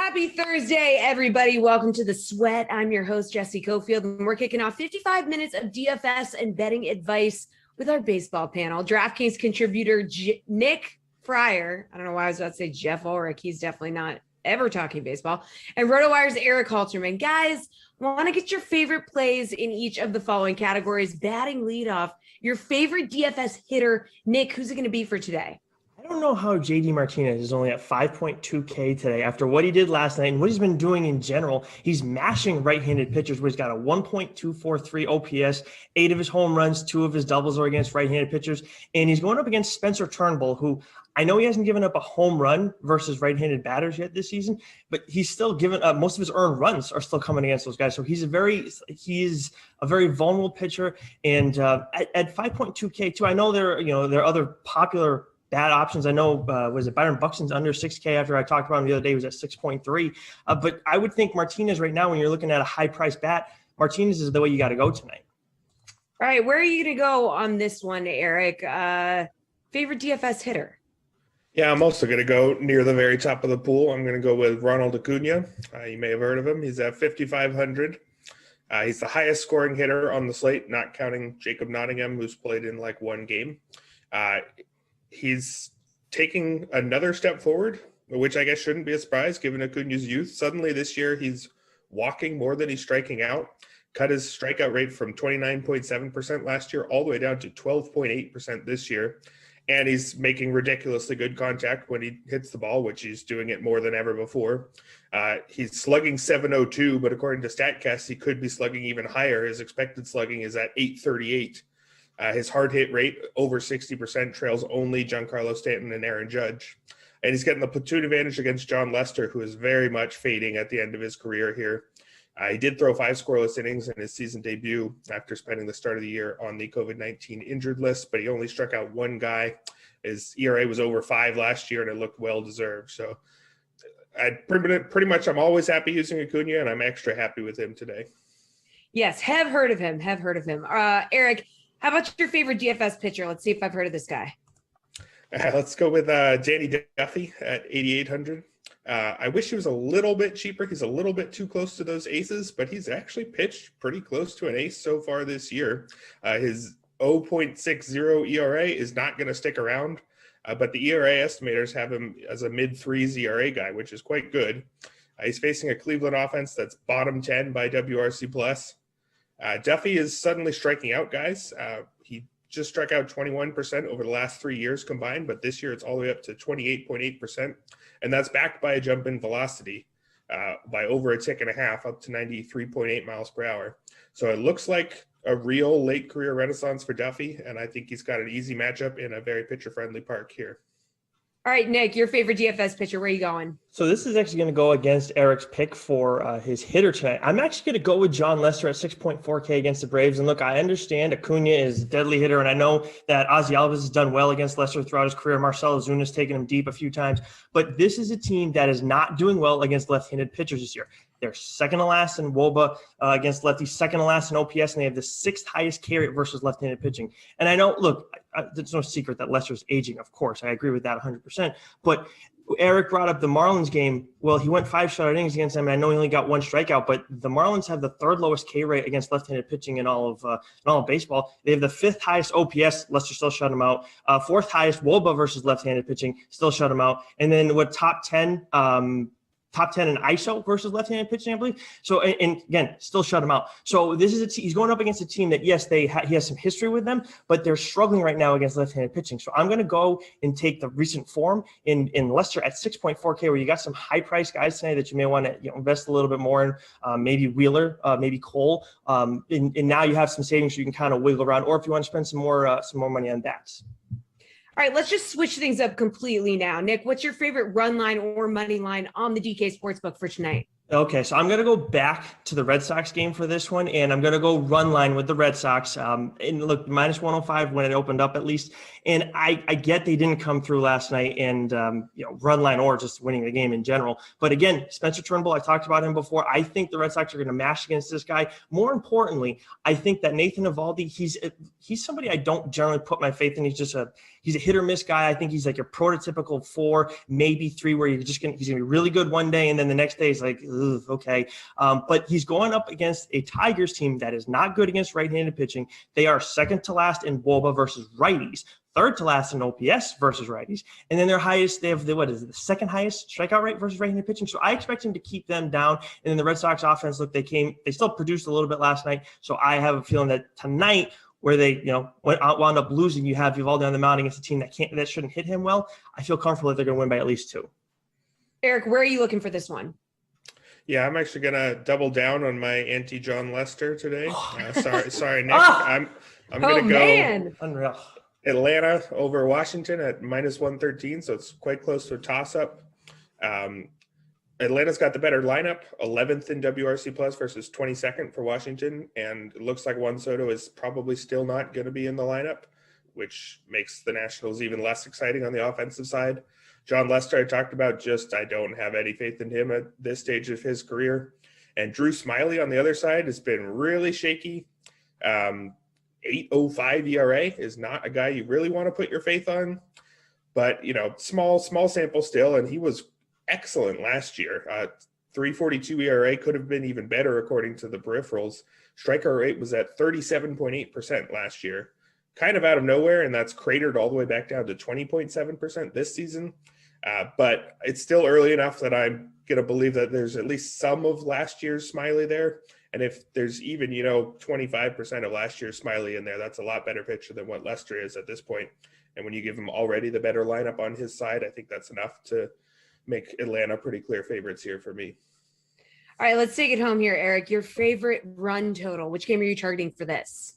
Happy Thursday, everybody. Welcome to The Sweat. I'm your host, Jesse Cofield, and we're kicking off 55 minutes of DFS and betting advice with our baseball panel. DraftKings contributor Nick Fryer. I don't know why I was about to say Jeff Ulrich. He's definitely not ever talking baseball. And RotoWire's Eric Halterman. Guys, want to get your favorite plays in each of the following categories. Batting leadoff, your favorite DFS hitter. Nick, who's it going to be for today? I don't know how JD Martinez is only at 5.2K today after what he did last night and what he's been doing in general. He's mashing right-handed pitchers where he's got a 1.243 OPS, 8 of his home runs, 2 of his doubles are against right-handed pitchers, and he's going up against Spencer Turnbull, who I know he hasn't given up a home run versus right-handed batters yet this season, but he's still given up most of his earned runs are still coming against those guys. So he's a very vulnerable pitcher, and at 5.2K too. I know there are other popular bad options. I know, was it Byron Buxton's under 6K after I talked about him the other day, he was at 6.3. But I would think Martinez right now, when you're looking at a high price bat, Martinez is the way you got to go tonight. All right. Where are you going to go on this one, Eric? Favorite DFS hitter? Yeah, I'm also going to go near the very top of the pool. I'm going to go with Ronald Acuna. You may have heard of him. He's at 5,500. He's the highest scoring hitter on the slate, not counting Jacob Nottingham, who's played in like one game. He's taking another step forward, which I guess shouldn't be a surprise given Acuna's youth. Suddenly this year, he's walking more than he's striking out, cut his strikeout rate from 29.7% last year all the way down to 12.8% this year. And he's making ridiculously good contact when he hits the ball, which he's doing it more than ever before. He's slugging 702, but according to StatCast, he could be slugging even higher. His expected slugging is at 838. His hard hit rate over 60% trails only Giancarlo Stanton and Aaron Judge. And he's getting the platoon advantage against John Lester, who is very much fading at the end of his career here. He did throw 5 scoreless innings in his season debut after spending the start of the year on the COVID-19 injured list, but he only struck out one guy. His ERA was over 5 last year, and it looked well-deserved. So pretty much I'm always happy using Acuna, and I'm extra happy with him today. Yes, have heard of him. Eric, how about your favorite DFS pitcher? Let's see if I've heard of this guy. Let's go with Danny Duffy at 8,800. I wish he was a little bit cheaper. He's a little bit too close to those aces, but he's actually pitched pretty close to an ace so far this year. His 0.60 ERA is not going to stick around, but the ERA estimators have him as a mid-threes ERA guy, which is quite good. He's facing a Cleveland offense that's bottom 10 by WRC+. Duffy is suddenly striking out guys. He just struck out 21% over the last 3 years combined, but this year it's all the way up to 28.8%. And that's backed by a jump in velocity by over a tick and a half, up to 93.8 miles per hour. So it looks like a real late career renaissance for Duffy, and I think he's got an easy matchup in a very pitcher-friendly park here. All right, Nick, your favorite DFS pitcher, where are you going? So this is actually going to go against Eric's pick for his hitter tonight. I'm actually going to go with John Lester at 6.4K against the Braves. And look, I understand Acuna is a deadly hitter, and I know that Ozzy Albies has done well against Lester throughout his career. Marcell Ozuna's taken him deep a few times. But this is a team that is not doing well against left-handed pitchers this year. They're second to last in WOBA against lefties, second to last in OPS, and they have the 6th highest K rate versus left-handed pitching. And I know, look, there's no secret that Lester's aging, of course. I agree with that 100%. But Eric brought up the Marlins game. Well, he went 5 shutout innings against them, and I know he only got 1 strikeout, but the Marlins have the 3rd lowest K rate against left-handed pitching in all of baseball. They have the 5th highest OPS. Lester still shut him out. 4th highest WOBA versus left-handed pitching, still shut him out. And then top 10 in ISO versus left-handed pitching, I believe. So, and again, still shut him out. So this is he's going up against a team that, yes, he has some history with them, but they're struggling right now against left-handed pitching. So I'm going to go and take the recent form in Lester at 6.4K, where you got some high-priced guys tonight that you may want to invest a little bit more in, maybe Wheeler, maybe Cole, and now you have some savings so you can kind of wiggle around, or if you want to spend some more money on bats. All right, let's just switch things up completely now. Nick, what's your favorite run line or money line on the DK Sportsbook for tonight? Okay, so I'm going to go back to the Red Sox game for this one, and I'm going to go run line with the Red Sox. And look, minus 105 when it opened up at least. And I get they didn't come through last night and, run line or just winning the game in general. But again, Spencer Turnbull, I talked about him before. I think the Red Sox are going to mash against this guy. More importantly, I think that Nathan Eovaldi, he's somebody I don't generally put my faith in. He's a hit or miss guy. I think he's like your prototypical 4, maybe 3, where he's going to be really good one day, and then the next day is like, okay. But he's going up against a Tigers team that is not good against right-handed pitching. They are second to last in WOBA versus righties, third to last in OPS versus righties, and then they have the second highest strikeout rate versus right-handed pitching. So I expect him to keep them down. And then the Red Sox offense, look, they still produced a little bit last night. So I have a feeling that tonight, where they, wound up losing, you have Eovaldi on the mound against a team that shouldn't hit him well. I feel comfortable that they're going to win by at least 2. Eric, where are you looking for this one? Yeah, I'm actually going to double down on my anti-John Lester today. Sorry, Nick. I'm going to go Unreal. Atlanta over Washington at minus 113, so it's quite close to a toss-up. Atlanta's got the better lineup, 11th in WRC plus versus 22nd for Washington, and it looks like Juan Soto is probably still not going to be in the lineup, which makes the Nationals even less exciting on the offensive side. John Lester, I talked about, I don't have any faith in him at this stage of his career. And Drew Smyly on the other side has been really shaky. 8.05 ERA is not a guy you really want to put your faith on, but small sample still, and he was excellent last year. 3.42 ERA could have been even better according to the peripherals. Strikeout rate was at 37.8% last year, kind of out of nowhere, and that's cratered all the way back down to 20.7% this season. But it's still early enough that I'm going to believe that there's at least some of last year's Smyly there. And if there's even, 25% of last year's Smyly in there, that's a lot better picture than what Lester is at this point. And when you give him already the better lineup on his side, I think that's enough to make Atlanta pretty clear favorites here for me. All right, let's take it home here, Eric. Your favorite run total. Which game are you targeting for this?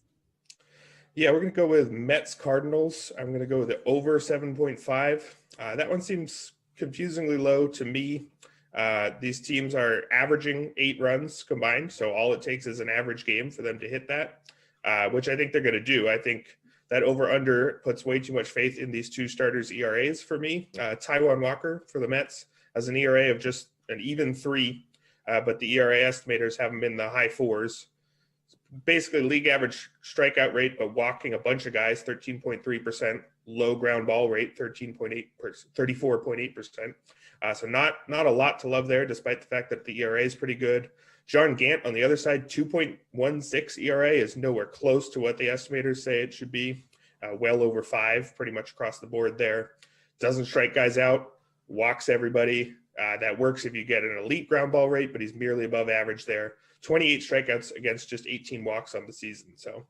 Yeah, we're going to go with Mets Cardinals. I'm going to go with the over 7.5. That one seems confusingly low to me. These teams are averaging 8 runs combined, so all it takes is an average game for them to hit that, which I think they're going to do. I think that over-under puts way too much faith in these two starters' ERAs for me. Taijuan Walker for the Mets has an ERA of just an even 3, but the ERA estimators have him in the high 4s. Basically, league average strikeout rate, but walking a bunch of guys, 13.3%. Low ground ball rate, 34.8%. So not a lot to love there, despite the fact that the ERA is pretty good. John Gant on the other side, 2.16 ERA is nowhere close to what the estimators say it should be. Well over 5, pretty much across the board there. Doesn't strike guys out, walks everybody. That works if you get an elite ground ball rate, but he's merely above average there. 28 strikeouts against just 18 walks on the season. So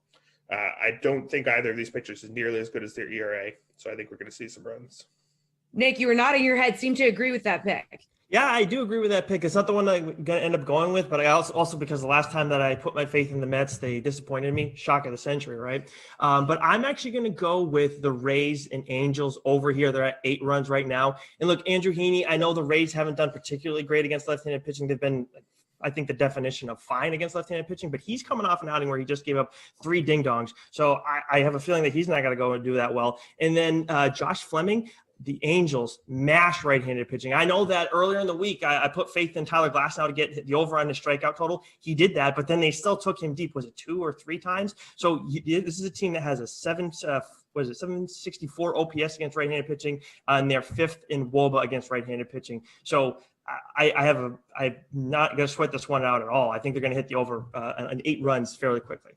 I don't think either of these pitchers is nearly as good as their ERA. So I think we're going to see some runs. Nick, you were nodding your head. Seem to agree with that pick. Yeah, I do agree with that pick. It's not the one that I'm going to end up going with, but I also because the last time that I put my faith in the Mets, they disappointed me. Shock of the century, right? But I'm actually going to go with the Rays and Angels over here. They're at 8 runs right now. And look, Andrew Heaney, I know the Rays haven't done particularly great against left-handed pitching. They've been, I think, the definition of fine against left-handed pitching, but he's coming off an outing where he just gave up 3 ding-dongs. So I have a feeling that he's not going to go and do that well. And then Josh Fleming, the Angels mash right-handed pitching. I know that earlier in the week, I put faith in Tyler Glasnow to get the over on the strikeout total. He did that, but then they still took him deep. Was it 2 or 3 times? So this is a team that has a 764 OPS against right-handed pitching, and they're 5th in WOBA against right-handed pitching. So I'm not going to sweat this one out at all. I think they're going to hit the over on 8 runs fairly quickly.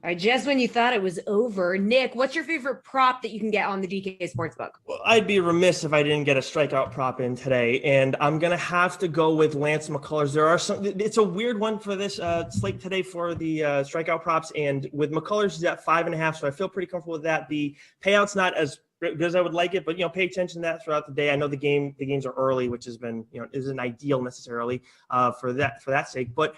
All right, just when you thought it was over, Nick, what's your favorite prop that you can get on the DK Sportsbook? Well, I'd be remiss if I didn't get a strikeout prop in today, and I'm going to have to go with Lance McCullers. It's a weird one for this slate today for the strikeout props, and with McCullers, he's at 5.5, so I feel pretty comfortable with that. The payout's not as good as I would like it, but pay attention to that throughout the day. I know the games are early, which has been isn't ideal necessarily for that sake, but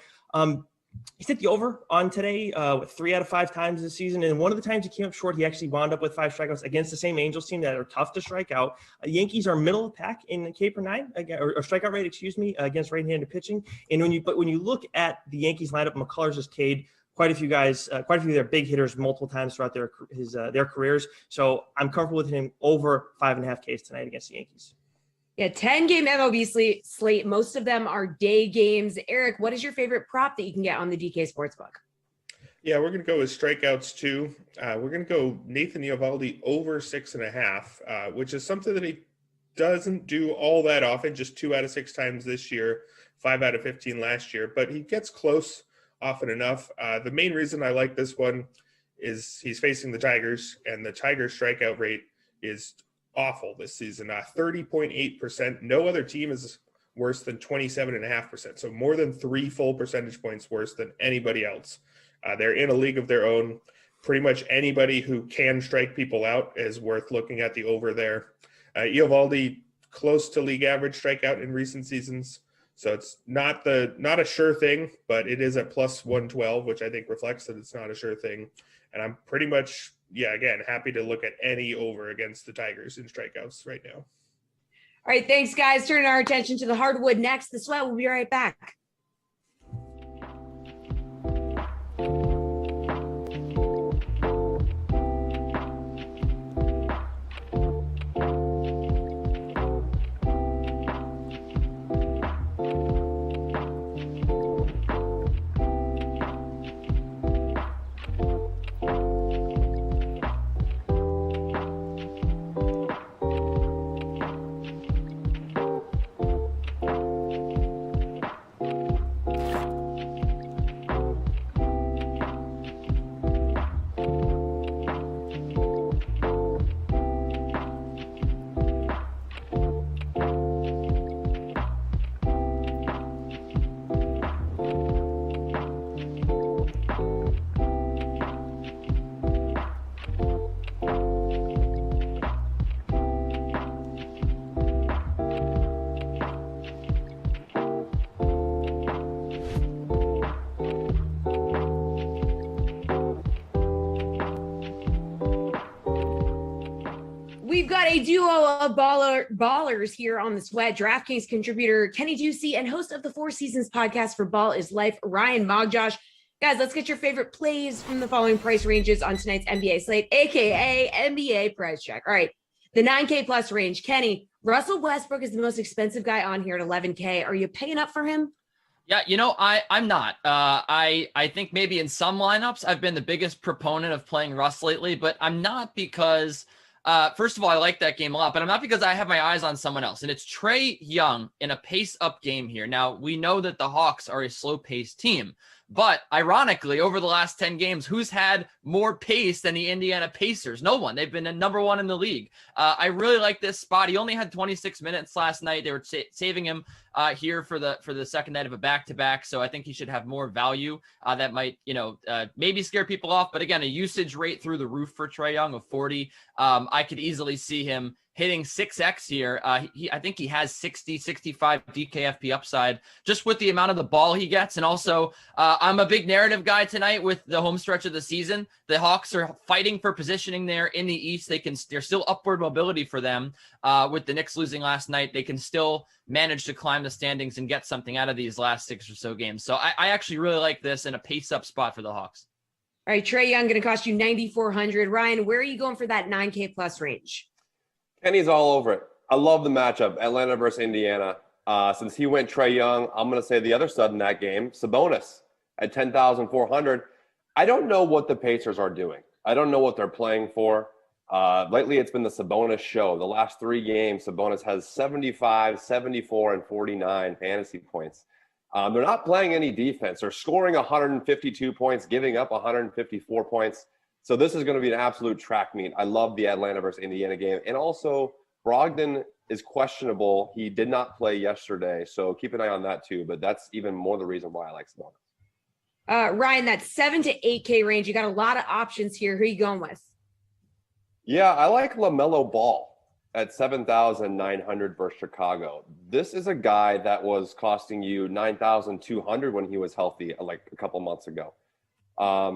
He's hit the over on today with 3 out of 5 times this season. And one of the times he came up short, he actually wound up with 5 strikeouts against the same Angels team that are tough to strike out. Yankees are middle of the pack in the K per 9 or strikeout rate, against right-handed pitching. And when you look at the Yankees lineup, McCullers has K'd quite a few guys, quite a few of their big hitters multiple times throughout their careers. So I'm comfortable with him over 5.5 Ks tonight against the Yankees. Yeah, 10-game MLB slate. Most of them are day games. Eric, what is your favorite prop that you can get on the DK Sportsbook? Yeah, we're going to go with strikeouts too. We're going to go Nathan Eovaldi over 6.5, which is something that he doesn't do all that often, just 2 out of 6 times this year, 5 out of 15 last year, but he gets close often enough. The main reason I like this one is he's facing the Tigers, and the Tigers strikeout rate is awful this season, 30.8%. No other team is worse than 27.5%. So more than 3 full percentage points worse than anybody else. They're in a league of their own. Pretty much anybody who can strike people out is worth looking at the over there. Eovaldi close to league average strikeout in recent seasons. So it's not a sure thing, but it is at plus 112, which I think reflects that it's not a sure thing. And I'm pretty much, again, happy to look at any over against the Tigers in strikeouts right now. All right, thanks, guys. Turning our attention to the hardwood next. The Sweat will be right back. We've got a duo of ballers here on the Sweat. DraftKings contributor Kenny Ducey and host of the Four Seasons podcast for Ball is Life, Ryan Mogjosh. Guys, let's get your favorite plays from the following price ranges on tonight's NBA slate, aka NBA price check. All right, the 9K plus range. Kenny, Russell Westbrook is the most expensive guy on here at 11K. Are you paying up for him? Yeah, I'm not. I think maybe in some lineups I've been the biggest proponent of playing Russ lately, but I'm not because first of all, I like that game a lot, but I'm not because I have my eyes on someone else. And it's Trae Young in a pace-up game here. Now, we know that the Hawks are a slow-paced team, but ironically, over the last 10 games, who's had more pace than the Indiana Pacers? No one. They've been number 1 in the league. I really like this spot. He only had 26 minutes last night. They were saving him here for the second night of a back-to-back, so I think he should have more value. That might, maybe scare people off. But again, a usage rate through the roof for Trae Young of 40. I could easily see him hitting 6X here. I think he has 60, 65 DKFP upside just with the amount of the ball he gets. And also, I'm a big narrative guy tonight with the home stretch of the season. The Hawks are fighting for positioning there in the East. There's still upward mobility for them. With the Knicks losing last night, they can still manage to climb the standings and get something out of these last 6 or so games. So I actually really like this in a pace-up spot for the Hawks. All right, Trae Young going to cost you $9,400. Ryan, where are you going for that 9K plus range? Kenny's all over it. I love the matchup, Atlanta versus Indiana. Since he went Trae Young, I'm going to say the other stud in that game, Sabonis at 10,400. I don't know what the Pacers are doing. I don't know what they're playing for. Lately, it's been the Sabonis show. The last 3 games, Sabonis has 75, 74, and 49 fantasy points. They're not playing any defense. They're scoring 152 points, giving up 154 points. So this is going to be an absolute track meet. I love the Atlanta versus Indiana game. And also, Brogdon is questionable. He did not play yesterday, so keep an eye on that too. But that's even more the reason why I like Sabonis. Ryan, that 7 to 8K range, you got a lot of options here. Who are you going with? Yeah, I like LaMelo Ball. at 7,900 versus Chicago. This is a guy that was costing you 9,200 when he was healthy, like a couple months ago.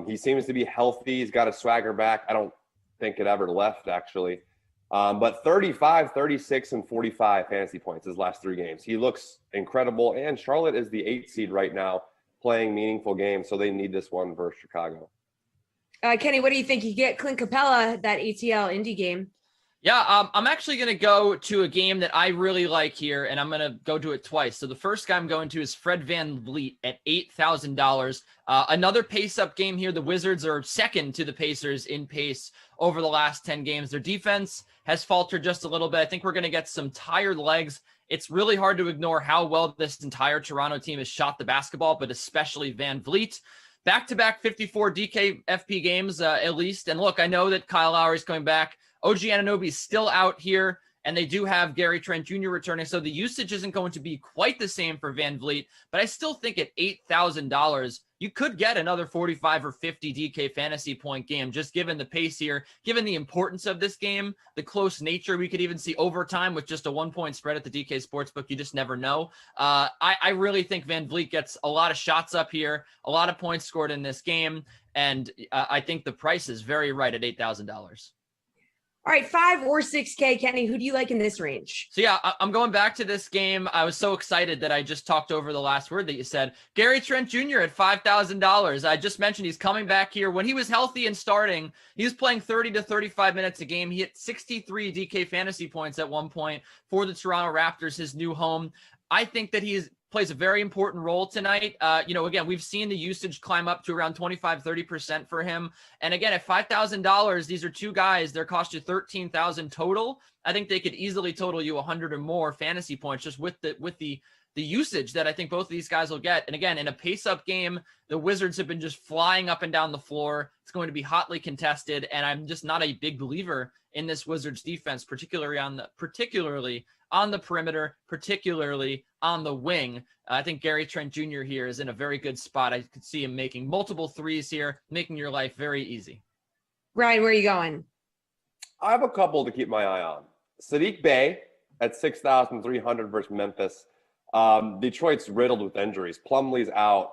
He seems to be healthy. He's got a swagger back. I don't think it ever left, actually. But 35, 36, and 45 fantasy points his last 3 games. He looks incredible. And Charlotte is the 8th seed right now, playing meaningful games, so they need this one versus Chicago. Kenny, what do you think? You get Clint Capella, that ATL Indy game. Yeah, I'm actually going to go to a game that I really like here, and I'm going to go to it twice. So the first guy I'm going to is Fred VanVleet at $8,000. Another pace-up game here. The Wizards are second to the Pacers in pace over the last 10 games. Their defense has faltered just a little bit. I think we're going to get some tired legs. It's really hard to ignore how well this entire Toronto team has shot the basketball, but especially VanVleet. Back-to-back 54 DKFP games, at least. And look, I know that Kyle Lowry's coming back. OG Anunoby's still out here, and they do have Gary Trent Jr. returning, so the usage isn't going to be quite the same for VanVleet, but I still think at $8,000, you could get another 45 or 50 DK fantasy point game, just given the pace here, given the importance of this game, the close nature. We could even see overtime with just a 1-point spread at the DK Sportsbook. You just never know. I really think VanVleet gets a lot of shots up here, a lot of points scored in this game, and I think the price is very right at $8,000. All right, 5 or 6K, Kenny, who do you like in this range? So yeah, I'm going back to this game. I was so excited that I just talked over the last word that you said. Gary Trent Jr. at $5,000. I just mentioned he's coming back here. When he was healthy and starting, he was playing 30 to 35 minutes a game. He hit 63 DK fantasy points at one point for the Toronto Raptors, his new home. I think that plays a very important role tonight. Again, we've seen the usage climb up to around 25-30% for him. And again, at $5,000, these are 2 guys. They're cost you $13,000 total. I think they could easily total you 100 or more fantasy points just with the usage that I think both of these guys will get. And again, in a pace-up game, the Wizards have been just flying up and down the floor. It's going to be hotly contested, and I'm just not a big believer in this Wizards defense, particularly on the perimeter, particularly on the wing. I think Gary Trent Jr. here is in a very good spot. I could see him making multiple threes here, making your life very easy. Ryan, where are you going? I have a couple to keep my eye on. Sadiq Bey at 6,300 versus Memphis. Detroit's riddled with injuries. Plumlee's out.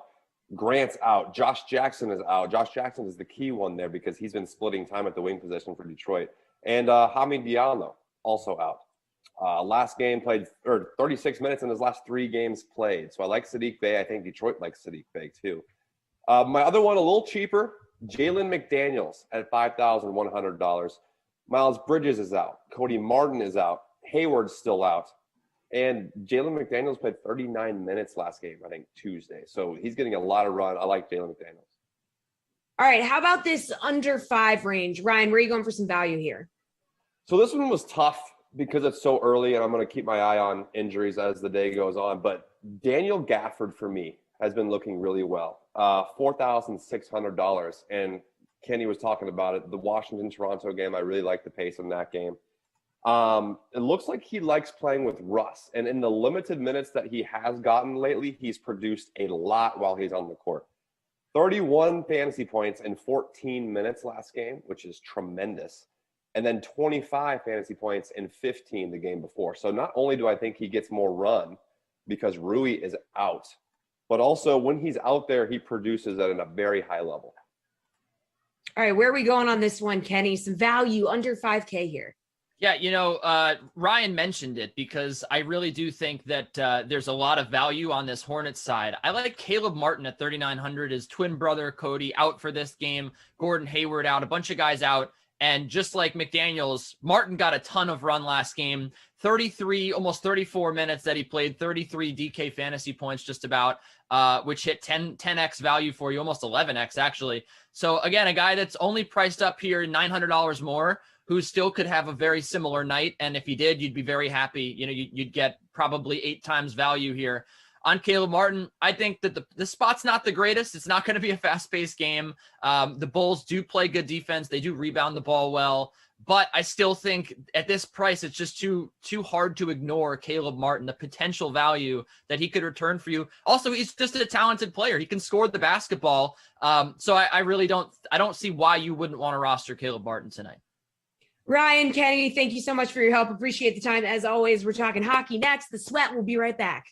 Grant's out. Josh Jackson is out. Josh Jackson is the key one there because he's been splitting time at the wing position for Detroit. And Hamid Diallo also out. Last game played, or 36 minutes in his last 3 games played. So I like Sadiq Bey. I think Detroit likes Sadiq Bey too. My other one, a little cheaper, Jalen McDaniels at $5,100. Miles Bridges is out. Cody Martin is out. Hayward's still out. And Jalen McDaniels played 39 minutes last game, I think Tuesday. So he's getting a lot of run. I like Jalen McDaniels. All right, how about this under 5 range? Ryan, where are you going for some value here? So this one was tough because it's so early, and I'm going to keep my eye on injuries as the day goes on. But Daniel Gafford, for me, has been looking really well. $4,600. And Kenny was talking about it. The Washington-Toronto game, I really like the pace in that game. It looks like he likes playing with Russ. And in the limited minutes that he has gotten lately, he's produced a lot while he's on the court. 31 fantasy points in 14 minutes last game, which is tremendous. And then 25 fantasy points in 15 the game before. So not only do I think he gets more run because Rui is out, but also when he's out there, he produces at a very high level. All right, where are we going on this one, Kenny? Some value under 5K here. Yeah, Ryan mentioned it because I really do think that there's a lot of value on this Hornets side. I like Caleb Martin at 3,900. His twin brother, Cody, out for this game. Gordon Hayward out. A bunch of guys out. And just like McDaniels, Martin got a ton of run last game. 33, almost 34 minutes that he played. 33 DK fantasy points just about, which hit 10x value for you. Almost 11x, actually. So, again, a guy that's only priced up here $900 more, who still could have a very similar night. And if he did, you'd be very happy. You'd get probably 8 times value here. On Caleb Martin, I think that the spot's not the greatest. It's not going to be a fast-paced game. The Bulls do play good defense. They do rebound the ball well. But I still think at this price, it's just too hard to ignore Caleb Martin, the potential value that he could return for you. Also, he's just a talented player. He can score the basketball. So I really don't see why you wouldn't want to roster Caleb Martin tonight. Ryan, Kenny, thank you so much for your help. Appreciate the time. As always, we're talking hockey next. The Sweat will be right back.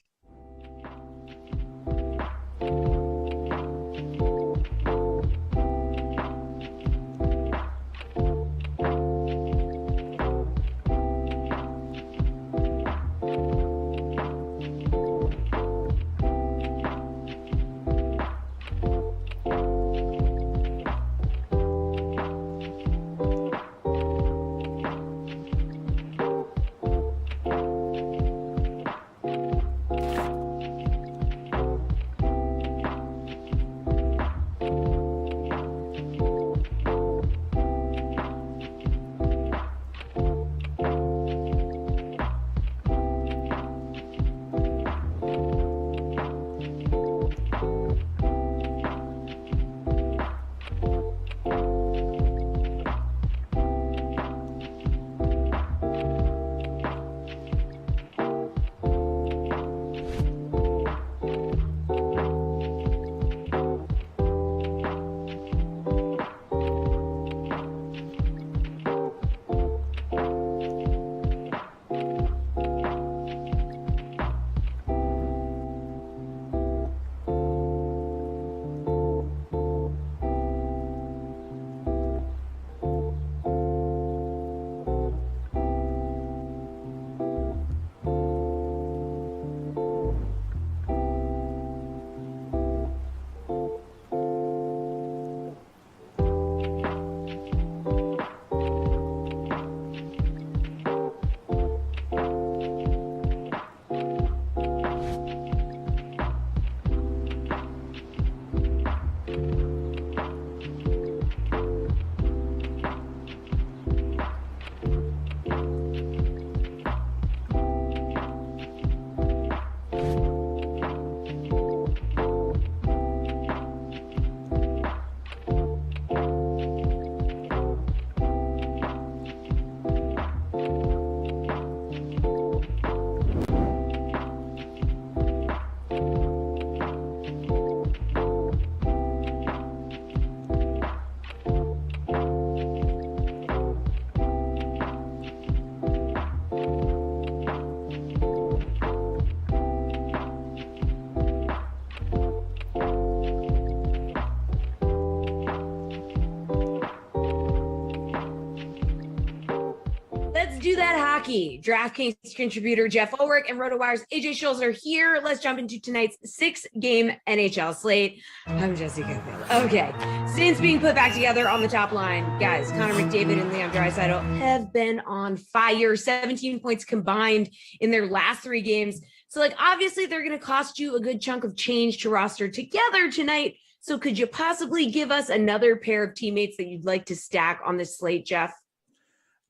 Do that hockey. DraftKings contributor Jeff Ulrich and RotoWire's AJ Schulz are here. Let's jump into tonight's 6-game NHL slate. I'm Jesse Cofield. Okay, since being put back together on the top line, guys, Connor McDavid and Leon Draisaitl have been on fire. 17 points combined in their last 3 games. So, obviously, they're going to cost you a good chunk of change to roster together tonight. So, could you possibly give us another pair of teammates that you'd like to stack on this slate, Jeff?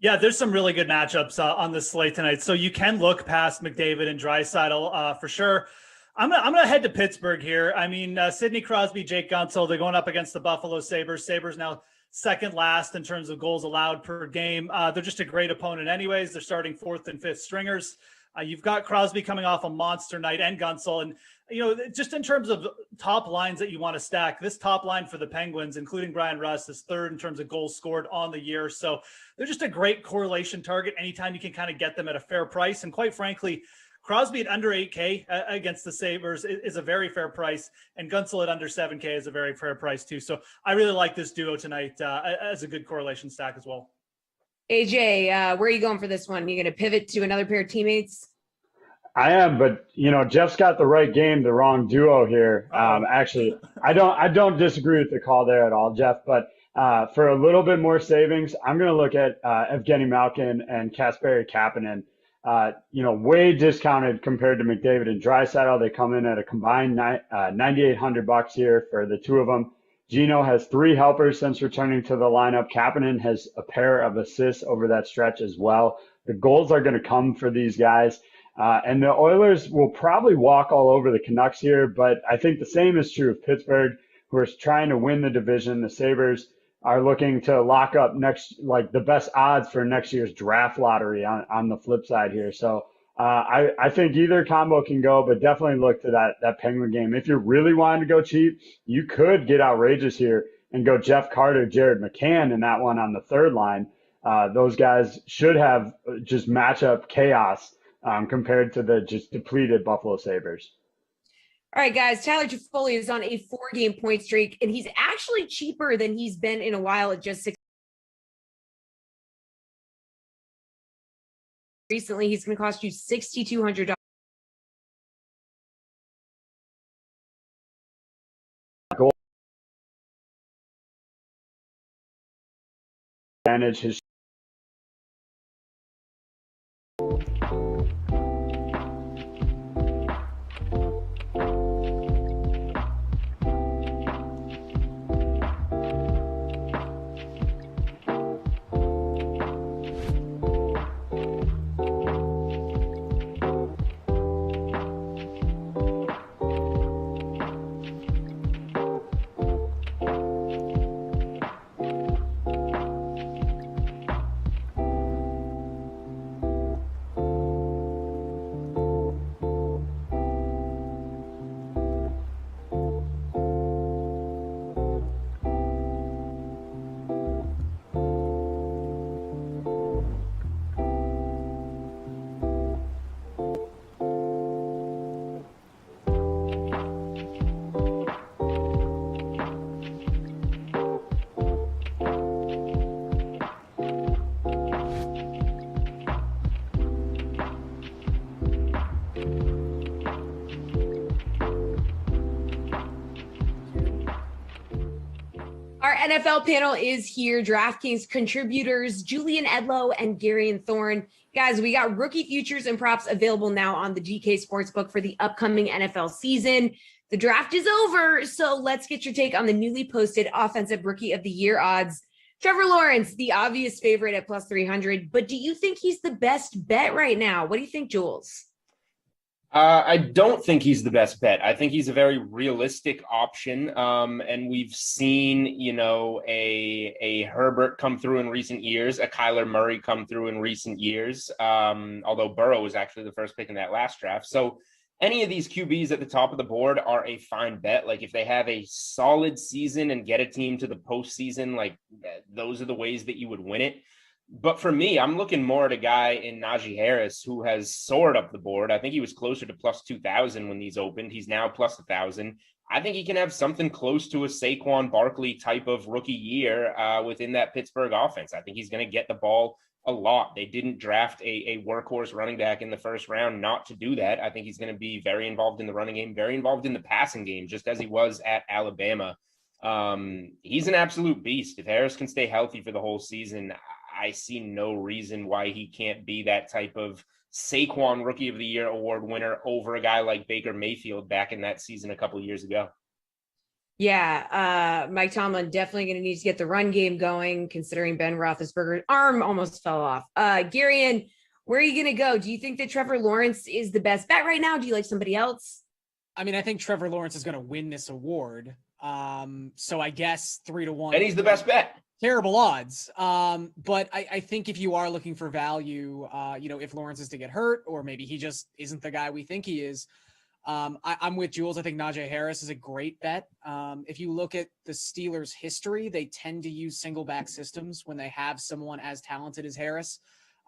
Yeah, there's some really good matchups on this slate tonight. So you can look past McDavid and Draisaitl for sure. I'm gonna head to Pittsburgh here. I mean, Sidney Crosby, Jake Guentzel, they're going up against the Buffalo Sabres. Sabres now second last in terms of goals allowed per game. They're just a great opponent anyways. They're starting 4th and 5th stringers. You've got Crosby coming off a monster night and Guentzel. And, just in terms of top lines that you want to stack, this top line for the Penguins, including Brian Rust, is 3rd in terms of goals scored on the year. So they're just a great correlation target anytime you can kind of get them at a fair price. And quite frankly, Crosby at under 8K against the Sabres is a very fair price. And Guentzel at under 7K is a very fair price too. So I really like this duo tonight as a good correlation stack as well. AJ, where are you going for this one? You going to pivot to another pair of teammates? I am, but Jeff's got the right game, the wrong duo here. Actually, I don't disagree with the call there at all, Jeff. But for a little bit more savings, I'm going to look at Evgeny Malkin and Kasperi Kapanen. Way discounted compared to McDavid and Draisaitl. They come in at a combined $9,800 here for the two of them. Gino has 3 helpers since returning to the lineup. Kapanen has a pair of assists over that stretch as well. The goals are going to come for these guys. And the Oilers will probably walk all over the Canucks here, but I think the same is true of Pittsburgh, who are trying to win the division. The Sabres are looking to lock up the best odds for next year's draft lottery on the flip side here. So I think either combo can go, but definitely look to that Penguin game. If you're really wanting to go cheap, you could get outrageous here and go Jeff Carter, Jared McCann in that one on the third line. those guys should have just matchup chaos compared to the just depleted Buffalo Sabres. All right, guys. Tyler Toffoli is on a 4-game point streak, and he's actually cheaper than he's been in a while at just 6. Recently, he's going to cost you $6,200. Goal advantage his. Our NFL panel is here. DraftKings contributors Julian Edlow and Garion Thorne. Guys, we got rookie futures and props available now on the GK Sportsbook for the upcoming NFL season. The draft is over, so let's get your take on the newly posted Offensive Rookie of the Year odds. Trevor Lawrence, the obvious favorite at plus 300, but do you think he's the best bet right now? What do you think, Jules? I don't think he's the best bet. I think he's a very realistic option. And we've seen, a Herbert come through in recent years, a Kyler Murray come through in recent years, although Burrow was actually the first pick in that last draft. So any of these QBs at the top of the board are a fine bet. Like if they have a solid season and get a team to the postseason, like those are the ways that you would win it. But for me, I'm looking more at a guy in Najee Harris who has soared up the board. I think he was closer to plus 2,000 when these opened. He's now plus 1,000. I think he can have something close to a Saquon Barkley type of rookie year within that Pittsburgh offense. I think he's going to get the ball a lot. They didn't draft a workhorse running back in the first round not to do that. I think he's going to be very involved in the running game, very involved in the passing game, just as he was at Alabama. He's an absolute beast. If Harris can stay healthy for the whole season, I see no reason why he can't be that type of Saquon Rookie of the Year award winner over a guy like Baker Mayfield back in that season a couple of years ago. Yeah, Mike Tomlin definitely going to need to get the run game going, considering Ben Roethlisberger's arm almost fell off. Garion, where are you going to go? Do you think that Trevor Lawrence is the best bet right now? Do you like somebody else? I mean, I think Trevor Lawrence is going to win this award. So I guess 3-1. And he's the best bet. Terrible odds. But I think if you are looking for value, if Lawrence is to get hurt, or maybe he just isn't the guy we think he is, I'm with Jules. I think Najee Harris is a great bet. If you look at the Steelers' history, they tend to use single back systems when they have someone as talented as Harris.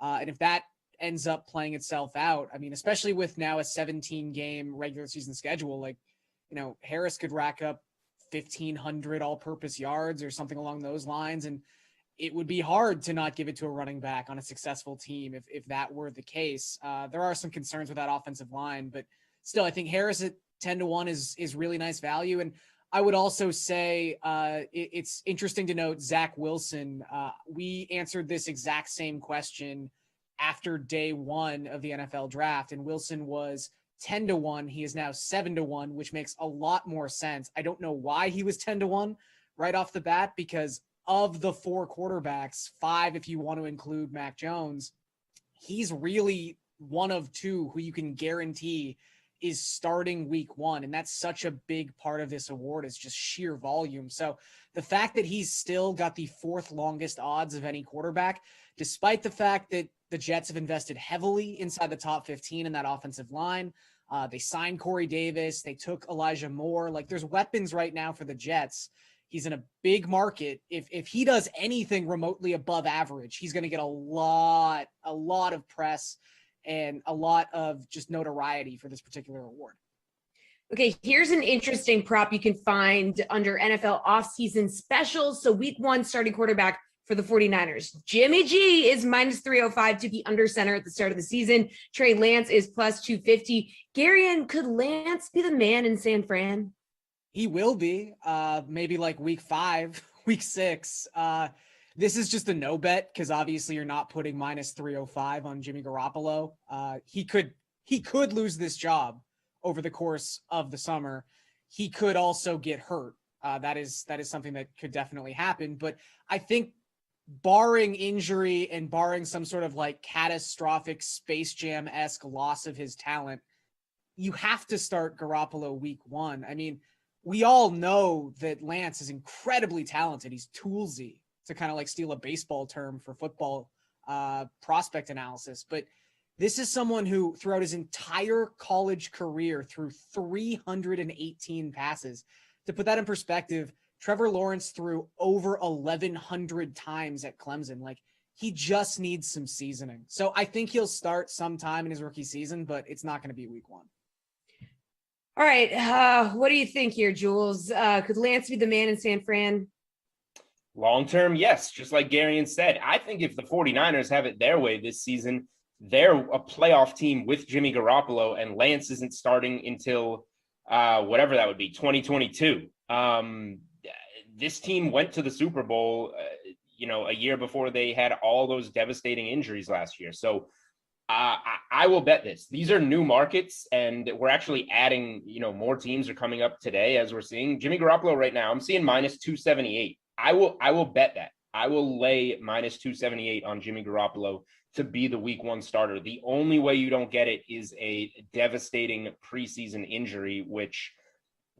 And if that ends up playing itself out, I mean, especially with now a 17-game regular season schedule, Harris could rack up 1,500 all-purpose yards or something along those lines. And it would be hard to not give it to a running back on a successful team if that were the case. There are some concerns with that offensive line, but still, I think Harris at 10-1 is really nice value. And I would also say it's interesting to note Zach Wilson. We answered this exact same question after day one of the NFL draft, and Wilson was 10-1. He is now 7-1, which makes a lot more sense. I don't know why he was 10-1 right off the bat, because of the 4 quarterbacks, 5 if you want to include Mac Jones, he's really one of 2 who you can guarantee is starting week 1. And that's such a big part of this award, is just sheer volume. So the fact that he's still got the 4th longest odds of any quarterback, despite the fact that the Jets have invested heavily inside the top 15 in that offensive line. They signed Corey Davis. They took Elijah Moore. Like, there's weapons right now for the Jets. He's in a big market. If he does anything remotely above average, he's going to get a lot of press and a lot of just notoriety for this particular award. Okay, here's an interesting prop you can find under NFL offseason specials. So week 1 starting quarterback for the 49ers. Jimmy G is minus 305 to be under center at the start of the season. Trey Lance is plus 250. Garion, could Lance be the man in San Fran? He will be, maybe like week 5, week 6. This is just a no bet because obviously you're not putting minus 305 on Jimmy Garoppolo. He could lose this job over the course of the summer. He could also get hurt. That is something that could definitely happen. But I think barring injury and barring some sort of like catastrophic Space Jam-esque loss of his talent, you have to start Garoppolo week 1. I mean, we all know that Lance is incredibly talented. He's toolsy, to kind of like steal a baseball term for football prospect analysis. But this is someone who throughout his entire college career threw 318 passes. To put that in perspective, Trevor Lawrence threw over 1,100 times at Clemson. Like, he just needs some seasoning. So I think he'll start sometime in his rookie season, but it's not going to be week 1. All right. What do you think here, Jules? Could Lance be the man in San Fran? Long term, yes. Just like Garion said, I think if the 49ers have it their way this season, they're a playoff team with Jimmy Garoppolo, and Lance isn't starting until whatever that would be, 2022. This team went to the Super Bowl, a year before they had all those devastating injuries last year. So I will bet this. These are new markets, and we're actually adding, more teams are coming up today as we're seeing. Jimmy Garoppolo right now, I'm seeing minus 278. I will bet that. I will lay minus 278 on Jimmy Garoppolo to be the week 1 starter. The only way you don't get it is a devastating preseason injury, which,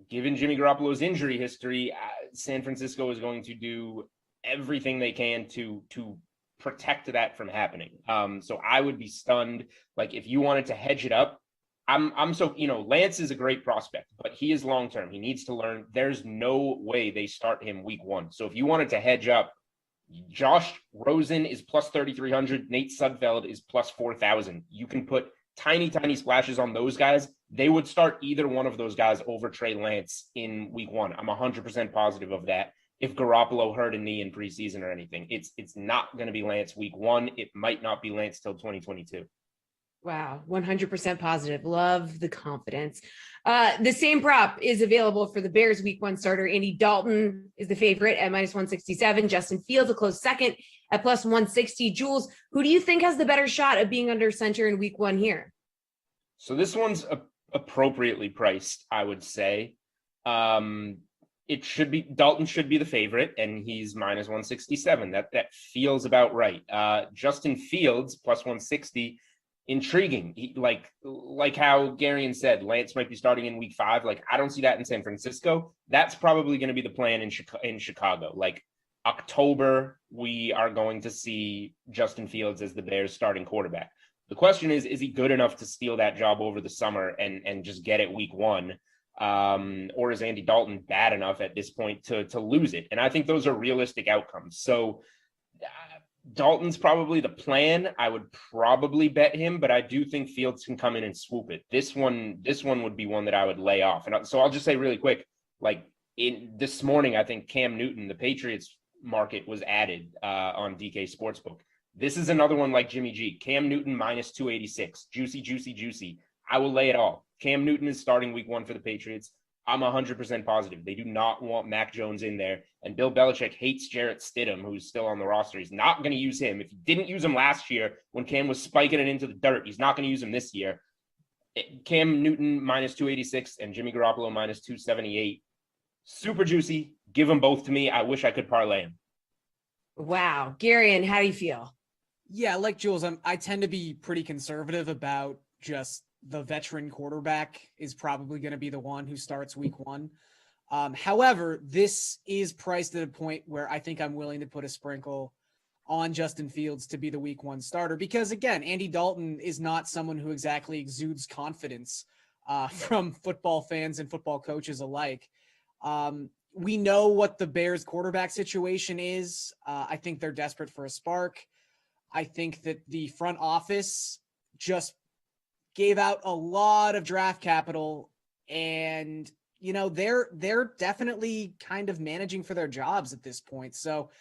given Jimmy Garoppolo's injury history, San Francisco is going to do everything they can to protect that from happening. So I would be stunned. Like, if you wanted to hedge it up, Lance is a great prospect, but he is long-term. He needs to learn. There's no way they start him week 1. So if you wanted to hedge up, Josh Rosen is plus 3,300. Nate Sudfeld is plus 4,000. You can put tiny splashes on those guys. They would start either one of those guys over Trey Lance in week 1. I'm 100% positive of that. If Garoppolo hurt a knee in preseason or anything, it's not going to be Lance week 1. It might not be Lance till 2022. Wow, 100% positive. Love the confidence. The same prop is available for the Bears week 1 starter. Andy Dalton is the favorite at minus 167. Justin Fields a close second at plus 160. Jules, who do you think has the better shot of being under center in week 1 here? So this one's appropriately priced, I would say. Dalton should be the favorite, and he's minus 167. That feels about right. Justin Fields plus 160. Intriguing. Like how Garion said, Lance might be starting in week 5. Like, I don't see that in San Francisco. That's probably going to be the plan in Chicago. Like, October, we are going to see Justin Fields as the Bears starting quarterback. The question is he good enough to steal that job over the summer and just get it week 1? Or is Andy Dalton bad enough at this point to lose it? And I think those are realistic outcomes. So Dalton's probably the plan. I would probably bet him, but I do think Fields can come in and swoop it. This one would be one that I would lay off. And so I'll just say really quick, like this morning, I think Cam Newton, the Patriots market, was added on DK Sportsbook. This is another one like Jimmy G. Cam Newton minus 286. Juicy. I will lay it all. Cam Newton is starting week 1 for the Patriots. I'm 100% positive. They do not want Mac Jones in there. And Bill Belichick hates Jarrett Stidham, who's still on the roster. He's not going to use him. If he didn't use him last year when Cam was spiking it into the dirt, he's not going to use him this year. Cam Newton minus 286 and Jimmy Garoppolo minus 278. Super juicy. Give them both to me. I wish I could parlay them. Wow. Garion, how do you feel? Yeah, like Jules, I tend to be pretty conservative about just the veteran quarterback is probably going to be the one who starts week 1. However, this is priced at a point where I think I'm willing to put a sprinkle on Justin Fields to be the week 1 starter, because again, Andy Dalton is not someone who exactly exudes confidence from football fans and football coaches alike. we know what the Bears quarterback situation is. I think they're desperate for a spark. I think that the front office just gave out a lot of draft capital, and they're definitely kind of managing for their jobs at this point. So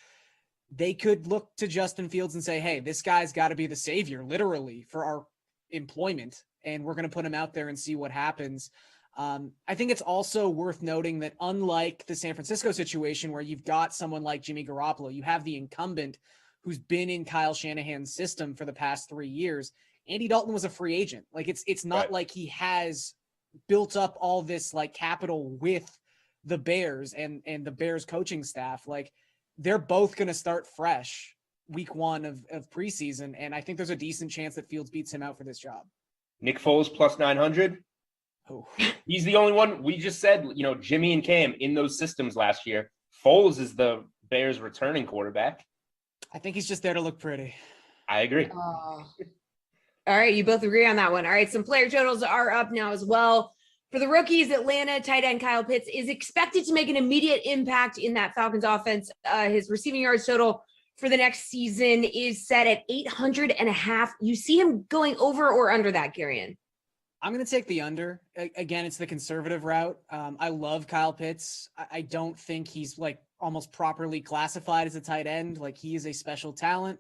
they could look to Justin Fields and say, hey, this guy's got to be the savior, literally, for our employment, and we're going to put him out there and see what happens. I think it's also worth noting that unlike the San Francisco situation where you've got someone like Jimmy Garoppolo, you have the incumbent who's been in Kyle Shanahan's system for the past 3 years. Andy Dalton was a free agent. Like it's not like he has built up all this like capital with the Bears and the Bears coaching staff. Like they're both going to start fresh week 1 of preseason. And I think there's a decent chance that Fields beats him out for this job. Nick Foles plus 900. Oh. He's the only one. We just said, Jimmy and Cam in those systems last year. Foles is the Bears returning quarterback. I think he's just there to look pretty. I agree. All right, you both agree on that one. All right, some player totals are up now as well. For the rookies, Atlanta tight end Kyle Pitts is expected to make an immediate impact in that Falcons offense. His receiving yards total for the next season is set at 800.5. You see him going over or under that, Garion? I'm going to take the under. Again, it's the conservative route. I love Kyle Pitts. I don't think he's like almost properly classified as a tight end. Like he is a special talent.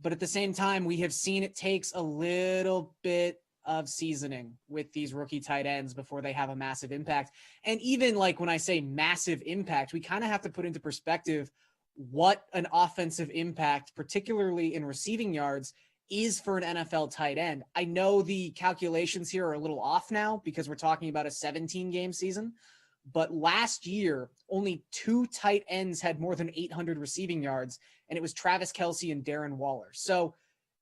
But at the same time, we have seen it takes a little bit of seasoning with these rookie tight ends before they have a massive impact. And even like when I say massive impact, we kind of have to put into perspective what an offensive impact, particularly in receiving yards, is for an NFL tight end. I know the calculations here are a little off now because we're talking about a 17-game season, but last year, only 2 tight ends had more than 800 receiving yards, and it was Travis Kelce and Darren Waller. So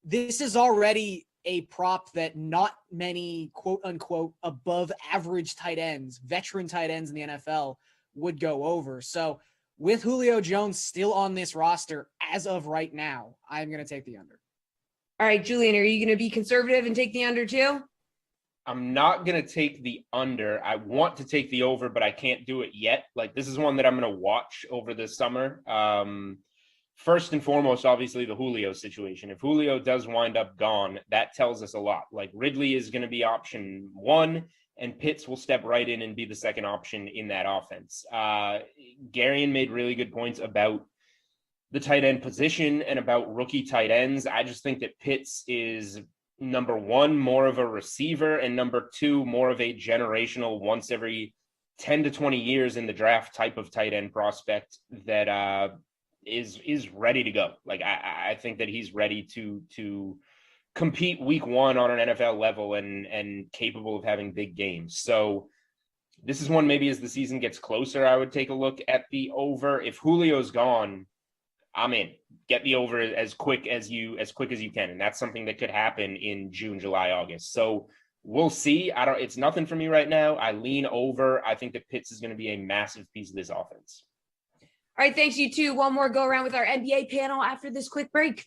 this is already a prop that not many quote-unquote above average tight ends, veteran tight ends in the NFL would go over. So with Julio Jones still on this roster as of right now, I'm going to take the under. All right, Julian, are you going to be conservative and take the under too? I'm not going to take the under. I want to take the over, but I can't do it yet. Like this is one that I'm going to watch over the summer. First and foremost, obviously the Julio situation. If Julio does wind up gone, that tells us a lot. Like Ridley is going to be option 1 and Pitts will step right in and be the second option in that offense. Garion made really good points about the tight end position and about rookie tight ends. I just think that Pitts is number 1, more of a receiver, and number 2, more of a generational once every 10 to 20 years in the draft type of tight end prospect that is ready to go. Like I think that he's ready to compete week 1 on an NFL level and capable of having big games. So this is one maybe as the season gets closer, I would take a look at the over. If Julio's gone, I'm in. Get the over as quick as you can. And that's something that could happen in June, July, August. So we'll see. It's nothing for me right now. I lean over. I think that Pitts is going to be a massive piece of this offense. All right, thanks you two. One more go around with our NBA panel after this quick break.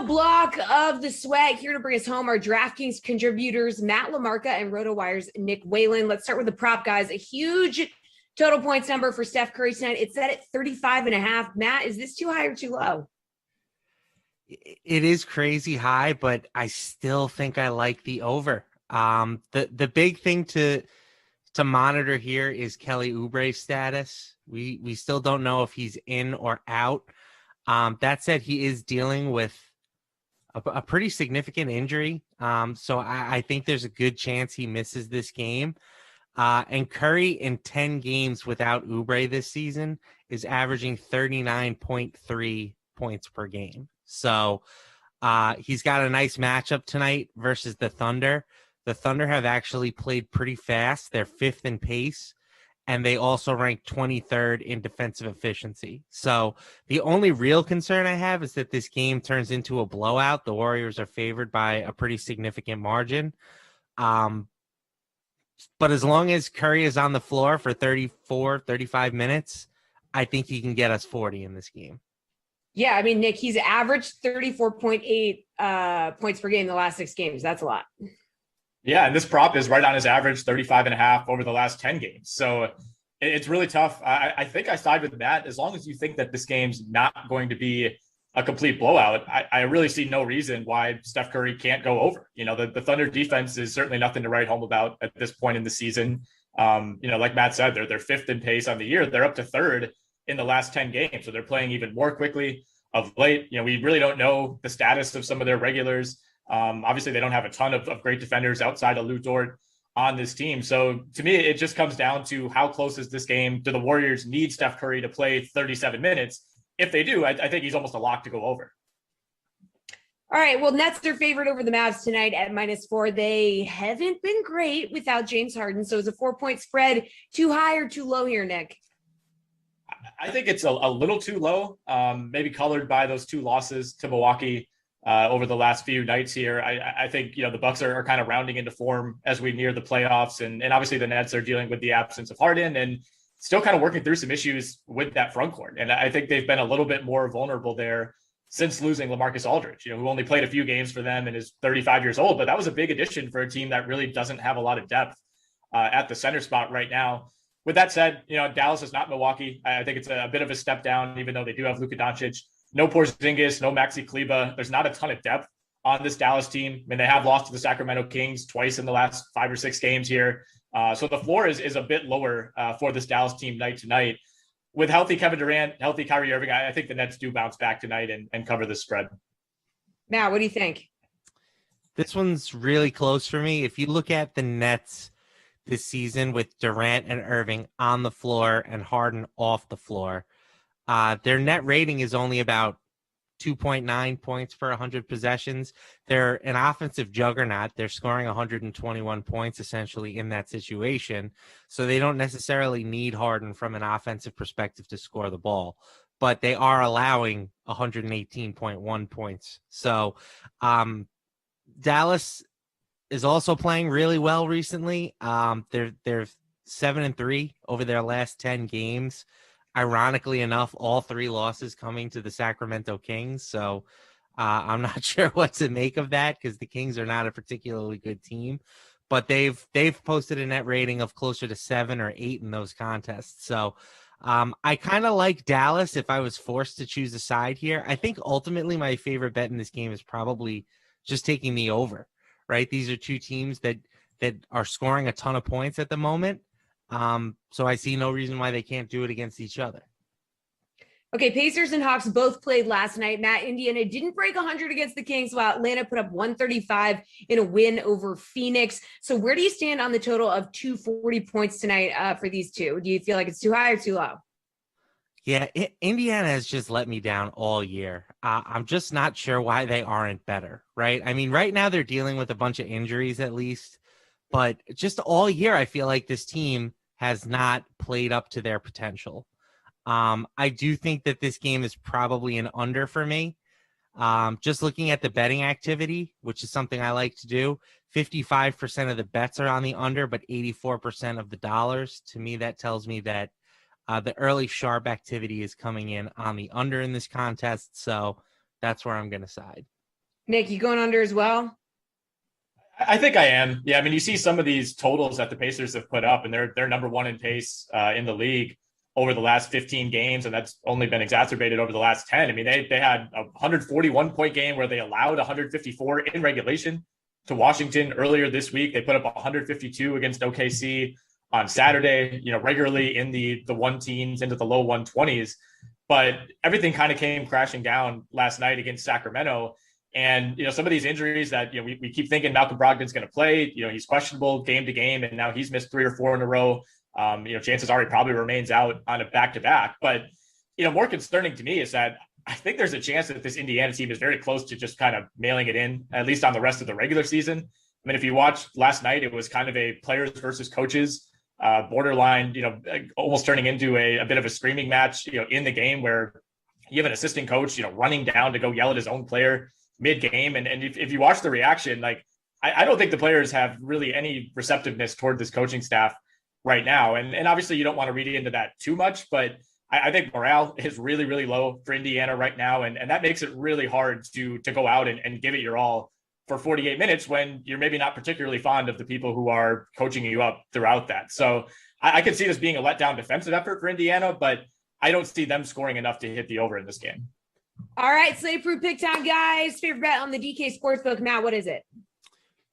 block of the sweat. Here to bring us home are DraftKings contributors Matt LaMarca and RotoWire's Nick Whalen. Let's start with the prop, guys. A huge total points number for Steph Curry tonight. It's set at 35.5. Matt, is this too high or too low? It is crazy high, but I still think I like the over. The big thing to monitor here is Kelly Oubre's status. We still don't know if he's in or out. That said, he is dealing with a pretty significant injury. So I think there's a good chance he misses this game. And Curry in 10 games without Oubre this season is averaging 39.3 points per game. So he's got a nice matchup tonight versus the Thunder. The Thunder have actually played pretty fast. They're 5th in pace, and they also rank 23rd in defensive efficiency. So the only real concern I have is that this game turns into a blowout. The Warriors are favored by a pretty significant margin. But as long as Curry is on the floor for 35 minutes, I think he can get us 40 in this game. Yeah, I mean, Nick, he's averaged 34.8 points per game in the last 6 games. That's a lot. Yeah, and this prop is right on his average, 35.5 over the last 10 games. So it's really tough. I think I side with Matt. As long as you think that this game's not going to be a complete blowout, I really see no reason why Steph Curry can't go over. You know, the Thunder defense is certainly nothing to write home about at this point in the season. Like Matt said, they're 5th in pace on the year. They're up to 3rd in the last 10 games. So they're playing even more quickly of late. You know, we really don't know the status of some of their regulars. Obviously, they don't have a ton of great defenders outside of Lou Dort on this team. So to me, it just comes down to how close is this game? Do the Warriors need Steph Curry to play 37 minutes? If they do, I think he's almost a lock to go over. All right. Well, Nets are favored over the Mavs tonight at -4. They haven't been great without James Harden. So is a 4-point spread too high or too low here, Nick? I think it's a little too low, maybe colored by those 2 losses to Milwaukee over the last few nights here. I think, the Bucks are kind of rounding into form as we near the playoffs. And obviously the Nets are dealing with the absence of Harden and still kind of working through some issues with that front court. And I think they've been a little bit more vulnerable there since losing LaMarcus Aldridge, who only played a few games for them and is 35 years old. But that was a big addition for a team that really doesn't have a lot of depth at the center spot right now. With that said, Dallas is not Milwaukee. I think it's a bit of a step down, even though they do have Luka Doncic. No Porzingis, no Maxi Kleber. There's not a ton of depth on this Dallas team. I mean, they have lost to the Sacramento Kings twice in the last 5 or 6 games here. So the floor is a bit lower for this Dallas team night to night. With healthy Kevin Durant, healthy Kyrie Irving, I think the Nets do bounce back tonight and cover the spread. Matt, what do you think? This one's really close for me. If you look at the Nets this season with Durant and Irving on the floor and Harden off the floor, their net rating is only about 2.9 points per 100 possessions. They're an offensive juggernaut. They're scoring 121 points essentially in that situation. So they don't necessarily need Harden from an offensive perspective to score the ball, but they are allowing 118.1 points. So Dallas is also playing really well recently. They're 7-3 over their last 10 games. Ironically enough, all 3 losses coming to the Sacramento Kings. So I'm not sure what to make of that because the Kings are not a particularly good team, but they've posted a net rating of closer to 7 or 8 in those contests. So I kind of like Dallas if I was forced to choose a side here. I think ultimately my favorite bet in this game is probably just taking the over, right? These are 2 teams that are scoring a ton of points at the moment. So I see no reason why they can't do it against each other. Okay, Pacers and Hawks both played last night. Matt, Indiana didn't break 100 against the Kings, while Atlanta put up 135 in a win over Phoenix. So where do you stand on the total of 240 points tonight for these two? Do you feel like it's too high or too low? Yeah, Indiana has just let me down all year. I'm just not sure why they aren't better, right? I mean, right now they're dealing with a bunch of injuries at least, but just all year I feel like this team has not played up to their potential. I do think that this game is probably an under for me. Just looking at the betting activity, which is something I like to do, 55% of the bets are on the under, but 84% of the dollars. To me, that tells me that the early sharp activity is coming in on the under in this contest. So that's where I'm going to side. Nick, you going under as well? I think I am. Yeah, I mean, you see some of these totals that the Pacers have put up, and they're number one in pace in the league over the last 15 games, and that's only been exacerbated over the last 10. I mean, they had a 141-point game where they allowed 154 in regulation to Washington earlier this week. They put up 152 against OKC on Saturday, regularly in the one teens into the low 120s. But everything kind of came crashing down last night against Sacramento. And, some of these injuries that, we keep thinking Malcolm Brogdon's going to play, he's questionable game to game, and now he's missed 3 or 4 in a row. Chances are he probably remains out on a back-to-back. But, more concerning to me is that I think there's a chance that this Indiana team is very close to just kind of mailing it in, at least on the rest of the regular season. I mean, if you watched last night, it was kind of a players versus coaches borderline, almost turning into a bit of a screaming match, in the game where you have an assistant coach, running down to go yell at his own player mid-game. And if you watch the reaction, like, I don't think the players have really any receptiveness toward this coaching staff right now. And obviously you don't want to read into that too much, but I think morale is really, really low for Indiana right now. And that makes it really hard to go out and give it your all for 48 minutes when you're maybe not particularly fond of the people who are coaching you up throughout that. So I could see this being a letdown defensive effort for Indiana, but I don't see them scoring enough to hit the over in this game. All right, Slate Approved Pick Time, guys. Favorite bet on the DK Sportsbook. Matt, what is it?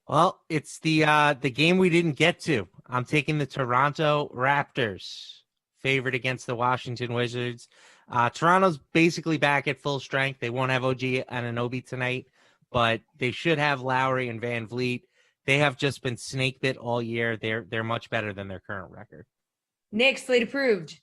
Well, it's the game we didn't get to. I'm taking the Toronto Raptors, favored against the Washington Wizards. Toronto's basically back at full strength. They won't have OG Anunoby tonight, but they should have Lowry and Van Vliet. They have just been snake bit all year. They're much better than their current record. Nick, Slate Approved.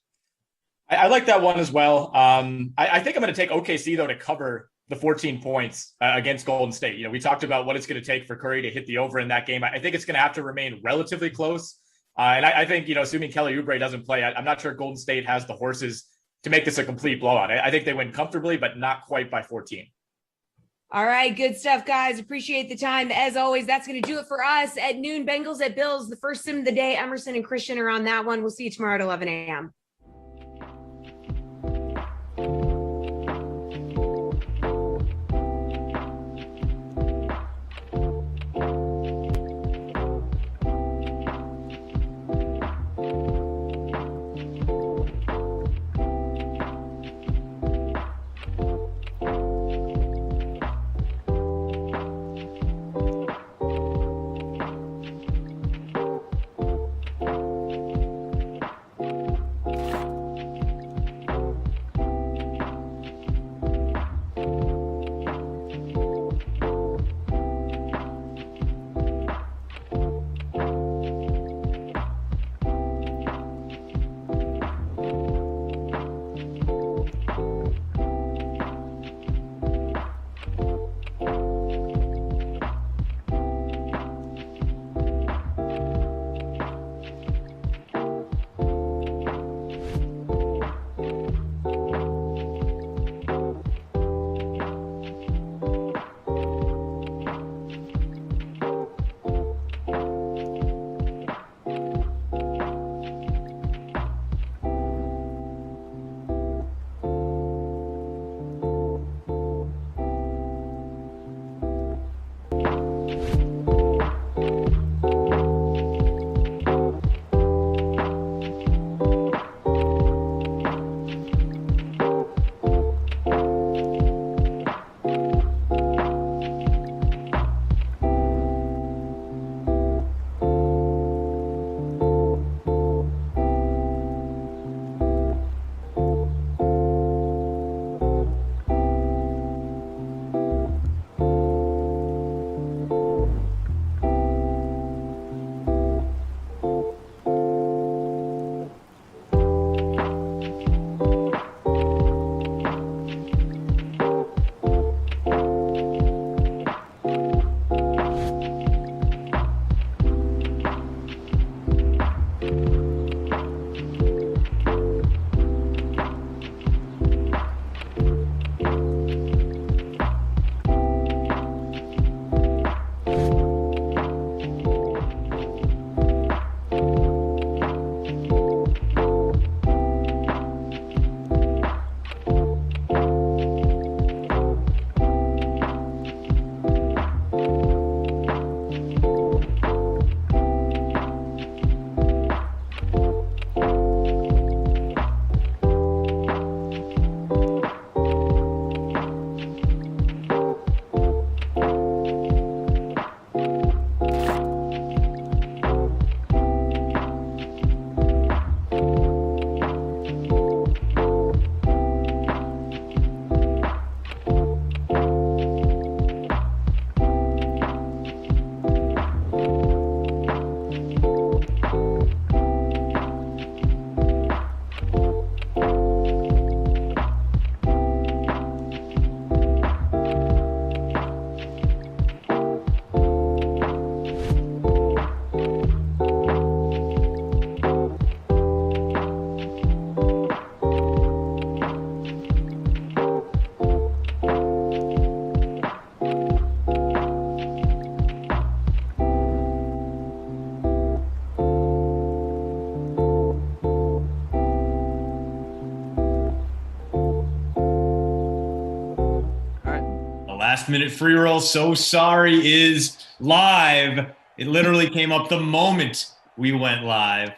I like that one as well. I think I'm going to take OKC, though, to cover the 14 points against Golden State. We talked about what it's going to take for Curry to hit the over in that game. I think it's going to have to remain relatively close. And I think, assuming Kelly Oubre doesn't play, I'm not sure Golden State has the horses to make this a complete blowout. I think they win comfortably, but not quite by 14. All right, good stuff, guys. Appreciate the time. As always, that's going to do it for us at noon. Bengals at Bills, the first sim of the day. Emerson and Christian are on that one. We'll see you tomorrow at 11 a.m. Last minute free roll. So sorry is live. It literally came up the moment we went live.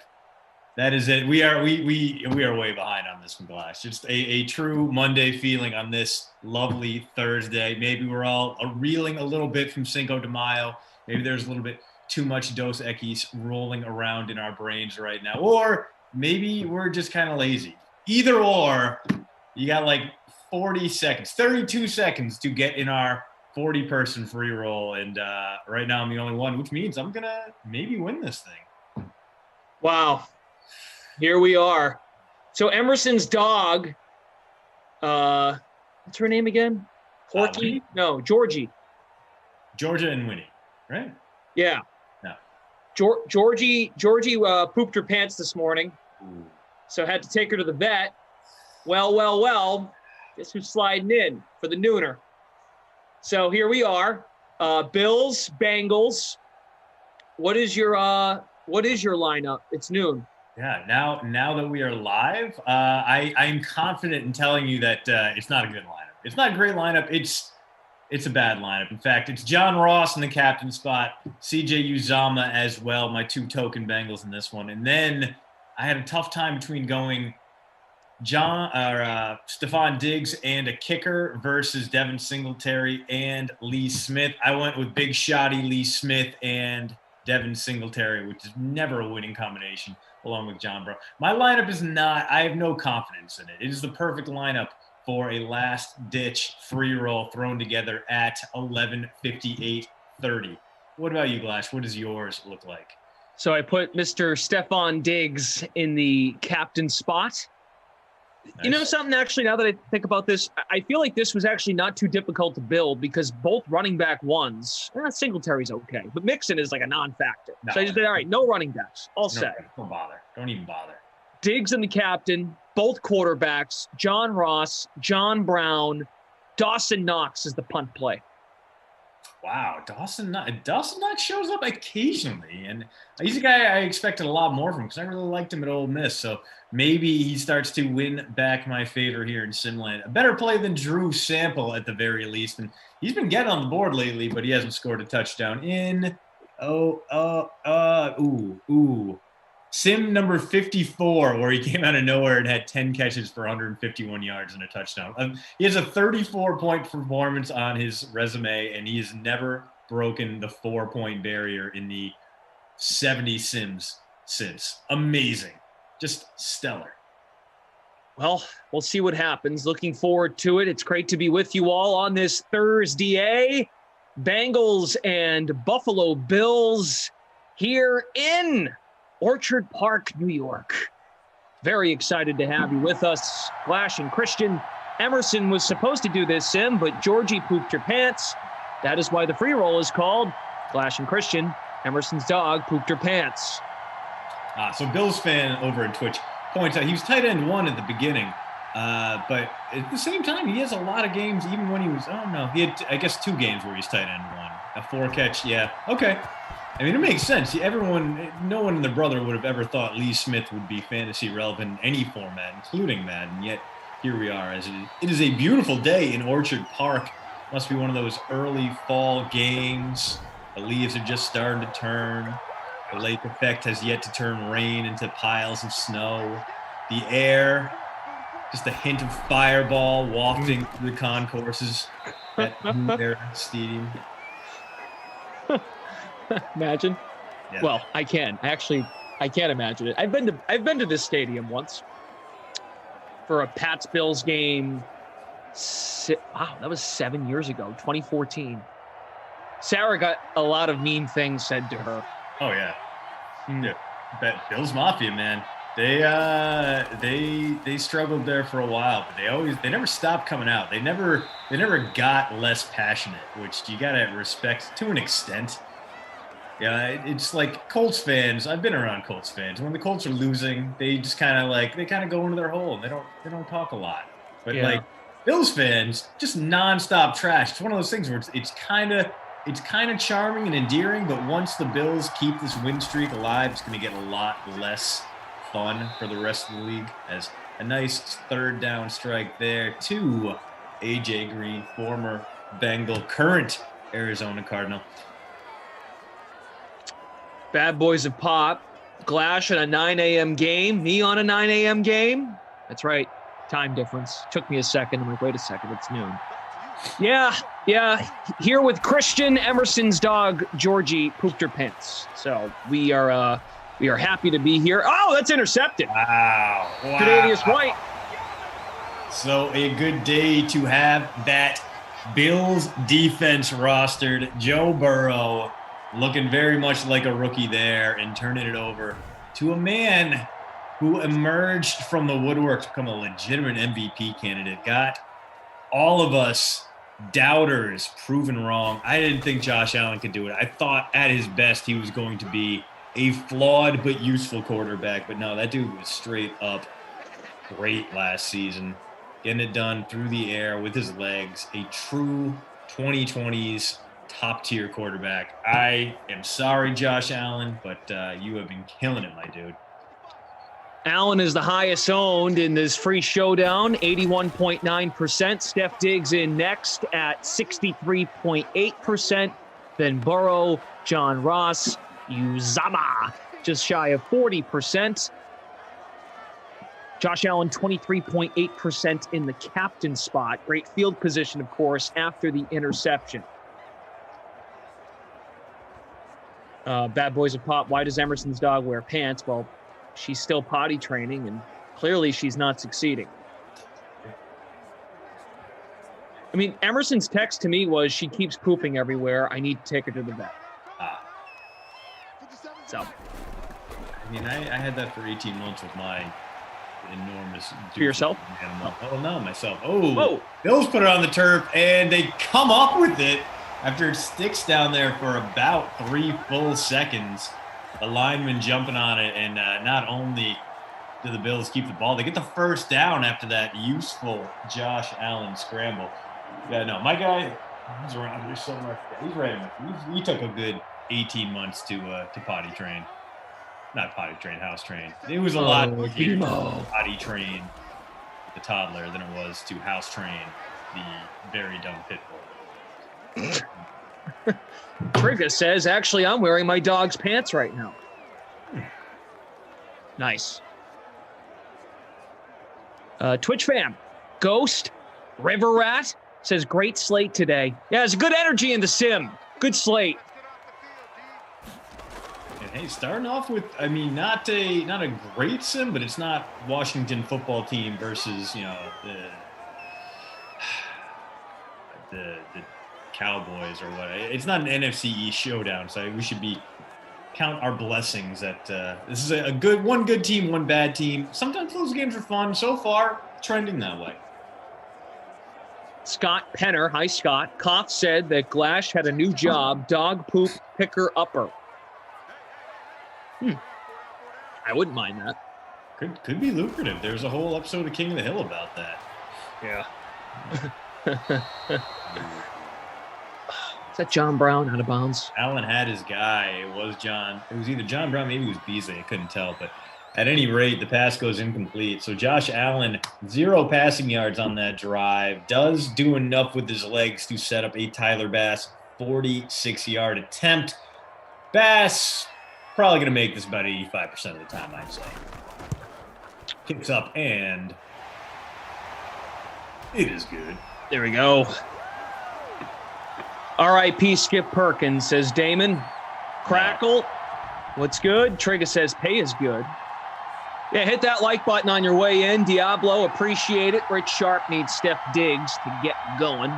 That is it. We are way behind on this one, Glass. Just a true Monday feeling on this lovely Thursday. Maybe we're all reeling a little bit from Cinco de Mayo. Maybe there's a little bit too much Dos Equis rolling around in our brains right now. Or maybe we're just kind of lazy. Either or, you got like 40 seconds, 32 seconds to get in our 40-person free roll. And right now I'm the only one, which means I'm going to maybe win this thing. Wow. Here we are. So Emerson's dog, what's her name again? Porky? No, Georgie. Georgia and Winnie, right? Yeah. No. Georgie pooped her pants this morning. Ooh. So had to take her to the vet. Well. Guess who's sliding in for the nooner? So here we are. Bills, Bengals. What is your lineup? It's noon. Yeah, now that we are live, I'm confident in telling you that it's not a good lineup. It's not a great lineup. It's a bad lineup. In fact, it's John Ross in the captain spot, CJ Uzama as well, my two token Bengals in this one. And then I had a tough time between going Stephon Diggs and a kicker versus Devin Singletary and Lee Smith. I went with big shotty Lee Smith and Devin Singletary, which is never a winning combination, along with John Brown. My lineup is not, I have no confidence in it. It is the perfect lineup for a last-ditch free roll thrown together at 11:58:30. What about you, Glash? What does yours look like? So I put Mr. Stephon Diggs in the captain spot. Nice. You know something, actually, now that I think about this, I feel like this was actually not too difficult to build because both running back ones, Singletary's okay, but Mixon is like a non-factor. No. So I just said, all right, no running backs, all set. Don't bother. Don't even bother. Diggs and the captain, both quarterbacks, John Ross, John Brown, Dawson Knox is the punt play. Wow, Dawson Knox shows up occasionally, and he's a guy I expected a lot more from because I really liked him at Ole Miss. So maybe he starts to win back my favor here in Simland. A better play than Drew Sample at the very least, and he's been getting on the board lately, but he hasn't scored a touchdown in Sim number 54, where he came out of nowhere and had 10 catches for 151 yards and a touchdown. He has a 34-point performance on his resume, and he has never broken the 4-point barrier in the 70 Sims since. Amazing. Just stellar. Well, we'll see what happens. Looking forward to it. It's great to be with you all on this Thursday. Bengals and Buffalo Bills here in Orchard Park, New York. Very excited to have you with us. Flash and Christian. Emerson was supposed to do this, Sim, but Georgie pooped her pants. That is why the free roll is called Flash and Christian. Emerson's dog pooped her pants. So Bills fan over at Twitch points out he was tight end 1 at the beginning, but at the same time, he has a lot of games, even when he was, he had, I guess, 2 games where he's tight end 1. A 4-catch, yeah, okay. I mean, it makes sense. No one and their brother would have ever thought Lee Smith would be fantasy relevant in any format, including Madden, yet here we are. As it is a beautiful day in Orchard Park. Must be one of those early fall games. The leaves are just starting to turn. The lake effect has yet to turn rain into piles of snow. The air, just a hint of fireball wafting through the concourses at New Stadium. Imagine. Yeah. Well, I can. I can't imagine it. I've been to this stadium once for a Pats Bills game. Wow, that was 7 years ago, 2014. Sarah got a lot of mean things said to her. Oh yeah. Yeah. Bills Mafia, man. They struggled there for a while, but they never stopped coming out. They never got less passionate, which you gotta respect to an extent. Yeah, it's like Colts fans. I've been around Colts fans. When the Colts are losing, they just kind of go into their hole. They don't talk a lot. But like Bills fans, just nonstop trash. It's one of those things where it's kind of charming and endearing. But once the Bills keep this win streak alive, it's going to get a lot less fun for the rest of the league. As a nice third down strike there to AJ Green, former Bengal, current Arizona Cardinal. Bad Boys of Pop. Glash on a 9 a.m. game. Me on a 9 a.m. game. That's right. Time difference. Took me a second. I'm like, wait a second. It's noon. Yeah. Here with Christian. Emerson's dog, Georgie, pooped her pants. So we are happy to be here. Oh, that's intercepted. Wow. Tre'Davious White. So a good day to have that Bills defense rostered. Joe Burrow looking very much like a rookie there and turning it over to a man who emerged from the woodwork to become a legitimate MVP candidate. Got all of us doubters proven wrong. I didn't think Josh Allen could do it. I thought at his best he was going to be a flawed but useful quarterback. But no, that dude was straight up great last season. Getting it done through the air with his legs. A true 2020s top-tier quarterback. I am sorry, Josh Allen, but you have been killing it, my dude. Allen is the highest owned in this free showdown, 81.9%. Steph Diggs in next at 63.8%. Then Burrow, John Ross, Uzama, just shy of 40%. Josh Allen, 23.8% in the captain spot. Great field position, of course, after the interception. Bad Boys of Pop, why does Emerson's dog wear pants? Well, she's still potty training, and clearly she's not succeeding. I mean, Emerson's text to me was, she keeps pooping everywhere. I need to take her to the vet. So. I mean, I had that for 18 months with my enormous... For yourself? Animal. Oh, no, myself. Oh, Bills put it on the turf, and they come up with it after it sticks down there for about 3 full seconds. The lineman jumping on it, and not only do the Bills keep the ball, they get the first down after that useful Josh Allen scramble. Yeah, no, my guy, he's around here somewhere. He's ready. He took a good 18 months to potty train. Not potty train, house train. It was a lot more to potty train the toddler than it was to house train the very dumb pit bull. Trigga says, actually, I'm wearing my dog's pants right now. Nice. Twitch fam, Ghost, River Rat says, great slate today. Yeah, there's good energy in the sim. Good slate. And hey, starting off with, I mean, not a great sim, but it's not Washington football team versus, the Cowboys or what. It's not an NFC East showdown, so we should count our blessings that this is a one good team, one bad team. Sometimes those games are fun. So far, trending that way. Scott Penner, hi Scott. Koff said that Glash had a new job, dog poop picker upper. I wouldn't mind that. Could be lucrative. There's a whole episode of King of the Hill about that. Yeah. Is that John Brown out of bounds? Allen had his guy. It was either John Brown, maybe it was Beasley. I couldn't tell. But at any rate, the pass goes incomplete. So Josh Allen, 0 passing yards on that drive, does do enough with his legs to set up a Tyler Bass 46-yard attempt. Bass probably going to make this about 85% of the time, I'd say. Kicks up, and it is good. There we go. R.I.P. Skip Perkins, says Damon. Crackle, what's good? Trigga says pay is good. Yeah, hit that like button on your way in. Diablo, appreciate it. Rich Sharp needs Steph Diggs to get going.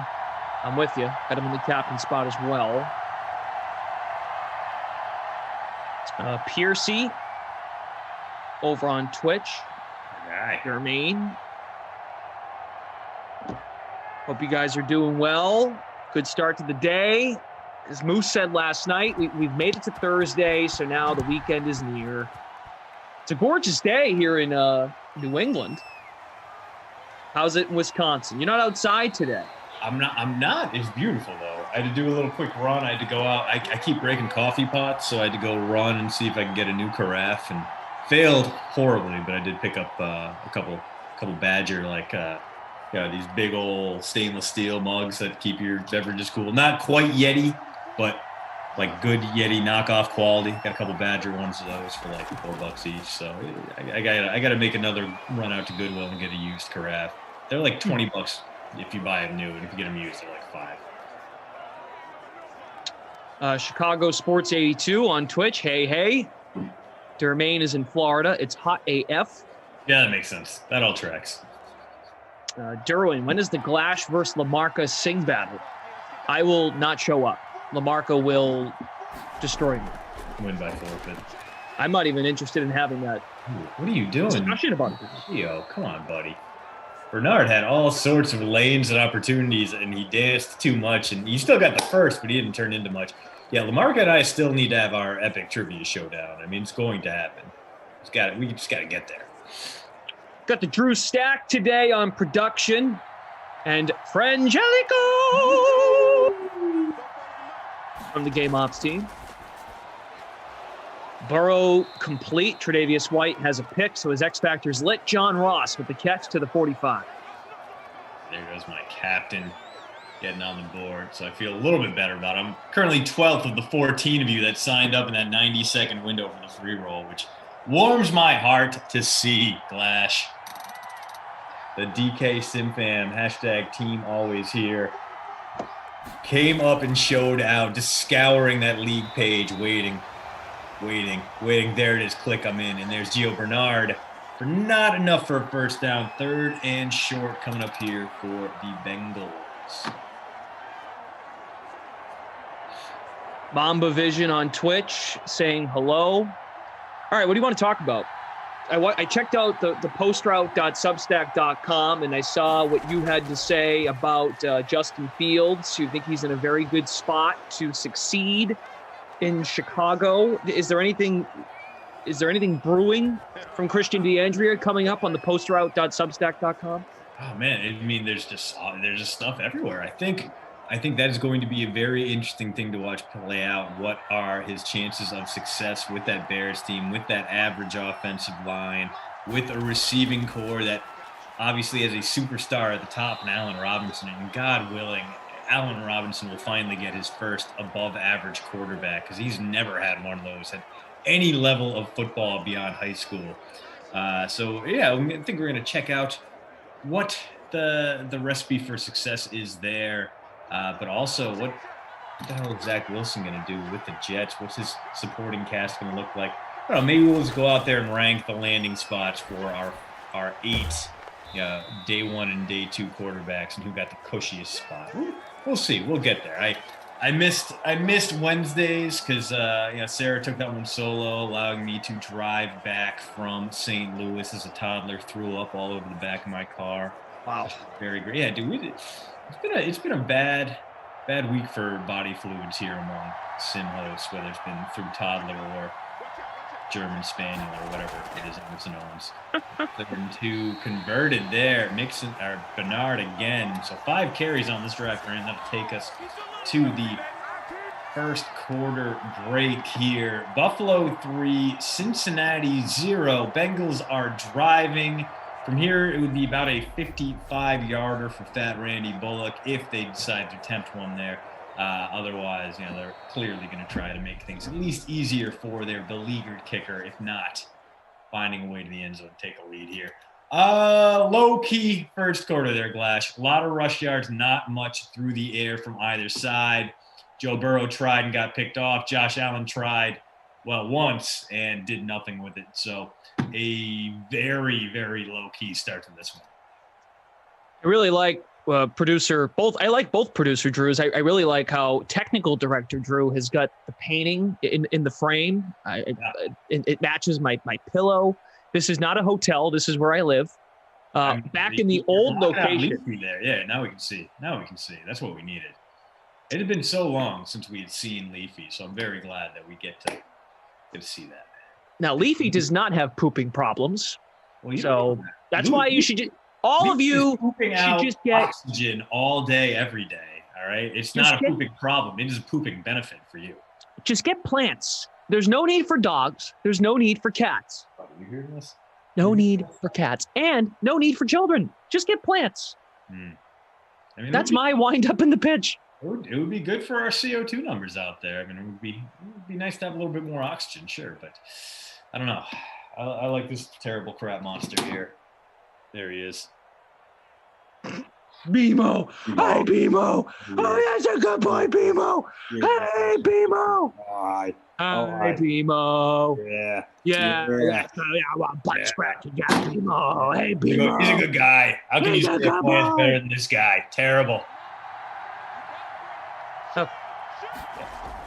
I'm with you. Got him in the captain spot as well. Piercy over on Twitch. Jermaine. Hope you guys are doing well. Good start to the day. As Moose said last night, we've made it to Thursday, so now the weekend is near. It's a gorgeous day here in New England. How's it in Wisconsin? You're not outside today. I'm not. It's beautiful, though. I had to do a little quick run. I had to go out. I keep breaking coffee pots, so I had to go run and see if I can get a new carafe, and failed horribly, but I did pick up a couple Badger, Yeah, these big old stainless steel mugs that keep your beverages cool. Not quite Yeti, but like good Yeti knockoff quality. Got a couple Badger ones of those for like $4 each. So I gotta make another run out to Goodwill and get a used carafe. They're like $20 if you buy them new, and if you get them used, they're like $5. Chicago Sports 82 on Twitch. Hey. Dermaine is in Florida. It's hot AF. Yeah, that makes sense. That all tracks. Derwin, when is the Glash versus Lamarca sing battle? I will not show up. Lamarca will destroy me. Win by forfeit. I'm not even interested in having that. What are you doing? Discussion about it. Yo, come on, buddy. Bernard had all sorts of lanes and opportunities, and he danced too much, and he still got the first, but he didn't turn into much. Yeah, Lamarca and I still need to have our epic trivia showdown. I mean, it's going to happen. We just got to get there. Got the Drew Stack today on production, and Frangelico from the Game Ops team. Burrow complete. Tre'Davious White has a pick, so his X Factor's lit. John Ross with the catch to the 45. There goes my captain getting on the board, so I feel a little bit better about it. I'm currently 12th of the 14 of you that signed up in that 90-second window for the free roll, which warms my heart to see, Glash. The DK Simfam, hashtag team always here, came up and showed out, just scouring that league page, waiting. There it is. Click, I'm in. And there's Gio Bernard for not enough for a first down. 3rd and short coming up here for the Bengals. Mamba Vision on Twitch saying hello. All right, what do you want to talk about? I checked out the postroute.substack.com, and I saw what you had to say about Justin Fields. You think he's in a very good spot to succeed in Chicago. Is there anything brewing from Christian DeAndrea coming up on the postroute.substack.com? Oh man, I mean, there's just stuff everywhere. I think that is going to be a very interesting thing to watch play out. What are his chances of success with that Bears team, with that average offensive line, with a receiving core that obviously has a superstar at the top in Allen Robinson, and God willing, Allen Robinson will finally get his first above-average quarterback, because he's never had one of those at any level of football beyond high school. So yeah, I think we're going to check out what the recipe for success is there, but also what the hell is Zach Wilson going to do with the Jets? What's his supporting cast going to look like? I don't know. Maybe we'll just go out there and rank the landing spots for our 8 day 1 and day 2 quarterbacks and who got the cushiest spot. We'll see. We'll get there. I missed Wednesdays because Sarah took that one solo, allowing me to drive back from St. Louis as a toddler. Threw up all over the back of my car. Wow, very great. Yeah, dude, it's been a bad week for body fluids here among sim hosts, whether it's been through toddler or German Spaniel or whatever it is Emerson owns. 2 converted there. Bernard again. So 5 carries on this drive for him. That'll take us to the first quarter break here. Buffalo 3, Cincinnati 0. Bengals are driving. From here, it would be about a 55-yarder for Fat Randy Bullock if they decide to attempt one there. Otherwise, they're clearly going to try to make things at least easier for their beleaguered kicker, if not finding a way to the end zone to take a lead here. Low-key first quarter there, Glash. A lot of rush yards, not much through the air from either side. Joe Burrow tried and got picked off. Josh Allen tried, once and did nothing with it. So a very, very low-key start to this one. I really like producer Drews. I really like how technical director Drew has got the painting in the frame. It matches my pillow. This is not a hotel. This is where I live. Back in the old location. There. Yeah, now we can see. That's what we needed. It had been so long since we had seen Leafy, so I'm very glad that we get to see that. Now, Leafy does not have pooping problems. So that's why you should all of you should just get oxygen all day, every day. All right. It's not a pooping problem. It is a pooping benefit for you. Just get plants. There's no need for dogs. There's no need for cats. You hearing this? No need for cats and no need for children. Just get plants. I mean, That's my wind up in the pitch. It would be good for our CO2 numbers out there. I mean, it would be nice to have a little bit more oxygen, sure, but I don't know. I like this terrible crap monster here. There he is. BMO. Hey, BMO. Oh, that's a good boy, BMO. Hey, BMO. Hi, BMO. Yeah. I want butt scratching, BMO. Hey, BMO. He's a good guy. How can you say a player's better than this guy? Terrible.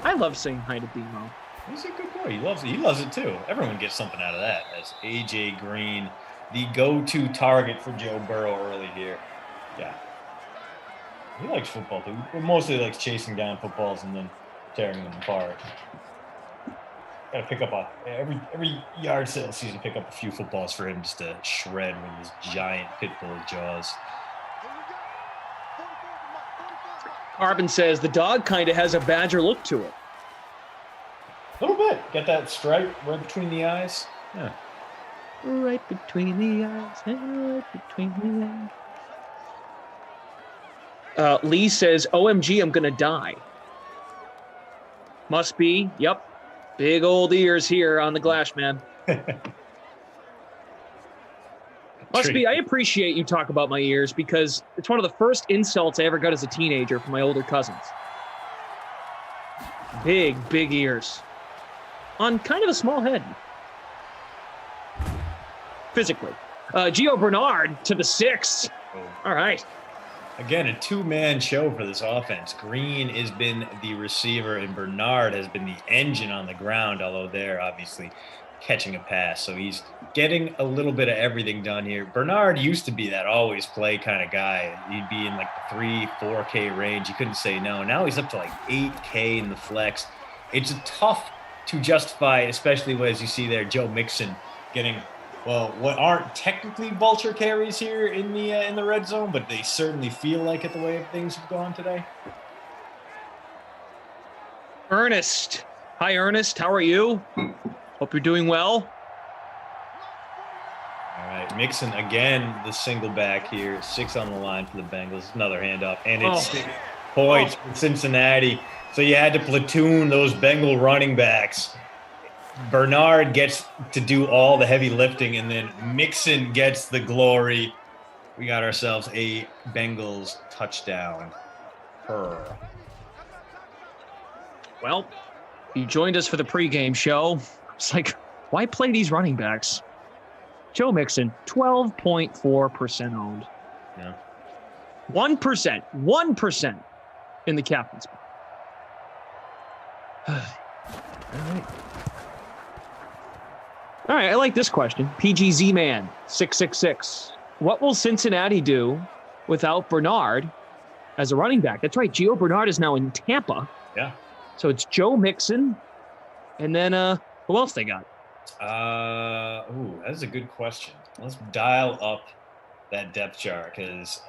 I love saying hi to BMO. He's a good boy. He loves it too. Everyone gets something out of that. As AJ Green, the go-to target for Joe Burrow early here. Yeah. He likes football too. He mostly likes chasing down footballs and then tearing them apart. Got to pick up every yard sale season, pick up a few footballs for him just to shred with his giant pit bull jaws. Carbon says the dog kind of has a badger look to it. A little bit. Got that stripe right between the eyes. Yeah. Right between the eyes. Right between the eyes. Lee says, OMG, I'm going to die. Must be. Yep. Big old ears here on the Glash Man. Must be. I appreciate you talk about my ears because it's one of the first insults I ever got as a teenager from my older cousins. Big ears. On kind of a small head. Physically. Gio Bernard to the 6. All right. Again, a two-man show for this offense. Green has been the receiver, and Bernard has been the engine on the ground, although they're obviously catching a pass. So he's getting a little bit of everything done here. Bernard used to be that always play kind of guy. He'd be in like the 3-4K range. You couldn't say no. Now he's up to like 8K in the flex. It's tough to justify, especially as you see there, Joe Mixon getting, well, what aren't technically vulture carries here in the red zone, but they certainly feel like it the way things have gone today. Ernest. Hi, Ernest. How are you? Hope you're doing well. All right, Mixon again, the single back here, 6 on the line for the Bengals. Another handoff, and it's 6 points for Cincinnati. So you had to platoon those Bengal running backs. Bernard gets to do all the heavy lifting, and then Mixon gets the glory. We got ourselves a Bengals touchdown. Well, you joined us for the pregame show. It's like, why play these running backs? Joe Mixon, 12.4% owned. Yeah. 1% in the captain's. All right, I like this question. PGZ Man 666. What will Cincinnati do without Bernard as a running back? That's right. Gio Bernard is now in Tampa. Yeah. So it's Joe Mixon, and then who else they got? That's a good question. Let's dial up that depth chart because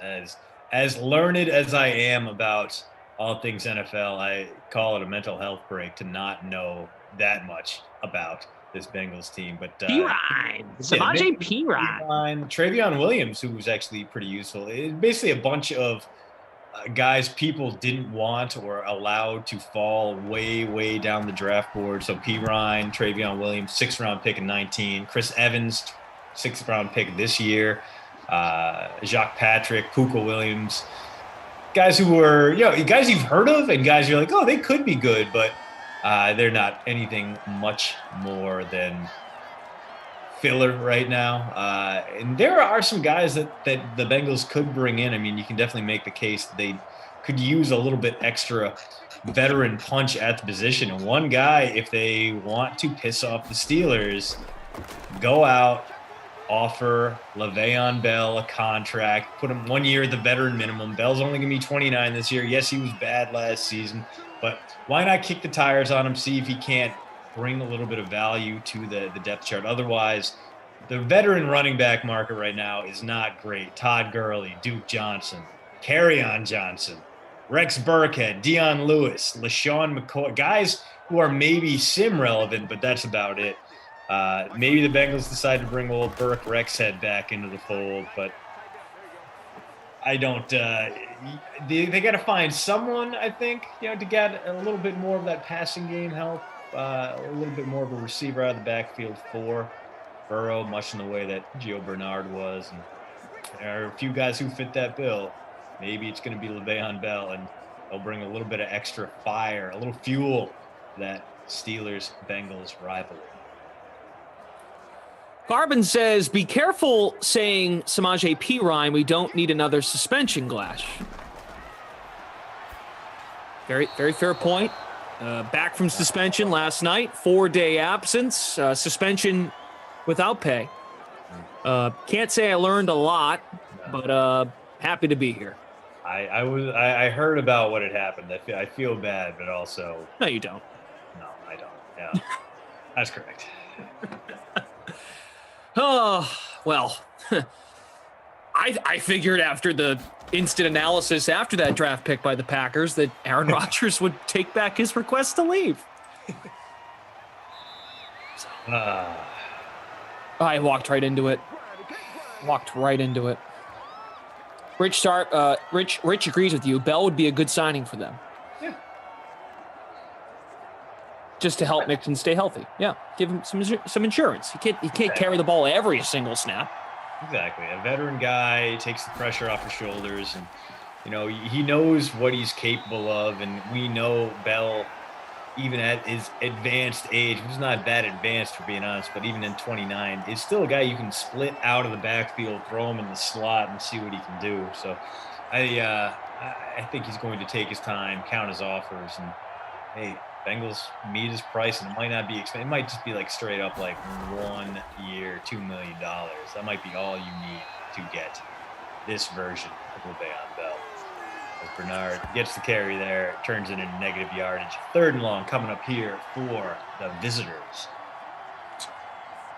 as learned as I am about all things NFL, I call it a mental health break to not know that much about this Bengals team. But Pirine, Samaje Pirine, Travion Williams, who was actually pretty useful. It's basically a bunch of guys people didn't want or allowed to fall way down the draft board. So Pirine, Travion Williams, 6th-round pick in 19. Chris Evans, 6th-round pick this year. Jacques Patrick, Puka Williams. Guys who were, guys you've heard of and guys you're like, oh, they could be good, but they're not anything much more than filler right now. And there are some guys that the Bengals could bring in. I mean, you can definitely make the case that they could use a little bit extra veteran punch at the position. And one guy, if they want to piss off the Steelers, go out, offer Le'Veon Bell a contract, put him 1 year at the veteran minimum. Bell's only going to be 29 this year. Yes, he was bad last season, but why not kick the tires on him, see if he can't bring a little bit of value to the depth chart. Otherwise, the veteran running back market right now is not great. Todd Gurley, Duke Johnson, Kerryon Johnson, Rex Burkhead, Dion Lewis, LaShawn McCoy, guys who are maybe sim relevant, but that's about it. Maybe the Bengals decide to bring old Burke Rexhead back into the fold, but I don't. They got to find someone, I think, to get a little bit more of that passing game help, a little bit more of a receiver out of the backfield for Burrow, much in the way that Gio Bernard was. And there are a few guys who fit that bill. Maybe it's going to be Le'Veon Bell, and they'll bring a little bit of extra fire, a little fuel to that Steelers-Bengals rivalry. Carbon says, be careful saying Samaje Perine. We don't need another suspension, Glash. Very, very fair point. Back from suspension last night, 4-day absence, suspension without pay. Can't say I learned a lot, but happy to be here. I heard about what had happened. I feel bad, but also No, you don't. no, I don't. Yeah, that's correct. Oh, well, I figured after the instant analysis after that draft pick by the Packers that Aaron Rodgers would take back his request to leave. I walked right into it. Rich agrees with you. Bell would be a good signing for them. Yeah. Just to help Mixon stay healthy. Yeah, give him some insurance. He can't carry the ball every single snap. Exactly. A veteran guy takes the pressure off his shoulders, and he knows what he's capable of, and we know Bell, even at his advanced age, he's not that advanced for being honest, but even in 29, is still a guy you can split out of the backfield, throw him in the slot, and see what he can do. So I think he's going to take his time, count his offers, and hey, Bengals meet his price, and it might not be expensive. It might just be like straight up like 1 year, $2 million. That might be all you need to get this version of Le'Veon Bell. As Bernard gets the carry there, turns it into negative yardage. 3rd and long coming up here for the visitors.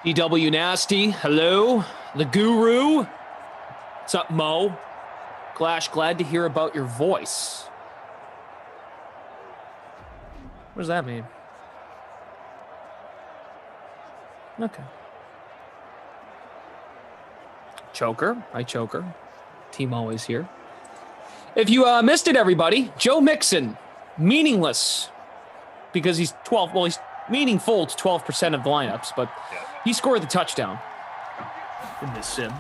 EW Nasty, hello. The Guru. What's up, Mo? Glash, glad to hear about your voice. What does that mean? Okay. Choker. Hi, Choker. Team always here. If you missed it, everybody, Joe Mixon, meaningless because he's 12. Well, he's meaningful to 12% of the lineups, but he scored the touchdown in this sim.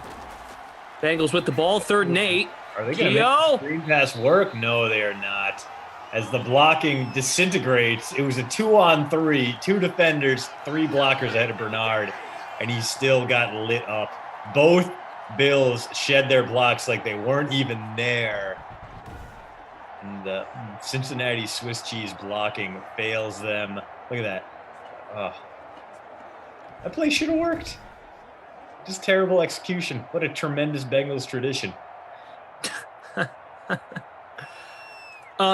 Bengals with the ball, 3rd and 8. Are they going to make the screen pass work? No, they are not. As the blocking disintegrates, it was a 2-on-3, 2 defenders, 3 blockers ahead of Bernard, and he still got lit up. Both Bills shed their blocks like they weren't even there. And the Cincinnati Swiss cheese blocking fails them. Look at that. Oh. That play should have worked. Just terrible execution. What a tremendous Bengals tradition.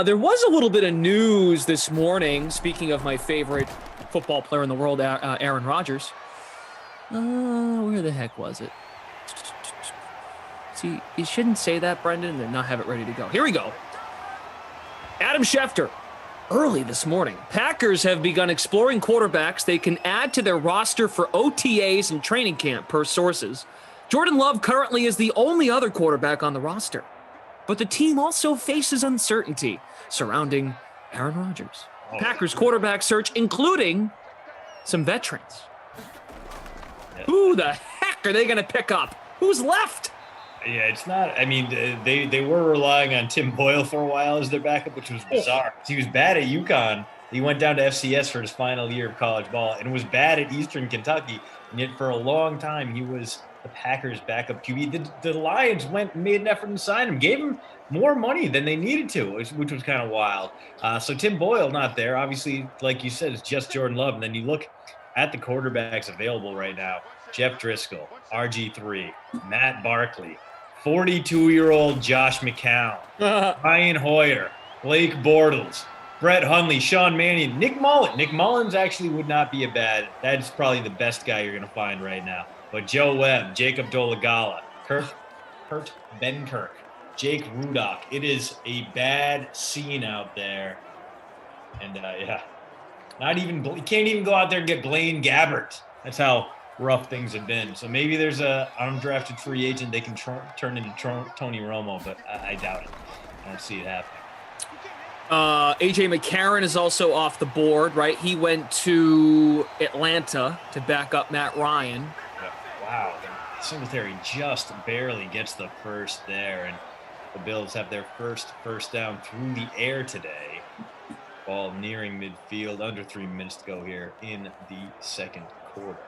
There was a little bit of news this morning, speaking of my favorite football player in the world, Aaron Rodgers. Where the heck was it? See, you shouldn't say that, Brendan, and not have it ready to go. Here we go. Adam Schefter, early this morning. Packers have begun exploring quarterbacks they can add to their roster for OTAs and training camp, per sources. Jordan Love currently is the only other quarterback on the roster. But the team also faces uncertainty surrounding Aaron Rodgers. Packers quarterback search, including some veterans. Who the heck are they going to pick up? Who's left? Yeah, it's not. I mean, they were relying on Tim Boyle for a while as their backup, which was bizarre. He was bad at UConn. He went down to FCS for his final year of college ball and was bad at Eastern Kentucky. And yet for a long time, he was the Packers' backup QB. The Lions made an effort to sign him, gave him more money than they needed to, which was kind of wild. So Tim Boyle not there. Obviously, like you said, it's just Jordan Love. And then you look at the quarterbacks available right now. Jeff Driscoll, RG3, Matt Barkley, 42-year-old Josh McCown, Ryan Hoyer, Blake Bortles, Brett Hundley, Sean Mannion, Nick Mullen. Nick Mullins actually would not be that's probably the best guy you're going to find right now. But Joe Webb, Jacob Dolagala, Kurt Benkirk, Jake Rudock. It is a bad scene out there. And, you can't even go out there and get Blaine Gabbert. That's how rough things have been. So maybe there's a undrafted free agent they can turn into Tony Romo, but I doubt it. I don't see it happening. AJ McCarron is also off the board, right? He went to Atlanta to back up Matt Ryan. Yeah. Wow. Singletary just barely gets the first there, and the Bills have their first down through the air today. Ball nearing midfield, under 3 minutes to go here in the second quarter.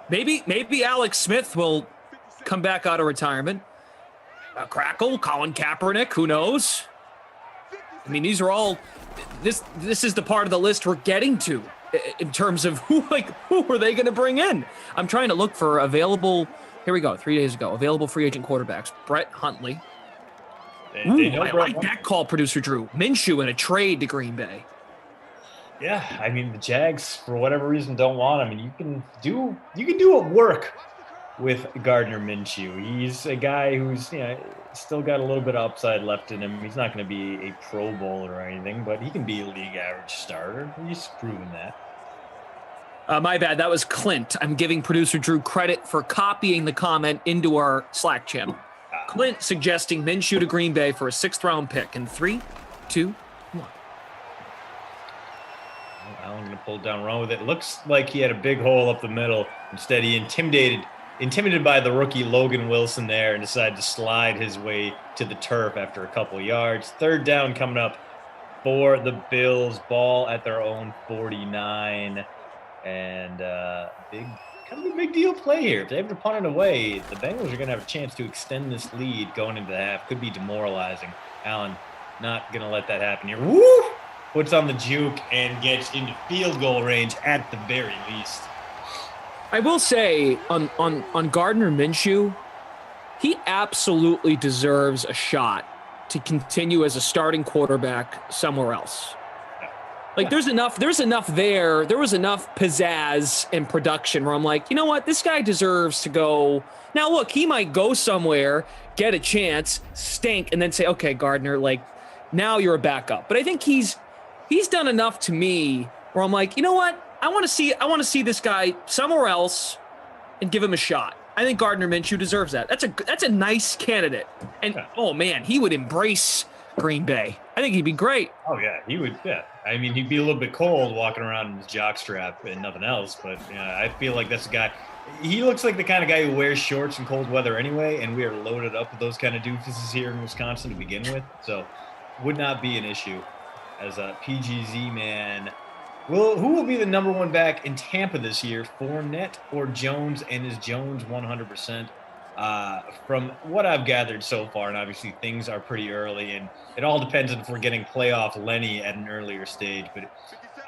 Maybe Alex Smith will come back out of retirement. Crackle, Colin Kaepernick, who knows? I mean, these are all. This is the part of the list we're getting to in terms of who are they going to bring in? I'm trying to look for available. Here we go. 3 days ago, available free agent quarterbacks. Brett Huntley. I like that call, producer Drew. Minshew in a trade to Green Bay. Yeah, I mean the Jags, for whatever reason, don't want him, and you can do it work with Gardner Minshew. He's a guy who's still got a little bit of upside left in him. He's not going to be a Pro Bowler or anything, but he can be a league average starter. He's proven that. My bad. That was Clint. I'm giving producer Drew credit for copying the comment into our Slack channel. Clint suggesting Minshew to Green Bay for a 6th-round pick in 3, 2, 1. Allen going to pull it down, run with it. Looks like he had a big hole up the middle. Instead, he intimidated by the rookie Logan Wilson there and decided to slide his way to the turf after a couple yards. 3rd down coming up for the Bills. Ball at their own 49. And kind of a big deal play here. If they have to punt it away, the Bengals are going to have a chance to extend this lead going into the half. Could be demoralizing. Allen not going to let that happen here. Woo! Puts on the juke and gets into field goal range at the very least. I will say on Gardner Minshew, he absolutely deserves a shot to continue as a starting quarterback somewhere else. Like there's enough there. There was enough pizzazz and production where I'm like, you know what? This guy deserves to go. Now look, he might go somewhere, get a chance, stink, and then say, okay, Gardner, like now you're a backup. But I think he's done enough to me where I'm like, you know what? I want to see this guy somewhere else and give him a shot. I think Gardner Minshew deserves that. That's a nice candidate. And oh man, he would embrace Green Bay. I think he'd be great. Oh yeah, he would. Yeah, I mean he'd be a little bit cold walking around in his jockstrap and nothing else. But I feel like that's a guy. He looks like the kind of guy who wears shorts in cold weather anyway, and we are loaded up with those kind of doofuses here in Wisconsin to begin with. So would not be an issue. As a PGZ man, who will be the number 1 back in Tampa this year? Fournette or Jones? And is Jones 100%? From what I've gathered so far, and obviously things are pretty early, and it all depends on if we're getting playoff Lenny at an earlier stage. But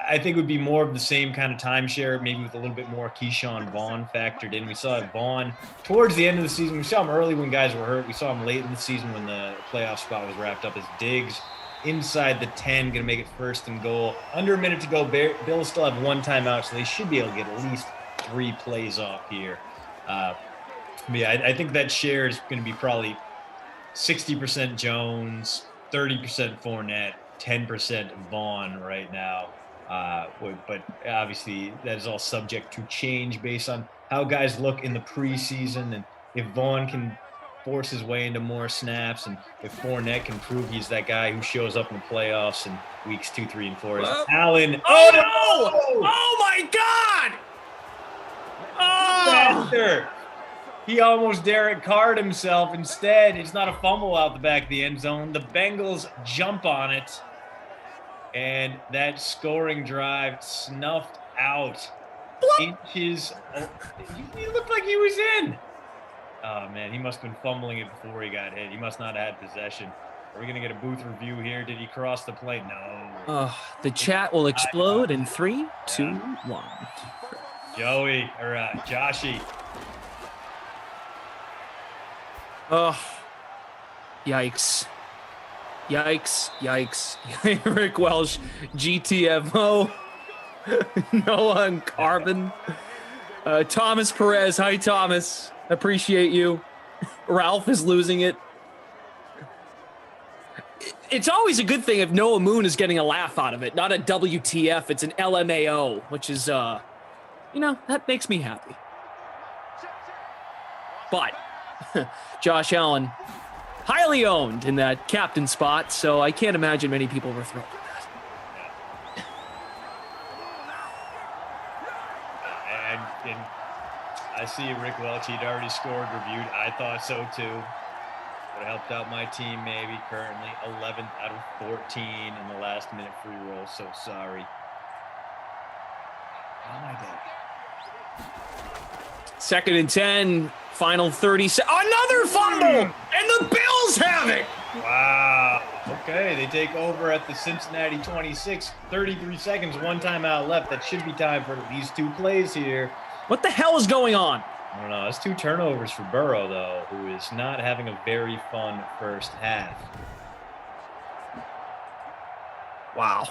I think it would be more of the same kind of timeshare, maybe with a little bit more Keyshawn Vaughn factored in. We saw Vaughn towards the end of the season. We saw him early when guys were hurt. We saw him late in the season when the playoff spot was wrapped up as Diggs. Inside the 10, going to make it 1st and goal. Under a minute to go. Bills still have 1 timeout, so they should be able to get at least 3 plays off here. I think that share is going to be probably 60% Jones, 30% Fournette, 10% Vaughn right now. But obviously that is all subject to change based on how guys look in the preseason, and if Vaughn can force his way into more snaps, and if Fournette can prove he's that guy who shows up in the playoffs in weeks 2, 3, and 4. Allen. Oh no! Oh my God! Oh! He almost Derek Carr'd himself. Instead, it's not a fumble out the back of the end zone. The Bengals jump on it, and that scoring drive snuffed out. Inches. He looked like he was in. Oh, man, he must have been fumbling it before he got hit. He must not have had possession. Are we going to get a booth review here? Did he cross the plate? No. The chat will explode in 3, 2, 1. Joshy. Oh, yikes. Rick Welsh, GTFO. Noah and Carbon. Thomas Perez. Hi, Thomas. Appreciate you. Ralph is losing it. It's always a good thing if Noah Moon is getting a laugh out of it, not a WTF. It's an LMAO, which is, that makes me happy. But Josh Allen, highly owned in that captain spot, so I can't imagine many people were thrilled with that. And I see Rick Welch, he'd already scored, reviewed. I thought so too. Would have helped out my team maybe. Currently 11th out of 14 in the last minute free roll. So sorry. Oh my God. 2nd and 10, final 30 another fumble, and the Bills have it. Wow. Okay, they take over at the Cincinnati 26. 33 seconds, one timeout left. That should be time for these 2 plays here. What the hell is going on? I don't know. It's 2 turnovers for Burrow, though, who is not having a very fun first half. Wow.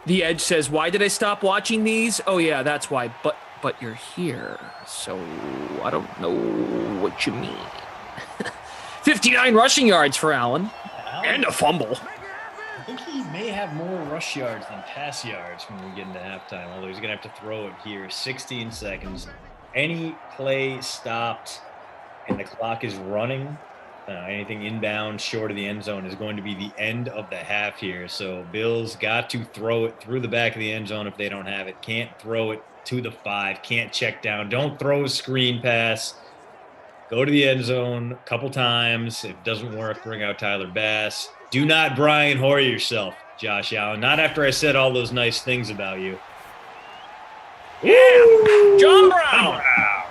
The Edge says, why did I stop watching these? Oh, yeah, that's why. But you're here, so I don't know what you mean. 59 rushing yards for Allen, and a fumble. I think he may have more rush yards than pass yards when we get into halftime, although he's going to have to throw it here. 16 seconds. Any play stopped and the clock is running, anything inbound short of the end zone is going to be the end of the half here. So Bills got to throw it through the back of the end zone if they don't have it. Can't throw it to the 5. Can't check down. Don't throw a screen pass. Go to the end zone a couple times. If it doesn't work, bring out Tyler Bass. Do not Brian Hoyer yourself, Josh Allen. Not after I said all those nice things about you. Yeah! John Brown!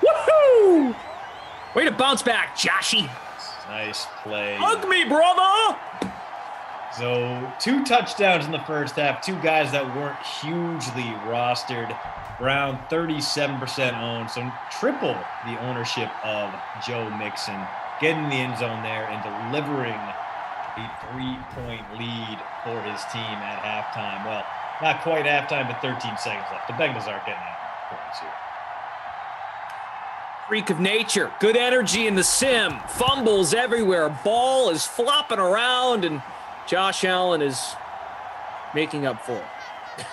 Woohoo! Way to bounce back, Joshy. Nice play. Hug me, brother! So 2 touchdowns in the first half. 2 guys that weren't hugely rostered. Brown 37% owned, so triple the ownership of Joe Mixon. Getting in the end zone there and delivering a 3-point lead for his team at halftime. Well, not quite halftime, but 13 seconds left. The Bengals aren't getting any points here. Freak of nature. Good energy in the sim. Fumbles everywhere. Ball is flopping around, and Josh Allen is making up for it.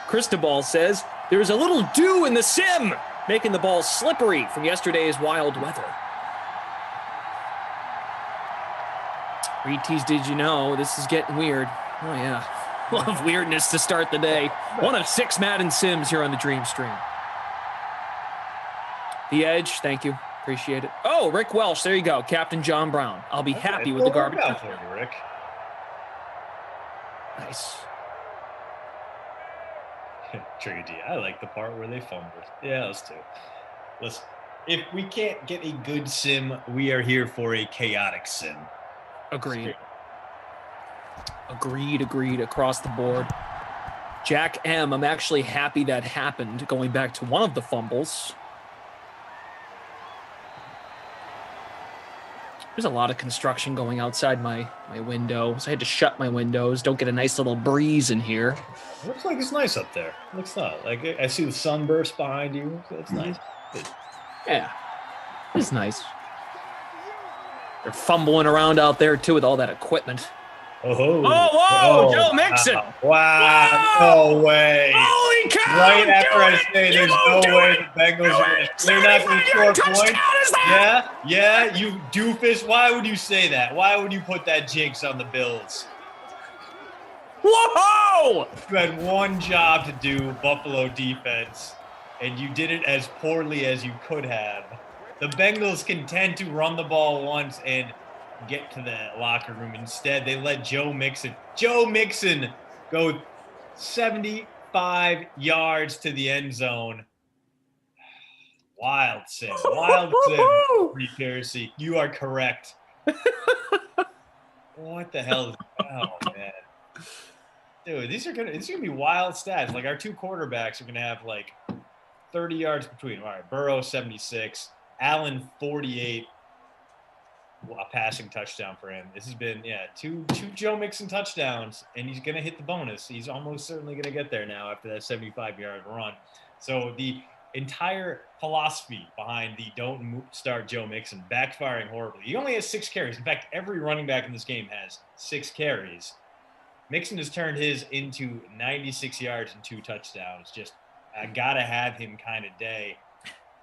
Cristobal says, there's a little dew in the sim, making the ball slippery from yesterday's wild weather. Retease, did you know? This is getting weird. Oh, yeah. Love weirdness to start the day. 1 of 6 Madden Sims here on the Dream Stream. The Edge, thank you. Appreciate it. Oh, Rick Welsh, there you go. Captain John Brown. I'll be happy with the garbage. For you, Rick. Nice. Trigger D, I like the part where they fumbled. Yeah, us too. Listen, if we can't get a good sim, we are here for a chaotic sim. Agreed. Agreed across the board. Jack M, I'm actually happy that happened, going back to one of the fumbles. There's a lot of construction going outside my windows. I had to shut my windows. Don't get a nice little breeze in here. Looks like it's nice up there. Looks not like I see the sunburst behind you. It's nice. Yeah, it's nice. They're fumbling around out there too with all that equipment. Whoa, Joe Mixon. Wow. No way. Holy cow. Right after I say there's no way the Bengals are going to, they're not going to score points. Yeah, you doofus. Why would you say that? Why would you put that jinx on the Bills? Whoa! You had one job to do, Buffalo defense, and you did it as poorly as you could have. The Bengals can tend to run the ball once and get to the locker room. Instead, they let Joe Mixon go 75 yards to the end zone. Wild sim. Free Piercy. You are correct. What the hell is oh man. Dude, these are gonna be wild stats. Like our 2 quarterbacks are gonna have like 30 yards between. All right, Burrow 76, Allen 48. A passing touchdown for him. This has been, two Joe Mixon touchdowns, and he's going to hit the bonus. He's almost certainly going to get there now after that 75-yard run. So the entire philosophy behind the don't start Joe Mixon backfiring horribly. He only has 6 carries. In fact, every running back in this game has 6 carries. Mixon has turned his into 96 yards and 2 touchdowns. Just I gotta have him kind of day.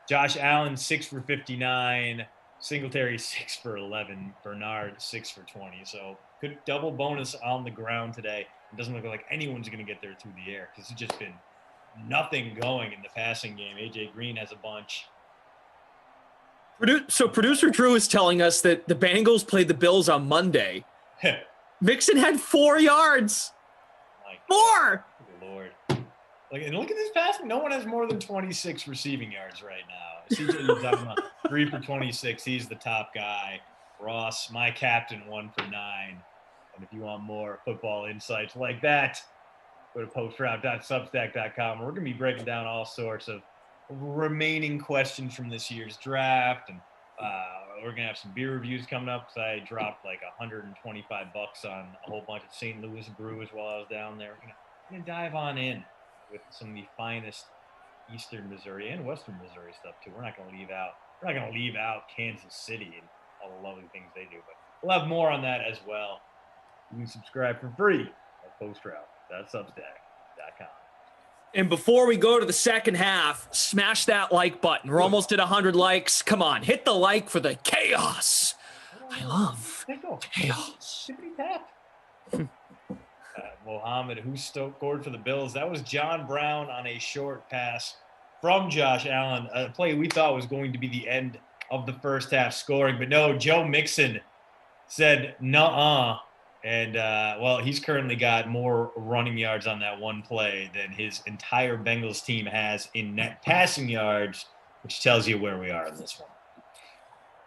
Josh Allen 6 for 59, Singletary 6 for 11, Bernard 6 for 20. So good double bonus on the ground today. It doesn't look like anyone's going to get there through the air because it's just been nothing going in the passing game. AJ Green has a bunch. So producer Drew is telling us that the Bengals played the Bills on Monday. Mixon had 4 yards. More. Lord. Look at this passing. No one has more than 26 receiving yards right now. CJ Uzomah, 3 for 26. He's the top guy. Ross, my captain, 1 for 9. And if you want more football insights like that, go to postroute.substack.com. We're going to be breaking down all sorts of remaining questions from this year's draft. And we're going to have some beer reviews coming up because I dropped like $125 on a whole bunch of St. Louis brews while I was down there. We're going to dive on in with some of the finest Eastern Missouri and Western Missouri stuff too. We're not going to leave out Kansas City and all the lovely things they do, but we'll have more on that as well. You can subscribe for free at postroute.substack.com. And before we go to the second half, smash that like button. We're almost at 100 likes. Come on, hit the like for the chaos. I love chaos. Mohammed, who scored for the Bills? That was John Brown on a short pass from Josh Allen, a play we thought was going to be the end of the first half scoring. But no, Joe Mixon said, nuh-uh. And, he's currently got more running yards on that one play than his entire Bengals team has in net passing yards, which tells you where we are in this one.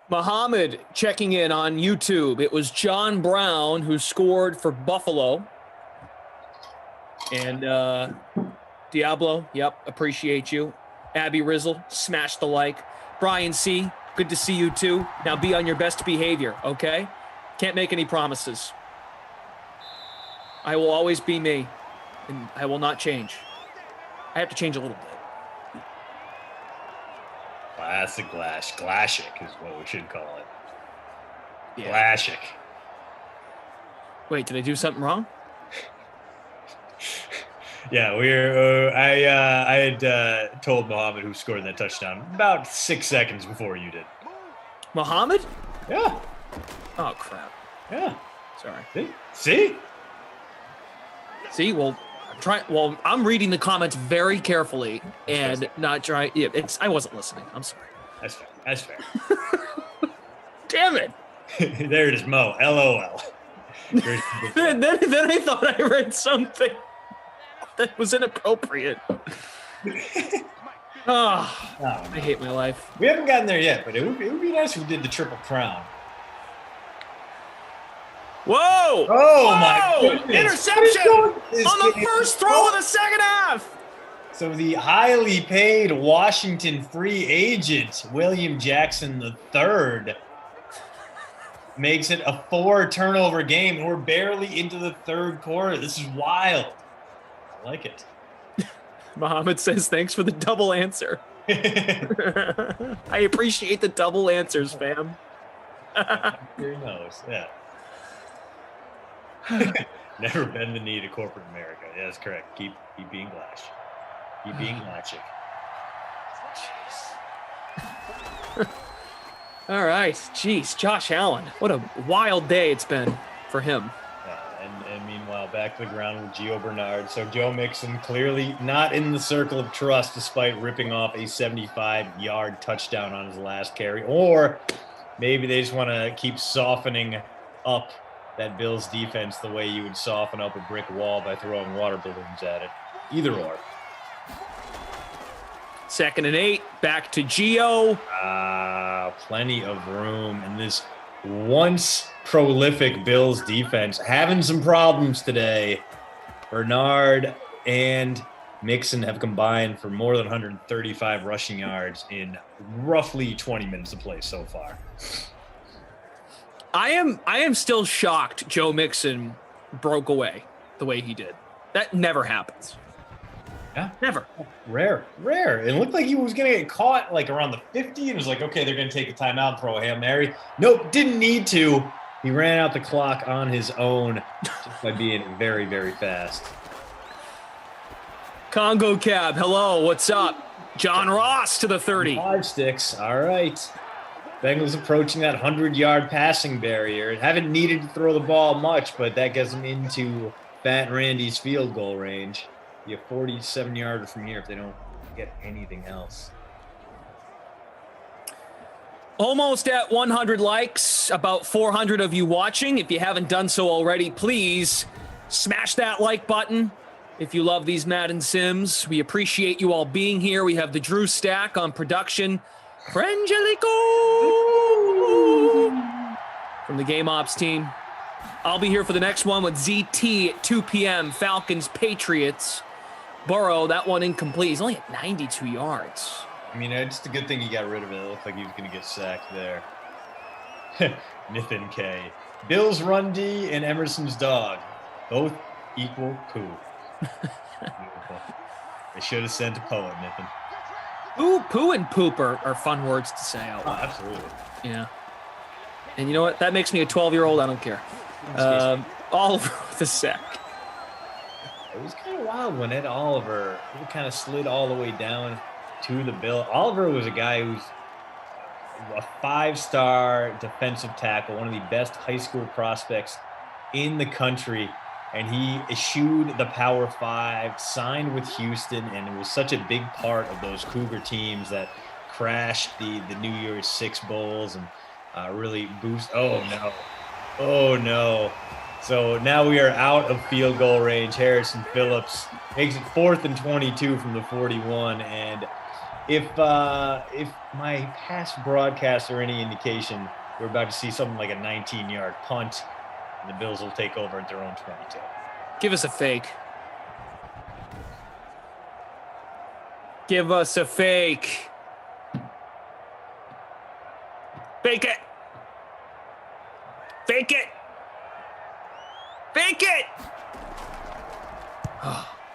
Muhammad checking in on YouTube. It was John Brown who scored for Buffalo. And Diablo, yep, appreciate you. Abby Rizzle, smash the like. Brian C., good to see you too. Now be on your best behavior, okay? Can't make any promises. I will always be me, and I will not change. I have to change a little bit. Classic Glassic is what we should call it. Yeah. Glassic. Wait, did I do something wrong? Yeah, I had told Mohammed who scored that touchdown about 6 seconds before you did. Muhammad? Yeah. Oh, crap. Yeah. Sorry. See, well, I'm reading the comments very carefully and not trying. Yeah, I wasn't listening. I'm sorry. That's fair. Damn it. There it is, Mo. LOL. then I thought I read something that was inappropriate. I hate my life. We haven't gotten there yet, but it would be nice if we did the Triple Crown. Whoa! Oh, my goodness. Interception on the first throw of the second half. So the highly paid Washington free agent, William Jackson III, makes it a 4-turnover game, and we're barely into the third quarter. This is wild. I like it. Muhammad says, thanks for the double answer. I appreciate the double answers, fam. Who knows? Yeah. Never bend the knee to corporate America. Yeah, that's correct. Keep being Glash. Keep being Glashik. All right. Jeez, Josh Allen. What a wild day it's been for him. And meanwhile, back to the ground with Gio Bernard. So Joe Mixon clearly not in the circle of trust despite ripping off a 75-yard touchdown on his last carry. Or maybe they just want to keep softening up that Bills defense the way you would soften up a brick wall by throwing water balloons at it. Either or. 2nd and 8, back to Gio. Plenty of room in this once prolific Bills defense. Having some problems today. Bernard and Mixon have combined for more than 135 rushing yards in roughly 20 minutes of play so far. I am still shocked Joe Mixon broke away the way he did. That never happens. Yeah. Never. Rare. It looked like he was going to get caught like around the 50 and was like, okay, they're going to take a timeout and throw a Hail Mary. Nope, didn't need to. He ran out the clock on his own just by being very, very fast. Congo Cab, hello, what's up? John Ross to the 30. 5 sticks. All right. Bengals approaching that 100-yard passing barrier. Haven't needed to throw the ball much, but that gets them into Fat Randy's field goal range. Be a 47-yarder from here if they don't get anything else. Almost at 100 likes, about 400 of you watching. If you haven't done so already, please smash that like button. If you love these Madden Sims, we appreciate you all being here. We have the Drew Stack on production. Frangelico from the Game Ops team. I'll be here for the next one with ZT at 2 p.m. Falcons, Patriots. Burrow, that one incomplete. He's only at 92 yards. I mean, it's a good thing he got rid of it. It looked like he was going to get sacked there. Nathan K. Bill's run D and Emerson's dog. Both equal poo. They should have sent a poet, Nathan. Ooh, poo and poop are fun words to say out loud. Oh, absolutely. Yeah. And you know what? That makes me a 12-year-old. I don't care. Oliver with a sack. It was kind of wild when Ed Oliver kind of slid all the way down to the Bill. Oliver was a guy who's a 5-star defensive tackle, one of the best high school prospects in the country. And he eschewed the Power 5, signed with Houston, and it was such a big part of those Cougar teams that crashed the New Year's Six Bowls and really boost. Oh, no. Oh, no. So now we are out of field goal range. Harrison Phillips makes it 4th and 22 from the 41. And if my past broadcasts are any indication, we're about to see something like a 19-yard punt. And the Bills will take over at their own 22. Give us a fake. Give us a fake. Fake it. Fake it. Fake it.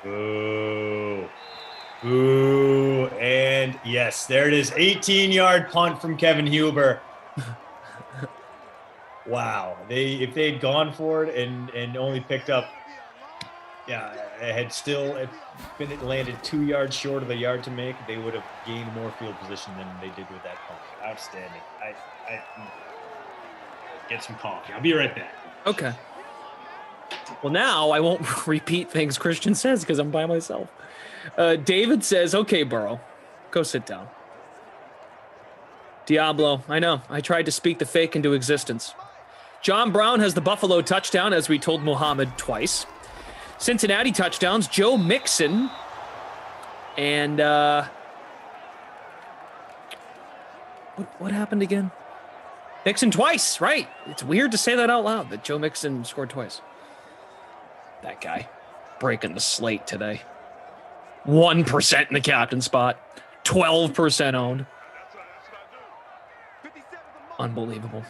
Ooh. Ooh. And yes, there it is. 18-yard punt from Kevin Huber. Wow. If they'd gone for it and only picked up, it landed 2 yards short of a yard to make, they would have gained more field position than they did with that punt. Outstanding. I get some coffee. I'll be right back. Okay. Well, now I won't repeat things Christian says because I'm by myself. David says, okay, Burrow, go sit down. Diablo, I know. I tried to speak the fake into existence. John Brown has the Buffalo touchdown, as we told Muhammad twice. Cincinnati touchdowns, Joe Mixon. And what happened again? Mixon twice, right. It's weird to say that out loud, that Joe Mixon scored twice. That guy breaking the slate today. 1% in the captain spot. 12% owned. Unbelievable.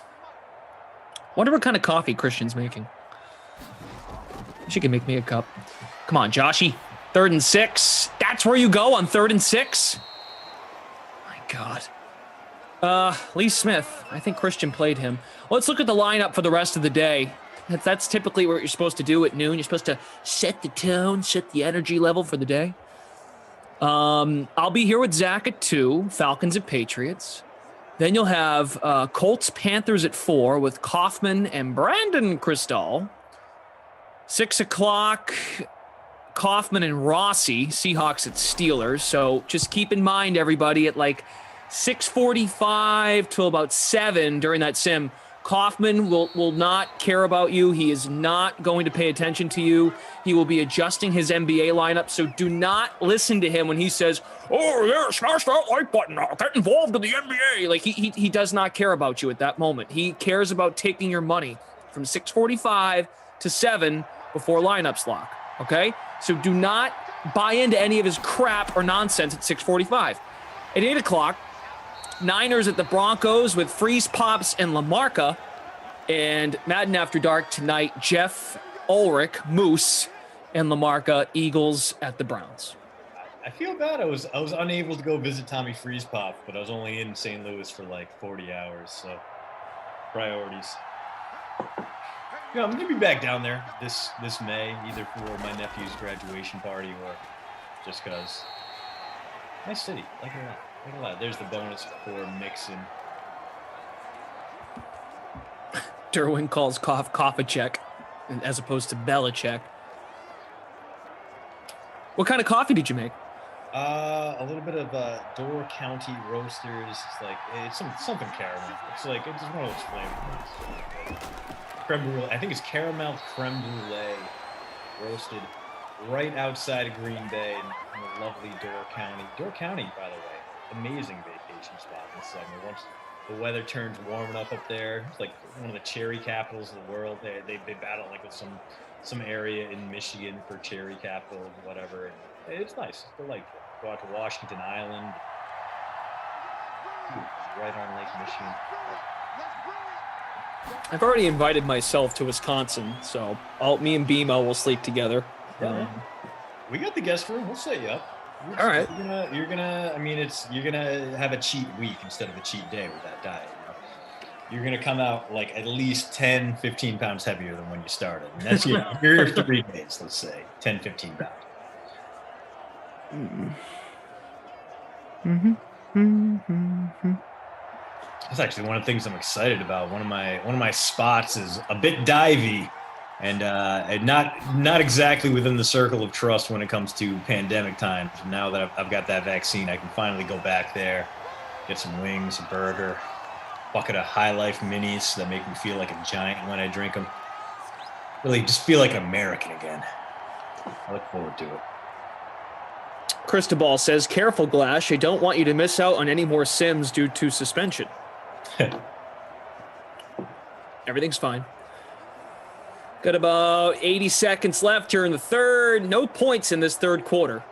Wonder what kind of coffee Christian's making. She can make me a cup. Come on, Joshy. 3rd and 6. That's where you go on 3rd and 6? My God. Lee Smith. I think Christian played him. Let's look at the lineup for the rest of the day. That's typically what you're supposed to do at noon. You're supposed to set the tone, set the energy level for the day. I'll be here with Zach at 2, Falcons at Patriots. Then you'll have Colts, Panthers at 4 with Kaufman and Brandon Cristal. 6 o'clock, Kaufman and Rossi, Seahawks at Steelers. So just keep in mind, everybody, at like 6:45 till about 7 during that sim, Kaufman will not care about you. He is not going to pay attention to you. He will be adjusting his NBA lineup. So do not listen to him when he says, oh, yeah, smash that like button. Get involved in the NBA. Like he does not care about you at that moment. He cares about taking your money from 6:45 to 7 before lineups lock. Okay? So do not buy into any of his crap or nonsense at 6:45. At 8 o'clock, Niners at the Broncos with Freeze Pops and LaMarca. And Madden After Dark tonight, Jeff Ulrich, Moose, and LaMarca, Eagles at the Browns. I feel bad. I was unable to go visit Tommy Freeze Pop, but I was only in St. Louis for like 40 hours. So priorities. Yeah, I'm gonna be back down there this May, either for my nephew's graduation party or just because. Nice city. Like it a lot. Like it a lot. There's the bonus for Mixon. Derwin calls Kovacic as opposed to Belichick. What kind of coffee did you make? A little bit of Door County Roasters. It's like it's something caramel. It's one of those flavors. Creme brulee. I think it's caramel creme brulee, roasted right outside of Green Bay in the lovely Door County. Door County, by the way, amazing vacation spot in the summer. Once the weather turns warm enough up there, it's like one of the cherry capitals of the world. They battle like with some area in Michigan for cherry capital or whatever. And it's nice. It's delightful. Go out to Washington Island. Right on Lake Michigan. I've already invited myself to Wisconsin, so me and Bimo will sleep together. We got the guest room. We'll set you up. All right. You're gonna have a cheat week instead of a cheat day with that diet. You're gonna come out like at least 10, 15 pounds heavier than when you started. And that's your 3 days, let's say. 10, 15 pounds. That's actually one of the things I'm excited about. One of my spots is a bit divey, and not exactly within the circle of trust when it comes to pandemic times. Now that I've got that vaccine, I can finally go back there, get some wings, a burger, bucket of High Life minis that make me feel like a giant when I drink them. Really, just feel like an American again. I look forward to it. Cristobal says, careful, Glash. I don't want you to miss out on any more Sims due to suspension. Everything's fine. Got about 80 seconds left here in the third. No points in this third quarter.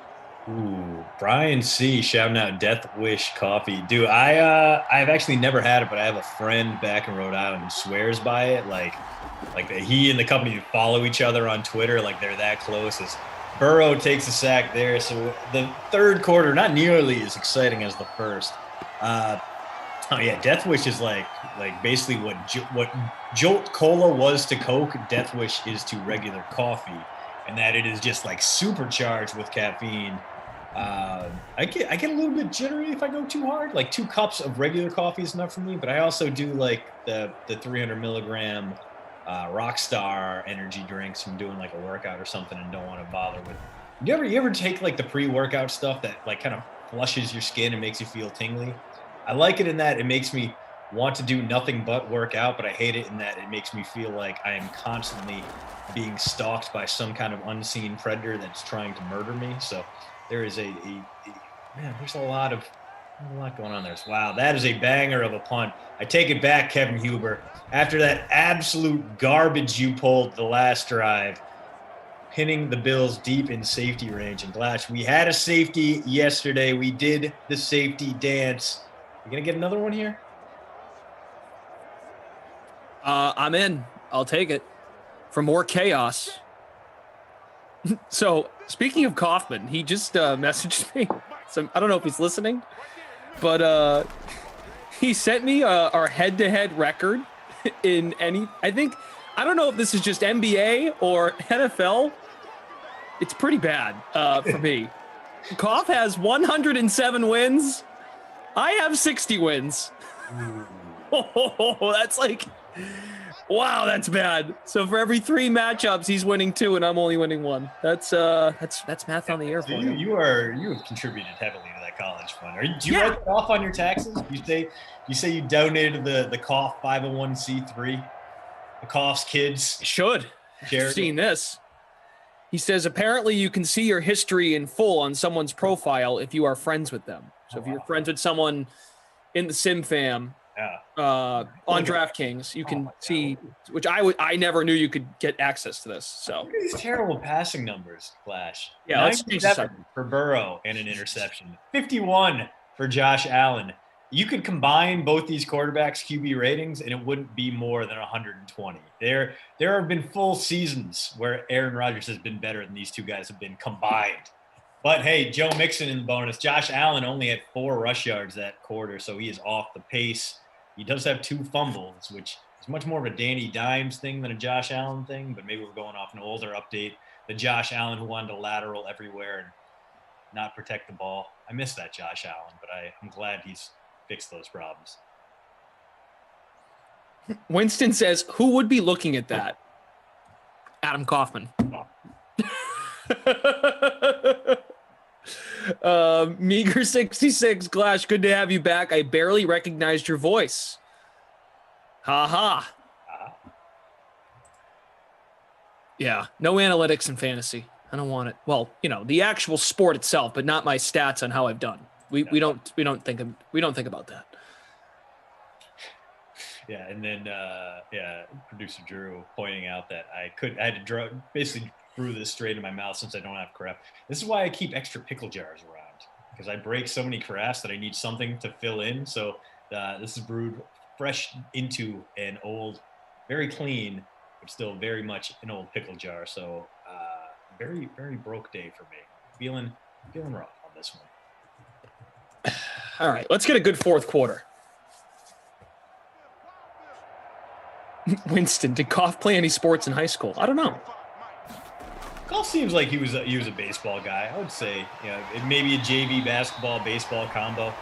Ooh, Brian C. shouting out Death Wish coffee. Dude, I've actually never had it, but I have a friend back in Rhode Island who swears by it. Like he and the company follow each other on Twitter, like they're that close. As Burrow takes a sack there, so the third quarter not nearly as exciting as the first. Oh yeah, Death Wish is like basically what Jolt Cola was to Coke. Death Wish is to regular coffee, and that it is just like supercharged with caffeine. I get a little bit jittery if I go too hard. Like 2 cups of regular coffee is enough for me, but I also do like the 300 milligram Rockstar energy drinks from doing like a workout or something, and don't want to bother with. You ever take like the pre-workout stuff that like kind of flushes your skin and makes you feel tingly? I like it in that it makes me want to do nothing but work out, but I hate it in that it makes me feel like I am constantly being stalked by some kind of unseen predator that's trying to murder me. So there is man, there's a lot going on there. Wow, that is a banger of a punt. I take it back, Kevin Huber. After that absolute garbage you pulled the last drive, pinning the Bills deep in safety range. And Glash, we had a safety yesterday. We did the safety dance. You gonna get another one here? I'm in. I'll take it. For more chaos. So, speaking of Kaufman, he just messaged me. So I don't know if he's listening, but he sent me our head-to-head record in any. I don't know if this is just NBA or NFL. It's pretty bad for me. Koff has 107 wins. I have 60 wins. Oh, that's like, wow, that's bad. So for every 3 matchups, he's winning 2, and I'm only winning 1. That's math on the air for you. You have contributed heavily to that college fund. Do you write that off on your taxes? You say you donated the Koff 501c3, the Koff's kids. Should have seen this. He says apparently you can see your history in full on someone's profile if you are friends with them. So if you're friends with someone in the Sim Fam on DraftKings, you can see, which I never knew you could get access to this. So look at these terrible passing numbers, Flash. Yeah, let's change this up. For Burrow and an interception. 51 for Josh Allen. You could combine both these quarterbacks' QB ratings, and it wouldn't be more than 120. There have been full seasons where Aaron Rodgers has been better than these two guys have been combined. But hey, Joe Mixon in the bonus. Josh Allen only had 4 rush yards that quarter, so he is off the pace. He does have 2 fumbles, which is much more of a Danny Dimes thing than a Josh Allen thing, but maybe we're going off an older update. The Josh Allen who wanted to lateral everywhere. And not protect the ball. I miss that Josh Allen, but I'm glad he's fixed those problems. Winston says, who would be looking at that? Adam Kaufman. Meager 66, Glash, good to have you back. I barely recognized your voice. Ha ha. Yeah, no analytics in fantasy. I don't want it. Well, the actual sport itself, but not my stats on how I've done. We don't think about that. Yeah, and then producer Drew pointing out that I had to basically brew this straight in my mouth since I don't have carafe. This is why I keep extra pickle jars around, because I break so many carafes that I need something to fill in. So this is brewed fresh into an old, very clean, but still very much an old pickle jar. So very, very broke day for me. Feeling rough on this one. All right, let's get a good fourth quarter. Winston, did Koff play any sports in high school? I don't know. Koff seems like he was a baseball guy. I would say, maybe a JV basketball baseball combo.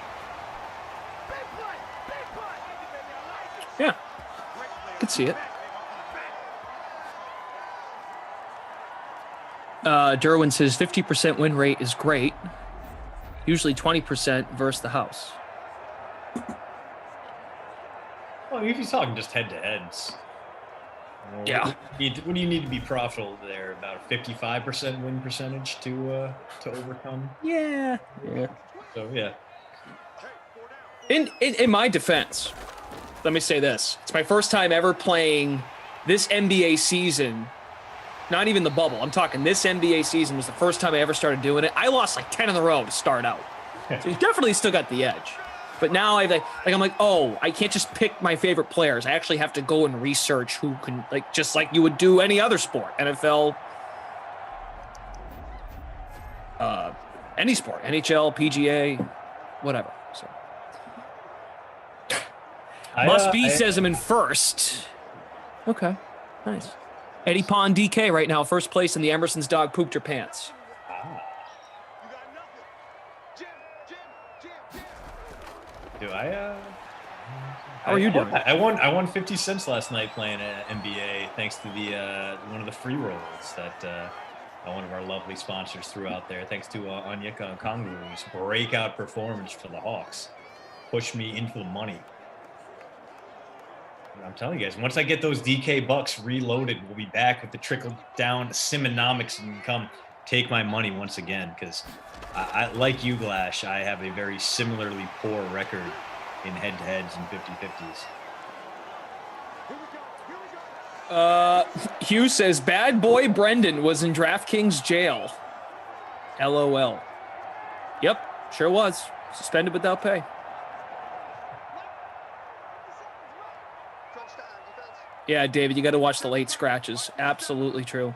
Yeah, could see it. Derwin says 50% win rate is great. Usually 20% versus the house. Well, if he's talking just head-to-heads. Yeah. What do you need to be profitable there? About a 55% win percentage to overcome? Yeah. So, yeah. In my defense, let me say this. It's my first time ever playing this NBA season, not even the bubble. I'm talking this NBA season was the first time I ever started doing it. I lost like 10 in a row to start out. So you definitely still got the edge. But now I'm like, oh, I can't just pick my favorite players. I actually have to go and research who can, just like you would do any other sport, NFL, any sport, NHL, PGA, whatever. So says I'm in first. Okay, nice. Eddie Pond DK right now, first place in the Emerson's dog pooped her pants. How are you doing? I won 50 cents last night playing NBA thanks to the one of the free rolls that one of our lovely sponsors threw out there. Thanks to Onyeka Okongwu's breakout performance for the Hawks, pushed me into the money. I'm telling you guys, once I get those DK bucks reloaded, we'll be back with the trickle down Simonomics and come take my money once again, because I like you, Glash, I have a very similarly poor record in head-to-heads and 50-50s. Hugh says, bad boy Brendan was in DraftKings jail. LOL. Yep, sure was. Suspended without pay. Yeah, David, you got to watch the late scratches. Absolutely true.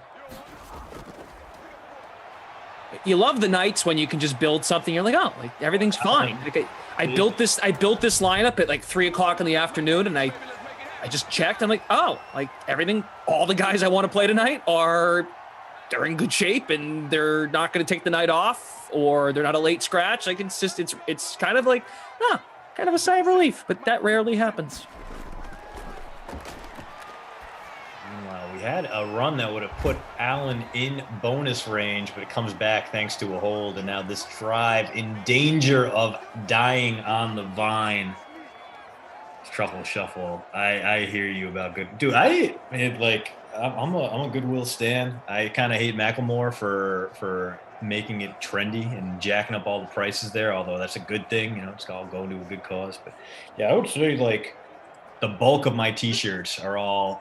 You love the nights when you can just build something. You're like, oh, everything's fine. I built this lineup at 3 o'clock in the afternoon, and I just checked. I'm like, oh, everything, all the guys I want to play tonight they're in good shape, and they're not going to take the night off, or they're not a late scratch. It's kind of kind of a sigh of relief, but that rarely happens. We had a run that would have put Allen in bonus range, but it comes back thanks to a hold, and now this drive in danger of dying on the vine. Truffle shuffle. I hear you about good. Dude, I'm a Goodwill stan. I kind of hate Macklemore for making it trendy and jacking up all the prices there, although that's a good thing. It's all going to a good cause. But yeah, I would say the bulk of my t-shirts are all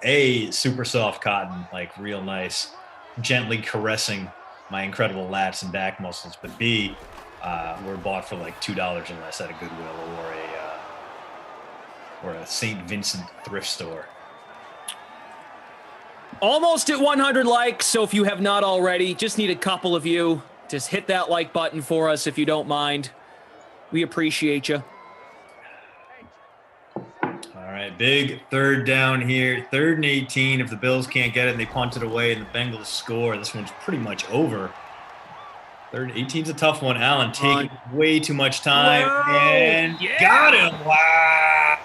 super soft cotton, real nice, gently caressing my incredible lats and back muscles, but B, were bought for $2 or less at a Goodwill or a St. Vincent thrift store. Almost at 100 likes, so if you have not already, just need a couple of you. Just hit that like button for us if you don't mind. We appreciate you. All right, big third down here. 3rd and 18. If the Bills can't get it and they punt it away and the Bengals score, this one's pretty much over. Third 18's a tough one. Allen taking way too much time and got him. Wow.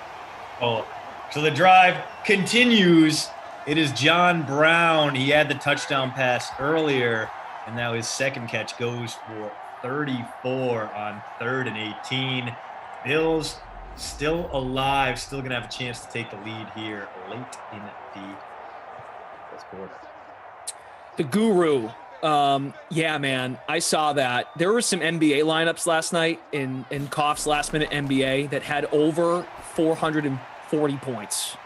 Oh, so the drive continues. It is John Brown. He had the touchdown pass earlier, and now his second catch goes for 34 on 3rd and 18. Bills still alive, still going to have a chance to take the lead here late in the first quarter. The guru. Yeah, man, I saw that. There were some NBA lineups last night in Koff's last minute NBA that had over 440 points.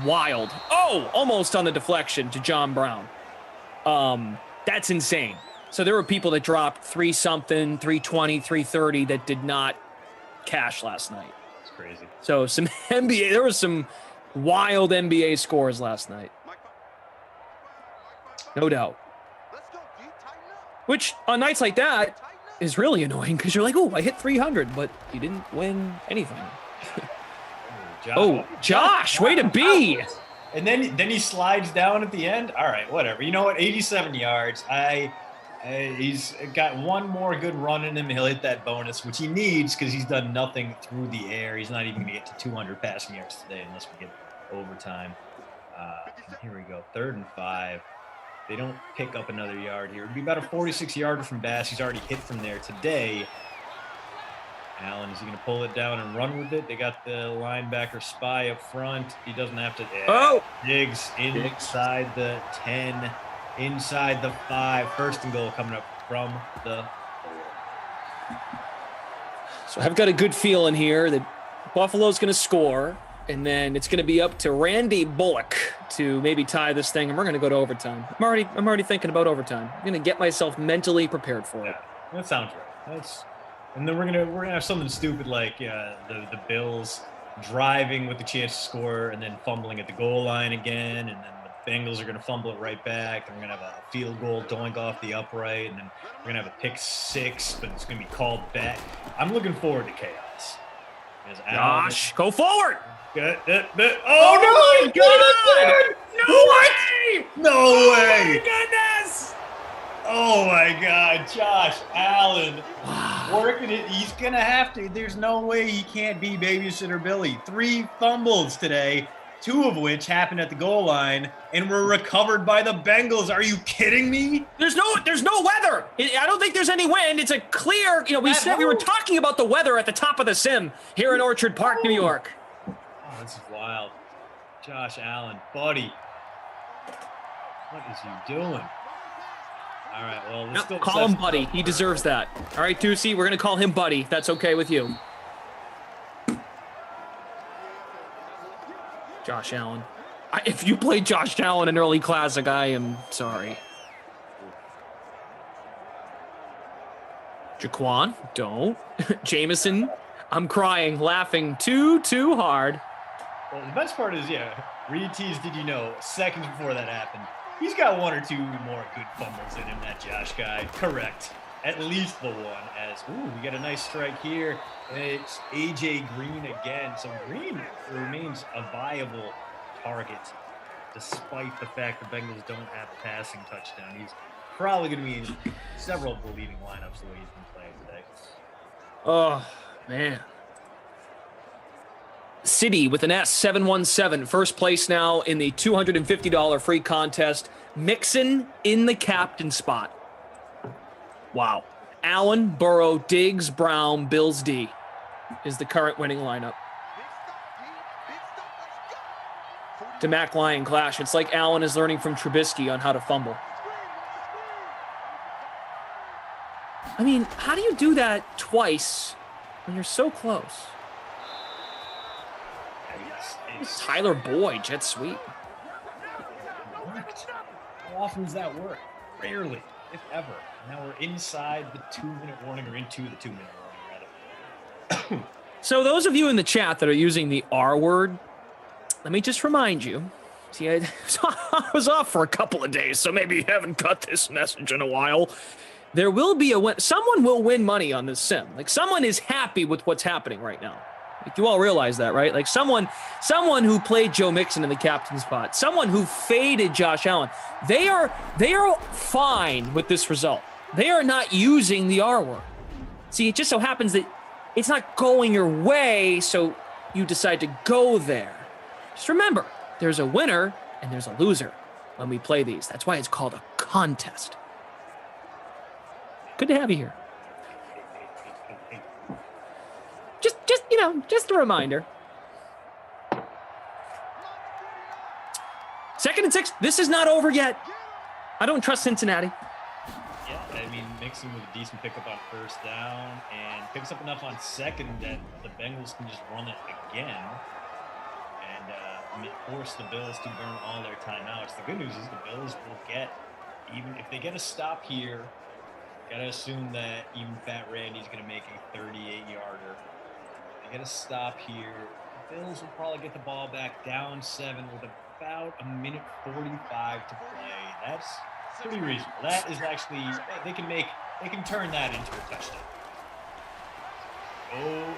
Wild. Oh, almost on the deflection to John Brown. That's insane. So there were people that dropped 3-something, 320, 330 that did not cash last night. It's crazy. So some NBA, there was some wild NBA scores last night. No doubt. Which on nights like that is really annoying because you're like, oh, I hit 300, but you didn't win anything. Josh, way to be. And then he slides down at the end. All right, whatever. You know what? 87 yards. He's got one more good run in him. He'll hit that bonus, which he needs because he's done nothing through the air. He's not even going to get to 200 passing yards today unless we get overtime. And here we go. 3rd and 5. They don't pick up another yard here. It'd be about a 46-yarder from Bass. He's already hit from there today. Allen, is he going to pull it down and run with it? They got the linebacker spy up front. He doesn't have to. Diggs inside the 10, inside the 5. 1st and goal coming up from the 4. So I've got a good feeling here that Buffalo's going to score, and then it's going to be up to Randy Bullock to maybe tie this thing, and we're going to go to overtime. I'm already thinking about overtime. I'm going to get myself mentally prepared for it. That sounds right. And then we're gonna have something stupid like the Bills driving with the chance to score and then fumbling at the goal line again, and then the Bengals are gonna fumble it right back. And we're gonna have a field goal doink off the upright, and then we're gonna have a pick 6, but it's gonna be called back. I'm looking forward to chaos. Josh, go forward! Oh my God! No way! No way! Oh my goodness! Oh my God, Josh Allen working it. He's gonna have to. There's no way he can't be babysitter Billy. 3 fumbles today, 2 of which happened at the goal line and were recovered by the Bengals. Are you kidding me? There's no weather. I don't think there's any wind. It's a clear. We were talking about the weather at the top of the sim here in Orchard Park, New York. Oh, this is wild. Josh Allen, buddy, what is he doing? All right, well, let's still call him Buddy. He deserves that. All right, Deucey, we're going to call him Buddy. If that's okay with you. Josh Allen. If you play Josh Allen in early classic, I am sorry. Jaquan, don't. Jameson, I'm crying, laughing too hard. Well, the best part is, Reed teased, did you know, seconds before that happened, he's got 1 or 2 more good fumbles in him, that Josh guy. Correct. At least the one. We got a nice strike here. It's A.J. Green again. So Green remains a viable target despite the fact the Bengals don't have a passing touchdown. He's probably going to be in several of the leading lineups the way he's been playing today. Oh, man. City with an S, 717, first place now in the $250 free contest. Mixon in the captain spot. Wow. Allen, Burrow, Diggs, Brown, Bills D is the current winning lineup. To Mac Lion clash. It's like Allen is learning from Trubisky on how to fumble. I mean, how do you do that twice when you're so close? Tyler Boyd, jet sweep. Worked. How often does that work? Rarely, if ever. Now we're inside the 2-minute warning, or into the 2-minute warning, rather. So those of you in the chat that are using the R word, let me just remind you. See, I was off for a couple of days, so maybe you haven't got this message in a while. There will be someone will win money on this sim. Like, someone is happy with what's happening right now. Like, you all realize that, right? Like, someone who played Joe Mixon in the captain spot, someone who faded Josh Allen, they are fine with this result. They are not using the R word. See, it just so happens that it's not going your way, so you decide to go there. Just remember, there's a winner and there's a loser when we play these. That's why it's called a contest. Good to have you here. Just a reminder. 2nd and 6. This is not over yet. I don't trust Cincinnati. Yeah, I mean, Mixon with a decent pickup on 1st down and picks up enough on 2nd that the Bengals can just run it again and force the Bills to burn all their timeouts. The good news is the Bills will get, even if they get a stop here, gotta assume that even Fat Randy's gonna make a 38-yarder. They get a stop here. The Bills will probably get the ball back down 7 with about a minute 45 to play. That's pretty reasonable. That is actually, they can turn that into a touchdown. Oh,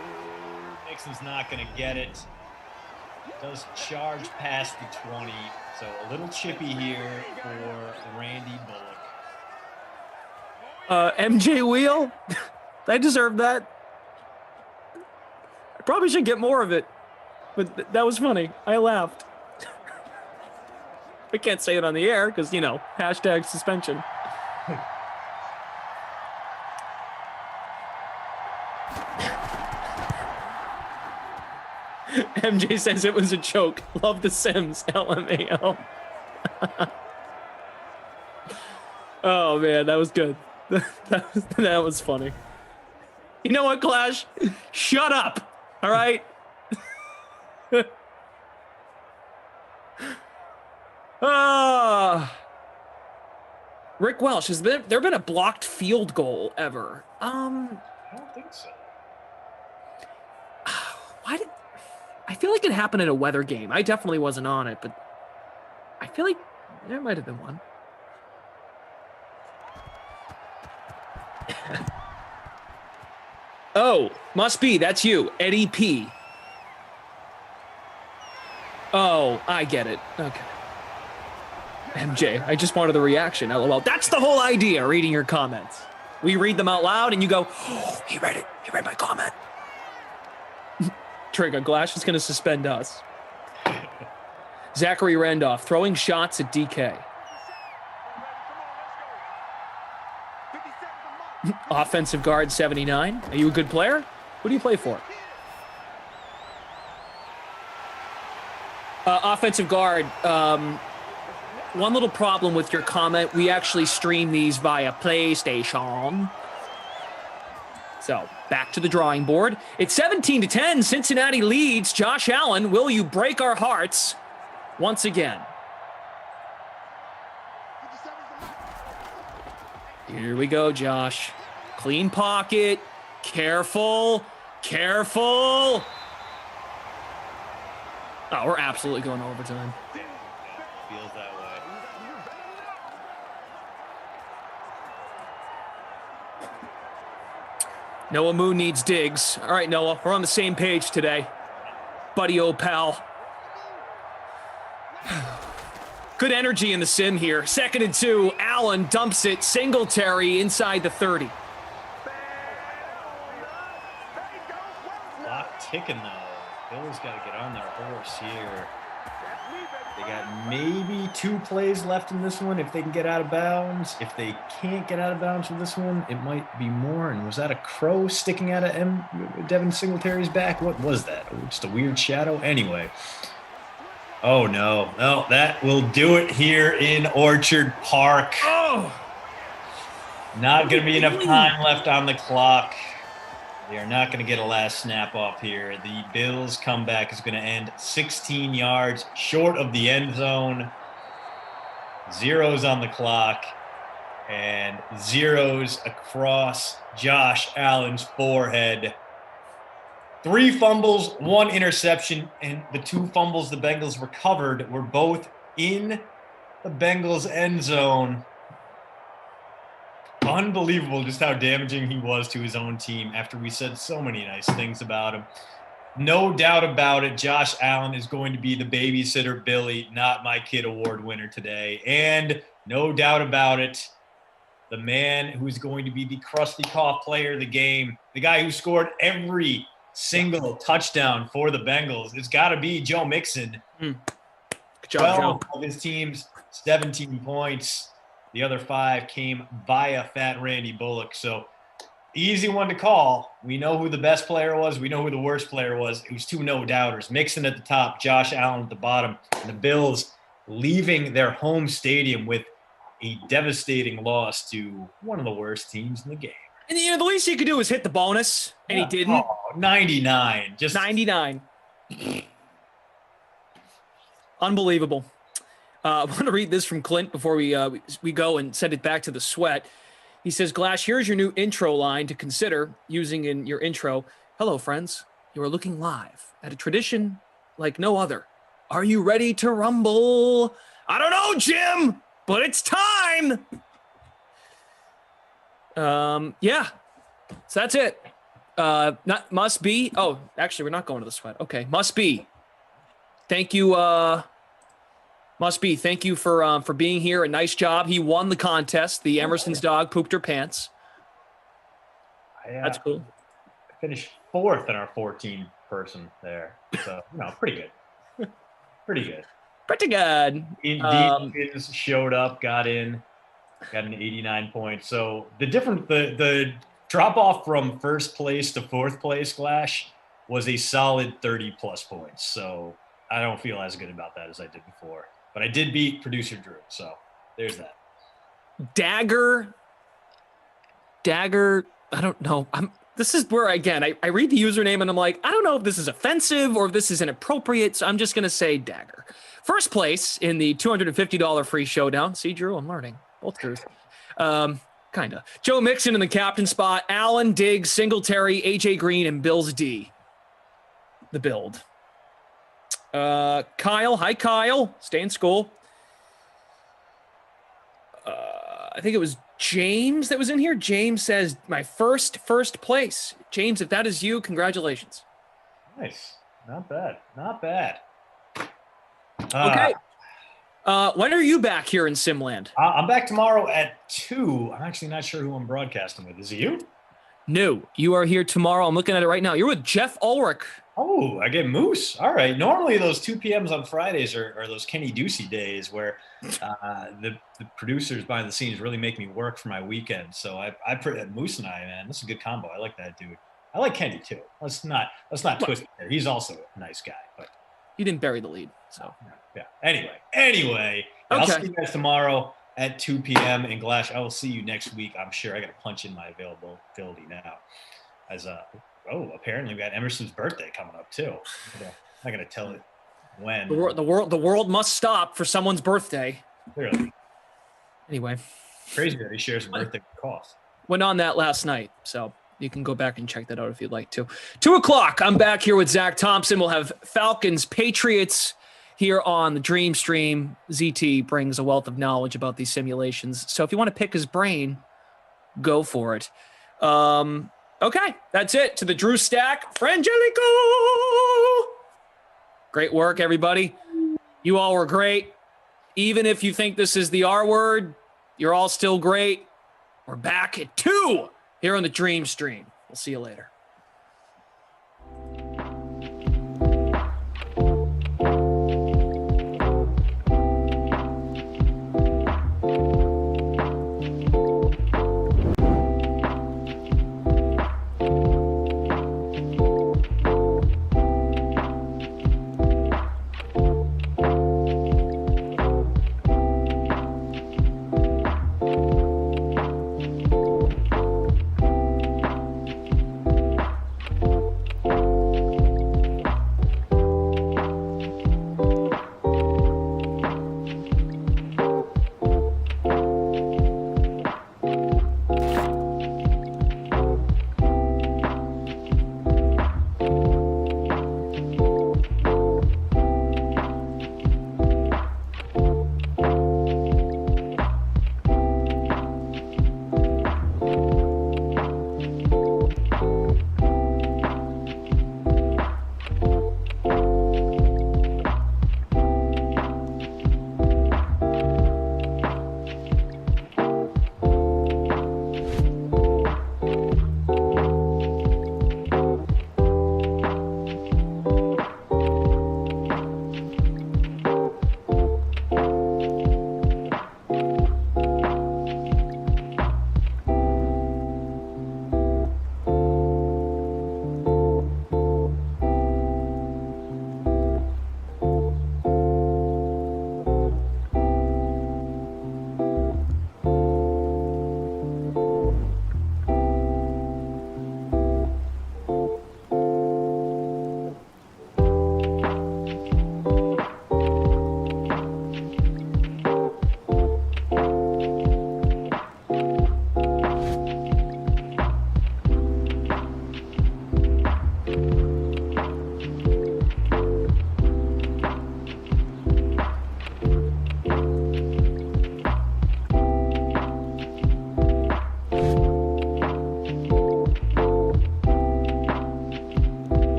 Nixon's not going to get it. Does charge past the 20, so a little chippy here for Randy Bullock. MJ Wheel, I deserve that. I probably should get more of it, but that was funny. I laughed. I can't say it on the air because, hashtag suspension. MJ says it was a joke. Love the Sims. LMAO. Oh, man, that was good. That was funny. You know what, Clash? Shut up. All right? Rick Welsh, has there been a blocked field goal ever? I don't think so. I feel like it happened in a weather game. I definitely wasn't on it, but I feel like there might have been one. Oh, must be. That's you, Eddie P. Oh, I get it. Okay. MJ, I just wanted the reaction. LOL. That's the whole idea, reading your comments. We read them out loud and you go, oh, he read it. He read my comment. Trigger, Glash is going to suspend us. Zachary Randolph throwing shots at DK. Offensive guard 79. Are you a good player? Who do you play for? Offensive guard. One little problem with your comment. We actually stream these via PlayStation. So back to the drawing board. It's 17-10. Cincinnati leads. Josh Allen, will you break our hearts once again? Here we go, Josh. Clean pocket. Careful. Careful. Oh, we're absolutely going to overtime. Feels that way. Noah Moon needs Diggs. All right, Noah, we're on the same page today. Buddy, old pal. Good energy in the sim here. 2nd and 2. Allen dumps it. Singletary inside the 30. Clock ticking, though. Bills got to get on their horse here. They got maybe 2 plays left in this one if they can get out of bounds. If they can't get out of bounds with this one, it might be more. And was that a crow sticking out of Devin Singletary's back? What was that? Just a weird shadow? Anyway. Oh, no. No, that will do it here in Orchard Park. Oh! Not going to be enough time left on the clock. They are not going to get a last snap off here. The Bills' comeback is going to end 16 yards short of the end zone. Zeros on the clock and zeros across Josh Allen's forehead. 3 fumbles, 1 interception, and the 2 fumbles the Bengals recovered were both in the Bengals' end zone. Unbelievable just how damaging he was to his own team after we said so many nice things about him. No doubt about it, Josh Allen is going to be the babysitter Billy, not my kid award winner today. And no doubt about it, the man who's going to be the Krusty Koff player of the game, the guy who scored every single touchdown for the Bengals. It's got to be Joe Mixon. Good job, 12 Joe. of his team's 17 points. The other 5 came via Fat Randy Bullock. So easy one to call. We know who the best player was. We know who the worst player was. It was 2 no-doubters. Mixon at the top, Josh Allen at the bottom. And the Bills leaving their home stadium with a devastating loss to one of the worst teams in the game. And the least he could do was hit the bonus, and he didn't. Oh, 99. Just 99. Unbelievable. I want to read this from Clint before we go and send it back to the sweat. He says, Glash, here's your new intro line to consider using in your intro. Hello, friends. You are looking live at a tradition like no other. Are you ready to rumble? I don't know, Jim, but it's time. Yeah. So that's it. Not must be. Oh, actually, we're not going to the sweat. Okay, must be. Thank you. Must be. Thank you for being here. A nice job. He won the contest. The Emerson's dog pooped her pants. That's cool. I finished 4th in our 14 person there. So, pretty good. Pretty good. Pretty good. Indeed, showed up, got an 89 points. So the drop off from first place to 4th place, Glash, was a solid 30 plus points. So I don't feel as good about that as I did before. But I did beat producer Drew. So there's that. Dagger. I don't know. This is where, again, I read the username and I'm like, I don't know if this is offensive or if this is inappropriate. So I'm just going to say Dagger. First place in the $250 free showdown. See, Drew, I'm learning. Both Drews. Kind of. Joe Mixon in the captain spot. Allen, Diggs, Singletary, AJ Green, and Bills D. The build. Kyle. Hi, Kyle. Stay in school. I think it was James that was in here. James says, my first place. James, if that is you, congratulations. Nice. Not bad. Not bad. Okay. When are you back here in Simland? I'm back tomorrow at 2. I'm actually not sure who I'm broadcasting with. Is it you? No, you are here tomorrow. I'm looking at it right now. You're with Jeff Ulrich. Oh, I get Moose. All right. Normally those 2 p.m.s on Fridays are those Kenny Ducey days where the producers behind the scenes really make me work for my weekend. So I Moose and I, man, this is a good combo. I like that dude. I like Kenny too. Let's not twist it there. He's also a nice guy, but you didn't bury the lead. So yeah. Anyway, okay. I'll see you guys tomorrow at 2 p.m. in Glash. I will see you next week. I'm sure I got to punch in my availability now. As apparently we got Emerson's birthday coming up too. I'm not gonna tell it when. The world must stop for someone's birthday. Clearly. Anyway, crazy that he shares a birthday with Koff. Went on that last night, so you can go back and check that out if you'd like to. 2:00. I'm back here with Zach Thompson. We'll have Falcons Patriots here on the Dream Stream. ZT brings a wealth of knowledge about these simulations, so if you want to pick his brain, go for it. Okay, that's it. To the Drew Stack, Frangelico. Great work, everybody. You all were great. Even if you think this is the R word, you're all still great. We're back at 2 here on the Dream Stream. We'll see you later.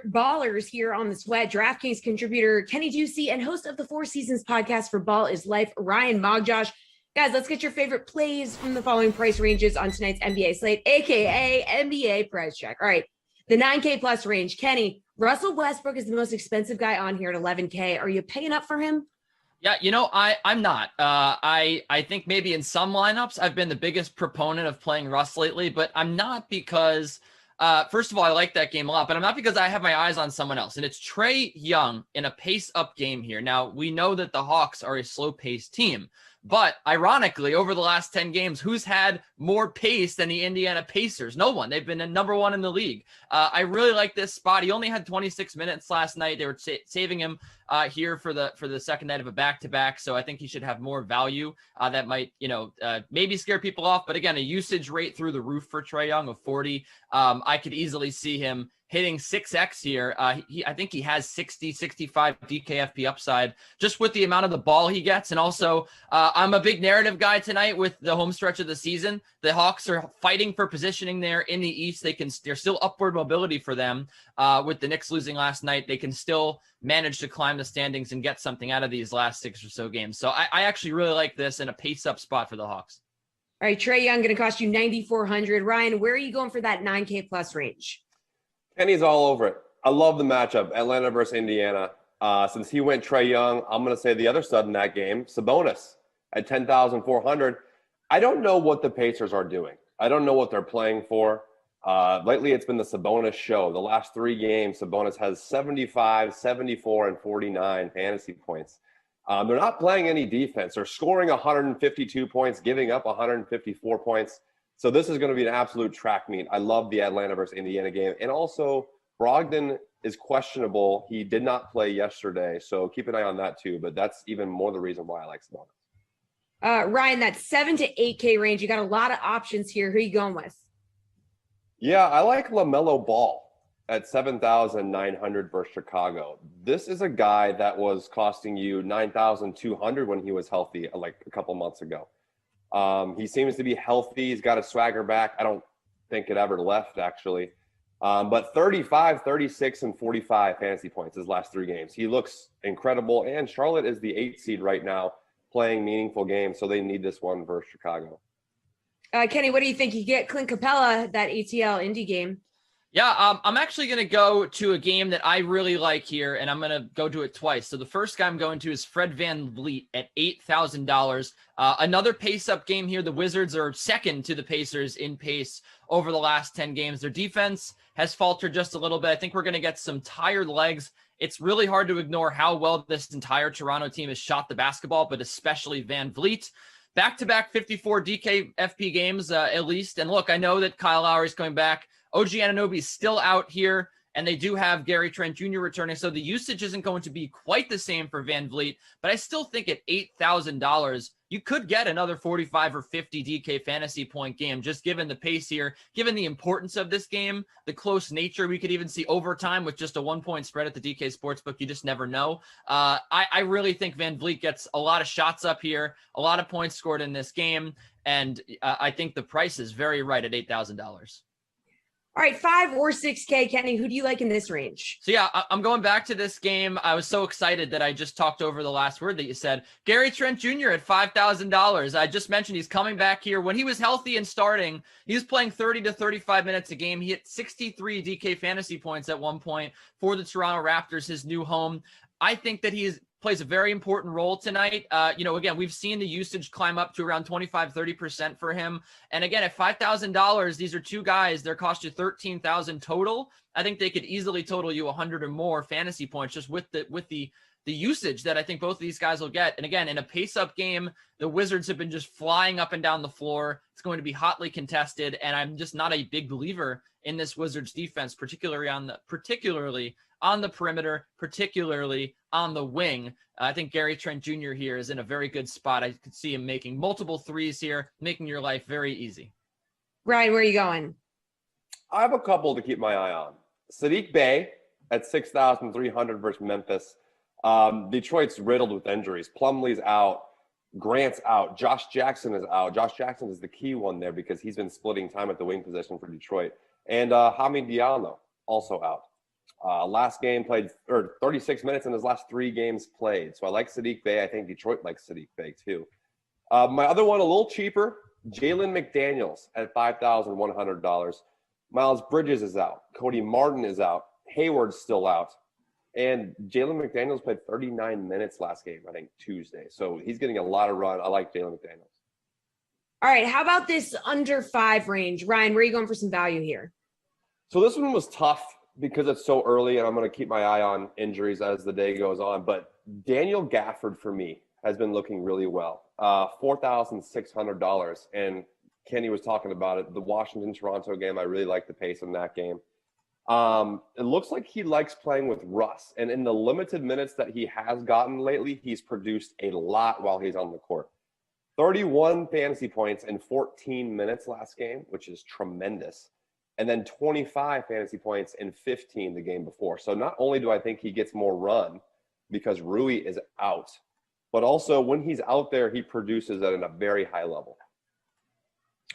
ballers here on the Sweat. DraftKings contributor Kenny Ducey and host of the Four Seasons podcast for Ball is Life, Ryan Mogjosh. Guys, let's get your favorite plays from the following price ranges on tonight's NBA slate, aka NBA price check. All right, the 9K plus range. Kenny, Russell Westbrook is the most expensive guy on here at 11K. Are you paying up for him? Yeah, I'm not. I think maybe in some lineups I've been the biggest proponent of playing Russ lately, but I'm not because first of all, I like that game a lot, but I'm not because I have my eyes on someone else. And it's Trae Young in a pace up game here. Now, we know that the Hawks are a slow paced team, but ironically, over the last 10 games, who's had more pace than the Indiana Pacers? No one. They've been number one in the league. I really like this spot. He only had 26 minutes last night. They were saving him here for the second night of a back-to-back. So I think he should have more value. That might, maybe scare people off. But again, a usage rate through the roof for Trae Young of 40. I could easily see him hitting 6X here. I think he has 60, 65 DKFP upside just with the amount of the ball he gets. And also, I'm a big narrative guy tonight with the home stretch of the season. The Hawks are fighting for positioning there in the East. There's still upward mobility for them. With the Knicks losing last night, they can still manage to climb the standings and get something out of these last 6 or so games. So I actually really like this in a pace up spot for the Hawks. All right, Trae Young going to cost you 9,400. Ryan, where are you going for that 9K plus range? Kenny's all over it. I love the matchup, Atlanta versus Indiana. Since he went Trae Young, I'm going to say the other stud in that game, Sabonis at 10,400. I don't know what the Pacers are doing. I don't know what they're playing for. Lately, it's been the Sabonis show. The last 3 games, Sabonis has 75, 74, and 49 fantasy points. They're not playing any defense. They're scoring 152 points, giving up 154 points. So this is going to be an absolute track meet. I love the Atlanta versus Indiana game. And also, Brogdon is questionable. He did not play yesterday, so keep an eye on that too. But that's even more the reason why I like Sabonis. Ryan, that 7 to 8K range, you got a lot of options here. Who are you going with? Yeah, I like LaMelo Ball at 7,900 versus Chicago. This is a guy that was costing you 9,200 when he was healthy, like a couple months ago. He seems to be healthy. He's got a swagger back. I don't think it ever left, actually. But 35, 36, and 45 fantasy points his last 3 games. He looks incredible. And Charlotte is the 8th seed right now, playing meaningful games, so they need this one versus Chicago. Kenny, what do you think? You get Clint Capella, that ATL Indy game. Yeah, I'm actually going to go to a game that I really like here, and I'm going to go to it twice. So the first guy I'm going to is Fred VanVleet at $8,000. Another pace-up game here. The Wizards are second to the Pacers in pace over the last 10 games. Their defense has faltered just a little bit. I think we're going to get some tired legs. It's really hard to ignore how well this entire Toronto team has shot the basketball, but especially VanVleet. Back-to-back 54 DKFP games, at least. And look, I know that Kyle Lowry's coming back. OG Anunoby's still out here, and they do have Gary Trent Jr. returning, so the usage isn't going to be quite the same for VanVleet, but I still think at $8,000, you could get another 45 or 50 DK fantasy point game, just given the pace here, given the importance of this game, the close nature. We could even see overtime with just a 1-point spread at the DK Sportsbook. You just never know. I really think VanVleet gets a lot of shots up here, a lot of points scored in this game, and I think the price is very right at $8,000. All right, 5 or 6K, Kenny, who do you like in this range? So yeah, I'm going back to this game. I was so excited that I just talked over the last word that you said. Gary Trent Jr. at $5,000. I just mentioned he's coming back here. When he was healthy and starting, he was playing 30 to 35 minutes a game. He hit 63 DK fantasy points at one point for the Toronto Raptors, his new home. I think that plays a very important role tonight. Again, we've seen the usage climb up to around 25-30% for him. And again, at $5,000, these are 2 guys. They're cost you $13,000 total. I think they could easily total you 100 or more fantasy points just with the usage that I think both of these guys will get. And again, in a pace-up game, the Wizards have been just flying up and down the floor. It's going to be hotly contested, and I'm just not a big believer in this Wizards defense, particularly on the perimeter, particularly on the wing. I think Gary Trent Jr. here is in a very good spot. I could see him making multiple threes here, making your life very easy. Ryan, where are you going? I have a couple to keep my eye on. Sadiq Bey at 6,300 versus Memphis. Detroit's riddled with injuries. Plumlee's out. Grant's out. Josh Jackson is out. Josh Jackson is the key one there because he's been splitting time at the wing position for Detroit. And Hamid Diallo also out. Last game played, or 36 minutes in his last 3 games played. So I like Sadiq Bey. I think Detroit likes Sadiq Bey too. My other one, a little cheaper, Jalen McDaniels at $5,100. Miles Bridges is out. Cody Martin is out. Hayward's still out. And Jalen McDaniels played 39 minutes last game, I think, Tuesday. So he's getting a lot of run. I like Jalen McDaniels. All right. How about this under 5 range? Ryan, where are you going for some value here? So this one was tough because it's so early, and I'm going to keep my eye on injuries as the day goes on. But Daniel Gafford, for me, has been looking really well. $4,600. And Kenny was talking about it. The Washington-Toronto game, I really like the pace in that game. It looks like he likes playing with Russ. And in the limited minutes that he has gotten lately, he's produced a lot while he's on the court. 31 fantasy points in 14 minutes last game, which is tremendous. And then 25 fantasy points in 15 the game before. So not only do I think he gets more run because Rui is out, but also when he's out there, he produces at a very high level.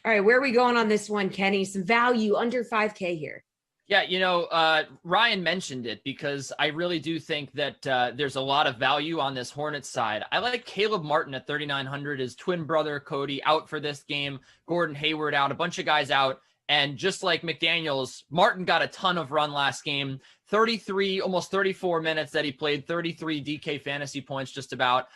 All right, where are we going on this one, Kenny? Some value under 5K here. Yeah, Ryan mentioned it because I really do think that there's a lot of value on this Hornets side. I like Caleb Martin at 3,900. His twin brother, Cody, out for this game. Gordon Hayward out. A bunch of guys out. And just like McDaniels, Martin got a ton of run last game. 33, almost 34 minutes that he played. 33 DK fantasy points just about,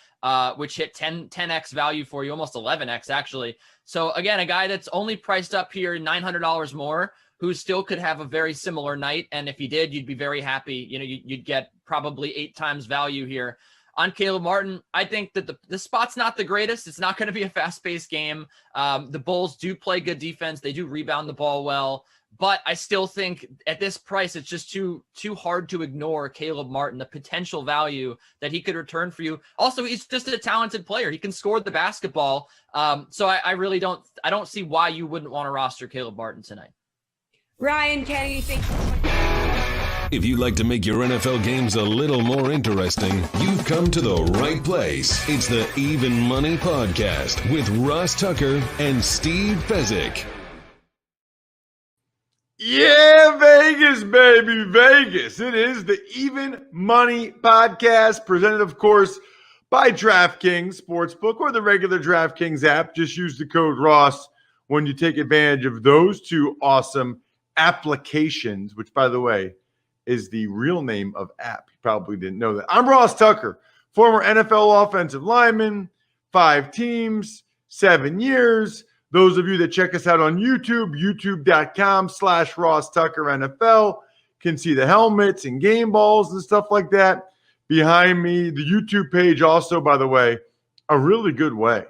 which hit 10x value for you, almost 11x actually. So again, a guy that's only priced up here $900 more, who still could have a very similar night. And if he did, you'd be very happy. You'd get probably 8 times value here. On Caleb Martin, I think that the spot's not the greatest. It's not going to be a fast-paced game. The Bulls do play good defense. They do rebound the ball well. But I still think at this price, it's just too hard to ignore Caleb Martin, the potential value that he could return for you. Also, he's just a talented player. He can score the basketball. So I really don't see why you wouldn't want to roster Caleb Martin tonight. Ryan, Kenny, thank you. If you'd like to make your NFL games a little more interesting, you've come to the right place. It's the Even Money Podcast with Ross Tucker and Steve Fezzik. Yeah, Vegas, baby, Vegas. It is the Even Money Podcast, presented, of course, by DraftKings Sportsbook or the regular DraftKings app. Just use the code Ross when you take advantage of those 2 awesome applications, which, by the way, is the real name of app. You probably didn't know that. I'm Ross Tucker, former NFL offensive lineman, 5 teams, 7 years. Those of you that check us out on YouTube, youtube.com/Ross Tucker NFL, can see the helmets and game balls and stuff like that behind me. The YouTube page also, by the way, a really good way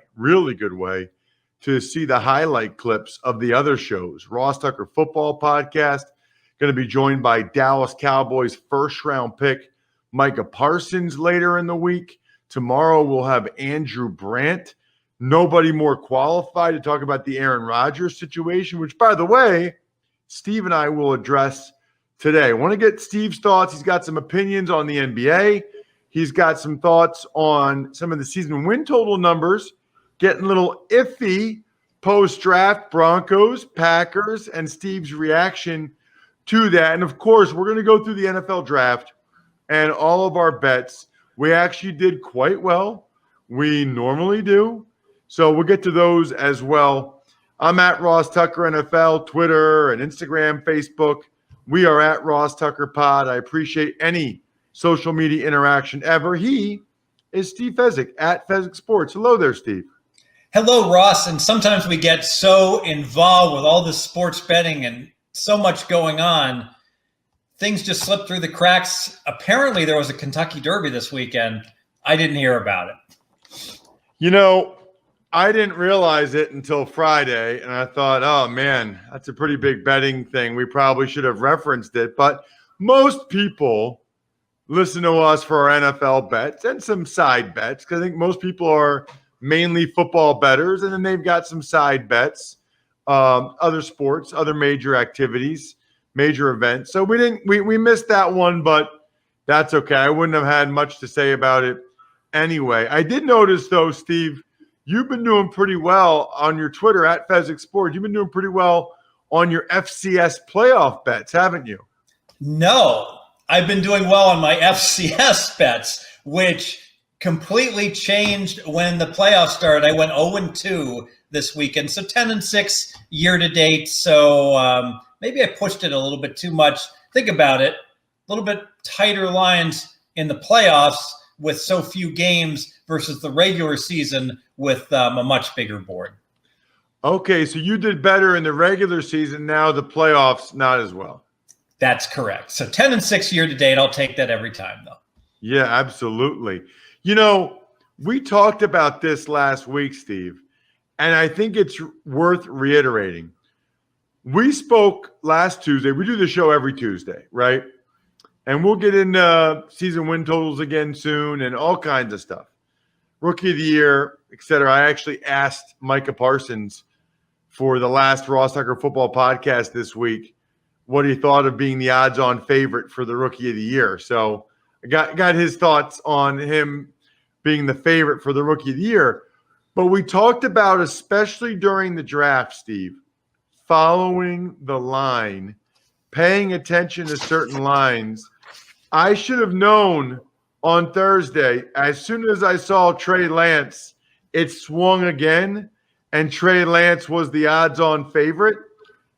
to see the highlight clips of the other shows. Ross Tucker Football Podcast, going to be joined by Dallas Cowboys first-round pick Micah Parsons later in the week. Tomorrow we'll have Andrew Brandt. Nobody more qualified to talk about the Aaron Rodgers situation, which, by the way, Steve and I will address today. I want to get Steve's thoughts. He's got some opinions on the NBA. He's got some thoughts on some of the season win total numbers, getting a little iffy post-draft, Broncos, Packers, and Steve's reaction to that. And, of course, we're going to go through the NFL draft and all of our bets. We actually did quite well. We normally do. So we'll get to those as well. I'm at Ross Tucker NFL, Twitter and Instagram, Facebook. We are at Ross Tucker Pod. I appreciate any social media interaction ever. He is Steve Fezzik at Fezzik Sports. Hello there, Steve. Hello, Ross. And sometimes we get so involved with all this sports betting and so much going on, things just slip through the cracks. Apparently, there was a Kentucky Derby this weekend. I didn't hear about it. I didn't realize it until Friday, and I thought, oh, man, that's a pretty big betting thing. We probably should have referenced it. But most people listen to us for our NFL bets and some side bets, because I think most people are mainly football bettors, and then they've got some side bets, other sports, other major activities, major events. So we missed that one, but that's okay. I wouldn't have had much to say about it anyway. I did notice, though, Steve, you've been doing pretty well on your Twitter at Fezzik Sports. You've been doing pretty well on your FCS playoff bets, haven't you? No, I've been doing well on my FCS bets, which completely changed when the playoffs started. I went 0-2 this weekend, so 10-6 year to date. So maybe I pushed it a little bit too much. Think about it, a little bit tighter lines in the playoffs with so few games versus the regular season with a much bigger board. Okay, so you did better in the regular season. Now the playoffs, not as well. That's correct. So 10-6 year to date. I'll take that every time, though. Yeah, absolutely. You know, we talked about this last week, Steve, and I think it's worth reiterating. We spoke last Tuesday. We do the show every Tuesday, right? And we'll get into season win totals again soon and all kinds of stuff. Rookie of the year, et cetera. I actually asked Micah Parsons for the last Ross Tucker Football podcast this week what he thought of being the odds-on favorite for the Rookie of the Year. So I got his thoughts on him being the favorite for the Rookie of the Year. But we talked about, especially during the draft, Steve, following the line, paying attention to certain lines. I should have known on Thursday, as soon as I saw Trey Lance, it swung again, and Trey Lance was the odds-on favorite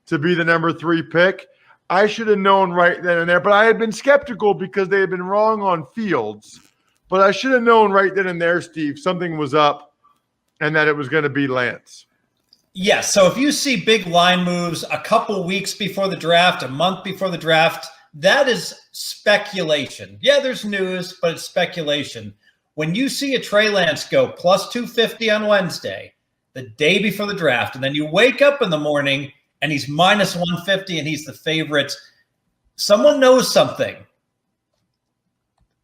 to be the number 3 pick. I should have known right then and there, but I had been skeptical because they had been wrong on Fields. But I should have known right then and there, Steve, something was up and that it was going to be Lance. Yes. So if you see big line moves a couple weeks before the draft, a month before the draft, that is speculation. Yeah, there's news, but it's speculation. When you see a Trey Lance go plus 250 on Wednesday, the day before the draft, and then you wake up in the morning and he's minus 150 and he's the favorite, someone knows something.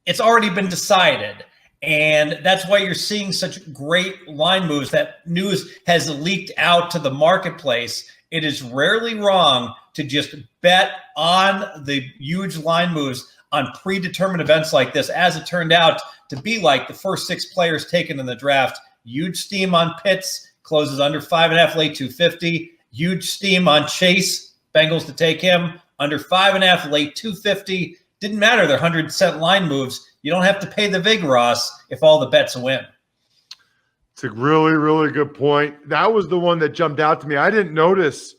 It's already been decided. And that's why you're seeing such great line moves. That news has leaked out to the marketplace. It is rarely wrong to just bet on the huge line moves on predetermined events like this, as it turned out to be like the first 6 players taken in the draft. Huge steam on Pitts, closes under 5.5, late 250. Huge steam on Chase, Bengals to take him, under 5.5, late 250. Didn't matter, they're 100-cent line moves. You don't have to pay the vig, Ross, if all the bets win. It's a really, really good point. That was the one that jumped out to me. I didn't notice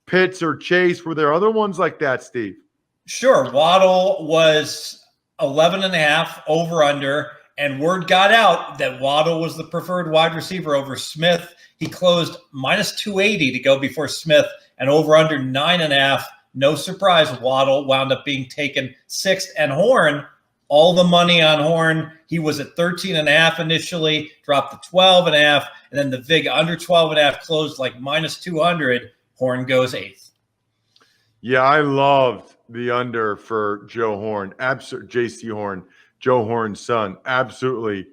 Pitts or Chase. Were there other ones like that, Steve? Sure. Waddle was 11.5 over under, and word got out that Waddle was the preferred wide receiver over Smith. He closed minus 280 to go before Smith, and over under 9.5. No surprise, Waddle wound up being taken 6th, and Horn, all the money on Horn. He was at 13.5 initially, dropped to 12.5, and then the vig under 12.5 closed like minus 200. Horn goes 8th. Yeah, I loved the under for Joe Horn. JC Horn, Joe Horn's son. Absolutely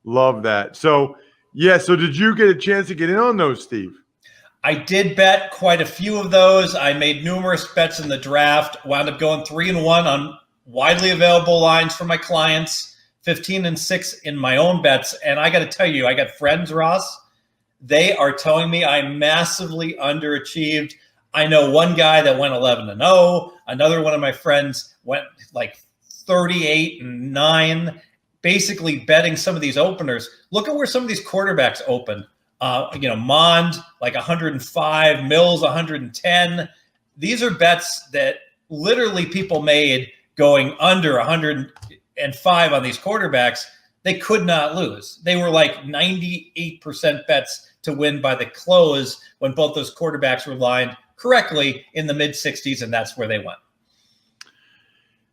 love that. So, yeah, so did you get a chance to get in on those, Steve? I did bet quite a few of those. I made numerous bets in the draft, wound up going 3-1 on widely available lines for my clients, 15-6 in my own bets. And I got to tell you, I got friends, Ross. They are telling me I massively underachieved. I know one guy that went 11-0. Another one of my friends went like 38-9, basically betting some of these openers. Look at where some of these quarterbacks open. Mond, like 105, Mills, 110. These are bets that literally people made going under 105 on these quarterbacks. They could not lose. They were like 98% bets to win by the close when both those quarterbacks were lined correctly in the mid-60s, and that's where they went.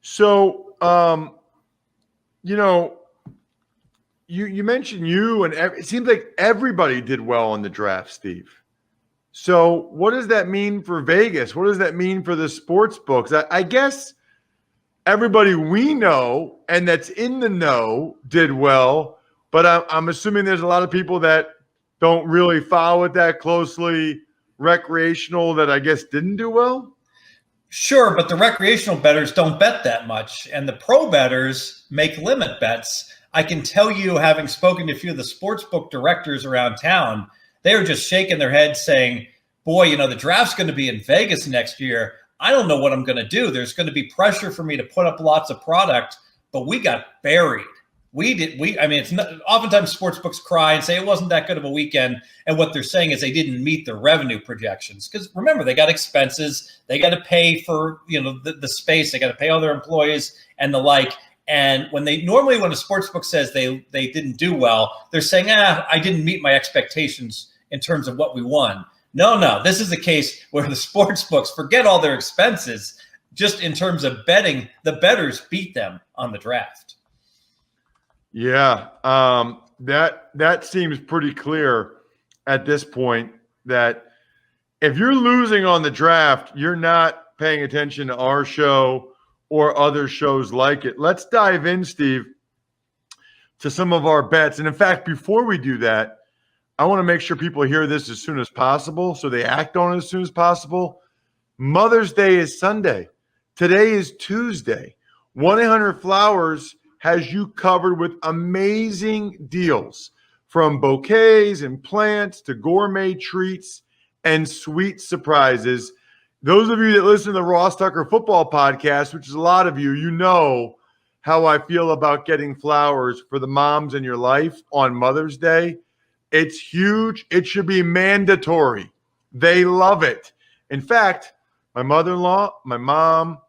So, you mentioned you, and it seems like everybody did well in the draft, Steve. So what does that mean for Vegas? What does that mean for the sports books? I guess everybody we know and that's in the know did well, but I'm assuming there's a lot of people that don't really follow it that closely, recreational, that I guess didn't do well. Sure, but the recreational bettors don't bet that much, and the pro bettors make limit bets. I can tell you, having spoken to a few of the sportsbook directors around town, they were just shaking their heads saying, boy, the draft's going to be in Vegas next year. I don't know what I'm going to do. There's going to be pressure for me to put up lots of product, but we got buried. It's not, oftentimes sportsbooks cry and say it wasn't that good of a weekend. And what they're saying is they didn't meet their revenue projections. Because remember, they got expenses. They got to pay for, the space. They got to pay all their employees and the like. And when a sportsbook says they didn't do well, they're saying, I didn't meet my expectations in terms of what we won. No, this is the case where the sports books forget all their expenses. Just in terms of betting, the bettors beat them on the draft. Yeah, that seems pretty clear at this point that if you're losing on the draft, you're not paying attention to our show or other shows like it. Let's dive in, Steve, to some of our bets. And in fact, before we do that, I want to make sure people hear this as soon as possible so they act on it as soon as possible. Mother's Day is Sunday. Today is Tuesday. 1-800-Flowers has you covered with amazing deals, from bouquets and plants to gourmet treats and sweet surprises. Those of you that listen to the Ross Tucker Football Podcast, which is a lot of you, you know how I feel about getting flowers for the moms in your life on Mother's Day. It's huge. It should be mandatory. They love it. In fact, my mother-in-law, my mom,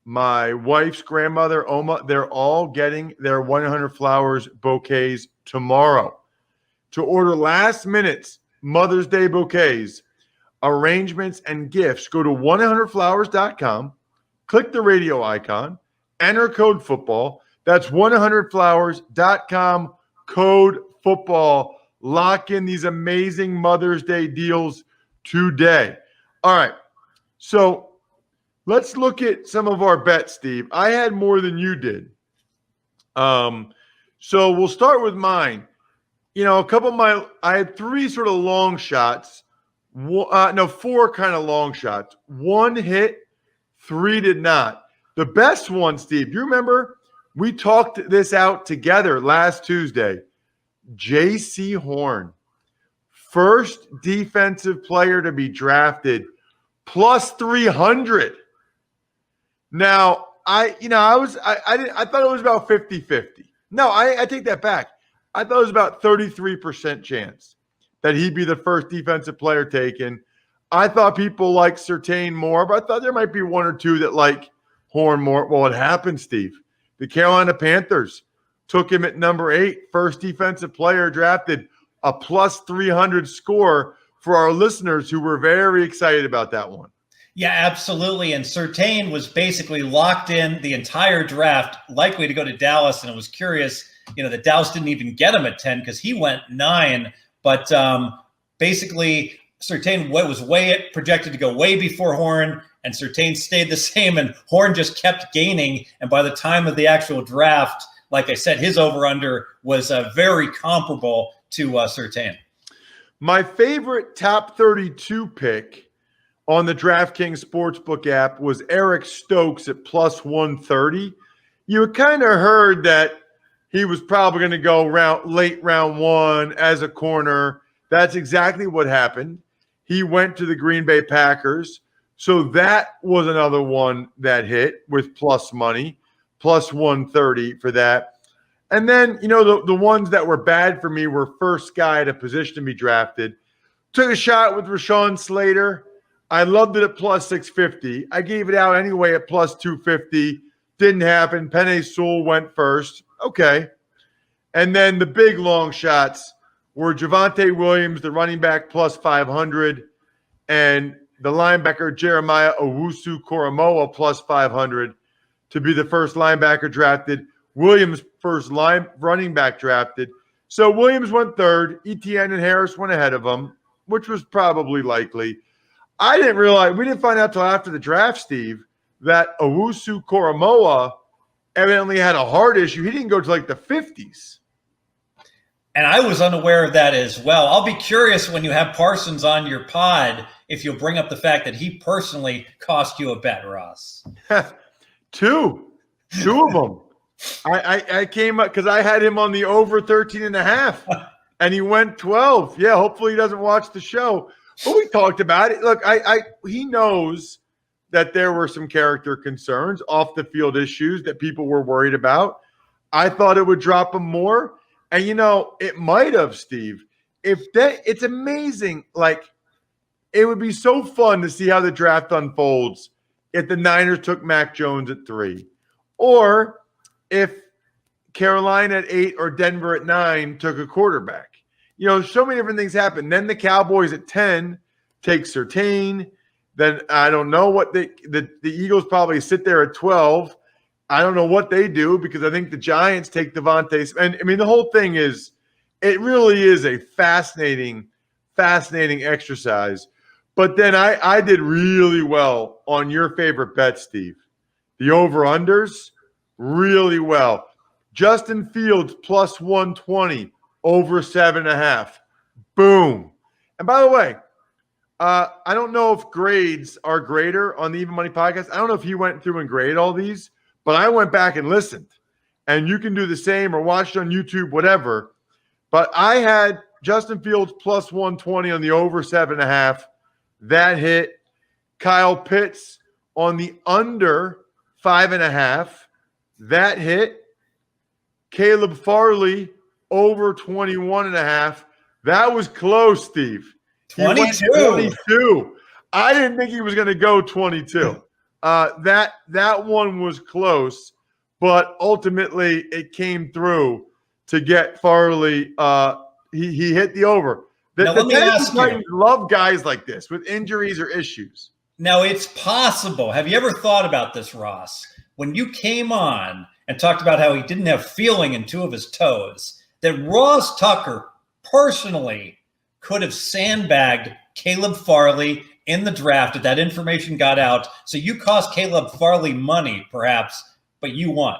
my wife's grandmother, Oma, they're all getting their 1-800-Flowers bouquets tomorrow. To order last minute's Mother's Day bouquets, arrangements, and gifts, go to 1-800-Flowers.com, click the radio icon, enter code football. That's 1-800-Flowers.com, code football. Lock in these amazing Mother's Day deals today. All right, so let's look at some of our bets, Steve. I had more than you did. So we'll start with mine. I had three sort of long shots. Four kind of long shots. One hit, three did not. The best one, Steve, do you remember? We talked this out together last Tuesday. J.C. Horn, first defensive player to be drafted, plus 300. Now, I thought it was about 50-50. No, I take that back. I thought it was about 33% chance that he'd be the first defensive player taken. I thought people like Surtain more, but I thought there might be one or two that like Horn more. Well, it happened, Steve. The Carolina Panthers took him at number 8, first defensive player drafted, a plus 300 score for our listeners who were very excited about that one. Yeah, absolutely. And Surtain was basically locked in the entire draft, likely to go to Dallas. And it was curious, that Dallas didn't even get him at 10 because he went 9. But basically, Surtain was projected to go way before Horn, and Surtain stayed the same, and Horn just kept gaining. And by the time of the actual draft, like I said, his over-under was very comparable to Surtain. My favorite top 32 pick on the DraftKings Sportsbook app was Eric Stokes at plus 130. You kind of heard that he was probably going to go late round 1 as a corner. That's exactly what happened. He went to the Green Bay Packers. So that was another one that hit with plus money, plus 130 for that. And then, the ones that were bad for me were first guy at a position to be drafted. Took a shot with Rashawn Slater. I loved it at plus 650. I gave it out anyway at plus 250. Didn't happen. Penei Sewell went first. Okay. And then the big long shots were Javonte Williams, the running back, plus 500, and the linebacker Jeremiah Owusu-Koramoah, plus 500 to be the first linebacker drafted. Williams, first running back drafted. So Williams went third. Etienne and Harris went ahead of him, which was probably likely. I didn't realize, we didn't find out till after the draft, Steve, that Owusu-Koramoah evidently had a heart issue. He didn't go to like the 50s. And I was unaware of that as well. I'll be curious when you have Parsons on your pod if you'll bring up the fact that he personally cost you a bet, Ross. Two of them. I came up because I had him on the over 13.5 and he went 12. Yeah, hopefully he doesn't watch the show. But we talked about it. Look, he knows that there were some character concerns, off the field issues that people were worried about. I thought it would drop him more. And, it might have, Steve. It's amazing. Like, it would be so fun to see how the draft unfolds if the Niners took Mac Jones at 3, or if Carolina at 8 or Denver at 9 took a quarterback. So many different things happen. Then the Cowboys at 10 take Surtain. Then I don't know what the Eagles probably sit there at 12. I don't know what they do, because I think the Giants take Devontae. And I mean, the whole thing is, it really is a fascinating exercise. But then I did really well on your favorite bet, Steve. The over-unders, really well. Justin Fields plus 120, over 7.5. Boom. And by the way, I don't know if grades are greater on the Even Money podcast. I don't know if he went through and graded all these, but I went back and listened. And you can do the same or watch it on YouTube, whatever. But I had Justin Fields plus 120 on the over 7.5. That hit. Kyle Pitts on the under 5.5. That hit. Caleb Farley over 21.5. That was close, Steve. 22. 22. I didn't think he was going to go 22. That one was close, but ultimately it came through to get Farley. He hit the over. The Tennessee Titans love guys like this with injuries or issues. Now, it's possible. Have you ever thought about this, Ross? When you came on and talked about how he didn't have feeling in two of his toes, that Ross Tucker personally could have sandbagged Caleb Farley in the draft if that information got out. So you cost Caleb Farley money, perhaps, but you won.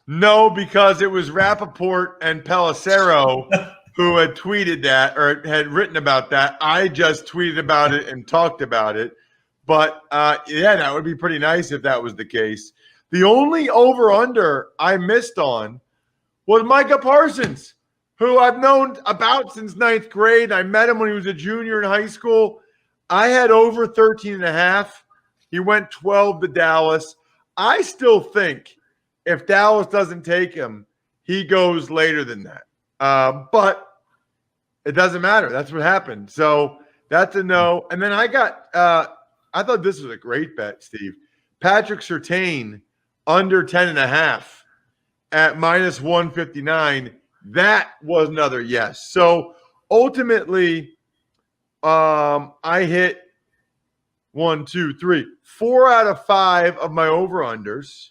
No, because it was Rappaport and Pelissero who had tweeted that or had written about that. I just tweeted about it and talked about it. But, that would be pretty nice if that was the case. The only over-under I missed on was Micah Parsons, who I've known about since 9th grade. I met him when he was a junior in high school. I had over 13.5. He went 12 to Dallas. I still think if Dallas doesn't take him, he goes later than that. But it doesn't matter. That's what happened. So that's a no. And then I got I thought this was a great bet, Steve. Patrick Surtain under 10.5 at minus 159. That was another yes. So ultimately, I hit 4 out of 5 of my over-unders,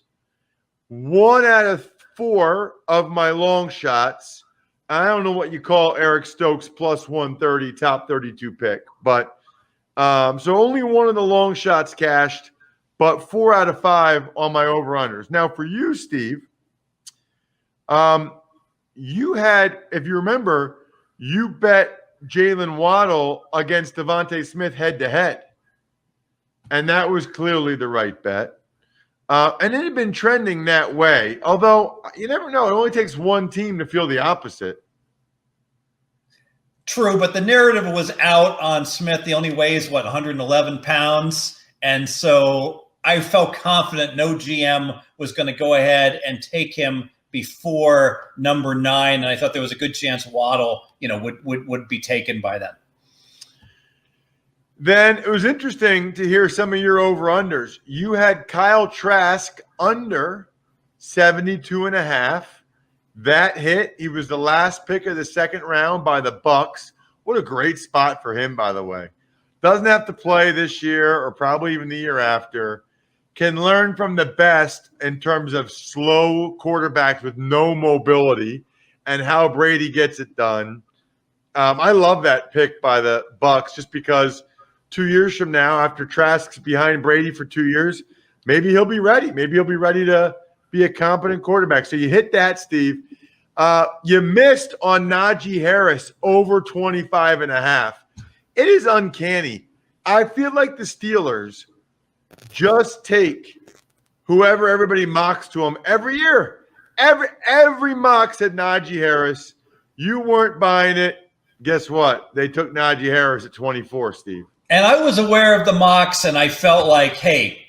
1 out of 4 of my long shots. I don't know what you call Eric Stokes plus 130 top 32 pick, but so only 1 of the long shots cashed, but 4 out of 5 on my over-unders. Now for you, Steve, you had, if you remember, you bet Jalen Waddle against Devontae Smith head-to-head, and that was clearly the right bet. And it had been trending that way, although you never know. It only takes one team to feel the opposite. True, but the narrative was out on Smith. He only weighs, 111 pounds. And so I felt confident no GM was going to go ahead and take him before number 9. And I thought there was a good chance Waddle, would be taken by then. Then it was interesting to hear some of your over-unders. You had Kyle Trask under 72.5. That hit. He was the last pick of the second round by the Bucks. What a great spot for him, by the way. Doesn't have to play this year or probably even the year after. Can learn from the best in terms of slow quarterbacks with no mobility and how Brady gets it done. I love that pick by the Bucks just because 2 years from now, after Trask's behind Brady for 2 years, maybe he'll be ready. Maybe he'll be ready to be a competent quarterback. So you hit that, Steve. You missed on Najee Harris over 25.5. It is uncanny. I feel like the Steelers just take whoever everybody mocks to them every year. Every mock said Najee Harris. You weren't buying it. Guess what? They took Najee Harris at 24, Steve. And I was aware of the mocks, and I felt like, hey,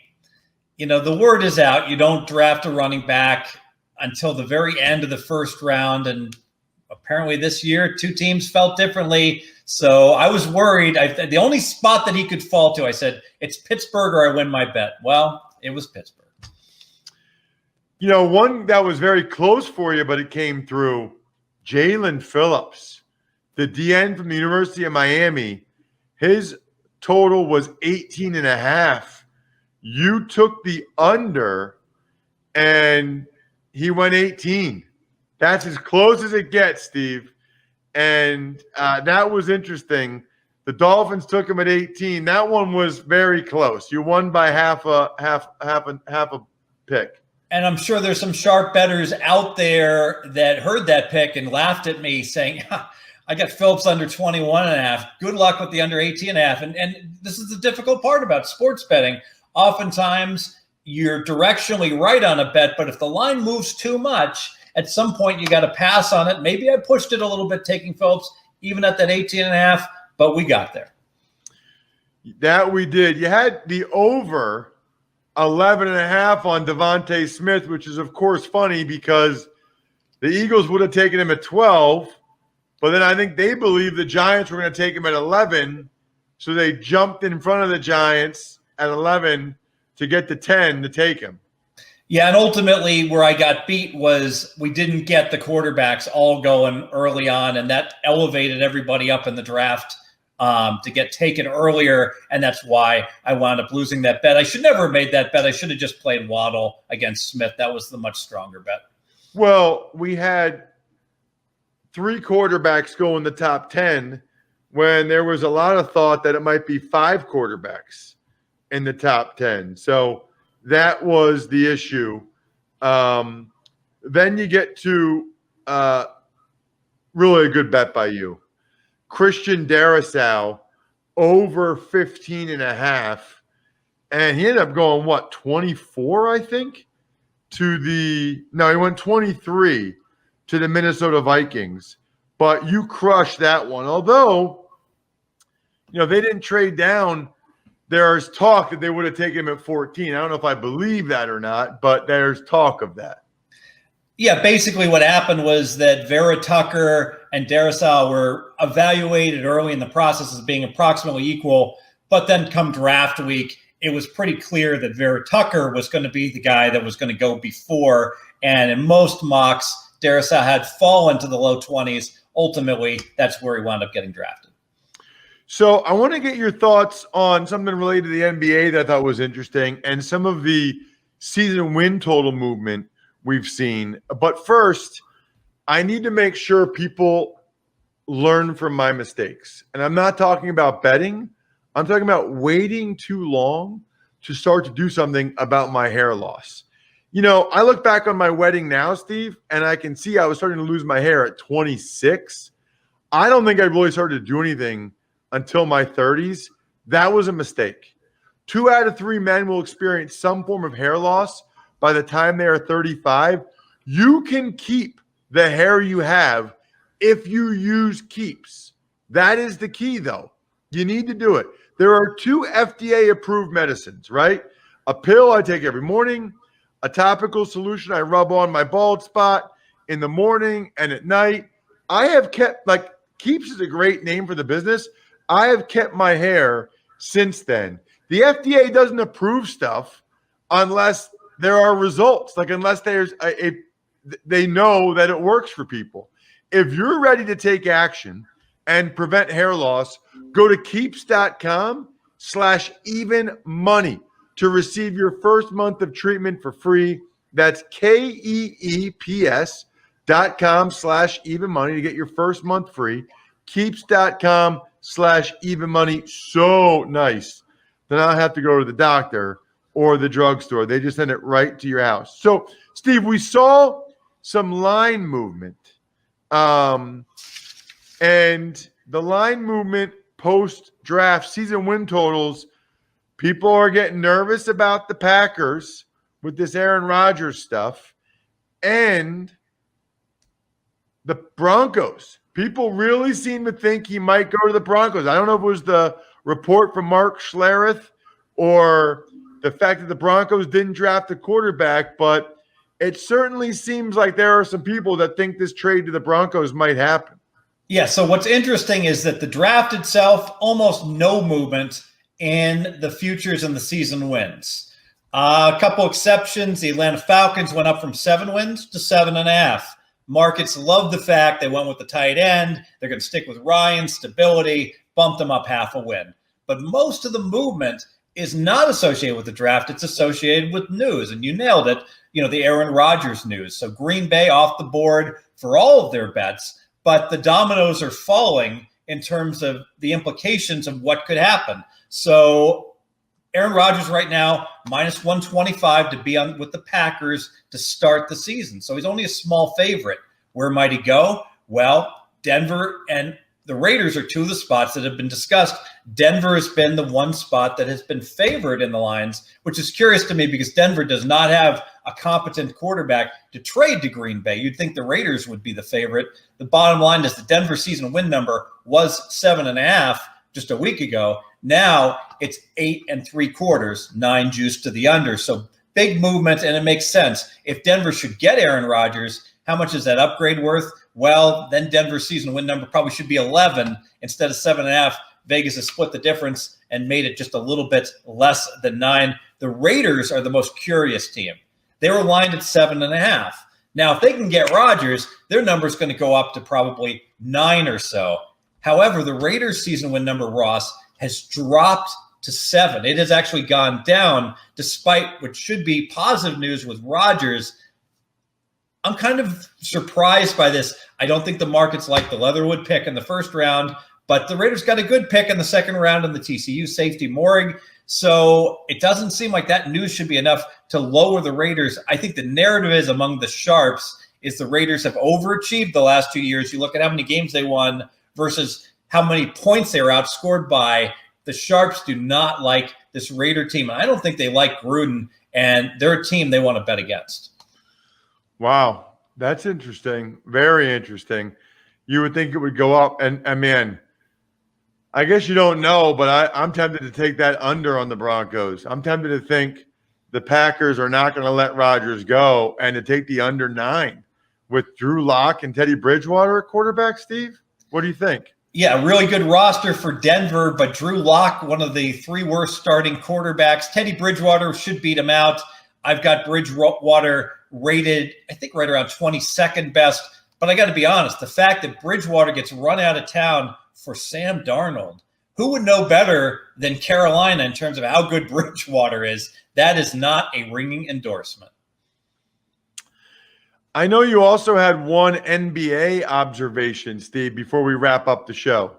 the word is out. You don't draft a running back until the very end of the first round. And apparently this year, two teams felt differently. So I was worried. The only spot that he could fall to, I said, it's Pittsburgh or I win my bet. Well, it was Pittsburgh. One that was very close for you, but it came through, Jalen Phillips, the DN from the University of Miami. His total was 18.5. You took the under, and he went 18. That's as close as it gets, Steve. And that was interesting. The Dolphins took him at 18. That one was very close. You won by half a pick. And I'm sure there's some sharp bettors out there that heard that pick and laughed at me saying, I got Phillips under 21.5. Good luck with the under 18.5. And this is the difficult part about sports betting. Oftentimes, you're directionally right on a bet, but if the line moves too much, at some point you got to pass on it. Maybe I pushed it a little bit taking Phillips, even at that 18.5, but we got there. That we did. You had the over 11.5 on Devontae Smith, which is, of course, funny because the Eagles would have taken him at 12, but then I think they believed the Giants were going to take him at 11, so they jumped in front of the Giants at 11 to get to 10 to take him. Yeah, and ultimately where I got beat was we didn't get the quarterbacks all going early on, and that elevated everybody up in the draft to get taken earlier, and that's why I wound up losing that bet. I should never have made that bet. I should have just played Waddle against Smith. That was the much stronger bet. Well, we had 3 quarterbacks go in the top 10 when there was a lot of thought that it might be 5 quarterbacks in the top 10. So that was the issue. Then you get to really a good bet by you. Christian Darrisaw over 15.5. And he ended up going, 24, I think? He went 23 to the Minnesota Vikings. But you crushed that one. Although, they didn't trade down. There's talk that they would have taken him at 14. I don't know if I believe that or not, but there's talk of that. Yeah, basically what happened was that Vera Tucker and Darrisaw were evaluated early in the process as being approximately equal, but then come draft week, it was pretty clear that Vera Tucker was going to be the guy that was going to go before, and in most mocks, Darrisaw had fallen to the low 20s. Ultimately, that's where he wound up getting drafted. So I want to get your thoughts on something related to the NBA that I thought was interesting and some of the season win total movement we've seen. But first, I need to make sure people learn from my mistakes. And I'm not talking about betting. I'm talking about waiting too long to start to do something about my hair loss. I look back on my wedding now, Steve, and I can see I was starting to lose my hair at 26. I don't think I really started to do anything until my 30s. That was a mistake. 2 out of 3 men will experience some form of hair loss by the time they are 35. You can keep the hair you have if you use Keeps. That is the key, though. You need to do it. There are 2 FDA-approved medicines, right? A pill I take every morning, a topical solution I rub on my bald spot in the morning and at night. I have kept, Keeps is a great name for the business. I have kept my hair since then. The FDA doesn't approve stuff unless there are results, unless there's they know that it works for people. If you're ready to take action and prevent hair loss, go to keeps.com/evenmoney to receive your first month of treatment for free. That's KEEPS.com/evenmoney to get your first month free. Keeps.com/evenmoney. So nice to not have to go to the doctor or the drugstore. They just send it right to your house. So, Steve, we saw some line movement. And the line movement post-draft season win totals, people are getting nervous about the Packers with this Aaron Rodgers stuff. And the Broncos. People really seem to think he might go to the Broncos. I don't know if it was the report from Mark Schlereth or the fact that the Broncos didn't draft a quarterback, but it certainly seems like there are some people that think this trade to the Broncos might happen. Yeah, so what's interesting is that the draft itself, almost no movement in the futures and the season wins. A couple exceptions. The Atlanta Falcons went up from 7 wins to 7.5. Markets love the fact they went with the tight end. They're going to stick with Ryan, stability, bumped them up half a win. But most of the movement is not associated with the draft. It's associated with news, and you nailed it, the Aaron Rodgers news. So Green Bay off the board for all of their bets, but the dominoes are falling in terms of the implications of what could happen. So Aaron Rodgers right now, minus 125 to be on with the Packers to start the season. So he's only a small favorite. Where might he go? Well, Denver and the Raiders are two of the spots that have been discussed. Denver has been the one spot that has been favored in the lines, which is curious to me because Denver does not have a competent quarterback to trade to Green Bay. You'd think the Raiders would be the favorite. The bottom line is the Denver season win number was 7.5 just a week ago. Now it's 8 3/4, 9 juice to the under. So big movement, and it makes sense. If Denver should get Aaron Rodgers, how much is that upgrade worth? Well, then Denver's season win number probably should be 11 instead of 7.5. Vegas has split the difference and made it just a little bit less than 9. The Raiders are the most curious team. They were lined at 7.5. Now, if they can get Rodgers, their number is going to go up to probably 9 or so. However, the Raiders season win number, Ross, has dropped to 7. It has actually gone down despite what should be positive news with Rodgers. I'm kind of surprised by this. I don't think the markets like the Leatherwood pick in the first round, but the Raiders got a good pick in the second round in the TCU safety Morrig. So it doesn't seem like that news should be enough to lower the Raiders. I think the narrative is among the sharps is the Raiders have overachieved the last 2 years. You look at how many games they won versus how many points they were outscored by. The sharps do not like this Raider team. I don't think they like Gruden, and they're a team they want to bet against. Wow, that's interesting. Very interesting. You would think it would go up, and man, I guess you don't know, but I'm tempted to take that under on the Broncos. I'm tempted to think the Packers are not going to let Rodgers go and to take the under 9 with Drew Lock and Teddy Bridgewater at quarterback. Steve, what do you think? Yeah, really good roster for Denver, but Drew Lock, one of the 3 worst starting quarterbacks. Teddy Bridgewater should beat him out. I've got Bridgewater rated, I think, right around 22nd best. But I got to be honest, the fact that Bridgewater gets run out of town for Sam Darnold, who would know better than Carolina in terms of how good Bridgewater is? That is not a ringing endorsement. I know you also had one NBA observation, Steve, before we wrap up the show.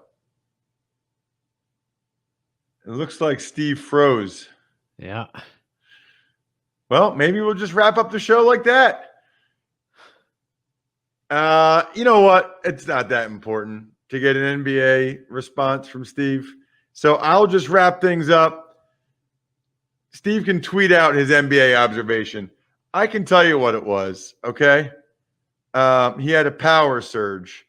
It looks like Steve froze. Yeah. Well, maybe we'll just wrap up the show like that. You know what? It's not that important to get an NBA response from Steve. So I'll just wrap things up. Steve can tweet out his NBA observation. I can tell you what it was, okay? He had a power surge.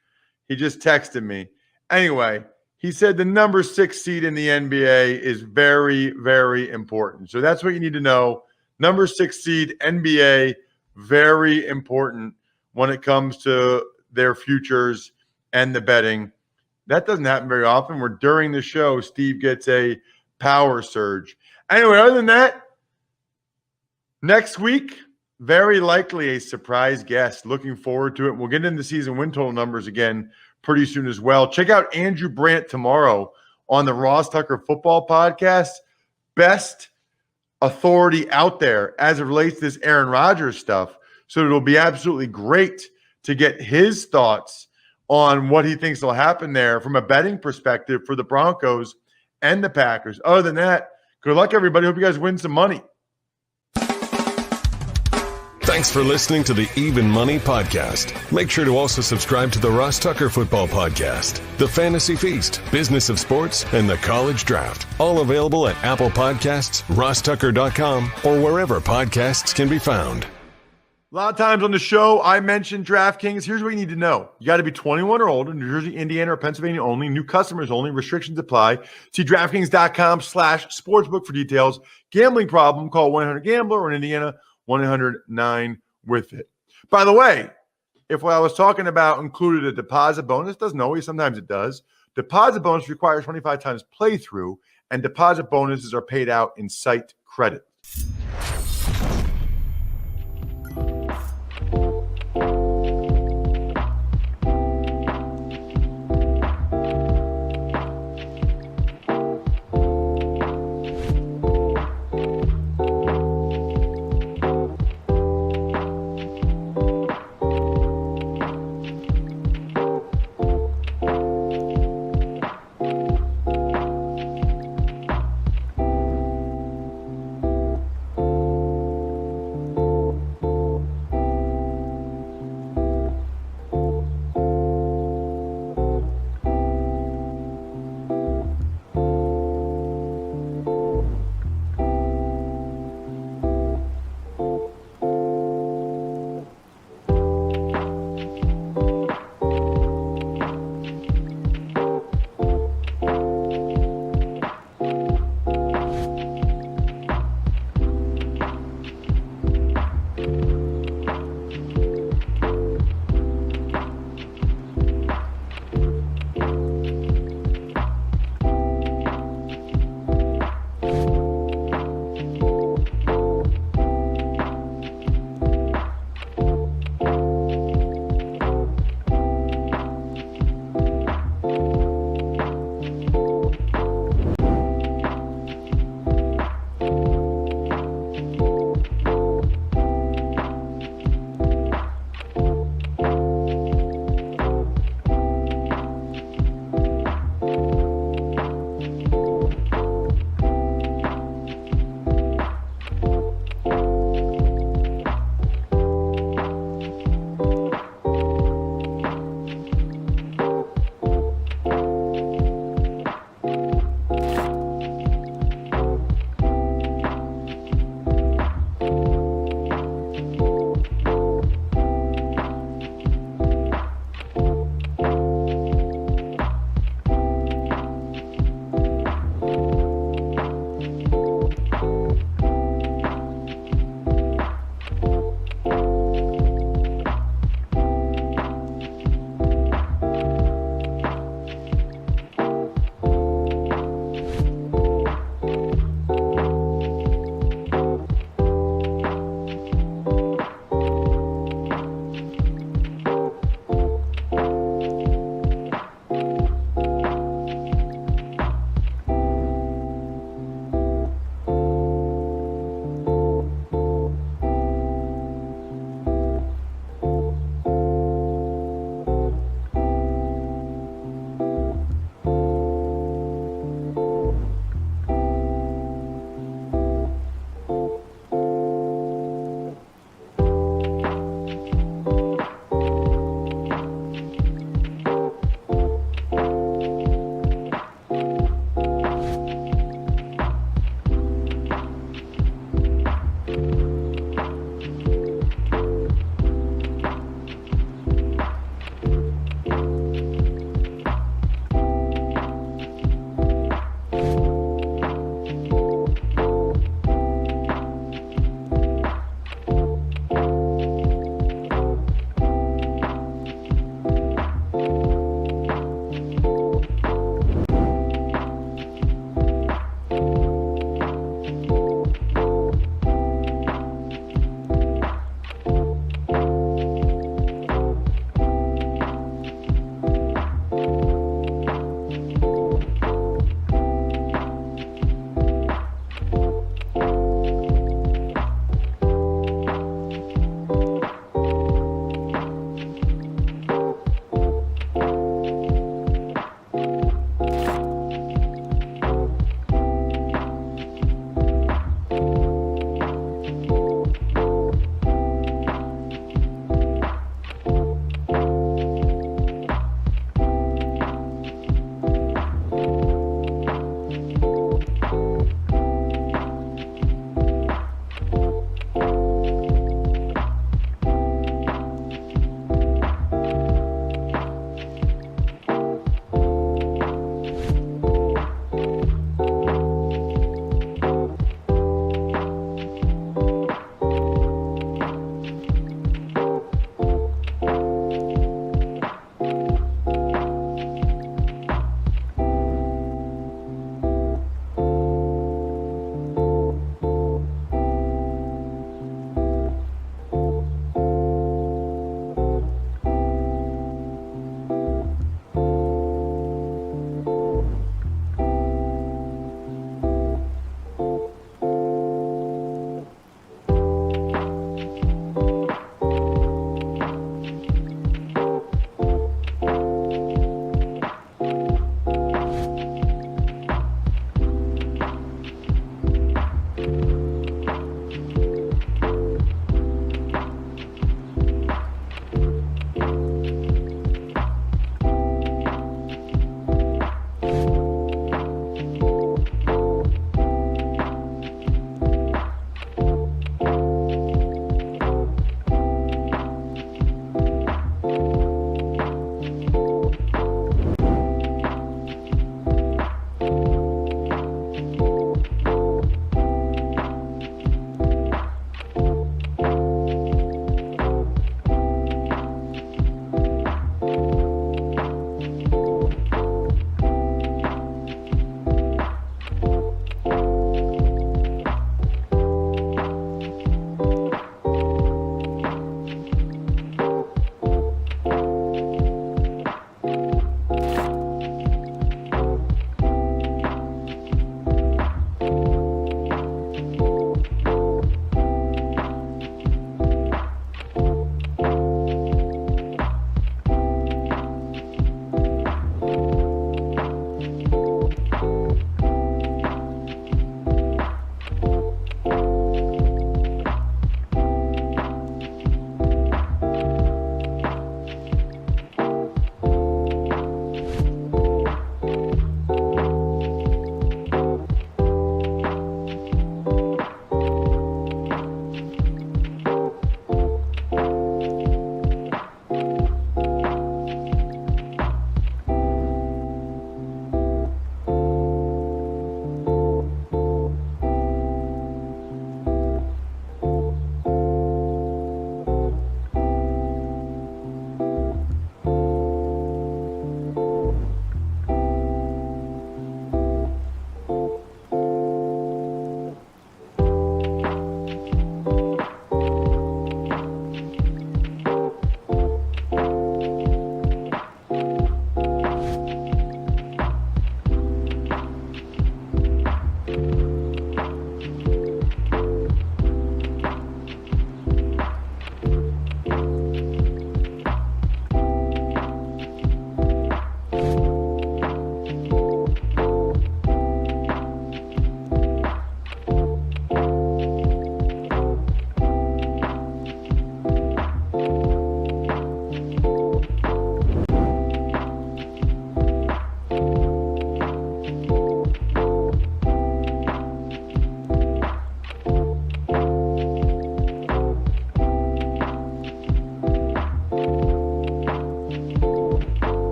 He just texted me. Anyway, he said the number 6 seed in the NBA is very, very important. So that's what you need to know. Number 6 seed, NBA, very important when it comes to their futures and the betting. That doesn't happen very often where during the show, Steve gets a power surge. Anyway, other than that, next week, very likely a surprise guest. Looking forward to it. We'll get into season win total numbers again pretty soon as well. Check out Andrew Brandt tomorrow on the Ross Tucker Football Podcast. Best authority out there as it relates to this Aaron Rodgers stuff. So it'll be absolutely great to get his thoughts on what he thinks will happen there from a betting perspective for the Broncos and the Packers. Other than that, good luck, everybody. Hope you guys win some money. Thanks for listening to the Even Money Podcast. Make sure to also subscribe to the Ross Tucker Football Podcast, The Fantasy Feast, Business of Sports, and The College Draft. All available at Apple Podcasts, rosstucker.com, or wherever podcasts can be found. A lot of times on the show, I mentioned DraftKings. Here's what you need to know. You got to be 21 or older, New Jersey, Indiana, or Pennsylvania only. New customers only. Restrictions apply. See DraftKings.com/sportsbook for details. Gambling problem, call 1-800-GAMBLER, or in Indiana, 1-800-9-WITH-IT. By the way, if what I was talking about included a deposit bonus, doesn't always, sometimes it does. Deposit bonus requires 25 times playthrough, and deposit bonuses are paid out in site credit.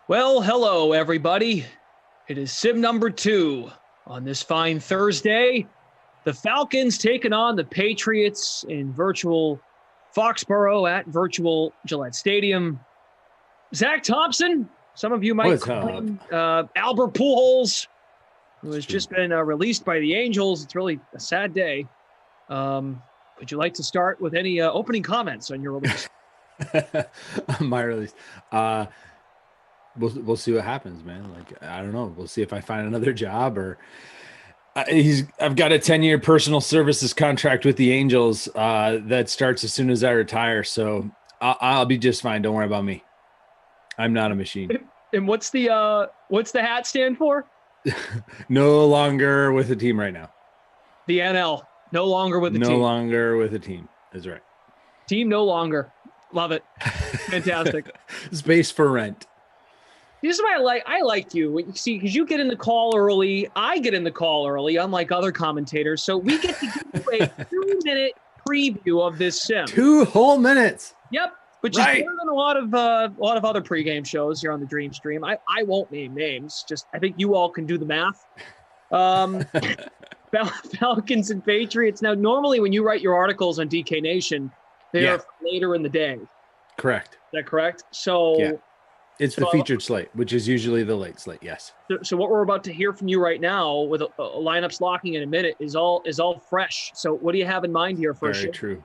Well, hello, everybody. It is sim number 2 on this fine Thursday. The Falcons taking on the Patriots in virtual Foxborough at virtual Gillette Stadium. Zach Thompson, some of you might call him Albert Pujols, who has just been released by the Angels. It's really a sad day. Would you like to start with any opening comments on your release? My release. We'll see what happens, man. Like, I don't know. We'll see if I find another job or I've got a 10-year personal services contract with the Angels that starts as soon as I retire. So I'll be just fine. Don't worry about me. I'm not a machine. And what's the hat stand for? No longer with a team right now. The NL. No longer with the team. No longer with a team. That's right. Team no longer. Love it. Fantastic. Space for rent. This is why I like you. See, because you get in the call early. I get in the call early, unlike other commentators. So we get to give you a 2-minute preview of this sim. 2 whole minutes. Yep. Which is better than a lot of other pregame shows here on the Dream Stream. I won't name names. Just I think you all can do the math. Falcons and Patriots. Now, normally when you write your articles on DK Nation, they are later in the day. Correct. Is that correct? So it's the featured slate, which is usually the late slate. Yes. So what we're about to hear from you right now, with lineups locking in a minute, is all fresh. So what do you have in mind here for Very true.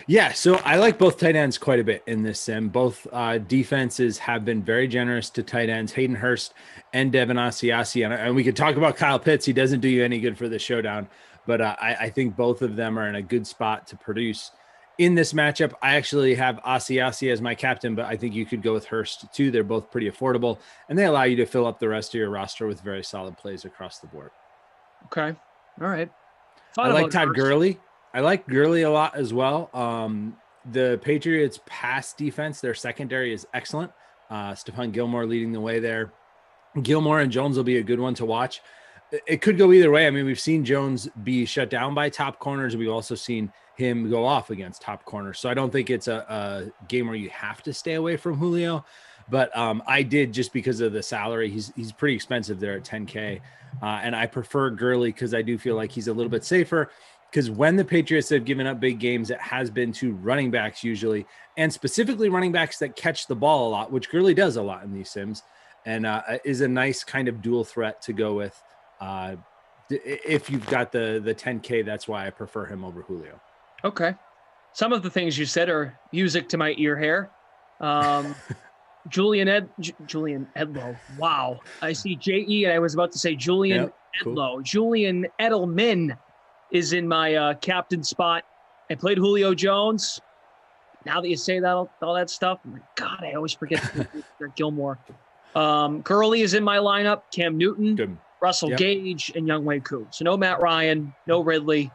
Yeah, so I like both tight ends quite a bit in this sim. Both defenses have been very generous to tight ends, Hayden Hurst and Devin Asiasi. And we could talk about Kyle Pitts. He doesn't do you any good for the showdown, but I think both of them are in a good spot to produce in this matchup. I actually have Asiasi as my captain, but I think you could go with Hurst too. They're both pretty affordable, and they allow you to fill up the rest of your roster with very solid plays across the board. Okay. All right. I like Todd Gurley. I like Gurley a lot as well. The Patriots' pass defense, their secondary is excellent. Stephon Gilmore leading the way there. Gilmore and Jones will be a good one to watch. It could go either way. I mean, we've seen Jones be shut down by top corners. We've also seen him go off against top corners. So I don't think it's a game where you have to stay away from Julio. But I did, just because of the salary. He's pretty expensive there at $10K. And I prefer Gurley because I do feel like he's a little bit safer. Because when the Patriots have given up big games, it has been to running backs usually, and specifically running backs that catch the ball a lot, which Gurley does a lot in these sims, and is a nice kind of dual threat to go with. If you've got the 10K, that's why I prefer him over Julio. Okay. Some of the things you said are music to my ear hair. Julian Edlow. Wow. I see J.E. and I was about to say Julian Edlow. Cool. Julian Edelman is in my captain spot. I played Julio Jones. Now that you say that, all that stuff, I'm like, God, I always forget Gilmore. Gurley is in my lineup. Cam Newton, Russell Gage, and Younghoe Koo. So no Matt Ryan, no Ridley,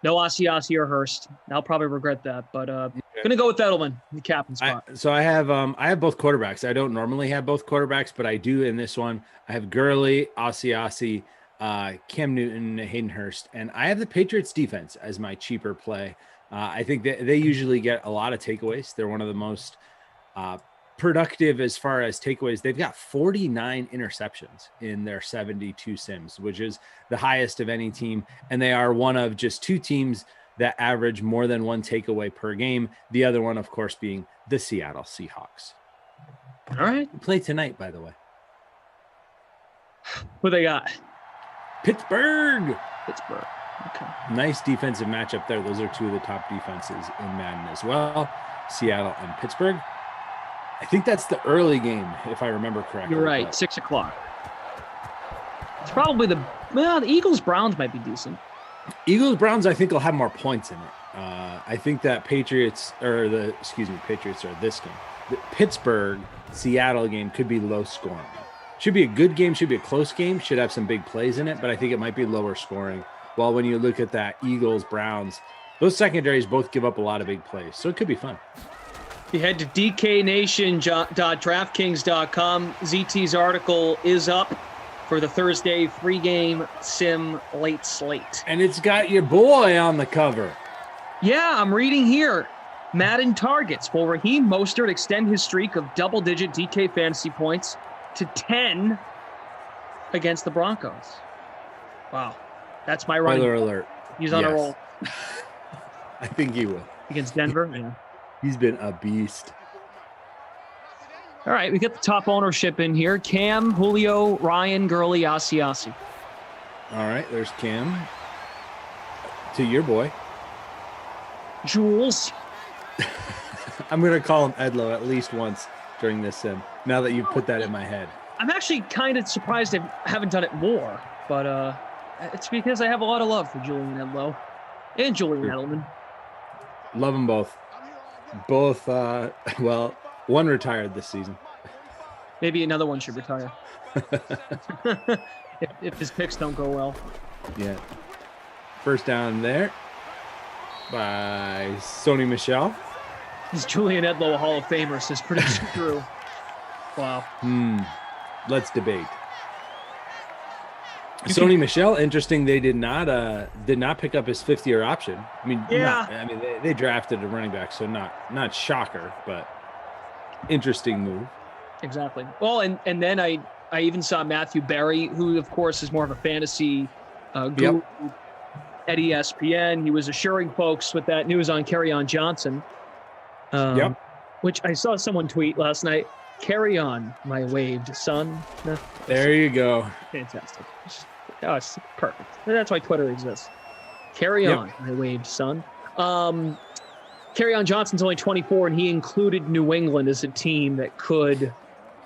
no Asiasi or Hurst. I'll probably regret that, but gonna go with Edelman in the captain spot. I have both quarterbacks. I don't normally have both quarterbacks, but I do in this one. I have Gurley, Asiasi, Cam Newton, Hayden Hurst, and I have the Patriots defense as my cheaper play. I think that they usually get a lot of takeaways. They're one of the most productive as far as takeaways. They've got 49 interceptions in their 72 sims, which is the highest of any team. And they are one of just 2 teams that average more than 1 takeaway per game. The other one, of course, being the Seattle Seahawks. All right. Play tonight, by the way. What they got? Pittsburgh. Okay. Nice defensive matchup there. Those are 2 of the top defenses in Madden as well. Seattle and Pittsburgh. I think that's the early game, if I remember correctly. You're right. 6 o'clock. It's probably the Eagles-Browns might be decent. Eagles-Browns, I think, will have more points in it. I think that Patriots are this game. The Pittsburgh-Seattle game could be low scoring. Should be a good game, should be a close game, should have some big plays in it, but I think it might be lower scoring. While when you look at that Eagles-Browns, those secondaries both give up a lot of big plays, so it could be fun. You head to dknation.draftkings.com. ZT's article is up for the Thursday free game sim late slate. And it's got your boy on the cover. Yeah, I'm reading here. Madden targets. Will Raheem Mostert extend his streak of double-digit DK fantasy points to 10 against the Broncos? Wow. That's my running. Spoiler alert. He's on a Yes. roll. I think he will. Against Denver? Yeah. He's been a beast. All right, we get the top ownership in here. Cam, Julio, Ryan, Gurley, Asiasi. All right, there's Cam. To your boy. Jules. I'm going to call him Edlo at least once during this sim, now that you've put that in my head. I'm actually kind of surprised I haven't done it more, but it's because I have a lot of love for Julian Edlow and Julian Edelman. Love them both. Both, well, one retired this season. Maybe another one should retire. if his picks don't go well. Yeah. First down there by Sony Michel. Is Julian Edlow a Hall of Famer? Says prediction true. Wow. Let's debate. Sony Michel, interesting. They did not pick up his 5th-year option. I mean, yeah. They drafted a running back, so not shocker, but interesting move. Exactly. Well, and then I even saw Matthew Berry, who of course is more of a fantasy guru at ESPN. He was assuring folks with that news on Kerryon Johnson. Which I saw someone tweet last night. Carry on, my waved son. There you go. Fantastic. Oh, it's perfect. That's why Twitter exists. Carry on, my waved son. Kerryon Johnson's only 24, and he included New England as a team that could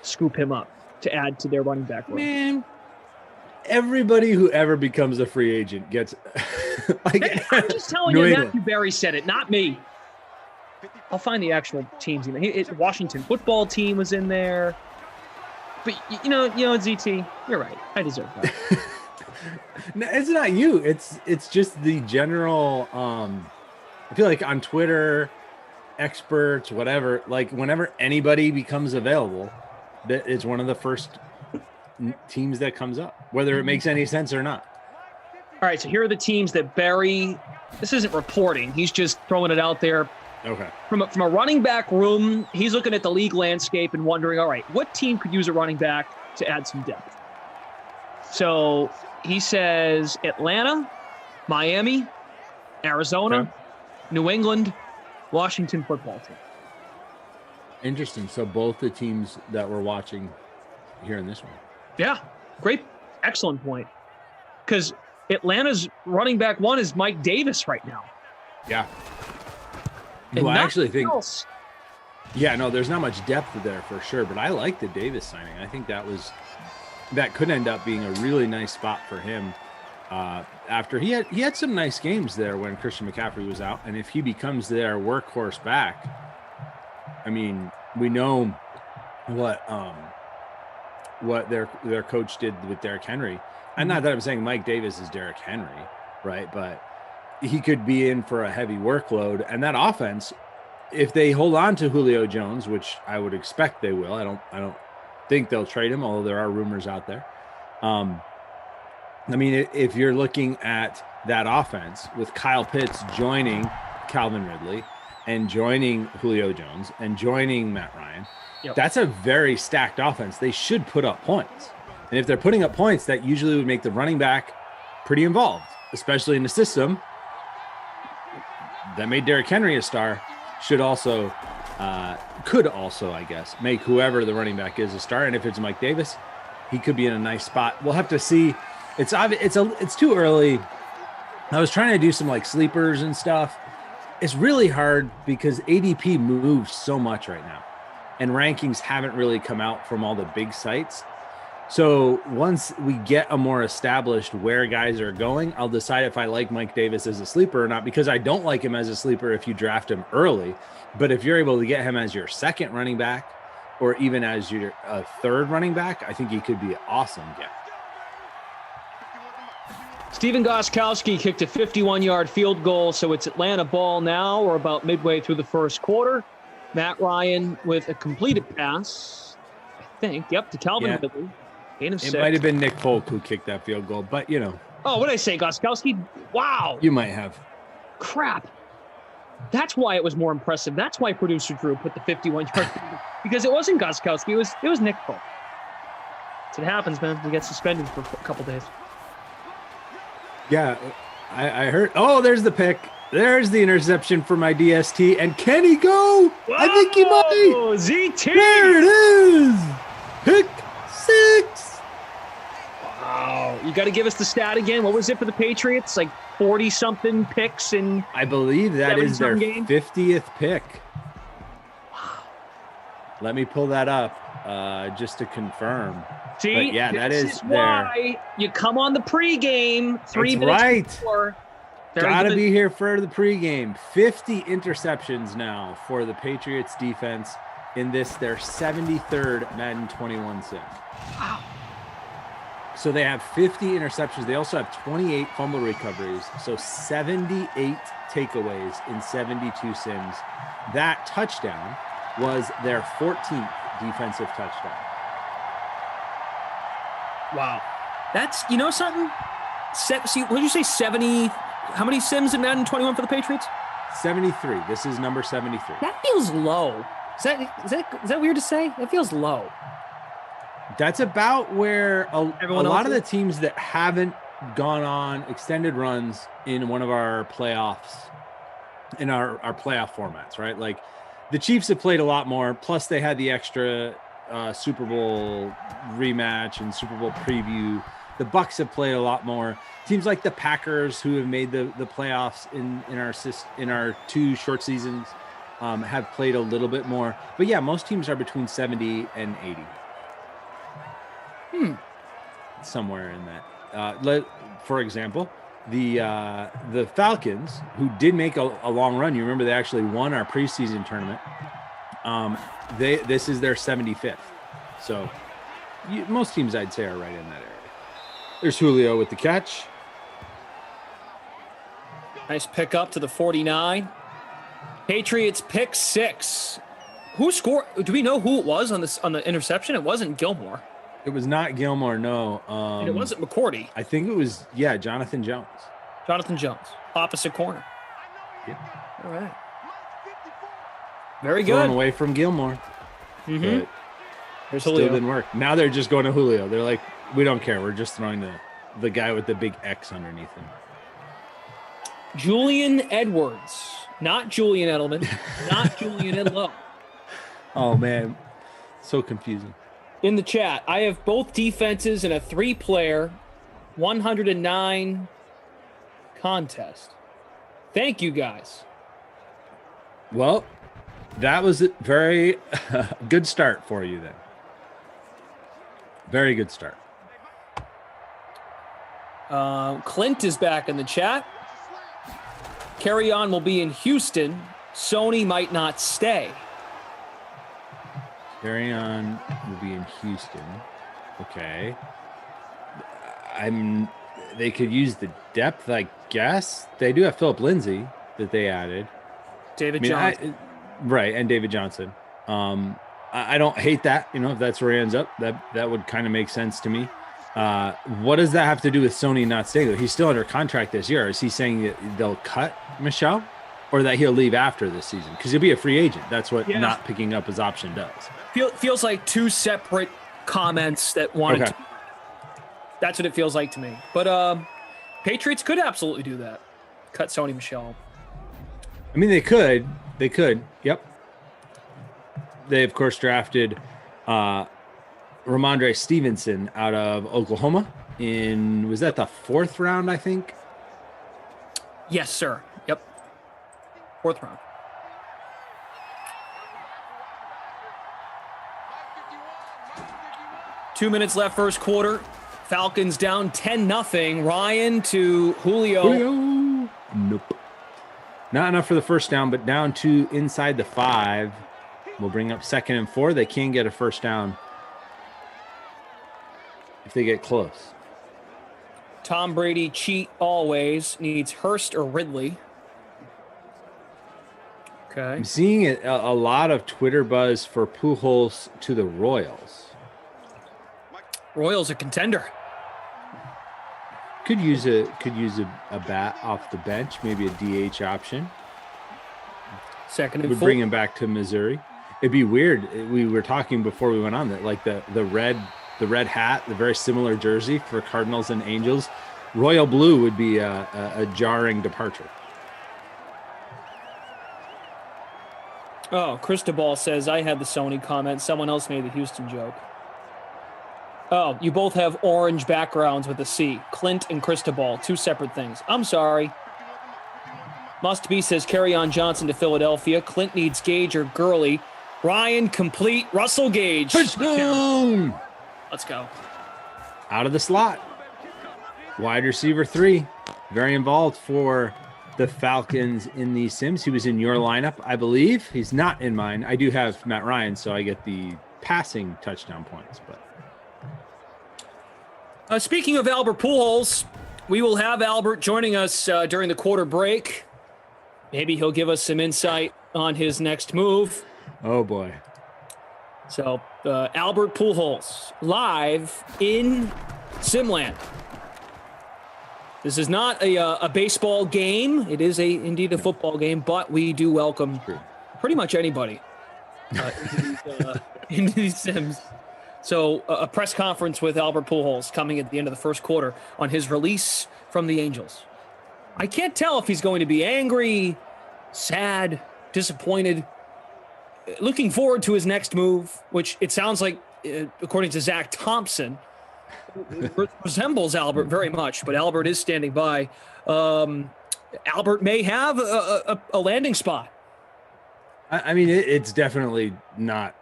scoop him up to add to their running back room. Man, everybody who ever becomes a free agent gets I'm just telling you, Matthew Berry said it, not me. I'll find the actual teams. Washington football team was in there. But you know, ZT, you're right. I deserve that. No, it's not you. It's just the general. I feel like on Twitter, experts, whatever. Like whenever anybody becomes available, that is one of the first teams that comes up, whether it makes any sense or not. All right, so here are the teams that Barry. This isn't reporting. He's just throwing it out there. Okay. From a running back room, he's looking at the league landscape and wondering, all right, what team could use a running back to add some depth? So he says Atlanta, Miami, Arizona, New England, Washington football team. Interesting. So both the teams that we're watching here in this one. Yeah, great, excellent point. Because Atlanta's running back one is Mike Davis right now. Yeah. And I actually think, else. No, there's not much depth there for sure, but I like the Davis signing. I think that could end up being a really nice spot for him. After he had some nice games there when Christian McCaffrey was out, and if he becomes their workhorse back, I mean, we know what their coach did with Derrick Henry. And not that I'm saying Mike Davis is Derrick Henry, right? But he could be in for a heavy workload, and that offense, if they hold on to Julio Jones, which I would expect they will, I don't think they'll trade him, although there are rumors out there. I mean, if you're looking at that offense with Kyle Pitts joining Calvin Ridley and joining Julio Jones and joining Matt Ryan, that's a very stacked offense. They should put up points. And if they're putting up points, that usually would make the running back pretty involved, especially in the system that made Derrick Henry a star. Could also, I guess, make whoever the running back is a star. And if it's Mike Davis, he could be in a nice spot. We'll have to see. It's too early. I was trying to do some like sleepers and stuff. It's really hard because ADP moves so much right now, and rankings haven't really come out from all the big sites. So once we get a more established where guys are going, I'll decide if I like Mike Davis as a sleeper or not, because I don't like him as a sleeper if you draft him early. But if you're able to get him as your second running back or even as your third running back, I think he could be an awesome get. Steven Gostkowski kicked a 51-yard field goal, so it's Atlanta ball now. We're about midway through the first quarter. Matt Ryan with a completed pass, I think. Yep, to Calvin Ridley. It might have been Nick Folk who kicked that field goal, but you know. Oh, what did I say, Gostkowski? Wow. You might have. Crap. That's why it was more impressive. That's why producer Drew put the 51-yard because it wasn't Gostkowski. It was Nick Folk. So it happens, man. We get suspended for a couple days. Yeah, I heard. Oh, there's the pick. There's the interception for my DST. And can he go? Whoa, I think he might. ZT. There it is. Pick 6. Wow. You got to give us the stat again. What was it for the Patriots? Like 40-something picks in I believe that is their 50th pick. Wow. Let me pull that up just to confirm. See, but yeah, that is why you come on the pregame 3 That's minutes right. before. Gotta be here for the pregame. 50 interceptions now for the Patriots defense in this, their 73rd Madden 21 sim. Wow. So they have 50 interceptions. They also have 28 fumble recoveries. So 78 takeaways in 72 sims. That touchdown was their 14th defensive touchdown. Wow. That's, you know something? See, what did you say, 70? How many sims in Madden 21 for the Patriots? 73. This is number 73. That feels low. Is that weird to say? That feels low. That's about where a lot of the teams that haven't gone on extended runs in one of our playoffs, in our playoff formats, right? Like the Chiefs have played a lot more, plus they had the extra Super Bowl rematch and Super Bowl preview. The Bucs have played a lot more. Teams like the Packers, who have made the playoffs in our 2 short seasons, have played a little bit more. But yeah, most teams are between 70 and 80. Somewhere in that. For example, the Falcons, who did make a long run. You remember they actually won our preseason tournament. This is their 75th. So most teams, I'd say, are right in that area. There's Julio with the catch. Nice pick up to the 49. Patriots pick 6. Who scored? Do we know who it was on the interception? It wasn't Gilmore. It was not Gilmore, no. And it wasn't McCourty. I think it was, Jonathan Jones. Jonathan Jones, opposite corner. Yeah. All right. Very good. Thrown away from Gilmore. Mm-hmm. But still didn't work. Now they're just going to Julio. They're like, we don't care. We're just throwing the guy with the big X underneath him. Julian Edwards, not Julian Edelman, not Julian Edlow. Oh, man. So confusing. In the chat, I have both defenses in a 3-player, 109 contest. Thank you, guys. Well, that was a very good start for you then. Very good start. Clint is back in the chat. Carry on will be in Houston. Sony might not stay. Carry on will be in Houston. Okay. They could use the depth, I guess. They do have Philip Lindsay that they added. David Johnson. Right, and David Johnson. I don't hate that. If that's where he ends up, that would kind of make sense to me. What does that have to do with Sony not staying? He's still under contract this year. Is he saying that they'll cut Michelle, or that he'll leave after this season? Because he'll be a free agent. That's what not picking up his option does. Feels like 2 separate comments that wanted Okay. to. That's what it feels like to me. But Patriots could absolutely do that. Cut Sony Michel. I mean, they could. They could. Yep. They, of course, drafted Ramondre Stevenson out of Oklahoma was that the 4th round, I think? Yes, sir. Yep. 4th round. Two minutes left, first quarter. Falcons down 10-0. Ryan to Julio. Nope. Not enough for the first down, but down to inside the 5. We'll bring up 2nd and 4. They can get a first down if they get close. Tom Brady cheat always. Needs Hurst or Ridley. Okay. I'm seeing a lot of Twitter buzz for Pujols to the Royals. Royals a contender. Could use a bat off the bench, maybe a DH option. Second and would 4. bring him back to Missouri. It'd be weird. We were talking before we went on that, like the red hat, the very similar jersey for Cardinals and Angels. Royal blue would be a jarring departure. Oh, Cristobal says, I had the Sony comment. Someone else made the Houston joke. Oh, you both have orange backgrounds with a C. Clint and Cristobal, 2 separate things. I'm sorry. Must be says, carry on Johnson to Philadelphia. Clint needs Gage or Gurley. Ryan, complete. Russell Gage. Touchdown! Let's go. Out of the slot. Wide receiver 3. Very involved for the Falcons in the Sims. He was in your lineup, I believe. He's not in mine. I do have Matt Ryan, so I get the passing touchdown points. But Speaking of Albert Pujols, we will have Albert joining us during the quarter break. Maybe he'll give us some insight on his next move. Oh, boy. So, Albert Pujols, live in Simland. This is not a baseball game. It is indeed a football game, but we do welcome pretty much anybody into these Sims. So, a press conference with Albert Pujols coming at the end of the first quarter on his release from the Angels. I can't tell if he's going to be angry, sad, disappointed, looking forward to his next move, which it sounds like, according to Zach Thompson, resembles Albert very much, but Albert is standing by. Albert may have a landing spot. I mean, it's definitely not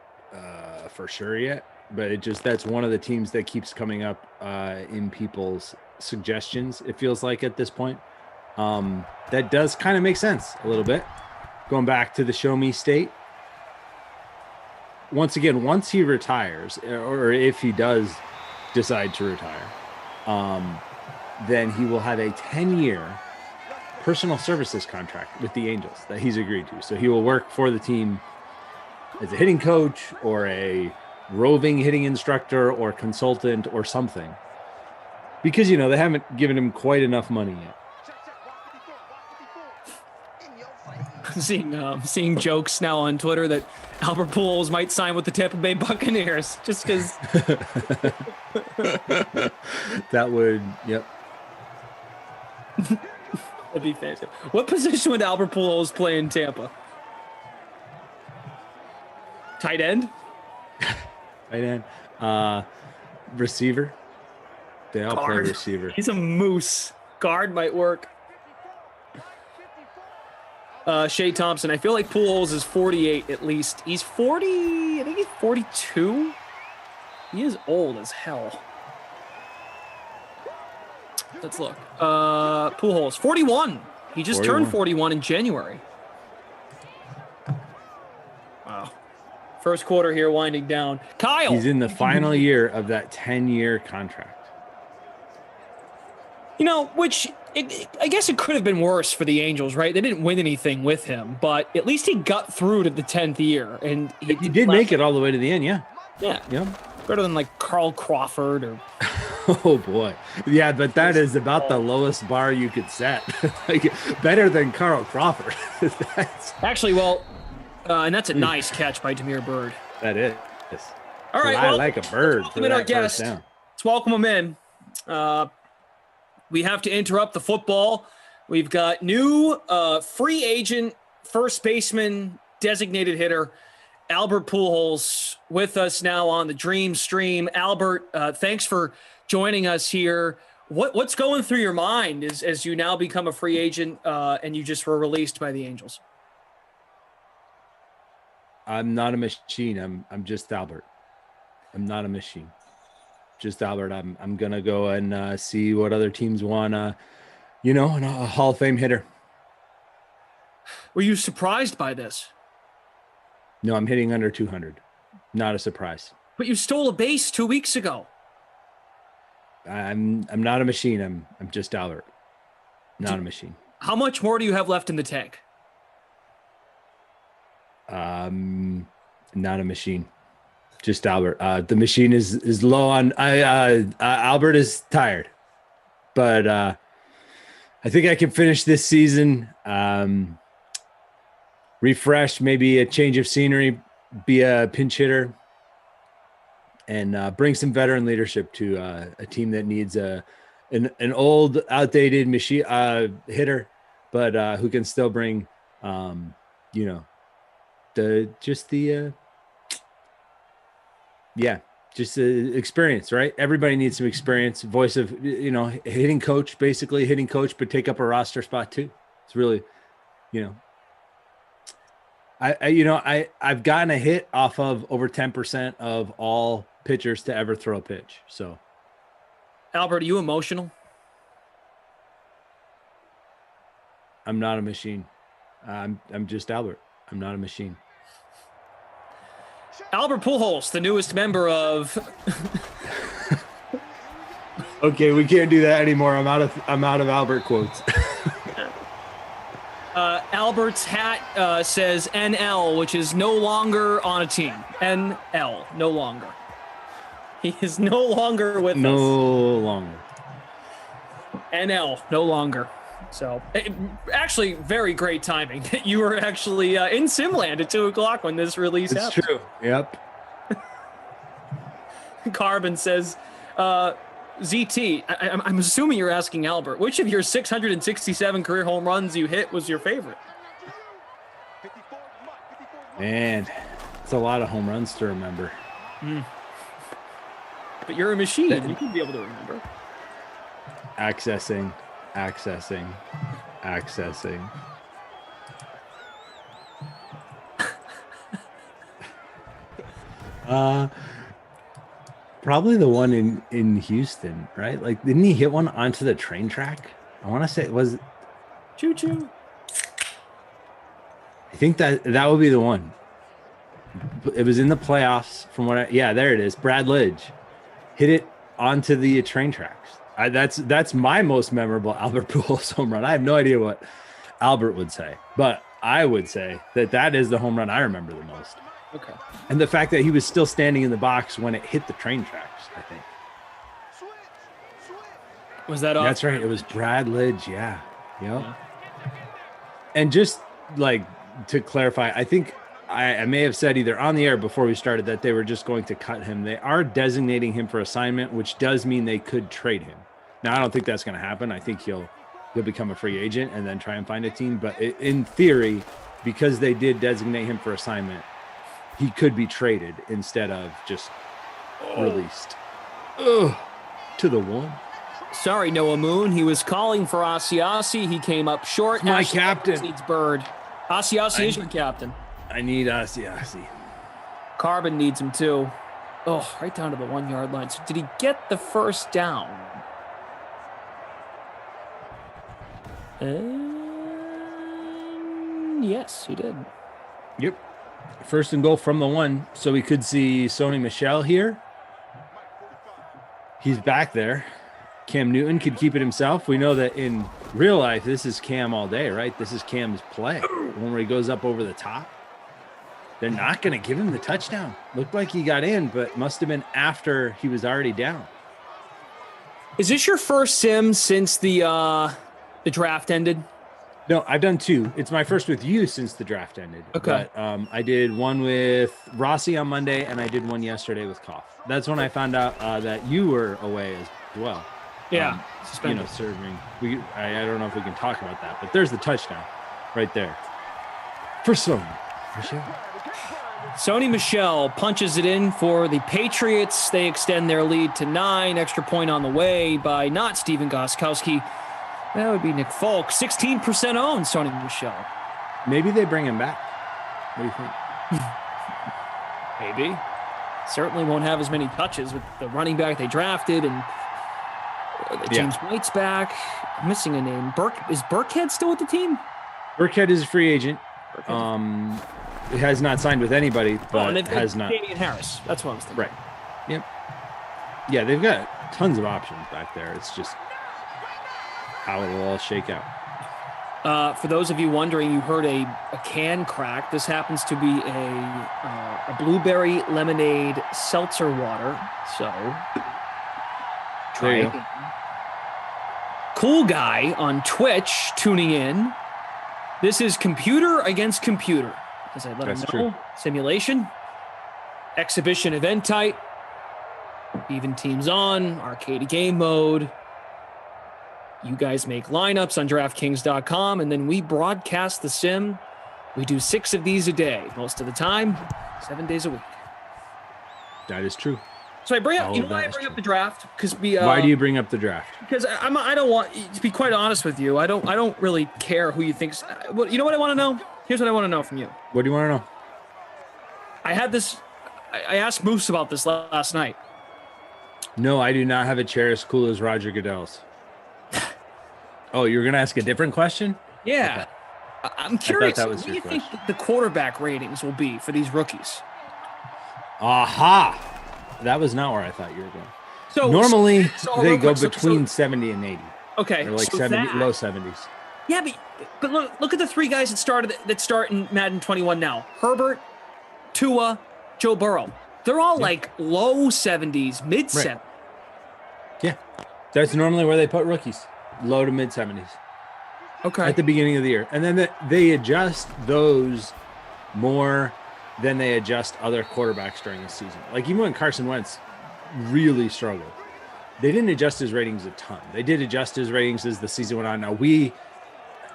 for sure yet, but that's one of the teams that keeps coming up in people's suggestions, it feels like at this point. That does kind of make sense a little bit. Going back to the Show Me State. Once again, once he retires, or if he does decide to retire, then he will have a 10-year personal services contract with the Angels that he's agreed to. So he will work for the team as a hitting coach or a roving hitting instructor or consultant or something, because, they haven't given him quite enough money yet. Seeing jokes now on Twitter that Albert Pujols might sign with the Tampa Bay Buccaneers just because. That would, yep. That'd be fantastic. What position would Albert Pujols play in Tampa? Tight end? Tight end. Receiver. They all play receiver. He's a moose. Guard might work. Shea Thompson, I feel like Pujols is 48 at least. He's 40, I think he's 42. He is old as hell. Let's look. Pujols, 41. He just turned 41 in January. Wow. First quarter here winding down. Kyle. He's in the final year of that 10-year contract. Which I guess it could have been worse for the Angels, right? They didn't win anything with him, but at least he got through to the 10th year. And he did make it all the way to the end, yeah. Yeah. Yeah. Better than like Carl Crawford or. Oh, boy. Yeah, but that is about the lowest bar you could set. Better than Carl Crawford. Actually, and that's a nice catch by Demir Bird. That is. All right. I like a bird. Welcome in our guest. Let's welcome him in. We have to interrupt the football. We've got new free agent first baseman designated hitter Albert Pujols with us now on the Dream Stream. Albert, thanks for joining us here. What's going through your mind as you now become a free agent and you just were released by the Angels? I'm not a machine. I'm just Albert. I'm not a machine. Just Albert. I'm gonna go and see what other teams want. A Hall of Fame hitter. Were you surprised by this? No, I'm hitting under 200. Not a surprise. But you stole a base 2 weeks ago. I'm not a machine. I'm just Albert. Not a machine. How much more do you have left in the tank? Not a machine. Just Albert. The machine is low on. Albert is tired, but I think I can finish this season. refresh, maybe a change of scenery, be a pinch hitter, and bring some veteran leadership to a team that needs an old, outdated machine hitter, but who can still bring, experience, right? Everybody needs some experience. Voice of, hitting coach, but take up a roster spot too. It's really, I've gotten a hit off of over 10% of all pitchers to ever throw a pitch. So, Albert, are you emotional? I'm not a machine. I'm just Albert. I'm not a machine. Albert Pujols, the newest member of. Okay, we can't do that anymore. I'm out of Albert quotes. Albert's hat says NL, which is no longer on a team. NL, no longer. He is no longer with us. No longer. NL, no longer. So, actually, very great timing. You were actually in Simland at 2:00 when this release happened. It's true. Yep. Carbon says, ZT, I'm assuming you're asking Albert, which of your 667 career home runs you hit was your favorite? Man, it's a lot of home runs to remember. But you're a machine. You can be able to remember. Accessing. Probably the one in Houston, right? Like, didn't he hit one onto the train track? I want to say it was choo-choo. I think that would be the one. It was in the playoffs from what there it is. Brad Lidge hit it onto the train tracks. That's my most memorable Albert Pujols home run. I have no idea what Albert would say, but I would say that is the home run I remember the most. Okay. And the fact that he was still standing in the box when it hit the train tracks, I think. Was that That's right. It was Brad Lidge. Yeah. Yep. And just like to clarify, I think I may have said either on the air before we started that they were just going to cut him. They are designating him for assignment, which does mean they could trade him. Now, I don't think that's going to happen. I think he'll become a free agent and then try and find a team. But in theory, because they did designate him for assignment, he could be traded instead of just released. To the one. Sorry, Noah Moon. He was calling for Asiasi. He came up short. My captain. Needs Bird. Asiasi is your captain. I need Asiasi. Carbon needs him too. Oh, right down to the 1 yard line. So did he get the first down? Yes, he did. Yep. First and goal from the 1. So we could see Sony Michel here. He's back there. Cam Newton could keep it himself. We know that in real life, this is Cam all day, right? This is Cam's play. The one where he goes up over the top. They're not going to give him the touchdown. Looked like he got in, but must have been after he was already down. Is this your first sim since the draft ended? No, I've done 2. It's my first with you since the draft ended. Okay. But I did one with Rossi on Monday, and I did one yesterday with Koff. That's when I found out that you were away as well. Yeah. Serving. I don't know if we can talk about that, but there's the touchdown right there for Sony Michel. Sony Michel punches it in for the Patriots. They extend their lead to 9. Extra point on the way by not Steven Gostkowski. That would be Nick Folk. 16% owned Sony Michel. Maybe they bring him back. What do you think? Maybe. Certainly won't have as many touches with the running back they drafted, and James White's back. I'm missing a name. Is Burkhead still with the team? Burkhead is a free agent. He has not signed with anybody, but has not. Damian Harris. That's what I was thinking. Right. Yep. Yeah, they've got tons of options back there. It's just how it'll all shake out. For those of you wondering, you heard a can crack. This happens to be a blueberry lemonade seltzer water. So try it. Cool guy on Twitch tuning in. This is computer against computer. As I let them know, True. simulation, exhibition event type, even teams on, arcade game mode. You guys make lineups on DraftKings.com, and then we broadcast the sim. We do 6 of these a day, most of the time, 7 days a week. That is true. So I bring up, All you know of why that I is bring true. up the draft? Because we. Why do you bring up the draft? Because I don't want, to be quite honest with you, I don't really care who you think's. Well, you know what I want to know? Here's what I want to know from you. What do you want to know? I had this. I asked Moose about this last night. No, I do not have a chair as cool as Roger Goodell's. Oh, you're going to ask a different question? Yeah. Okay. I'm curious. that was What do your you think the quarterback ratings will be for these rookies? Aha! That was not where I thought you were going. So normally so they real go quick, between 70 and 80. Okay, They're like so 70, that- low 70s. Yeah, but look at the 3 guys that start in Madden 21 now: Herbert, Tua, Joe Burrow. They're all like low 70s, mid 70s. Yeah, that's normally where they put rookies, low to mid 70s. Okay. At the beginning of the year, and then they adjust those more than they adjust other quarterbacks during the season. Like even when Carson Wentz really struggled, they didn't adjust his ratings a ton. They did adjust his ratings as the season went on. Now we,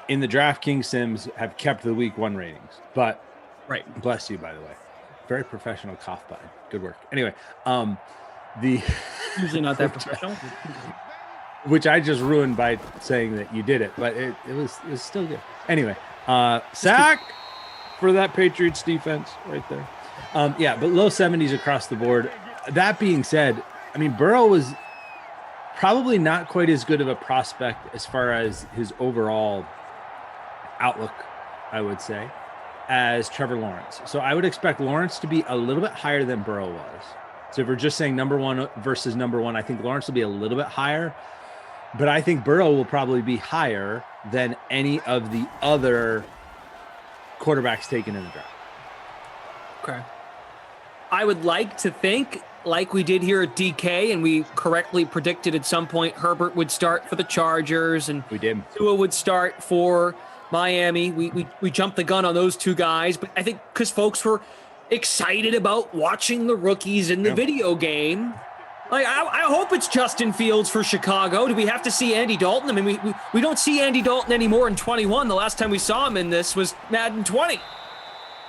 in the DraftKings Sims, have kept the week 1 ratings, but bless you, by the way, very professional cough button. Good work. Anyway, the usually not that professional, which I just ruined by saying that you did it, but it was still good. Anyway, sack for that Patriots defense right there. Yeah, but low 70s across the board. That being said, I mean, Burrow was probably not quite as good of a prospect as far as his overall outlook, I would say, as Trevor Lawrence. So I would expect Lawrence to be a little bit higher than Burrow was. So if we're just saying number 1 versus number 1, I think Lawrence will be a little bit higher, but I think Burrow will probably be higher than any of the other quarterbacks taken in the draft. Okay. I would like to think, like we did here at DK, and we correctly predicted at some point Herbert would start for the Chargers, and we did. Tua would start for Miami. We jumped the gun on those 2 guys, but I think because folks were excited about watching the rookies in the video game. Like I hope it's Justin Fields for Chicago. Do we have to see Andy Dalton? I mean, we don't see Andy Dalton anymore in 21. The last time we saw him in this was Madden 20.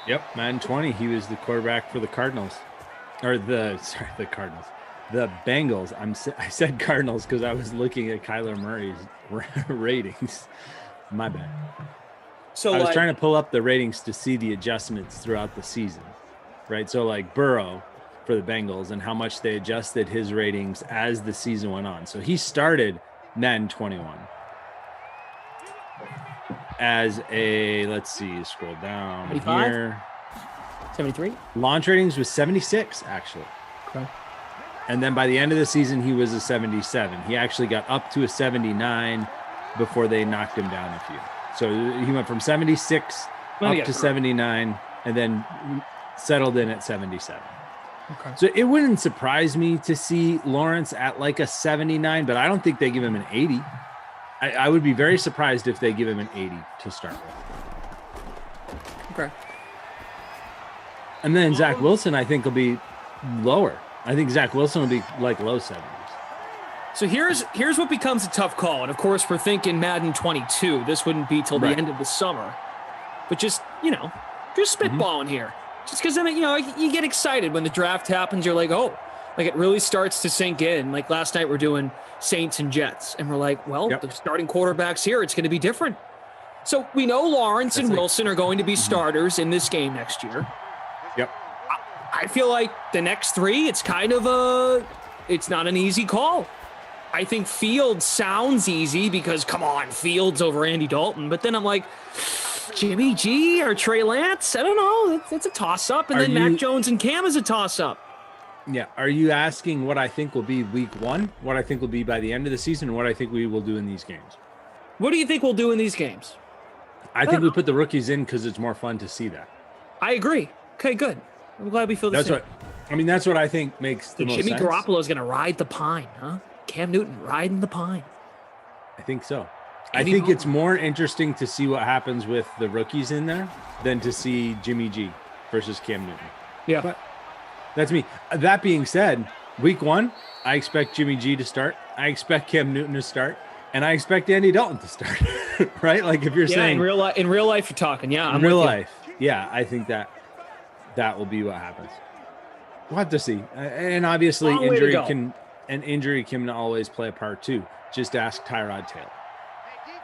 Yep, Madden 20. He was the quarterback for the Cardinals, or the Cardinals, the Bengals. I said Cardinals because I was looking at Kyler Murray's ratings. My bad. So I was trying to pull up the ratings to see the adjustments throughout the season, right? So like Burrow for the Bengals and how much they adjusted his ratings as the season went on. So he started Madden 21 as a, let's see, scroll down 75? here. 73? Launch ratings was 76, actually. Okay. And then by the end of the season, he was a 77. He actually got up to a 79 before they knocked him down a few. So he went from 76 up to 79 and then settled in at 77. Okay. So it wouldn't surprise me to see Lawrence at like a 79, but I don't think they give him an 80. I would be very surprised if they give him an 80 to start with. Okay. And then Zach Wilson, I think, will be lower. I think Zach Wilson will be like low 70s. So here's what becomes a tough call. And of course, we're thinking Madden 22. This wouldn't be till the end of the summer. But just spitballing here. Just because, you get excited when the draft happens. You're like, oh, like it really starts to sink in. Like last night we're doing Saints and Jets. And we're like, well, the starting quarterbacks here, it's going to be different. So we know Lawrence and Wilson are going to be starters in this game next year. Yep. I feel like the next 3, it's kind of it's not an easy call. I think Fields sounds easy because, come on, Fields over Andy Dalton. But then I'm like, Jimmy G or Trey Lance? I don't know. It's a toss-up. And then Mac Jones and Cam is a toss-up. Yeah. Are you asking what I think will be week 1, what I think will be by the end of the season, and what I think we will do in these games? What do you think we'll do in these games? I think we put the rookies in because it's more fun to see that. I agree. Okay, good. I'm glad we feel the same. That's what I think makes the most Jimmy sense. Garoppolo is going to ride the pine, huh? Cam Newton riding the pine. I think so. I think it's more interesting to see what happens with the rookies in there than to see Jimmy G versus Cam Newton. Yeah. But that's me. That being said, week 1, I expect Jimmy G to start. I expect Cam Newton to start. And I expect Andy Dalton to start. Right? Like if you're saying in real life you're talking. Yeah. In real life. Yeah, I think that will be what happens. We'll have to see. And obviously injury can always play a part too. Just ask Tyrod Taylor.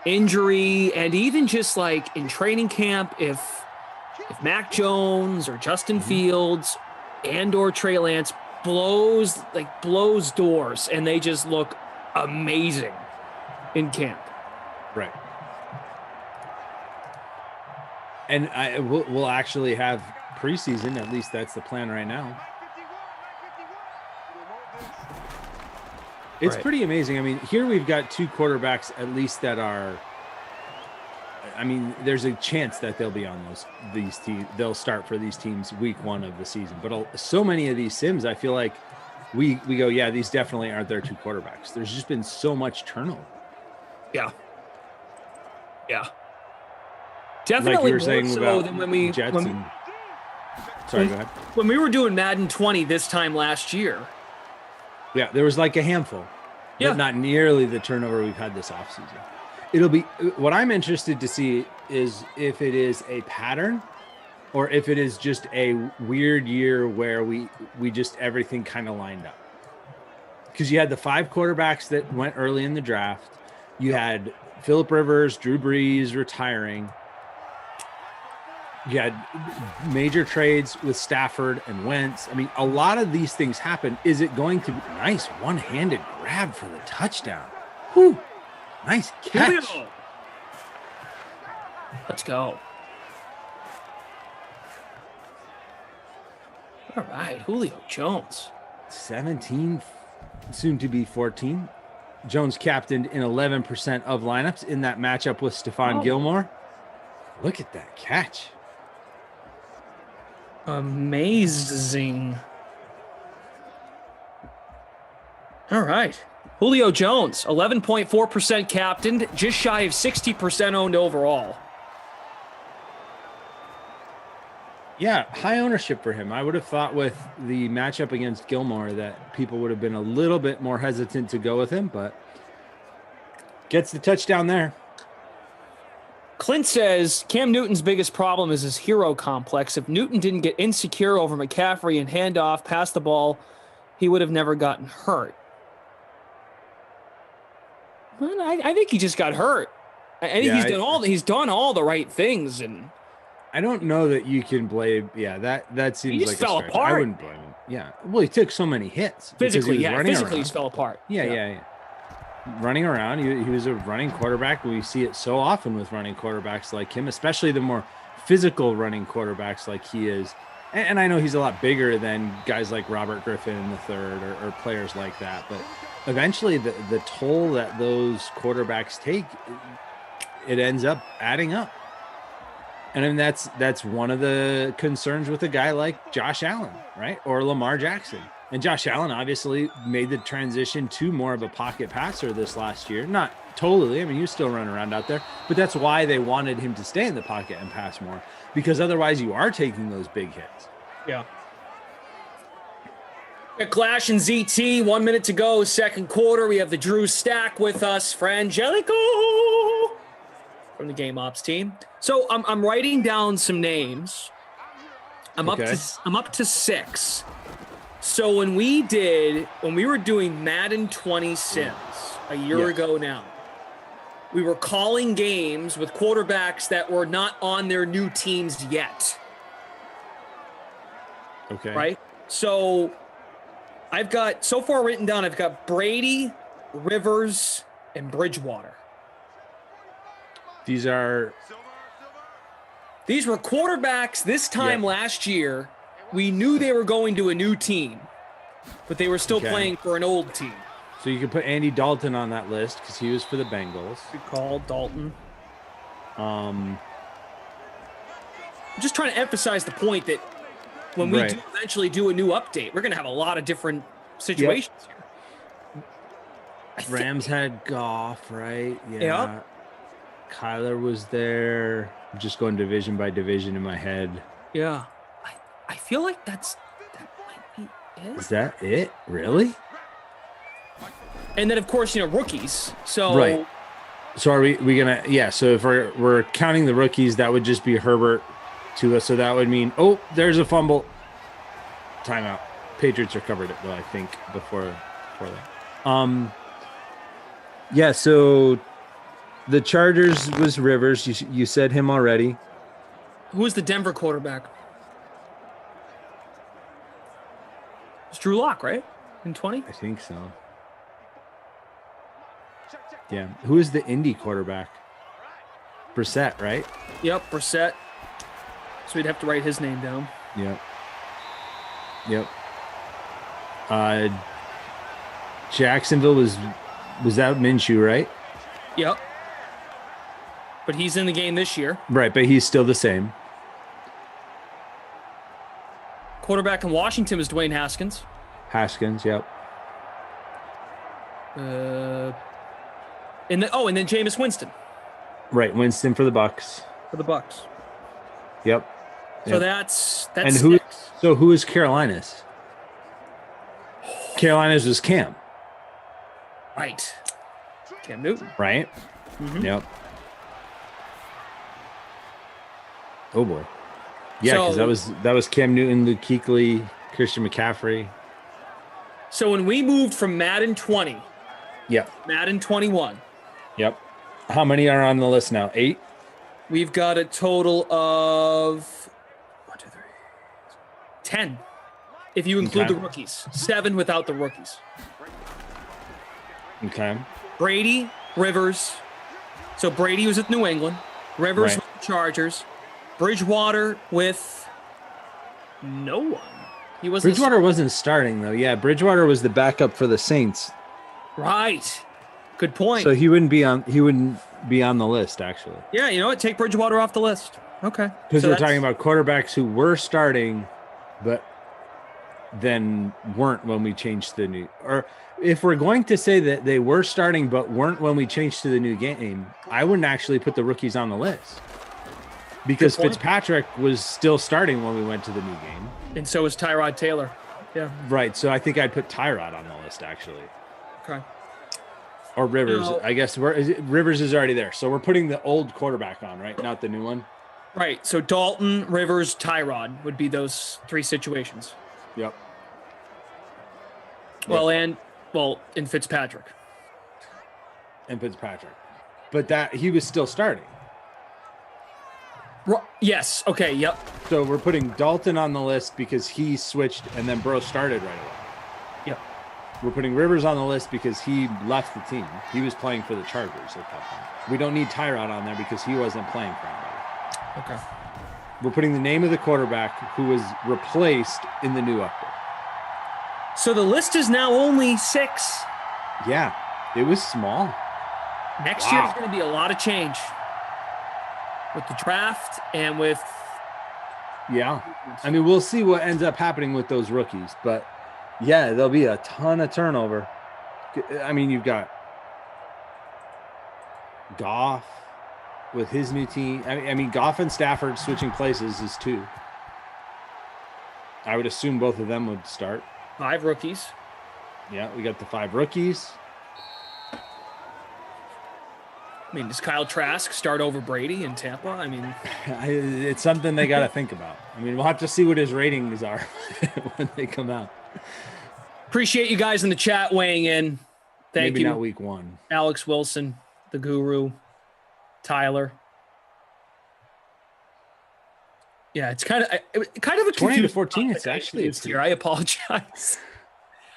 Injury, and even just like in training camp, if Mac Jones or Justin Fields and or Trey Lance blows doors and they just look amazing in camp. Right. And we'll actually have preseason. At least that's the plan right now. It's pretty amazing. I mean, here we've got 2 quarterbacks at least that are. I mean, there's a chance that they'll be on these teams. They'll start for these teams week 1 of the season. But so many of these sims, I feel like we go, yeah, these definitely aren't their 2 quarterbacks. There's just been so much turnover. Yeah. Definitely like you were more saying so about than when we. Jets When, and, sorry, go ahead. When we were doing Madden 20 this time last year. Yeah, there was like a handful. Yeah. But not nearly the turnover we've had this offseason. It'll be what I'm interested to see is if it is a pattern or if it is just a weird year where we just everything kind of lined up. Because you had the 5 quarterbacks that went early in the draft. You had Phillip Rivers, Drew Brees retiring. You had major trades with Stafford and Wentz. I mean, a lot of these things happen. Is it going to be nice one-handed grab for the touchdown? Whew. Nice catch. Julio. Let's go. All right, Julio Jones. 17, soon to be 14. Jones captained in 11% of lineups in that matchup with Stephon Gilmore. Look at that catch. Amazing. All right. Julio Jones, 11.4% captained, just shy of 60% owned overall. Yeah, high ownership for him. I would have thought with the matchup against Gilmore that people would have been a little bit more hesitant to go with him, but gets the touchdown there. Clint says Cam Newton's biggest problem is his hero complex. If Newton didn't get insecure over McCaffrey and hand off, pass the ball, he would have never gotten hurt. Well, I think he just got hurt. I think he's done all the right things, and I don't know that you can blame. Yeah, that seems he just like fell a stretch. apart. I wouldn't blame him. Yeah, well, he took so many hits physically. Physically, He fell apart. Yeah. Running around, he was a running quarterback. We see it so often with running quarterbacks like him, especially the more physical running quarterbacks like he is. And I know he's a lot bigger than guys like Robert Griffin III or players like that, but eventually the toll that those quarterbacks take, it ends up adding up. And I mean, that's one of the concerns with a guy like Josh Allen, right? Or Lamar Jackson. And Josh Allen obviously made the transition to more of a pocket passer this last year. Not totally. I mean, he was still running around out there, but that's why they wanted him to stay in the pocket and pass more, because otherwise you are taking those big hits. Yeah. Clash and ZT, 1 minute to go, second quarter. We have the Drew Stack with us, Frangelico from the Game Ops team. So I'm writing down some names. I'm up to 6. So when we were doing Madden 20 Sims a year ago now, we were calling games with quarterbacks that were not on their new teams yet. Okay. Right? So I've got, so far written down, I've got Brady, Rivers, and Bridgewater. These were quarterbacks this time last year. We knew they were going to a new team, but they were still playing for an old team. So you could put Andy Dalton on that list because he was for the Bengals. Good call, Dalton. I'm just trying to emphasize the point that when we do eventually do a new update, we're going to have a lot of different situations here. Rams had Goff, right? Yeah. Kyler was there. I'm just going division by division in my head. Yeah. I feel like that might be it. Is that it? Really? And then, of course, rookies. So right. So are we gonna? Yeah. So if we're counting the rookies, that would just be Herbert, Tua. So that would mean, oh, there's a fumble. Timeout. Patriots recovered it though, I think, before that. Yeah. So the Chargers was Rivers. You said him already. Who was the Denver quarterback? It's Drew Lock, right? In 20? I think so. Yeah. Who is the Indy quarterback? Brissett, right? Yep, Brissett. So we'd have to write his name down. Yep. Jacksonville was that Minshew, right? Yep. But he's in the game this year. Right, but he's still the same. Quarterback in Washington is Dwayne Haskins. Haskins, yep. And then Jameis Winston. Right, Winston for the Bucks. For the Bucks. Yep. So that's and who is Carolina's? Carolina's was Cam. Right. Cam Newton. Right? Mm-hmm. Yep. Oh boy. Yeah, because that was Cam Newton, Luke Kuechly, Christian McCaffrey. So when we moved from Madden 20, yep, Madden 21. Yep. How many are on the list now? 8? We've got a total of 10. If you include the rookies. 7 without the rookies. Okay. Brady, Rivers. So Brady was with New England. Rivers with the Chargers. Bridgewater with no one. He wasn't. Bridgewater wasn't starting though. Yeah, Bridgewater was the backup for the Saints. Right. Good point. So he wouldn't be on the list actually. Yeah, you know what? Take Bridgewater off the list. Okay. Because we're talking about quarterbacks who were starting, but then weren't when we changed the new. Or if we're going to say that they were starting but weren't when we changed to the new game, I wouldn't actually put the rookies on the list. Because Fitzpatrick was still starting when we went to the new game. And so was Tyrod Taylor. Yeah. Right. So I think I'd put Tyrod on the list, actually. Okay. Or Rivers. I guess Rivers is already there. So we're putting the old quarterback on, right? Not the new one. Right. So Dalton, Rivers, Tyrod would be those 3 situations. Yep. Well, in Fitzpatrick. And Fitzpatrick. But that he was still starting. Yes. Okay. Yep. So we're putting Dalton on the list because he switched and then Bro started right away. Yep. We're putting Rivers on the list because he left the team. He was playing for the Chargers at that point. We don't need Tyrod on there because he wasn't playing for anybody. Okay. We're putting the name of the quarterback who was replaced in the new update. So the list is now only 6. Yeah. It was small. Next year is going to be a lot of change. With the draft and with... Yeah. I mean, we'll see what ends up happening with those rookies. But, yeah, there'll be a ton of turnover. I mean, you've got Goff with his new team. I mean, Goff and Stafford switching places is 2. I would assume both of them would start. 5 rookies. Yeah, we got the 5 rookies. I mean, does Kyle Trask start over Brady in Tampa? I mean, it's something they got to think about. I mean, we'll have to see what his ratings are when they come out. Appreciate you guys in the chat weighing in. Thank Maybe you. Not week 1. Alex Wilson, the guru, Tyler. Yeah, it's kind of a 20 to 14. It's actually here. I apologize.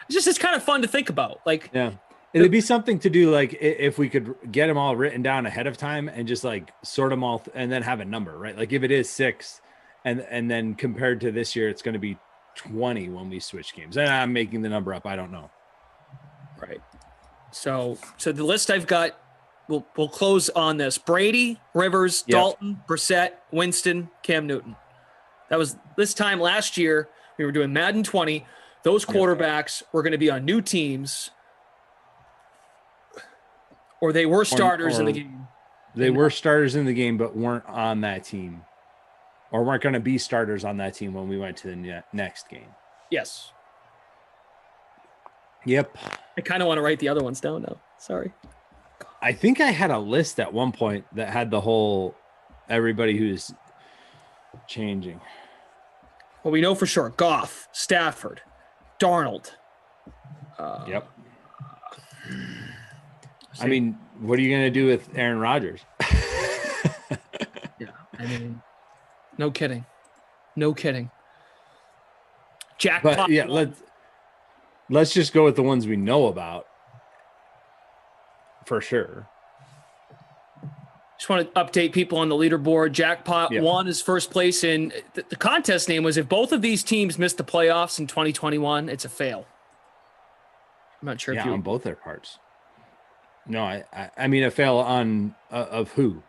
It's kind of fun to think about. Like, yeah. It'd be something to do, like, if we could get them all written down ahead of time and just, like, sort them all and then have a number, right? Like, if it is 6 and then compared to this year, it's going to be 20 when we switch games. And I'm making the number up. I don't know. Right. So the list I've got, we'll close on this. Brady, Rivers, Dalton, Brissett, Winston, Cam Newton. That was this time last year. We were doing Madden 20. Those quarterbacks were going to be on new teams. Or they were starters in the game. They were starters in the game, but weren't on that team, or weren't going to be starters on that team when we went to the next game. Yes. Yep. I kind of want to write the other ones down now. Sorry. I think I had a list at one point that had the whole everybody who's changing. Well, we know for sure Goff, Stafford, Darnold. Yep. I mean, what are you going to do with Aaron Rodgers? Yeah, I mean, no kidding. No kidding. Jackpot. But yeah, let's just go with the ones we know about for sure. Just want to update people on the leaderboard. Jackpot won his first place in the contest name was if both of these teams missed the playoffs in 2021, it's a fail. I'm not sure if you on both their parts. No, I mean a fail on of who?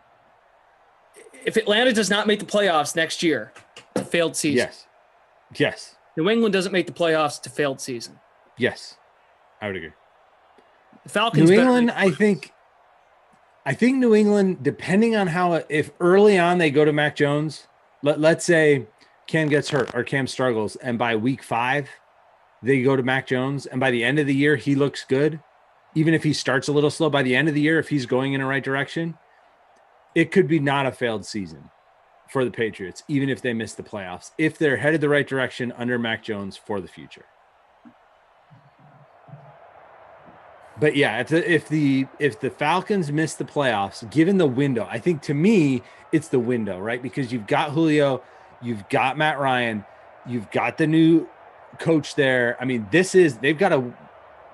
If Atlanta does not make the playoffs next year, it's a failed season. Yes. New England doesn't make the playoffs, it's a failed season. Yes. I would agree. The Falcons. New England, I think New England, depending on how, if early on they go to Mac Jones, let's say Cam gets hurt or Cam struggles, and by week 5 they go to Mac Jones, and by the end of the year he looks good, even if he starts a little slow, by the end of the year, if he's going in the right direction, it could be not a failed season for the Patriots, even if they miss the playoffs, if they're headed the right direction under Mac Jones for the future. But yeah, if the Falcons miss the playoffs, given the window, I think to me it's the window, right? Because you've got Julio, you've got Matt Ryan, you've got the new coach there. I mean, they've got to.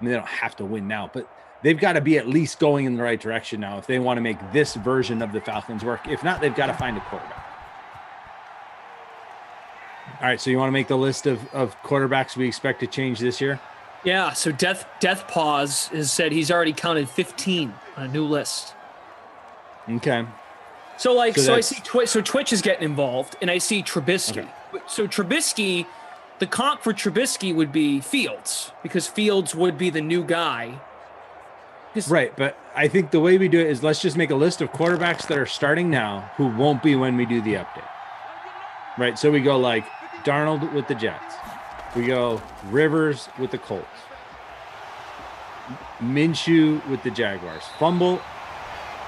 I mean, they don't have to win now, but they've got to be at least going in the right direction now if they want to make this version of the Falcons work. If not, they've got to find a quarterback. All right, so you want to make the list of quarterbacks we expect to change this year? Yeah, so Death Pause has said he's already counted 15 on a new list. Okay. So I see Twitch is getting involved, and I see Trubisky. Okay. So Trubisky, the comp for Trubisky would be Fields, because Fields would be the new guy. Right, but I think the way we do it is let's just make a list of quarterbacks that are starting now who won't be when we do the update. Right, so we go like Darnold with the Jets. We go Rivers with the Colts. Minshew with the Jaguars. Fumble.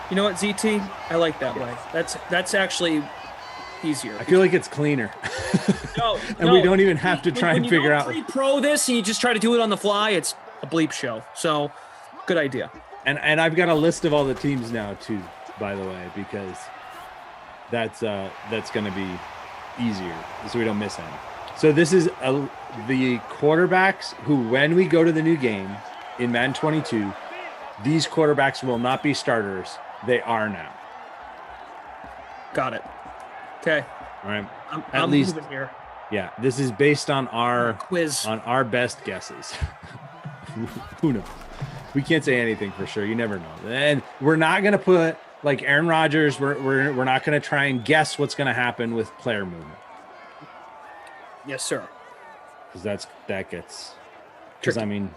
You know what, ZT? I like that way. That's actually easier. I feel like it's cleaner. We don't even have to try and figure out. When you pre-pro this and you just try to do it on the fly, it's a bleep show. So, good idea. And I've got a list of all the teams now too, by the way, because that's going to be easier so we don't miss any. So this is the quarterbacks who, when we go to the new game in Madden 22, these quarterbacks will not be starters. They are now. Got it. Okay. All right. I'm least moving here. Yeah, this is based on our quiz, on our best guesses. Who knows? We can't say anything for sure. You never know. And we're not going to put like Aaron Rodgers. We're not going to try and guess what's going to happen with player movement. Yes, sir. Because I mean,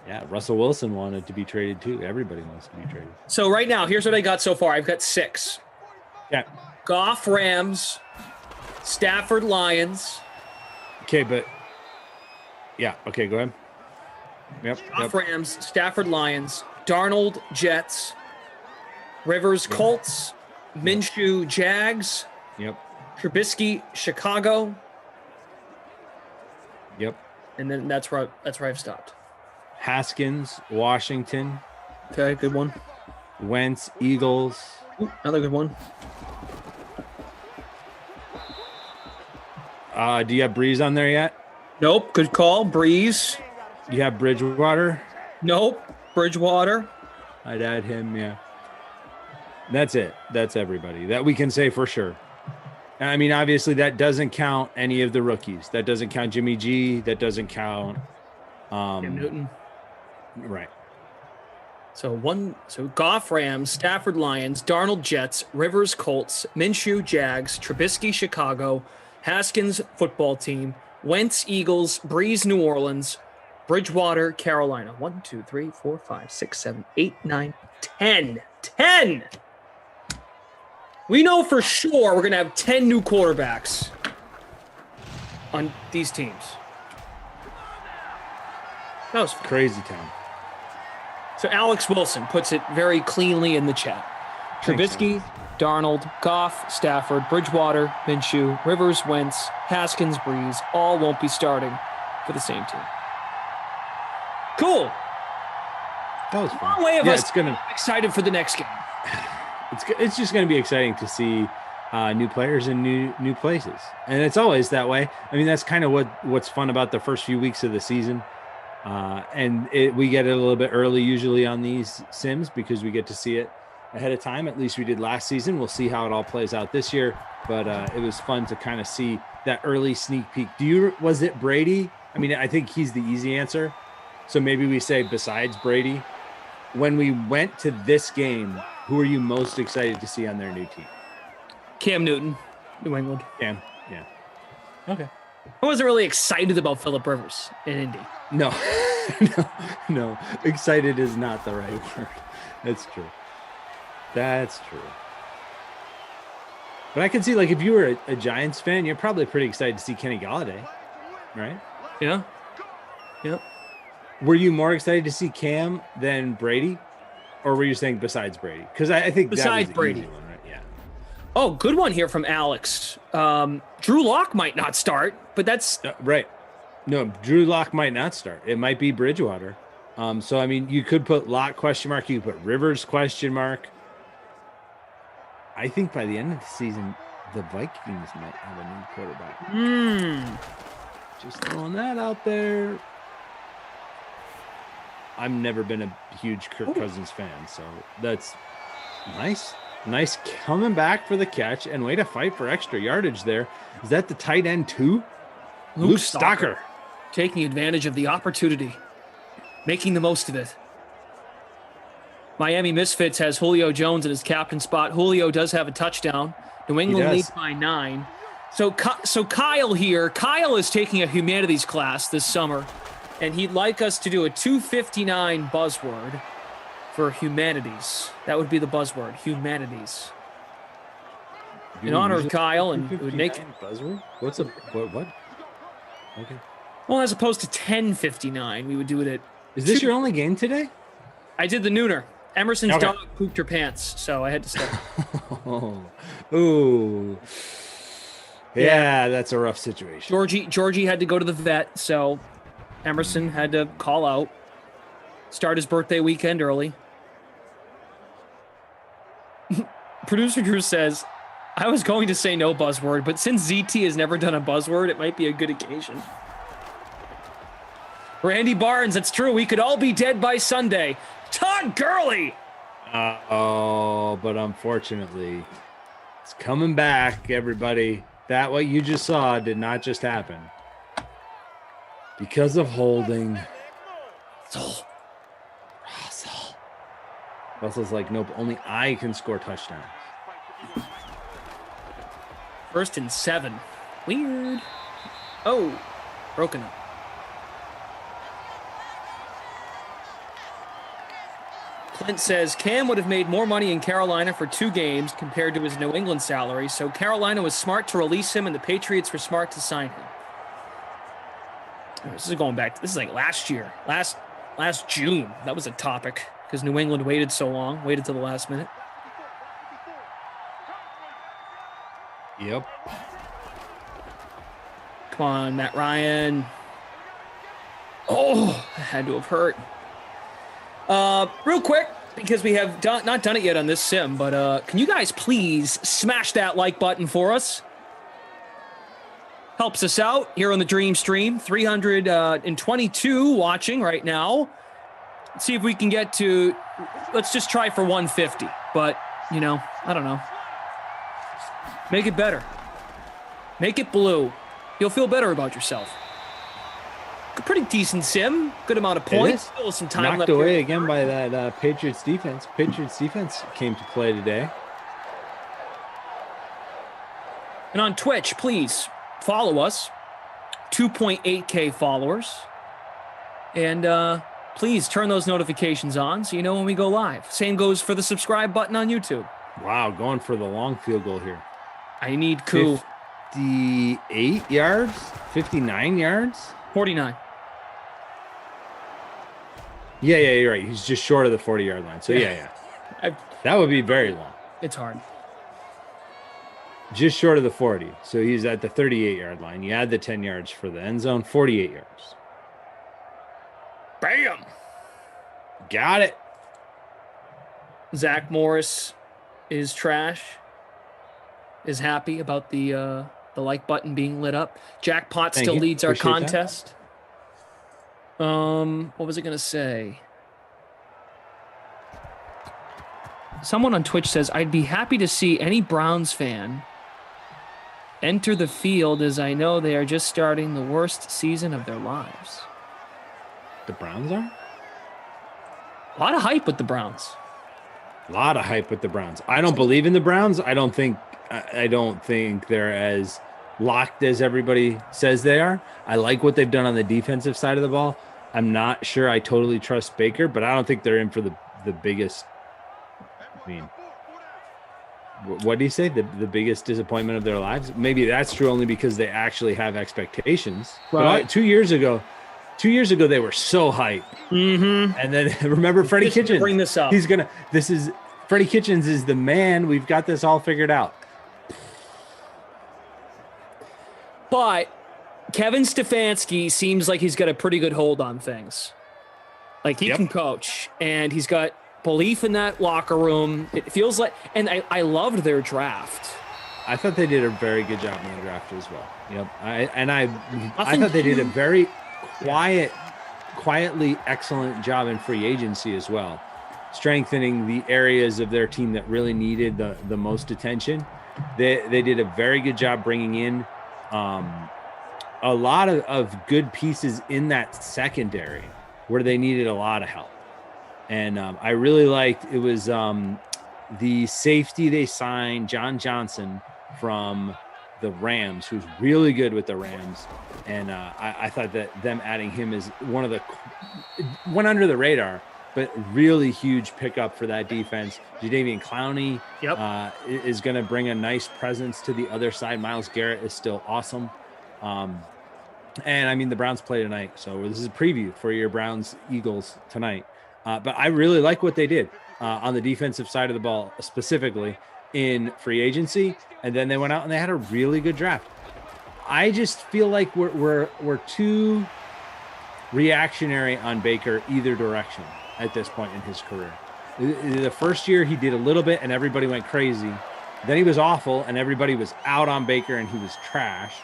yeah, Russell Wilson wanted to be traded too. Everybody wants to be traded. So right now, here's what I got so far. I've got 6. Yeah. Goff, Rams, Stafford, Lions. Okay, but yeah, okay, go ahead. Yep. Goff, Rams, Stafford, Lions, Darnold, Jets, Rivers, Colts, Minshew, Jags. Yep. Trubisky, Chicago. Yep. And then that's where I've stopped. Haskins, Washington. Okay, good one. Wentz, Eagles. Ooh, another good one. Do you have Breeze on there yet? Nope. Good call. Breeze. You have Bridgewater? Nope. Bridgewater. I'd add him, yeah. That's it. That's everybody that we can say for sure. I mean, obviously, that doesn't count any of the rookies. That doesn't count Jimmy G. That doesn't count Cam Newton. Right. So Goff, Rams, Stafford, Lions, Darnold, Jets, Rivers, Colts, Minshew, Jags, Trubisky, Chicago, Haskins, football team, Wentz, Eagles, Breeze, New Orleans, Bridgewater, Carolina. 1, 2, 3, 4, 5, 6, 7, 8, 9, 10. 10! We know for sure we're going to have 10 new quarterbacks on these teams. That was crazy town. So Alex Wilson puts it very cleanly in the chat. Trubisky, Darnold, Goff, Stafford, Bridgewater, Minshew, Rivers, Wentz, Haskins, Breeze, all won't be starting for the same team. Cool. That was fun. Long way of us it's gonna excited for the next game. It's just going to be exciting to see new players in new places, and it's always that way. I mean, that's kind of what's fun about the first few weeks of the season, and we get it a little bit early usually on these sims because we get to see it ahead of time. At least we did last season. We'll see how it all plays out this year, but it was fun to kind of see that early sneak peek. Was it Brady? I mean, I think he's the easy answer, so maybe we say besides Brady. When we went to this game, who are you most excited to see on their new team? Cam Newton, New England. Cam, yeah. Okay. I wasn't really excited about Phillip Rivers in Indy. No. no. Excited is not the right word. That's true. That's true. But I can see, like, if you were a Giants fan, you're probably pretty excited to see Kenny Golladay, right? Yeah. Yep. Were you more excited to see Cam than Brady? Or were you saying besides Brady? Because I think besides that was Brady. Easy one, right? Yeah. Oh, good one here from Alex. Drew Lock might not start, but that's right. No, Drew Lock might not start. It might be Bridgewater. So I mean, you could put Lock question mark. You could put Rivers question mark. I think by the end of the season, the Vikings might have a new quarterback. Just throwing that out there. I've never been a huge Kirk Cousins fan, so that's nice. Nice coming back for the catch, and way to fight for extra yardage there. Is that the tight end too? Luke Stocker. Taking advantage of the opportunity, making the most of it. Miami Misfits has Julio Jones in his captain spot. Julio does have a touchdown. New England leads by 9. So Kyle here. Kyle is taking a humanities class this summer, and he'd like us to do a 259 buzzword for humanities. That would be the buzzword, humanities. In honor of Kyle, and it would make buzzword. What's a what? Okay. Well, as opposed to 10:59, we would do it at. Is this your only game today? I did the nooner. Emerson's dog pooped her pants, so I had to start. Ooh. Yeah, that's a rough situation. Georgie had to go to the vet, so Emerson had to call out. Start his birthday weekend early. Producer Drew says, I was going to say no buzzword, but since ZT has never done a buzzword, it might be a good occasion. Randy Barnes, that's true. We could all be dead by Sunday. Todd Gurley. But unfortunately, it's coming back, everybody. That what you just saw did not just happen. Because of holding. Russell's like, nope, only I can score touchdowns. 1st and 7. Weird. Oh, broken up. Clint says Cam would have made more money in Carolina for 2 games compared to his New England salary, so Carolina was smart to release him and the Patriots were smart to sign him. This is going back. This is like last year, last June. That was a topic because New England waited till the last minute. Yep. Come on, Matt Ryan. Oh, that had to have hurt. Real quick, because we have not done it yet on this sim, but can you guys please smash that like button for us? Helps us out here on the Dream Stream. 322 watching right now. Let's see if we can get to, let's just try for 150. But, I don't know. Make it better. Make it blue. You'll feel better about yourself. A pretty decent sim. Good amount of points. Still some time knocked left away here. Again by that Patriots defense. Patriots defense came to play today. And on Twitch, please follow us. 2.8K followers. And please turn those notifications on so you know when we go live. Same goes for the subscribe button on YouTube. Wow, going for the long field goal here. I need Koo. 58 yards? 59 yards? 49. Yeah, you're right. He's just short of the 40-yard line. So, yeah. That would be very long. It's hard. Just short of the 40. So he's at the 38-yard line. You add the 10 yards for the end zone, 48 yards. Bam! Got it. Zach Morris is trash. Is happy about the like button being lit up. Jackpot still leads our contest. What was I gonna say? Someone on Twitch says, I'd be happy to see any Browns fan enter the field, as I know they are just starting the worst season of their lives. The Browns are? A lot of hype with the Browns. A lot of hype with the Browns. I don't believe in the Browns. I don't think they're as locked as everybody says they are. I like what they've done on the defensive side of the ball. I'm not sure I totally trust Baker, but I don't think they're in for the biggest. I mean, what do you say? The biggest disappointment of their lives? Maybe that's true only because they actually have expectations. Right. But 2 years ago, they were so hyped. Mm-hmm. And then remember Freddie Kitchens. Bring this up. Freddie Kitchens is the man. We've got this all figured out. But Kevin Stefanski seems like he's got a pretty good hold on things. Like he can coach, and he's got belief in that locker room. It feels like, and I loved their draft. I thought they did a very good job in the draft as well. Yep. I thought they did a very quietly excellent job in free agency as well, strengthening the areas of their team that really needed the most attention. They did a very good job bringing in a lot of good pieces in that secondary where they needed a lot of help. And I really liked, it was the safety they signed, John Johnson from the Rams, who's really good with the Rams. And I thought that them adding him is went under the radar, but really huge pickup for that defense. Jadeveon Clowney is going to bring a nice presence to the other side. Myles Garrett is still awesome. And I mean, the Browns play tonight, so this is a preview for your Browns-Eagles tonight. But I really like what they did on the defensive side of the ball, specifically in free agency. And then they went out and they had a really good draft. I just feel like we're too reactionary on Baker either direction at this point in his career. The first year he did a little bit and everybody went crazy. Then he was awful and everybody was out on Baker and he was trash.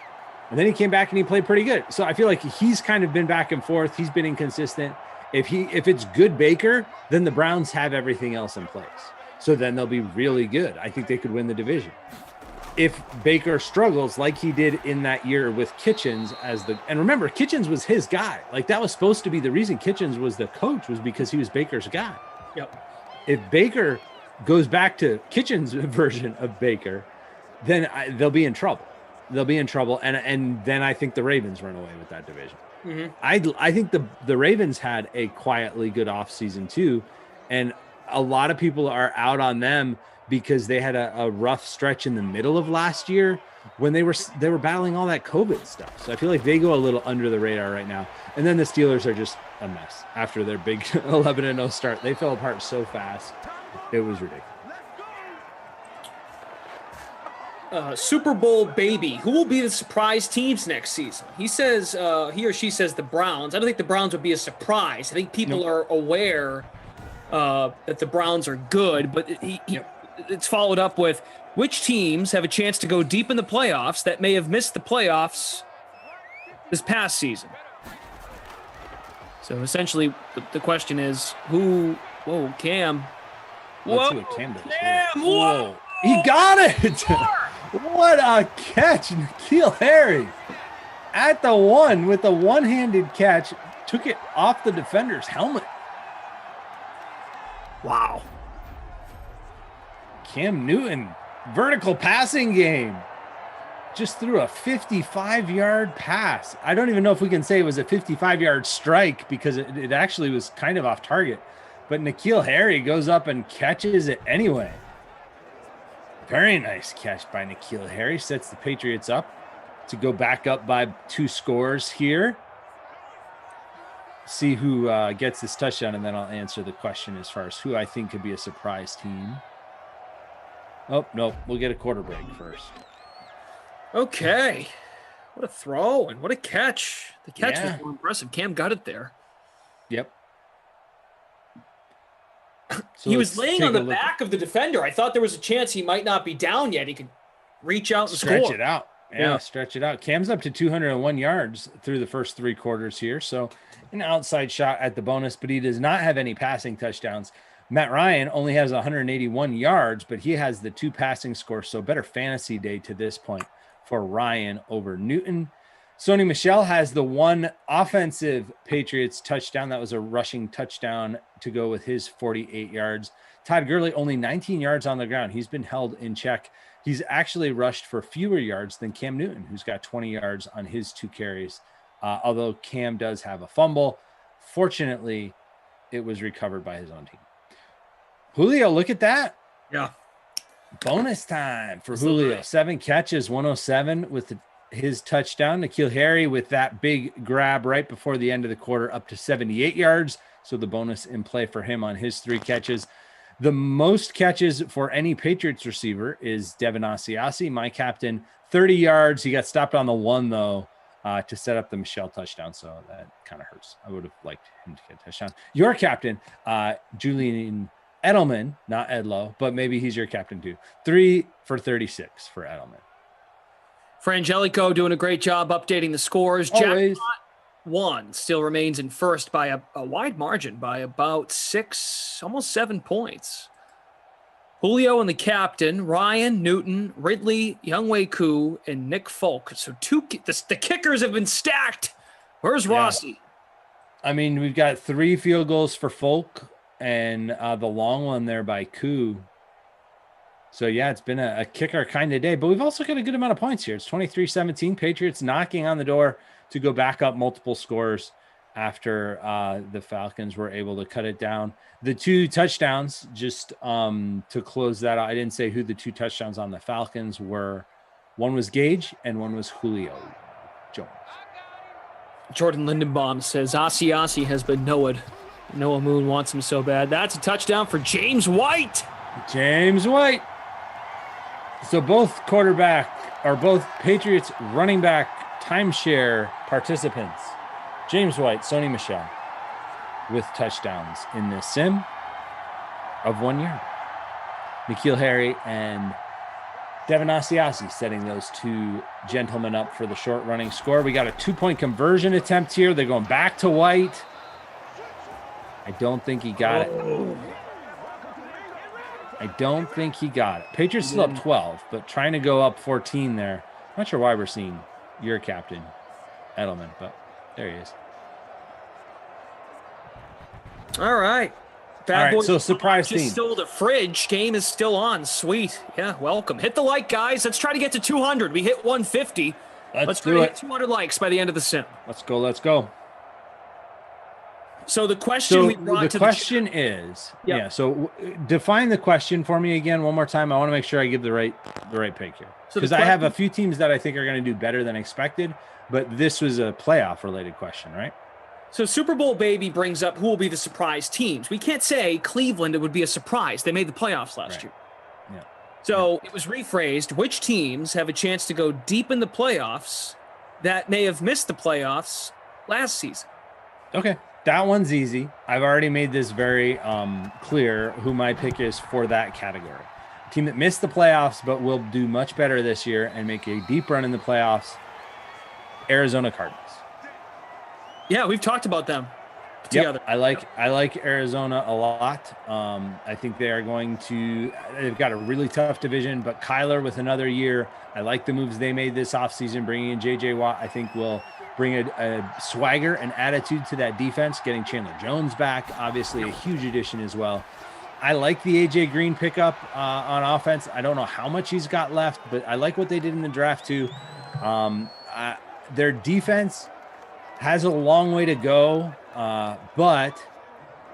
And then he came back and he played pretty good. So I feel like he's kind of been back and forth. He's been inconsistent. If it's good Baker, then the Browns have everything else in place. So then they'll be really good. I think they could win the division. If Baker struggles like he did in that year with Kitchens and remember, Kitchens was his guy. Like that was supposed to be the reason Kitchens was the coach, was because he was Baker's guy. Yep. If Baker goes back to Kitchens' version of Baker, then they'll be in trouble. They'll be in trouble. And then I think the Ravens run away with that division. Mm-hmm. I think the Ravens had a quietly good offseason too. And a lot of people are out on them because they had a rough stretch in the middle of last year when they were battling all that COVID stuff. So I feel like they go a little under the radar right now. And then the Steelers are just a mess after their big 11-0 start. They fell apart so fast. It was ridiculous. Super Bowl baby, who will be the surprise teams next season? He says, he or she says the Browns. I don't think the Browns would be a surprise. I think people are aware that the Browns are good, but it's followed up with which teams have a chance to go deep in the playoffs that may have missed the playoffs this past season. So essentially, the question is whoa, Cam. Let's see what Cam does. Cam, whoa. He got it. What a catch. N'Keal Harry at the one with a one-handed catch, took it off the defender's helmet. Wow. Cam Newton, vertical passing game. Just threw a 55-yard pass. I don't even know if we can say it was a 55-yard strike because it actually was kind of off target. But N'Keal Harry goes up and catches it anyway. Very nice catch by N'Keal Harry. Sets the Patriots up to go back up by 2 scores here. See who gets this touchdown, and then I'll answer the question as far as who I think could be a surprise team. Oh, no, we'll get a quarter break first. Okay. What a throw and what a catch. The catch was more impressive. Cam got it there. Yep. So he was laying on the back of the defender. I thought there was a chance he might not be down yet. He could reach out and stretch score. It out. Yeah, stretch it out. Cam's up to 201 yards through the first 3 quarters here. So an outside shot at the bonus, but he does not have any passing touchdowns. Matt Ryan only has 181 yards, but he has the 2 passing scores. So better fantasy day to this point for Ryan over Newton. Sony Michel has the 1 offensive Patriots touchdown. That was a rushing touchdown to go with his 48 yards. Todd Gurley only 19 yards on the ground. He's been held in check. He's actually rushed for fewer yards than Cam Newton, who's got 20 yards on his 2 carries. Although Cam does have a fumble. Fortunately, it was recovered by his own team. Julio, look at that. Yeah. Bonus time for Julio. 7 catches, 107 with his touchdown. N'Keal Harry with that big grab right before the end of the quarter up to 78 yards. So the bonus in play for him on his 3 catches. The most catches for any Patriots receiver is Devin Asiasi, my captain, 30 yards. He got stopped on the 1, though, to set up the Michel touchdown. So that kind of hurts. I would have liked him to get a touchdown. Your captain, Julian Edelman, not Edlow, but maybe he's your captain too. 3 for 36 for Edelman. Frangelico doing a great job updating the scores. Jackpot 1 still remains in first by a wide margin, by about 6, almost 7 points. Julio and the captain, Ryan, Newton, Ridley, Younghoe Koo, and Nick Folk. So the kickers have been stacked. Where's Rossi? I mean, we've got 3 field goals for Folk and the long one there by Koo. So, yeah, it's been a kicker kind of day, but we've also got a good amount of points here. It's 23-17. Patriots knocking on the door to go back up multiple scores after the Falcons were able to cut it down. The 2 touchdowns, just to close that out, I didn't say who the 2 touchdowns on the Falcons were. One was Gage and one was Julio Jones. Jordan Lindenbaum says Asiasi has been Noah. Noah Moon wants him so bad. That's a touchdown for James White. James White. So both Patriots running back timeshare participants, James White, Sony Michel, with touchdowns in this sim of 1 year. N'Keal Harry and Devin Asiasi setting those 2 gentlemen up for the short running score. We got a 2-point conversion attempt here. They're going back to White. I don't think he got it. Patriots still up 12, but trying to go up 14 there. Not sure why we're seeing your captain, Edelman, but there he is. All right. So surprise team. Still the fridge game is still on. Sweet. Yeah, welcome. Hit the like, guys. Let's try to get to 200. We hit 150. Let's try to hit 200 likes by the end of the sim. Let's go. So the question is, so define the question for me again one more time. I want to make sure I give the right pick here. Because I have a few teams that I think are going to do better than expected, but this was a playoff related question, right? So Super Bowl Baby brings up who will be the surprise teams. We can't say Cleveland would be a surprise. They made the playoffs last year. Yeah. So it was rephrased. Which teams have a chance to go deep in the playoffs that may have missed the playoffs last season? Okay. That one's easy. I've already made this very clear who my pick is for that category. A team that missed the playoffs but will do much better this year and make a deep run in the playoffs, Arizona Cardinals. Yeah, we've talked about them together. I like Arizona a lot. I think they've got a really tough division, but Kyler with another year. I like the moves they made this offseason, bringing in J.J. Watt, I think will bring a swagger and attitude to that defense. Getting Chandler Jones back, obviously a huge addition as well. I like the A.J. Green pickup on offense. I don't know how much he's got left, but I like what they did in the draft too. Their defense has a long way to go, but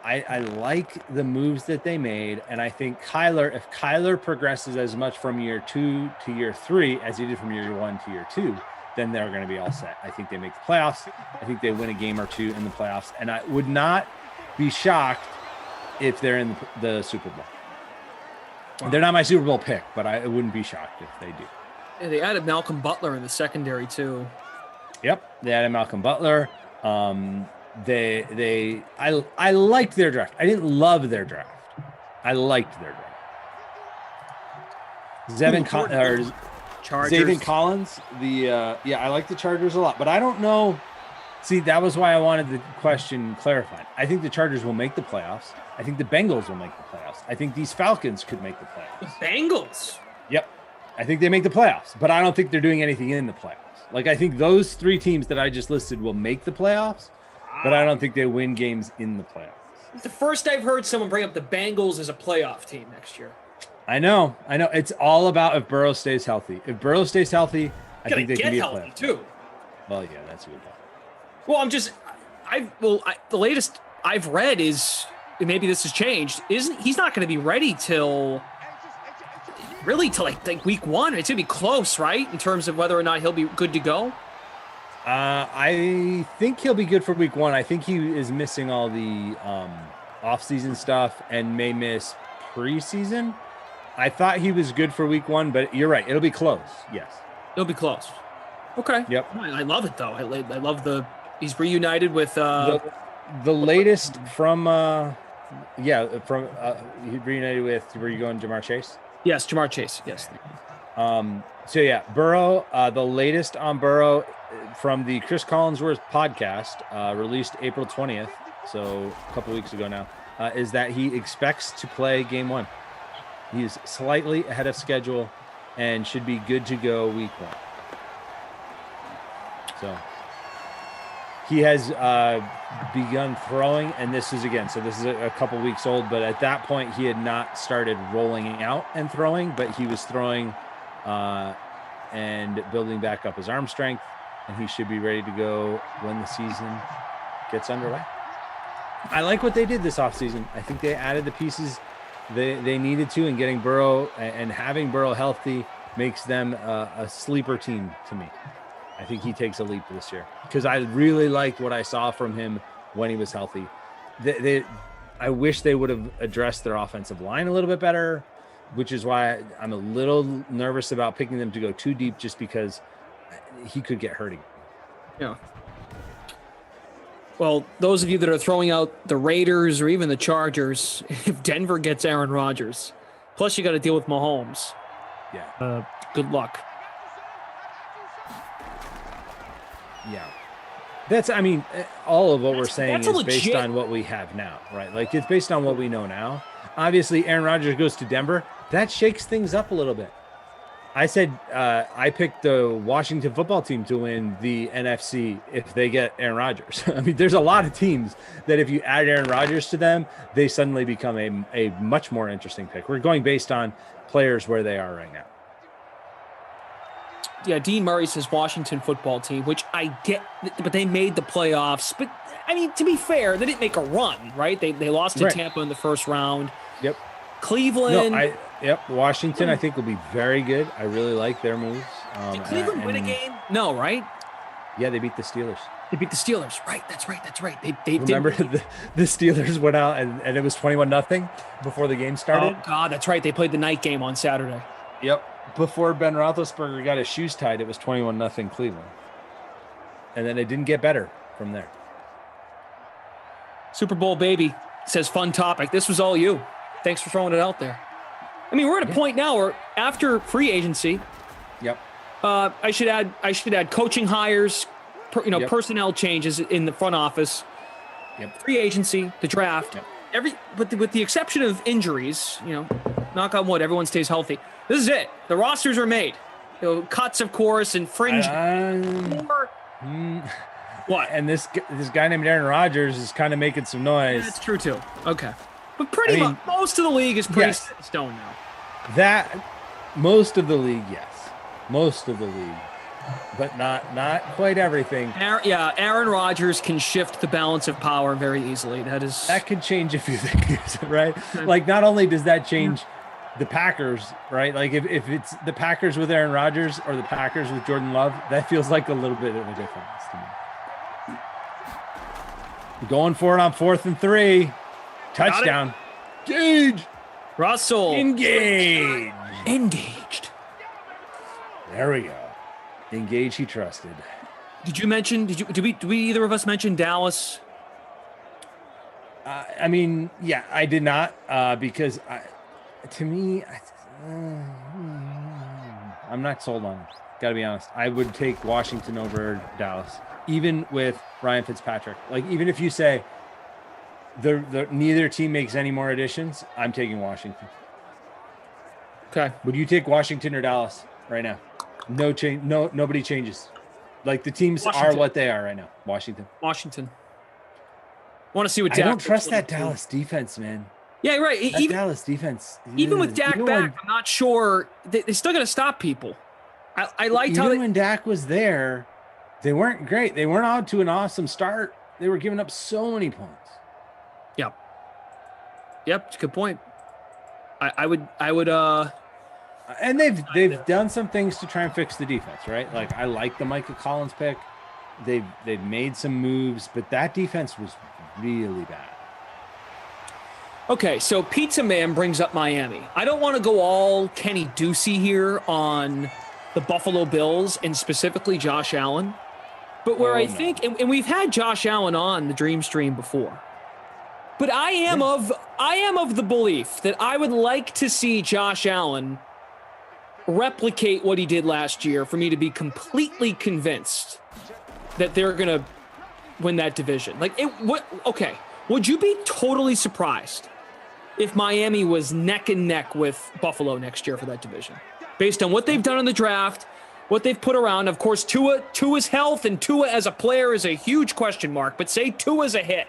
I like the moves that they made, and I think if Kyler progresses as much from year 2 to year 3 as he did from year 1 to year 2, then they're going to be all set. I think they make the playoffs. I think they win a game or two in the playoffs, and I would not be shocked if they're in the Super Bowl. Wow. They're not my Super Bowl pick, but I wouldn't be shocked if they do. Yeah, they added Malcolm Butler in the secondary too. Yep, they added Malcolm Butler. I liked their draft. I didn't love their draft. I liked their draft. Zaven Collins. I like the Chargers a lot, but I don't know. See, that was why I wanted the question clarified. I think the Chargers will make the playoffs. I think the Bengals will make the playoffs. I think these Falcons could make the playoffs. The Bengals? Yep. I think they make the playoffs, but I don't think they're doing anything in the playoffs. Like, I think those 3 teams that I just listed will make the playoffs, but I don't think they win games in the playoffs. It's the first I've heard someone bring up the Bengals as a playoff team next year. I know. It's all about if Burrow stays healthy. If Burrow stays healthy, I think they can be a playoff. Too. Well, yeah, that's a good point. Well, the latest I've read is, maybe this has changed, he's not going to be ready till like week 1. It's going to be close, right? In terms of whether or not he'll be good to go. I think he'll be good for week 1. I think he is missing all the off-season stuff and may miss preseason. I thought he was good for week 1, but you're right. It'll be close. Yes. It'll be close. Okay. Yep. I love it though. I love he's reunited with the latest from he reunited with, were you going Jamar Chase? Yes, Jamar Chase. Yes. Burrow, the latest on Burrow from the Chris Collinsworth podcast, released April 20th, so a couple weeks ago now, is that he expects to play game 1. He's slightly ahead of schedule and should be good to go week 1. So he has begun throwing, and this is a couple weeks old, but at that point he had not started rolling out and throwing, but he was throwing and building back up his arm strength, and he should be ready to go when the season gets underway. I like what they did this offseason. I think they added the pieces they needed to, and getting Burrow and having Burrow healthy makes them a sleeper team to me. I think he takes a leap this year because I really liked what I saw from him when he was healthy. I wish they would have addressed their offensive line a little bit better, which is why I'm a little nervous about picking them to go too deep, just because he could get hurting. Yeah. Well, those of you that are throwing out the Raiders or even the Chargers, if Denver gets Aaron Rodgers, plus you got to deal with Mahomes. Yeah. Good luck. Yeah. All of what we're saying is based on what we have now, right? Like, it's based on what we know now. Obviously, Aaron Rodgers goes to Denver. That shakes things up a little bit. I said I picked the Washington football team to win the NFC if they get Aaron Rodgers. I mean, there's a lot of teams that if you add Aaron Rodgers to them, they suddenly become a much more interesting pick. We're going based on players where they are right now. Yeah, Dean Murray says Washington football team, which I get, but they made the playoffs. But, I mean, to be fair, they didn't make a run, right? They lost to Tampa in the first round. Yep. Cleveland. Washington, I think, will be very good. I really like their moves. Did Cleveland win a game? No, right? Yeah, they beat the Steelers. They beat the Steelers. Right, that's right. They remember the Steelers went out and it was 21-0 before the game started. Oh, God, that's right. They played the night game on Saturday. Yep. Before Ben Roethlisberger got his shoes tied, it was 21-0 Cleveland. And then it didn't get better from there. Super Bowl baby says fun topic. This was all you. Thanks for throwing it out there. I mean, we're at a point now where after free agency, yep. I should add coaching hires, personnel changes in the front office. Yep. Free agency, the draft, with the exception of injuries, knock on wood, everyone stays healthy. This is it. The rosters are made. Cuts, of course, and fringe. What? And this guy named Aaron Rodgers is kind of making some noise. Yeah, that's true too. Okay, but pretty much most of the league is pretty set in stone now. Most of the league, yes. Most of the league. but not quite everything. Aaron Rodgers can shift the balance of power very easily. That could change a few things, right? Like, not only does that change the Packers, right? Like, if it's the Packers with Aaron Rodgers or the Packers with Jordan Love, that feels like a little bit of a difference to me. Going for it on 4th and 3. Touchdown. Gage. Russell. Engaged. There we go. Engage he trusted. Did we either of us mention Dallas? I mean, yeah, I did not because to me, I'm not sold on it. Got to be honest. I would take Washington over Dallas, even with Ryan Fitzpatrick. Like, even if you say the neither team makes any more additions, I'm taking Washington. Okay. Would you take Washington or Dallas right now? No change. No, nobody changes. Like, the teams are what they are right now. Washington. I want to see what I don't trust that Dallas defense, man. Yeah, right. That Dallas defense. Even with Dak back, I'm not sure. They still got to stop people. I liked how when Dak was there, they weren't great. They weren't out to an awesome start. They were giving up so many points. Yep, it's a good point. I would. And they've done some things to try and fix the defense, right? Like, I like the Micah Collins pick. They've made some moves, but that defense was really bad. Okay, so Pizza Man brings up Miami. I don't want to go all Kenny Ducey here on the Buffalo Bills and specifically Josh Allen, but I think, and we've had Josh Allen on the Dream Stream before, but I am of the belief that I would like to see Josh Allen replicate what he did last year for me to be completely convinced that they're going to win that division. Okay. Would you be totally surprised if Miami was neck and neck with Buffalo next year for that division? Based on what they've done in the draft, what they've put around. Of course, Tua's health and Tua as a player is a huge question mark, but say Tua's a hit.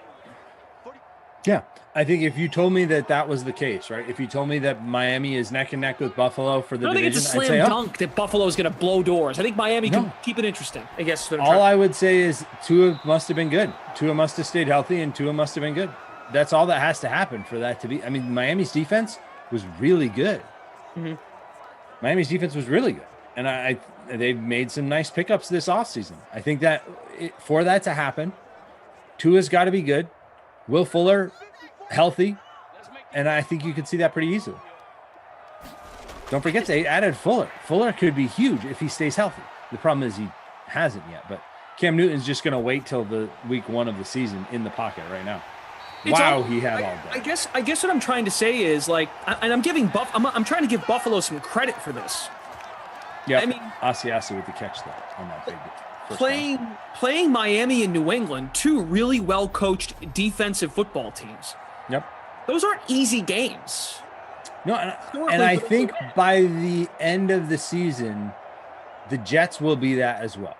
Yeah, I think if you told me that was the case, right? If you told me that Miami is neck and neck with Buffalo for the division, I don't think it's a slam dunk that Buffalo is going to blow doors. I think Miami can keep it interesting, I guess. All I would say is Tua must have been good. Tua must have stayed healthy, and Tua must have been good. That's all that has to happen for that to be. I mean, Miami's defense was really good. Mm-hmm. Miami's defense was really good. And they've made some nice pickups this offseason. I think that for that to happen, Tua's got to be good. Will Fuller, healthy. And I think you could see that pretty easily. Don't forget they added Fuller. Fuller could be huge if he stays healthy. The problem is he hasn't yet. But Cam Newton's just going to wait till the week 1 of the season in the pocket right now. He had all day. I guess what I'm trying to say is, like, and I'm trying to give Buffalo some credit for this. Yeah, I mean, Asiasi with the catch on that big playing Miami and New England, two really well coached defensive football teams. Yep, those aren't easy games. No, and I think by the end of the season, the Jets will be that as well.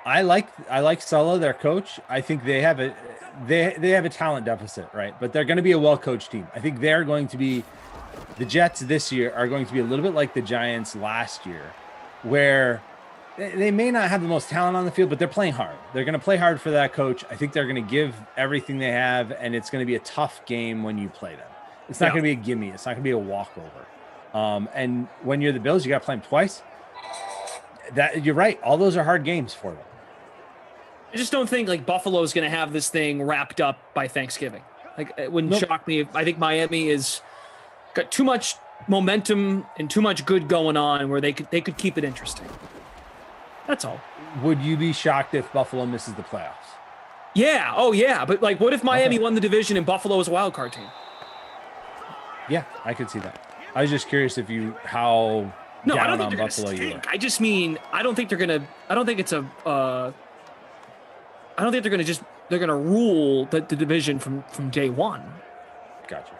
I like Sulla, their coach. I think they have a talent deficit, right? But they're going to be a well-coached team. I think they're going to be the Jets this year are going to be a little bit like the Giants last year, where they may not have the most talent on the field, but they're playing hard. They're going to play hard for that coach. I think they're going to give everything they have, and it's going to be a tough game when you play them. It's not going to be a gimme. It's not going to be a walkover. And when you're the Bills, you got to play them twice. That you're right. All those are hard games for them. I just don't think like Buffalo is going to have this thing wrapped up by Thanksgiving. Like, it wouldn't shock me. I think Miami is got too much momentum and too much good going on where they could keep it interesting. That's all. Would you be shocked if Buffalo misses the playoffs? Yeah. Oh, yeah. But like, what if Miami won the division and Buffalo was a wild card team? Yeah, I could see that. I was just curious if you how no, down I don't think on they're Buffalo you were. I just mean I don't think they're gonna. I don't think it's a. I don't think they're gonna rule the division from day one. Gotcha.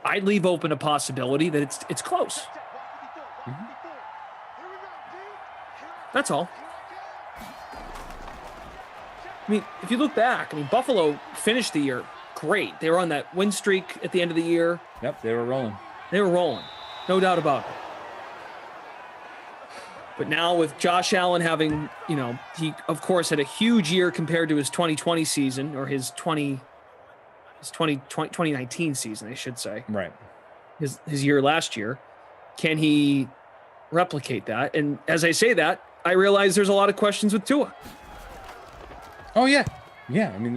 I'd leave open a possibility that it's close. Mm-hmm. That's all. I mean, if you look back, Buffalo finished the year great. They were on that win streak at the end of the year. Yep, they were rolling. No doubt about it. But now with Josh Allen having, he of course had a huge year compared to his 2020 season, or his 2019 season, I should say. Right. His year last year. Can he replicate that? And as I say that, I realize there's a lot of questions with Tua. Oh yeah. Yeah. I mean,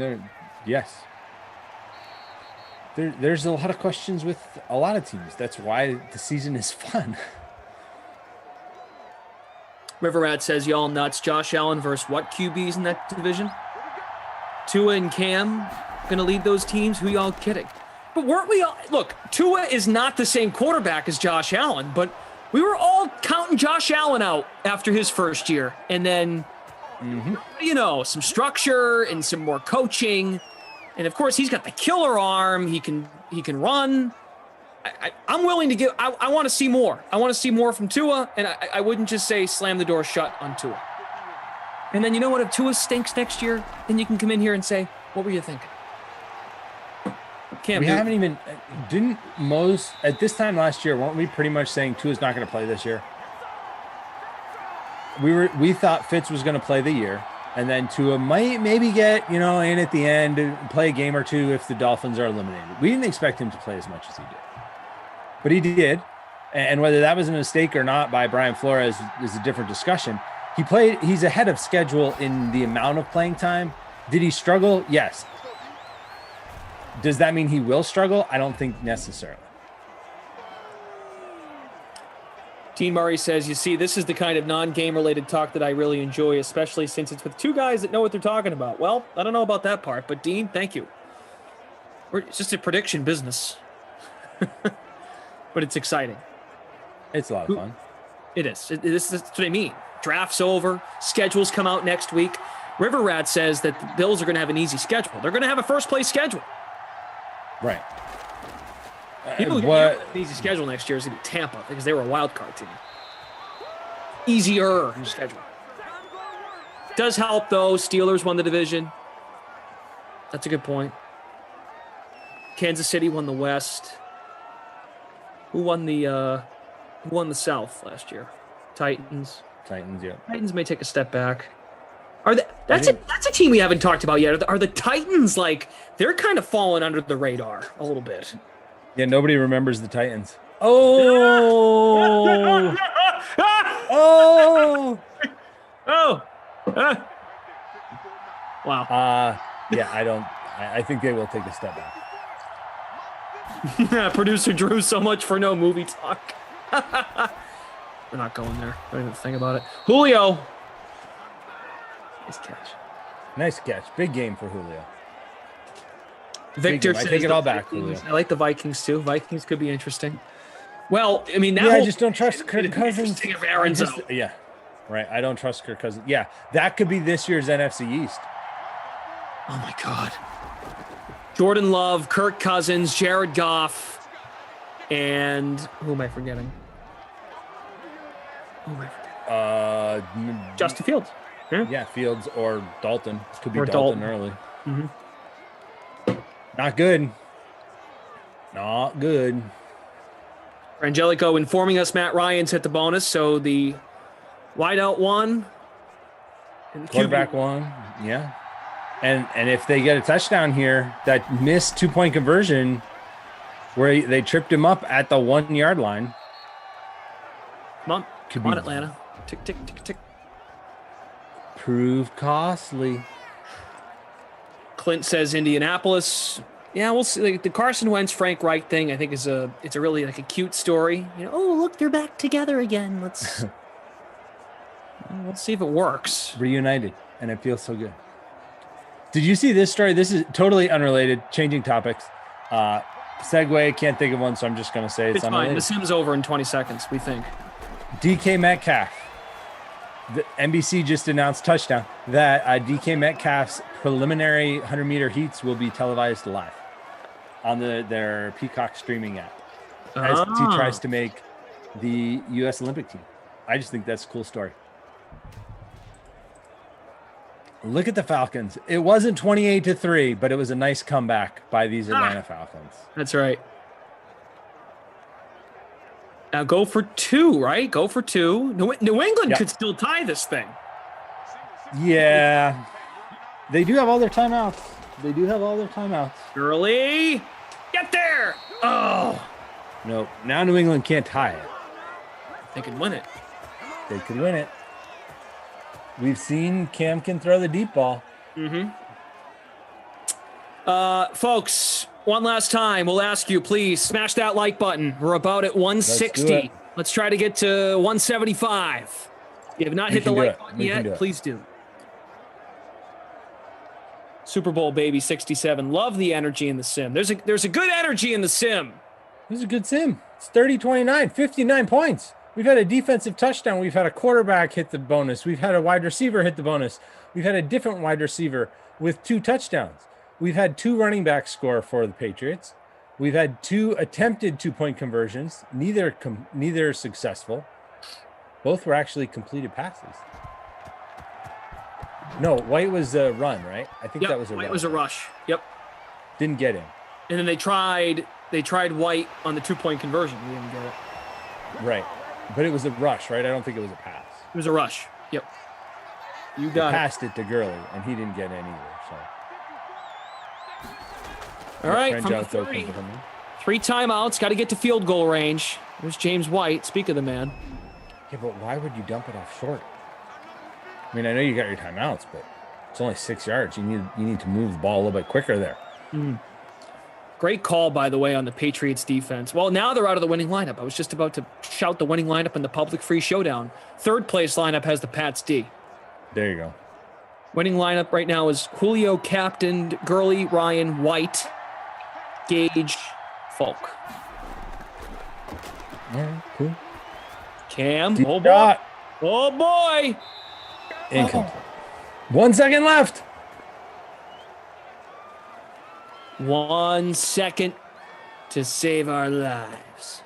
there's a lot of questions with a lot of teams. That's why the season is fun. River Rat says, y'all nuts. Josh Allen versus what QBs in that division? Tua and Cam going to lead those teams? Who y'all kidding? But weren't we all... Look, Tua is not the same quarterback as Josh Allen, but we were all counting Josh Allen out after his first year. And then, some structure and some more coaching. And, of course, he's got the killer arm. He can run. I'm willing to give... I want to see more. I want to see more from Tua, and I wouldn't just say slam the door shut on Tua. And then, you know what? If Tua stinks next year, then you can come in here and say, what were you thinking? We haven't even... Didn't most... At this time last year, weren't we pretty much saying Tua's not going to play this year? We thought Fitz was going to play the year, and then Tua might maybe get, in at the end to play a game or two if the Dolphins are eliminated. We didn't expect him to play as much as he did. But he did, and whether that was a mistake or not by Brian Flores is a different discussion. He's ahead of schedule in the amount of playing time. Did he struggle? Yes. Does that mean he will struggle? I don't think necessarily. Dean Murray says, you see, this is the kind of non-game related talk that I really enjoy, especially since it's with two guys that know what they're talking about. Well, I don't know about that part, but Dean, thank you. It's just a prediction business. But it's exciting. It's a lot of fun. It is. This is what I mean. Draft's over. Schedules come out next week. River Rat says that the Bills are going to have an easy schedule. They're going to have a first-place schedule. Right. People who have an easy schedule next year is going to be Tampa because they were a wild card team. Easier schedule. Does help, though. Steelers won the division. That's a good point. Kansas City won the West. Who won the South last year? Titans. Yeah. Titans may take a step back. That's a team we haven't talked about yet. Are the Titans they're kind of falling under the radar a little bit? Yeah, nobody remembers the Titans. Oh. Wow. Yeah, I think they will take a step back. Producer Drew, so much for no movie talk. We're not going there. Don't even think about it. Julio. Nice catch. Big game for Julio. Victor says I take it all back, Julio. I like the Vikings too. Vikings could be interesting. Well, I mean, I just don't trust Kirk Cousins. If Aaron's out. Yeah, right. I don't trust Kirk Cousins. Yeah, that could be this year's NFC East. Oh my God. Jordan Love, Kirk Cousins, Jared Goff, and who am I forgetting? Justin Fields. Yeah, Fields or Dalton. Could be Dalton early. Mm-hmm. Not good. Not good. Angelico informing us Matt Ryan's hit the bonus, so the wideout won. And quarterback won. Yeah. And if they get a touchdown here, that missed 2-point conversion where they tripped him up at the 1-yard line. Come on, Atlanta. Tick, tick, tick, tick. Proved costly. Clint says Indianapolis. Yeah, we'll see. The Carson Wentz Frank Reich thing, I think, it's a really a cute story. Oh, look, they're back together again. Let's see if it works. Reunited, and it feels so good. Did you see this story? This is totally unrelated. Changing topics. Segue. Can't think of one, so I'm just going to say it's unrelated. Fine. The sim's over in 20 seconds. We think. DK Metcalf. The NBC just announced touchdown that DK Metcalf's preliminary 100-meter heats will be televised live on their Peacock streaming app as he tries to make the U.S. Olympic team. I just think that's a cool story. Look at the Falcons. It wasn't 28-3, but it was a nice comeback by these Atlanta Falcons. That's right. Now go for 2, right? Go for 2. New England could still tie this thing. Yeah. They do have all their timeouts. Gurley, get there. Oh. No, now New England can't tie it. They could win it. They could win it. We've seen Cam can throw the deep ball. Mm-hmm. Folks, one last time, we'll ask you, please smash that like button. We're about at 160. Let's try to get to 175. If you have not hit the like button yet, please do. Super Bowl baby 67. Love the energy in the sim. There's a good energy in the sim. This is a good sim. It's 30-29, 59 points. We've had a defensive touchdown. We've had a quarterback hit the bonus. We've had a wide receiver hit the bonus. We've had a different wide receiver with 2 touchdowns. We've had 2 running backs score for the Patriots. We've had 2 attempted 2-point conversions, neither successful. Both were actually completed passes. No, White was a run, right? I think that was a run. White was a rush. Yep. Didn't get him. And then they tried White on the 2-point conversion. We didn't get it. Right. But it was a rush, right? I don't think it was a pass. It was a rush. Yep. You They got passed it to Gurley, and he didn't get it either. So. All right, from the 3 timeouts, got to get to field goal range. There's James White. Speak of the man. Yeah, but why would you dump it off short? I mean, I know you got your timeouts, but it's only 6 yards. You need to move the ball a little bit quicker there. Great call, by the way, on the Patriots defense. Well, now they're out of the winning lineup. I was just about to shout the winning lineup in the public free showdown. 3rd place lineup has the Pats D. There you go. Winning lineup right now is Julio, captained, Gurley, Ryan, White, Gage, Folk. All right, cool. Cam, Deep oh boy. shot. Oh boy. Incomplete. 1 second left. 1 second to save our lives.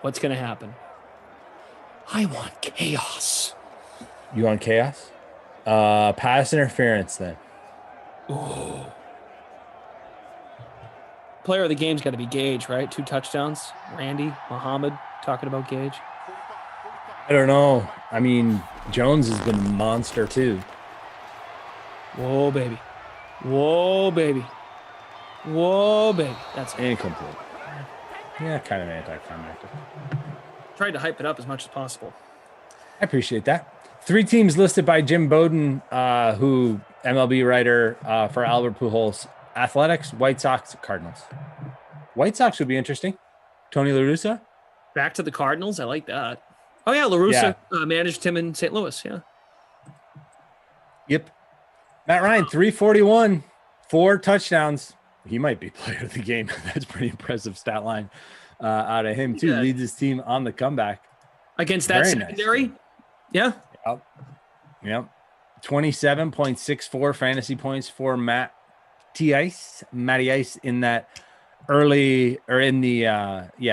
What's going to happen? I want chaos. You want chaos? Pass interference then. Ooh. Player of the game's got to be Gage, right? 2 touchdowns. Randy, Muhammad, talking about Gage. I don't know. I mean, Jones has been a monster too. Whoa, baby. Whoa, baby. Whoa, baby. That's incomplete. Yeah, kind of anticlimactic. Tried to hype it up as much as possible. I appreciate that. 3 teams listed by Jim Bowden, who MLB writer for Albert Pujols. Athletics, White Sox, Cardinals. White Sox would be interesting. Tony La Russa. Back to the Cardinals. I like that. Oh, yeah. La Russa managed him in St. Louis. Yeah. Yep. Matt Ryan, 341, 4 touchdowns. He might be player of the game. That's pretty impressive stat line out of him, too. Yeah. Leads his team on the comeback. Against that secondary? Nice. Yeah. Yep. 27.64 fantasy points for Matty Ice in that early or in the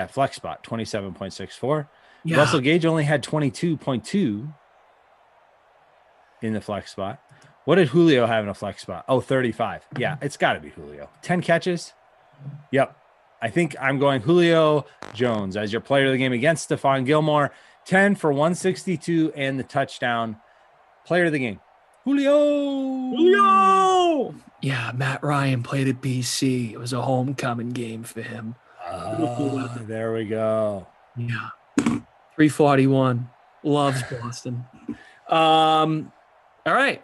flex spot, 27.64. Yeah. Russell Gage only had 22.2 in the flex spot. What did Julio have in a flex spot? Oh, 35. Yeah, it's got to be Julio. 10 catches. Yep. I think I'm going Julio Jones as your player of the game against Stephon Gilmore. 10 for 162 and the touchdown. Player of the game. Julio! Yeah, Matt Ryan played at BC. It was a homecoming game for him. There we go. Yeah. 341. Loves Boston. All right.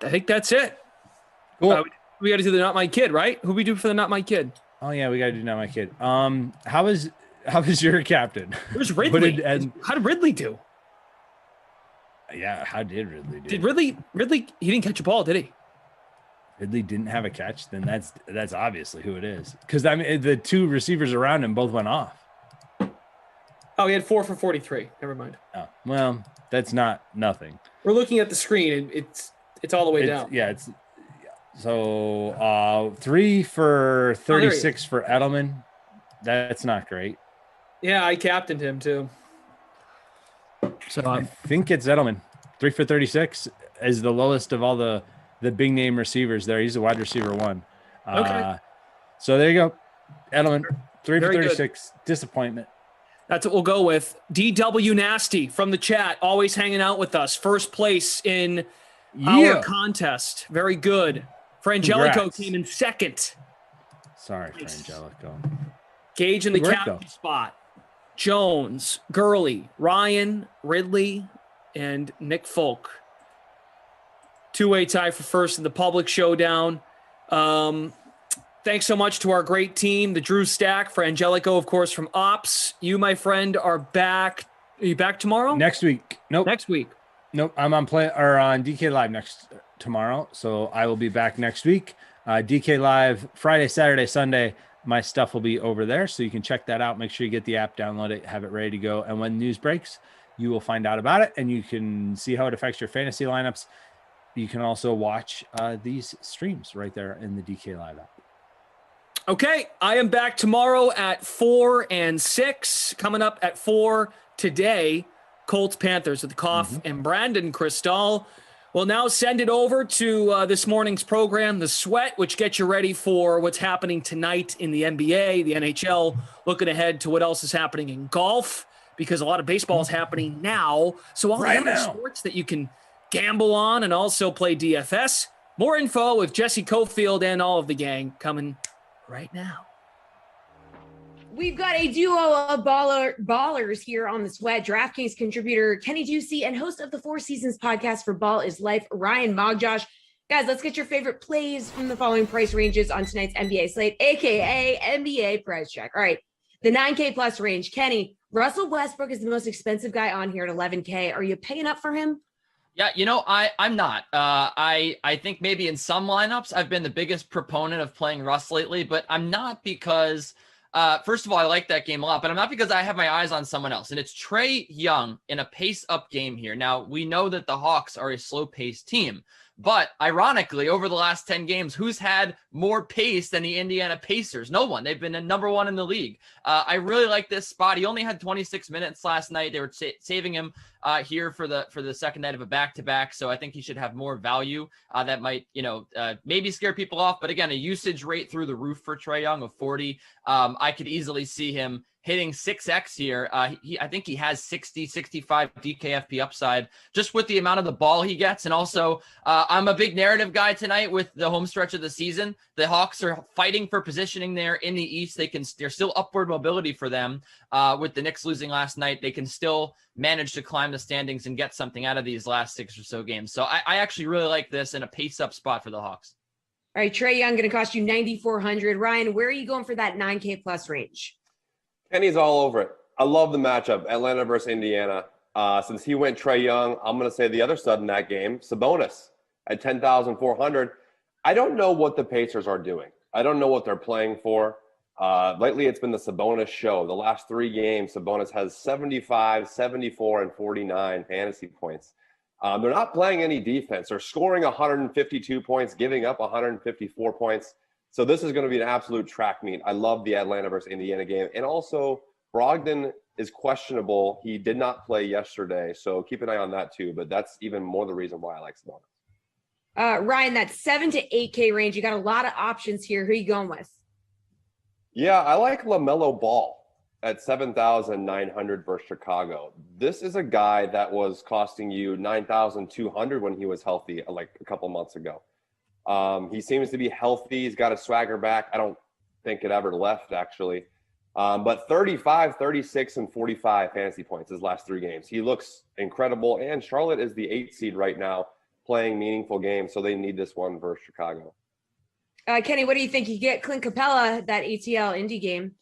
I think that's it. Cool. We got to do the Not My Kid, right? Who we do for the Not My Kid? Oh yeah, we got to do Not My Kid. How was your captain? Where's Ridley? How did Ridley do? Yeah, how did Ridley do? Did Ridley? He didn't catch a ball, did he? Ridley didn't have a catch. Then that's obviously who it is. Because I mean, the 2 receivers around him both went off. Oh, he had 4 for 43. Never mind. Oh well, that's not nothing. We're looking at the screen, and it's all the way down. Yeah, it's so 3 for 36 for Edelman. That's not great. Yeah, I captained him too. So I think it's Edelman. 3 for 36 is the lowest of all the big name receivers there. He's a wide receiver 1. Okay. So there you go. Edelman, 3 for Very good. 36. Disappointment. That's what we'll go with. DW Nasty from the chat, always hanging out with us. First place in our contest. Very good. Frangelico Congrats. came in second. Sorry, Frangelico. Gage in the Good work, captain though. spot. Jones, Gurley, Ryan, Ridley, and Nick Folk. Two-way tie for first in the public showdown. Thanks so much to our great team, the Drew Stack, Frangelico, of course, from Ops. You, my friend, are back. Are you back tomorrow? Next week. Nope. Next week. Nope. I'm on DK Live tomorrow, so I will be back next week. DK Live Friday, Saturday, Sunday. My stuff will be over there, so you can check that out. Make sure you get the app, download it, have it ready to go. And when news breaks, you will find out about it, and you can see how it affects your fantasy lineups. You can also watch these streams right there in the DK Live app. Okay, I am back tomorrow at 4 and 6. Coming up at 4 today, Colts Panthers with Koff and Brandon Cristal. We'll now send it over to this morning's program, The Sweat, which gets you ready for what's happening tonight in the NBA, the NHL, looking ahead to what else is happening in golf, because a lot of baseball is happening now. So all the other sports that you can gamble on and also play DFS. More info with Jesse Cofield and all of the gang coming right now. We've got a duo of ballers here on The Sweat. DraftKings contributor Kenny Ducey and host of the Four Seasons podcast for Ball is Life, Ryan Mogjosh. Guys, let's get your favorite plays from the following price ranges on tonight's NBA slate, aka NBA price check. All right, the 9K plus range. Kenny, Russell Westbrook is the most expensive guy on here at 11K. Are you paying up for him? Yeah, I'm not. I think maybe in some lineups I've been the biggest proponent of playing Russ lately, but I'm not because first of all, I like that game a lot, but I'm not because I have my eyes on someone else. And it's Trae Young in a pace-up game here. Now, we know that the Hawks are a slow-paced team, but ironically, over the last 10 games, who's had more pace than the Indiana Pacers? No one. They've been number one in the league. I really like this spot. He only had 26 minutes last night. They were saving him here for the second night of a back-to-back, so I think he should have more value. That might, maybe scare people off, but again, a usage rate through the roof for Trae Young of 40. I could easily see him hitting 6X here. I think he has 60, 65 DKFP upside just with the amount of the ball he gets. And also, I'm a big narrative guy tonight with the home stretch of the season. The Hawks are fighting for positioning there in the East. There's still upward mobility for them. With the Knicks losing last night, they can still manage to climb the standings and get something out of these last 6 or so games. So I actually really like this in a pace-up spot for the Hawks. All right, Trae Young going to cost you $9,400. Ryan, where are you going for that 9K plus range? Kenny's all over it. I love the matchup, Atlanta versus Indiana. Since he went Trae Young, I'm going to say the other stud in that game, Sabonis at 10,400. I don't know what the Pacers are doing. I don't know what they're playing for. Lately, it's been the Sabonis show. The last 3 games, Sabonis has 75, 74, and 49 fantasy points. They're not playing any defense. They're scoring 152 points, giving up 154 points. So this is going to be an absolute track meet. I love the Atlanta versus Indiana game. And also, Brogdon is questionable. He did not play yesterday, so keep an eye on that too. But that's even more the reason why I like Sabonis. Ryan, that 7 to 8K range, you got a lot of options here. Who are you going with? Yeah, I like LaMelo Ball at 7,900 versus Chicago. This is a guy that was costing you 9,200 when he was healthy, like a couple months ago. He seems to be healthy. He's got a swagger back. I don't think it ever left, actually. But 35, 36, and 45 fantasy points his last 3 games. He looks incredible. And Charlotte is the 8th seed right now, playing meaningful games, so they need this one versus Chicago. Kenny, what do you think? You get Clint Capella, that ATL Indy game.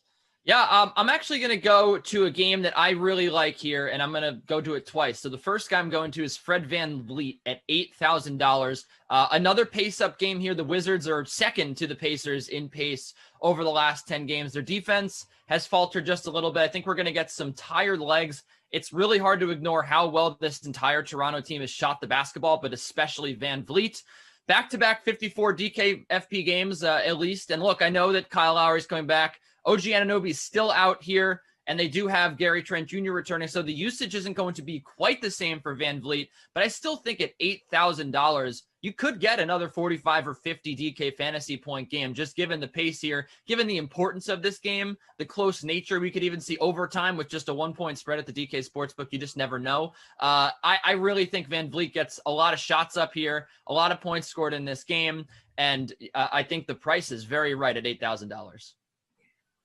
Yeah, I'm actually going to go to a game that I really like here, and I'm going to go to it twice. So the first guy I'm going to is Fred VanVleet at $8,000. Another pace-up game here. The Wizards are second to the Pacers in pace over the last 10 games. Their defense has faltered just a little bit. I think we're going to get some tired legs. It's really hard to ignore how well this entire Toronto team has shot the basketball, but especially VanVleet. Back-to-back 54 DKFP games, at least. And look, I know that Kyle Lowry's coming back. OG Anunoby's still out here, and they do have Gary Trent Jr. returning, so the usage isn't going to be quite the same for VanVleet, but I still think at $8,000, you could get another 45 or 50 DK fantasy point game, just given the pace here, given the importance of this game, the close nature. We could even see overtime with just a 1-point spread at the DK Sportsbook. You just never know. I really think Van Vliet gets a lot of shots up here, a lot of points scored in this game. And I think the price is very right at $8,000.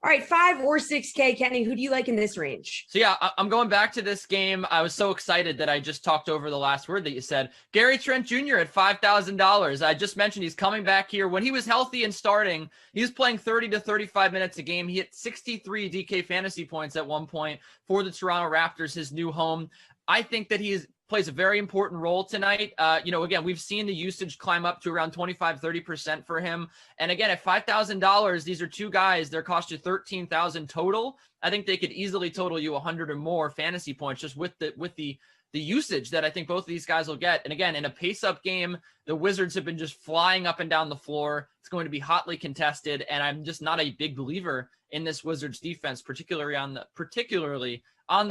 All right, 5 or 6K, Kenny, who do you like in this range? So yeah, I'm going back to this game. I was so excited that I just talked over the last word that you said. Gary Trent Jr. at $5,000. I just mentioned he's coming back here. When he was healthy and starting, he was playing 30 to 35 minutes a game. He hit 63 DK fantasy points at one point for the Toronto Raptors, his new home. I think that plays a very important role tonight. Again, we've seen the usage climb up to around 25-30% for him. And again, at $5,000, these are two guys. They're cost you $13,000 total. I think they could easily total you 100 or more fantasy points just with the usage that I think both of these guys will get. And again, in a pace-up game, the Wizards have been just flying up and down the floor. It's going to be hotly contested, and I'm just not a big believer in this Wizards defense, particularly on the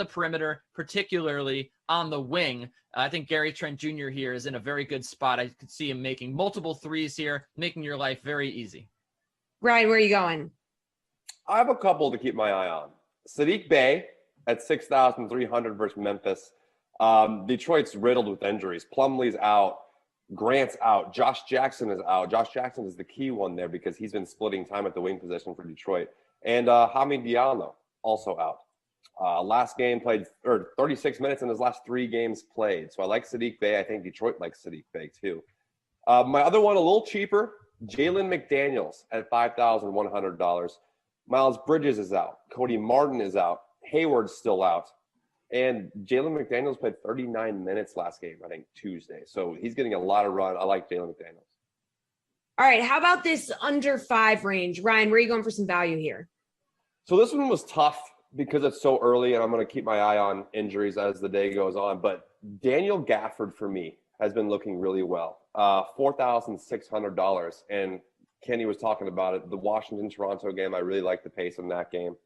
perimeter, particularly on the wing. I think Gary Trent Jr. here is in a very good spot. I could see him making multiple threes here, making your life very easy. Ryan, where are you going? I have a couple to keep my eye on. Sadiq Bey at 6,300 versus Memphis. Detroit's riddled with injuries. Plumlee's out. Grant's out. Josh Jackson is out. Josh Jackson is the key one there because he's been splitting time at the wing position for Detroit. And Hamid Diallo also out. Last game played, or 36 minutes in his last 3 games played. So I like Sadiq Bey. I think Detroit likes Sadiq Bey too. My other one, a little cheaper, Jalen McDaniels at $5,100. Miles Bridges is out. Cody Martin is out. Hayward's still out. And Jalen McDaniels played 39 minutes last game, I think, Tuesday. So he's getting a lot of run. I like Jalen McDaniels. All right, how about this under 5 range? Ryan, where are you going for some value here? So this one was tough because it's so early, and I'm going to keep my eye on injuries as the day goes on. But Daniel Gafford, for me, has been looking really well. $4,600. And Kenny was talking about it. The Washington-Toronto game, I really like the pace in that game.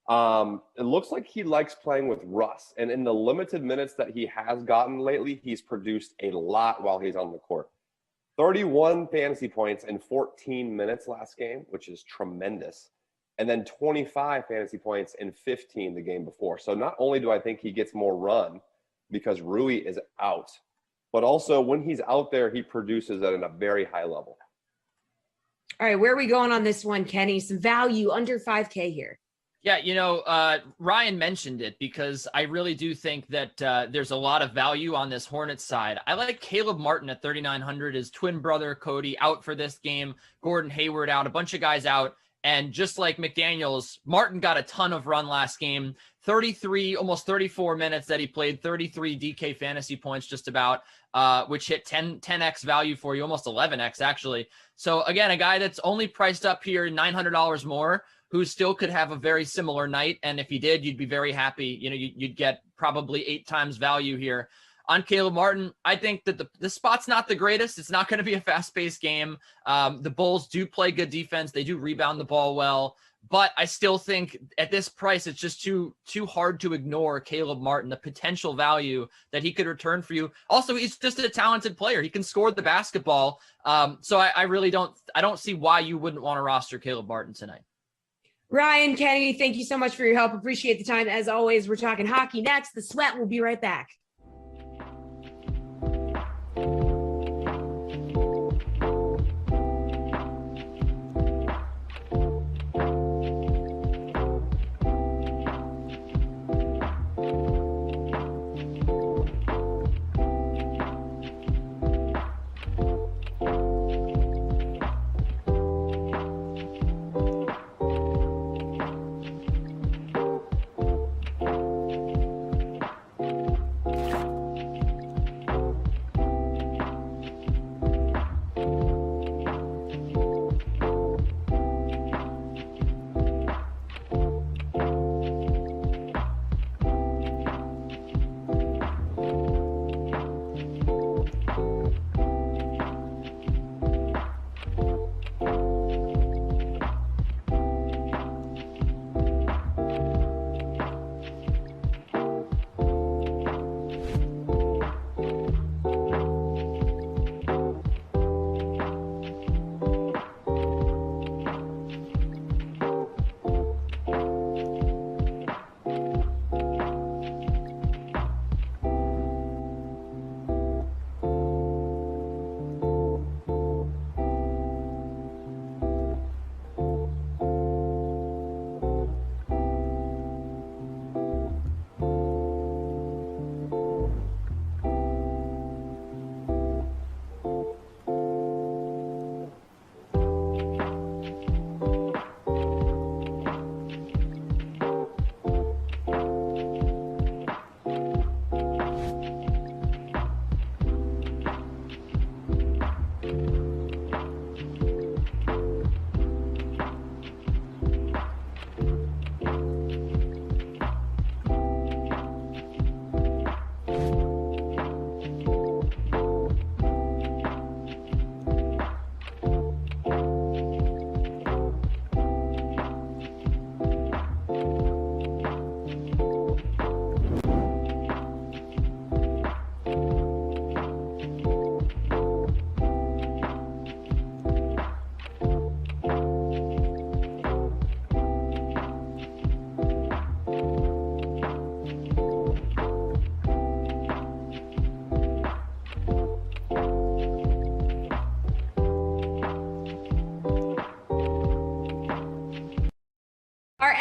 It looks like he likes playing with Russ. And in the limited minutes that he has gotten lately, he's produced a lot while he's on the court. 31 fantasy points in 14 minutes last game, which is tremendous. And then 25 fantasy points in 15 the game before. So not only do I think he gets more run because Rui is out, but also when he's out there, he produces at a very high level. All right, where are we going on this one, Kenny? Some value under 5K here. Yeah, Ryan mentioned it because I really do think that there's a lot of value on this Hornets side. I like Caleb Martin at 3,900. His twin brother, Cody, out for this game. Gordon Hayward out. A bunch of guys out. And just like McDaniels, Martin got a ton of run last game. 33, almost 34 minutes that he played, 33 DK fantasy points just about, which hit 10x value for you, almost 11x actually. So again, a guy that's only priced up here $900 more, who still could have a very similar night. And if he did, you'd be very happy. You'd get probably 8 times value here. On Caleb Martin, I think that the spot's not the greatest. It's not going to be a fast-paced game. The Bulls do play good defense. They do rebound the ball well. But I still think at this price, it's just too hard to ignore Caleb Martin, the potential value that he could return for you. Also, he's just a talented player. He can score the basketball. So I really don't see why you wouldn't want to roster Caleb Martin tonight. Ryan, Kenny, thank you so much for your help. Appreciate the time. As always, we're talking hockey next. The Sweat will be right back.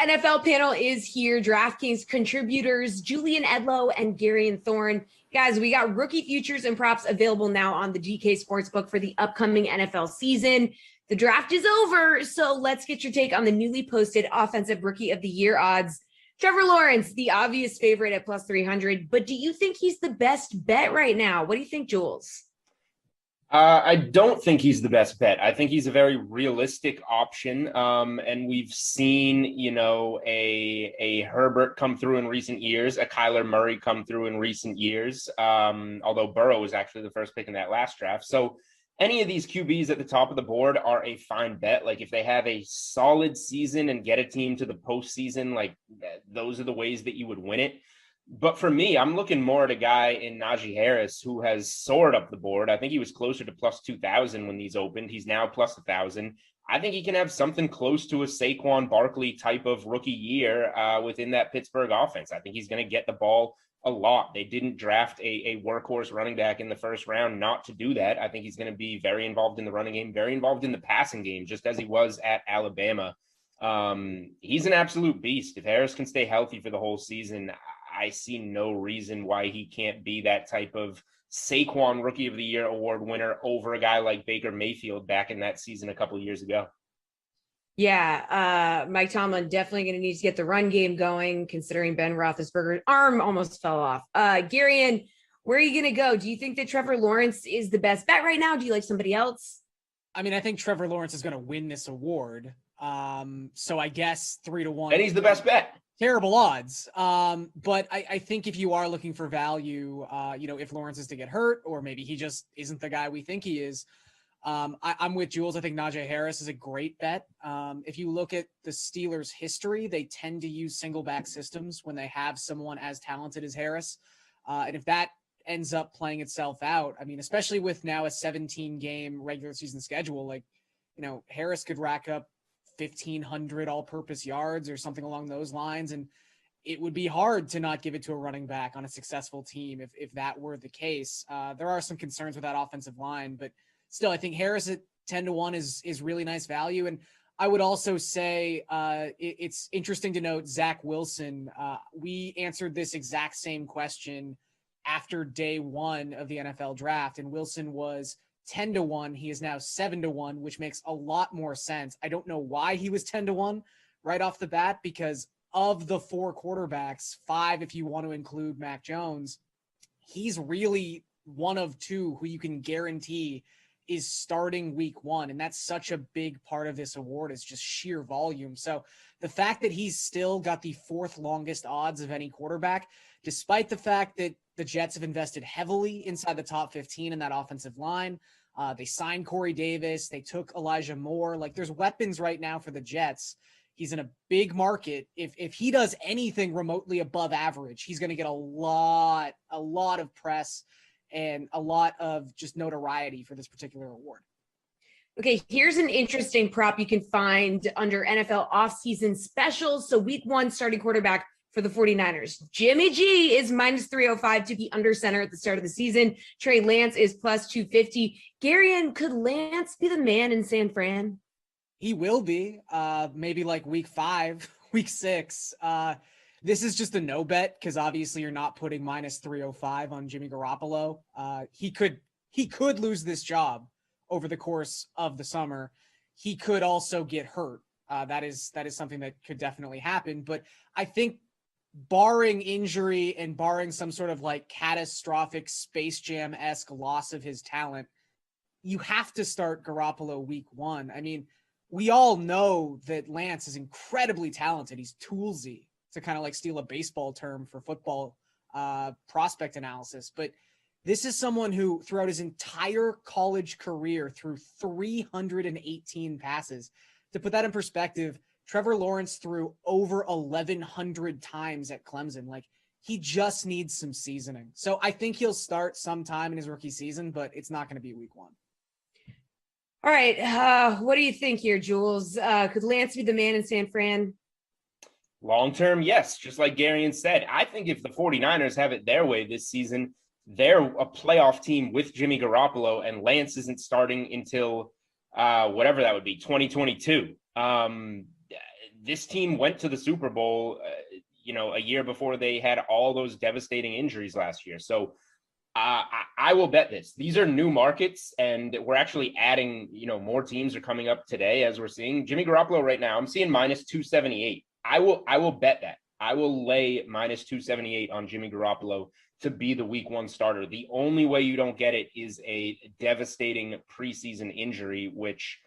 NFL panel is here. DraftKings contributors Julian Edlow and Garion Thorne. Guys, we got rookie futures and props available now on the GK Sportsbook for the upcoming NFL season. The draft is over, so let's get your take on the newly posted Offensive Rookie of the Year odds. Trevor Lawrence, the obvious favorite at plus 300, but do you think he's the best bet right now? What do you think, Jules? I don't think he's the best bet. I think he's a very realistic option. And we've seen, a Herbert come through in recent years, a Kyler Murray come through in recent years, although Burrow was actually the first pick in that last draft. So any of these QBs at the top of the board are a fine bet. Like if they have a solid season and get a team to the postseason, like those are the ways that you would win it. But for me, I'm looking more at a guy in Najee Harris who has soared up the board. I think he was closer to plus 2,000 when these opened. He's now plus 1,000. I think he can have something close to a Saquon Barkley type of rookie year within that Pittsburgh offense. I think he's going to get the ball a lot. They didn't draft a workhorse running back in the first round not to do that. I think he's going to be very involved in the running game, very involved in the passing game, just as he was at Alabama. He's an absolute beast. If Harris can stay healthy for the whole season, I see no reason why he can't be that type of Saquon Rookie of the Year award winner over a guy like Baker Mayfield back in that season a couple of years ago. Yeah, Mike Tomlin definitely going to need to get the run game going, considering Ben Roethlisberger's arm almost fell off. Garion, where are you going to go? Do you think that Trevor Lawrence is the best bet right now? Do you like somebody else? I mean, I think Trevor Lawrence is going to win this award. So I guess 3-1. And he's the best bet. Terrible odds. But I think if you are looking for value, if Lawrence is to get hurt, or maybe he just isn't the guy we think he is, I'm with Jules. I think Najee Harris is a great bet. If you look at the Steelers' history, they tend to use single back systems when they have someone as talented as Harris. And if that ends up playing itself out, I mean, especially with now a 17-game regular season schedule, Harris could rack up 1,500 all-purpose yards or something along those lines, and it would be hard to not give it to a running back on a successful team if that were the case. There are some concerns with that offensive line, but still, I think Harris at 10-1 is really nice value. And I would also say it's interesting to note Zach Wilson. We answered this exact same question after day one of the NFL draft, and Wilson was 10-1. He is now 7-1, which makes a lot more sense. I don't know why he was 10-1 right off the bat, because of the 4 quarterbacks, 5 if you want to include Mac Jones, he's really one of 2 who you can guarantee is starting week 1. And that's such a big part of this award, is just sheer volume. So the fact that he's still got the 4th longest odds of any quarterback, despite the fact that the Jets have invested heavily inside the top 15 in that offensive line. They signed Corey Davis. They took Elijah Moore. Like, there's weapons right now for the Jets. He's in a big market. If he does anything remotely above average, he's going to get a lot of press and a lot of just notoriety for this particular award. Okay, here's an interesting prop you can find under NFL offseason specials. So week 1 starting quarterback for the 49ers. Jimmy G is minus 305 to be under center at the start of the season. Trey Lance is plus 250. Garion, could Lance be the man in San Fran? He will be, maybe like week 5, week 6. This is just a no bet, because obviously you're not putting minus 305 on Jimmy Garoppolo. He could lose this job over the course of the summer. He could also get hurt. That is something that could definitely happen. But I think, barring injury and barring some sort of like catastrophic Space Jam-esque loss of his talent, you have to start Garoppolo week 1. I mean, we all know that Lance is incredibly talented. He's toolsy, to kind of like steal a baseball term for football prospect analysis. But this is someone who throughout his entire college career threw 318 passes. To put that in perspective, Trevor Lawrence threw over 1,100 times at Clemson. Like, he just needs some seasoning. So I think he'll start sometime in his rookie season, but it's not going to be week 1. All right. What do you think here, Jules? Could Lance be the man in San Fran? Long-term, yes. Just like Garion said, I think if the 49ers have it their way this season, they're a playoff team with Jimmy Garoppolo, and Lance isn't starting until whatever that would be, 2022. this team went to the Super Bowl, a year before they had all those devastating injuries last year. So I will bet this. These are new markets, and we're actually adding, more teams are coming up today as we're seeing. Jimmy Garoppolo right now, I'm seeing minus 278. I will bet that. I will lay minus 278 on Jimmy Garoppolo to be the week 1 starter. The only way you don't get it is a devastating preseason injury, which,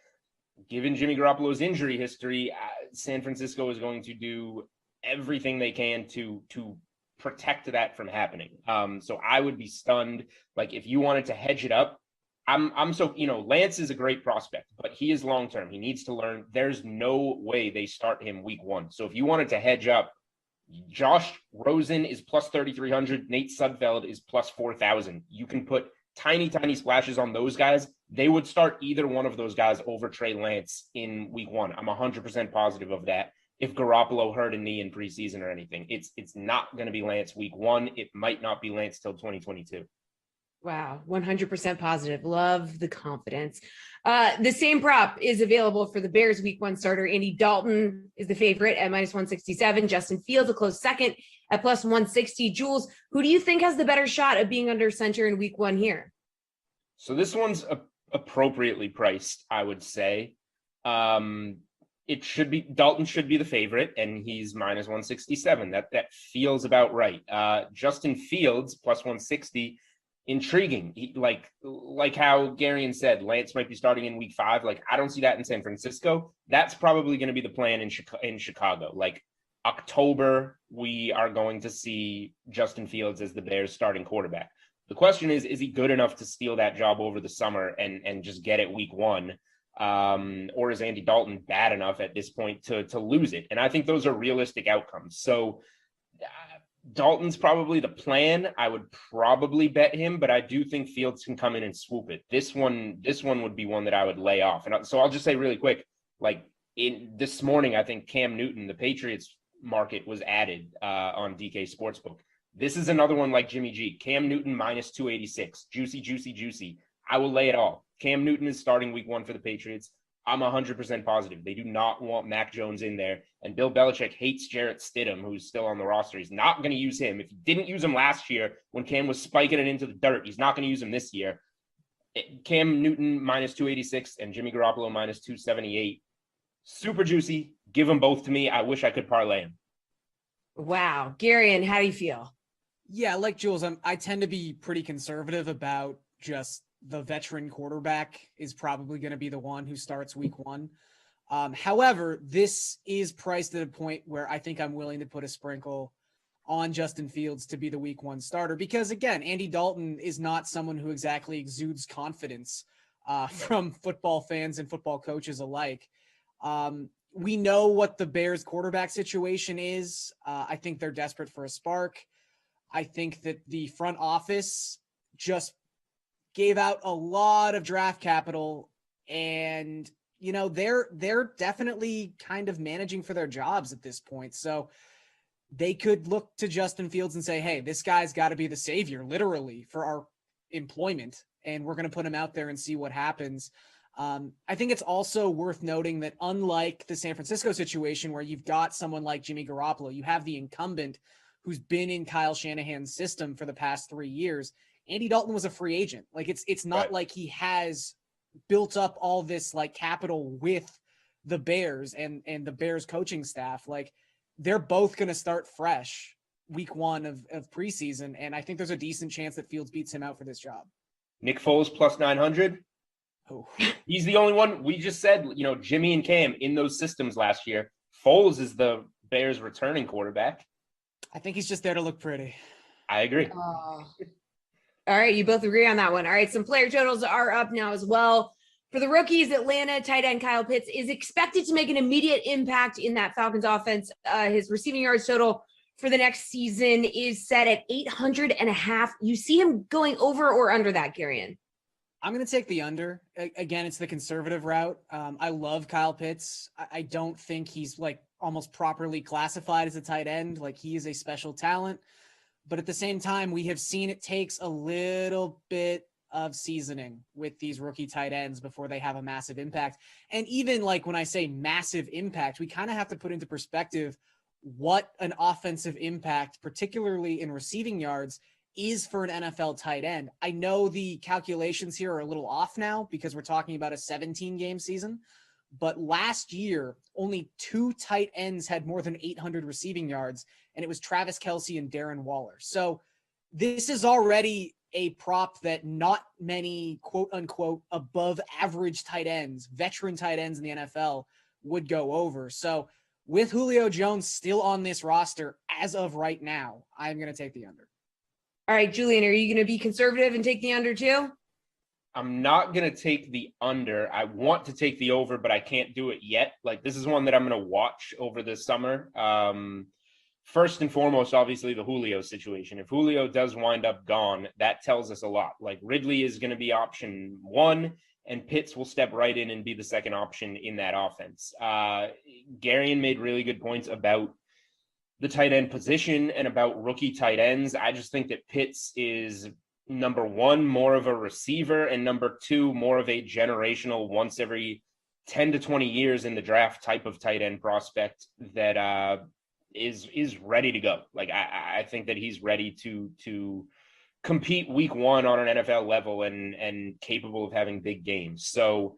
given Jimmy Garoppolo's injury history, San Francisco is going to do everything they can to protect that from happening. So I would be stunned. Like, if you wanted to hedge it up, Lance is a great prospect, but he is long-term. He needs to learn. There's no way they start him week 1. So if you wanted to hedge up, Josh Rosen is plus 3,300. Nate Sudfeld is plus 4,000. You can put tiny splashes on those guys. They would start either one of those guys over Trey Lance in week 1. I'm 100% positive of that. If Garoppolo hurt a knee in preseason or anything, it's not going to be Lance week 1. It might not be Lance till 2022. Wow, 100% positive. Love the confidence. The same prop is available for the Bears week 1 starter. Andy Dalton is the favorite at minus 167. Justin Fields, a close second at plus 160. Jules, who do you think has the better shot of being under center in week 1 here? So this one's appropriately priced, I would say. Dalton should be the favorite, and he's minus 167. That feels about right. Justin Fields plus 160. Intriguing. Like how Garion said, Lance might be starting in week 5. Like, I don't see that in San Francisco. That's probably going to be the plan in Chicago. Like, October, we are going to see Justin Fields as the Bears starting quarterback. The question is he good enough to steal that job over the summer and just get it week 1? Or is Andy Dalton bad enough at this point to lose it? And I think those are realistic outcomes. So Dalton's probably the plan. I would probably bet him, but I do think Fields can come in and swoop it. This one would be one that I would lay off. And so I'll just say really quick, like this morning, I think Cam Newton, the Patriots market, was added on DK Sportsbook. This is another one like Jimmy G. Cam Newton minus 286. Juicy. I will lay it all. Cam Newton is starting week 1 for the Patriots. I'm 100% positive. They do not want Mac Jones in there. And Bill Belichick hates Jarrett Stidham, who's still on the roster. He's not going to use him. If he didn't use him last year when Cam was spiking it into the dirt, he's not going to use him this year. Cam Newton minus 286 and Jimmy Garoppolo minus 278. Super juicy. Give them both to me. I wish I could parlay them. Wow. Garion, how do you feel? Yeah, like Jules, I tend to be pretty conservative about just the veteran quarterback is probably going to be the one who starts week 1. However, this is priced at a point where I think I'm willing to put a sprinkle on Justin Fields to be the week 1 starter, because again, Andy Dalton is not someone who exactly exudes confidence from football fans and football coaches alike. We know what the Bears quarterback situation is. I think they're desperate for a spark. I think that the front office just gave out a lot of draft capital, and they're definitely kind of managing for their jobs at this point. So they could look to Justin Fields and say, hey, this guy's got to be the savior, literally, for our employment, and we're going to put him out there and see what happens. I think it's also worth noting that unlike the San Francisco situation where you've got someone like Jimmy Garoppolo, you have the incumbent who's been in Kyle Shanahan's system for the past 3 years. Andy Dalton was a free agent. Like, it's not like he has built up all this like capital with the Bears and the Bears coaching staff. Like, they're both going to start fresh week 1 of preseason. And I think there's a decent chance that Fields beats him out for this job. Nick Foles plus 900. Oh. He's the only one. We just said, Jimmy and Cam in those systems last year. Foles is the Bears returning quarterback. I think he's just there to look pretty. I agree. All right, you both agree on that one. All right, some player totals are up now as well. For the rookies, Atlanta tight end Kyle Pitts is expected to make an immediate impact in that Falcons offense. His receiving yards total for the next season is set at 800.5. You see him going over or under that, Garion? I'm going to take the under. Again, it's the conservative route. I love Kyle Pitts. I don't think he's like almost properly classified as a tight end. Like, he is a special talent. But at the same time, we have seen it takes a little bit of seasoning with these rookie tight ends before they have a massive impact. And even like when I say massive impact, we kind of have to put into perspective what an offensive impact, particularly in receiving yards, is for an NFL tight end. I know the calculations here are a little off now because we're talking about a 17-game season, but last year, only 2 tight ends had more than 800 receiving yards, and it was Travis Kelce and Darren Waller. So this is already a prop that not many quote unquote above average tight ends, veteran tight ends in the NFL would go over. So with Julio Jones still on this roster as of right now, I'm going to take the under. All right, Julian, are you going to be conservative and take the under too? I'm not going to take the under. I want to take the over, but I can't do it yet. Like, this is one that I'm going to watch over the summer. First and foremost, obviously, the Julio situation. If Julio does wind up gone, that tells us a lot. Like, Ridley is going to be option 1, and Pitts will step right in and be the second option in that offense. Garion made really good points about the tight end position and about rookie tight ends. I just think that Pitts is, number 1, more of a receiver, and number 2, more of a generational, once every 10 to 20 years in the draft type of tight end prospect that is ready to go. Like, I think that he's ready to compete week 1 on an NFL level and capable of having big games. So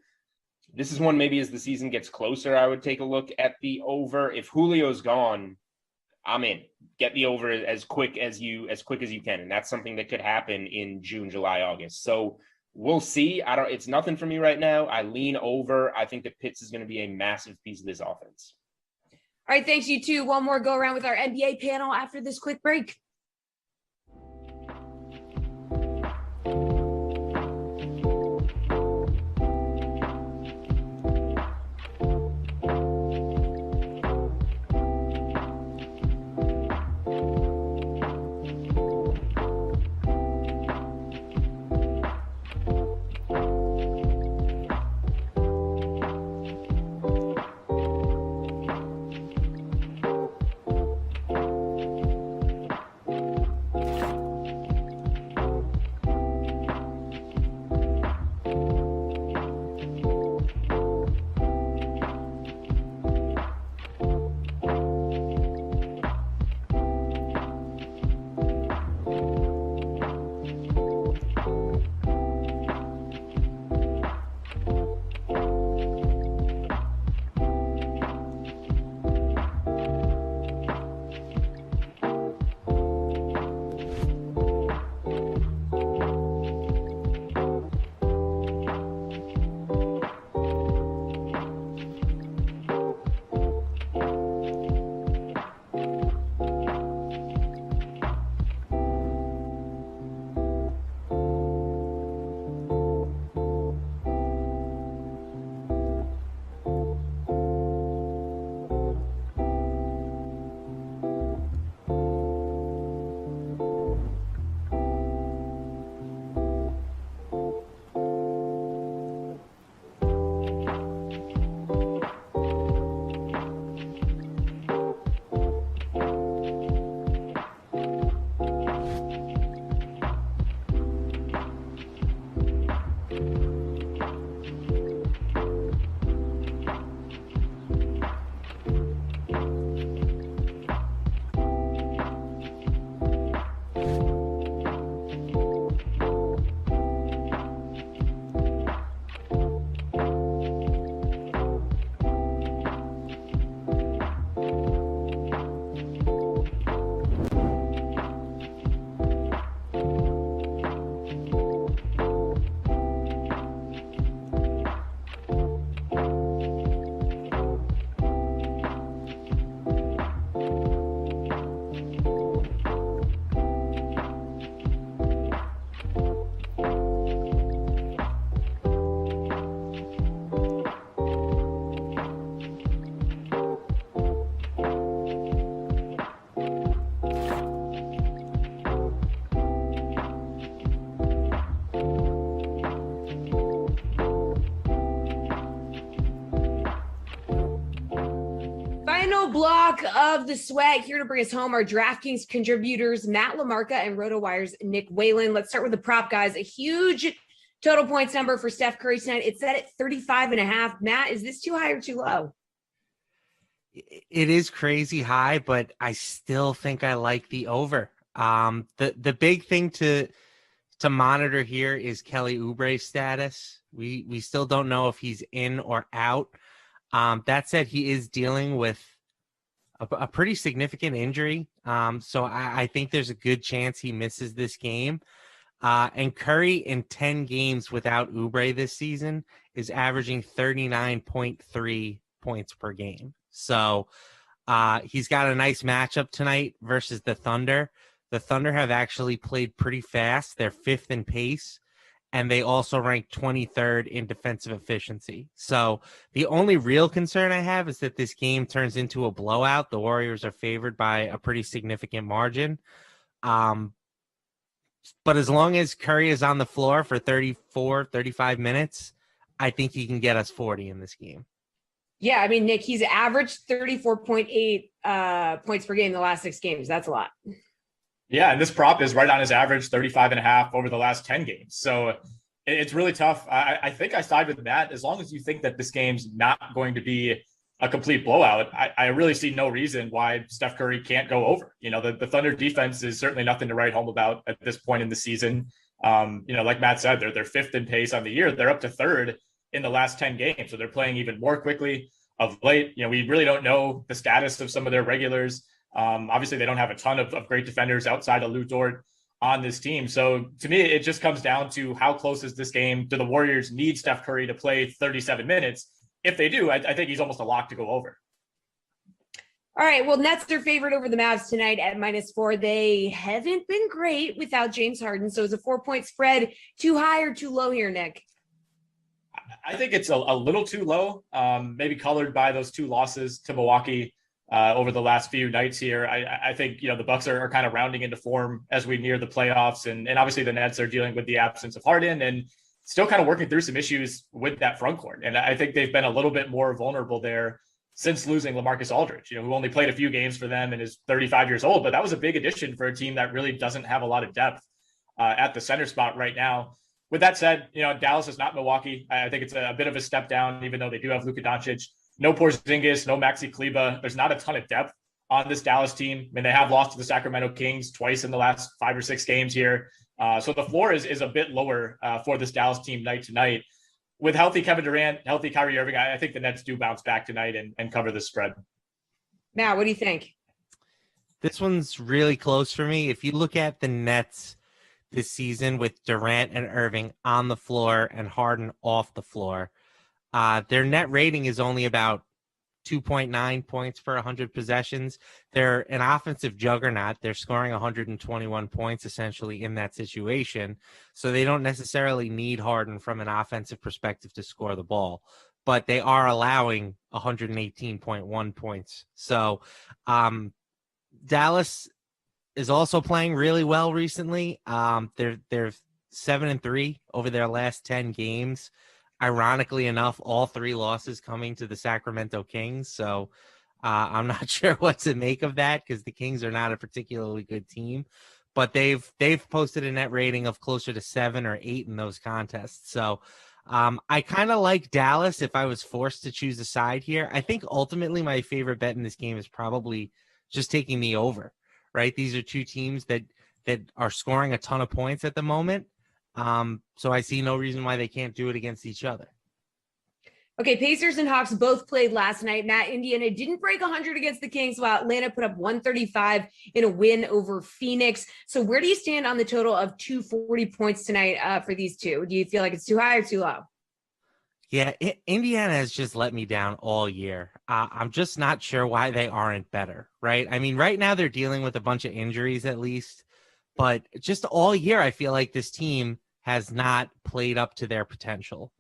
this is one, maybe as the season gets closer, I would take a look at the over. If Julio's gone, I'm in. Get the over as quick as you can. And that's something that could happen in June, July, August. So we'll see. It's nothing for me right now. I lean over. I think that Pitts is going to be a massive piece of this offense. All right, thanks you too. One more go around with our NBA panel after this quick break. Final block of the sweat. Here to bring us home are DraftKings contributors Matt LaMarca and RotoWire's Nick Whalen. Let's start with the prop guys. A huge Total points number for Steph Curry tonight, it's set at 35.5. Matt, is this too high or too low? It is crazy high, but I still think I like the over. The big thing to monitor here is Kelly Oubre's status. We still don't know if he's in or out. That said, he is dealing with a pretty significant injury. So I think there's a good chance he misses this game. And Curry in 10 games without Oubre this season is averaging 39.3 points per game. So he's got a nice matchup tonight versus the Thunder. The Thunder have actually played pretty fast. They're 5th in pace, and they also rank 23rd in defensive efficiency. So the only real concern I have is that this game turns into a blowout. The Warriors are favored by a pretty significant margin. But as long as Curry is on the floor for 35 minutes, I think he can get us 40 in this game. Yeah, I mean, Nick, he's averaged 34.8 points per game in the last 6 games. That's a lot. Yeah, and this prop is right on his average, 35.5 over the last 10 games. So it's really tough. I think I side with Matt. As long as you think that this game's not going to be a complete blowout, I really see no reason why Steph Curry can't go over. You know, the Thunder defense is certainly nothing to write home about at this point in the season. Like Matt said, they're 5th in pace on the year. They're up to 3rd in the last 10 games. So they're playing even more quickly of late. We really don't know the status of some of their regulars. Obviously, they don't have a ton of great defenders outside of Lou Dort on this team. So to me, it just comes down to how close is this game? Do the Warriors need Steph Curry to play 37 minutes? If they do, I think he's almost a lock to go over. All right. Well, Nets are favored over the Mavs tonight at -4. They haven't been great without James Harden. So is a 4-point spread too high or too low here, Nick? I think it's a little too low, maybe colored by those 2 losses to Milwaukee over the last few nights here. I think, the Bucks are kind of rounding into form as we near the playoffs. And obviously the Nets are dealing with the absence of Harden and still kind of working through some issues with that front court. And I think they've been a little bit more vulnerable there since losing LaMarcus Aldridge, who only played a few games for them and is 35 years old. But that was a big addition for a team that really doesn't have a lot of depth at the center spot right now. With that said, Dallas is not Milwaukee. I think it's a bit of a step down, even though they do have Luka Doncic. No Porzingis, no Maxi Kleber. There's not a ton of depth on this Dallas team. I mean, they have lost to the Sacramento Kings twice in the last 5 or 6 games here. So the floor is a bit lower for this Dallas team night to night. With healthy Kevin Durant, healthy Kyrie Irving, I think the Nets do bounce back tonight and cover the spread. Matt, what do you think? This one's really close for me. If you look at the Nets this season with Durant and Irving on the floor and Harden off the floor, their net rating is only about 2.9 points per 100 possessions. They're an offensive juggernaut. They're scoring 121 points essentially in that situation. So they don't necessarily need Harden from an offensive perspective to score the ball, but they are allowing 118.1 points. So Dallas is also playing really well recently. They're 7-3 over their last 10 games. Ironically enough, all 3 losses coming to the Sacramento Kings. So I'm not sure what to make of that because the Kings are not a particularly good team, but they've posted a net rating of closer to 7 or 8 in those contests. So I kind of like Dallas if I was forced to choose a side here. I think ultimately my favorite bet in this game is probably just taking the over, right? These are 2 teams that are scoring a ton of points at the moment. So I see no reason why they can't do it against each other. Okay, Pacers and Hawks both played last night. Matt, Indiana didn't break 100 against the Kings, while Atlanta put up 135 in a win over Phoenix. So where do you stand on the total of 240 points tonight for these two? Do you feel like it's too high or too low? Yeah, Indiana has just let me down all year. I'm just not sure why they aren't better, right? I mean, right now they're dealing with a bunch of injuries at least, but just all year I feel like this team has not played up to their potential.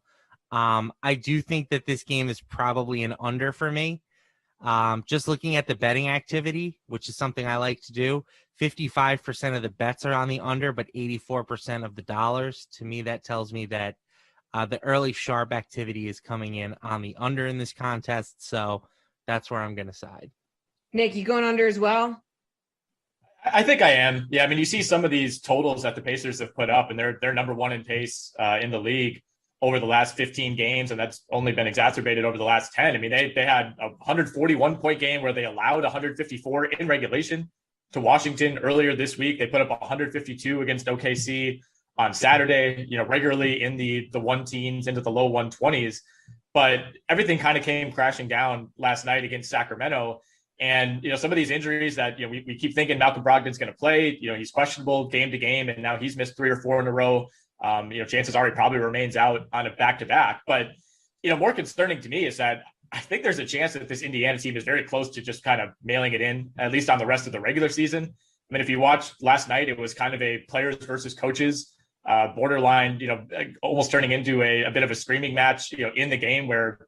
I do think that this game is probably an under for me. Just looking at the betting activity, which is something I like to do, 55% of the bets are on the under, but 84% of the dollars. To me, that tells me that the early sharp activity is coming in on the under in this contest. So that's where I'm going to side. Nick, you going under as well? I think I am. Yeah, I mean, you see some of these totals that the Pacers have put up, and they're number one in pace in the league over the last 15 games, and that's only been exacerbated over the last 10. I mean, they had a 141-point game where they allowed 154 in regulation to Washington earlier this week. They put up 152 against OKC on Saturday, regularly in the one teens into the low 120s. But everything kind of came crashing down last night against Sacramento. And, some of these injuries that, we keep thinking Malcolm Brogdon's going to play, he's questionable game to game, and now he's missed 3 or 4 in a row. Chances are he probably remains out on a back-to-back. But, more concerning to me is that I think there's a chance that this Indiana team is very close to just kind of mailing it in, at least on the rest of the regular season. I mean, if you watched last night, it was kind of a players versus coaches borderline, almost turning into a bit of a screaming match, in the game where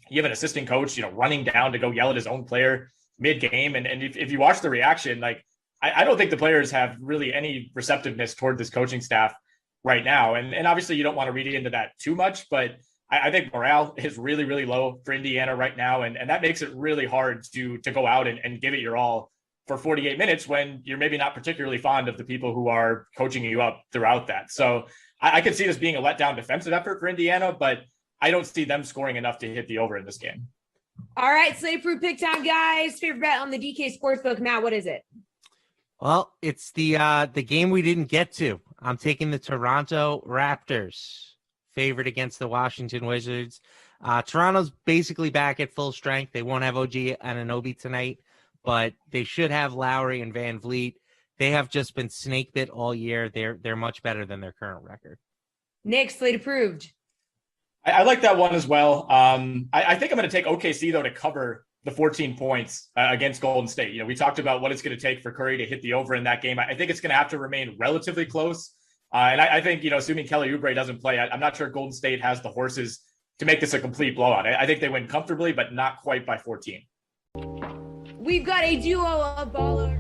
you have an assistant coach, running down to go yell at his own player mid-game. And if you watch the reaction, like, I don't think the players have really any receptiveness toward this coaching staff right now. And obviously you don't want to read into that too much, but I think morale is really, really low for Indiana right now. And that makes it really hard to go out and give it your all for 48 minutes when you're maybe not particularly fond of the people who are coaching you up throughout that. So I could see this being a letdown defensive effort for Indiana, but I don't see them scoring enough to hit the over in this game. All right, Slate Fruit Pick Time, guys. Favorite bet on the DK Sportsbook. Matt, what is it? Well, it's the game we didn't get to. I'm taking the Toronto Raptors, favored against the Washington Wizards. Toronto's basically back at full strength. They won't have OG Anunoby tonight, but they should have Lowry and Van Vliet. They have just been snake bit all year. They're much better than their current record. Nick, Slate approved. I like that one as well. I think I'm going to take OKC, though, to cover the 14 points against Golden State. We talked about what it's going to take for Curry to hit the over in that game. I think it's going to have to remain relatively close. And I think, assuming Kelly Oubre doesn't play, I'm not sure Golden State has the horses to make this a complete blowout. I think they win comfortably, but not quite by 14. We've got a duo of ballers.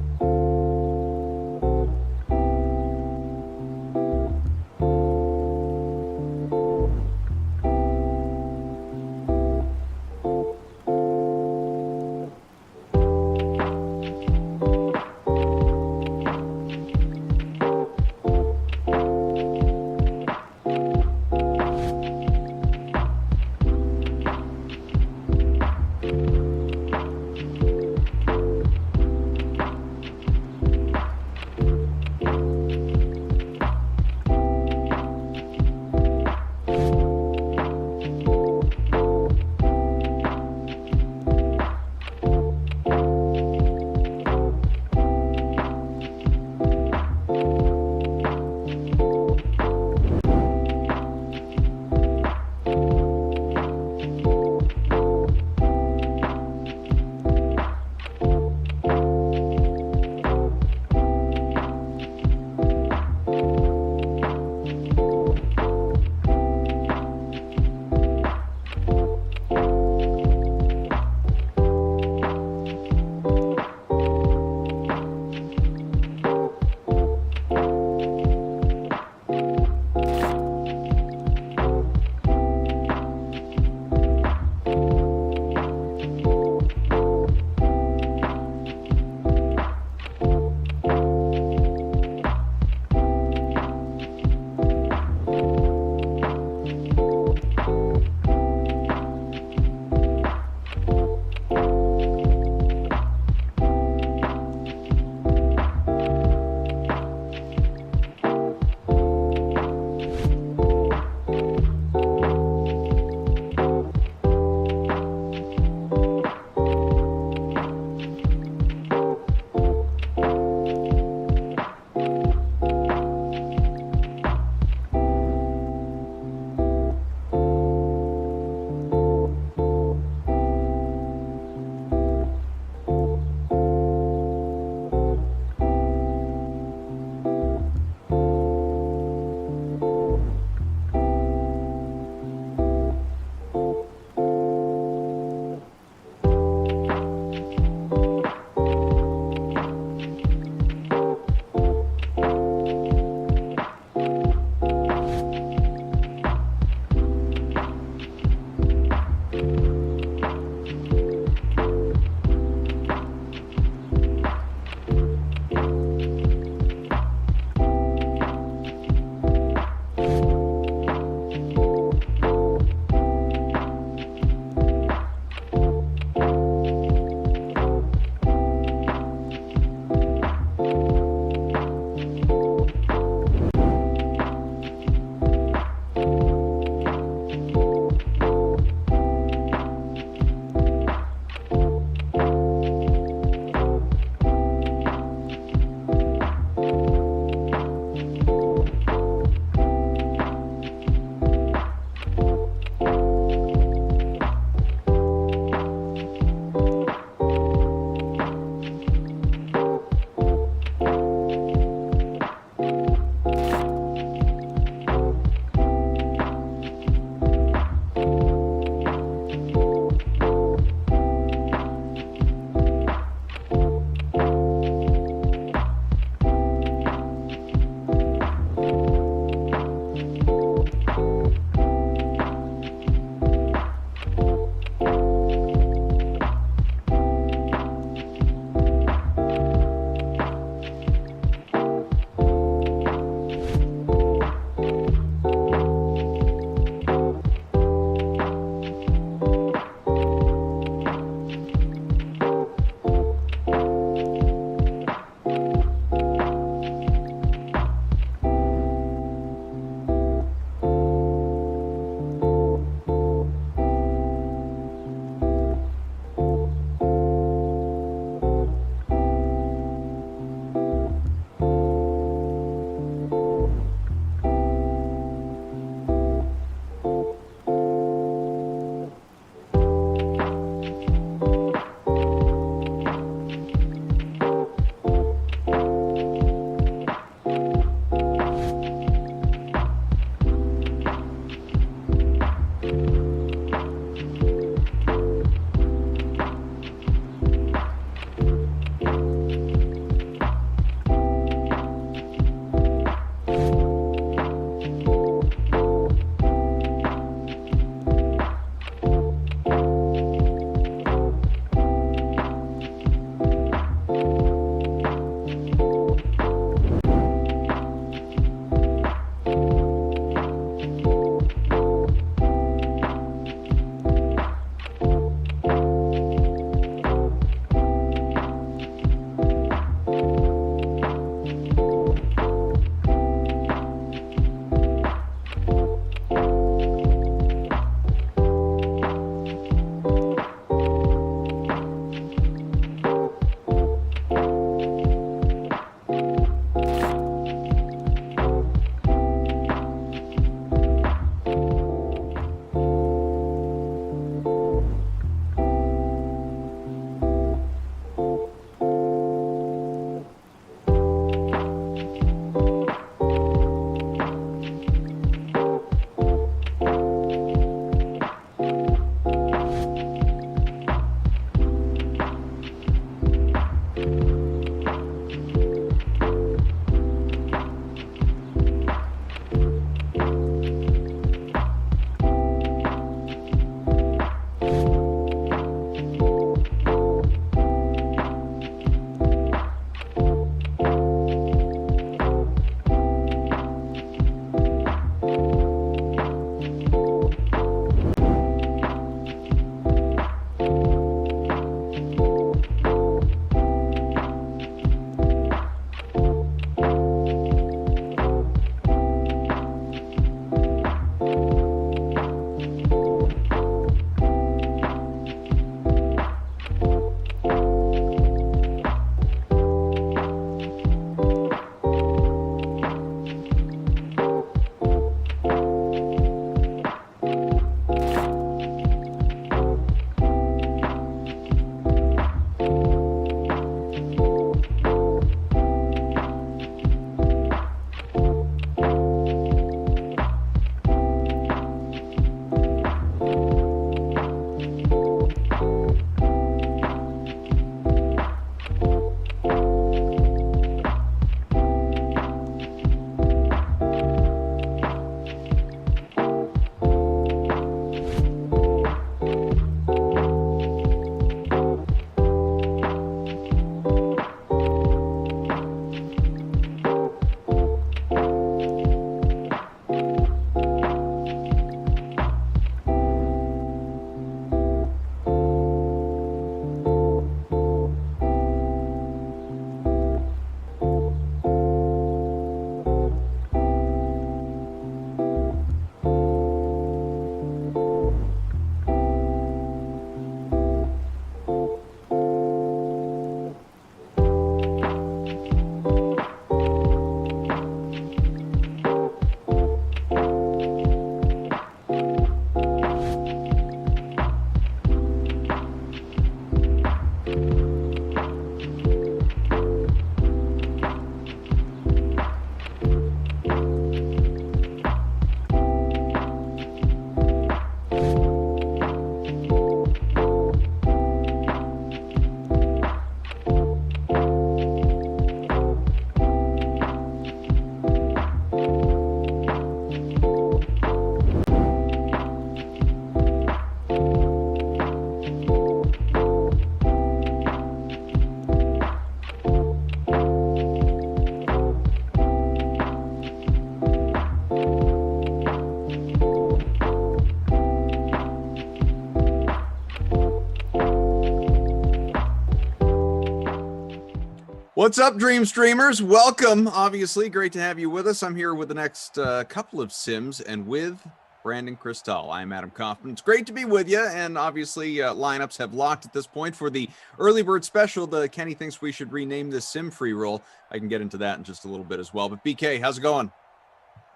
What's up, Dream Streamers? Welcome. Obviously, great to have you with us. I'm here with the next couple of Sims and with Brandon Cristal. I'm Adam Kaufman. It's great to be with you. And obviously, lineups have locked at this point for the early bird special. Kenny thinks we should rename this Sim free roll. I can get into that in just a little bit as well. But BK, how's it going?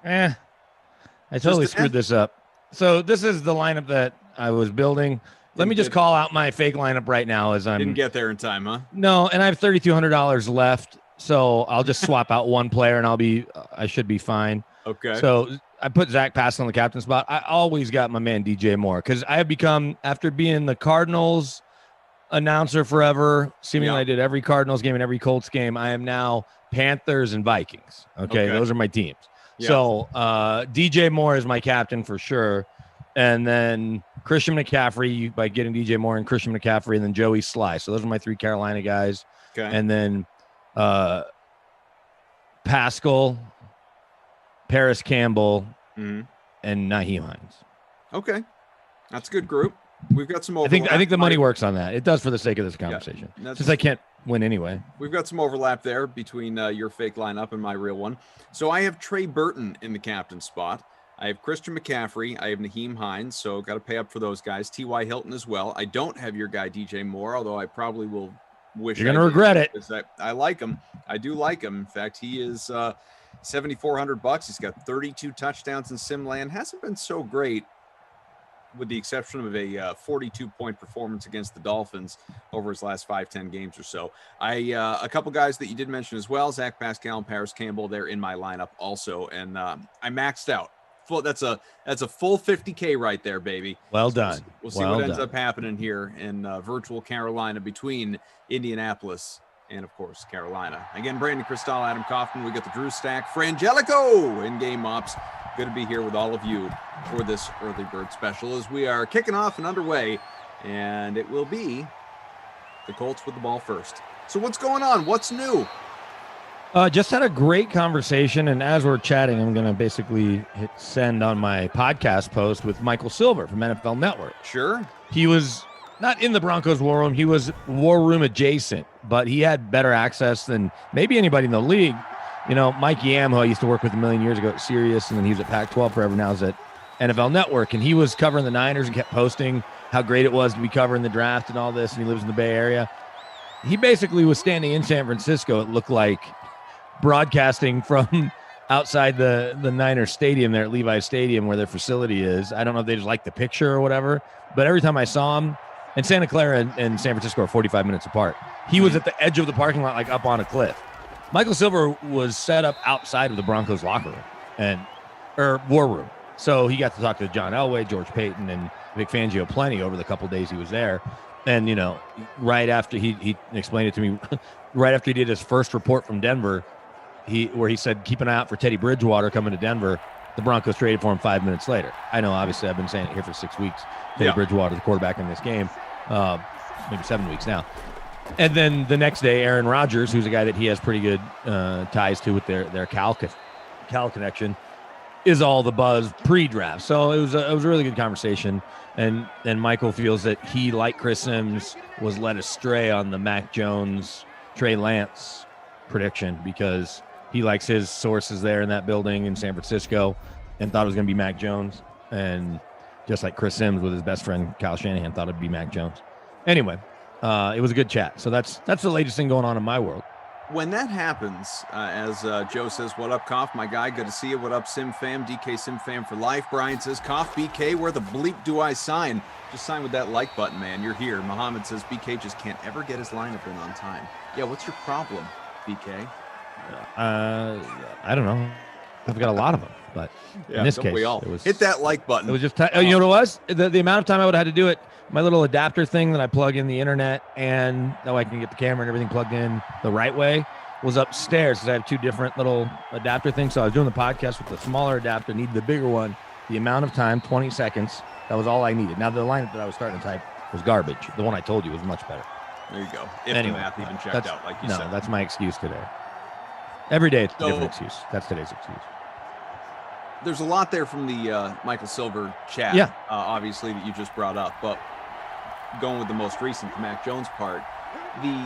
I totally screwed this up. So this is the lineup that I was building. Let me just call out my fake lineup right now as I'm... Didn't get there in time, huh? No, and I have $3,200 left, so I'll just swap out one player and I should be fine. Okay. So I put Zach Pascal on the captain spot. I always got my man DJ Moore because I have become, after being the Cardinals announcer forever, seemingly I did every Cardinals game and every Colts game, I am now Panthers and Vikings. Okay. Those are my teams. Yeah. So DJ Moore is my captain for sure. And then Christian McCaffrey by getting DJ Moore and Christian McCaffrey, and then Joey Sly. So those are my three Carolina guys. Okay. And then Pascal, Paris Campbell, and Nyheim Hines. Okay. That's a good group. We've got some overlap. I think the money works on that. It does for the sake of this conversation. Yeah, since I can't win anyway. We've got some overlap there between your fake lineup and my real one. So I have Trey Burton in the captain spot. I have Christian McCaffrey. I have Nyheim Hines, so got to pay up for those guys. T.Y. Hilton as well. I don't have your guy DJ Moore, although I probably will wish you're going to regret it. I like him. I do like him. In fact, he is $7,400. He's got 32 touchdowns in Simland. Hasn't been so great, with the exception of a 42-point performance against the Dolphins over his last 5-10 games or so. A couple guys that you did mention as well, Zach Pascal and Paris Campbell, they're in my lineup also, and I maxed out. That's a full 50K right there, baby. Well done. We'll see what ends up happening here in virtual Carolina between Indianapolis and, of course, Carolina. Again, Brandon Cristal, Adam Kaufman. We got the Drew Stack, Frangelico in Game Ops. Good to be here with all of you for this early bird special as we are kicking off and underway, and it will be the Colts with the ball first. So what's going on? What's new? Just had a great conversation, and as we're chatting, I'm going to basically hit send on my podcast post with Michael Silver from NFL Network. Sure. He was not in the Broncos war room. He was war room adjacent, but he had better access than maybe anybody in the league. You know, Mike Yam, who I used to work with a million years ago at Sirius, and then he was at Pac-12 forever, now he's at NFL Network, and he was covering the Niners and kept posting how great it was to be covering the draft and all this, and he lives in the Bay Area. He basically was standing in San Francisco, it looked like, broadcasting from outside the Niners stadium there at Levi's Stadium where their facility is. I don't know if they just like the picture or whatever, but every time I saw him, and Santa Clara and San Francisco are 45 minutes apart, he was at the edge of the parking lot, like up on a cliff. Michael Silver was set up outside of the Broncos locker room or war room. So he got to talk to John Elway, George Payton, and Vic Fangio plenty over the couple days he was there. And, you know, right after he explained it to me, right after he did his first report from Denver, where he said, keep an eye out for Teddy Bridgewater coming to Denver. The Broncos traded for him 5 minutes later. I know, obviously, I've been saying it here for 6 weeks. Teddy Bridgewater, the quarterback in this game, maybe 7 weeks now. And then the next day, Aaron Rodgers, who's a guy that he has pretty good ties to with their Cal connection, is all the buzz pre-draft. So it was a really good conversation. And Michael feels that he, like Chris Sims, was led astray on the Mac Jones, Trey Lance prediction because he likes his sources there in that building in San Francisco and thought it was going to be Mac Jones. And just like Chris Sims with his best friend Kyle Shanahan thought it'd be Mac Jones. Anyway, it was a good chat. So that's the latest thing going on in my world. When that happens, as Joe says, what up, Koff, my guy, good to see you. What up, Sim Fam, DK Sim Fam for life. Brian says, Koff, BK, where the bleep do I sign? Just sign with that like button, man. You're here. Muhammad says, BK just can't ever get his lineup in on time. Yeah, what's your problem, BK? I don't know. I've got a lot of them, but in this case, it was, hit that like button. It was just, you know what it was? The amount of time I would have had to do it, my little adapter thing that I plug in the internet and that I can get the camera and everything plugged in the right way was upstairs because I have two different little adapter things. So I was doing the podcast with the smaller adapter, needed the bigger one. The amount of time, 20 seconds, that was all I needed. Now, the lineup that I was starting to type was garbage. The one I told you was much better. There you go. If the math even checked out, like you said. No, that's my excuse today. Every day it's a different excuse. That's today's excuse. There's a lot there from the Michael Silver chat, obviously, that you just brought up. But going with the most recent, the Mac Jones part,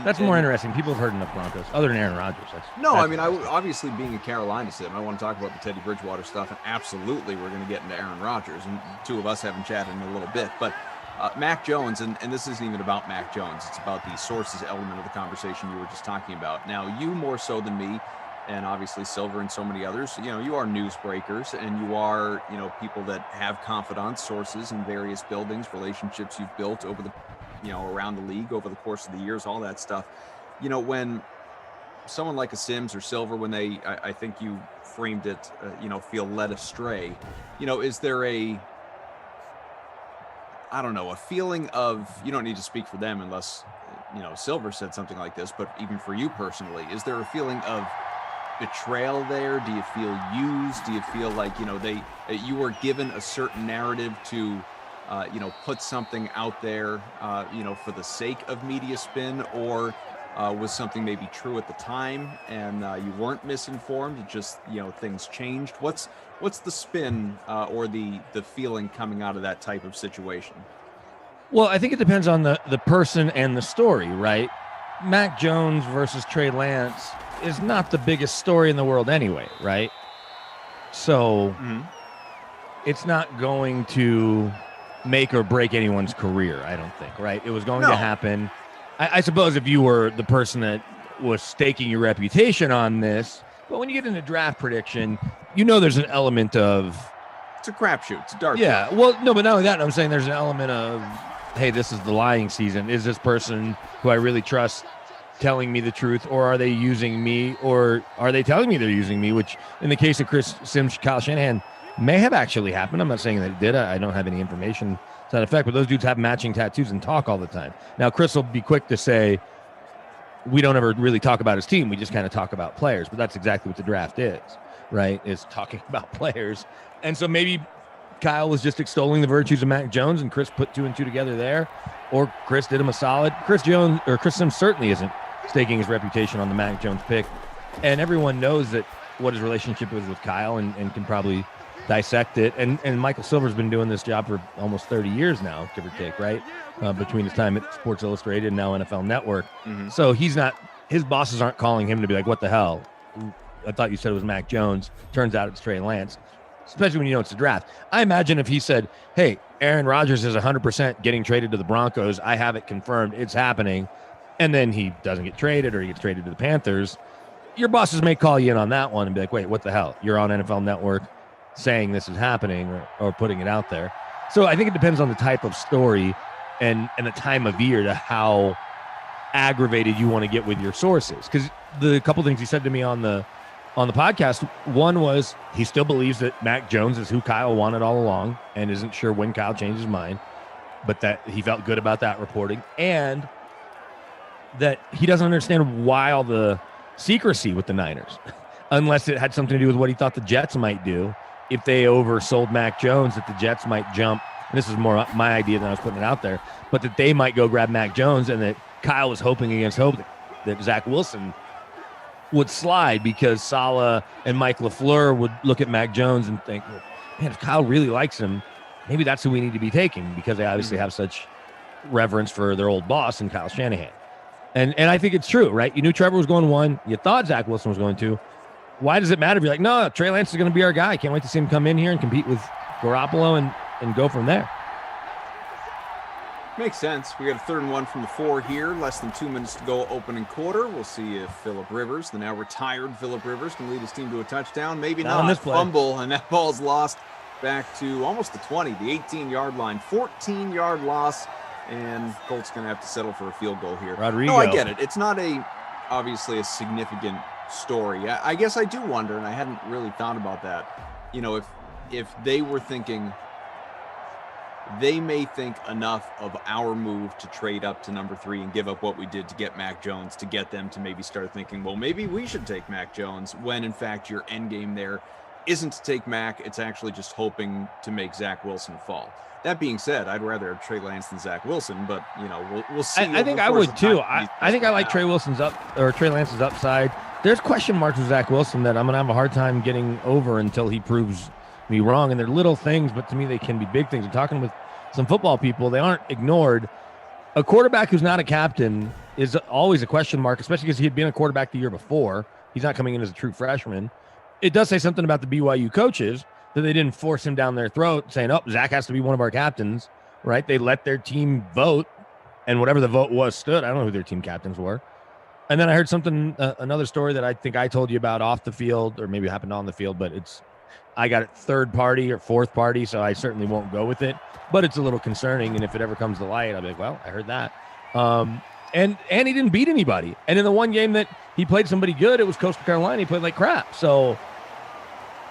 That's more interesting. People have heard enough Broncos, other than Aaron Rodgers. I mean, obviously being a Carolina sim, I want to talk about the Teddy Bridgewater stuff, and absolutely we're going to get into Aaron Rodgers, and two of us haven't chatted in a little bit, but Mac Jones, and this isn't even about Mac Jones, it's about the sources element of the conversation you were just talking about. Now, you more so than me, and obviously Silver and so many others, you are newsbreakers, and you are, people that have confidants, sources in various buildings, relationships you've built over the, around the league over the course of the years, all that stuff. When someone like a Sims or Silver, when they, I think you framed it, feel led astray, is there a feeling of, you don't need to speak for them unless, Silver said something like this, but even for you personally, is there a feeling of betrayal there? Do you feel used? Do you feel like, you were given a certain narrative to, put something out there, for the sake of media spin, or was something maybe true at the time and you weren't misinformed? It just, things changed. What's the spin or the feeling coming out of that type of situation? Well, I think it depends on the person and the story, right? Mac Jones versus Trey Lance is not the biggest story in the world anyway, right? So it's not going to make or break anyone's career, I don't think, right? It was going to happen. I suppose if you were the person that was staking your reputation on this, but when you get into draft prediction, there's an element of... It's a crapshoot. It's a dark. Yeah, well, no, but not only that, I'm saying there's an element of, hey, this is the lying season. Is this person who I really trust telling me the truth, or are they using me, or are they telling me they're using me, which in the case of Chris Sims, Kyle Shanahan, may have actually happened. I'm not saying that it did. I don't have any information to that effect, but those dudes have matching tattoos and talk all the time. Now, Chris will be quick to say, we don't ever really talk about his team. We just kind of talk about players, but that's exactly what the draft is, right? Is talking about players. And so maybe Kyle was just extolling the virtues of Mac Jones and Chris put two and two together there, or Chris did him a solid. Chris Sims certainly isn't staking his reputation on the Mac Jones pick. And everyone knows that what his relationship is with Kyle and can probably dissect it. And Michael Silver's been doing this job for almost 30 years now, give or take, right? Between his time at Sports Illustrated and now NFL Network. So his bosses aren't calling him to be like, what the hell? I thought you said it was Mac Jones. Turns out it's Trey Lance, especially when you know it's a draft. I imagine if he said, hey, Aaron Rodgers is 100% getting traded to the Broncos. I have it confirmed. It's happening. And then he doesn't get traded, or he gets traded to the Panthers. Your bosses may call you in on that one and be like, wait, what the hell? You're on NFL Network saying this is happening, or putting it out there. So I think it depends on the type of story and the time of year to how aggravated you want to get with your sources. Because the couple things he said to me on the podcast, one was he still believes that Mac Jones is who Kyle wanted all along and isn't sure when Kyle changed his mind, but that he felt good about that reporting, and that he doesn't understand why all the secrecy with the Niners, unless it had something to do with what he thought the Jets might do. If they oversold Mac Jones, that the Jets might jump, and this is more my idea than I was putting it out there, but that they might go grab Mac Jones, and that Kyle was hoping against hope that Zach Wilson would slide, because Saleh and Mike LaFleur would look at Mac Jones and think, man, if Kyle really likes him, maybe that's who we need to be taking, because they obviously have such reverence for their old boss and Kyle Shanahan. And I think it's true, right? You knew Trevor was going 1. You thought Zach Wilson was going 2. Why does it matter if you're like, no, Trey Lance is going to be our guy. Can't wait to see him come in here and compete with Garoppolo and go from there. Makes sense. We got a 3rd and 1 from the 4 here. Less than 2 minutes to go opening quarter. We'll see if Phillip Rivers, the now retired Phillip Rivers, can lead his team to a touchdown. Maybe not. On this play. Fumble, and that ball's lost back to almost the 20, the 18-yard line. 14-yard loss. And Colts going to have to settle for a field goal here. Rodrigo. No, I get it. It's not obviously a significant story. I guess I do wonder, and I hadn't really thought about that. If they were thinking, they may think enough of our move to trade up to number 3 and give up what we did to get Mac Jones to get them to maybe start thinking, well, maybe we should take Mac Jones, when in fact your end game there isn't to take Mac. It's actually just hoping to make Zach Wilson fall. That being said, I'd rather have Trey Lance than Zach Wilson, but we'll see. I think I would too. I think I like Trey Lance's upside. There's question marks with Zach Wilson that I'm gonna have a hard time getting over until he proves me wrong. And they're little things, but to me they can be big things. I'm talking with some football people; they aren't ignored. A quarterback who's not a captain is always a question mark, especially because he had been a quarterback the year before. He's not coming in as a true freshman. It does say something about the BYU coaches that they didn't force him down their throat saying, oh, Zach has to be one of our captains, right? They let their team vote, and whatever the vote was stood. I don't know who their team captains were. And then I heard something, another story that I think I told you about off the field, or maybe it happened on the field, but I got it third party or fourth party, so I certainly won't go with it. But it's a little concerning, and if it ever comes to light, I'll be like, well, I heard that. And he didn't beat anybody. And in the one game that he played somebody good, it was Coastal Carolina. He played like crap. So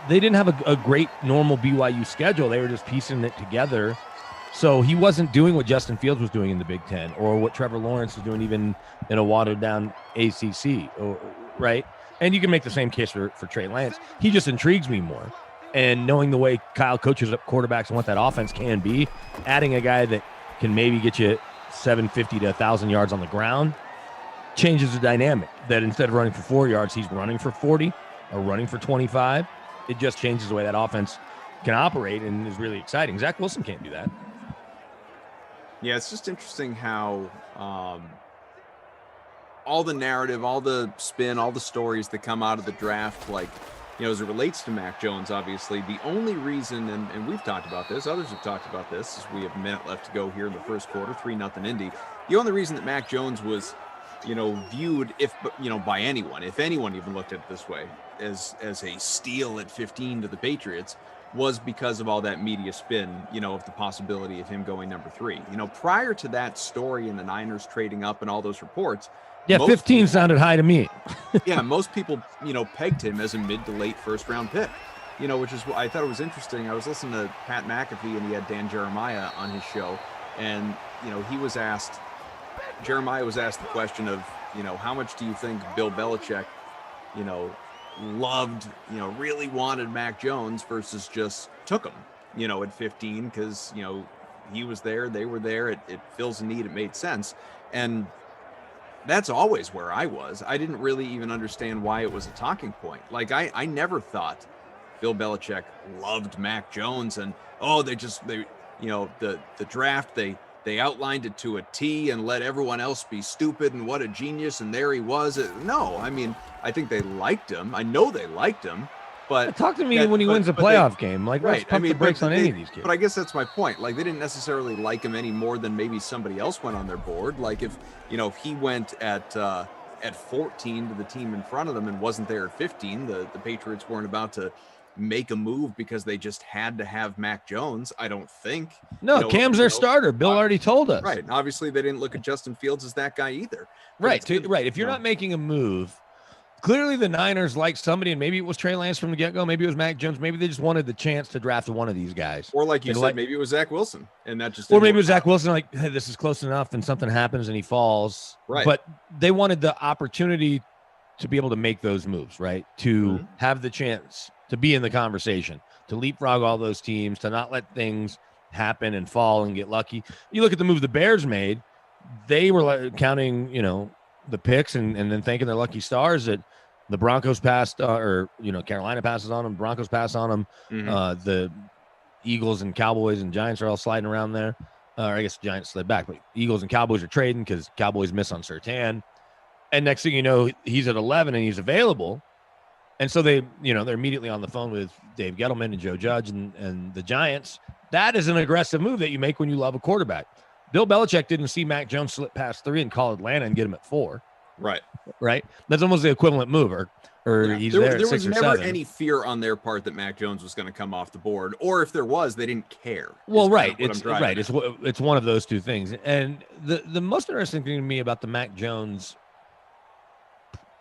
they didn't have a great normal BYU schedule. They were just piecing it together. So he wasn't doing what Justin Fields was doing in the Big Ten, or what Trevor Lawrence was doing even in a watered-down ACC, right? And you can make the same case for Trey Lance. He just intrigues me more. And knowing the way Kyle coaches up quarterbacks and what that offense can be, adding a guy that can maybe get you 750 to 1,000 yards on the ground changes the dynamic. That instead of running for 4 yards, he's running for 40 or running for 25. It just changes the way that offense can operate and is really exciting. Zach Wilson can't do that. Yeah, it's just interesting how all the narrative, all the spin, all the stories that come out of the draft, like, you know, as it relates to Mac Jones, obviously, the only reason, and we've talked about this, others have talked about this, as we have a minute left to go here in the first quarter, 3-0 Indy. The only reason that Mac Jones was, you know, viewed, by anyone, if anyone even looked at it this way, as a steal at 15 to the Patriots, was because of all that media spin, you know, of the possibility of him going number 3. You know, prior to that story and the Niners trading up and all those reports. Yeah, 15 sounded high to me. Yeah, most people, you know, pegged him as a mid to late first round pick, you know, which is what I thought it was interesting. I was listening to Pat McAfee, and he had Dan Jeremiah on his show. And, you know, Jeremiah was asked the question of, you know, how much do you think Bill Belichick, you know, loved, you know, really wanted Mac Jones versus just took him, you know, at 15, because, you know, he was there, they were there, it fills a need, it made sense. And that's always where I was. I didn't really even understand why it was a talking point. Like, I never thought Bill Belichick loved Mac Jones, and they you know, the draft, they outlined it to a T and let everyone else be stupid and what a genius, and there he was. No, I mean, I think they liked him. I know they liked him, but talk to me when he wins a playoff game. Like, let's pump the brakes on any of these kids. But I guess that's my point. Like, they didn't necessarily like him any more than maybe somebody else went on their board. Like, if he went at 14 to the team in front of them and wasn't there at 15, the Patriots weren't about to make a move because they just had to have Mac Jones, I don't think. No, Cam's their starter. Bill already told us. Right. And obviously they didn't look at Justin Fields as that guy either. Right. Right. If you're not making a move, clearly the Niners liked somebody, and maybe it was Trey Lance from the get-go. Maybe it was Mac Jones. Maybe they just wanted the chance to draft one of these guys. Or like you said, maybe it was Zach Wilson. And that just or maybe it was Zach Wilson, like, hey, this is close enough, and something happens and he falls. Right. But they wanted the opportunity to be able to make those moves, right? To have the chance to be in the conversation, to leapfrog all those teams, to not let things happen and fall and get lucky. You look at the move the Bears made, they were counting, you know, the picks and then thanking their lucky stars that the Broncos passed, Carolina passes on them, Broncos pass on them. The Eagles and Cowboys and Giants are all sliding around there. I guess the Giants slid back, but Eagles and Cowboys are trading because Cowboys miss on Surtain. And next thing you know, he's at 11 and he's available. And so they're immediately on the phone with Dave Gettleman and Joe Judge and the Giants. That is an aggressive move that you make when you love a quarterback. Bill Belichick didn't see Mac Jones slip past 3 and call Atlanta and get him at 4. Right. Right. That's almost the equivalent move. Or he's there at 6 or 7. There was never any fear on their part that Mac Jones was going to come off the board, or if there was, they didn't care. Well, right. It's one of those two things. And the most interesting thing to me about the Mac Jones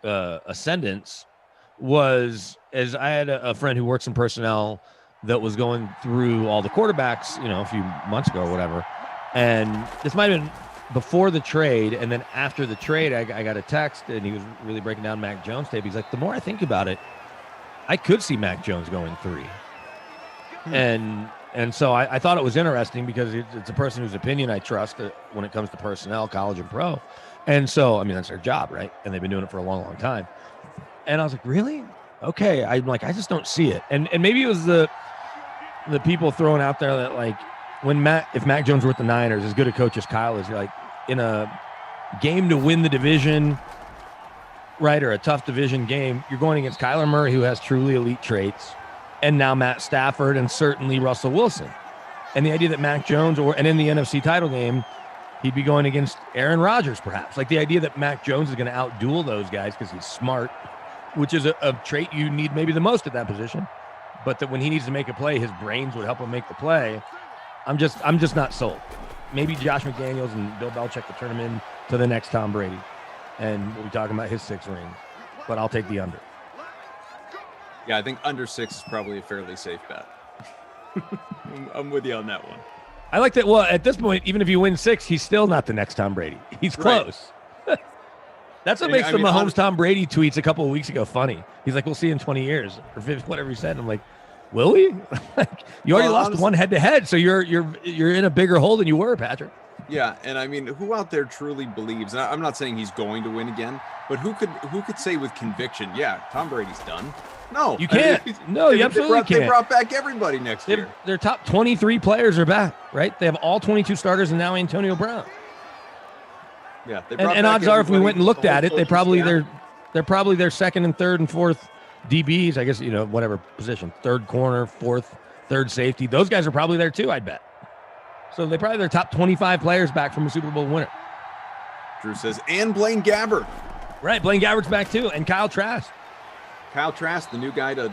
ascendance was, as I had a friend who works in personnel that was going through all the quarterbacks, a few months ago or whatever. And this might have been before the trade, and then after the trade, I got a text, and he was really breaking down Mac Jones tape. He's like, the more I think about it, I could see Mac Jones going 3. And so I thought it was interesting because it's a person whose opinion I trust when it comes to personnel, college and pro. And so, I mean, that's their job, right? And they've been doing it for a long, long time. And I was like, really? Okay. I'm like, I just don't see it. And maybe it was the people throwing out there that, like, if Mac Jones were with the Niners, as good a coach as Kyle is, like, in a game to win the division, right, or a tough division game, you're going against Kyler Murray, who has truly elite traits, and now Matt Stafford and certainly Russell Wilson. And the idea that Mac Jones, and in the NFC title game, he'd be going against Aaron Rodgers, perhaps. Like the idea that Mac Jones is going to outduel those guys because he's smart, which is a trait you need maybe the most at that position. But that when he needs to make a play, his brains would help him make the play. I'm just not sold. Maybe Josh McDaniels and Bill Belichick will turn him in to the next Tom Brady. And we'll be talking about his 6 rings. But I'll take the under. Yeah, I think under 6 is probably a fairly safe bet. I'm with you on that one. I like that. Well, at this point, even if you win 6, he's still not the next Tom Brady. He's close. Right. That's what makes the Mahomes Tom Brady tweets a couple of weeks ago funny. He's like, we'll see you in 20 years or 50, whatever he said. And I'm like, will we? Like, you already lost one head-to-head, so you're in a bigger hole than you were, Patrick. Yeah, and I mean, who out there truly believes, and I'm not saying he's going to win again, but who could say with conviction, yeah, Tom Brady's done? No. You can't. No, you absolutely can't. They brought back everybody next year. Their top 23 players are back, right? They have all 22 starters and now Antonio Brown. Yeah, and odds are, if we went and looked at it, they're probably their second and third and fourth DBs. I guess whatever position, third corner, fourth, third safety. Those guys are probably there too. I'd bet. So they probably their top 25 players back from a Super Bowl winner. Drew says, and Blaine Gabbert. Right, Blaine Gabbert's back too, and Kyle Trask. Kyle Trask, the new guy to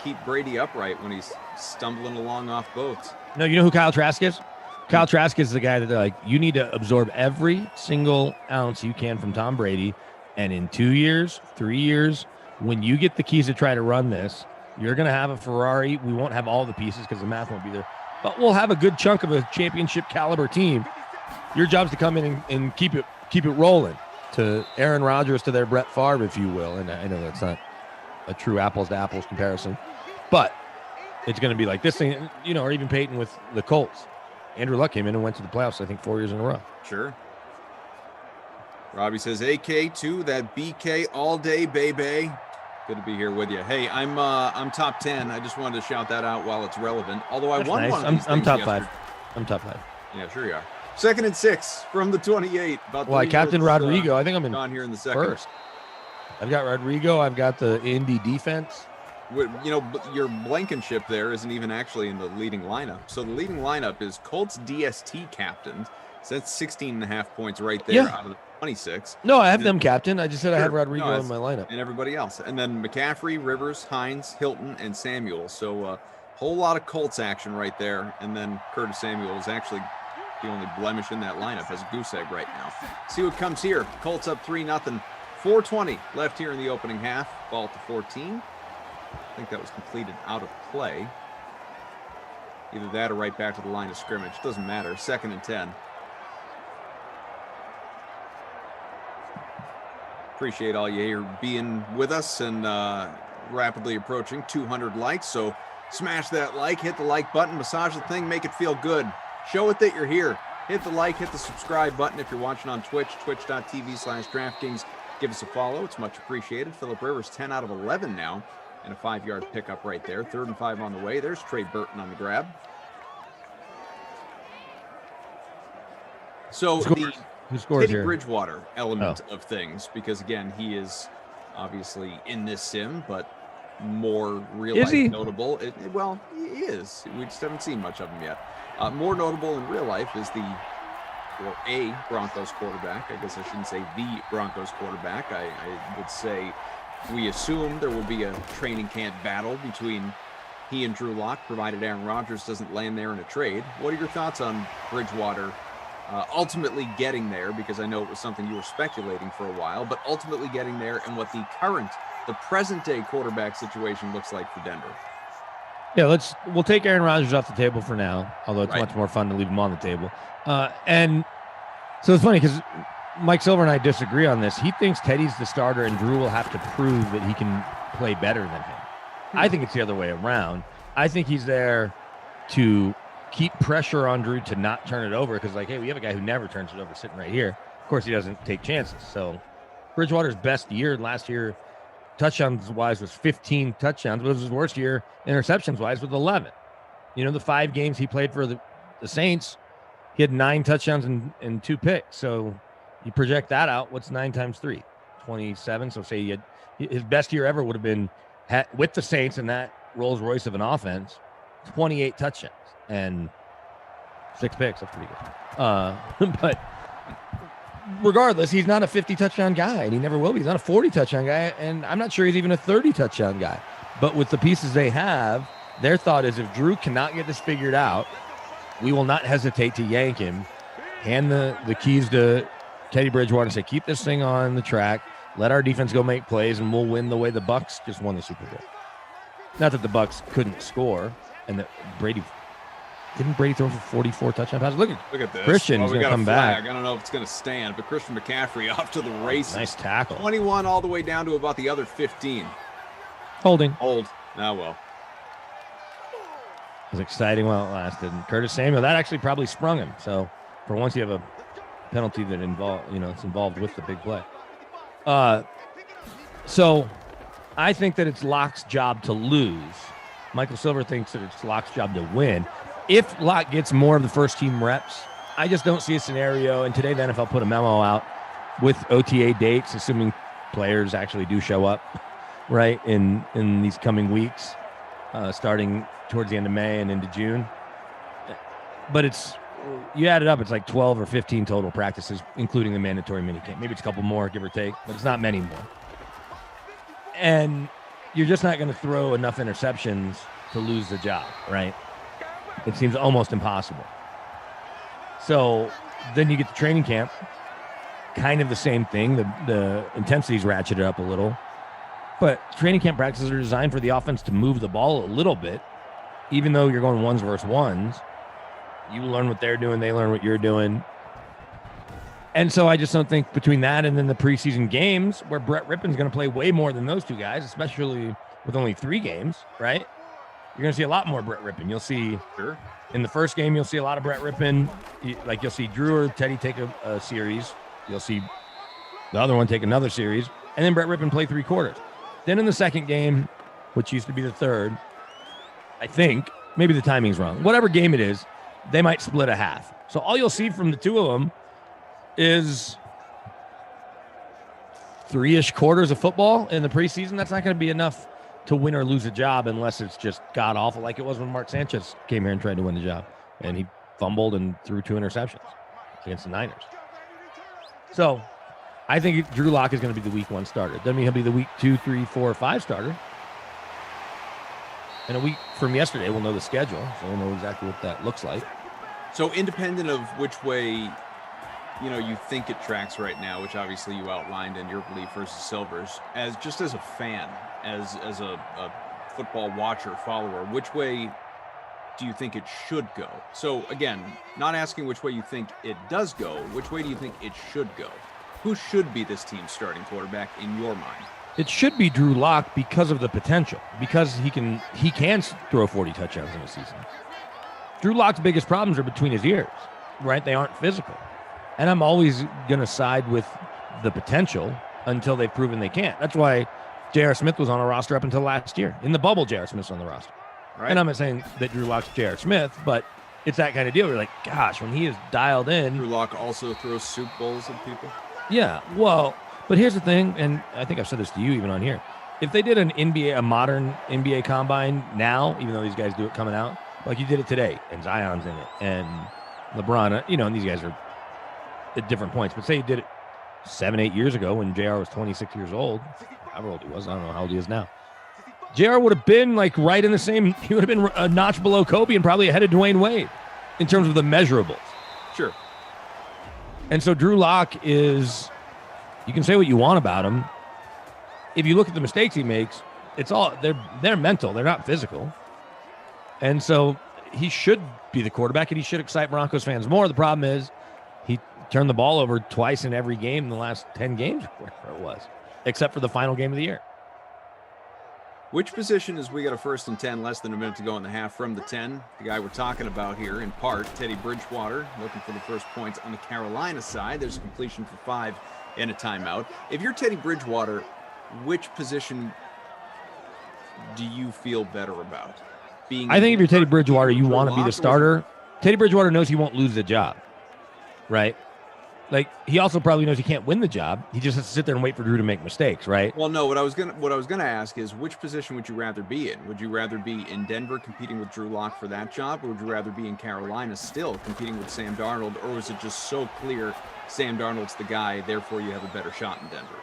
keep Brady upright when he's stumbling along off boats. No, you know who Kyle Trask is? Kyle Trask is the guy that they're like, you need to absorb every single ounce you can from Tom Brady. And in 2 years, 3 years, when you get the keys to try to run this, you're going to have a Ferrari. We won't have all the pieces because the math won't be there. But we'll have a good chunk of a championship caliber team. Your job's to come in and keep it rolling. To Aaron Rodgers, to their Brett Favre, if you will. And I know that's not a true apples to apples comparison. But it's going to be like this thing, or even Peyton with the Colts. Andrew Luck came in and went to the playoffs, I think, 4 years in a row. Sure. Robbie says, AK2, that BK all day, baby. Good to be here with you. Hey, I'm top 10. I just wanted to shout that out while it's relevant. Although I won one of these I'm top yesterday. 5. I'm top 5. Yeah, sure you are. 2nd and 6 from the 28. Well, I captain Rodrigo. I think I'm in on here in the second. First. I've got Rodrigo. I've got the Indy defense. Your Blankenship there isn't even actually in the leading lineup. So the leading lineup is Colts DST captained. So that's 16.5 points right there out of the 26. No, I have them captain. I just said I had Rodrigo in my lineup. And everybody else. And then McCaffrey, Rivers, Hines, Hilton, and Samuel. So a whole lot of Colts action right there. And then Curtis Samuel is actually the only blemish in that lineup as a goose egg right now. See what comes here. Colts up 3-0. 4:20 left here in the opening half. Ball to 14. I think that was completed out of play. Either that or right back to the line of scrimmage. Doesn't matter. 2nd and 10. Appreciate all you here being with us and rapidly approaching 200 likes. So smash that like, hit the like button, massage the thing, make it feel good. Show it that you're here. Hit the like, hit the subscribe button if you're watching on Twitch, twitch.tv/DraftKings. Give us a follow. It's much appreciated. Phillip Rivers, 10 out of 11 now. And a 5-yard pickup right there. 3rd and 5 on the way. There's Trey Burton on the grab. So the Teddy Bridgewater element of things, because again, he is obviously in this sim, but more real life notable. Well, he is. We just haven't seen much of him yet. More notable in real life is a Broncos quarterback. I guess I shouldn't say the Broncos quarterback. I would say we assume there will be a training camp battle between he and Drew Lock, provided Aaron Rodgers doesn't land there in a trade. What are your thoughts on Bridgewater ultimately getting there? Because I know it was something you were speculating for a while, but ultimately getting there, and what the present day quarterback situation looks like for Denver. Yeah, we'll take Aaron Rodgers off the table for now, although it's much more fun to leave him on the table. And so it's funny because Mike Silver and I disagree on this. He thinks Teddy's the starter and Drew will have to prove that he can play better than him. I think it's the other way around. I think he's there to keep pressure on Drew to not turn it over because, hey, we have a guy who never turns it over sitting right here. Of course, he doesn't take chances. So Bridgewater's best year last year, touchdowns-wise, was 15 touchdowns, but it was his worst year interceptions-wise with 11. The 5 games he played for the Saints, he had 9 touchdowns and 2 picks. So You project that out. What's 9 times 3? 27. So say his best year ever would have been with the Saints and that Rolls Royce of an offense, 28 touchdowns and 6 picks. That's pretty good. But regardless, he's not a 50 touchdown guy, and he never will be. He's not a 40 touchdown guy, and I'm not sure he's even a 30 touchdown guy. But with the pieces they have, their thought is if Drew cannot get this figured out, we will not hesitate to yank him, hand the keys to Teddy Bridgewater and say, keep this thing on the track, let our defense go make plays, and we'll win the way the Bucs just won the Super Bowl. Not that the Bucs couldn't score, and that didn't Brady throw for 44 touchdown passes? Look at this. Christian's going to come back. I don't know if it's going to stand, but Christian McCaffrey off to the races. Nice tackle. 21 all the way down to about the other 15. Holding. Hold. Now, well. It was exciting while it lasted. And Curtis Samuel, that actually probably sprung him. So for once you have a penalty that it's involved with the big play. So I think that it's Locke's job to lose. Michael Silver thinks that it's Locke's job to win. If Locke gets more of the first team reps, I just don't see a scenario. And today the NFL put a memo out with OTA dates, assuming players actually do show up, right, in these coming weeks, starting towards the end of May and into June. But you add it up, it's like 12 or 15 total practices, including the mandatory minicamp. Maybe it's a couple more, give or take, but it's not many more. And you're just not going to throw enough interceptions to lose the job, right? It seems almost impossible. So then you get to training camp, kind of the same thing. The intensity's ratcheted up a little. But training camp practices are designed for the offense to move the ball a little bit. Even though you're going ones versus ones, you learn what they're doing, they learn what you're doing. And so I just don't think between that and then the preseason games, where Brett Rippon's going to play way more than those two guys, especially with only 3 games, right? You're going to see a lot more Brett Rippon. You'll see in the first game, you'll see a lot of Brett Rippon. You'll see Drew or Teddy take a series. You'll see the other one take another series. And then Brett Rippon play 3 quarters. Then in the second game, which used to be the third, I think, maybe the timing's wrong. Whatever game it is, they might split a half. So all you'll see from the two of them is 3-ish quarters of football in the preseason. That's not going to be enough to win or lose a job unless it's just god awful, like it was when Mark Sanchez came here and tried to win the job, and he fumbled and threw 2 interceptions against the Niners. So I think Drew Lock is going to be the week 1 starter. Doesn't mean he'll be the week 2, 3, 4, 5 starter. And a week from yesterday, we'll know the schedule, so we'll know exactly what that looks like. So independent of which way you think it tracks right now, which obviously you outlined in your belief versus Silver's, as a fan, as a football watcher, follower, which way do you think it should go? So again, not asking which way you think it does go, which way do you think it should go? Who should be this team's starting quarterback in your mind? It should be Drew Lock because of the potential, because he can throw 40 touchdowns in a season. Drew Lock's biggest problems are between his ears, right? They aren't physical. And I'm always going to side with the potential until they've proven they can't. That's why J.R. Smith was on a roster up until last year. In the bubble, J.R. Smith's on the roster. Right. And I'm not saying that Drew Lock's J.R. Smith, but it's that kind of deal. You're like, gosh, when he is dialed in. Drew Lock also throws soup bowls at people. Yeah, well, but here's the thing, and I think I've said this to you even on here. If they did a modern NBA combine now, even though these guys do it coming out, like you did it today, and Zion's in it, and LeBron, and these guys are at different points, but say you did it 7-8 years ago when JR was 26 years old, however old he was, I don't know how old he is now. JR would have been like right in the same, he would have been a notch below Kobe and probably ahead of Dwayne Wade in terms of the measurables. Sure. And so Drew Lock is, you can say what you want about him. If you look at the mistakes he makes, it's all, they're mental, they're not physical. And so he should be the quarterback and he should excite Broncos fans more. The problem is he turned the ball over twice in every game in the last 10 games, whatever it was, except for the final game of the year. Which position, as we got a 1st and 10, less than a minute to go in the half from the 10, the guy we're talking about here, in part, Teddy Bridgewater, looking for the first points on the Carolina side. There's a completion for 5 and a timeout. If you're Teddy Bridgewater, which position do you feel better about? I think if you're Teddy Bridgewater, you want to be the starter. Teddy Bridgewater knows he won't lose the job, right? Like, he also probably knows he can't win the job. He just has to sit there and wait for Drew to make mistakes, right? Well, no. What I was gonna ask is, which position would you rather be in? Would you rather be in Denver competing with Drew Lock for that job, or would you rather be in Carolina still competing with Sam Darnold, or was it just so clear Sam Darnold's the guy, therefore you have a better shot in Denver?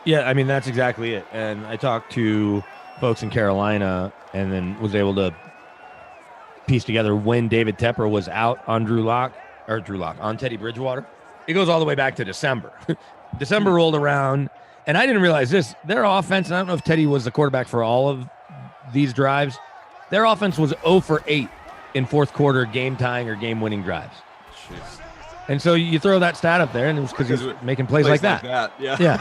Yeah, I mean, that's exactly it. And I talked to folks in Carolina and then was able to piece together when David Tepper was out on on Teddy Bridgewater. It goes all the way back to December. December rolled around, and I didn't realize this. Their offense, and I don't know if Teddy was the quarterback for all of these drives, their offense was 0 for 8 in fourth quarter game-tying or game-winning drives. Jeez. And so you throw that stat up there, and it was because he's making plays like that. Yeah.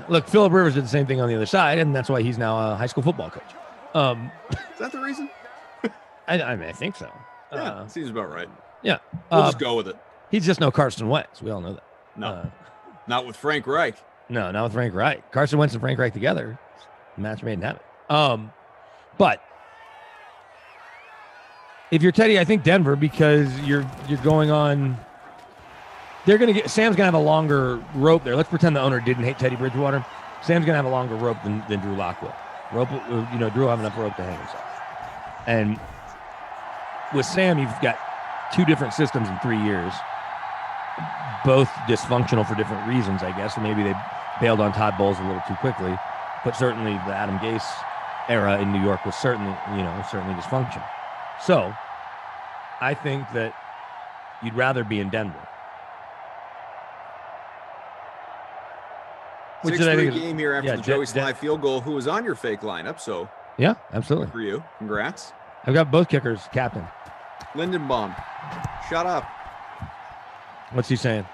Look, Phillip Rivers did the same thing on the other side, and that's why he's now a high school football coach. Is that the reason? I mean, I think so. Yeah, seems about right. Yeah. We'll just go with it. He's just no Carson Wentz. We all know that. No, not with Frank Reich. No, not with Frank Reich. Carson Wentz and Frank Reich together, match made in heaven. But if you're Teddy, I think Denver, because you're going on. Sam's gonna have a longer rope there. Let's pretend the owner didn't hate Teddy Bridgewater. Sam's gonna have a longer rope than Drew Lock will. Drew will have enough rope to hang himself. And with Sam, you've got 2 different systems in 3 years, both dysfunctional for different reasons, I guess. And maybe they bailed on Todd Bowles a little too quickly, but certainly the Adam Gase era in New York was certainly dysfunctional. So I think that you'd rather be in Denver. 6-3 game here after the Joey Sly field goal, who was on your fake lineup. So yeah, absolutely. For you, congrats. I've got both kickers captain. Lindenbaum, shut up. What's he saying?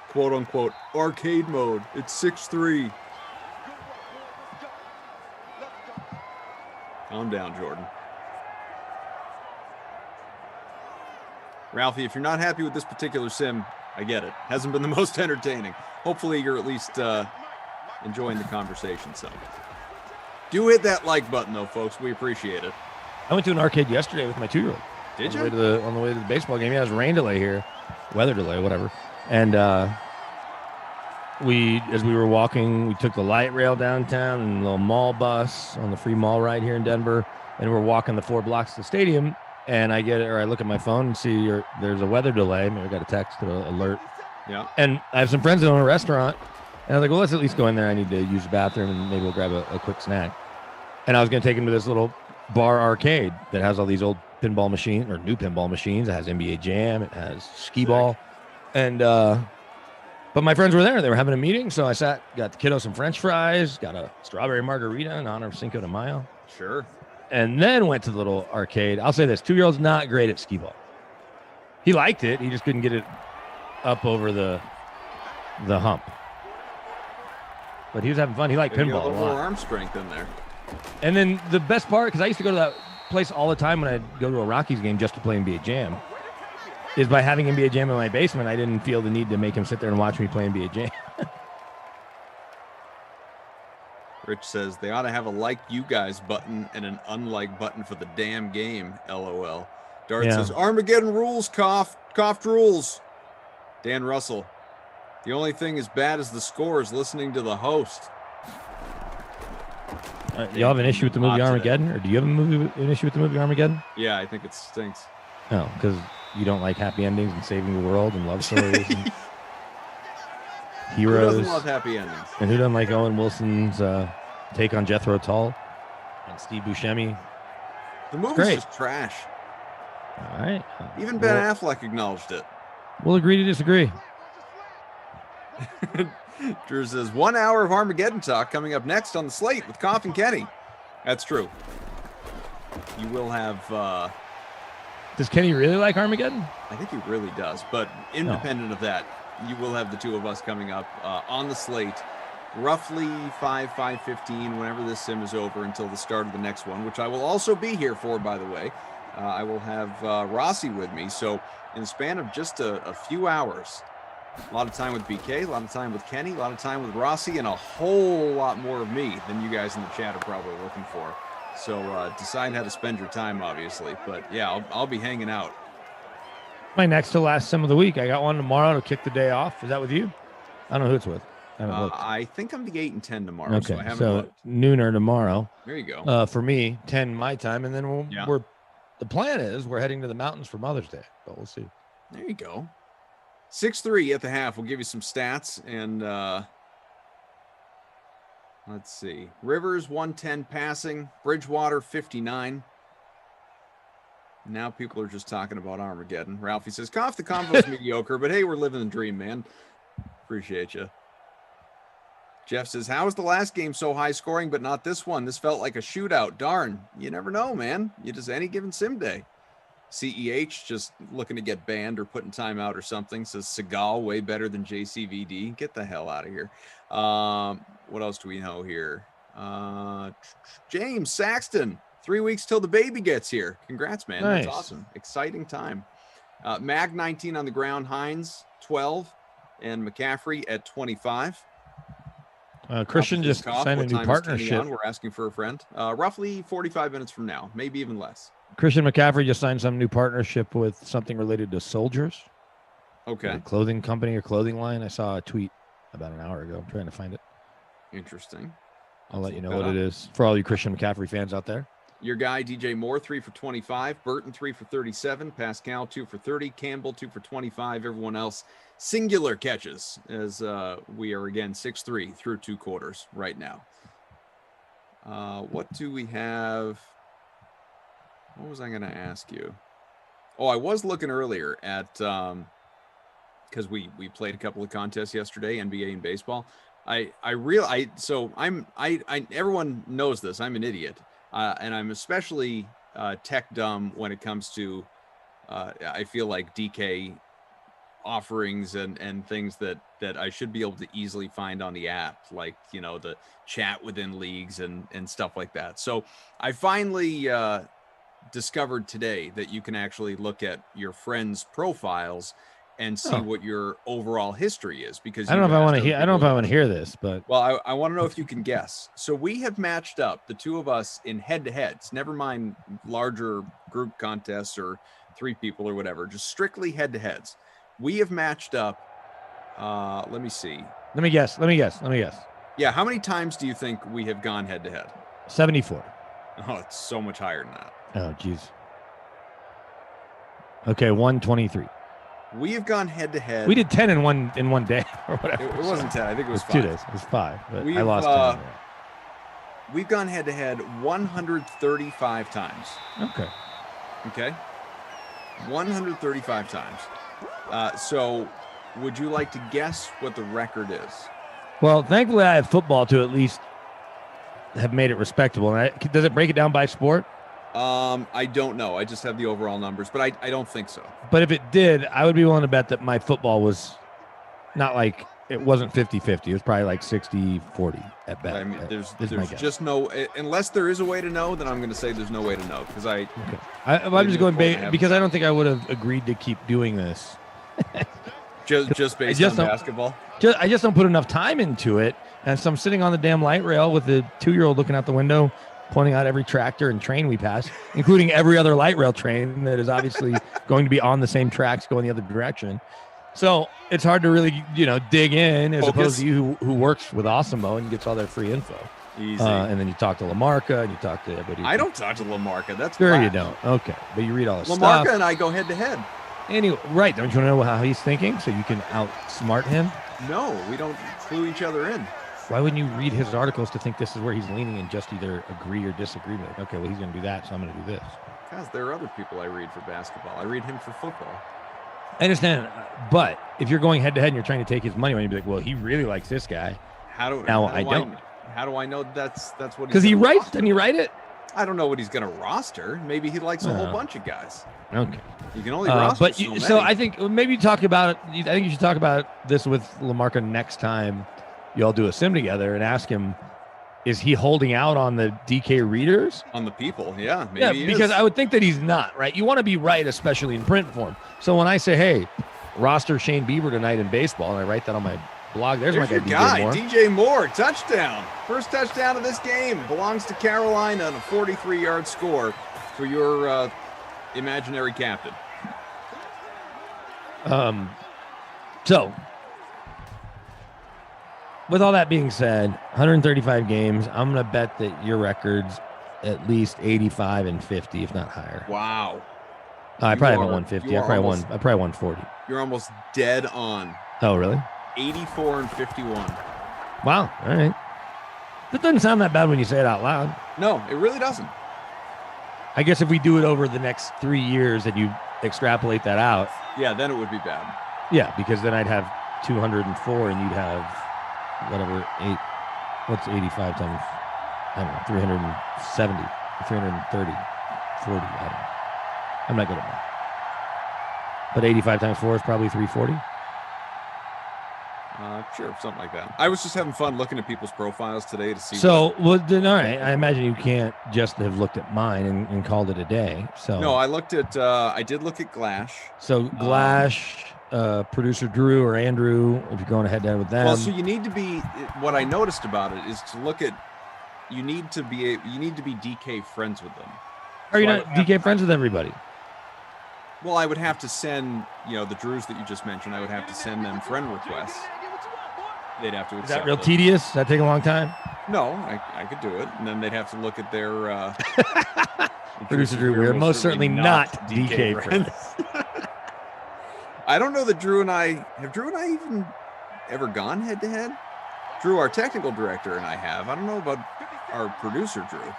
Quote unquote arcade mode. It's 6-3. Calm down, Jordan. Ralphie, if you're not happy with this particular sim, I get it. Hasn't been the most entertaining. Hopefully you're at least enjoying the conversation some. Do hit that like button, though, folks. We appreciate it. I went to an arcade yesterday with my 2-year-old. Did you? On the way to the baseball game. Yeah, it was rain delay here. Weather delay, whatever. And as we were walking, we took the light rail downtown and a little mall bus on the free mall ride here in Denver. And we're walking the 4 blocks to the stadium. And I look at my phone and see there's a weather delay. Maybe I got a text alert. Yeah. And I have some friends that own a restaurant. And I was like, well, let's at least go in there. I need to use the bathroom and maybe we'll grab a quick snack. And I was going to take him to this little bar arcade that has all these old pinball machines or new pinball machines. It has NBA Jam. It has skee ball. And, but my friends were there. They were having a meeting. So I got the kiddo some French fries, got a strawberry margarita in honor of Cinco de Mayo. Sure. And then went to the little arcade. I'll say this, 2-year-old's not great at skee ball. He liked it. He just couldn't get it up over the hump. But he was having fun. He liked pinball a lot. More arm strength in there. And then the best part, because I used to go to that place all the time when I'd go to a Rockies game just to play NBA Jam, is by having NBA Jam in my basement, I didn't feel the need to make him sit there and watch me play NBA Jam. Rich says they ought to have a like you guys button and an unlike button for the damn game. LOL. Dart says Armageddon rules, coughed rules. Dan Russell. The only thing as bad as the score is listening to the host. You have an issue with the movie Armageddon? Or do you have an issue with the movie Armageddon? Yeah, I think it stinks. No, because you don't like happy endings and saving the world and love stories and heroes. Who doesn't love happy endings? And who doesn't like Owen Wilson's take on Jethro Tull and Steve Buscemi? The movie's just trash. All right. Even Ben Affleck acknowledged it. We'll agree to disagree. Drew says 1 hour of Armageddon talk coming up next on the slate with Koff and Kenny. That's true. You will have. Does Kenny really like Armageddon? I think he really does. But independent of that, you will have the two of us coming up on the slate, roughly 5:15, whenever this sim is over until the start of the next one, which I will also be here for, by the way. I will have Rossi with me. So in the span of just a few hours, a lot of time with BK, a lot of time with Kenny, a lot of time with Rossi, and a whole lot more of me than you guys in the chat are probably looking for. So decide how to spend your time, obviously. But yeah, I'll be hanging out. my next to last sim of the week. I got one tomorrow to kick the day off. Is that with you? I don't know who it's with. I haven't looked. I think I'm the 8 and 10 tomorrow. Okay, So I haven't so looked. nooner tomorrow. There you go. For me, 10 my time, and then the plan is we're heading to the mountains for Mother's Day, but we'll see. There you go. 6-3 at the half. We'll give you some stats and let's see. Rivers 110 passing, Bridgewater 59. Now people are just talking about Armageddon. Ralphie says, "Cough, the combo's mediocre, but hey, we're living the dream, man." Appreciate you. Jeff says, "How was the last game so high scoring, but not this one? This felt like a shootout. Darn, you never know, man. You just any given sim day." CEH just looking to get banned or put in timeout or something. Says Seagal way better than JCVD. Get the hell out of here. What else do we know here? James Saxton, 3 weeks till the baby gets here. Congrats, man. Nice. That's awesome. Exciting time. Mag 19 on the ground. Hines 12 and McCaffrey at 25. Christian just signed a new partnership. We're asking for a friend. Roughly 45 minutes from now, maybe even less. Christian McCaffrey just signed some new partnership with something related to soldiers. Okay. A clothing company or clothing line. I saw a tweet about an hour ago. I'm trying to find it. Interesting. I'll let you know what it is for all you Christian McCaffrey fans out there. Your guy, DJ Moore, 3 for 25. Burton, 3 for 37. Pascal, 2 for 30. Campbell, 2 for 25. Everyone else, singular catches as we are again 6-3 through 2 quarters right now. What do we have? What was I going to ask you? Oh, I was looking earlier at because we played a couple of contests yesterday, NBA and baseball. Everyone knows this. I'm an idiot. And I'm especially tech dumb when it comes to, I feel like DK offerings and things that I should be able to easily find on the app, like, you know, the chat within leagues and stuff like that. So I finally discovered today that you can actually look at your friends' profiles and see what your overall history is, because I don't know if I want to hear. I don't know if I want to hear this, but I want to know if you can guess. So we have matched up the two of us in head-to-heads. Never mind larger group contests or 3 people or whatever. Just strictly head-to-heads. We have matched up. Let me see. Let me guess. Yeah, how many times do you think we have gone head-to-head? 74. Oh, it's so much higher than that. Oh, geez. Okay, 123. We have gone head-to-head. We did 10 in one day or whatever. It wasn't 10. I think it was 5. 2 days. It was 5. But I lost 10. We've gone head-to-head 135 times. Okay. 135 times. So would you like to guess what the record is? Well, thankfully, I have football to at least have made it respectable. And does it break it down by sport? I don't know. I just have the overall numbers, but I don't think so. But if it did, I would be willing to bet that my football was not like it wasn't 50-50. It was probably like 60-40 at best. I mean, there's just no, unless there is a way to know, then I'm going to say there's no way to know because I'm just going because I don't think I would have agreed to keep doing this. just based on basketball. I just don't put enough time into it, and so I'm sitting on the damn light rail with a 2-year-old looking out the window, pointing out every tractor and train we pass, including every other light rail train that is obviously going to be on the same tracks going the other direction. So it's hard to really, dig in as opposed to you who works with Awesemo and gets all that free info. Easy. And then you talk to LaMarca and you talk to everybody. I don't talk to LaMarca. That's sure flat. You don't. Okay, but you read all the LaMarca stuff. and I go head to head. Anyway, right? Don't you want to know how he's thinking so you can outsmart him? No, we don't clue each other in. Why wouldn't you read his articles to think this is where he's leaning and just either agree or disagree with? Okay, well, he's going to do that, so I'm going to do this. Because there are other people I read for basketball. I read him for football. I understand, but if you're going head to head and you're trying to take his money, you'd be like, well, he really likes this guy. How do I don't? How do I know that's what? Because he writes. Didn't he write it? I don't know what he's going to roster. Maybe he likes a whole bunch of guys. Okay. You can only roster so many. So I think maybe talk about it. I think you should talk about this with LaMarca next time you all do a sim together and ask him, is he holding out on the DK readers? On the people, yeah. Maybe yeah, he because is. I would think that he's not, right? You want to be right, especially in print form. So when I say, hey, roster Shane Bieber tonight in baseball, and I write that on my blog, there's my guy, DJ Moore, touchdown. First touchdown of this game belongs to Carolina on a 43-yard score for your imaginary captain. So, with all that being said, 135 games, I'm going to bet that your record's at least 85 and 50, if not higher. Wow. I probably haven't won 50. I probably won 40. You're almost dead on. Oh, really? 84 and 51. Wow. All right. That doesn't sound that bad when you say it out loud. No, it really doesn't. I guess if we do it over the next 3 years and you extrapolate that out. Yeah, then it would be bad. Yeah, because then I'd have 204 and you'd have whatever, what's 85 times, I don't know, 370, 330, 40, I don't know. I'm not good at math. But 85 times 4 is probably 340. Sure, something like that. I was just having fun looking at people's profiles today to see. So, well, then, all right. I imagine you can't just have looked at mine and called it a day. So no, I did look at Glash. So Glash, producer Drew or Andrew, if you're going head-to-head with them. Well, so you need to be. What I noticed about it is to look at. You need to be DK friends with them. Are you not DK friends with everybody? Well, I would have to send, the Drews that you just mentioned, I would have to send them friend requests. They'd have to accept. Is that real tedious? Does that take a long time? No, I could do it. And then they'd have to look at their... Producer Drew, we're most certainly not DK friends. I don't know that Drew and I... Have Drew and I even ever gone head-to-head? Drew, our technical director, and I have. I don't know about our producer, Drew.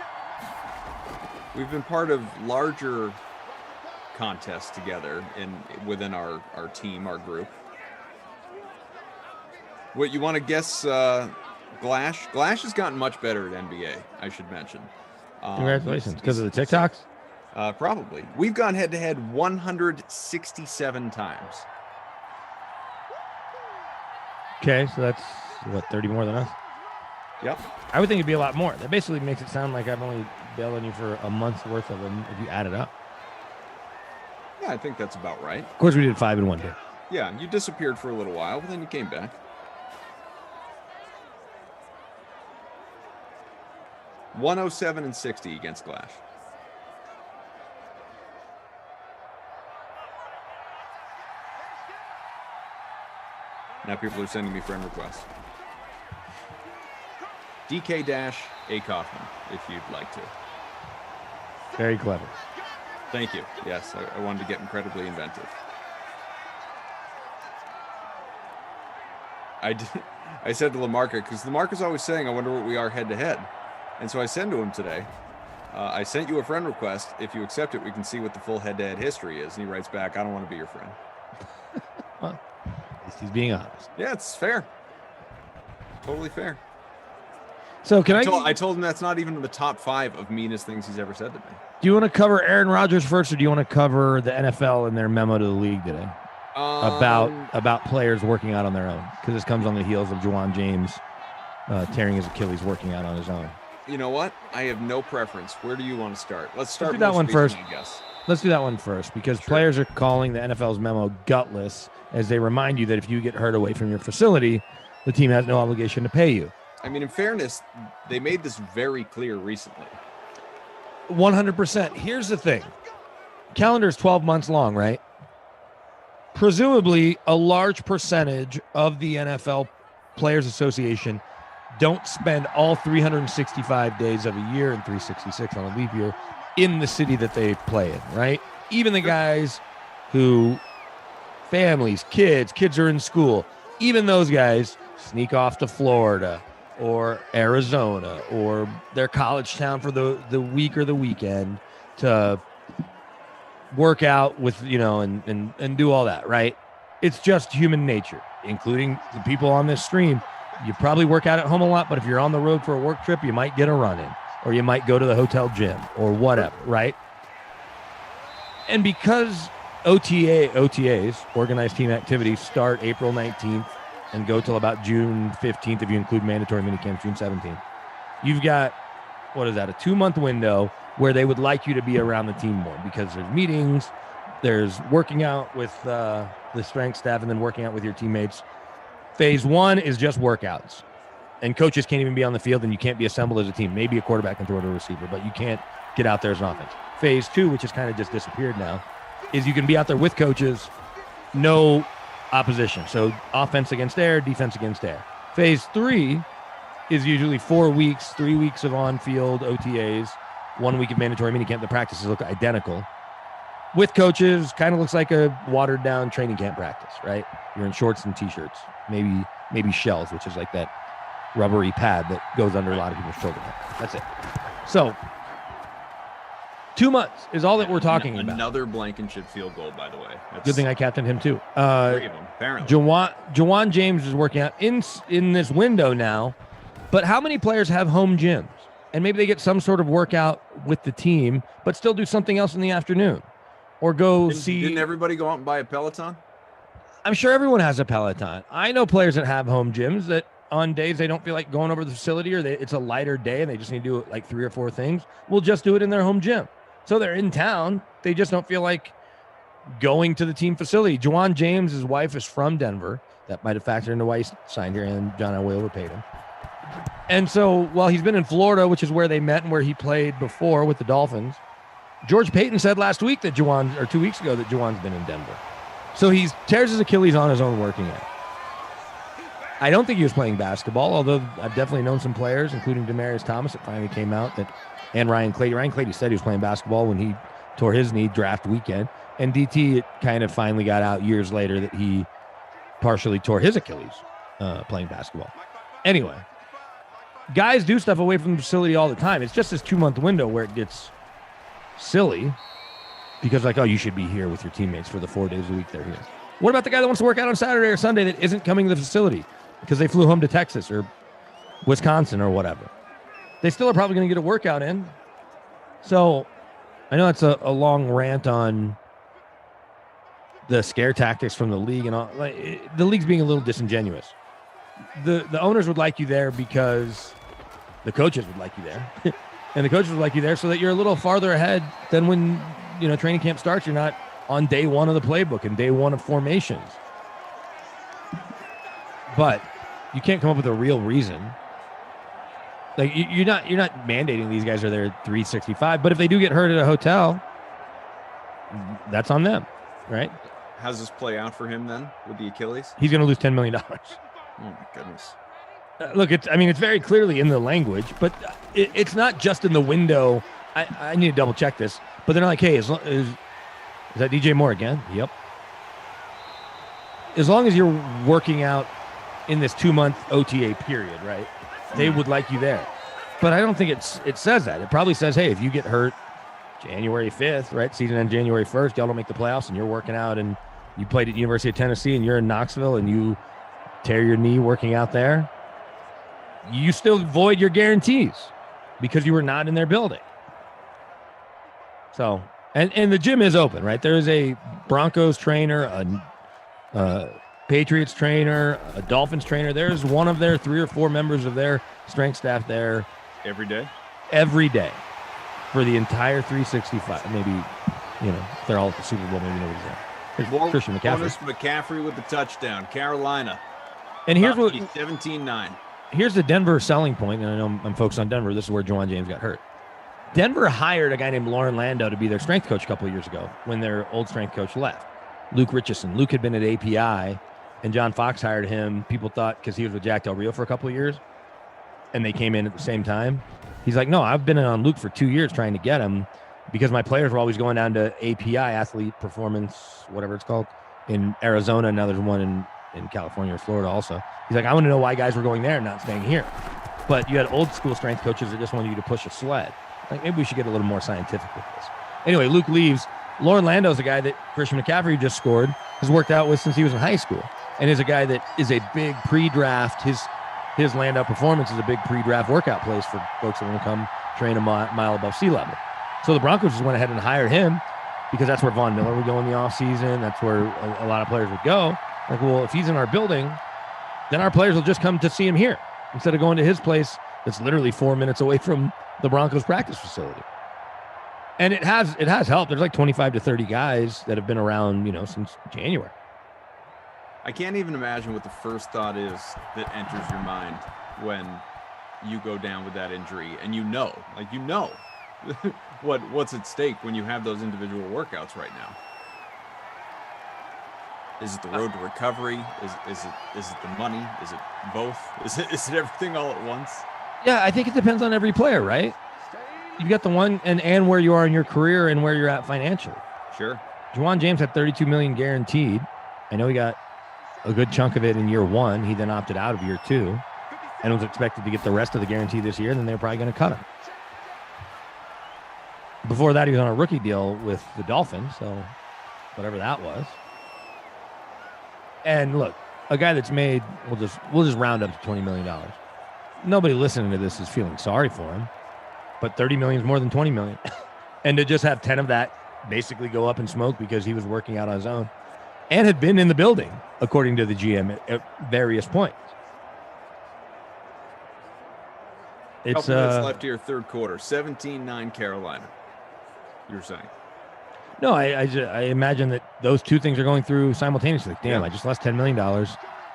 We've been part of larger contests together within our team, our group. What you want to guess? Glash has gotten much better at NBA, I should mention. Congratulations, because of the TikToks. Probably. We've gone head to head 167 times. Okay, so that's what, 30 more than us. Yep. I would think it'd be a lot more. That basically makes it sound like I've only bailed on you for a month's worth of them if you add it up. Yeah, I think that's about right. Of course, we did 5 in one day. Yeah, you disappeared for a little while, but then you came back. 107 and 60 against Glash. Now people are sending me friend requests. DK-A Kaufman, if you'd like to. Very clever. Thank you. Yes, I wanted to get incredibly inventive. I said to LaMarca, because LaMarca's always saying, I wonder what we are head-to-head. And so I said to him today, I sent you a friend request. If you accept it, we can see what the full head-to-head history is. And he writes back, I don't want to be your friend. Well, at least he's being honest. Yeah, it's fair. Totally fair. So can I told him that's not even in the top 5 of meanest things he's ever said to me. Do you want to cover Aaron Rodgers first, or do you want to cover the NFL and their memo to the league today about players working out on their own? Because this comes on the heels of Juwan James tearing his Achilles working out on his own. You know what? I have no preference. Where do you want to start? Let's start with that one first. I guess. Let's do that one first, because players are calling the NFL's memo gutless as they remind you that if you get hurt away from your facility, the team has no obligation to pay you. I mean, in fairness, they made this very clear recently. 100%. Here's the thing. Calendar is 12 months long, right? Presumably, a large percentage of the NFL Players Association don't spend all 365 days of a year and 366 on a leap year in the city that they play in, right? Even the guys who families, kids are in school, even those guys sneak off to Florida or Arizona or their college town for the week or the weekend to work out with, and do all that, right? It's just human nature, including the people on this stream. You probably work out at home a lot, but if you're on the road for a work trip, you might get a run in, or you might go to the hotel gym or whatever, right? And because OTAs, organized team activities, start April 19th and go till about June 15th if you include mandatory minicamps, June 17th. You've got, a 2-month window where they would like you to be around the team more because there's meetings, there's working out with the strength staff, and then working out with your teammates. Phase 1 is just workouts. And coaches can't even be on the field, and you can't be assembled as a team. Maybe a quarterback can throw to a receiver, but you can't get out there as an offense. Phase 2, which has kind of just disappeared now, is you can be out there with coaches no opposition. So offense against air, defense against air. Phase 3 is usually 4 weeks, 3 weeks of on-field OTAs, 1 week of mandatory minicamp. The practices look identical. With coaches, kind of looks like a watered-down training camp practice, right? You're in shorts and T-shirts, maybe shells, which is like that rubbery pad that goes under a lot of people's shoulder. That's it. So 2 months is all that we're talking about. Another Blankenship field goal, by the way. Good thing I captained him too. 3 of them, apparently. Jawan James is working out in this window now, but how many players have home gyms? And maybe they get some sort of workout with the team, but still do something else in the afternoon. Or Didn't everybody go out and buy a Peloton? I'm sure everyone has a Peloton. I know players that have home gyms that on days they don't feel like going over to the facility, or it's a lighter day and they just need to do like 3 or 4 things, will just do it in their home gym. So they're in town. They just don't feel like going to the team facility. Jawan James, his wife, is from Denver. That might have factored into why he signed here, and John Elway overpaid him. And so while he's been in Florida, which is where they met and where he played before with the Dolphins, George Payton said last week that 2 weeks ago, that Jawan's been in Denver. So he tears his Achilles on his own working out. I don't think he was playing basketball, although I've definitely known some players, including Demaryius Thomas, that finally came out, and Ryan Clady. Ryan Clady said he was playing basketball when he tore his knee draft weekend. And DT, it kind of finally got out years later that he partially tore his Achilles playing basketball. Anyway, guys do stuff away from the facility all the time. It's just this 2-month window where it gets silly because, like, oh, you should be here with your teammates for the 4 days a week they're here. What about the guy that wants to work out on Saturday or Sunday that isn't coming to the facility because they flew home to Texas or Wisconsin or whatever? They still are probably going to get a workout in. So I know it's a long rant on the scare tactics from the league and all. Like, the league's being a little disingenuous. The owners would like you there because the coaches would like you there. And the coaches would like you there so that you're a little farther ahead than when, training camp starts. You're not on day 1 of the playbook and day 1 of formations. But you can't come up with a real reason. Like, you're not mandating these guys are there 365, but if they do get hurt at a hotel, that's on them, right? How's this play out for him then with the Achilles? He's going to lose $10 million. Oh my goodness. Look, it's very clearly in the language, but it's not just in the window. I need to double check this, but they're not like, hey, is that DJ Moore again? Yep. As long as you're working out in this 2-month OTA period, right? They would like you there. But I don't think it says that. It probably says, hey, if you get hurt January 5th, right? Season ends January 1st, y'all don't make the playoffs and you're working out and you played at University of Tennessee and you're in Knoxville and you tear your knee working out there, you still void your guarantees because you were not in their building. So, and the gym is open, right? There is a Broncos trainer, a Patriots trainer, a Dolphins trainer. There's one of their 3 or 4 members of their strength staff there. Every day for the entire 365. Maybe, if they're all at the Super Bowl, maybe nobody's there. There's Christian McCaffrey. Bonus McCaffrey with the touchdown. Carolina. And here's what 17-9. Here's the Denver selling point, and I know I'm focused on Denver. This is where Jawan James got hurt. Denver hired a guy named Lauren Lando to be their strength coach a couple of years ago when their old strength coach left. Luke Richardson. Luke had been at API, and John Fox hired him. People thought because he was with Jack Del Rio for a couple of years, and they came in at the same time. He's like, no, I've been on Luke for 2 years trying to get him because my players were always going down to API, Athlete Performance, whatever it's called, in Arizona. And now there's one in California or Florida also. He's like, I want to know why guys were going there and not staying here. But you had old school strength coaches that just wanted you to push a sled. Like, maybe we should get a little more scientific with this. Anyway, Luke leaves. Lauren Lando's a guy that Christian McCaffrey just scored, has worked out with since he was in high school, and is a guy that is a big pre-draft. His Lando performance is a big pre-draft workout place for folks that want to come train a mile above sea level. So the Broncos just went ahead and hired him because that's where Von Miller would go in the offseason. That's where a lot of players would go. Like, well, if he's in our building, then our players will just come to see him here instead of going to his place that's literally 4 minutes away from the Broncos practice facility. And it has helped. There's like 25 to 30 guys that have been around, since January. I can't even imagine what the first thought is that enters your mind when you go down with that injury and what's at stake when you have those individual workouts right now. Is it the road to recovery? Is it the money? Is it both? Is it everything all at once? Yeah, I think it depends on every player, right? You've got the one and where you are in your career and where you're at financially. Sure. Juwan James had $32 million guaranteed. I know he got a good chunk of it in year one. He then opted out of year two and was expected to get the rest of the guarantee this year. Then they were probably going to cut him. Before that, he was on a rookie deal with the Dolphins, so whatever that was. And look, a guy that's made, we'll just round up to $20 million. Nobody listening to this is feeling sorry for him, but $30 million is more than $20 million. And to just have 10 of that basically go up in smoke because he was working out on his own and had been in the building, according to the GM at various points. It's couple minutes left here, third quarter, 17-9 Carolina. You're saying? No, I imagine that those two things are going through simultaneously. Damn, Yeah. I just lost $10 million,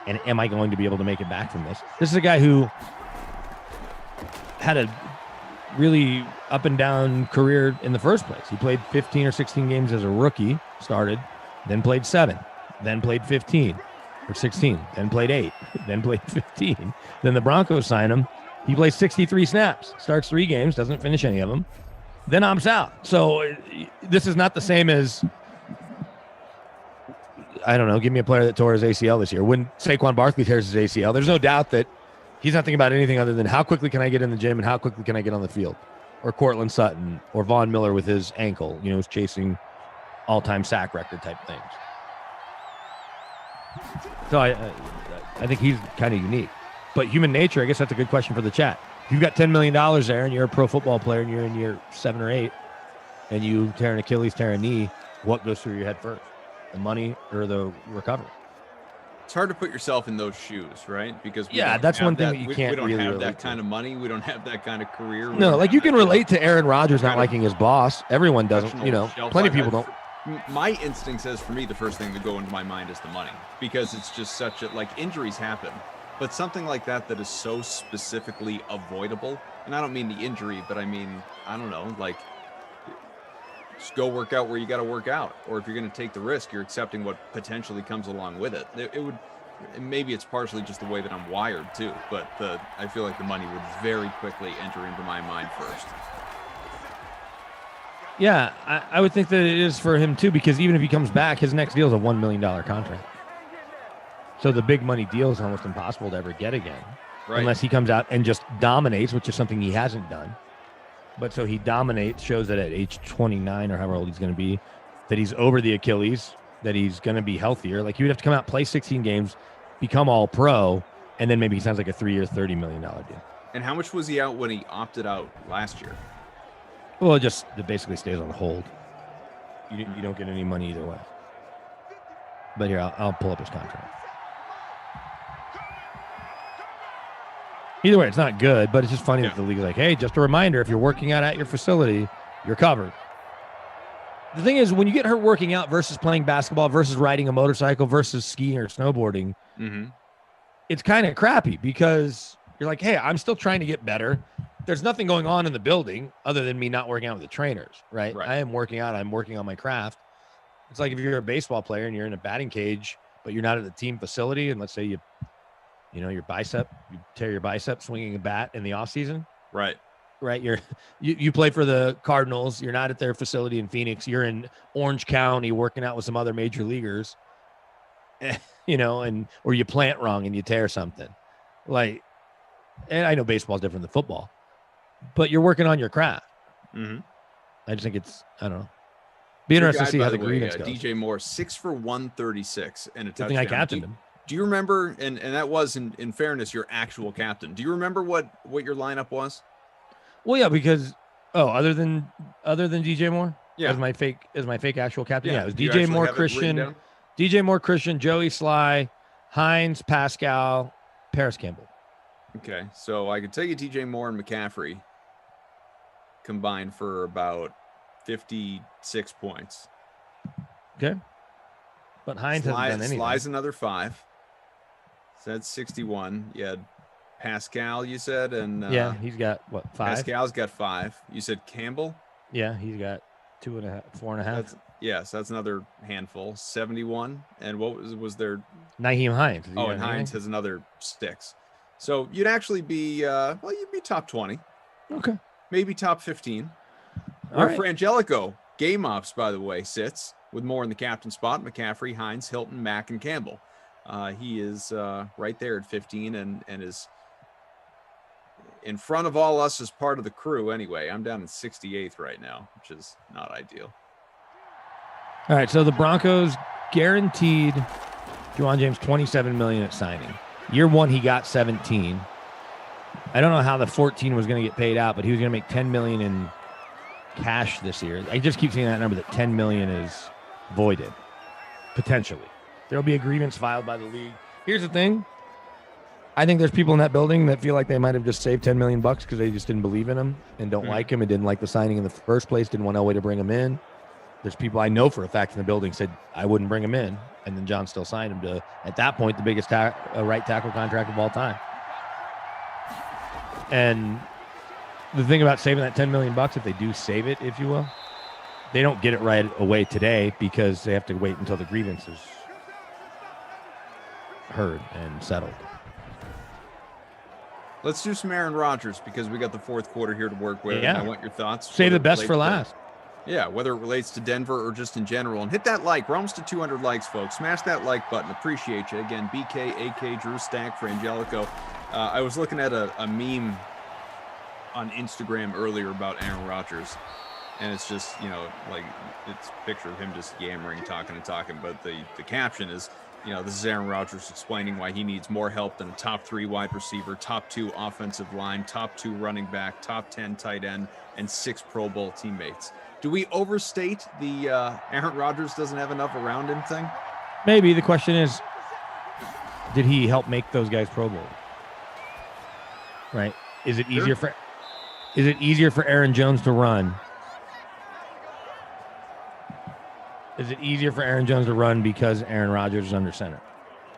and am I going to be able to make it back from this? This is a guy who had a really up and down career in the first place. He played 15 or 16 games as a rookie, started, then played 7, then played 15 or 16, then played 8, then played 15. Then the Broncos sign him. He plays 63 snaps, starts 3 games, doesn't finish any of them, then opts out. So this is not the same as, I don't know, give me a player that tore his ACL this year. When Saquon Barkley tears his ACL, there's no doubt that he's not thinking about anything other than how quickly can I get in the gym and how quickly can I get on the field. Or Cortland Sutton or Von Miller with his ankle, is chasing all-time sack record type things. So I think he's kind of unique. But human nature, I guess that's a good question for the chat. If you've got $10 million there and you're a pro football player and you're in year 7 or 8 and you tear an Achilles, tear a knee, what goes through your head first? The money or the recovery? It's hard to put yourself in those shoes, right? Because that's one thing that you can't we don't really have relate that to. kind of money. We don't have that kind of career. We No, don't like have you that can relate to Aaron Rodgers not liking his boss. Everyone doesn't, professional shelf plenty of life. people don't. My instinct says for me, the first thing to go into my mind is the money, because it's just such a, like, injuries happen, but something like that is so specifically avoidable. And I don't mean the injury, but I mean, I don't know, like, just go work out where you got to work out. Or if you're going to take the risk, you're accepting what potentially comes along with it. It would, maybe it's partially just the way that I'm wired too, but I feel like the money would very quickly enter into my mind first. Yeah, I would think that it is for him too, because even if he comes back, his next deal is a $1 million contract. So the big money deal is almost impossible to ever get again, Right. unless he comes out and just dominates, which is something he hasn't done. But so he dominates, shows that at age 29 or however old he's going to be, that he's over the Achilles, that he's going to be healthier. Like, he would have to come out, play 16 games, become all pro, and then maybe he sounds like a 3-year, $30 million deal. And how much was he out when he opted out last year? Well, it basically stays on hold. You don't get any money either way. But here, I'll pull up his contract. Either way, it's not good, but it's just funny that the league is like, hey, just a reminder, if you're working out at your facility, you're covered. The thing is, when you get hurt working out versus playing basketball versus riding a motorcycle versus skiing or snowboarding, it's kind of crappy because you're like, hey, I'm still trying to get better. There's nothing going on in the building other than me not working out with the trainers, right? I am working out. I'm working on my craft. It's like if you're a baseball player and you're in a batting cage, but you're not at the team facility, and let's say you tear your bicep swinging a bat in the off season. Right. You play for the Cardinals. You're not at their facility in Phoenix. You're in Orange County working out with some other major leaguers, or you plant wrong and you tear something. Like, and I know baseball is different than football, but you're working on your craft. I just think I don't know. Be interesting to see how the grievance goes. DJ Moore, 6 for 136 and a touchdown. Good thing I captained him. Do you remember, and that was, in fairness, your actual captain. Do you remember what your lineup was? Well, yeah, because other than DJ Moore, yeah, as my fake actual captain, yeah, it was Do you DJ actually Moore, have it written down? Christian, Joey Sly, Hines, Pascal, Paris Campbell. Okay, so I could tell you DJ Moore and McCaffrey combined for about 56 points. Okay, but Hines hasn't done anything. Sly's another 5. So that's 61. You had Pascal, you said, and yeah, he's got what, 5? Pascal's got 5. You said Campbell? Yeah, he's got 2.5, 4.5. Yes, that's another handful. 71. And what was there? Naheem Hines. Oh, and Hines has another 6. So you'd actually be, you'd be top 20. Okay. Maybe top 15. All Where right. Frangelico, game ops, by the way, sits with more in the captain spot. McCaffrey, Hines, Hilton, Mack, and Campbell. He is right there at 15 and is in front of all us as part of the crew anyway. I'm down in 68th right now, which is not ideal. All right, so the Broncos guaranteed Juwan James $27 million at signing. Year one, he got 17. I don't know how the 14 was going to get paid out, but he was going to make $10 million in cash this year. I just keep seeing that number that $10 million is voided, potentially. There'll be a grievance filed by the league. Here's the thing. I think there's people in that building that feel like they might have just saved $10 million because they just didn't believe in him and don't like him and didn't like the signing in the first place, didn't want Elway to bring him in. There's people I know for a fact in the building said, I wouldn't bring him in. And then John still signed him to, at that point, the biggest right tackle contract of all time. And the thing about saving that $10 million, if they do save it, if you will, they don't get it right away today because they have to wait until the grievance is heard and settled. Let's do some Aaron Rodgers because we got the fourth quarter here to work with. Yeah. And I want your thoughts. Save the best for last. Yeah, whether it relates to Denver or just in general. And hit that like. We're almost to 200 likes, folks. Smash that like button. Appreciate you. Again, BK, AK, Drew Stack, Frangelico. I was looking at a meme on Instagram earlier about Aaron Rodgers. And it's just, like it's a picture of him just yammering, talking. But the caption is, this is Aaron Rodgers explaining why he needs more help than a top 3 wide receiver, top 2 offensive line, top 2 running back, top 10 tight end, and 6 Pro Bowl teammates. Do we overstate the Aaron Rodgers doesn't have enough around him thing? Maybe. The question is, did he help make those guys Pro Bowl? Right? Is it easier for Aaron Jones to run? Is it easier for Aaron Jones to run because Aaron Rodgers is under center?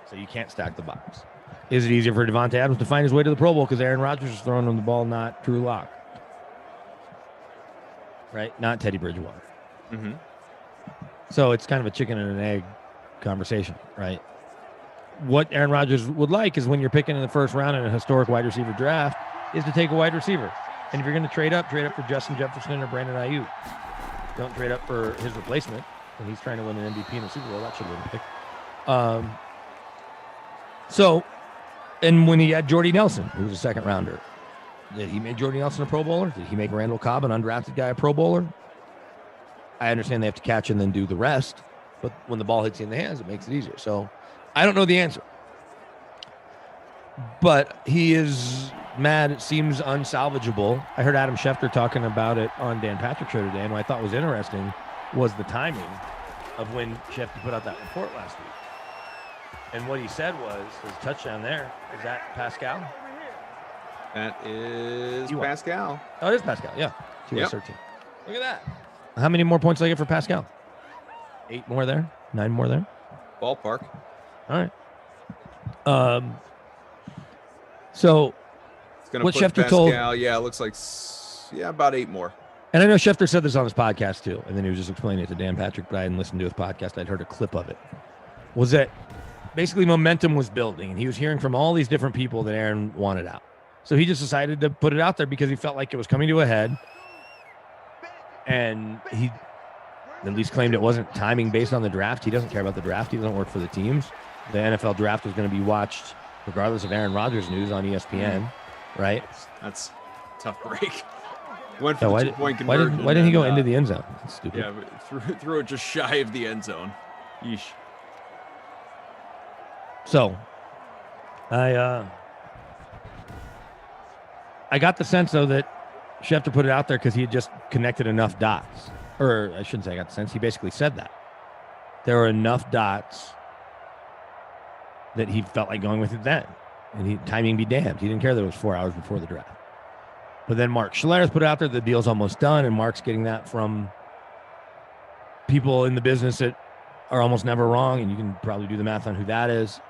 So you can't stack the box. Is it easier for Devontae Adams to find his way to the Pro Bowl because Aaron Rodgers is throwing him the ball, not Drew Lock? Right? Not Teddy Bridgewater. Mm-hmm. So it's kind of a chicken and an egg conversation, right? What Aaron Rodgers would like is when you're picking in the first round in a historic wide receiver draft is to take a wide receiver. And if you're going to trade up for Justin Jefferson or Brandon Ayuk. Don't trade up for his replacement. And he's trying to win an MVP in the Super Bowl. That should have been a pick. So, and when he had Jordy Nelson, who was a second rounder, did he make Jordy Nelson a Pro Bowler? Did he make Randall Cobb, an undrafted guy, a Pro Bowler? I understand they have to catch and then do the rest, but when the ball hits you in the hands, it makes it easier. So I don't know the answer. But he is mad. It seems unsalvageable. I heard Adam Schefter talking about it on Dan Patrick's show today, and what I thought was interesting was the timing of when Schefter put out that report last week. And what he said was his touchdown there. Is that Pascal? That is Pascal. Oh, it is Pascal. Yeah. 2-13. Yep. Look at that. How many more points do I get for Pascal? 8 more there? 9 more there? Ballpark. All right. So It's gonna what put Schefter Pascal, told... it looks like, about 8 more. And I know Schefter said this on his podcast too, and then he was just explaining it to Dan Patrick, but I hadn't listened to his podcast. I'd heard a clip of it. Was that basically momentum was building, and he was hearing from all these different people that Aaron wanted out. So he just decided to put it out there because he felt like it was coming to a head. And he at least claimed it wasn't timing based on the draft. He doesn't care about the draft. He doesn't work for the teams. The NFL draft was going to be watched regardless of Aaron Rodgers news on ESPN, right? That's a tough break. Went for So the why 2-point conversion. didn't he go into the end zone? That's stupid. Yeah, but threw it just shy of the end zone. Yeesh. So I got the sense, though, that Schefter put it out there because he had just connected enough dots. Or I shouldn't say I got the sense. He basically said that. There were enough dots that he felt like going with it then. And timing be damned. He didn't care that it was 4 hours before the draft. But then Mark Schlereth put out there the deal's almost done, and Mark's getting that from people in the business that are almost never wrong, and you can probably do the math on who that is.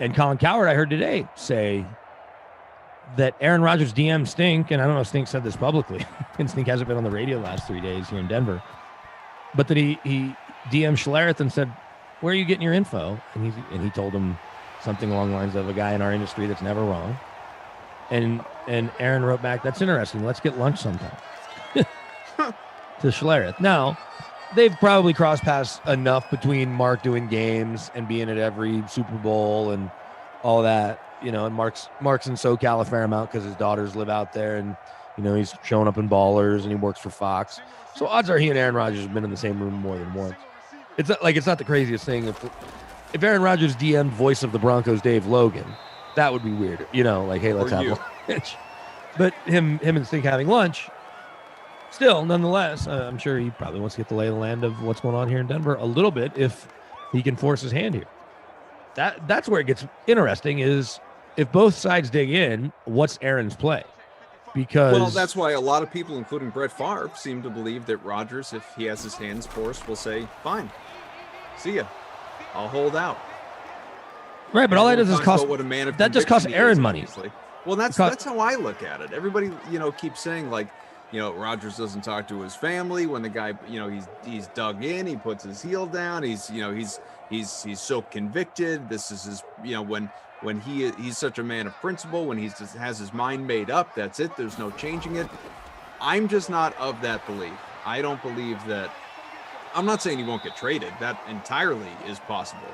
And Colin Cowherd, I heard today, say that Aaron Rodgers' DM Stink, and I don't know if Stink said this publicly, and Stink hasn't been on the radio the last 3 days here in Denver, But then he DM'd Schlereth and said, "Where are you getting your info?" And he told him something along the lines of a guy in our industry that's never wrong. And Aaron wrote back, "That's interesting. Let's get lunch sometime." To Schlereth. Now, they've probably crossed paths enough between Mark doing games and being at every Super Bowl and all that, you know, and Mark's in SoCal a fair amount because his daughters live out there, and, you know, he's showing up in Ballers and he works for Fox. So odds are he and Aaron Rodgers have been in the same room more than once. It's not the craziest thing. If Aaron Rodgers DM'd voice of the Broncos Dave Logan, that would be weird. You know, like, hey, let's have lunch. But him and Stink having lunch, still, nonetheless, I'm sure he probably wants to get the lay of the land of what's going on here in Denver a little bit if he can force his hand here. That's where it gets interesting, is if both sides dig in, what's Aaron's play? Because that's why a lot of people, including Brett Favre, seem to believe that Rodgers, if he has his hands forced, will say, "Fine, see ya, I'll hold out." Right, but all that does is cost. What a man of that just costs conviction Aaron is, money. obviously. Well, that's how I look at it. Everybody, you know, keeps saying, like, you know, Rodgers doesn't talk to his family when the guy, you know, he's dug in, he puts his heel down, he's so convicted. This is his, you know, when he's such a man of principle, when he just has his mind made up, that's it. There's no changing it. I'm just not of that belief. I don't believe that. I'm not saying he won't get traded. That entirely is possible.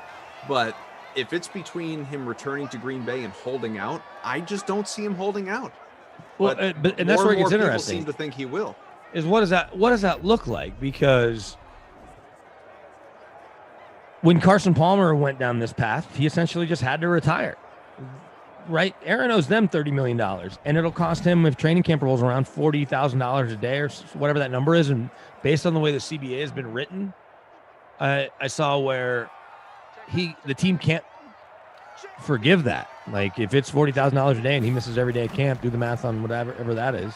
But if it's between him returning to Green Bay and holding out, I just don't see him holding out. Well, and that's where it gets interesting. Seem to think he will. Is what does that look like? Because when Carson Palmer went down this path, he essentially just had to retire. Right? Aaron owes them $30 million, and it'll cost him, if training camp rolls around, $40,000 a day or whatever that number is. And based on the way the CBA has been written, I saw where the team can't forgive that. Like, if it's $40,000 a day and he misses every day at camp, do the math on whatever that is.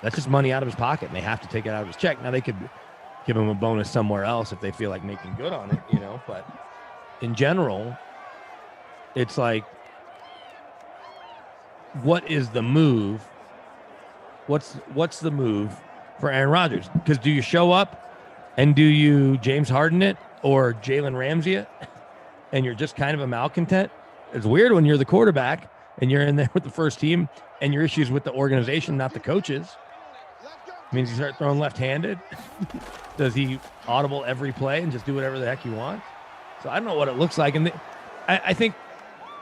That's just money out of his pocket, and they have to take it out of his check. Now, they could give him a bonus somewhere else if they feel like making good on it, you know. But in general, it's like, what is the move? What's the move for Aaron Rodgers? Because do you show up and do you James Harden it or Jalen Ramsey it, and you're just kind of a malcontent? It's weird when you're the quarterback and you're in there with the first team and your issues with the organization, not the coaches. Means you start throwing left-handed. Does he audible every play and just do whatever the heck he wants? So I don't know what it looks like. And I think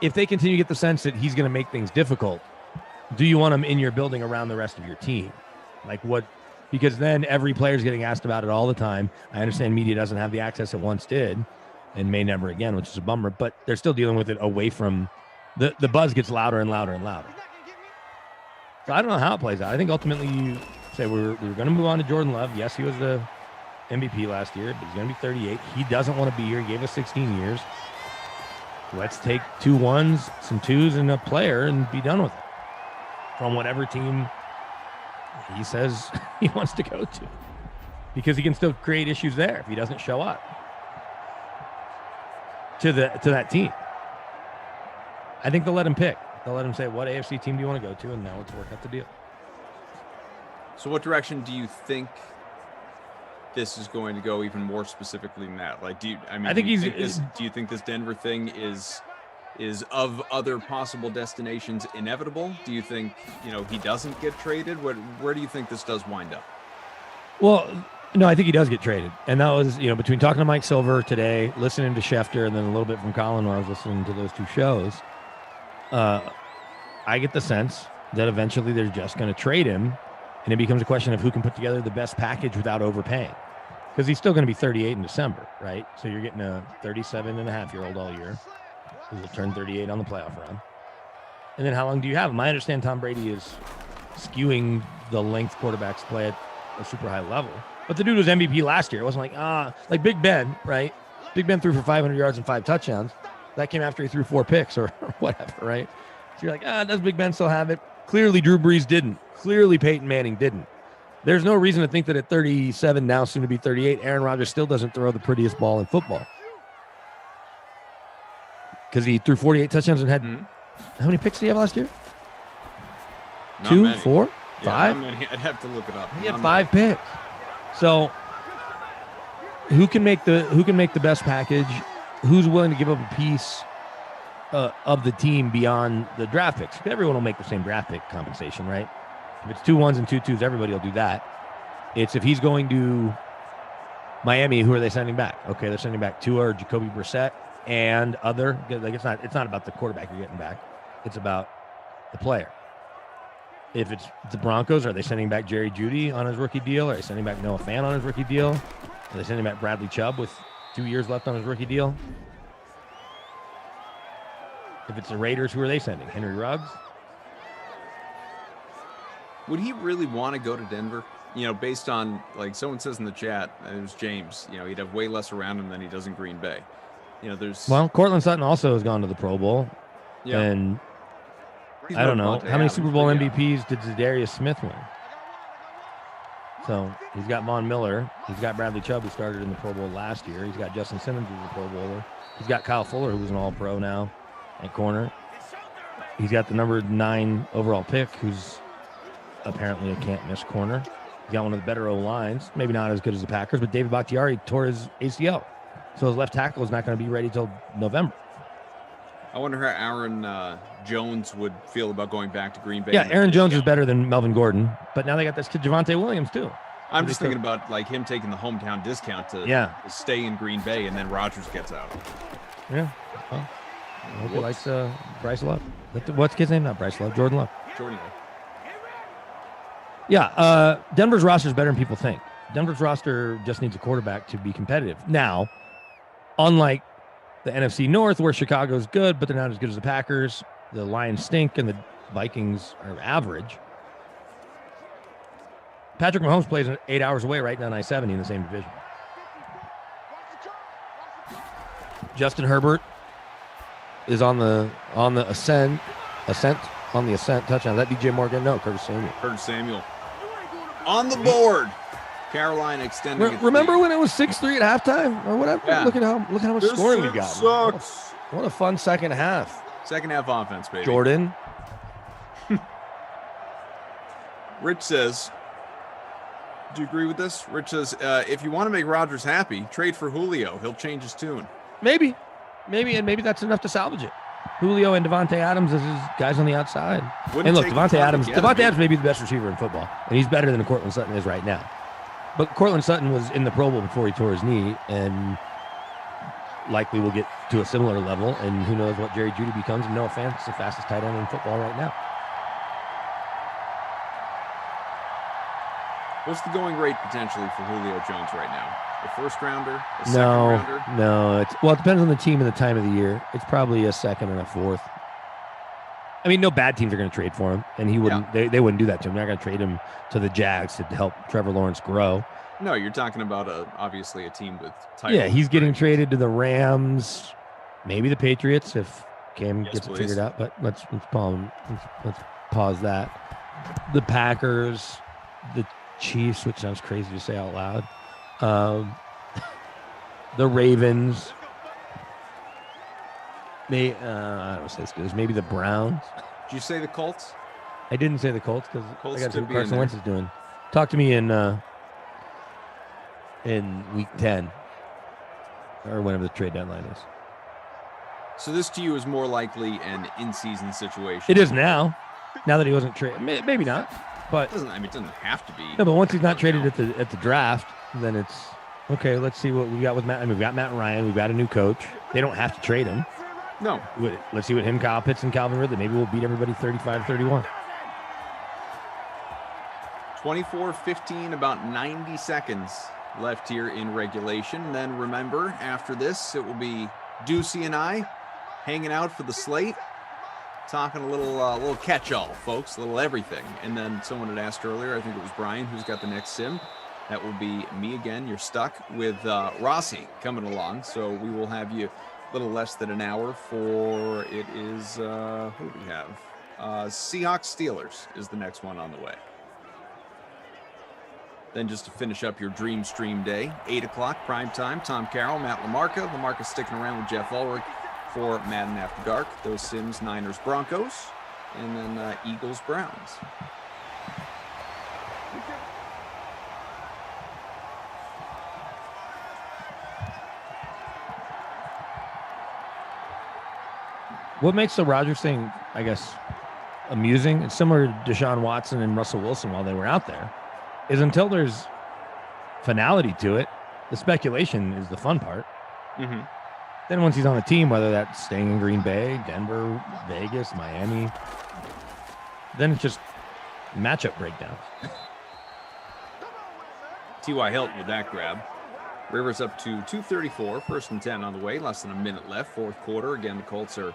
if they continue to get the sense that he's going to make things difficult, do you want him in your building around the rest of your team? Like what? Because then every player's getting asked about it all the time. I understand media doesn't have the access it once did and may never again, which is a bummer, but they're still dealing with it away from the buzz gets louder and louder and louder. So I don't know how it plays out. I think ultimately you say we're going to move on to Jordan Love. Yes, he was the MVP last year, but he's going to be 38. He doesn't want to be here. He gave us 16 years. Let's take 2 1s, some 2s, and a player and be done with it from whatever team he says he wants to go to, because he can still create issues there if he doesn't show up to that team. I think they'll let him pick. They'll let him say, what AFC team do you want to go to? And now let's work out the deal. So what direction do you think this is going to go, even more specifically than that? Like, do you think this Denver thing is of other possible destinations inevitable? Do you think, he doesn't get traded? Where do you think this does wind up? Well, no, I think he does get traded. And that was, between talking to Mike Silver today, listening to Schefter, and then a little bit from Colin when I was listening to those 2 shows, I get the sense that eventually they're just going to trade him, and it becomes a question of who can put together the best package without overpaying. Because he's still going to be 38 in December, right? So you're getting a 37-and-a-half-year-old all year who will turn 38 on the playoff run. And then how long do you have him? I understand Tom Brady is skewing the length quarterbacks play at a super high level. But the dude was MVP last year. It wasn't like Big Ben, right? Big Ben threw for 500 yards and 5 touchdowns. That came after he threw 4 picks or whatever, right? So you're like, does Big Ben still have it? Clearly Drew Brees didn't. Clearly Peyton Manning didn't. There's no reason to think that at 37, now soon to be 38, Aaron Rodgers still doesn't throw the prettiest ball in football. Because he threw 48 touchdowns and had, how many picks did he have last year? Not 2, many. 4, Yeah, 5? not many. I'd have to look it up. He had 5 picks. So who can make the best package? Who's willing to give up a piece of the team beyond the draft picks? Everyone will make the same draft pick compensation, right? If it's 2 1s and 2 2s, everybody will do that. It's if he's going to Miami, who are they sending back? Okay, they're sending back Tua or Jacoby Brissett and other. Like it's not about the quarterback you're getting back. It's about the player. If it's the Broncos, are they sending back Jerry Jeudy on his rookie deal? Are they sending back Noah Fant on his rookie deal? Are they sending back Bradley Chubb with 2 years left on his rookie deal? If it's the Raiders, who are they sending? Henry Ruggs? Would he really want to go to Denver? Based on, like someone says in the chat, and it was James, he'd have way less around him than he does in Green Bay. Well, Cortland Sutton also has gone to the Pro Bowl. Yeah. And He's I don't no know. Devontae How many Adams, Super Bowl but yeah. MVPs did Zadarius Smith win? So he's got Von Miller. He's got Bradley Chubb, who started in the Pro Bowl last year. He's got Justin Simmons, who's a Pro Bowler. He's got Kyle Fuller, who's an All-Pro now at corner. He's got the number 9 overall pick, who's apparently a can't-miss corner. He's got one of the better O-lines. Maybe not as good as the Packers, but David Bakhtiari tore his ACL. So his left tackle is not going to be ready till November. I wonder how Aaron Jones would feel about going back to Green Bay. Yeah, Aaron Jones is better than Melvin Gordon, but now they got this kid Javonte Williams too. I'm just thinking about like him taking the hometown discount to stay in Green Bay, and then Rodgers gets out. Yeah. Well, I hope he likes Bryce Love. What's his name? Not Bryce Love. Jordan Love. Jordan Love. Yeah. Denver's roster is better than people think. Denver's roster just needs a quarterback to be competitive. Now, unlike the NFC North, where Chicago's good, but they're not as good as the Packers, the Lions stink, and the Vikings are average. Patrick Mahomes plays 8 hours away right down I-70 in the same division. Justin Herbert is on the ascent touchdown. Is that DJ Morgan? No, Curtis Samuel. Curtis Samuel on the board. Carolina extending. Remember when it was 6-3 at halftime or whatever? Yeah. Look at how much This scoring we shit got. sucks. What a fun second half. Second half offense, baby. Jordan. Rich says, do you agree with this? Rich says, if you want to make Rodgers happy, trade for Julio. He'll change his tune. Maybe that's enough to salvage it. Julio and Devontae Adams as his guys on the outside. Wouldn't And look, take Devontae the time Adams together, may be the best receiver in football, and he's better than Cortland Sutton is right now. But Cortland Sutton was in the Pro Bowl before he tore his knee, and likely will get to a similar level. And who knows what Jerry Jeudy becomes? And Noah Fant's the fastest tight end in football right now. What's the going rate potentially for Julio Jones right now? A first rounder? A second rounder? No. It depends on the team and the time of the year. It's probably a second and a fourth. I mean, no bad teams are going to trade for him, and he wouldn't. Yeah. They wouldn't do that to him. They're not going to trade him to the Jags to help Trevor Lawrence grow. No, you're talking about obviously a team with title. Yeah, he's getting traded to the Rams, maybe the Patriots if Cam gets it please. figured out. But let's pause that. The Packers, the Chiefs, which sounds crazy to say out loud. The Ravens. I don't know if it's maybe the Browns. Did you say the Colts? I didn't say the Colts because Colts I got to see could what be Carson in Wentz is doing. Talk to me in week 10 or whenever the trade deadline is. So this to you is more likely an in-season situation. It is now that he wasn't traded. Maybe not, but it doesn't have to be. No, but once he's not traded at the draft, then it's okay. Let's see what we got with Matt. I mean, we've got Matt Ryan. We've got a new coach. They don't have to trade him. No. Let's see what him, Kyle Pitts, and Calvin Ridley. Maybe we'll beat everybody 35-31. 24-15, about 90 seconds left here in regulation. Then remember, after this, it will be Ducey and I hanging out for the slate, talking a little catch-all, folks, a little everything. And then someone had asked earlier, I think it was Brian, who's got the next sim. That will be me again. You're stuck with Rossi coming along. So we will have you a little less than an hour for it is, who do we have? Seahawks Steelers is the next one on the way. Then just to finish up your Dream Stream day, 8 o'clock prime time, Tom Carroll, Matt LaMarca. LaMarca sticking around with Jeff Ulrich for Madden After Dark. Those Sims, Niners, Broncos, and then Eagles, Browns. What makes the Rodgers thing, I guess, amusing, it's similar to Deshaun Watson and Russell Wilson while they were out there, is until there's finality to it, the speculation is the fun part. Mm-hmm. Then once he's on a team, whether that's staying in Green Bay, Denver, Vegas, Miami, then it's just matchup breakdowns. T.Y. Hilton with that grab. Rivers up to 234, 1st and 10 on the way, less than a minute left, fourth quarter. Again, the Colts are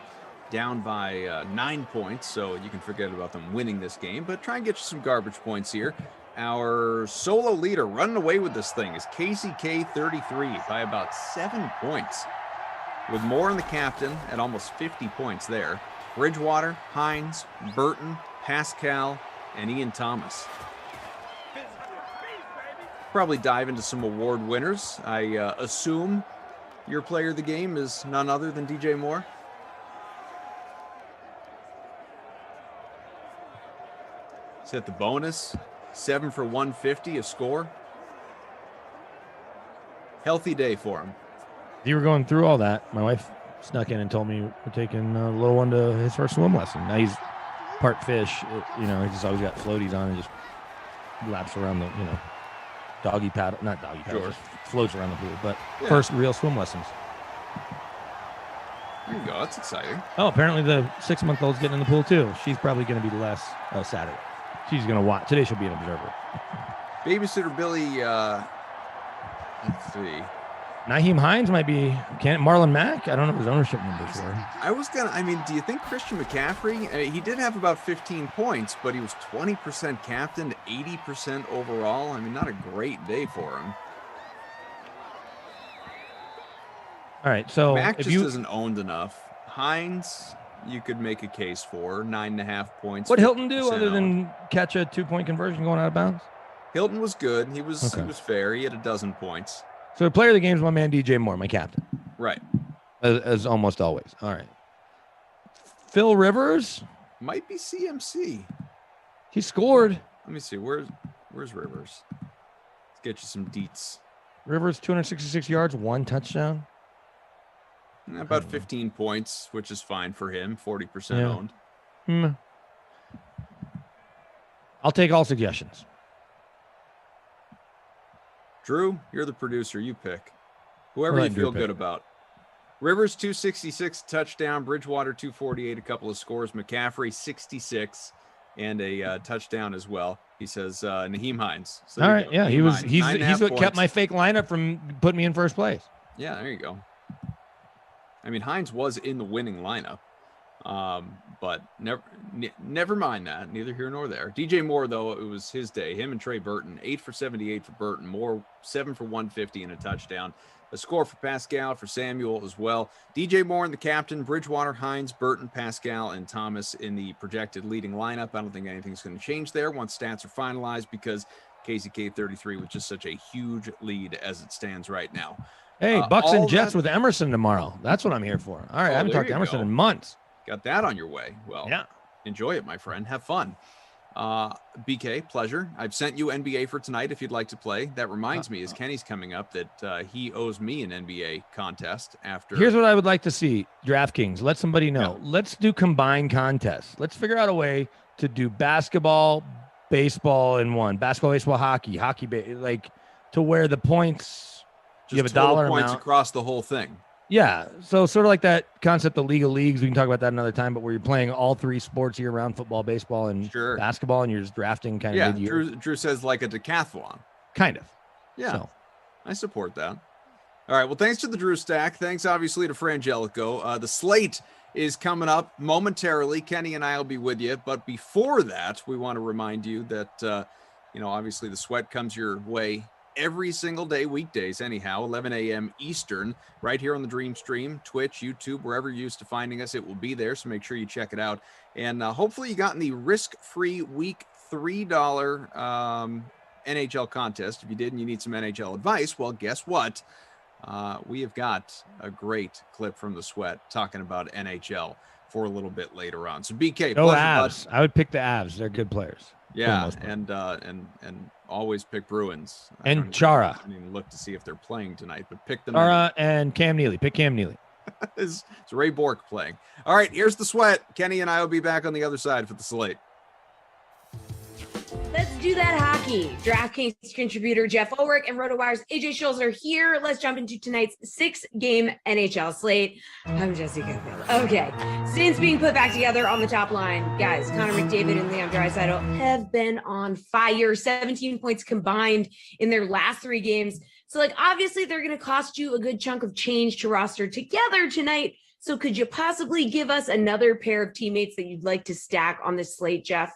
down by 9 points, so you can forget about them winning this game, but try and get you some garbage points here. Our solo leader running away with this thing is Casey K33 by about 7 points, with Moore in the captain at almost 50 points there. Bridgewater, Hines, Burton, Pascal, and Ian Thomas. Probably dive into some award winners. I assume your player of the game is none other than DJ Moore. He's hit the bonus. 7 for 150, a score. Healthy day for him. You were going through all that. My wife snuck in and told me we're taking a little one to his first swim lesson. Now he's part fish. He just always got floaties on and just laps around the, doggy paddle, not doggy paddle, just floats around the pool. But first real swim lessons. There you go. That's exciting. Oh, apparently the 6-month-old's getting in the pool too. She's probably going to be less Saturday. She's going to watch. Today she'll be an observer. Babysitter Billy, let's see. Nyheim Hines might be Marlon Mack. I don't know his ownership numbers were. Do you think Christian McCaffrey, he did have about 15 points, but he was 20% captain, 80% overall. Not a great day for him. All right, so Mack just isn't owned enough. Hines, you could make a case for 9.5 points. What Hilton do other than catch a 2-point conversion going out of bounds? Hilton was good. He was fair. He had a dozen points. So the player of the game is my man DJ Moore, my captain. Right. As almost always. All right. Phil Rivers might be CMC. He scored. Let me see. Where's Rivers? Let's get you some deets. Rivers 266 yards, 1 touchdown. About 15 points, which is fine for him. 40% owned. I'll take all suggestions. Drew, you're the producer. You pick whoever you feel good about. Rivers 266 touchdown. Bridgewater 248, a couple of scores. McCaffrey 66 and a touchdown as well. He says Nyheim Hines. So all right, yeah, he's what kept my fake lineup from putting me in first place. Yeah, there you go. Hines was in the winning lineup, but never mind that. Neither here nor there. DJ Moore, though, it was his day. Him and Trey Burton, 8 for 78 for Burton. Moore 7 for 150 and a touchdown. A score for Pascal, for Samuel as well. DJ Moore and the captain, Bridgewater, Hines, Burton, Pascal, and Thomas in the projected leading lineup. I don't think anything's going to change there once stats are finalized because Casey K33 was just such a huge lead as it stands right now. Hey, Bucks and Jets with Emerson tomorrow. That's what I'm here for. All right, I haven't talked to Emerson in months. Got that on your way. Well, yeah. Enjoy it, my friend. Have fun. BK, pleasure. I've sent you NBA for tonight if you'd like to play. That reminds me, as Kenny's coming up, that he owes me an NBA contest after. Here's what I would like to see, DraftKings. Let somebody know. Yeah. Let's do combined contests. Let's figure out a way to do basketball, baseball in one. Basketball, baseball, hockey, to where the points, just you have a dollar points amount across the whole thing. Yeah, so sort of like that concept of League of Leagues. We can talk about that another time, but where you're playing all 3 sports year-round, football, baseball, and basketball, and you're just drafting kind of mid-year. Drew says like a decathlon. Kind of. Yeah, so. I support that. All right, well, thanks to the Drew Stack. Thanks, obviously, to Frangelico. The slate is coming up momentarily. Kenny and I will be with you. But before that, we want to remind you that, obviously the sweat comes your way every single day, weekdays anyhow, 11 a.m. Eastern, right here on the Dream Stream, Twitch, YouTube, wherever you're used to finding us, it will be there, so make sure you check it out. And hopefully you got in the risk-free week $3 NHL contest. If you did and you need some NHL advice, well, guess what? We have got a great clip from the sweat talking about NHL for a little bit later on. So BK, go Avs. I would pick the Avs. They're good players. Yeah, and always pick Bruins. And Chara. I didn't even look to see if they're playing tonight, but pick them. Chara and Cam Neely. Pick Cam Neely. Is Ray Bork playing? All right, here's the sweat. Kenny and I will be back on the other side for the slate. Let's do that hockey. DraftKings contributor Jeff Ulrich and RotoWire's AJ Schultz are here. Let's jump into tonight's 6-game NHL slate. I'm Jesse Cofield. Okay, since being put back together on the top line, guys, Connor McDavid and Leon Draisaitl have been on fire. 17 points combined in their last 3 games. So, obviously they're going to cost you a good chunk of change to roster together tonight. So could you possibly give us another pair of teammates that you'd like to stack on this slate, Jeff?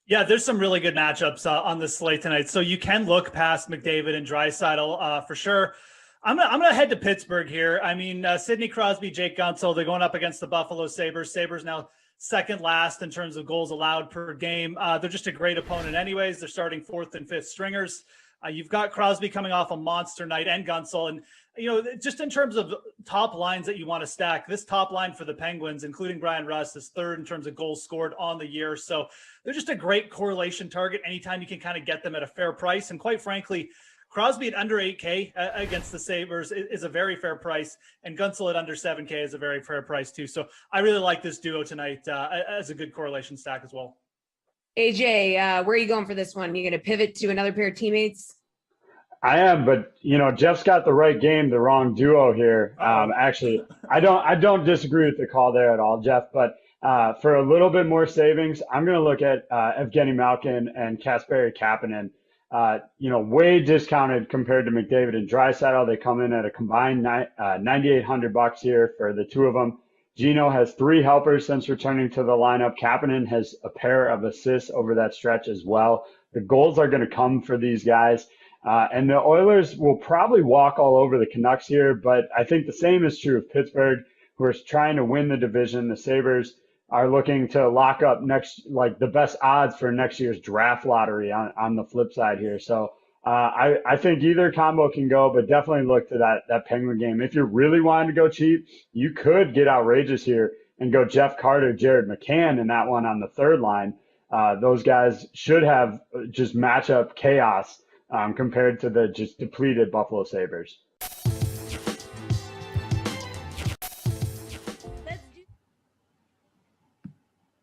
Yeah, there's some really good matchups on this slate tonight. So you can look past McDavid and Draisaitl for sure. I'm gonna head to Pittsburgh here. I mean, Sidney Crosby, Jake Guentzel, they're going up against the Buffalo Sabres. Sabres now second last in terms of goals allowed per game. They're just a great opponent anyways. They're starting 4th and 5th stringers. You've got Crosby coming off a monster night and Guentzel. And, just in terms of top lines that you want to stack, this top line for the Penguins, including Brian Rust, is 3rd in terms of goals scored on the year. So they're just a great correlation target anytime you can kind of get them at a fair price. And quite frankly, Crosby at under 8K against the Sabres is a very fair price, and Guentzel at under 7K is a very fair price too. So I really like this duo tonight as a good correlation stack as well. AJ, where are you going for this one? You going to pivot to another pair of teammates? I am, but Jeff's got the right game, the wrong duo here. Actually, I don't disagree with the call there at all, Jeff. But for a little bit more savings, I'm going to look at Evgeny Malkin and Kasperi Kapanen. Way discounted compared to McDavid and Draisaitl. They come in at a combined $9,800 here for the two of them. Gino has 3 helpers since returning to the lineup. Kapanen has a pair of assists over that stretch as well. The goals are going to come for these guys. And the Oilers will probably walk all over the Canucks here, but I think the same is true of Pittsburgh, who are trying to win the division. The Sabres are looking to lock up the best odds for next year's draft lottery on the flip side here. So I think either combo can go, but definitely look to that Penguin game. If you're really wanting to go cheap, you could get outrageous here and go Jeff Carter, Jared McCann in that one on the 3rd line. Those guys should have just matchup chaos compared to the just depleted Buffalo Sabres.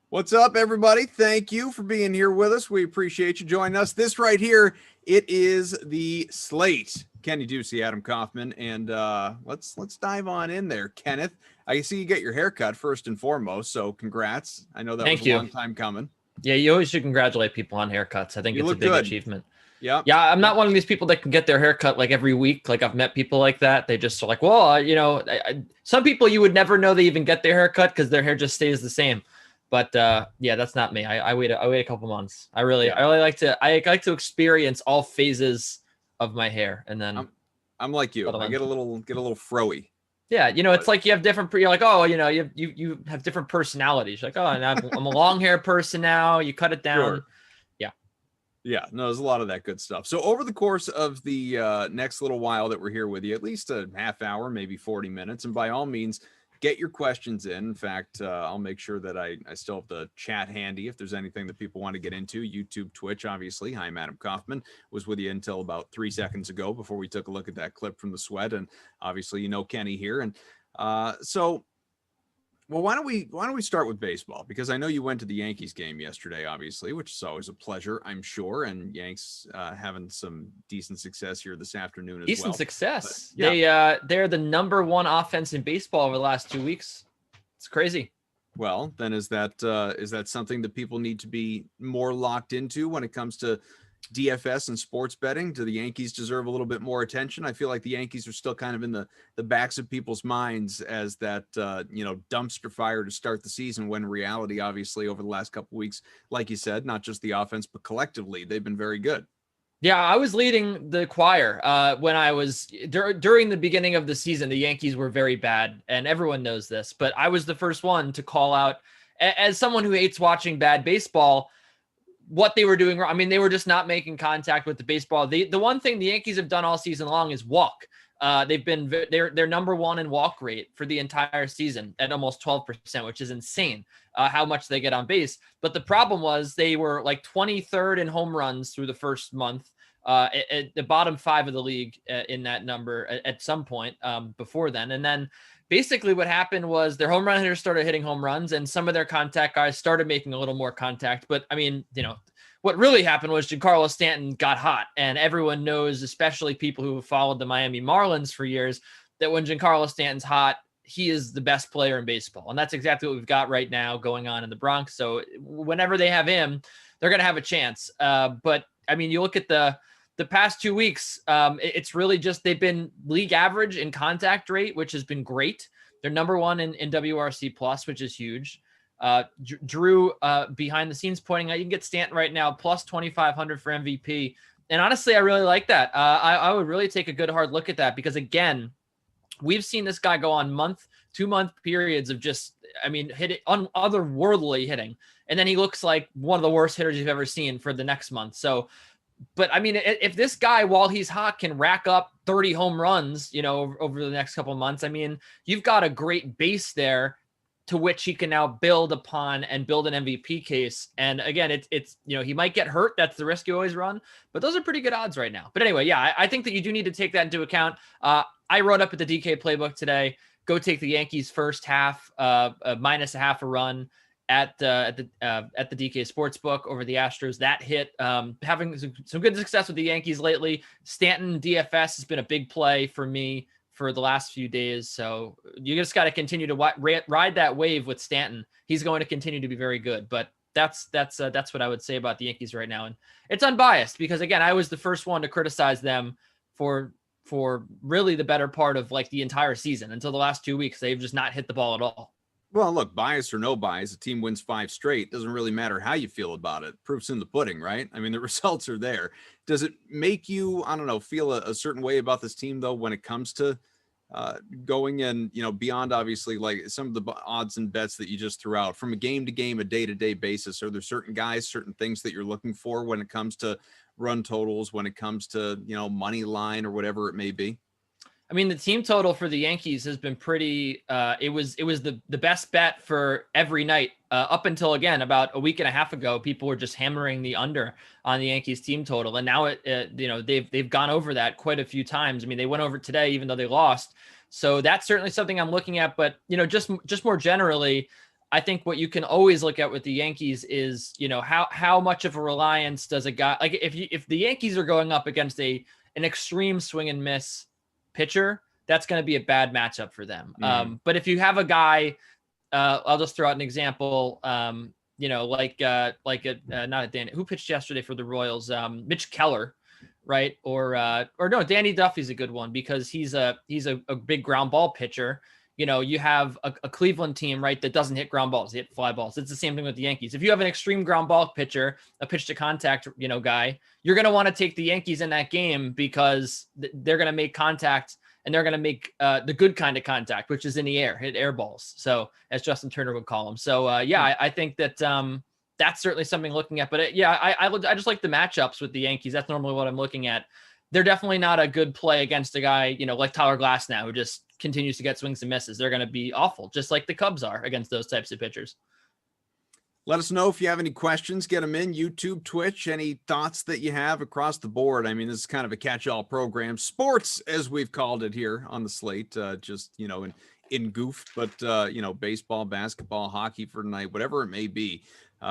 What's up, everybody? Thank you for being here with us. We appreciate you joining us. This right here, it is the slate. Kenny Ducey, Adam Kaufman, and let's dive on in there. Kenneth, I see you get your haircut first and foremost, so congrats. I know that was a long time coming. Yeah, you always should congratulate people on haircuts. I think it's a big achievement. Yeah. Yeah. I'm not one of these people that can get their hair cut like every week. Like I've met people like that. They just are like, well, some people you would never know they even get their hair cut because their hair just stays the same. But yeah, that's not me. I wait a couple months. I really like to experience all phases of my hair. And then I'm like you. I get a little froey. Yeah, it's like you have different. You're like, oh, you have different personalities. You're like, oh, and I'm a long hair person now. You cut it down. Sure. Yeah, no, there's a lot of that good stuff. So over the course of the next little while that we're here with you, at least a half hour, maybe 40 minutes, and by all means, get your questions in. In fact, I'll make sure that I still have the chat handy if there's anything that people want to get into. YouTube, Twitch, obviously. Hi, I'm Adam Kaufman. Was with you until about 3 seconds ago before we took a look at that clip from the sweat, and obviously Kenny here. And well, why don't we start with baseball? Because I know you went to the Yankees game yesterday, obviously, which is always a pleasure, I'm sure. And Yanks having some decent success here this afternoon as well. Decent success. But, yeah. They're the number 1 offense in baseball over the last 2 weeks. It's crazy. Well, then is that something that people need to be more locked into when it comes to DFS and sports betting? Do the Yankees deserve a little bit more attention? I feel like the Yankees are still kind of in the backs of people's minds as that dumpster fire to start the season, when in reality, obviously, over the last couple of weeks, like you said, not just the offense, but collectively, they've been very good. Yeah, I was leading the choir when I was during the beginning of the season. The Yankees were very bad, and everyone knows this, but I was the first one to call out, as someone who hates watching bad baseball, what they were doing wrong. I mean, they were just not making contact with the baseball. The one thing the Yankees have done all season long is walk. They're number 1 in walk rate for the entire season at almost 12%, which is insane how much they get on base. But the problem was they were like 23rd in home runs through the first month, at the bottom 5 of the league in that number at some point before then. And then basically what happened was their home run hitters started hitting home runs and some of their contact guys started making a little more contact. But I mean, what really happened was Giancarlo Stanton got hot, and everyone knows, especially people who have followed the Miami Marlins for years, that when Giancarlo Stanton's hot, he is the best player in baseball. And that's exactly what we've got right now going on in the Bronx. So whenever they have him, they're going to have a chance. But I mean, you look at the past 2 weeks, it's really just they've been league average in contact rate, which has been great. They're number one in WRC plus, which is huge. Drew behind the scenes pointing out you can get Stanton right now plus 2,500 for MVP. And honestly, I really like that. I would really take a good hard look at that because, again, we've seen this guy go on 2 month periods of just, hitting otherworldly hitting. And then he looks like one of the worst hitters you've ever seen for the next month. So, but I mean, if this guy, while he's hot, can rack up 30 home runs, over the next couple of months, I mean, you've got a great base there to which he can now build upon and build an MVP case. And again, it's he might get hurt. That's the risk you always run, but those are pretty good odds right now. But anyway, yeah, I think that you do need to take that into account. I wrote up at the DK playbook today, go take the Yankees first half, minus a half a run at the DK Sportsbook over the Astros. That hit, having some good success with the Yankees lately. Stanton DFS has been a big play for me for the last few days. So you just got to continue to ride that wave with Stanton. He's going to continue to be very good, but that's what I would say about the Yankees right now. And it's unbiased because, again, I was the first one to criticize them for really the better part of like the entire season until the last 2 weeks. They've just not hit the ball at all. Well, look, bias or no bias, a team wins 5 straight. Doesn't really matter how you feel about it. Proof's in the pudding, right? I mean, the results are there. Does it make you, I don't know, feel a certain way about this team, though, when it comes to going and, beyond obviously like some of the odds and bets that you just threw out from a game to game, a day-to-day basis? Are there certain guys, certain things that you're looking for when it comes to run totals, when it comes to, money line or whatever it may be? I mean, the team total for the Yankees has been pretty, it was the best bet for every night up until, again, about a week and a half ago. People were just hammering the under on the Yankees team total. And now they've gone over that quite a few times. I mean, they went over it today, even though they lost. So that's certainly something I'm looking at. But, just more generally, I think what you can always look at with the Yankees is, how much of a reliance does a guy, like if the Yankees are going up against an extreme swing and miss pitcher, that's going to be a bad matchup for them. But if you have a guy, I'll just throw out an example, not a Danny, who pitched yesterday for the Royals, Mitch Keller, right? Or no, Danny Duffy's a good one because he's a big ground ball pitcher. You have a Cleveland team, right, that doesn't hit ground balls, they hit fly balls. It's the same thing with the Yankees. If you have an extreme ground ball pitcher, a pitch to contact, guy, you're going to want to take the Yankees in that game because they're going to make contact and they're going to make the good kind of contact, which is in the air, hit air balls. So as Justin Turner would call them. So I think that that's certainly something looking at. But I just like the matchups with the Yankees. That's normally what I'm looking at. They're definitely not a good play against a guy, like Tyler Glasnow, who just continues to get swings and misses. They're going to be awful, just like the Cubs are against those types of pitchers. Let us know if you have any questions. Get them in YouTube, Twitch, any thoughts that you have across the board. I mean, this is kind of a catch-all program. Sports, as we've called it here on the slate, just, in goof, but, baseball, basketball, hockey for tonight, whatever it may be.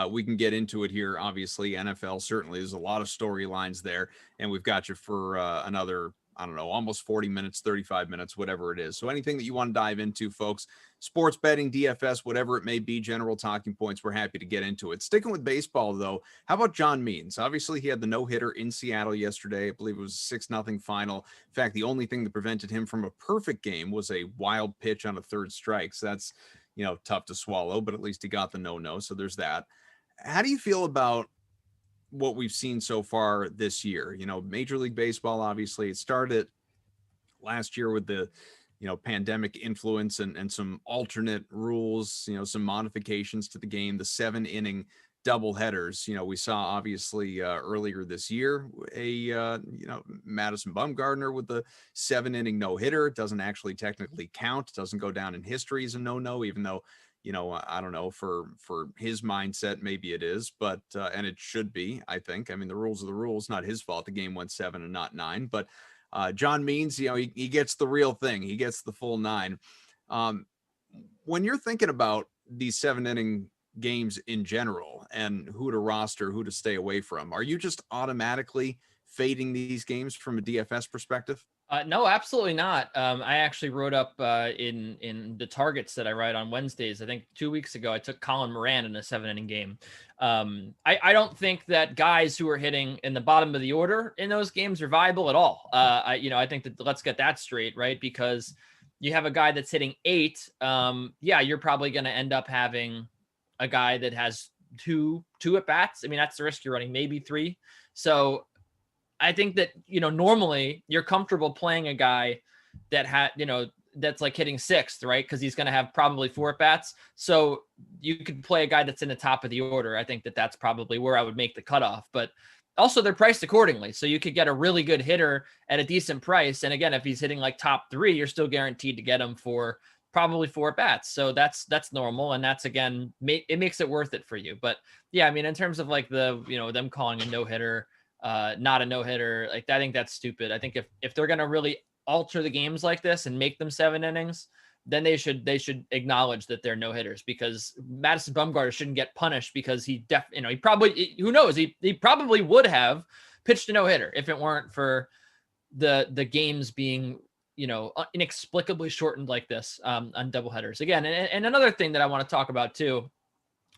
We can get into it here. Obviously, NFL, certainly there's a lot of storylines there, and we've got you for another, I don't know, almost 40 minutes, 35 minutes, whatever it is. So anything that you want to dive into, folks, sports betting, DFS, whatever it may be, general talking points, we're happy to get into it. Sticking with baseball, though, how about John Means? Obviously, he had the no-hitter in Seattle yesterday. I believe it was a 6-0 final. In fact, the only thing that prevented him from a perfect game was a wild pitch on a third strike. So that's, tough to swallow, but at least he got the no-no. So there's that. How do you feel about what we've seen so far this year? Major League Baseball, obviously, it started last year with the, pandemic influence and some alternate rules, some modifications to the game, the 7-inning doubleheaders. We saw obviously earlier this year Madison Bumgarner with the 7-inning no-hitter. It doesn't actually technically count, doesn't go down in history as a no-no, even though I don't know, for his mindset, maybe it is, but, and it should be, I think. I mean, the rules are the rules, not his fault. The game went 7 and not 9, but John Means, he gets the real thing. He gets the full 9. When you're thinking about these 7-inning games in general and who to roster, who to stay away from, are you just automatically fading these games from a DFS perspective? No, absolutely not. I actually wrote up in the targets that I write on Wednesdays. I think 2 weeks ago, I took Colin Moran in a 7-inning game. I don't think that guys who are hitting in the bottom of the order in those games are viable at all. I think that let's get that straight, right? Because you have a guy that's hitting 8. Yeah, you're probably going to end up having a guy that has two at bats. I mean, that's the risk you're running, maybe 3. So I think that, normally you're comfortable playing a guy that that's like hitting 6th, right? Because he's going to have probably 4 at bats. So you could play a guy that's in the top of the order. I think that that's probably where I would make the cutoff. But also they're priced accordingly. So you could get a really good hitter at a decent price. And again, if he's hitting like top 3, you're still guaranteed to get him for probably 4 at bats. So that's normal. And that's, again, it makes it worth it for you. But yeah, I mean, in terms of like them calling a no hitter, not a no-hitter, like I think that's stupid. I think if they're going to really alter the games like this and make them 7 innings, then they should acknowledge that they're no-hitters, because Madison Bumgarner shouldn't get punished because he probably, who knows, he probably would have pitched a no-hitter if it weren't for the games being inexplicably shortened like this on doubleheaders again. And another thing that I want to talk about too,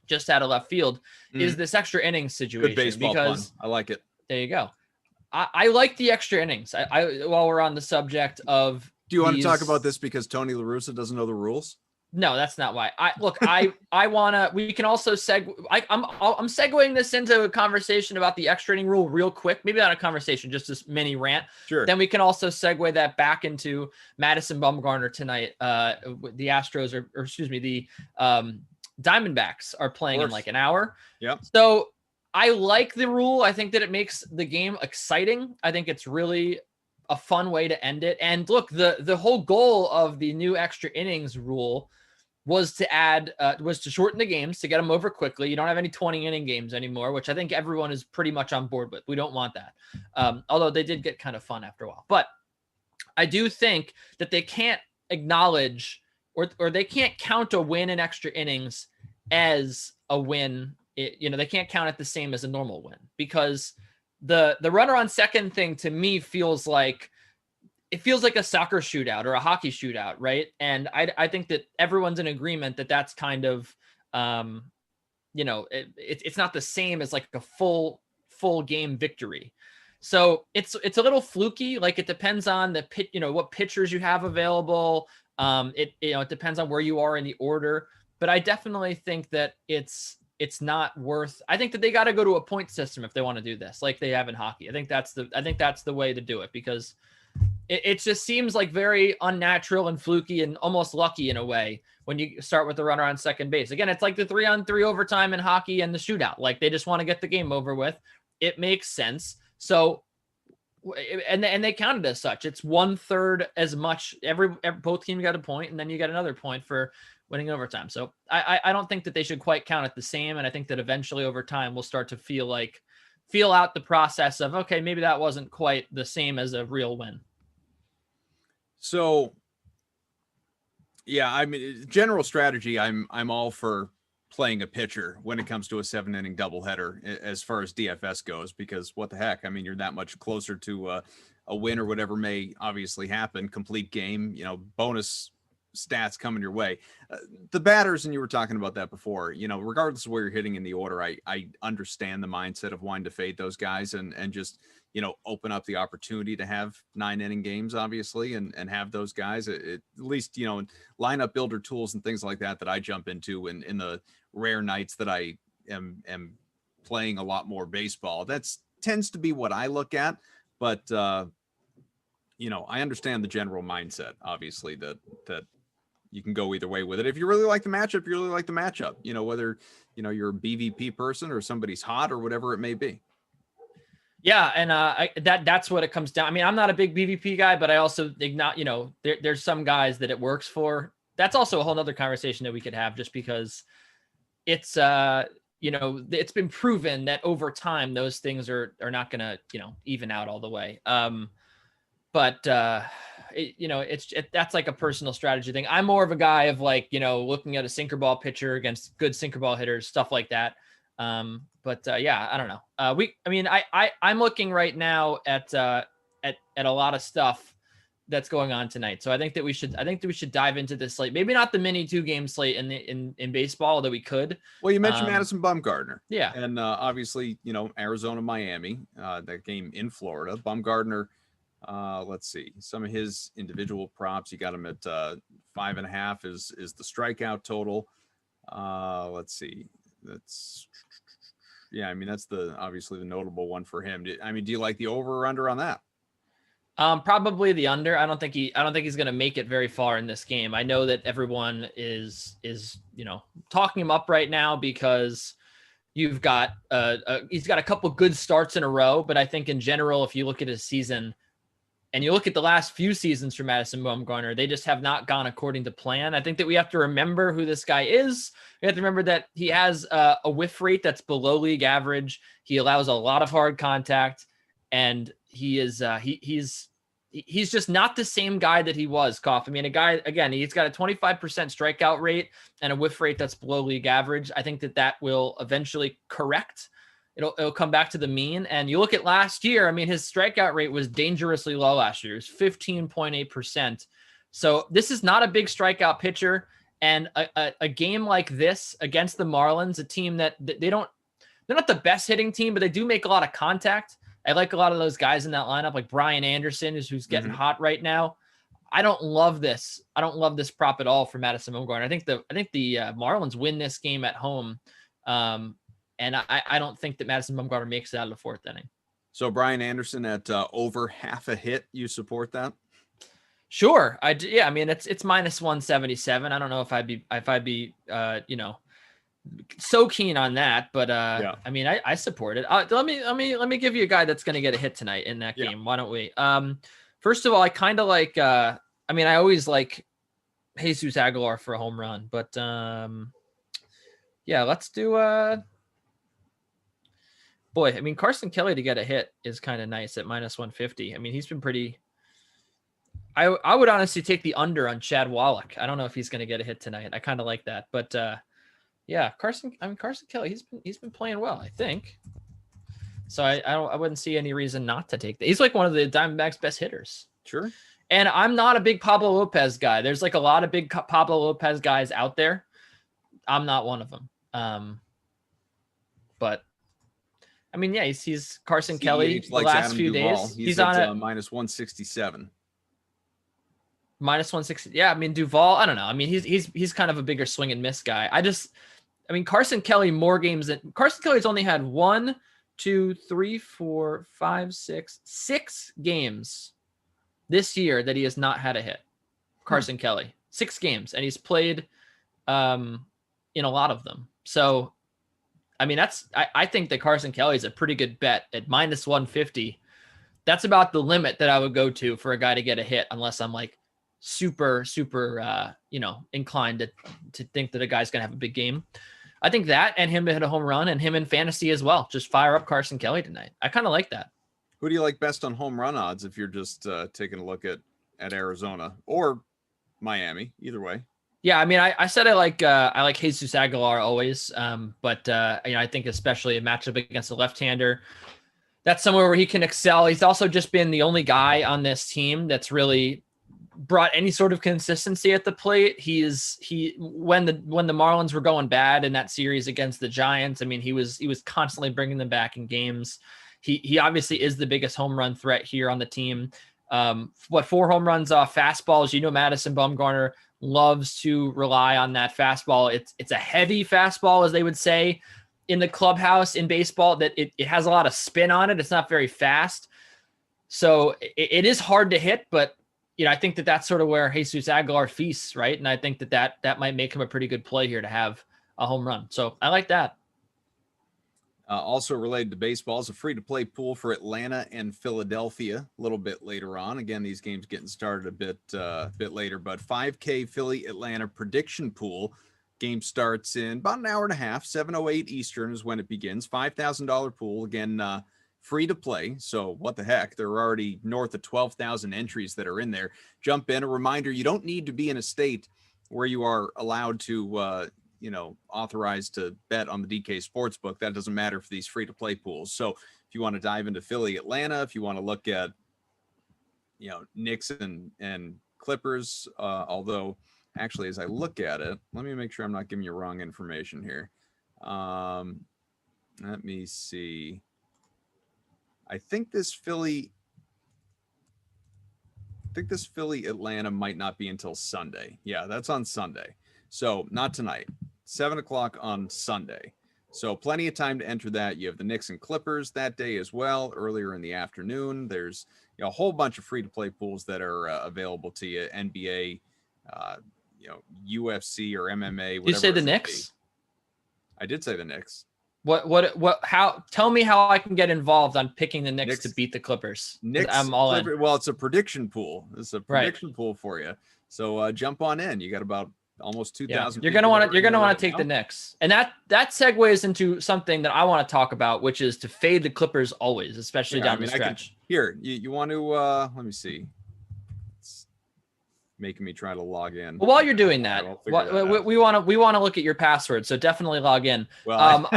just out of left field, is this extra innings situation. Good baseball pun. I like it. There you go. I like the extra innings. I while we're on the subject of, do you want to talk about this because Tony La Russa doesn't know the rules? No, that's not why. I wanna. We can also I'm segueing this into a conversation about the extra inning rule real quick. Maybe not a conversation, just this mini rant. Sure. Then we can also segue that back into Madison Bumgarner tonight. The Astros the Diamondbacks are playing in like an hour. Yep. So I like the rule. I think that it makes the game exciting. I think it's really a fun way to end it. And look, the whole goal of the new extra innings rule was to shorten the games, to get them over quickly. You don't have any 20-inning games anymore, which I think everyone is pretty much on board with. We don't want that. Although they did get kind of fun after a while. But I do think that they can't acknowledge or they can't count a win in extra innings as a win. They can't count it the same as a normal win, because the runner on second thing to me feels like a soccer shootout or a hockey shootout, right? And I think that everyone's in agreement that that's kind of, it's not the same as like a full game victory. So it's a little fluky. Like, it depends on the pit, what pitchers you have available. It depends on where you are in the order. But I definitely think that it's not worth. I think that they got to go to a point system if they want to do this, like they have in hockey. I think that's the way to do it, because it just seems like very unnatural and fluky and almost lucky in a way when you start with the runner on second base. Again, it's like the 3-on-3 overtime in hockey and the shootout. Like, they just want to get the game over with. It makes sense. So, and they counted as such. It's 1/3 as much. Both teams got a point, and then you get another point for winning overtime. So I don't think that they should quite count it the same. And I think that eventually over time we'll start to feel out the process of, okay, maybe that wasn't quite the same as a real win. So, yeah, I mean, general strategy, I'm all for playing a pitcher when it comes to a 7-inning doubleheader as far as DFS goes, because what the heck? I mean, you're that much closer to a win or whatever may obviously happen, complete game, bonus stats coming your way. The batters, and you were talking about that before, regardless of where you're hitting in the order, I understand the mindset of wanting to fade those guys and just, open up the opportunity to have 9-inning games, obviously, and have those guys at least, lineup builder tools and things like that I jump into in the rare nights that I am playing a lot more baseball. That's tends to be what I look at, but I understand the general mindset, obviously, that you can go either way with it. If you really like the matchup, you really like the matchup, whether, you're a BVP person or somebody's hot or whatever it may be. Yeah. And that's what it comes down. I mean, I'm not a big BVP guy, but I also there's some guys that it works for. That's also a whole nother conversation that we could have, just because it's, it's been proven that over time, those things are not going to, even out all the way. But but that's like a personal strategy thing. I'm more of a guy of like, looking at a sinker ball pitcher against good sinker ball hitters, stuff like that. Yeah, I don't know. I'm looking right now at a lot of stuff that's going on tonight. So I think that we should dive into this slate. Maybe not the mini 2-game slate in baseball, although we could. Well, you mentioned Madison Bumgarner. Yeah. And obviously, Arizona, Miami, that game in Florida. Bumgarner, let's see, some of his individual props. You got him at 5.5 is the strikeout total. Let's see. That's obviously the notable one for him. Do you like the over or under on that? Probably the under. I don't think he's going to make it very far in this game. I know that everyone is talking him up right now because you've got he's got a couple good starts in a row, but I think in general, if you look at his season and you look at the last few seasons for Madison Bumgarner, they just have not gone according to plan. I think that we have to remember who this guy is. We have to remember that he has a whiff rate that's below league average. He allows a lot of hard contact, and he is he's just not the same guy that he was, Koff. He's got a 25% strikeout rate and a whiff rate that's below league average. I think that will eventually correct. It'll come back to the mean. And you look at last year, his strikeout rate was dangerously low last year. It was 15.8%. So this is not a big strikeout pitcher. And a game like this against the Marlins, a team that they're not the best hitting team, but they do make a lot of contact. I like a lot of those guys in that lineup, like Brian Anderson, who's getting hot right now. I don't love this. I don't love this prop at all for Madison Bumgarner. I think the Marlins win this game at home. And I don't think that Madison Bumgarner makes it out of the fourth inning. So Brian Anderson at over half a hit, you support that? Sure. It's minus 177. I don't know if I'd be so keen on that, but I support it. Let me give you a guy that's going to get a hit tonight in that game. Why don't we? First of all, I kind of like. I always like Jesus Aguilar for a home run, but let's do. Carson Kelly to get a hit is kind of nice at minus 150. He's been pretty. I would honestly take the under on Chad Wallach. I don't know if he's going to get a hit tonight. I kind of like that, but. Carson Kelly, he's been playing well, I think. So I wouldn't see any reason not to take that. He's like one of the Diamondbacks' best hitters. Sure. And I'm not a big Pablo Lopez guy. There's like a lot of big Pablo Lopez guys out there. I'm not one of them. He's Carson Kelly the last Adam few Duvall. days. He's on at a minus 167. Minus 160. Yeah, Duvall, I don't know. He's kind of a bigger swing and miss guy. Carson Kelly, more games than Carson Kelly's only had 6 games this year that he has not had a hit. Carson Kelly, 6 games, and he's played in a lot of them. So, I think that Carson Kelly is a pretty good bet at minus 150. That's about the limit that I would go to for a guy to get a hit, unless I'm like super inclined to think that a guy's gonna have a big game. I think that, and him to hit a home run, and him in fantasy as well. Just fire up Carson Kelly tonight. I kind of like that. Who do you like best on home run odds if you're just taking a look at Arizona or Miami? Either way. Yeah, I said I like Jesus Aguilar always, but I think especially a matchup against a left-hander, that's somewhere where he can excel. He's also just been the only guy on this team that's really brought any sort of consistency at the plate. When the Marlins were going bad in that series against the Giants, he was constantly bringing them back in games. He obviously is the biggest home run threat here on the team. 4 home runs off fastballs. Madison Bumgarner loves to rely on that fastball. It's a heavy fastball, as they would say in the clubhouse in baseball, that it has a lot of spin on it. It's not very fast. So it is hard to hit, but I think that that's sort of where Jesus Aguilar feasts, right? And I think that might make him a pretty good play here to have a home run. So I like that. Also related to baseball is a free-to-play pool for Atlanta and Philadelphia a little bit later on. Again, these games getting started a bit later, but 5K Philly Atlanta prediction pool. Game starts in about an hour and a half. 7:08 Eastern is when it begins. $5,000 pool. Again, free to play. So what the heck? There are already north of 12,000 entries that are in there. Jump in. A reminder, you don't need to be in a state where you are allowed to, authorized to bet on the DK Sportsbook. That doesn't matter for these free to play pools. So if you want to dive into Philly, Atlanta, if you want to look at, Knicks and Clippers, although actually, as I look at it, let me make sure I'm not giving you wrong information here. Let me see. I think this Philly Atlanta might not be until Sunday. Yeah, that's on Sunday. So not tonight, 7:00 on Sunday. So plenty of time to enter that. You have the Knicks and Clippers that day as well, earlier in the afternoon. There's a whole bunch of free-to-play pools that are available to you. NBA, UFC or MMA. You say the Knicks? I did say the Knicks. Tell me how I can get involved on picking the Knicks to beat the Clippers. Knicks, I'm all in. Well, it's a prediction pool. It's a prediction pool for you. So jump on in. You got about almost 2,000. You're gonna want to take the Knicks, and that segues into something that I want to talk about, which is to fade the Clippers always, especially down the stretch. You want to let me see. It's making me try to log in. Well, while you're doing that, we want to look at your password, so definitely log in. Well,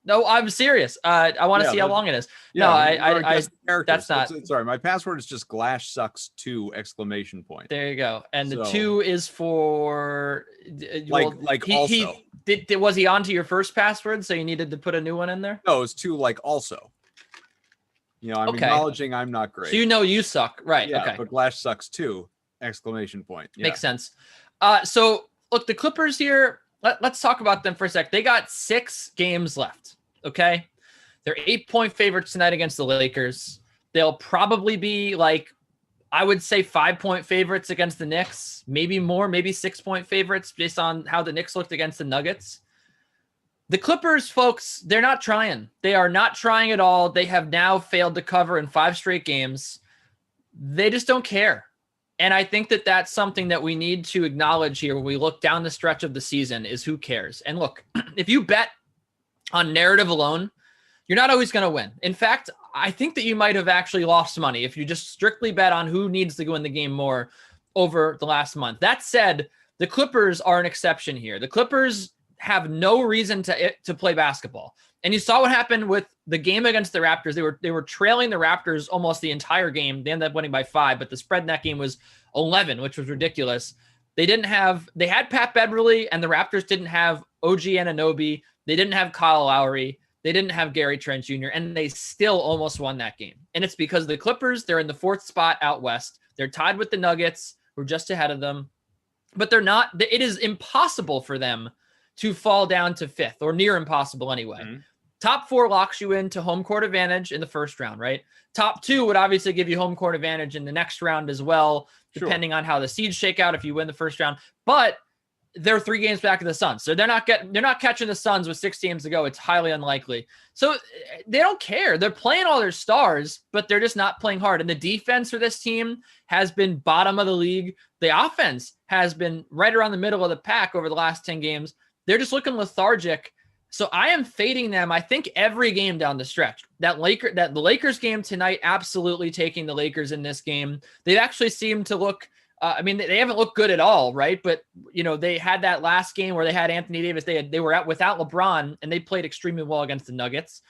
no, I'm serious. I want to see how long it is. Yeah, that's not. Sorry, my password is just GlassSucks2 ! There you go. And the 2 is for also. Was he onto your first password, so you needed to put a new one in there? No, it's 2 also. I'm acknowledging I'm not great. So you suck, right? Yeah, okay. But GlassSucks2 ! Yeah. Makes sense. So look, the Clippers here. Let's talk about them for a sec. They got 6 games left. Okay. They're 8-point favorites tonight against the Lakers. They'll probably be I would say 5-point favorites against the Knicks, maybe more, maybe 6-point favorites based on how the Knicks looked against the Nuggets. The Clippers, folks, they're not trying. They are not trying at all. They have now failed to cover in 5 straight games. They just don't care. And I think that that's something that we need to acknowledge here when we look down the stretch of the season is who cares. And look, if you bet on narrative alone, you're not always going to win. In fact, I think that you might have actually lost money if you just strictly bet on who needs to go in the game more over the last month. That said, the Clippers are an exception here. The Clippers have no reason to play basketball. And you saw what happened with the game against the Raptors. They were trailing the Raptors almost the entire game. They ended up winning by 5, but the spread in that game was 11, which was ridiculous. They had Pat Beverly, and the Raptors didn't have OG Anunoby. They didn't have Kyle Lowry. They didn't have Gary Trent Jr., and they still almost won that game. And it's because the Clippers, they're in the 4th spot out west. They're tied with the Nuggets, who are just ahead of them. But they're not. It is impossible for them to fall down to 5th, or near impossible anyway. Mm-hmm. Top 4 locks you into home court advantage in the first round, right? Top 2 would obviously give you home court advantage in the next round as well, depending on how the seeds shake out if you win the first round. But they're 3 games back of the Suns. So they're not catching the Suns with 6 games to go. It's highly unlikely. So they don't care. They're playing all their stars, but they're just not playing hard. And the defense for this team has been bottom of the league. The offense has been right around the middle of the pack over the last 10 games. They're just looking lethargic. So I am fading them, I think, every game down the stretch. The Lakers game tonight, absolutely taking the Lakers in this game. They actually seem to look, they haven't looked good at all, right? But, they had that last game where they had Anthony Davis. They were out without LeBron, and they played extremely well against the Nuggets.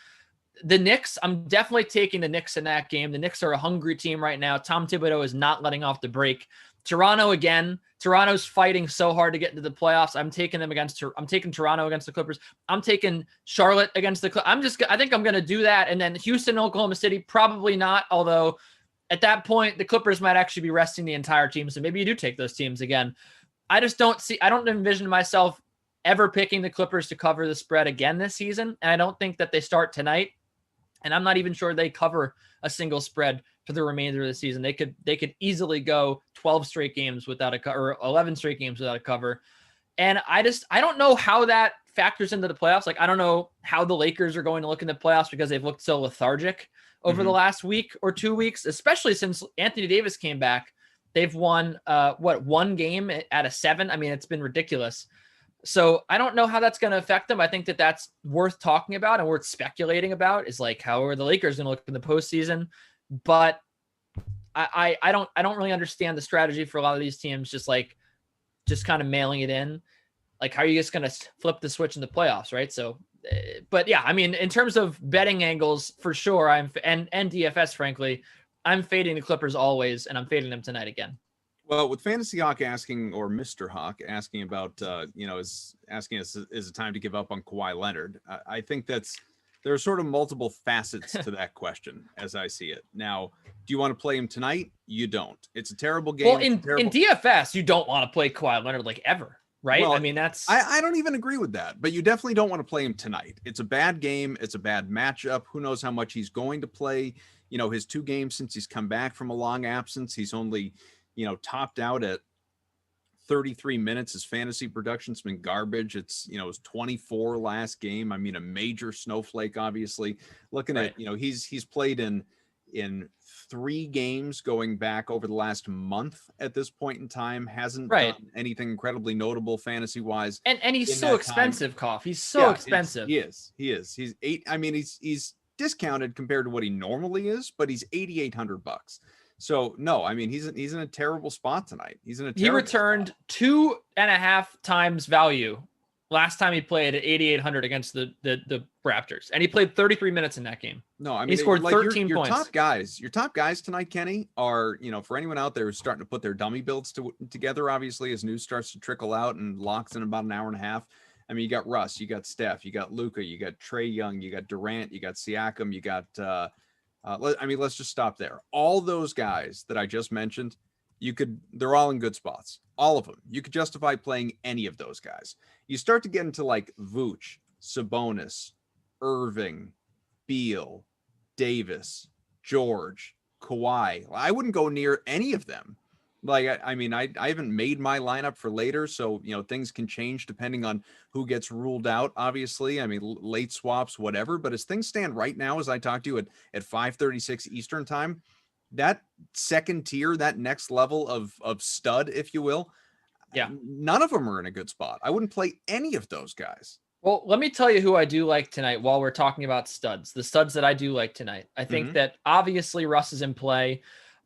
The Knicks, I'm definitely taking the Knicks in that game. The Knicks are a hungry team right now. Tom Thibodeau is not letting off the break. Toronto again. Toronto's fighting so hard to get into the playoffs. I'm taking Toronto against the Clippers. I'm taking Charlotte against the Clippers. I think I'm going to do that. And then Houston, Oklahoma City, probably not. Although at that point, the Clippers might actually be resting the entire team. So maybe you do take those teams again. I don't envision myself ever picking the Clippers to cover the spread again this season. And I don't think that they start tonight. And I'm not even sure they cover a single spread for the remainder of the season. They could easily go 12 straight games without a cover, or 11 straight games without a cover. And I don't know how that factors into the playoffs. I don't know how the Lakers are going to look in the playoffs because they've looked so lethargic over the last week or 2 weeks, especially since Anthony Davis came back. They've won 1 game out of 7. I mean, it's been ridiculous. So I don't know how that's going to affect them. I think that that's worth talking about and worth speculating about, is like, how are the Lakers going to look in the postseason? But I don't really understand the strategy for a lot of these teams, just kind of mailing it in. Like, how are you just going to flip the switch in the playoffs, right? So, but yeah, I mean, in terms of betting angles, for sure, and DFS, frankly, I'm fading the Clippers always, and I'm fading them tonight again. Well, with Fantasy Hawk asking, or Mr. Hawk asking about, is asking us, is it time to give up on Kawhi Leonard? I think there are sort of multiple facets to that question, as I see it. Now, do you want to play him tonight? You don't. It's a terrible game. Well, in DFS, you don't want to play Kawhi Leonard like ever, right? Well, I mean, that's... I don't even agree with that, but you definitely don't want to play him tonight. It's a bad game. It's a bad matchup. Who knows how much he's going to play? His 2 games since he's come back from a long absence, he's only... topped out at 33 minutes. His fantasy production's been garbage. It was 24 last game. I mean, a major snowflake, obviously. Looking at, he's played in 3 games going back over the last month at this point in time. Hasn't done anything incredibly notable fantasy wise. And he's so expensive, Koff. He's so expensive. He is. He's he's discounted compared to what he normally is, but he's $8,800. So no, I mean, he's in a terrible spot tonight. He returned 2.5 times value last time he played at 8,800 against the Raptors, and he played 33 minutes in that game. No, I mean, he scored 13 your points. Your top guys tonight, Kenny, are, for anyone out there who's starting to put their dummy builds together, obviously, as news starts to trickle out and locks in about an hour and a half. I mean, you got Russ, you got Steph, you got Luka, you got Trae Young, you got Durant, you got Siakam, you got let's just stop there. All those guys that I just mentioned, they're all in good spots. All of them. You could justify playing any of those guys. You start to get into like Vooch, Sabonis, Irving, Beal, Davis, George, Kawhi. I wouldn't go near any of them. Like, I mean, I haven't made my lineup for later, so, things can change depending on who gets ruled out, obviously. I mean, late swaps, whatever. But as things stand right now, as I talked to you at 5:36 Eastern time, that second tier, that next level of stud, if you will, none of them are in a good spot. I wouldn't play any of those guys. Well, let me tell you who I do like tonight while we're talking about studs. The studs that I do like tonight. I think that obviously Russ is in play.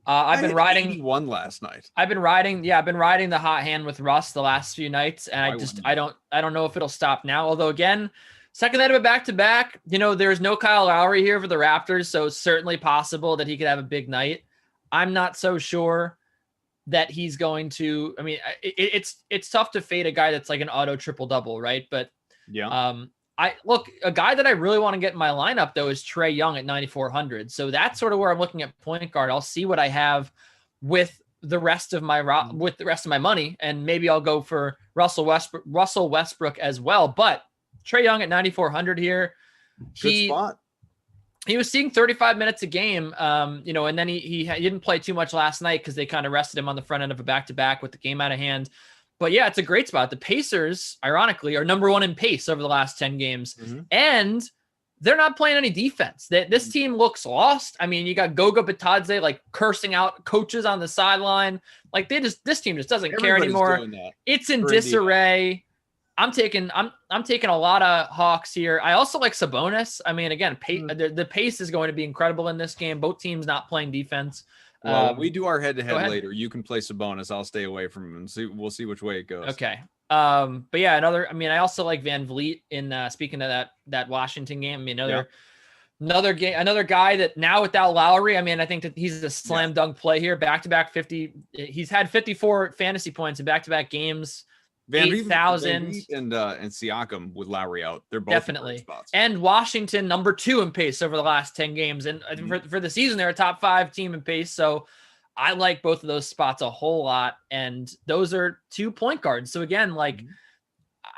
I've been riding 81 last night. I've been riding the hot hand with Russ the last few nights, and I don't know if it'll stop now. Although again, second night of a back-to-back, there's no Kyle Lowry here for the Raptors, so it's certainly possible that he could have a big night. I'm not so sure that he's going to. I mean, it's tough to fade a guy that's like an auto triple-double, right? But a guy that I really want to get in my lineup though is Trae Young at 9,400. So that's sort of where I'm looking at point guard. I'll see what I have with the rest of my money, and maybe I'll go for Russell Westbrook as well. But Trae Young at 9,400 here. Good spot. He was seeing 35 minutes a game, and then he didn't play too much last night because they kind of rested him on the front end of a back-to-back with the game out of hand. But yeah, it's a great spot. The Pacers, ironically, are number 1 in pace over the last 10 games. And they're not playing any defense. This team looks lost. I mean, you got Goga Bitadze like cursing out coaches on the sideline. Like this team just doesn't care anymore. It's in disarray. I'm taking a lot of Hawks here. I also like Sabonis. I mean, again, the pace is going to be incredible in this game. Both teams not playing defense. Well, we do our head-to-head later. You can play Sabonis. I'll stay away from him and we'll see which way it goes. Okay. But yeah, I also like Van Vliet in speaking of that Washington game. I mean, another guy that now without Lowry, I mean, I think that he's a slam dunk play here. Back-to-back 50. He's had 54 fantasy points in back-to-back games. Van 8,000 and Siakam with Lowry out. They're both definitely spots. And Washington number 2 in pace over the last 10 games, and for the season they're a top 5 team in pace. So I like both of those spots a whole lot, and those are 2 point guards. So again, like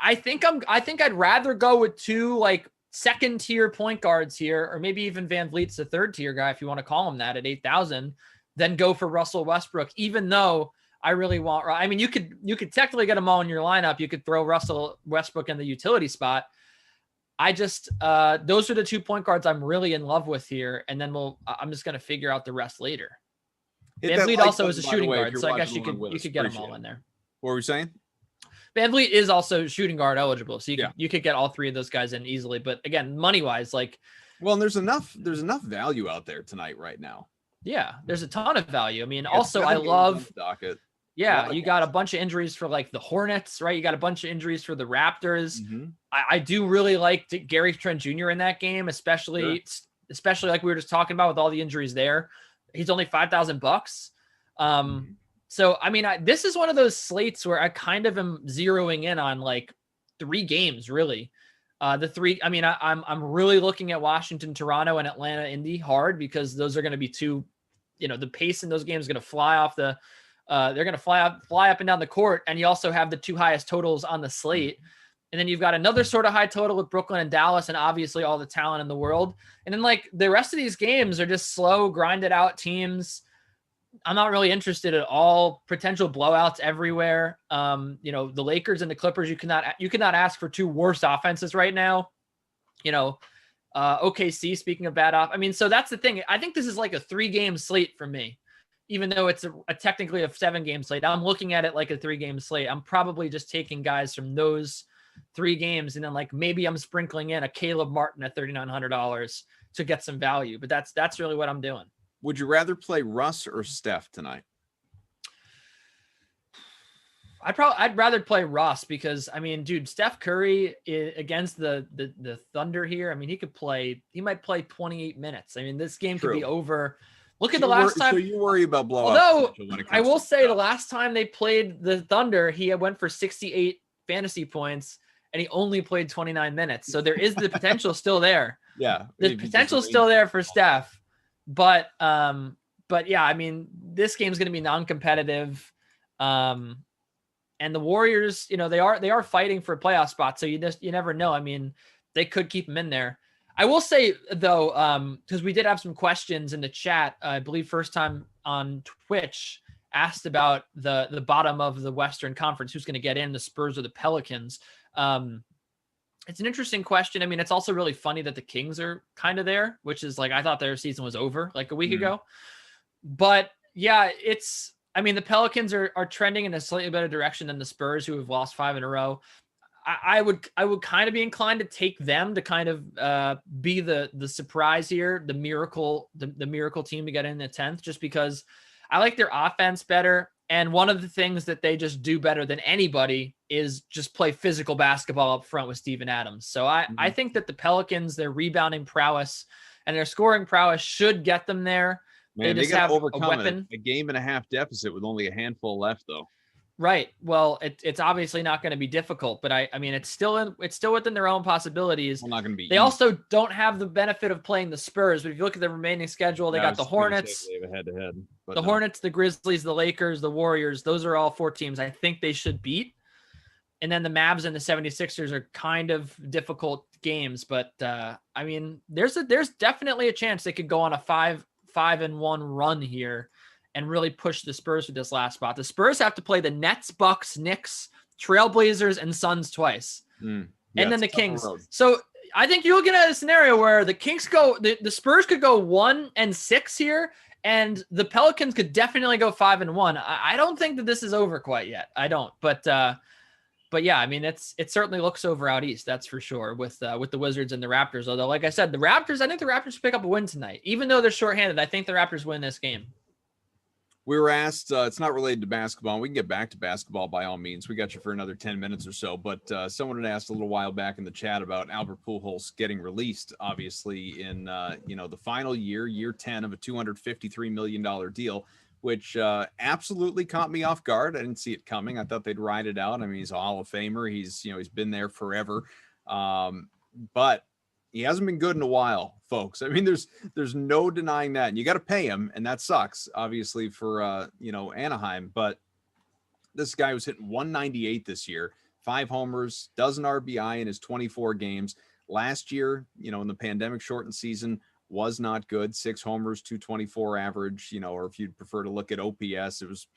I think I'd rather go with 2 like second tier point guards here, or maybe even Van Vliet's a third tier guy if you want to call him that at 8,000, then go for Russell Westbrook, even though I really want. I mean, you could technically get them all in your lineup. You could throw Russell Westbrook in the utility spot. I just those are the 2 point guards I'm really in love with here, and then I'm just gonna figure out the rest later. Van Vliet also is a shooting guard, so I guess you could get them all in there. What were we saying? VanVleet is also shooting guard eligible, so you could get all three of those guys in easily. But again, money wise, like, well, and there's enough value out there tonight right now. Yeah, there's a ton of value. I mean, also I love docket. Yeah, you got a bunch of injuries for like the Hornets, right? You got a bunch of injuries for the Raptors. I do really like Gary Trent Jr. in that game, especially like we were just talking about with all the injuries there. He's only $5,000. So I mean, this is one of those slates where I kind of am zeroing in on like 3 games, really. I'm really looking at Washington, Toronto, and Atlanta, Indy hard because those are going to be two, the pace in those games is going to fly off the. They're going to fly up and down the court, and you also have the 2 highest totals on the slate. And then you've got another sort of high total with Brooklyn and Dallas, and obviously all the talent in the world. And then like the rest of these games are just slow, grinded out teams. I'm not really interested at all. Potential blowouts everywhere. The Lakers and the Clippers, you cannot ask for 2 worst offenses right now. OKC, speaking of bad off. I mean, so that's the thing. I think this is like a 3-game slate for me. Even though it's a technically a 7-game slate, I'm looking at it like a 3-game slate. I'm probably just taking guys from those 3 games, and then like maybe I'm sprinkling in a Caleb Martin at $3,900 to get some value. But that's really what I'm doing. Would you rather play Russ or Steph tonight? I'd rather play Russ because I mean, dude, Steph Curry against the Thunder here. I mean, he might play 28 minutes. I mean, this game could be over. Look at the last time. So you worry about blowouts. Although I will say the last time they played the Thunder, he went for 68 fantasy points and he only played 29 minutes. So there is the potential still there. Yeah. The potential still there for Steph. But yeah, I mean, this game's going to be non-competitive. And the Warriors, they are fighting for a playoff spot. So you never know. I mean, they could keep them in there. I will say though, because we did have some questions in the chat, I believe first time on Twitch asked about the bottom of the Western Conference, who's going to get in, the Spurs or the Pelicans. It's an interesting question. I mean, it's also really funny that the Kings are kind of there, which is like, I thought their season was over like a week ago, but yeah, the Pelicans are trending in a slightly better direction than the Spurs, who have lost 5 in a row. I would kind of be inclined to take them to kind of be the surprise here, the miracle team to get in the 10th, just because I like their offense better. And one of the things that they just do better than anybody is just play physical basketball up front with Steven Adams. So I think that the Pelicans, their rebounding prowess and their scoring prowess should get them there. Man, they just got have to overcome a weapon. a game and a half deficit with only a handful left, though. Right. Well, it's obviously not going to be difficult, but I mean, it's still within their own possibilities. Well, not going to be. They also don't have the benefit of playing the Spurs, but if you look at the remaining schedule, they got the Hornets, the Hornets, the Grizzlies, the Lakers, the Warriors. Those are all 4 teams I think they should beat. And then the Mavs and the 76ers are kind of difficult games, but I mean, there's definitely a chance they could go on a 5-1 run here and really push the Spurs for this last spot. The Spurs have to play the Nets, Bucks, Knicks, Trailblazers, and Suns twice. And then the Kings. So I think you're looking at a scenario where the Kings the Spurs could go 1-6 here, and the Pelicans could definitely go 5-1. I don't think that this is over quite yet. I don't. But yeah, I mean, it certainly looks over out east, that's for sure, with the Wizards and the Raptors. Although, like I said, I think the Raptors pick up a win tonight. Even though they're shorthanded, I think the Raptors win this game. We were asked, it's not related to basketball. We can get back to basketball by all means. We got you for another 10 minutes or so. But someone had asked a little while back in the chat about Albert Pujols getting released, obviously, in the final year 10 of a $253 million deal, which absolutely caught me off guard. I didn't see it coming. I thought they'd ride it out. I mean, he's a Hall of Famer. He's been there forever. But he hasn't been good in a while, folks. I mean, there's no denying that. And you got to pay him, and that sucks, obviously, for Anaheim. But this guy was hitting 198 this year, 5 homers, dozen RBI in his 24 games. Last year, in the pandemic shortened season, was not good. 6 homers, 224 average, or if you'd prefer to look at OPS, it was,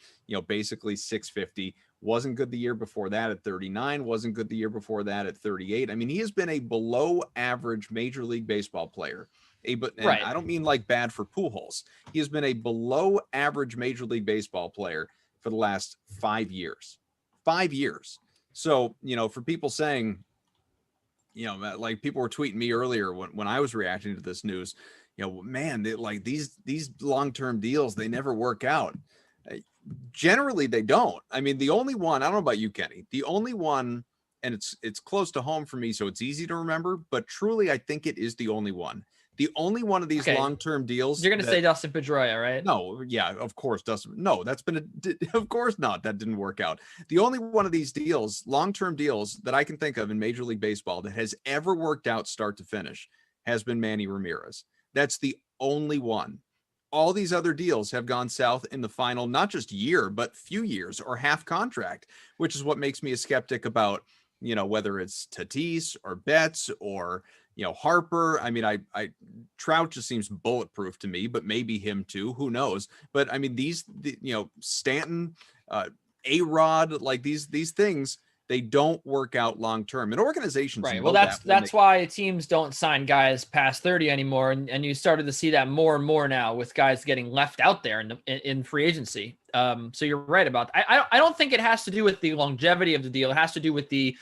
basically 650. Wasn't good the year before that at 39. Wasn't good the year before that at 38. I mean, he has been a below average Major League Baseball player. Right. I don't mean like bad for Pujols. He has been a below average Major League Baseball player for the last 5 years. 5 years. So, for people saying, like people were tweeting me earlier when I was reacting to this news, man, like these long-term deals, they never work out. Generally, they don't. I mean, the only one, I don't know about you, Kenny, the only one, and it's close to home for me, so it's easy to remember, but truly, I think it is the only one. The only one of these long-term deals. You're going to say Dustin Pedroia, right? No, yeah, of course, Dustin. No, that's been of course not. That didn't work out. The only one of these deals, long-term deals that I can think of in Major League Baseball that has ever worked out start to finish has been Manny Ramirez. That's the only one. All these other deals have gone south in the final, not just year, but few years or half contract, which is what makes me a skeptic about, whether it's Tatis or Betts or, Harper. I mean, I Trout just seems bulletproof to me, but maybe him too. Who knows? But I mean, Stanton, A-Rod, like these things, they don't work out long term. And organizations, right? Well, that's why teams don't sign guys past 30 anymore, and you started to see that more and more now with guys getting left out there in free agency. So you're right about that. I don't think it has to do with the longevity of the deal. It has to do with the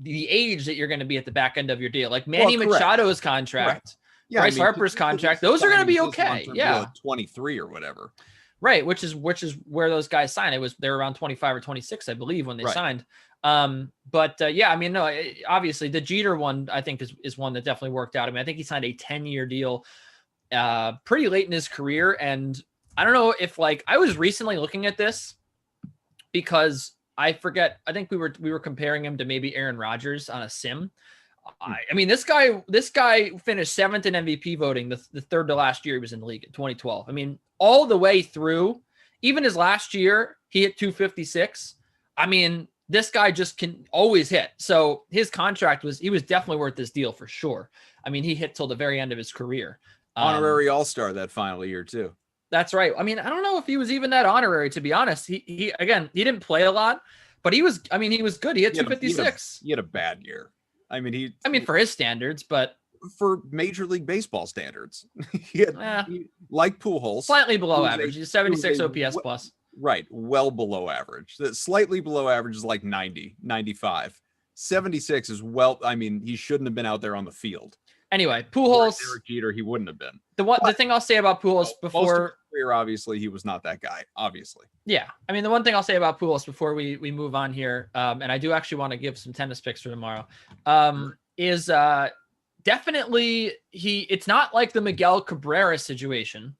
age that you're going to be at the back end of your deal, like Manny Machado's contract, Bryce Harper's contract. Those are going to be okay. Yeah, 23 or whatever. Right, which is where those guys signed. They were around 25 or 26, I believe, when they signed. Yeah, I mean, no, obviously the Jeter one, I think is one that definitely worked out. I mean, I think he signed a 10-year deal pretty late in his career. And I don't know if I was recently looking at this because I forget, I think we were comparing him to maybe Aaron Rodgers on a sim. I mean, this guy finished 7th in MVP voting, the third to last year he was in the league in 2012. I mean, all the way through, even his last year, he hit 256. I mean, this guy just can always hit. So his contract was definitely worth this deal for sure. I mean, he hit till the very end of his career. Honorary All-Star that final year too. That's right. I mean, I don't know if he was even that honorary, to be honest. He didn't play a lot, but he was good. He hit 256. He had a bad year. I mean, for his standards, but for Major League Baseball standards, like Pujols, slightly below average. He's 76 OPS plus. Right. Well below average. Slightly below average is like 90, 95. 76 is he shouldn't have been out there on the field. Anyway, Pujols. Derek Jeter, he wouldn't have been. The thing I'll say about Pujols before most of his career, obviously, he was not that guy. Obviously. Yeah. I mean, the one thing I'll say about Pujols before we move on here, and I do actually want to give some tennis picks for tomorrow, is definitely it's not like the Miguel Cabrera situation.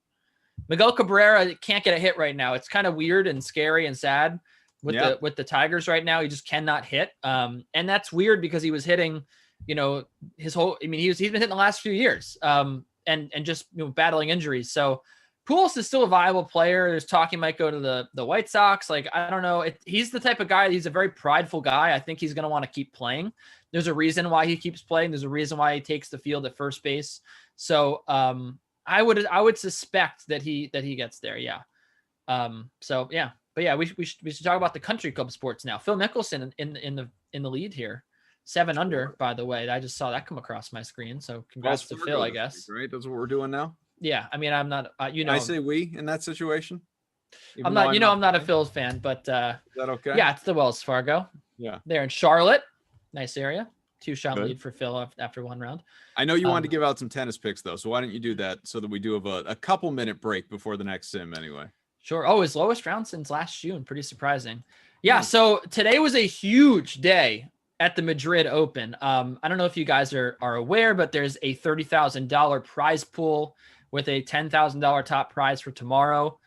Miguel Cabrera can't get a hit right now. It's kind of weird and scary and sad with the Tigers right now. He just cannot hit. And that's weird because he was hitting, he's been hitting the last few years. And just battling injuries. So Pujols is still a viable player. There's talk he might go to the White Sox. Like, I don't know. He's the type of guy, he's a very prideful guy. I think he's going to want to keep playing. There's a reason why he keeps playing. There's a reason why he takes the field at first base. So I would suspect that he gets there. Yeah. But yeah, we should talk about the country club sports now. Phil Mickelson in the lead here. 7 under, by the way. I just saw that come across my screen. So congrats to Phil, I guess. Right? That's what we're doing now. Yeah. I mean, I'm not, I say we in that situation. I'm not a Phil's fan, but is that okay? Yeah, it's the Wells Fargo. Yeah. They're in Charlotte. Nice area. 2-shot lead for Phil after one round. I know you wanted to give out some tennis picks though. So why don't you do that so that we do have a couple minute break before the next sim anyway? Sure. Oh, his lowest round since last June. Pretty surprising. Yeah. So today was a huge day at the Madrid Open. I don't know if you guys are aware, but there's a $30,000 prize pool with a $10,000 top prize for tomorrow.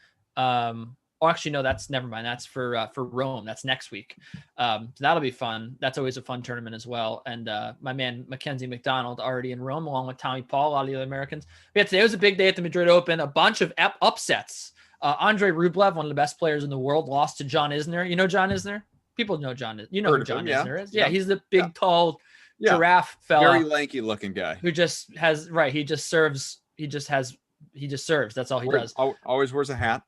Actually, no, never mind. That's for Rome. That's next week. So that'll be fun. That's always a fun tournament as well. And my man, Mackenzie McDonald, already in Rome, along with Tommy Paul, a lot of the other Americans. But yeah, today was a big day at the Madrid Open. A bunch of upsets. Andre Rublev, one of the best players in the world, lost to John Isner. You know John Isner? People know John. You know who John Isner is. Yeah, he's the big, tall giraffe fella. Very lanky looking guy. Who just has, he just serves. He just serves. That's all he does. Always wears a hat.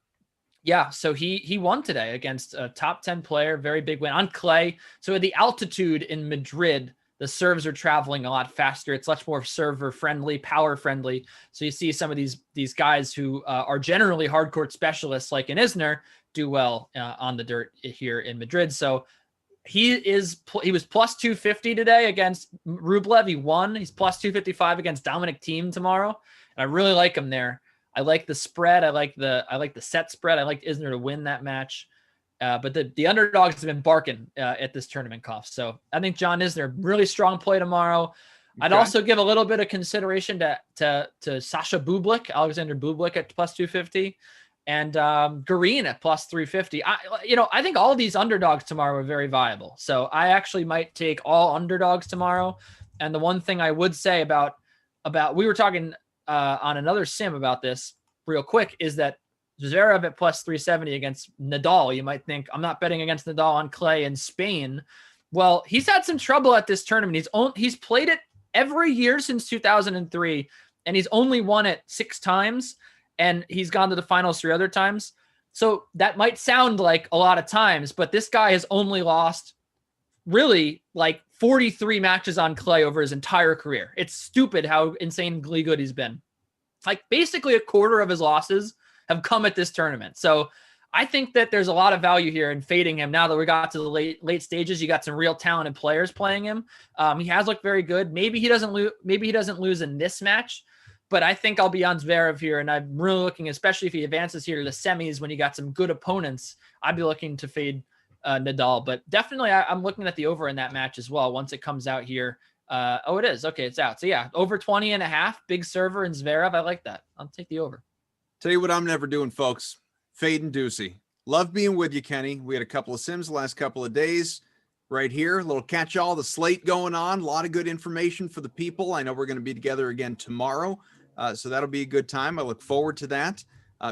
Yeah, so he won today against a top 10 player, very big win on clay. So at the altitude in Madrid, the serves are traveling a lot faster. It's much more server friendly, power friendly. So you see some of these guys who are generally hard court specialists like an Isner do well on the dirt here in Madrid. So he was plus 250 today against Rublev. He won. He's plus 255 against Dominic Thiem tomorrow. And I really like him there. I like the spread. I like the set spread. I like Isner to win that match. But the underdogs have been barking at this tournament, Cuff. So I think John Isner, really strong play tomorrow. Okay. I'd also give a little bit of consideration to Sasha Bublik, Alexander Bublik at plus 250, and Garin at plus 350. I think all these underdogs tomorrow are very viable. So I actually might take all underdogs tomorrow. And the one thing I would say about we were talking on another sim about this real quick is that Zverev at plus 370 against Nadal. You might think, I'm not betting against Nadal on clay in Spain. Well, he's had some trouble at this tournament. He's played it every year since 2003, and he's only won it 6 times, and he's gone to the finals 3 other times. So that might sound like a lot of times, but this guy has only lost really like 43 matches on clay over his entire career. It's stupid how insanely good he's been. Like basically a quarter of his losses have come at this tournament. So I think that there's a lot of value here in fading him. Now that we got to the late stages, you got some real talented players playing him. He has looked very good. Maybe he doesn't lose in this match, but I think I'll be on Zverev here. And I'm really looking, especially if he advances here to the semis when you got some good opponents, I'd be looking to fade Nadal. But definitely I'm looking at the over in that match as well once it comes out here. It is. Okay, it's out. So yeah, over 20.5, big server and Zverev. I like that. I'll take the over. Tell you what I'm never doing, folks. Fade and Deucey. Love being with you, Kenny. We had a couple of sims the last couple of days right here. A little catch-all, the slate going on. A lot of good information for the people. I know we're going to be together again tomorrow, so that'll be a good time. I look forward to that.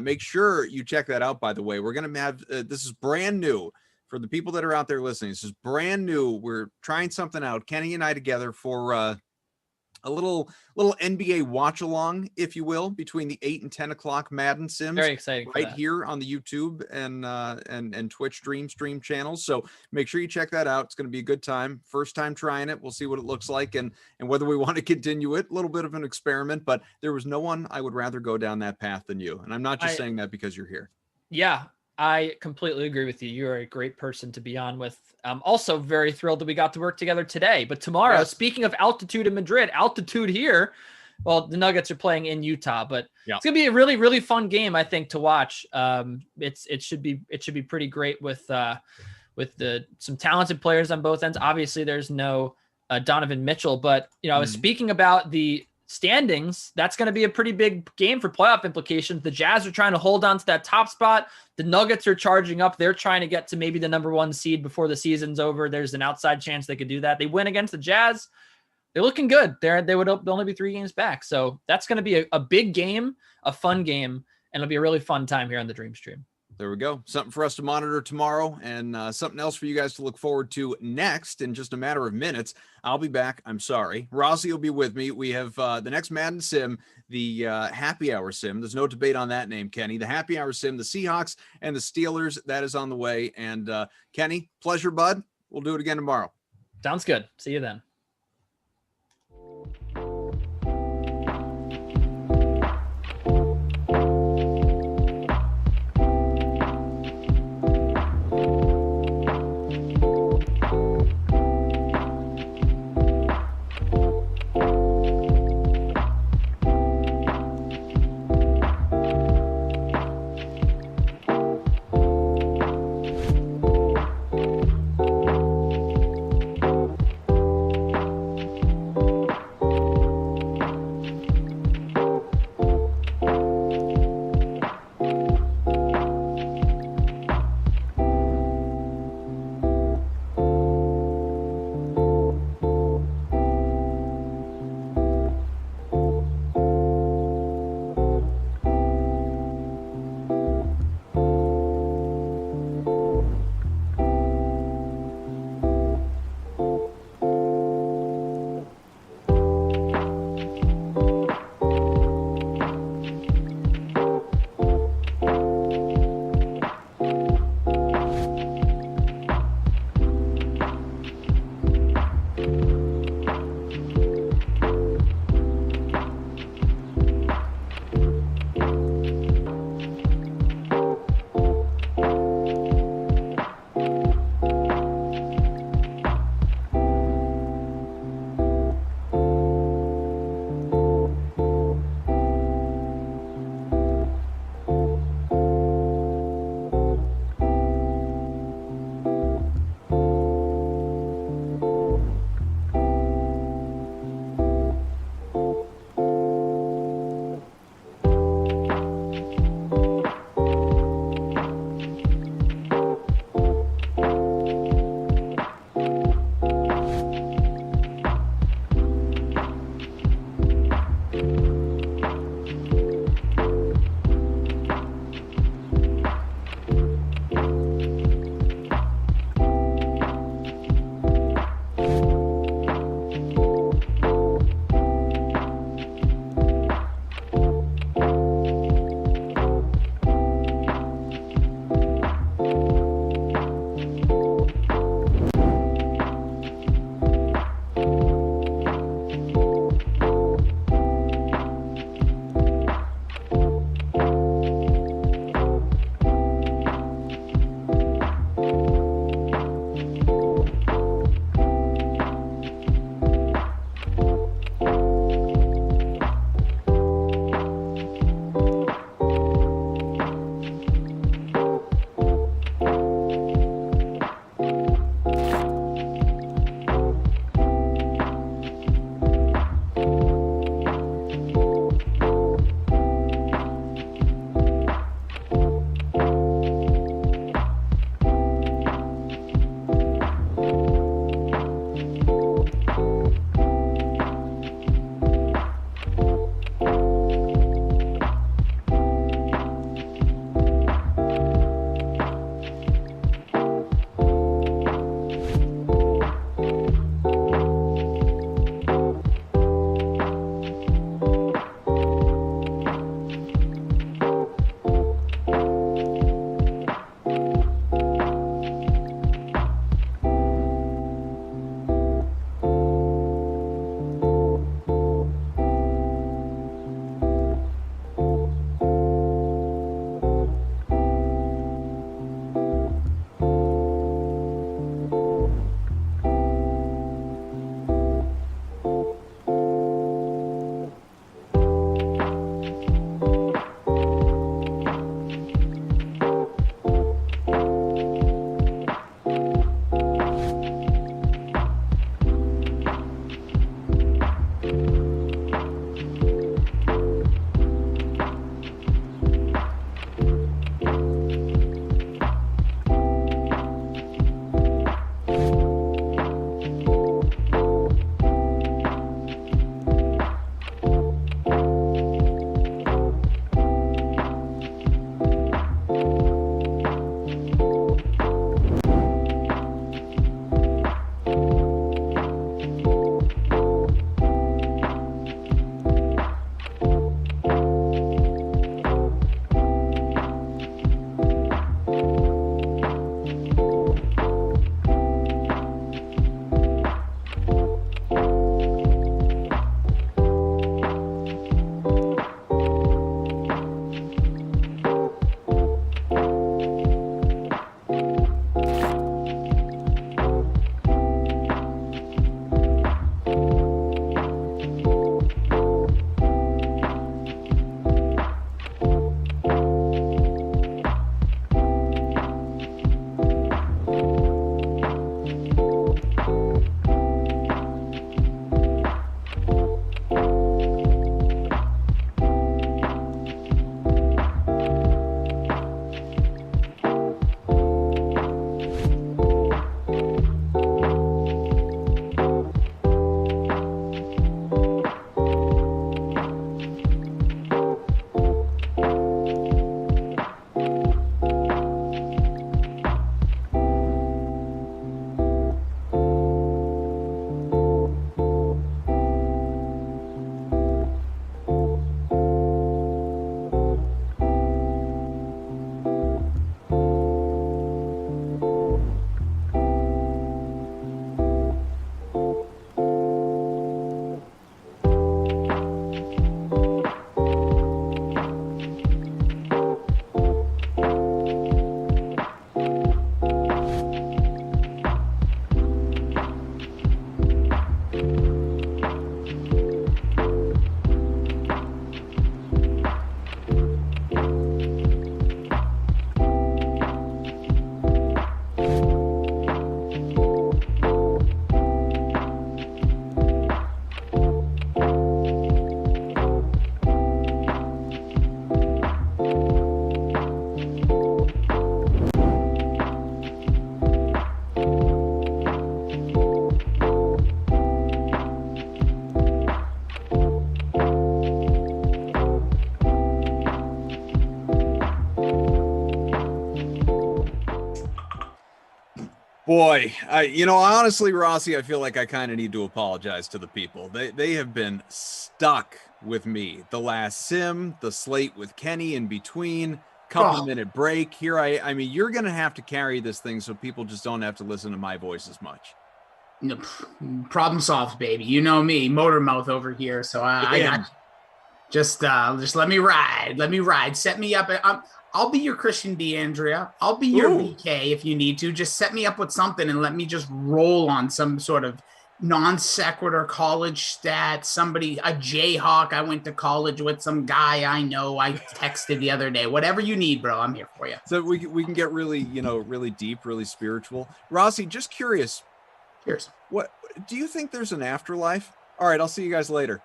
Make sure you check that out, by the way. We're going to have this is brand new for the people that are out there listening. This is brand new. We're trying something out, Kenny and I together, for a little NBA watch along, if you will, between the 8 and 10 o'clock Madden sims. Very exciting right here on the YouTube and Twitch stream channels. So make sure you check that out. It's going to be a good time. First time trying it. We'll see what it looks like and whether we want to continue it. A little bit of an experiment, but there was no one I would rather go down that path than you. And I'm not just saying that because you're here. Yeah, I completely agree with you. You're a great person to be on with. I'm also very thrilled that we got to work together today. But tomorrow, Speaking of altitude in Madrid, altitude here, well, the Nuggets are playing in Utah, but it's gonna be a really, really fun game, I think, to watch. It should be pretty great with some talented players on both ends. Obviously, there's no Donovan Mitchell, but I was speaking about the standings. That's going to be a pretty big game for playoff implications. The Jazz are trying to hold on to that top spot. The Nuggets are charging up. They're trying to get to maybe the number 1 seed before the season's over. There's an outside chance they could do that. They win against the Jazz. They're looking good. They would only be 3 games back. So that's going to be a big game, a fun game, and it'll be a really fun time here on the Dream Stream. There we go. Something for us to monitor tomorrow and something else for you guys to look forward to next in just a matter of minutes. I'll be back. I'm sorry. Rossi will be with me. We have the next Madden Sim, the Happy Hour Sim. There's no debate on that name, Kenny. The Happy Hour Sim, the Seahawks and the Steelers, that is on the way. And Kenny, pleasure, bud. We'll do it again tomorrow. Sounds good. See you then. Boy, honestly, Rossi, I feel like I kind of need to apologize to the people. They have been stuck with me. The last sim, the slate with Kenny in between, couple-minute break. Here I mean, you're going to have to carry this thing so people just don't have to listen to my voice as much. No, problem solved, baby. You know me, motor mouth over here. So I got just let me ride. Let me ride. Set me up. I'll be your Christian D'Andrea. I'll be your BK if you need to. Just set me up with something and let me just roll on some sort of non sequitur college stat. Somebody, a Jayhawk. I went to college with some guy I know. I texted the other day. Whatever you need, bro. I'm here for you. So we can get really, really deep, really spiritual. Rossi, just curious. Cheers. What do you think there's an afterlife? All right, I'll see you guys later.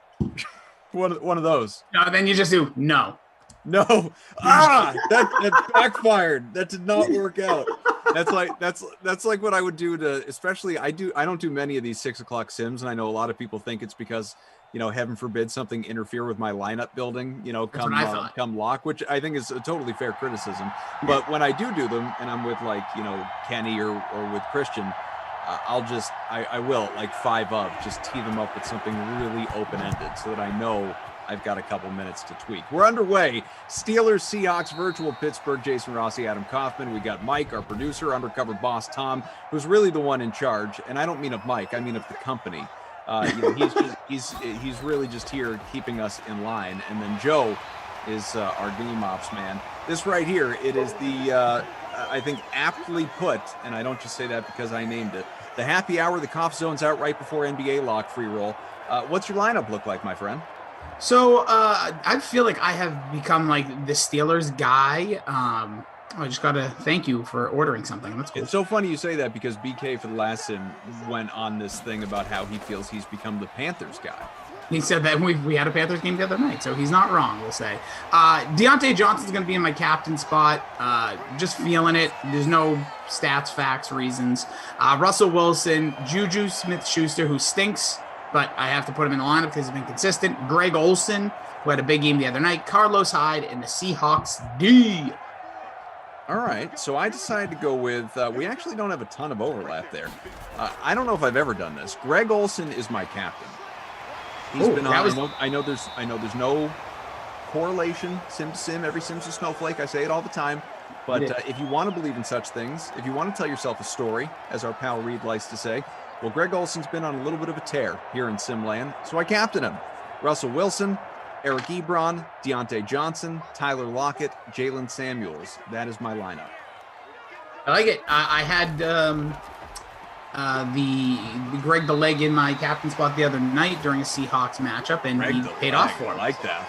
one of those. No, then you just do no. No. That backfired. That did not work out. That's like what I would do to, especially I don't do many of these 6 o'clock sims, and I know a lot of people think it's because, heaven forbid something interfere with my lineup building, come lock, which I think is a totally fair criticism. But when I do them and I'm with Kenny or with Christian, I will like 5 up, just tee them up with something really open-ended so that I know I've got a couple minutes to tweak. We're underway. Steelers, Seahawks, virtual Pittsburgh, Jason Rossi, Adam Kaufman. We got Mike, our producer, undercover boss Tom, who's really the one in charge. And I don't mean of Mike, I mean of the company. He's really just here keeping us in line. And then Joe is our game ops man. This right here, it is the I think aptly put, and I don't just say that because I named it, the happy hour. The Cough Zone's out right before NBA lock free roll. What's your lineup look like, my friend? So I feel like I have become like the Steelers guy. I just gotta thank you for ordering something. That's cool. It's so funny you say that because BK for the last sim went on this thing about how he feels he's become the Panthers guy. He said that we had a Panthers game the other night, so he's not wrong, we'll say. Deontay Johnson's going to be in my captain spot. Just feeling it. There's no stats, facts, reasons. Russell Wilson, Juju Smith-Schuster, who stinks, but I have to put him in the lineup because he's been consistent. Greg Olsen, who had a big game the other night. Carlos Hyde, and the Seahawks D. All right, so I decided to go with, we actually don't have a ton of overlap there. I don't know if I've ever done this. Greg Olsen is my captain. He's been on. I know there's no correlation sim to sim. Every sim's a snowflake. I say it all the time. But if you want to believe in such things, if you want to tell yourself a story, as our pal Reed likes to say, well, Greg Olsen's been on a little bit of a tear here in Simland, so I captain him. Russell Wilson, Eric Ebron, Deontay Johnson, Tyler Lockett, Jalen Samuels. That is my lineup. I like it. I had the Greg the Leg in my captain spot the other night during a Seahawks matchup, and he paid off for it. I like that.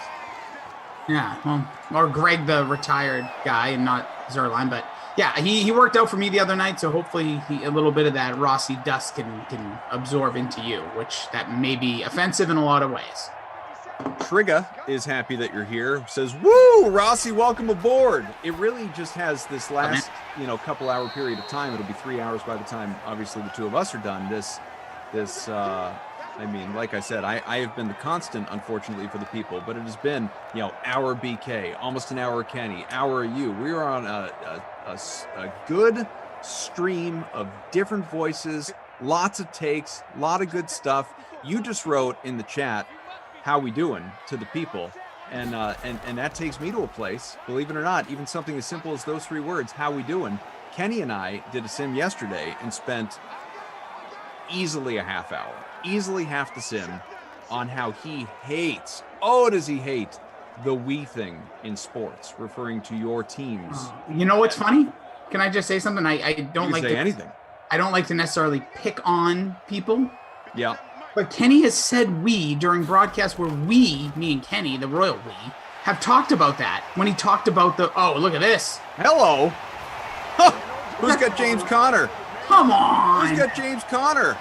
Yeah, well, or Greg the retired guy and not Zerline, but yeah, he worked out for me the other night, so hopefully a little bit of that Rossi dust can absorb into you, which that may be offensive in a lot of ways. Trigga is happy that you're here. Says, "Woo, Rossi, welcome aboard." It really just has this last, couple hour period of time. It'll be 3 hours by the time, obviously, the two of us are done. I mean, like I said, I have been the constant, unfortunately, for the people, but it has been, hour BK, almost an hour Kenny, hour you. We are on a good stream of different voices, lots of takes, a lot of good stuff. You just wrote in the chat, "How we doing?" to the people. And that takes me to a place, believe it or not, even something as simple as those 3 words, "How we doing?" Kenny and I did a sim yesterday and spent easily a half hour, easily half the sim on how he hates, does he hate the "we" thing in sports, referring to your teams. You know what's funny? Can I just say something? I don't like say anything. I don't like to necessarily pick on people. Yeah. But Kenny has said "we" during broadcasts where we, me and Kenny, the royal we, have talked about that. When he talked about look at this. Hello. Huh. Who's got James Conner? Come on. Who's got James Conner?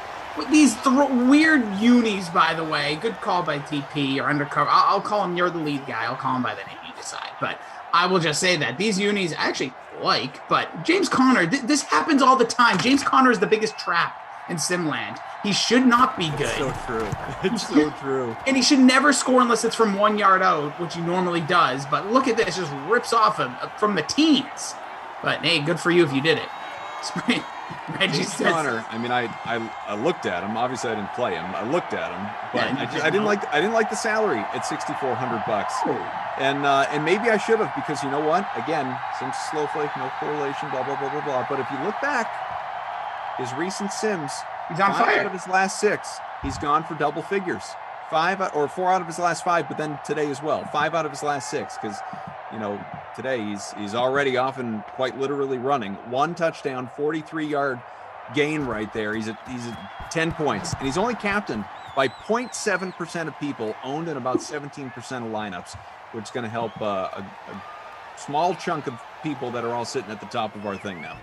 These weird unis, by the way. Good call by TP or undercover. I'll call him, you're the lead guy. I'll call him by the name you decide. But I will just say that these unis I actually like. But James Conner, this happens all the time. James Conner is the biggest trap in Simland. He should not be good. It's so true. It's so true. And he should never score unless it's from 1 yard out, which he normally does. But look at this, just rips off him from the teens. But hey, good for you if you did it. Reggie James says, Conner. I mean, I looked at him. Obviously, I didn't play him. I looked at him, but Yeah, I didn't like the salary at $6,400. And maybe I should have, because you know what? Again, since Snowflake, no correlation, blah blah blah blah blah. But if you look back, his recent sims, he's on 5 fire. out of his last 6, he's gone for double figures. 4 out of his last 5, but then today as well. 5 out of his last 6, because today he's already often quite literally running. 1 touchdown, 43-yard gain right there. He's at 10 points, and he's only captained by 0.7% of people, owned in about 17% of lineups, which is going to help a small chunk of people that are all sitting at the top of our thing now.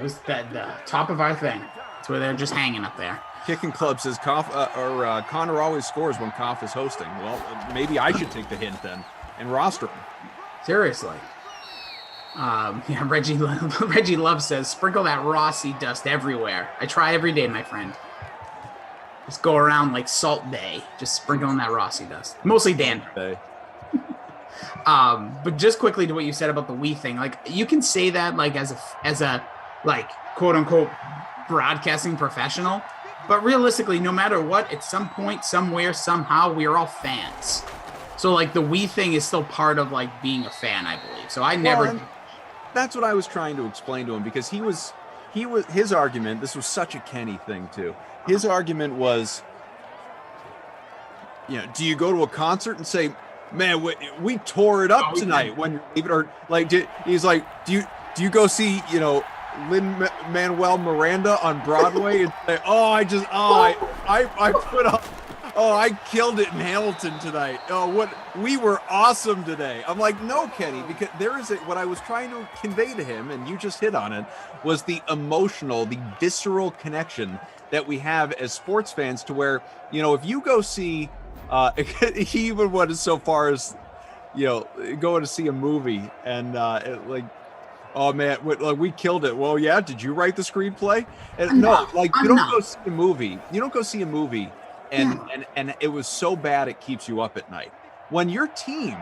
The top of our thing. That's where they're just hanging up there. Kicking Club says Connor always scores when Koff is hosting. Well, maybe I should take the hint then and roster him. Seriously. Reggie Love says, sprinkle that Rossi dust everywhere. I try every day, my friend. Just go around like Salt Bay, just sprinkling that Rossi dust. Mostly Danbury. But just quickly to what you said about the we thing, like you can say that like as a like quote unquote broadcasting professional, but realistically, no matter what, at some point, somewhere, somehow, we are all fans. So like the we thing is still part of like being a fan, I believe. So I never. Well, that's what I was trying to explain to him, because his argument. This was such a Kenny thing too. His argument was, do you go to a concert and say, man, we tore it up tonight when or like he's like, do you go see Lin-Manuel Miranda on Broadway and say, I put up, I killed it in Hamilton tonight. We were awesome today. I'm like, no, Kenny, because what I was trying to convey to him, and you just hit on it, was the emotional, the visceral connection that we have as sports fans, to where, if you go see, he even went so far as, going to see a movie and oh man, we killed it. Well, yeah. Did you write the screenplay? And you don't go see a movie. You don't go see a movie, and it was so bad it keeps you up at night. When your team,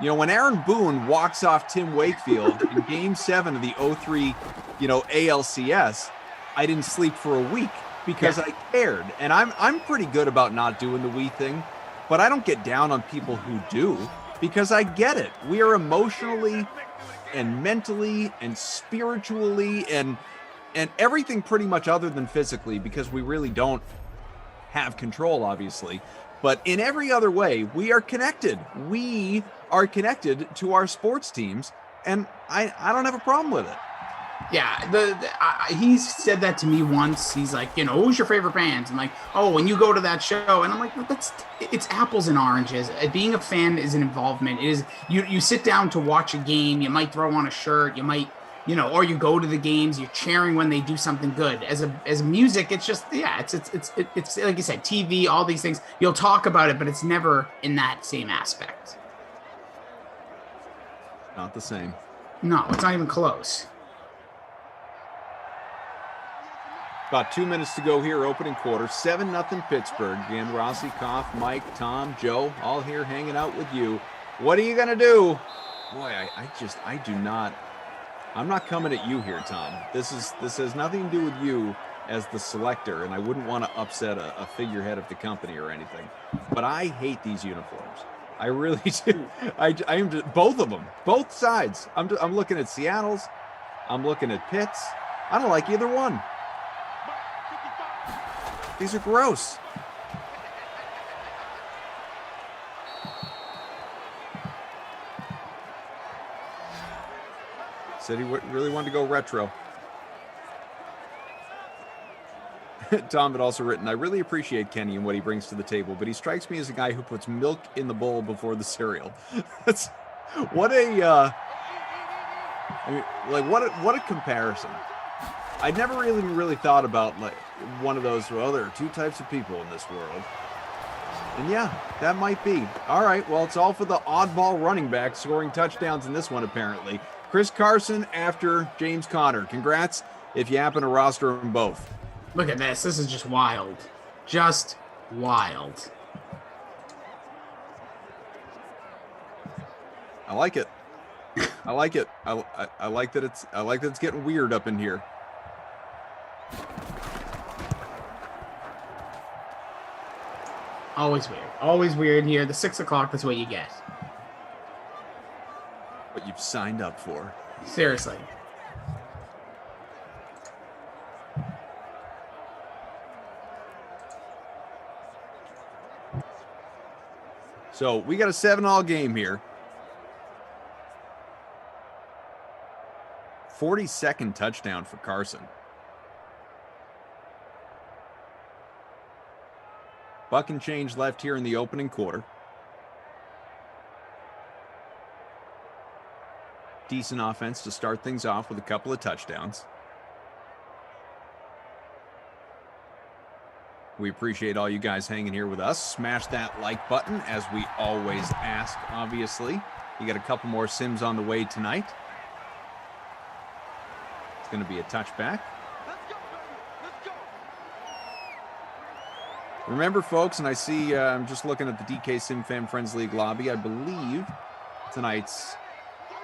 when Aaron Boone walks off Tim Wakefield in Game 7 of the 03, ALCS, I didn't sleep for a week because I cared. And I'm pretty good about not doing the we thing, but I don't get down on people who do, because I get it. We are emotionally and mentally and spiritually and everything pretty much other than physically, because we really don't have control, obviously. But in every other way, we are connected. We are connected to our sports teams, and I don't have a problem with it. Yeah, he said that to me once. He's like, who's your favorite bands? I'm like, when you go to that show, and I'm like, it's apples and oranges. Being a fan is an involvement. It is you sit down to watch a game. You might throw on a shirt. You might, or you go to the games. You're cheering when they do something good. As music, it's just it's like you said, TV, all these things. You'll talk about it, but it's never in that same aspect. Not the same. No, it's not even close. About 2 minutes to go here, opening quarter. 7-0 Pittsburgh. Again, Rossi, Koff, Mike, Tom, Joe, all here hanging out with you. What are you going to do? Boy, I do not. I'm not coming at you here, Tom. This has nothing to do with you as the selector, and I wouldn't want to upset a figurehead of the company or anything. But I hate these uniforms. I really do. I am just, both of them, both sides. I'm looking at Seattle's. I'm looking at Pitt's. I don't like either one. These are gross. Said he really wanted to go retro. Tom had also written, I really appreciate Kenny and what he brings to the table, but he strikes me as a guy who puts milk in the bowl before the cereal. That's what a what a comparison. I'd never really thought about like one of those. Well, there are two types of people in this world, and yeah, that might be all right. Well, it's all for the oddball running back scoring touchdowns in this one, apparently. Chris Carson after James Conner. Congrats if you happen to roster them both. Look at this. This is just wild. Just wild. I like it. I like it. I like that it's getting weird up in here. Always weird. Always weird here. The 6 o'clock, that's what you get. What you've signed up for. Seriously. So we got a 7-all game here. 42nd touchdown for Carson. Buck and change left here in the opening quarter. Decent offense to start things off with a couple of touchdowns. We appreciate all you guys hanging here with us. Smash that like button, as we always ask, obviously. You got a couple more sims on the way tonight. It's going to be a touchback. Remember, folks, and I see I'm just looking at the DK Sim Fan Friends League lobby. I believe tonight's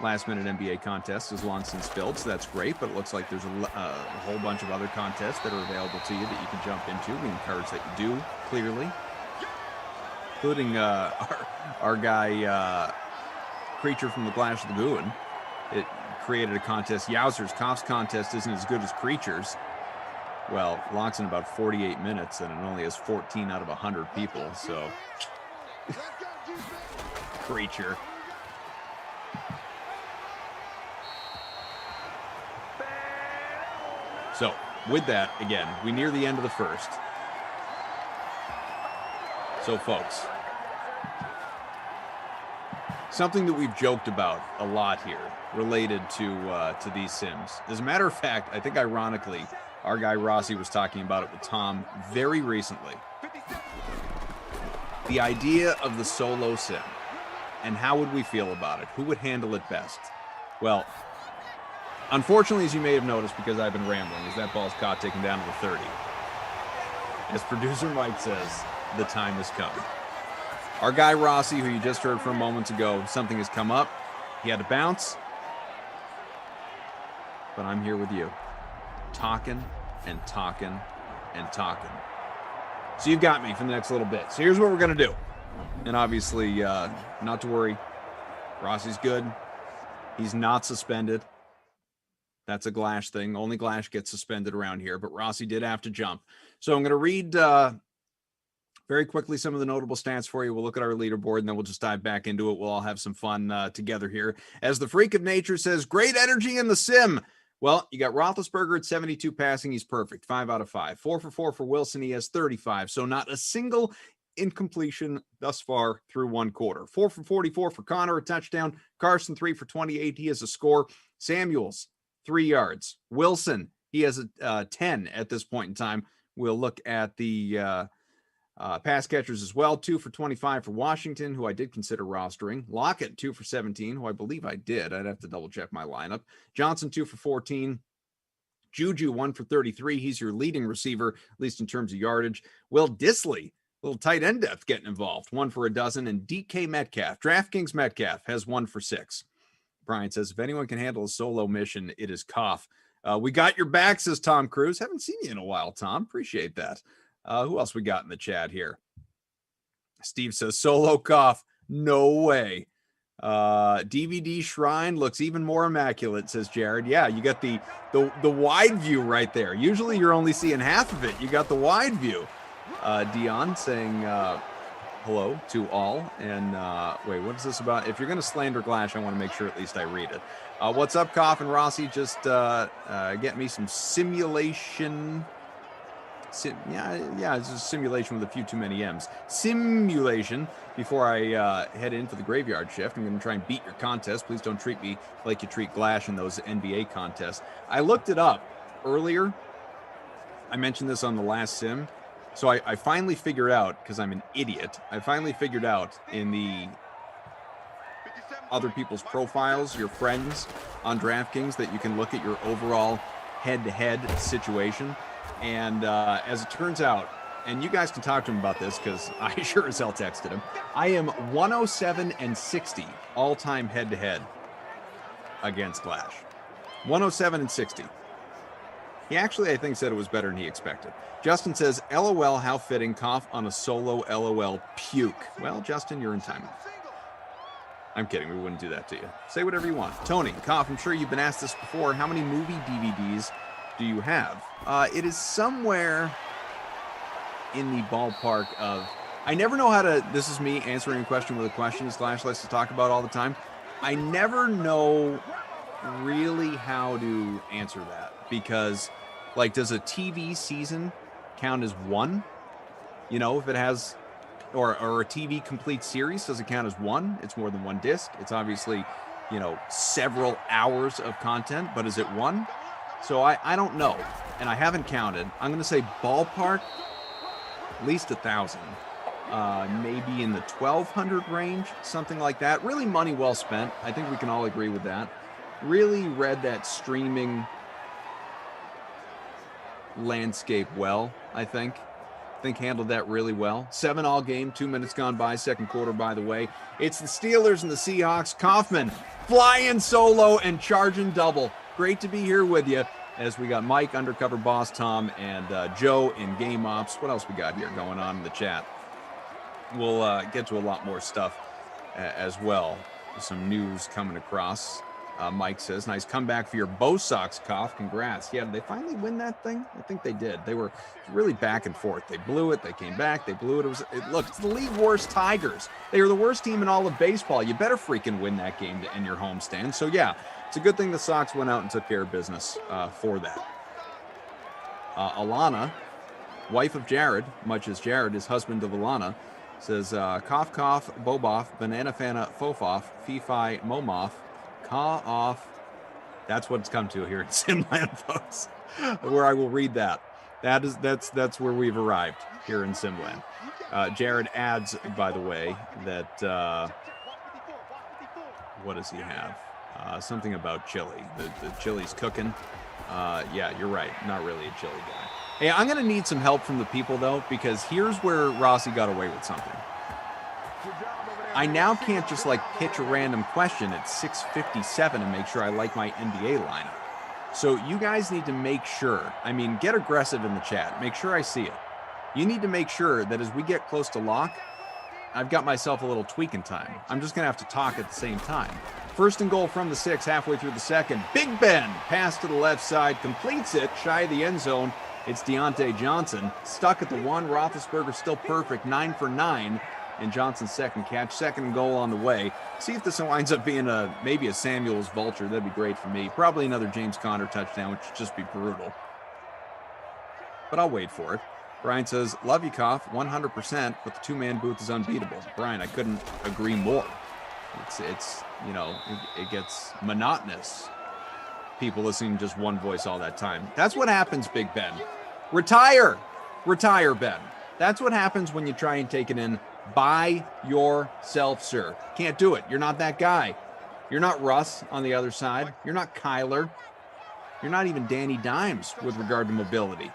last-minute NBA contest is long since filled, so that's great, but it looks like there's a whole bunch of other contests that are available to you that you can jump into. We encourage that you do, clearly, including our guy, Creature from the Glash Lagoon. It created a contest. Yowzers, Koff's contest isn't as good as Creature's. Well, locks in about 48 minutes, and it only has 14 out of 100 people, so... Creature. So, with that, again, we near the end of the first. So, folks, something that we've joked about a lot here related to these sims. As a matter of fact, I think ironically, our guy Rossi was talking about it with Tom very recently. The idea of the solo sim, and how would we feel about it? Who would handle it best? Well, unfortunately, as you may have noticed, because I've been rambling, is that ball's caught taken down to the 30. As producer Mike says, the time has come. Our guy Rossi, who you just heard from moments ago, something has come up. He had to bounce. But I'm here with you. Talking and talking and talking. So you've got me for the next little bit. So here's what we're going to do. And obviously, not to worry. Rossi's good. He's not suspended. That's a Glash thing. Only Glash gets suspended around here, but Rossi did have to jump. So I'm going to read very quickly some of the notable stats for you. We'll look at our leaderboard, and then we'll just dive back into it. We'll all have some fun together here. As the Freak of Nature says, great energy in the sim. Well, you got Roethlisberger at 72 passing. He's perfect. 5 out of 5. 4 for 4 for Wilson. He has 35. So not a single incompletion thus far through one quarter. 4 for 44 for Connor, a touchdown. Carson, 3 for 28. He has a score. Samuels, 3 yards. Wilson, he has a 10 at this point in time. We'll look at the pass catchers as well. 2 for 25 for Washington, who I did consider rostering. Lockett, 2 for 17, who I believe I did. I'd have to double check my lineup. Johnson, 2 for 14. Juju, 1 for 33. He's your leading receiver, at least in terms of yardage. Will Dissly, little tight end depth getting involved. 1 for a dozen. And DK Metcalf, DraftKings Metcalf, has 1 for 6. Brian says, if anyone can handle a solo mission, it is Koff. We got your back, says Tom Cruise. Haven't seen you in a while, Tom. Appreciate that. Who else we got in the chat here? Steve says, solo Koff. No way. DVD Shrine looks even more immaculate, says Jared. Yeah, you got the wide view right there. Usually you're only seeing half of it. You got the wide view. Dion saying hello to all. And wait, what is this about? If you're going to slander Glash, I want to make sure at least I read it. What's up, Koff and Rossi? Just get me some simulation. Yeah, it's a simulation with a few too many M's. Simulation before I head in for the graveyard shift. I'm going to try and beat your contest. Please don't treat me like you treat Glash in those NBA contests. I looked it up earlier. I mentioned this on the last sim. So I finally figured out, because I'm an idiot, I finally figured out in the other people's profiles, your friends on DraftKings, that you can look at your overall head-to-head situation. And as it turns out, and you guys can talk to him about this because I sure as hell texted him, I am 107-60 all-time head-to-head against Glash. 107-60. He actually, I think, said it was better than he expected. Justin says, LOL, how fitting, cough on a solo LOL puke. Well, Justin, you're in time. I'm kidding. We wouldn't do that to you. Say whatever you want. Tony, cough, I'm sure you've been asked this before. How many movie DVDs do you have? It is somewhere in the ballpark of, I never know how to, this is me answering a question with a question, as Glash likes to talk about all the time. I never know really how to answer that, because like, does a TV season count as one? You know, if it has, or a TV complete series, does it count as one? It's more than one disc. It's obviously, you know, several hours of content, but is it one? So I don't know, and I haven't counted. I'm going to say ballpark, at least 1,000, maybe in the 1,200 range, something like that. Really money well spent. I think we can all agree with that. Really read that streaming landscape well, I think. Handled that really well. 7-all game, 2 minutes gone by, second quarter, by the way. It's the Steelers and the Seahawks. Kaufman flying solo and charging double. Great to be here with you as we got Mike, undercover boss Tom, and Joe in game ops. What else we got here going on in the chat? We'll get to a lot more stuff as well. Some news coming across. Mike says, nice comeback for your Bo Sox, cough. Congrats. Yeah, did they finally win that thing? I think they did. They were really back and forth. They blew it. They came back. They blew it. Look, it's the league worst Tigers. They are the worst team in all of baseball. You better freaking win that game to end your homestand. So, yeah, it's a good thing the Sox went out and took care of business for that. Alana, wife of Jared, much as Jared is husband of Alana, says, cough, cough, Boboff, banana fana, fofoff, fee-fi, momoff, caw off. That's what it's come to here in Simland, folks, where I will read that. That's where we've arrived here in Simland. Jared adds, by the way, that what does he have? Something about chili. The chili's cooking. Yeah, you're right. Not really a chili guy. Hey, I'm going to need some help from the people, though, because here's where Rossi got away with something. I now can't just like pitch a random question at 6:57 and make sure I like my NBA lineup. So you guys need to make sure, I mean, get aggressive in the chat. Make sure I see it. You need to make sure that as we get close to lock, I've got myself a little tweaking time. I'm just going to have to talk at the same time. First and goal from the 6, halfway through the second. Big Ben, pass to the left side, completes it, shy of the end zone. It's Deontay Johnson, stuck at the 1. Roethlisberger still perfect, 9 for 9. And Johnson's second catch, second goal on the way. See if this winds up being maybe a Samuels vulture. That'd be great for me. Probably another James Conner touchdown, which would just be brutal. But I'll wait for it. Brian says, love you, cough, 100%, but the two-man booth is unbeatable. Brian, I couldn't agree more. It's you know, it gets monotonous. People listening to just one voice all that time. That's what happens, Big Ben. Retire, Ben. That's what happens when you try and take it in by yourself, sir. Can't do it. You're not that guy. You're not Russ on the other side. You're not Kyler. You're not even Danny Dimes with regard to mobility.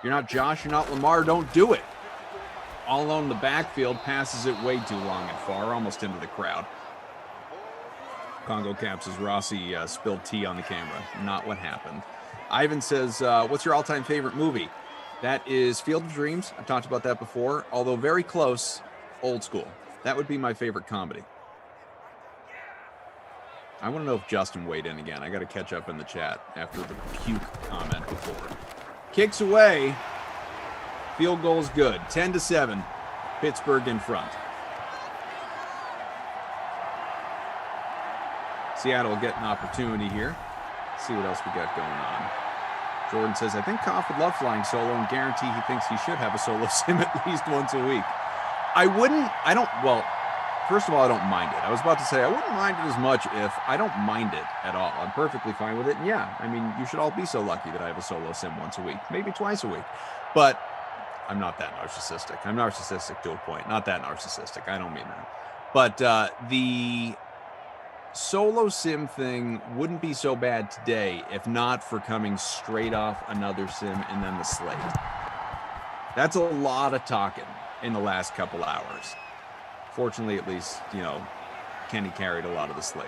You're not Josh. You're not Lamar. Don't do it. All alone in the backfield, passes it way too long and far, almost into the crowd. Congo Cap says Rossi spilled tea on the camera. Not what happened. Ivan says, what's your all-time favorite movie? That is Field of Dreams. I've talked about that before, although very close, Old School. That would be my favorite comedy. I want to know if Justin weighed in again. I got to catch up in the chat after the puke comment before. Kicks away. Field goal is good. 10-7. Pittsburgh in front. Seattle will get an opportunity here. Let's see what else we got going on. Jordan says, I think Koff would love flying solo and guarantee he thinks he should have a solo sim at least once a week. First of all, I don't mind it. I was about to say, I wouldn't mind it as much if I don't mind it at all. I'm perfectly fine with it. And yeah, I mean, you should all be so lucky that I have a solo sim once a week, maybe twice a week. But I'm not that narcissistic. I'm narcissistic to a point. Not that narcissistic. I don't mean that. But the solo sim thing wouldn't be so bad today if not for coming straight off another sim and then the slate. That's a lot of talking in the last couple hours. Fortunately, at least, you know, Kenny carried a lot of the slate.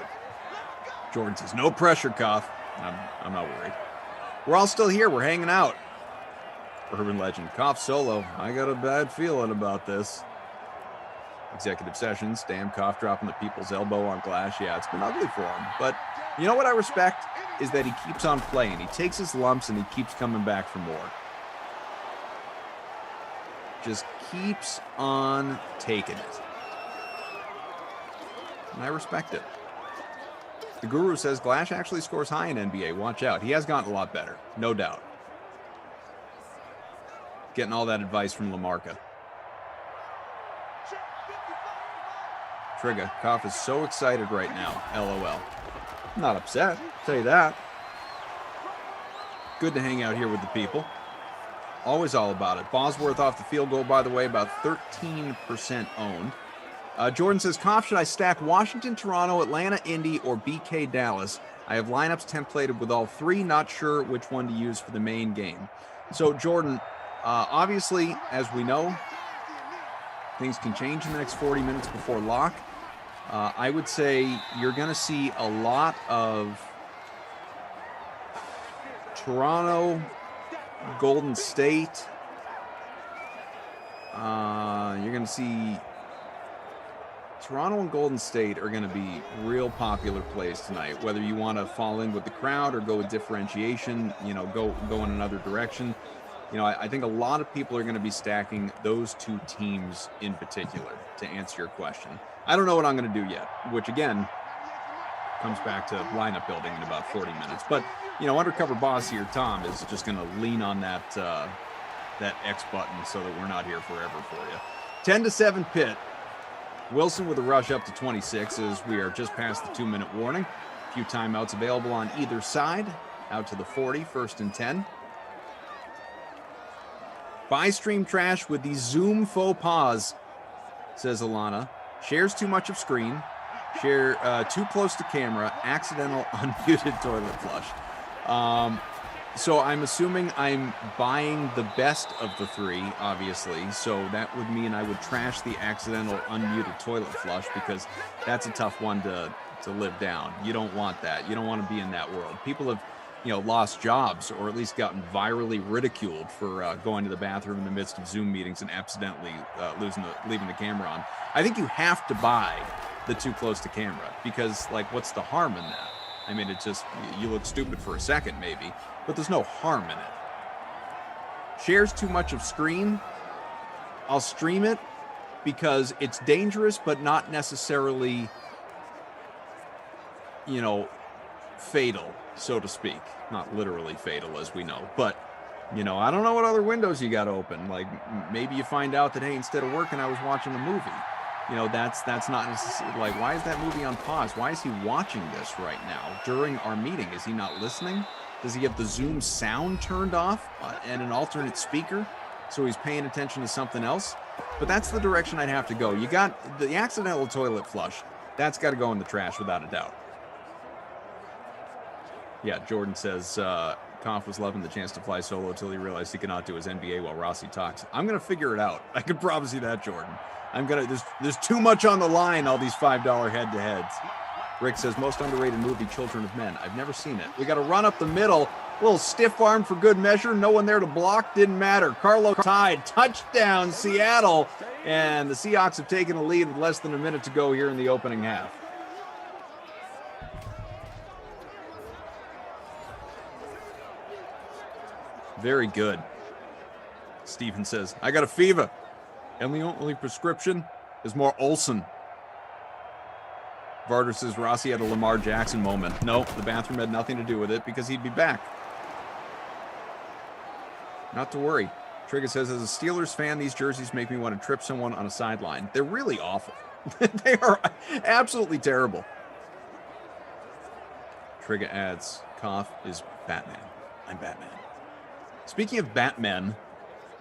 Jordan says, no pressure, Koff. I'm not worried. We're all still here. We're hanging out. Urban legend. Koff solo. I got a bad feeling about this. Executive sessions. Damn, Koff dropping the people's elbow on glass. Yeah, it's been ugly for him. But you know what I respect is that he keeps on playing. He takes his lumps and he keeps coming back for more. Just keeps on taking it. And I respect it. The Guru says Glash actually scores high in NBA. Watch out. He has gotten a lot better. No doubt. Getting all that advice from Lamarca. Trigger. Koff is so excited right now. LOL. Not upset. I'll tell you that. Good to hang out here with the people. Always all about it. Bosworth off the field goal, by the way, about 13% owned. Jordan says, Koff, should I stack Washington, Toronto, Atlanta, Indy, or BK Dallas? I have lineups templated with all three. Not sure which one to use for the main game. So, Jordan, obviously, as we know, things can change in the next 40 minutes before lock. I would say you're going to see a lot of Toronto, Golden State. You're going to see Toronto and Golden State are going to be real popular plays tonight. Whether you want to fall in with the crowd or go with differentiation, go in another direction. I think a lot of people are going to be stacking those two teams in particular, to answer your question. I don't know what I'm going to do yet, which again comes back to lineup building in about 40 minutes. But, undercover boss here, Tom, is just going to lean on that X button so that we're not here forever for you. 10-7 Pitt. Wilson with a rush up to 26 as we are just past the 2-minute warning. A few timeouts available on either side. Out to the 40, 1st and 10. Buy stream trash with the Zoom faux pas, says Alana. Shares too much of screen. Share too close to camera. Accidental unmuted toilet flush. So I'm assuming I'm buying the best of the three, obviously. So that would mean I would trash the accidental unmuted toilet flush because that's a tough one to live down. You don't want that. You don't want to be in that world. People have lost jobs or at least gotten virally ridiculed for going to the bathroom in the midst of Zoom meetings and accidentally leaving the camera on. I think you have to buy the too close to camera because, what's the harm in that? I mean, it's just, you look stupid for a second maybe, but there's no harm in it. Shares too much of screen. I'll stream it because it's dangerous, but not necessarily, fatal, so to speak. Not literally fatal, as we know, but I don't know what other windows you got open. Maybe you find out that, hey, instead of working, I was watching a movie. That's not necessarily, why is that movie on pause? Why is he watching this right now during our meeting? Is he not listening? Does he have the Zoom sound turned off and an alternate speaker? So he's paying attention to something else? But that's the direction I'd have to go. You got the accidental toilet flush. That's got to go in the trash without a doubt. Yeah, Jordan says, Koff was loving the chance to fly solo until he realized he cannot do his NBA while Rossi talks. I'm going to figure it out. I can promise you that, Jordan. There's too much on the line, all these $5 head-to-heads. Rick says, most underrated movie, Children of Men. I've never seen it. We got to run up the middle. A little stiff arm for good measure. No one there to block. Didn't matter. Carlo tied. Touchdown, Seattle. And the Seahawks have taken a lead with less than a minute to go here in the opening half. Very good. Stephen says, I got a fever. And the only prescription is more Olsen. Varder says Rossi had a Lamar Jackson moment. No, the bathroom had nothing to do with it because he'd be back. Not to worry. Trigger says, as a Steelers fan, these jerseys make me want to trip someone on a sideline. They're really awful. They are absolutely terrible. Trigger adds, Koff is Batman. I'm Batman. Speaking of Batman,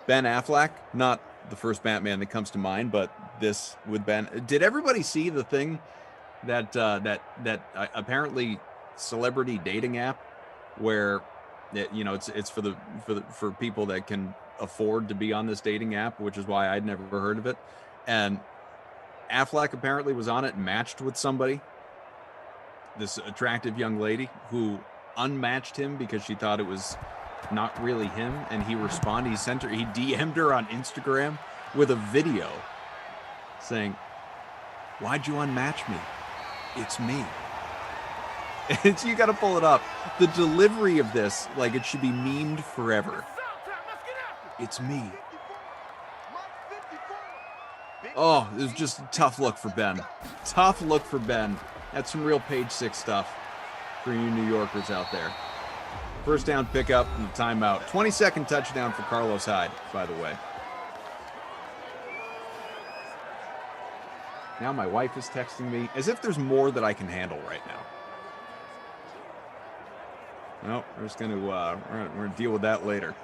Ben Affleck, not the first Batman that comes to mind, but this with Ben. Did everybody see the thing that apparently celebrity dating app where it's for people that can afford to be on this dating app, which is why I'd never heard of it. And Affleck apparently was on it and matched with somebody, this attractive young lady who unmatched him because she thought it was not really him, and he responded. He DM'd her on Instagram with a video saying, "Why'd you unmatch me? It's me." And you got to pull it up. The delivery of this, like it should be memed forever. It's me. Oh, it was just a tough look for Ben. Tough look for Ben. That's some real page 6 stuff for you New Yorkers out there. First down pickup and a timeout. 20-second touchdown for Carlos Hyde, by the way. Now my wife is texting me as if there's more that I can handle right now. No, we're just going to we're going to deal with that later.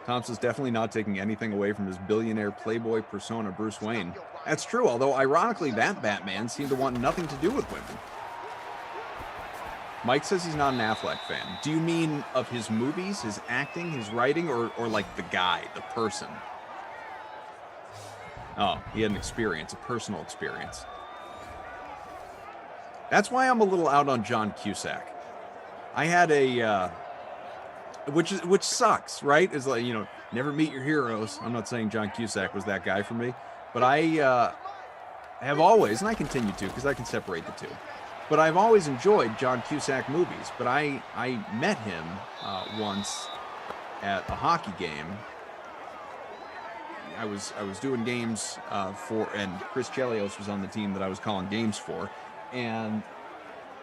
Thompson's definitely not taking anything away from his billionaire playboy persona, Bruce Wayne. That's true, although ironically that Batman seemed to want nothing to do with women. Mike says he's not an Affleck fan. Do you mean of his movies, his acting, his writing, or like the guy, the person? Oh, he had an experience, a personal experience. That's why I'm a little out on John Cusack. I had a, which sucks, right? Is like, never meet your heroes. I'm not saying John Cusack was that guy for me, but I have always, and I continue to, because I can separate the two. But I've always enjoyed John Cusack movies. But I met him once at a hockey game. I was doing games for, and Chris Chelios was on the team that I was calling games for, and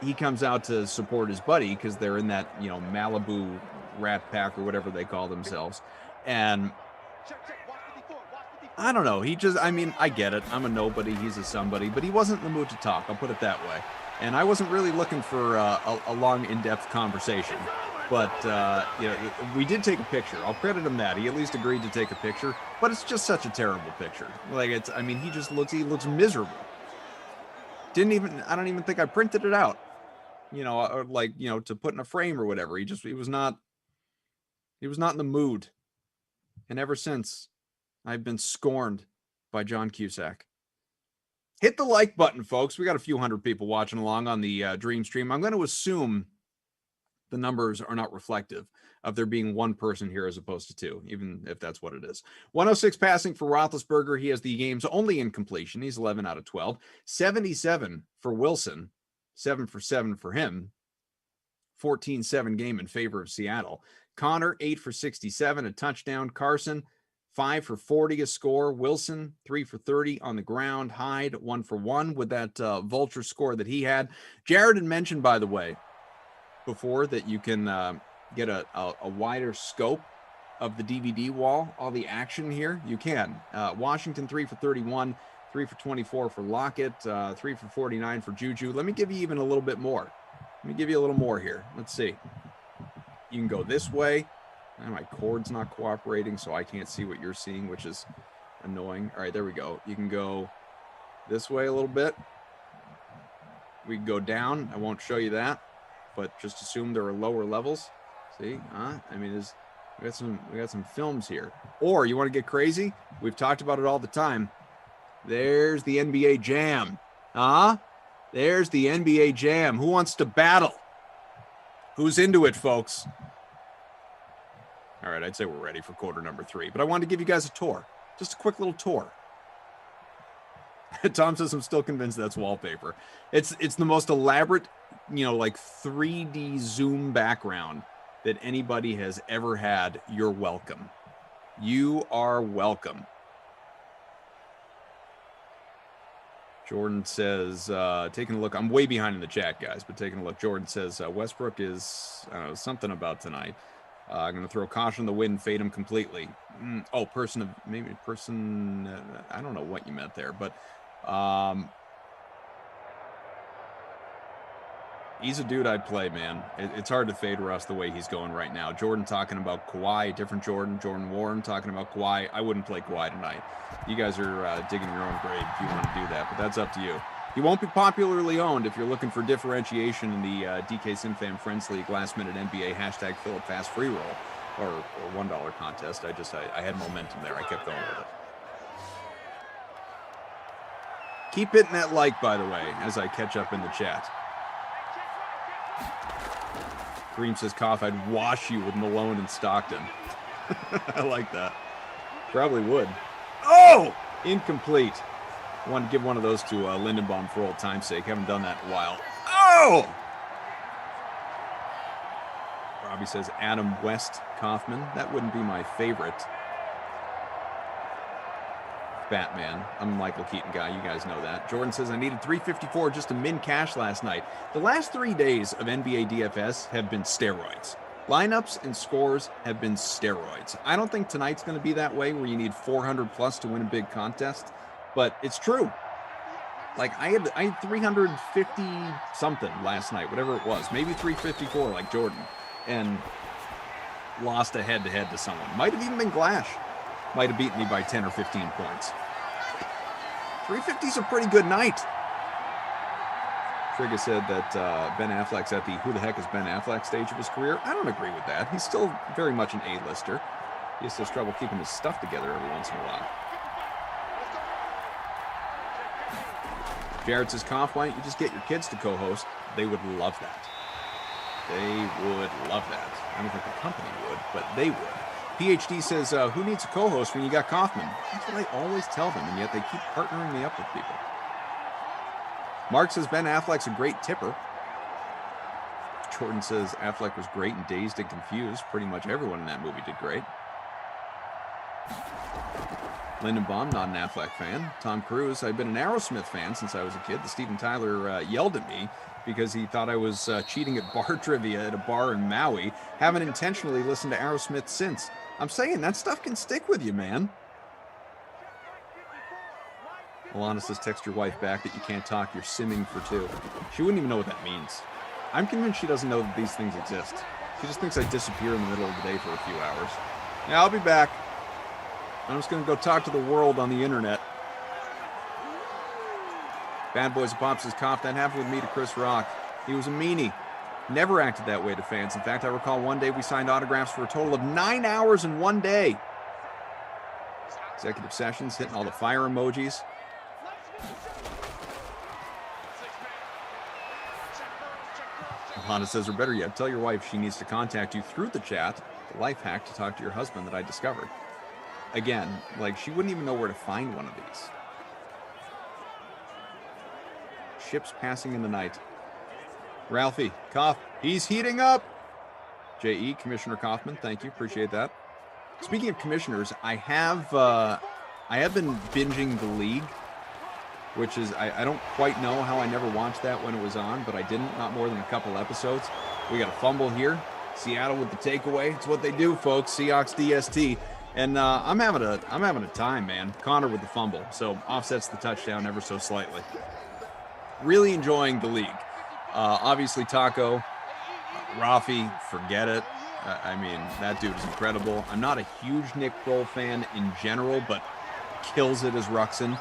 he comes out to support his buddy because they're in that Malibu Rat Pack or whatever they call themselves, and I don't know. I get it. I'm a nobody. He's a somebody, but he wasn't in the mood to talk. I'll put it that way. And I wasn't really looking for a long, in-depth conversation. But, we did take a picture. I'll credit him that. He at least agreed to take a picture. But it's just such a terrible picture. Like, he looks miserable. I don't even think I printed it out. To put in a frame or whatever. He was not in the mood. And ever since, I've been scorned by John Cusack. Hit the like button, folks. We got a few hundred people watching along on the Dream Stream. I'm going to assume the numbers are not reflective of there being one person here as opposed to two, even if that's what it is. 106 passing for Roethlisberger. He has the game's only incompletion. He's 11 out of 12. 77 for Wilson. 7 for 7 for him. 14-7 game in favor of Seattle. Connor, 8 for 67, a touchdown. Carson, 5 for 40, a score. Wilson, 3 for 30 on the ground. Hyde, 1 for 1 with that vulture score that he had. Jared had mentioned, by the way, before that you can get a wider scope of the DVD wall, all the action here. You can. Washington, 3 for 31, 3 for 24 for Lockett, 3 for 49 for Juju. Let me give you even a little bit more. Let me give you a little more here. Let's see. You can go this way. My cord's not cooperating, so I can't see what you're seeing, which is annoying. All right, there we go. You can go this way a little bit. We can go down. I won't show you that, but just assume there are lower levels. See? We got some films here. Or you want to get crazy? We've talked about it all the time. There's the NBA Jam. There's the NBA Jam. Who wants to battle? Who's into it, folks? All right, I'd say we're ready for quarter number 3, but I wanted to give you guys a tour. Just a quick little tour. Tom says I'm still convinced that's wallpaper. It's the most elaborate, 3D zoom background that anybody has ever had. You're welcome. You are welcome. Jordan says, taking a look. I'm way behind in the chat, guys, but taking a look. Jordan says, Westbrook is something about tonight. I'm going to throw caution in the wind, fade him completely. I don't know what you meant there, but he's a dude I'd play, man. It's hard to fade Russ the way he's going right now. Jordan talking about Kawhi, different Jordan. Jordan Warren talking about Kawhi. I wouldn't play Kawhi tonight. You guys are digging your own grave if you want to do that, but that's up to you. He won't be popularly owned if you're looking for differentiation in the DK SimFam Friends League last minute NBA hashtag Philip Fast free roll or $1 contest. I had momentum there. I kept going with it. Keep hitting that like, by the way, as I catch up in the chat. Kareem says, Koff, I'd wash you with Malone and Stockton. I like that. Probably would. Oh! Incomplete. I wanted to give one of those to Lindenbaum for old time's sake. Haven't done that in a while. Oh! Robbie says Adam West Kaufman. That wouldn't be my favorite. Batman. I'm a Michael Keaton guy. You guys know that. Jordan says I needed 354 just to min cash last night. The last 3 days of NBA DFS have been steroids. Lineups and scores have been steroids. I don't think tonight's going to be that way where you need 400 plus to win a big contest, but it's true. Like I had 350 something last night, whatever it was, maybe 354 like Jordan, and lost a head-to-head to someone. Might have even been Glash. Might have beaten me by 10 or 15 points. 350's a pretty good night. Trigger said that Ben Affleck's at the who the heck is Ben Affleck stage of his career. I don't agree with that. He's still very much an A-lister. He just has trouble keeping his stuff together every once in a while. Jared says, Koff, why don't you just get your kids to co-host? They would love that. They would love that. I don't think the company would, but they would. PhD says, who needs a co-host when you got Kaufman? That's what I always tell them, and yet they keep partnering me up with people. Mark says Ben Affleck's a great tipper. Jordan says Affleck was great and Dazed and Confused. Pretty much everyone in that movie did great. Lindenbaum, not an Affleck fan. Tom Cruise, I've been an Aerosmith fan since I was a kid. The Steven Tyler yelled at me because he thought I was cheating at bar trivia at a bar in Maui. Haven't intentionally listened to Aerosmith since. I'm saying that stuff can stick with you, man. Alana says, text your wife back that you can't talk, you're simming for two. She wouldn't even know what that means. I'm convinced she doesn't know that these things exist. She just thinks I disappear in the middle of the day for a few hours. Yeah, I'll be back. I'm just going to go talk to the world on the internet. Bad Boys of Pop says, Koff, that happened with me to Chris Rock. He was a meanie. Never acted that way to fans. In fact, I recall one day we signed autographs for a total of 9 hours in one day. Executive sessions, hitting all the fire emojis. Honda says, or better yet, tell your wife she needs to contact you through the chat, the life hack to talk to your husband that I discovered. Again, like she wouldn't even know where to find one of these. Ships passing in the night. Ralphie, Koff, he's heating up. J.E., Commissioner Kaufman, thank you, appreciate that. Speaking of commissioners, I have been binging The League, which is, I don't quite know how I never watched that when it was on, but I didn't, not more than a couple episodes. We got a fumble here. Seattle with the takeaway. It's what they do, folks. Seahawks DST. And I'm having a time, man. Connor with the fumble, so offsets the touchdown ever so slightly. Really enjoying The League. Obviously, Taco, Rafi, forget it. I mean, that dude is incredible. I'm not a huge Nick Kroll fan in general, but kills it as Ruxin.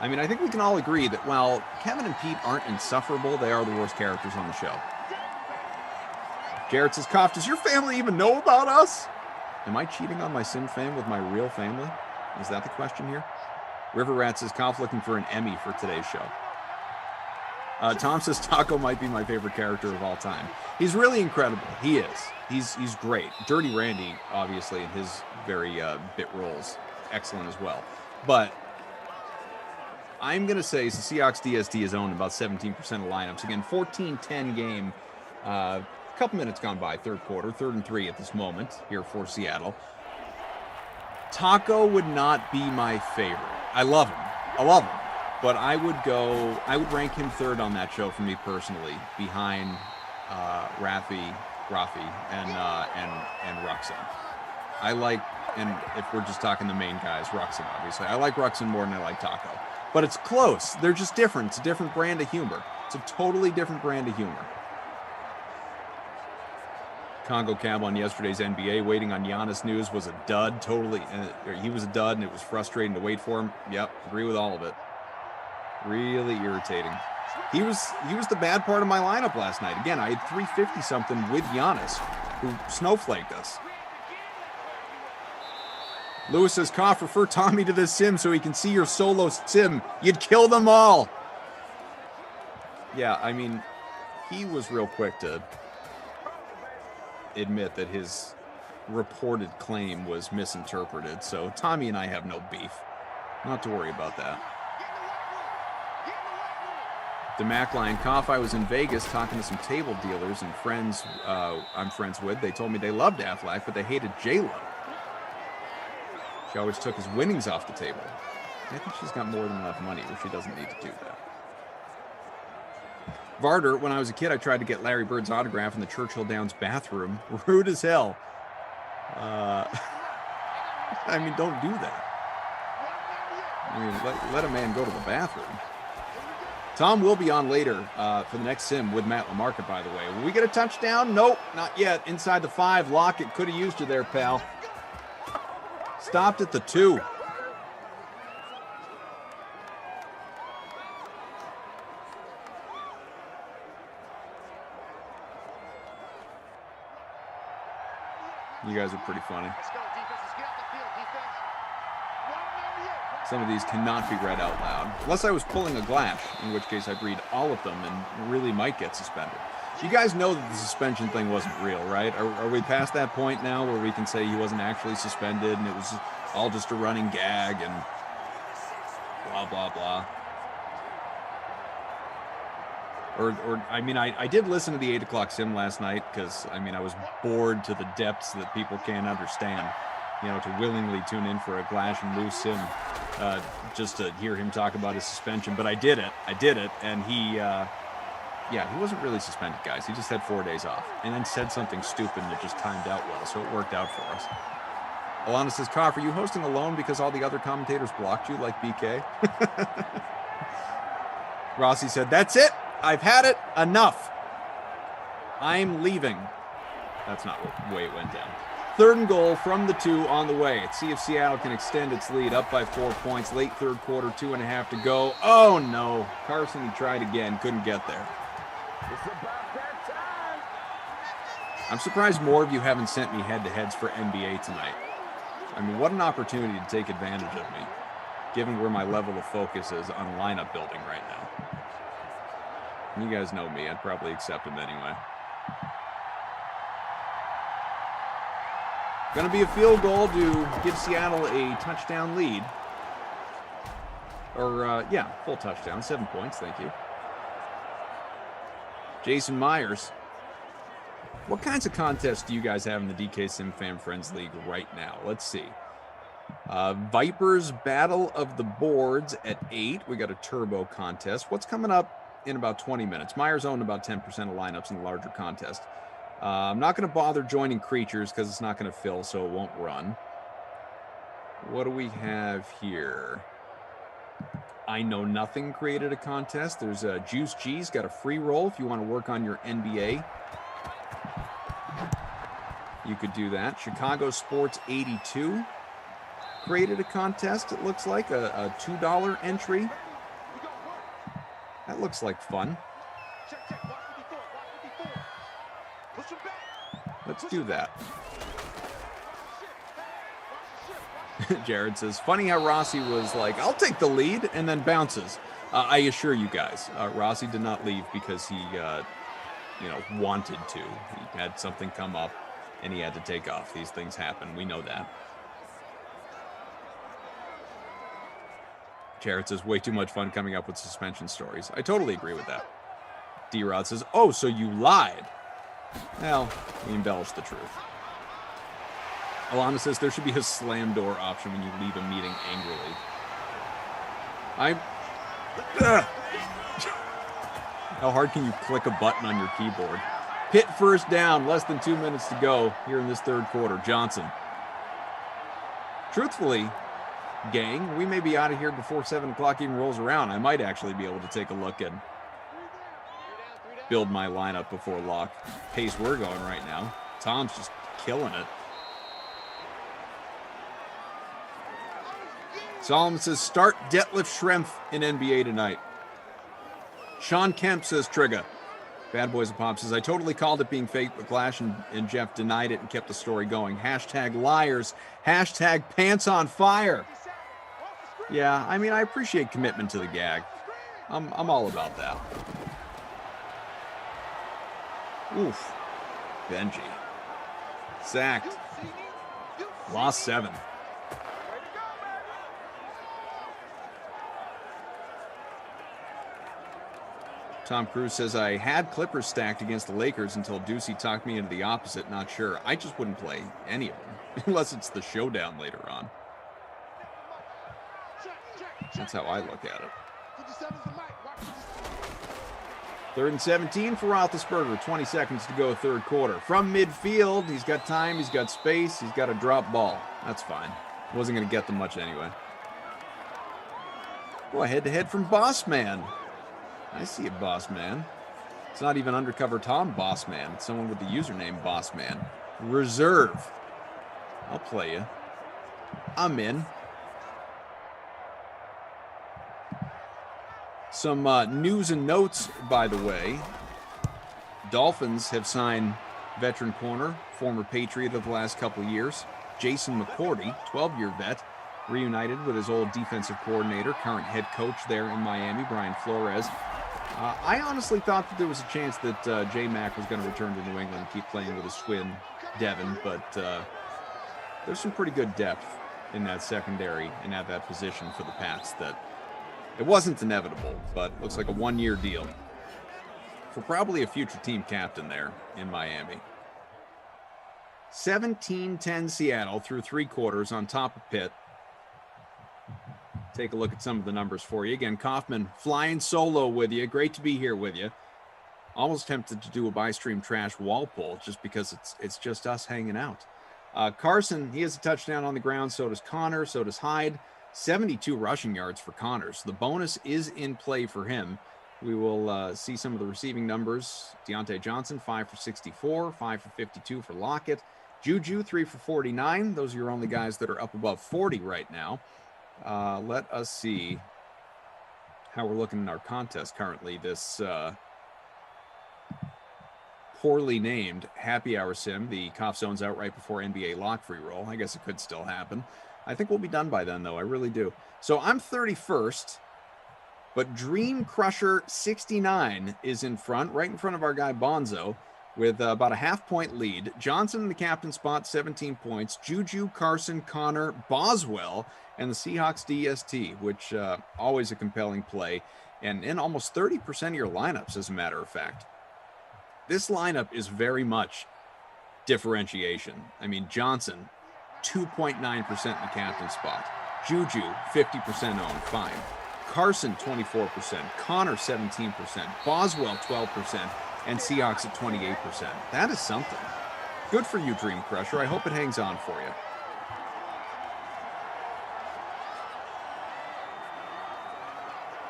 I mean, I think we can all agree that while Kevin and Pete aren't insufferable, they are the worst characters on the show. Jared says, Koff, does your family even know about us? Am I cheating on my sim fam with my real family? Is that the question here? River Rat says, Koff looking for an Emmy for today's show. Tom says, Taco might be my favorite character of all time. He's really incredible. He is. He's great. Dirty Randy, obviously, in his very bit roles, excellent as well. But I'm going to say the Seahawks DST is owned about 17% of lineups. Again, 14-10 game. A couple minutes gone by, third quarter, 3rd and 3 at this moment here for Seattle. Taco would not be my favorite. I love him. But I would rank him third on that show for me personally, behind Rafi, and Ruxin. I like, and if we're just talking the main guys, Ruxin, obviously. I like Ruxin more than I like Taco. But it's close. They're just different. It's a different brand of humor. It's a totally different brand of humor. Congo Cab on yesterday's NBA, waiting on Giannis news was a dud. Totally, he was a dud, and it was frustrating to wait for him. Yep, agree with all of it. Really irritating. He was the bad part of my lineup last night. Again, I had 350 something with Giannis, who snowflaked us. Lewis says, Koff, refer Tommy to this sim so he can see your solo sim. You'd kill them all. Yeah, I mean, he was real quick to admit that his reported claim was misinterpreted. So Tommy and I have no beef. Not to worry about that. DeMac Lion Cough, I was in Vegas talking to some table dealers and friends I'm friends with. They told me they loved Affleck, but they hated J-Lo. She always took his winnings off the table. I think she's got more than enough money where she doesn't need to do that. Varder, when I was a kid, I tried to get Larry Bird's autograph in the Churchill Downs bathroom. Rude as hell. I mean, don't do that. I mean, let a man go to the bathroom. Tom will be on later for the next sim with Matt LaMarca, by the way. Will we get a touchdown? Nope, not yet. Inside the 5. Lockett could have used you there, pal. Stopped at the 2. You guys are pretty funny. Some of these cannot be read out loud. Unless I was pulling a glass, in which case I'd read all of them and really might get suspended. You guys know that the suspension thing wasn't real, right? Are we past that point now where we can say he wasn't actually suspended and it was all just a running gag and blah, blah, blah? Or I mean, I did listen to the 8 o'clock sim last night because, I mean, I was bored to the depths that people can't understand. You know, to willingly tune in for a Glash and Lou sim just to hear him talk about his suspension. But I did it. And he, yeah, he wasn't really suspended, guys. He just had 4 days off and then said something stupid that just timed out well. So it worked out for us. Alana says, Koff, are you hosting alone because all the other commentators blocked you like BK? Rossi said, that's it. I've had it. Enough. I'm leaving. That's not the way it went down. 3rd and goal from the 2 on the way. Let's see if Seattle can extend its lead up by 4 points. Late 3rd quarter, 2.5 to go. Oh, no. Carson, he tried again. Couldn't get there. I'm surprised more of you haven't sent me head-to-heads for NBA tonight. I mean, what an opportunity to take advantage of me, given where my level of focus is on lineup building right now. You guys know me. I'd probably accept him anyway. Going to be a field goal to give Seattle a touchdown lead. Or, yeah, full touchdown. 7 points. Thank you. Jason Myers. What kinds of contests do you guys have in the DK Sim Fan Friends League right now? Let's see. Vipers Battle of the Boards at 8. We got a turbo contest. What's coming up in about 20 minutes? Myers owned about 10% of lineups in the larger contest. I'm not going to bother joining creatures because it's not going to fill, so it won't run. What do we have here? I Know Nothing created a contest. There's Juice G's got a free roll if you want to work on your NBA. You could do that. Chicago Sports 82 created a contest. It looks like a $2 entry. That looks like fun. Let's do that. Jared says, funny how Rossi was like, I'll take the lead, and then bounces. I assure you guys, Rossi did not leave because he, wanted to. He had something come up, and he had to take off. These things happen. We know that. Jared says, way too much fun coming up with suspension stories. I totally agree with that. D-Rod says, oh, so you lied. Well, we embellished the truth. Alana says there should be a slam door option when you leave a meeting angrily. How hard can you click a button on your keyboard? Pitt first down, less than 2 minutes to go here in this 3rd quarter. Johnson. Truthfully, gang, we may be out of here before 7 o'clock even rolls around. I might actually be able to take a look and build my lineup before lock. Pace we're going right now. Tom's just killing it. Solomon says, start Detlef Schrempf in NBA tonight. Sean Kemp says, Trigger. Bad Boys of Pop says, I totally called it being fake, but Glash and Jeff denied it and kept the story going. Hashtag liars. Hashtag pants on fire. Yeah, I mean, I appreciate commitment to the gag. I'm all about that. Oof. Benji. Sacked. Lost 7. Tom Cruise says, I had Clippers stacked against the Lakers until Ducey talked me into the opposite. Not sure. I just wouldn't play any of them unless it's the showdown later on. That's how I look at it. 3rd and 17 for Roethlisberger. 20 seconds to go, third quarter. From midfield, he's got time, he's got space, he's got a drop ball. That's fine. Wasn't going to get them much anyway. Boy, head-to-head from Boss Man. I see it, Boss Man. It's not even Undercover Tom Boss Man. It's someone with the username Boss Man. Reserve. I'll play you. I'm in. Some news and notes, by the way. Dolphins have signed veteran corner, former Patriot of the last couple of years, Jason McCourty, 12-year vet, reunited with his old defensive coordinator, current head coach there in Miami, Brian Flores. I honestly thought that there was a chance that J-Mac was going to return to New England and keep playing with his twin, Devin, but there's some pretty good depth in that secondary and at that position for the Pats that it wasn't inevitable, but looks like a one-year deal for probably a future team captain there in Miami. 17-10 Seattle through 3 quarters on top of Pitt. Take a look at some of the numbers for you. Again, Kaufman flying solo with you. Great to be here with you. Almost tempted to do a buy stream trash wall pull just because it's just us hanging out. Carson, he has a touchdown on the ground. So does Connor. So does Hyde. 72 rushing yards for Connor. So the bonus is in play for him. We will see some of the receiving numbers. Deontay Johnson, 5 for 64, 5 for 52 for Lockett. Juju, 3 for 49. Those are your only guys that are up above 40 right now. Let us see how we're looking in our contest currently. This poorly named Happy Hour Sim, the Cough Zone's out right before NBA lock free roll. I guess it could still happen. I think we'll be done by then, though. I really do. So I'm 31st, but Dream Crusher 69 is in front, right in front of our guy Bonzo, with about a half-point lead. Johnson in the captain spot, 17 points. Juju, Carson, Connor, Boswell, and the Seahawks DST, which always a compelling play, and in almost 30% of your lineups, as a matter of fact. This lineup is very much differentiation. I mean, Johnson, 2.9% in the captain spot. Juju, 50% owned, fine. Carson, 24%. Connor, 17%. Boswell, 12%. And Seahawks at 28%. That is something. Good for you, Dream Crusher. I hope it hangs on for you.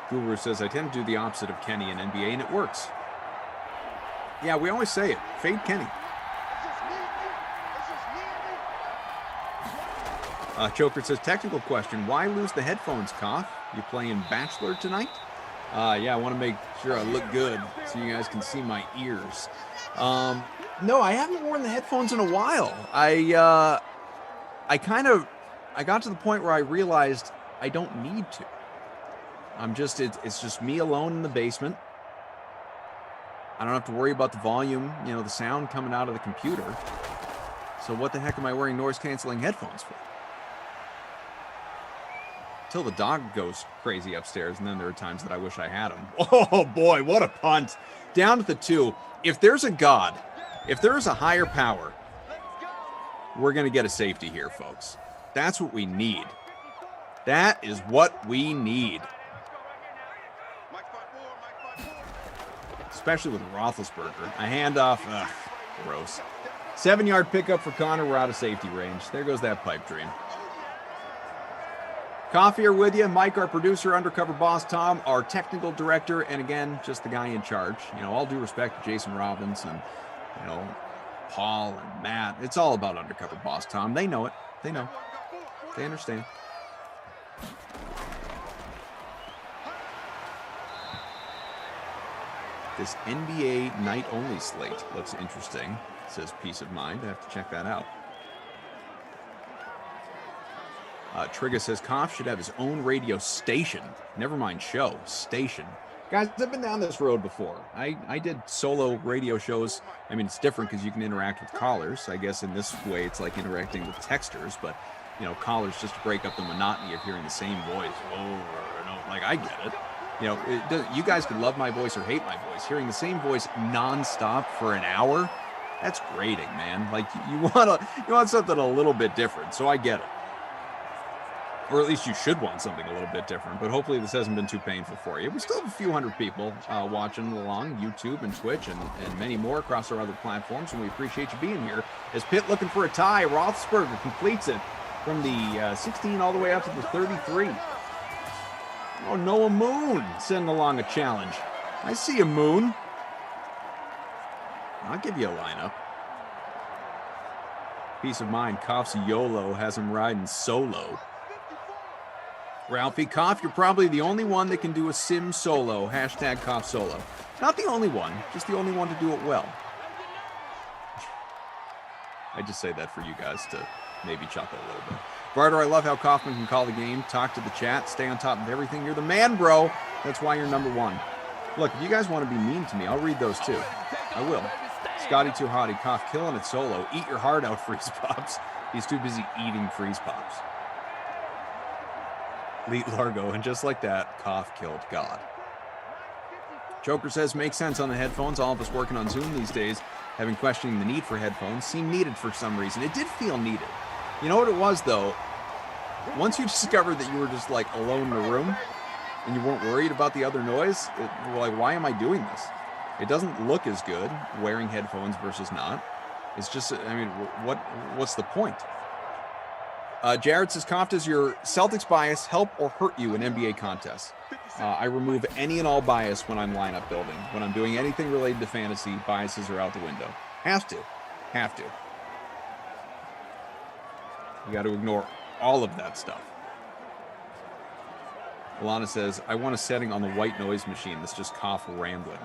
Guru says, I tend to do the opposite of Kenny in NBA, and it works. Yeah, we always say it. Fade Kenny. Choker says, technical question. Why lose the headphones, Cough? You playing Bachelor tonight? Yeah, I want to make sure I look good so you guys can see my ears. No, I haven't worn the headphones in a while. I got to the point where I realized I don't need to. It's just me alone in the basement. I don't have to worry about the volume, the sound coming out of the computer. So what the heck am I wearing noise-canceling headphones for? Till the dog goes crazy upstairs, and then there are times that I wish I had him. Oh boy, what a punt. Down to the 2. If there's a God, if there is a higher power, we're going to get a safety here, folks. That's what we need. That is what we need. Especially with Roethlisberger. A handoff, gross. 7-yard pickup for Connor. We're out of safety range. There goes that pipe dream. Coffee are with you. Mike, our producer, undercover boss, Tom, our technical director, and again, just the guy in charge. All due respect to Jason Robbins and, Paul and Matt. It's all about undercover boss, Tom. They know it. They know. They understand. This NBA night-only slate looks interesting. It says Peace of Mind. I have to check that out. Trigger says Koff should have his own radio station. Never mind show. Station. Guys, I've been down this road before. I did solo radio shows. I mean, it's different because you can interact with callers. I guess in this way, it's like interacting with texters, but, callers just to break up the monotony of hearing the same voice over and over. Like, I get it. You guys could love my voice or hate my voice. Hearing the same voice nonstop for an hour, that's grating, man. Like, you want something a little bit different, so I get it. Or at least you should want something a little bit different, but hopefully this hasn't been too painful for you. We still have a few hundred people watching along YouTube and Twitch and many more across our other platforms, and we appreciate you being here. As Pitt looking for a tie, Roethlisberger completes it from the 16 all the way up to the 33. Oh, Noah Moon sending along a challenge. I see a Moon. I'll give you a lineup. Peace of mind, Koff's YOLO has him riding solo. Ralphie Koff, you're probably the only one that can do a sim solo. Hashtag Koff solo. Not the only one, just the only one to do it well. I just say that for you guys to maybe chuckle a little bit. Barter, I love how Kaufman can call the game, talk to the chat, stay on top of everything. You're the man, bro. That's why you're number one. Look, if you guys want to be mean to me, I'll read those too. I will. Scotty Too Hottie, Koff killing it solo. Eat your heart out, Freeze Pops. He's too busy eating Freeze Pops. Leet Largo, and just like that, Koff killed God. Joker says, makes sense on the headphones. All of us working on Zoom these days, having questioning the need for headphones, seemed needed for some reason. It did feel needed. You know what it was, though? Once you discovered that you were just, like, alone in the room, and you weren't worried about the other noise, like, why am I doing this? It doesn't look as good wearing headphones versus not. It's just, I mean, what's the point? Jared says, Koff, does your Celtics bias help or hurt you in NBA contests? I remove any and all bias when I'm lineup building. When I'm doing anything related to fantasy, biases are out the window. Have to. You got to ignore all of that stuff. Alana says, I want a setting on the white noise machine that's just Koff rambling.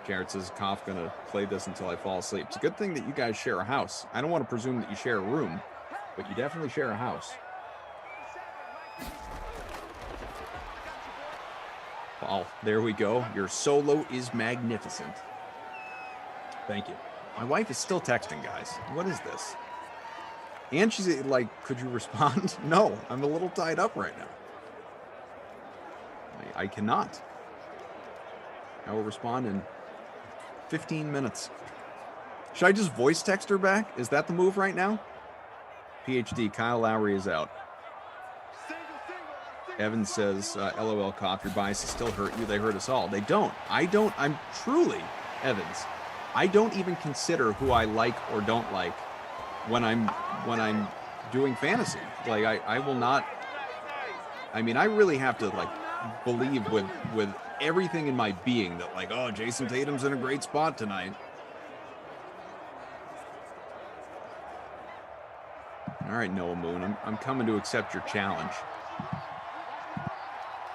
Jared says, Koff gonna play this until I fall asleep. It's a good thing that you guys share a house. I don't want to presume that you share a room, but you definitely share a house. Well, there we go. Your solo is magnificent. Thank you. My wife is still texting, guys. What is this? And she's like, could you respond? No, I'm a little tied up right now. I cannot. I will respond in 15 minutes. Should I just voice text her back? Is that the move right now? PhD, Kyle Lowry is out. Evan says, LOL, Koff, your biases still hurt you. They hurt us all. They don't. I'm truly, Evans, I don't even consider who I like or don't like when I'm doing fantasy. Like, I will not, I mean, I really have to, like, believe with everything in my being that, like, oh, Jason Tatum's in a great spot tonight. All right, Noah Moon, I'm coming to accept your challenge.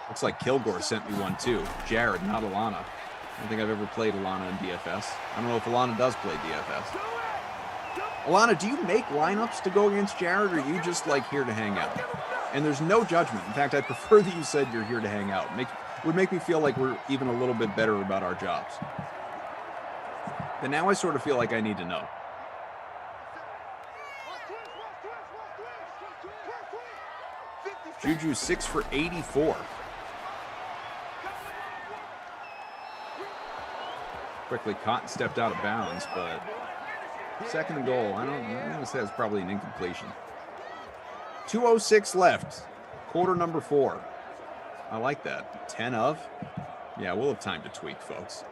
Looks like Kilgore sent me one too. Jared, not Alana. I don't think I've ever played Alana in DFS. I don't know if Alana does play DFS. Alana, do you make lineups to go against Jared, or are you just, like, here to hang out? And there's no judgment. In fact, I prefer that you said you're here to hang out. Would make me feel like we're even a little bit better about our jobs. But now I sort of feel like I need to know. Juju 6 for 84. Quickly, Cotton stepped out of bounds, but second and goal. I'm going to say it's probably an incompletion. 2:06 left. Quarter number 4. I like that. 10 of. Yeah, we'll have time to tweak, folks.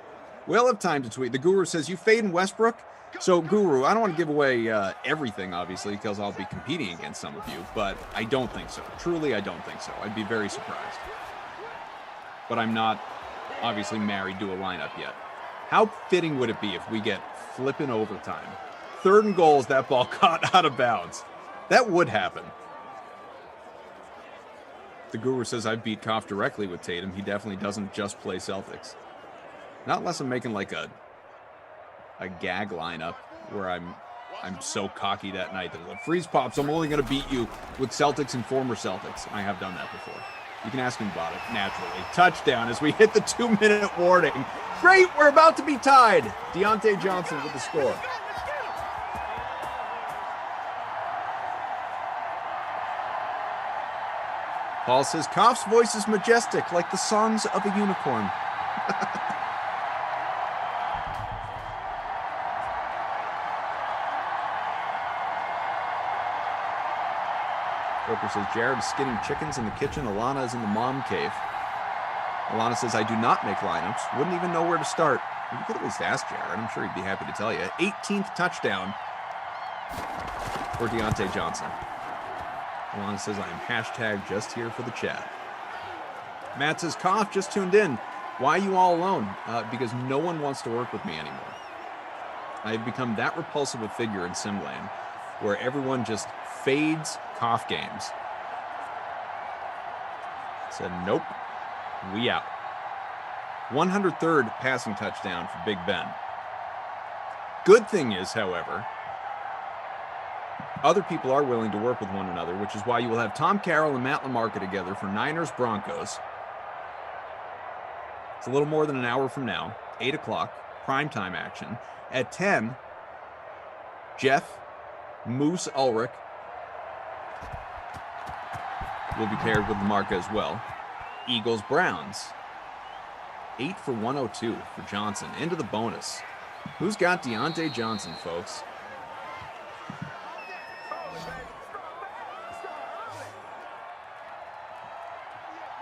We'll have time to tweak. The Guru says, you fade in Westbrook? So, Guru, I don't want to give away everything, obviously, because I'll be competing against some of you, but I don't think so. Truly, I don't think so. I'd be very surprised. But I'm not, obviously, married to a lineup yet. How fitting would it be if we get flipping overtime? 3rd and goal is that ball caught out of bounds. That would happen. The Guru says I beat Koff directly with Tatum. He definitely doesn't just play Celtics. Not unless I'm making like a gag lineup where I'm so cocky that night that like, freeze pops, I'm only going to beat you with Celtics and former Celtics. I have done that before. You can ask him about it, naturally. Touchdown as we hit the 2-minute warning. Great, we're about to be tied. Deontay Johnson with the score. Paul says, Koff's voice is majestic, like the songs of a unicorn. Roper says, Jared is skinning chickens in the kitchen. Alana is in the mom cave. Alana says, I do not make lineups. Wouldn't even know where to start. You could at least ask Jared. I'm sure he'd be happy to tell you. 18th touchdown for Deontay Johnson. Alana says, I am hashtag just here for the chat. Matt says, Koff just tuned in. Why are you all alone? Because no one wants to work with me anymore. I've become that repulsive a figure in Simland where everyone just fades Koff games. Said, nope, we out. 103rd passing touchdown for Big Ben. Good thing is, however, other people are willing to work with one another, which is why you will have Tom Carroll and Matt LaMarca together for Niners Broncos. It's a little more than an hour from now, 8 o'clock, primetime action. At 10, Jeff Moose Ulrich will be paired with LaMarca as well. Eagles Browns. 8 for 102 for Johnson. Into the bonus. Who's got Deontay Johnson, folks?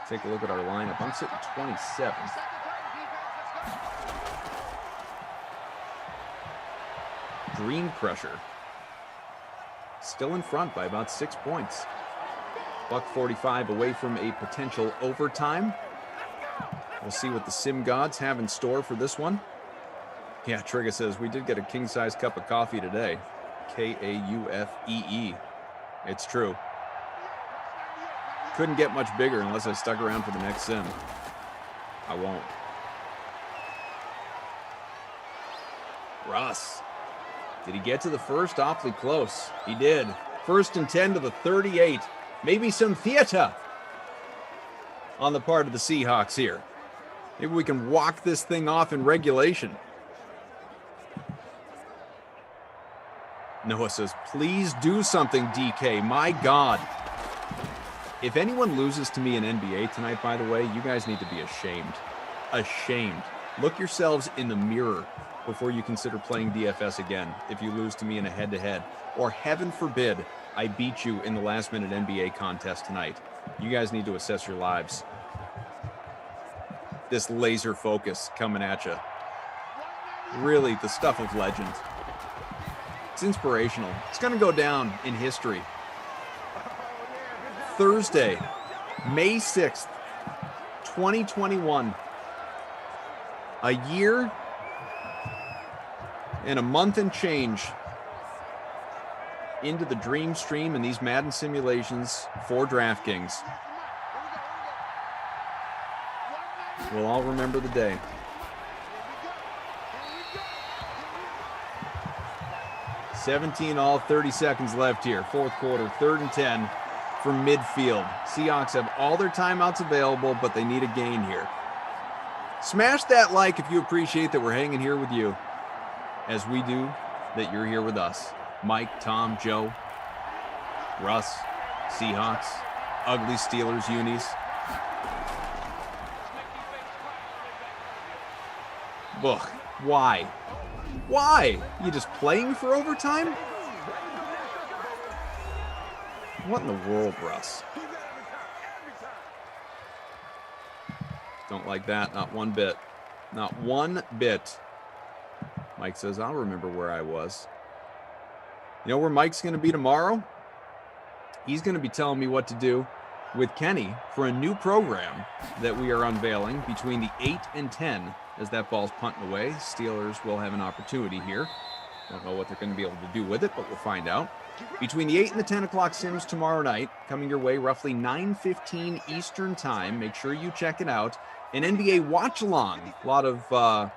Take a look at our lineup. I'm sitting 27th. Dream Crusher. Still in front by about 6 points. $1.45 away from a potential overtime. We'll see what the Sim Gods have in store for this one. Yeah, Trigger says, we did get a king-size cup of coffee today. Kaufee. It's true. Couldn't get much bigger unless I stuck around for the next sim. I won't. Russ. Did he get to the first? Awfully close. He did. 1st and 10 to the 38. Maybe some theater on the part of the Seahawks here. Maybe we can walk this thing off in regulation. Noah says, please do something, DK. My God. If anyone loses to me in NBA tonight, by the way, you guys need to be ashamed. Ashamed. Look yourselves in the mirror before you consider playing DFS again if you lose to me in a head-to-head. Or heaven forbid, I beat you in the last-minute NBA contest tonight. You guys need to assess your lives. This laser focus coming at you. Really, the stuff of legend. It's inspirational. It's going to go down in history. Thursday, May 6th, 2021. A year and a month and change into the dream stream and these Madden simulations for DraftKings. We'll all remember the day. $17 all, 30 seconds left here. 4th quarter, 3rd and 10 from midfield. Seahawks have all their timeouts available, but they need a gain here. Smash that like if you appreciate that we're hanging here with you, as we do that you're here with us. Mike, Tom, Joe, Russ, Seahawks, ugly Steelers unis. Ugh, why? Why? You just playing for overtime? What in the world, Russ? Don't like that, not one bit. Not one bit. Mike says, I'll remember where I was. You know where Mike's going to be tomorrow? He's going to be telling me what to do with Kenny for a new program that we are unveiling between the 8 and 10 as that ball's punting away. Steelers will have an opportunity here. Don't know what they're going to be able to do with it, but we'll find out. Between the 8 and the 10 o'clock sims tomorrow night, coming your way roughly 9:15 Eastern time. Make sure you check it out. An NBA watch-along. A lot of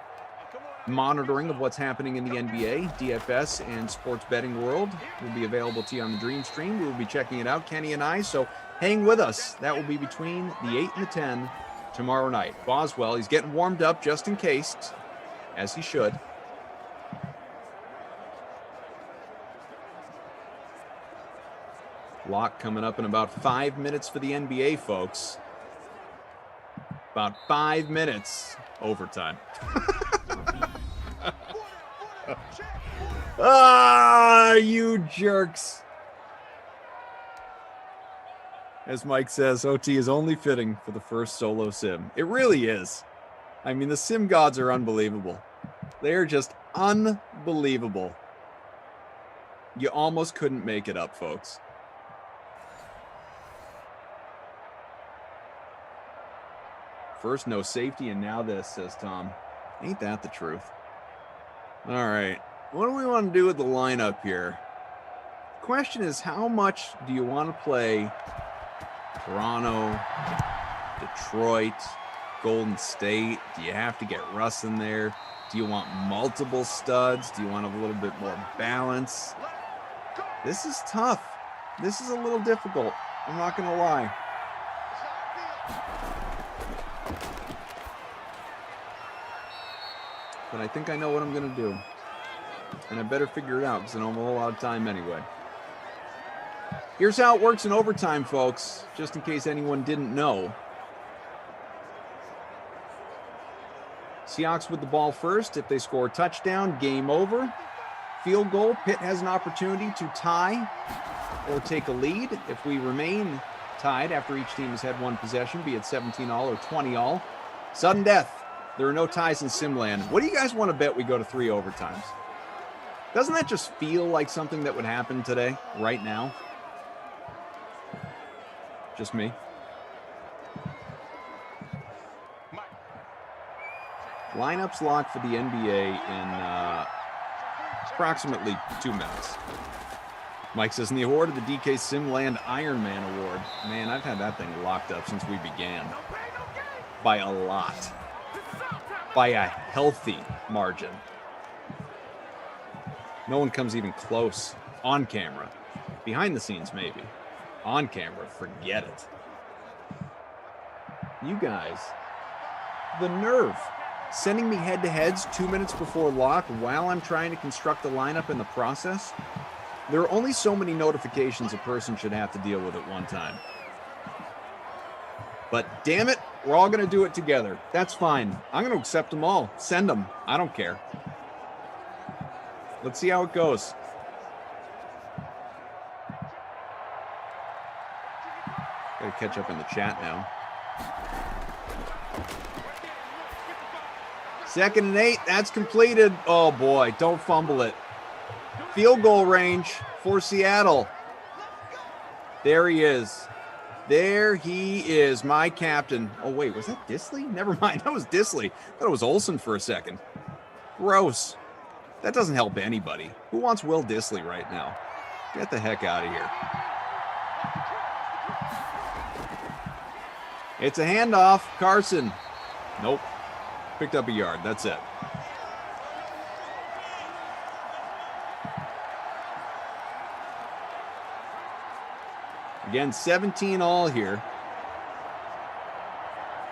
monitoring of what's happening in the NBA, DFS, and sports betting world will be available to you on the Dream Stream. We will be checking it out, Kenny and I, so hang with us. That will be between the 8 and the 10 tomorrow night. Boswell, he's getting warmed up just in case, as he should. Lock coming up in about 5 minutes for the NBA, folks. About 5 minutes. Overtime. You jerks. As Mike says, OT is only fitting for the first solo sim. It really is. I mean, the sim gods are unbelievable. They are just unbelievable. You almost couldn't make it up, folks. First, no safety, and now this, says Tom. Ain't that the truth? All right. What do we want to do with the lineup here? Question is, how much do you want to play Toronto, Detroit, Golden State? Do you have to get Russ in there? Do you want multiple studs? Do you want a little bit more balance? This is tough. This is a little difficult. I'm not going to lie. But I think I know what I'm going to do. And I better figure it out because I don't have a whole lot of time anyway. Here's how it works in overtime, folks, just in case anyone didn't know. Seahawks with the ball first. If they score a touchdown, game over. Field goal, Pitt has an opportunity to tie or take a lead. If we remain tied after each team has had one possession, be it 17 all or 20 all. Sudden death. There are no ties in Simland. What do you guys want to bet we go to 3 overtimes? Doesn't that just feel like something that would happen today, right now? Just me? Lineups locked for the NBA in approximately 2 minutes. Mike says, in the award of the DK Simland Ironman Award. Man, I've had that thing locked up since we began. By a lot. By a healthy margin. No one comes even close on camera. Behind the scenes, maybe. On camera, forget it. You guys, the nerve. Sending me head-to-heads 2 minutes before lock while I'm trying to construct a lineup in the process. There are only so many notifications a person should have to deal with at one time. But damn it, we're all going to do it together. That's fine. I'm going to accept them all. Send them. I don't care. Let's see how it goes. Got to catch up in the chat now. 2nd and 8. That's completed. Oh, boy. Don't fumble it. Field goal range for Seattle. There he is. There he is, my captain. Oh, wait, was that Disley? Never mind, that was Disley. I thought it was Olsen for a second. Gross. That doesn't help anybody. Who wants Will Disley right now? Get the heck out of here. It's a handoff. Carson. Nope. Picked up a yard. That's it. Again, 17 all here.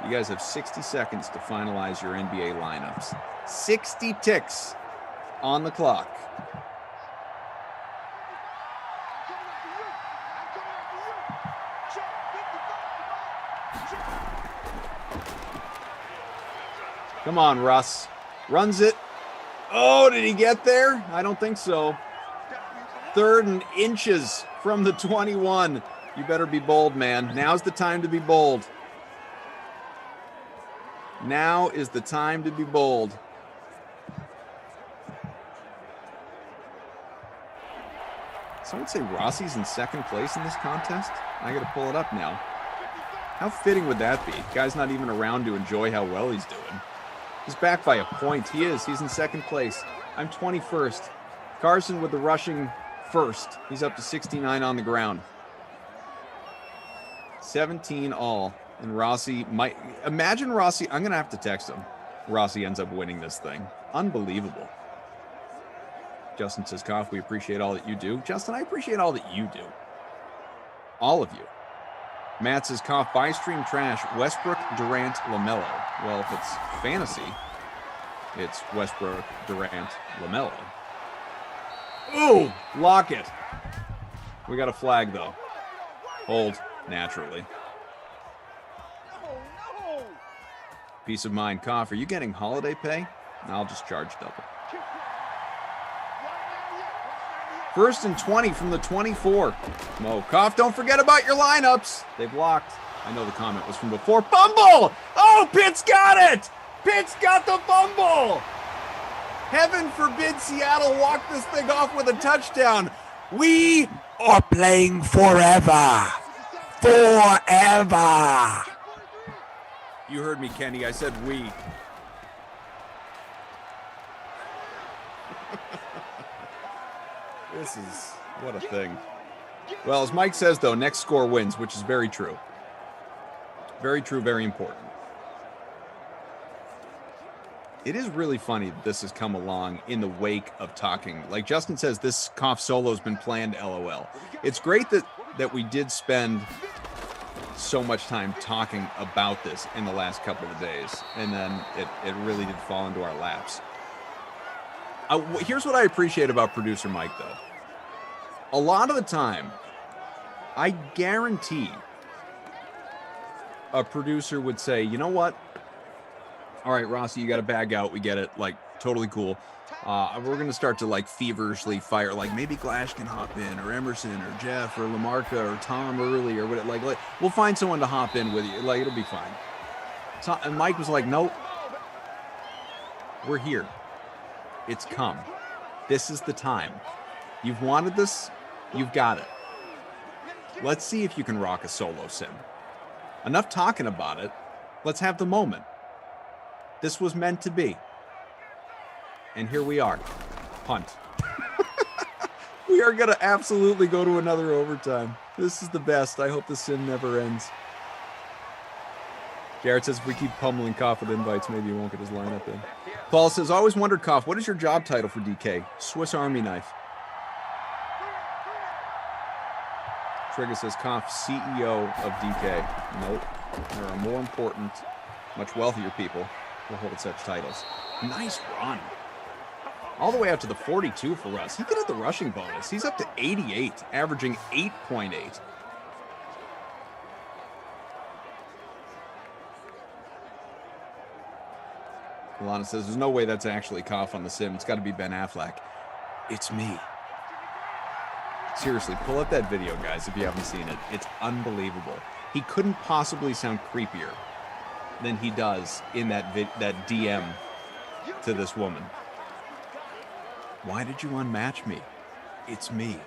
You guys have 60 seconds to finalize your NBA lineups. 60 ticks on the clock. Come on, Russ. Runs it. Oh, did he get there? I don't think so. 3rd and inches from the 21. You better be bold, man. Now's the time to be bold. Now is the time to be bold. Someone say Rossi's in 2nd place in this contest? I got to pull it up now. How fitting would that be? Guy's not even around to enjoy how well he's doing. He's back by a point. He is. He's in 2nd place. I'm 21st. Carson with the rushing first. He's up to 69 on the ground. 17 all. And Rossi might... Imagine Rossi... I'm going to have to text him. Rossi ends up winning this thing. Unbelievable. Justin says, Koff, we appreciate all that you do. Justin, I appreciate all that you do. All of you. Matt says, Koff, buy stream trash, Westbrook, Durant, LaMelo. Well, if it's fantasy, it's Westbrook, Durant, LaMelo. Ooh, lock it. We got a flag, though. Hold, naturally. Peace of mind. Koff, are you getting holiday pay? I'll just charge double. 1st and 20 from the 24. Mo, Koff, don't forget about your lineups. They blocked. I know the comment was from before. Fumble! Oh, Pitts got it! Pitts got the fumble! Heaven forbid Seattle walk this thing off with a touchdown. We are playing forever. Forever. You heard me, Kenny. I said we. This is, what a thing. Well, as Mike says, though, next score wins, which is very true. Very true, very important. It is really funny that this has come along in the wake of talking. Like Justin says, this Koff solo has been planned, LOL. It's great that we did spend so much time talking about this in the last couple of days, and then it really did fall into our laps. Here's what I appreciate about producer Mike, though. A lot of the time, I guarantee a producer would say, you know what? All right, Rossi, you got to bag out. We get it. Like, totally cool. We're going to start to, like, feverishly fire. Like, maybe Glash can hop in, or Emerson, or Jeff, or LaMarca, or Tom early, or what. Like, we'll find someone to hop in with you. Like, it'll be fine. And Mike was like, nope. We're here. It's come. This is the time. You've wanted this. You've got it. Let's see if you can rock a solo sim. Enough talking about it. Let's have the moment. This was meant to be. And here we are. Punt. We are going to absolutely go to another overtime. This is the best. I hope the sim never ends. Garrett says if we keep pummeling Koff with invites, maybe he won't get his lineup in. Paul says, always wondered, Koff, what is your job title for DK? Swiss Army knife. Trigger says, Koff, CEO of DK. Nope. There are more important, much wealthier people who hold such titles. Nice run. All the way out to the 42 for Russ. He could have the rushing bonus. He's up to 88, averaging 8.8. Alana says, there's no way that's actually Koff on the sim. It's got to be Ben Affleck. It's me. Seriously, pull up that video, guys, if you haven't seen it. It's unbelievable. He couldn't possibly sound creepier than he does in that DM to this woman. Why did you unmatch me? It's me.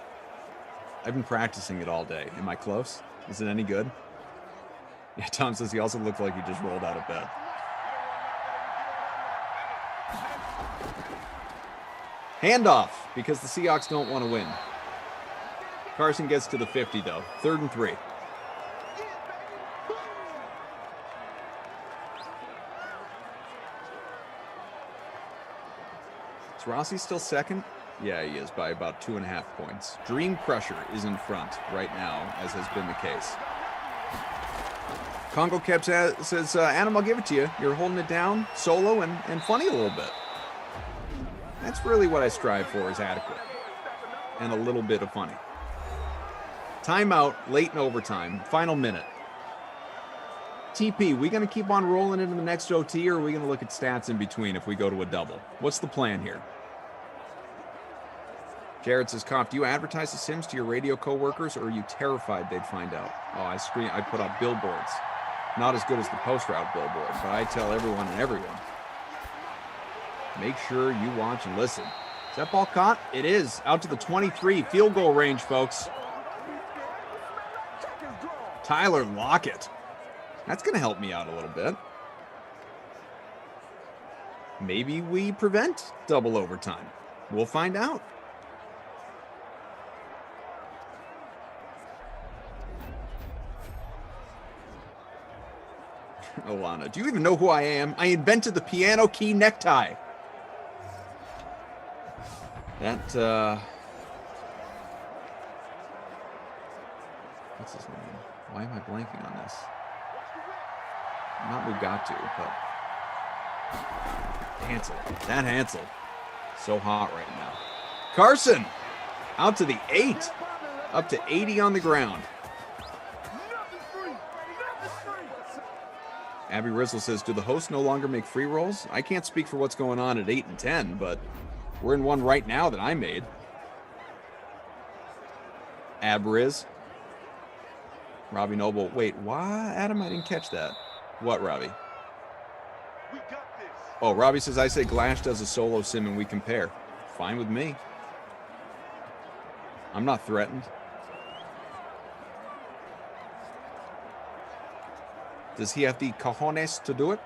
I've been practicing it all day. Am I close? Is it any good? Yeah, Tom says he also looked like he just rolled out of bed. Handoff, because the Seahawks don't want to win. Carson gets to the 50, though. 3rd and 3. Is Rossi still second? Yeah, he is, by about 2.5 points. Dream Crusher is in front right now, as has been the case. Congo Kev says, Adam, I'll give it to you. You're holding it down, solo, and funny a little bit. That's really what I strive for, is adequate. And a little bit of funny. Timeout, late in overtime, final minute. TP, we going to keep on rolling into the next OT, or are we going to look at stats in between if we go to a double? What's the plan here? Jared says, Koff, do you advertise the Sims to your radio coworkers, or are you terrified they'd find out? Oh, I put up billboards. Not as good as the post-route billboard, but I tell everyone and everyone. Make sure you watch and listen. Is that ball caught? It is. Out to the 23. Field goal range, folks. Tyler Lockett. That's going to help me out a little bit. Maybe we prevent double overtime. We'll find out. Alana, do you even know who I am? I invented the piano key necktie. That, what's his name? Why am I blanking on this? Not Mugatu, but Hansel. That Hansel. So hot right now. Carson, out to the 8. Up to 80 on the ground. Abby Rizzle says, do the hosts no longer make free rolls? I can't speak for what's going on at 8 and 10, but we're in one right now that I made. Abriz. Robbie Noble. Wait, why? Adam, I didn't catch that. What, Robbie? Oh, Robbie says, I say Glash does a solo sim and we compare. Fine with me. I'm not threatened. Does he have the cojones to do it?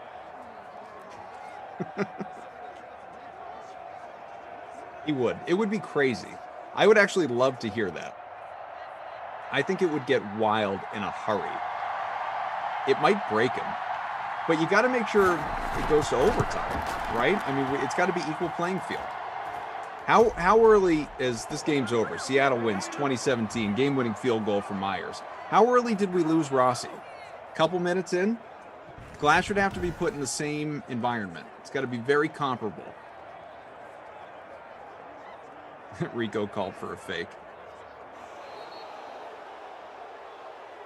He would. It would be crazy. I would actually love to hear that. I think it would get wild in a hurry. It might break him. But you got to make sure it goes to overtime, right? I mean, it's got to be equal playing field. How early is this game's over? Seattle wins 2017, game-winning field goal from Myers. How early did we lose Rossi? Couple minutes in? Glash would have to be put in the same environment. It's got to be very comparable. Rico called for a fake.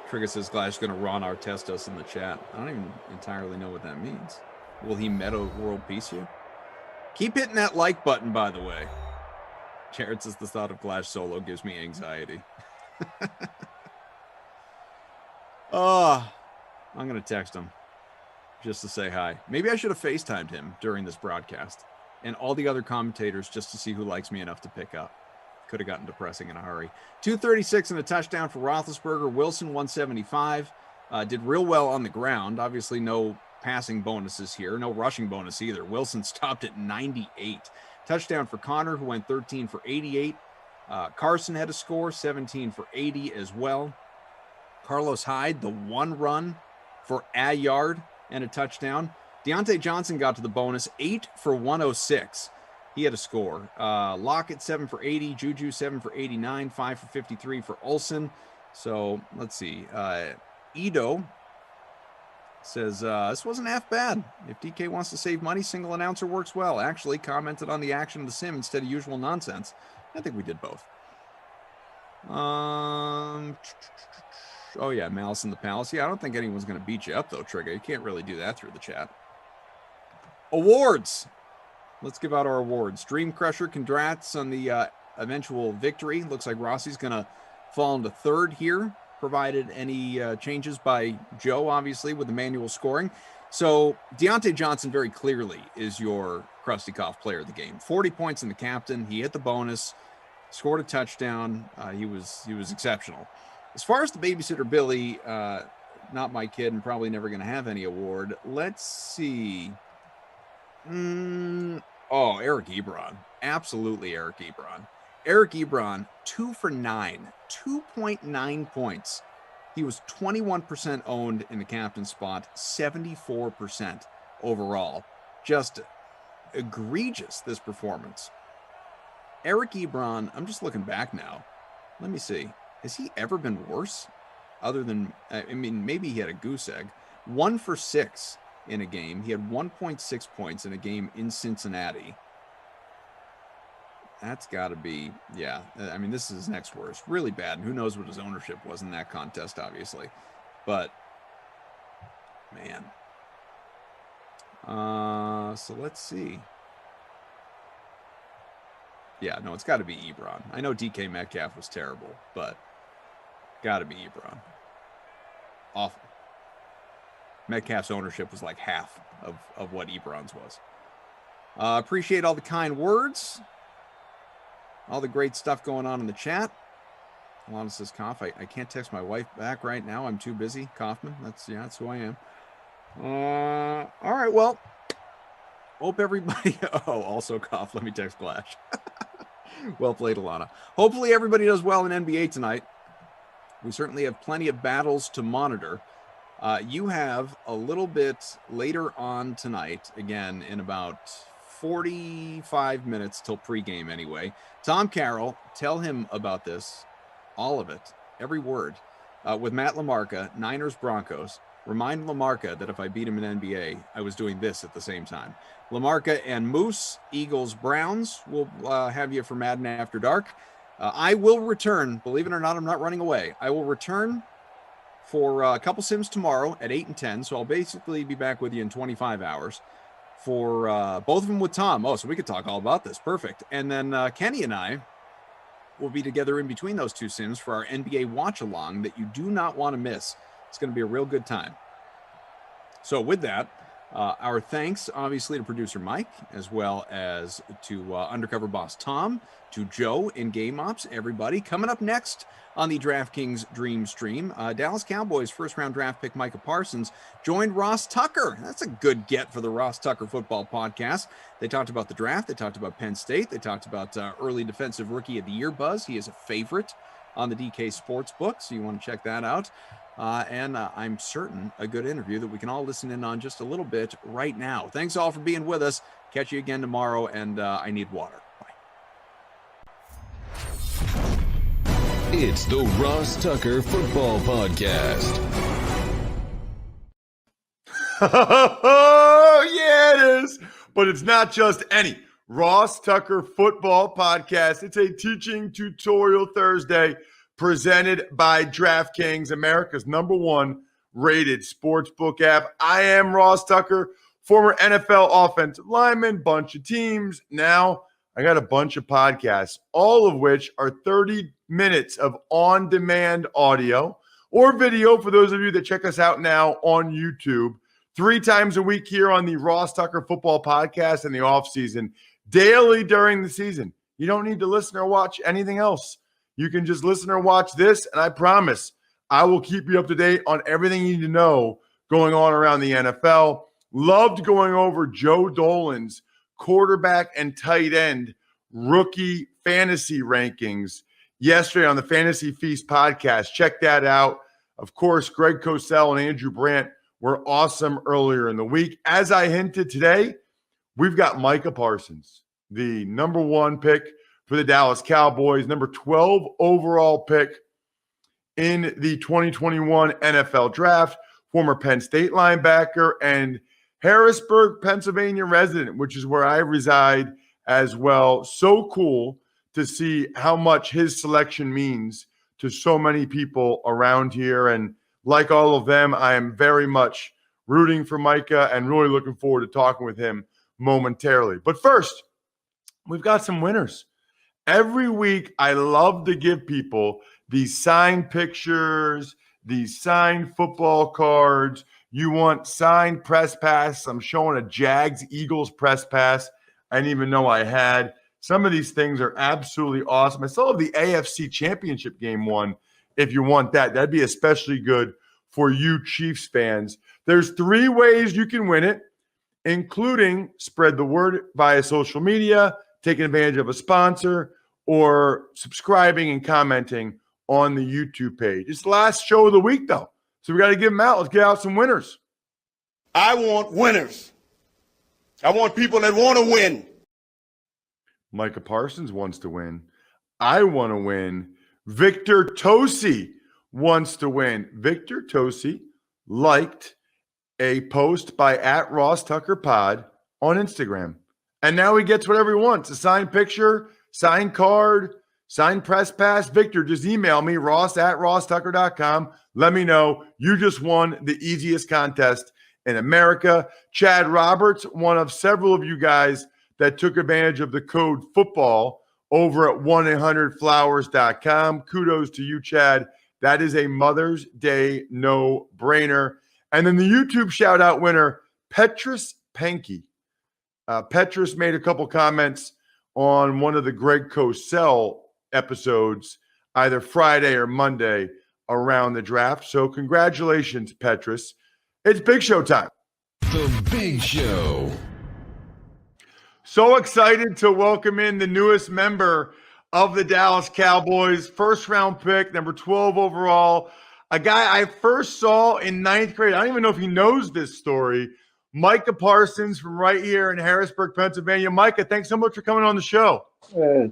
Trigger says Glash going to Ron Artest us in the chat. I don't even entirely know what that means. Will he meta world peace you? Keep hitting that like button, by the way. Jared says the thought of Glash solo gives me anxiety. Oh, I'm going to text him just to say hi. Maybe I should have FaceTimed him during this broadcast and all the other commentators just to see who likes me enough to pick up. Could have gotten depressing in a hurry. 236 and a touchdown for Roethlisberger. Wilson 175. Did real well on the ground. Obviously no passing bonuses here. No rushing bonus either. Wilson stopped at 98. Touchdown for Connor, who went 13 for 88. Carson had a score, 17 for 80 as well. Carlos Hyde, the one run for a yard and a touchdown. Deontay Johnson got to the bonus, 8 for 106. He had a score. Lockett, 7 for 80. Juju, 7 for 89. 5 for 53 for Olsen. So, let's see. Edo says, this wasn't half bad. If DK wants to save money, single announcer works well. Actually, commented on the action of the sim instead of usual nonsense. I think we did both. Oh, yeah, Malice in the Palace. Yeah, I don't think anyone's going to beat you up, though, Trigger. You can't really do that through the chat. Awards. Let's give out our awards. Dream Crusher, congrats on the eventual victory. Looks like Rossi's going to fall into third here, provided any changes by Joe, obviously, with the manual scoring. So Deontay Johnson very clearly is your Krusty Koff player of the game. 40 points in the captain. He hit the bonus, scored a touchdown. He was exceptional. As far as the babysitter Billy, not my kid and probably never going to have any award. Let's see. Oh, Eric Ebron. Absolutely Eric Ebron. Eric Ebron, 2 for 9, 2.9 points. He was 21% owned in the captain spot, 74% overall. Just egregious, this performance. Eric Ebron, I'm just looking back now. Let me see. Has he ever been worse? Other than, I mean, maybe he had a goose egg. 1 for 6 in a game. He had 1.6 points in a game in Cincinnati. That's got to be, yeah. I mean, this is his next worst. Really bad. And who knows what his ownership was in that contest, obviously. But, man. So let's see. Yeah, no, it's got to be Ebron. I know DK Metcalf was terrible, but got to be Ebron. Awful. Metcalf's ownership was like half of what Ebron's was. Appreciate all the kind words. All the great stuff going on in the chat. Alana says, Koff, I can't text my wife back right now. I'm too busy. Kaufman, that's who I am. All right, well, hope everybody, oh, also Koff, let me text Glash. Well played, Alana. Hopefully everybody does well in NBA tonight. We certainly have plenty of battles to monitor. You have a little bit later on tonight, again, in about 45 minutes till pregame anyway. Tom Carroll, tell him about this, all of it, every word, with Matt LaMarca, Niners Broncos. Remind LaMarca that if I beat him in NBA, I was doing this at the same time. LaMarca and Moose, Eagles, Browns will have you for Madden After Dark. I will return. Believe it or not, I'm not running away. I will return for a couple sims tomorrow at 8 and 10. So I'll basically be back with you in 25 hours for both of them with Tom. Oh, so we could talk all about this. Perfect. And then Kenny and I will be together in between those two sims for our NBA watch along that you do not want to miss. It's going to be a real good time. So with that, our thanks, obviously, to producer Mike, as well as to undercover boss Tom, to Joe in Game Ops, everybody. Coming up next on the DraftKings Dream Stream, Dallas Cowboys first-round draft pick Micah Parsons joined Ross Tucker. That's a good get for the Ross Tucker Football Podcast. They talked about the draft. They talked about Penn State. They talked about early Defensive Rookie of the Year buzz. He is a favorite on the DK Sportsbook, so you want to check that out. And I'm certain a good interview that we can all listen in on just a little bit right now. Thanks all for being with us. Catch you again tomorrow, and I need water. It's the Ross Tucker Football Podcast. Oh, yeah, it is. But it's not just any Ross Tucker Football Podcast. It's a teaching tutorial Thursday presented by DraftKings, America's #1 rated sportsbook app. I am Ross Tucker, former NFL offensive lineman, bunch of teams. Now I got a bunch of podcasts, all of which are 30 minutes of on-demand audio or video for those of you that check us out now on YouTube. 3 times a week here on the Ross Tucker Football Podcast in the offseason, daily during the season. You don't need to listen or watch anything else. You can just listen or watch this, and I promise I will keep you up to date on everything you need to know going on around the NFL. Loved going over Joe Dolan's quarterback and tight end rookie fantasy rankings yesterday on the Fantasy Feast podcast. Check that out. Of course, Greg Cosell and Andrew Brandt were awesome earlier in the week. As I hinted today, we've got Micah Parsons, the #1 pick for the Dallas Cowboys, number 12 overall pick in the 2021 NFL Draft, former Penn State linebacker and Harrisburg, Pennsylvania resident, which is where I reside as well. So cool to see how much his selection means to so many people around here. And like all of them, I am very much rooting for Micah and really looking forward to talking with him momentarily. But first, we've got some winners. Every week, I love to give people these signed pictures, these signed football cards. You want signed press pass. I'm showing a Jags-Eagles press pass I didn't even know I had. Some of these things are absolutely awesome. I still have the AFC Championship game one if you want that. That'd be especially good for you Chiefs fans. There's 3 ways you can win it, including spread the word via social media, taking advantage of a sponsor, or subscribing and commenting on the YouTube page. It's the last show of the week, though, so we got to give them out. Let's get out some winners. I want winners. I want people that want to win. Micah Parsons wants to win. I want to win. Victor Tosi wants to win. Victor Tosi liked a post by @RossTuckerPod on Instagram. And now he gets whatever he wants. A signed picture, signed card, signed press pass. Victor, just email me, ross@rosstucker.com. Let me know. You just won the easiest contest in America. Chad Roberts, one of several of you guys that took advantage of the code football over at 1-800-Flowers.com. Kudos to you, Chad. That is a Mother's Day no-brainer. And then the YouTube shout-out winner, Petrus Pankey. Petrus made a couple comments on one of the Greg Cosell episodes, either Friday or Monday around the draft. So congratulations, Petrus. It's Big Show time. The Big Show. So excited to welcome in the newest member of the Dallas Cowboys, first round pick, number 12 overall. a guy I first saw in ninth grade. I don't even know if he knows this story. Micah Parsons from right here in Harrisburg, Pennsylvania. Micah, thanks so much for coming on the show. Hey,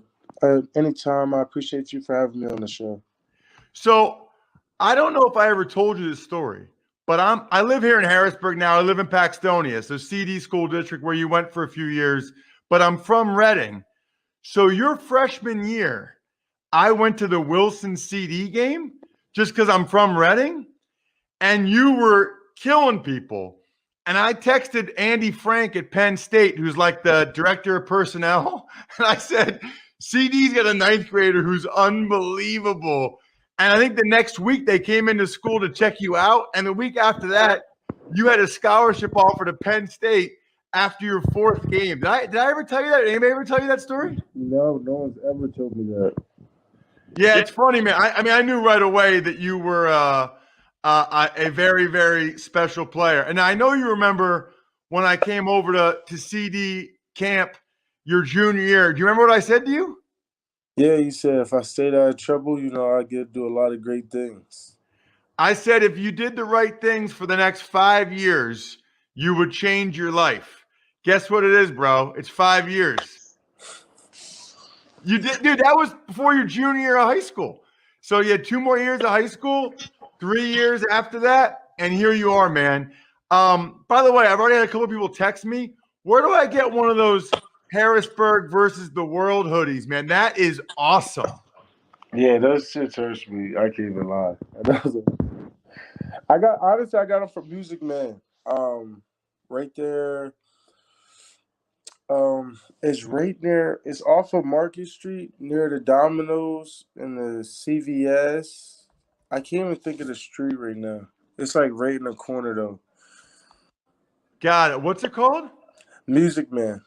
anytime. I appreciate you for having me on the show. So I don't know if I ever told you this story, but I live here in Harrisburg now. I live in Paxtonia, so CD school district where you went for a few years, but I'm from Reading. So your freshman year, I went to the Wilson CD game just because I'm from Reading, and you were killing people. And I texted Andy Frank at Penn State, who's like the director of personnel, and I said, CD's got a ninth grader who's unbelievable. And I think the next week they came into school to check you out. And the week after that, you had a scholarship offer to Penn State after your fourth game. Did I ever tell you that? Anybody ever tell you that story? No one's ever told me that. Yeah, it's funny, man. I mean, I knew right away that you were a very, very special player. And I know you remember when I came over to CD camp your junior year. Do you remember what I said to you? Yeah, you said if I stayed out of trouble, I get to do a lot of great things. I said if you did the right things for the next 5 years, you would change your life. Guess what it is, bro? It's 5 years. You did, dude, that was before your junior year of high school. So you had 2 more years of high school, 3 years after that, and here you are, man. By the way, I've already had a couple of people text me. Where do I get one of those Harrisburg versus the world hoodies, man? That is awesome. Yeah, those shits hurts me. I can't even lie. I got them from Music Man. Right there. It's right there. It's off of Market Street near the Domino's and the CVS. I can't even think of the street right now. It's like right in the corner though. Got it. What's it called? Music Man.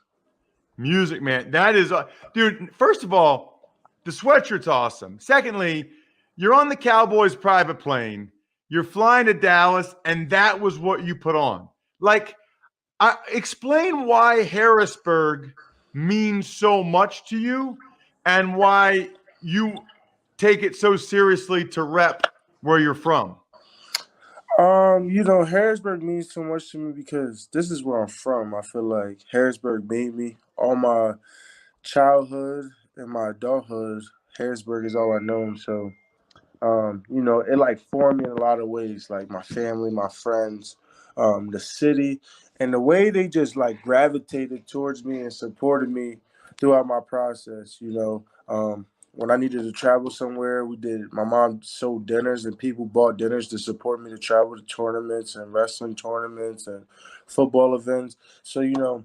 Music Man. That is, dude, first of all, the sweatshirt's awesome. Secondly, you're on the Cowboys private plane. You're flying to Dallas, and that was what you put on. Like, explain why Harrisburg means so much to you and why you take it so seriously to rep where you're from. Harrisburg means so much to me because this is where I'm from. I feel like Harrisburg made me. All my childhood and my adulthood, Harrisburg is all I know. So, it like formed me in a lot of ways, like my family, my friends, the city, and the way they just like gravitated towards me and supported me throughout my process. When I needed to travel somewhere, my mom sold dinners and people bought dinners to support me to travel to tournaments and wrestling tournaments and football events. So,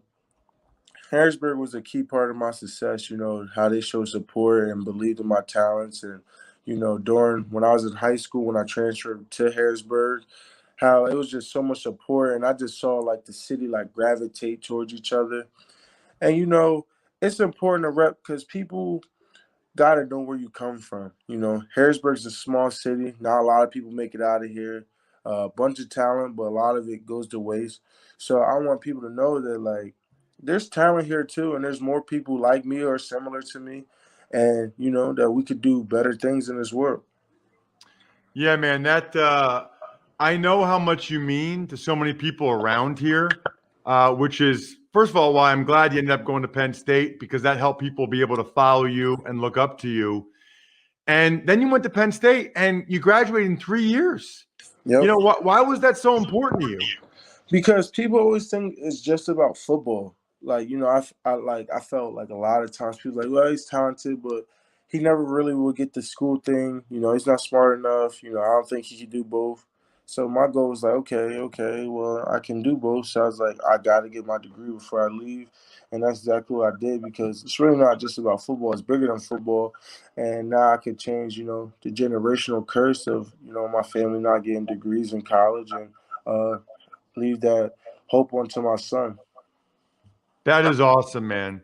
Harrisburg was a key part of my success, how they showed support and believed in my talents. And, during when I was in high school, when I transferred to Harrisburg, how it was just so much support. And I just saw like the city like gravitate towards each other. And, it's important to rep because people got to know where you come from. Harrisburg's a small city. Not a lot of people make it out of here. A bunch of talent, but a lot of it goes to waste. So I want people to know that, like, there's talent here too, and there's more people like me or similar to me, and, that we could do better things in this world. Yeah, man, I know how much you mean to so many people around here, which is, first of all, why I'm glad you ended up going to Penn State, because that helped people be able to follow you and look up to you. And then you went to Penn State and you graduated in 3 years. Yep. Why was that so important to you? Because people always think it's just about football. Like, I felt like a lot of times people like, well, he's talented, but he never really will get the school thing. He's not smart enough. I don't think he could do both. So my goal was like, okay, well, I can do both. So I was like, I got to get my degree before I leave. And that's exactly what I did, because it's really not just about football. It's bigger than football. And now I can change, the generational curse of, my family not getting degrees in college and leave that hope onto my son. That is awesome, man.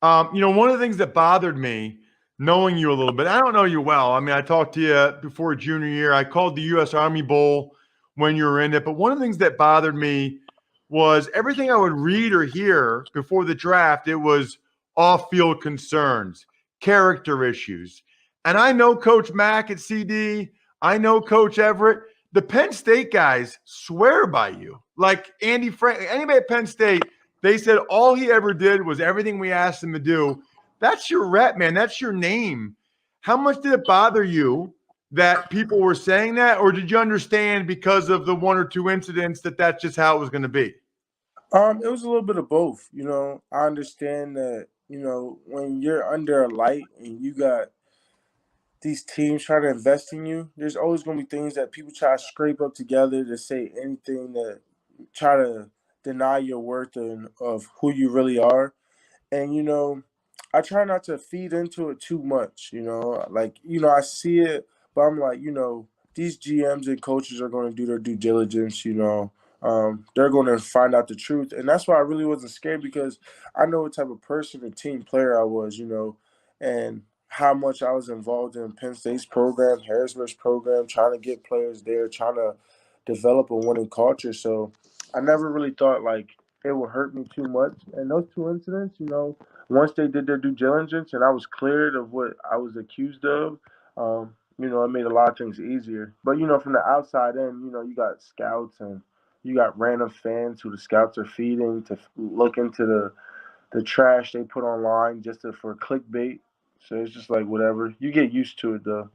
One of the things that bothered me, knowing you a little bit, I don't know you well. I mean, I talked to you before junior year. I called the U.S. Army Bowl when you were in it. But one of the things that bothered me was everything I would read or hear before the draft, it was off-field concerns, character issues. And I know Coach Mack at CD. I know Coach Everett. The Penn State guys swear by you. Like Andy Frank, anybody at Penn State, they said all he ever did was everything we asked him to do. That's your rep, man. That's your name. How much did it bother you that people were saying that, or did you understand because of the one or two incidents that that's just how it was going to be? It was a little bit of both. I understand that, when you're under a light and you got these teams trying to invest in you, there's always going to be things that people try to scrape up together to say anything that try to deny your worth and of who you really are. And, I try not to feed into it too much, I see it, but I'm like, these GMs and coaches are going to do their due diligence, they're going to find out the truth. And that's why I really wasn't scared, because I know what type of person and team player I was, and how much I was involved in Penn State's program, Harrisburg's program, trying to get players there, trying to develop a winning culture. So I never really thought like it would hurt me too much. And those two incidents, once they did their due diligence and I was cleared of what I was accused of, it made a lot of things easier. But, from the outside in, you got scouts and you got random fans who the scouts are feeding to look into the trash they put online just for clickbait. So it's just like whatever. You get used to it, though.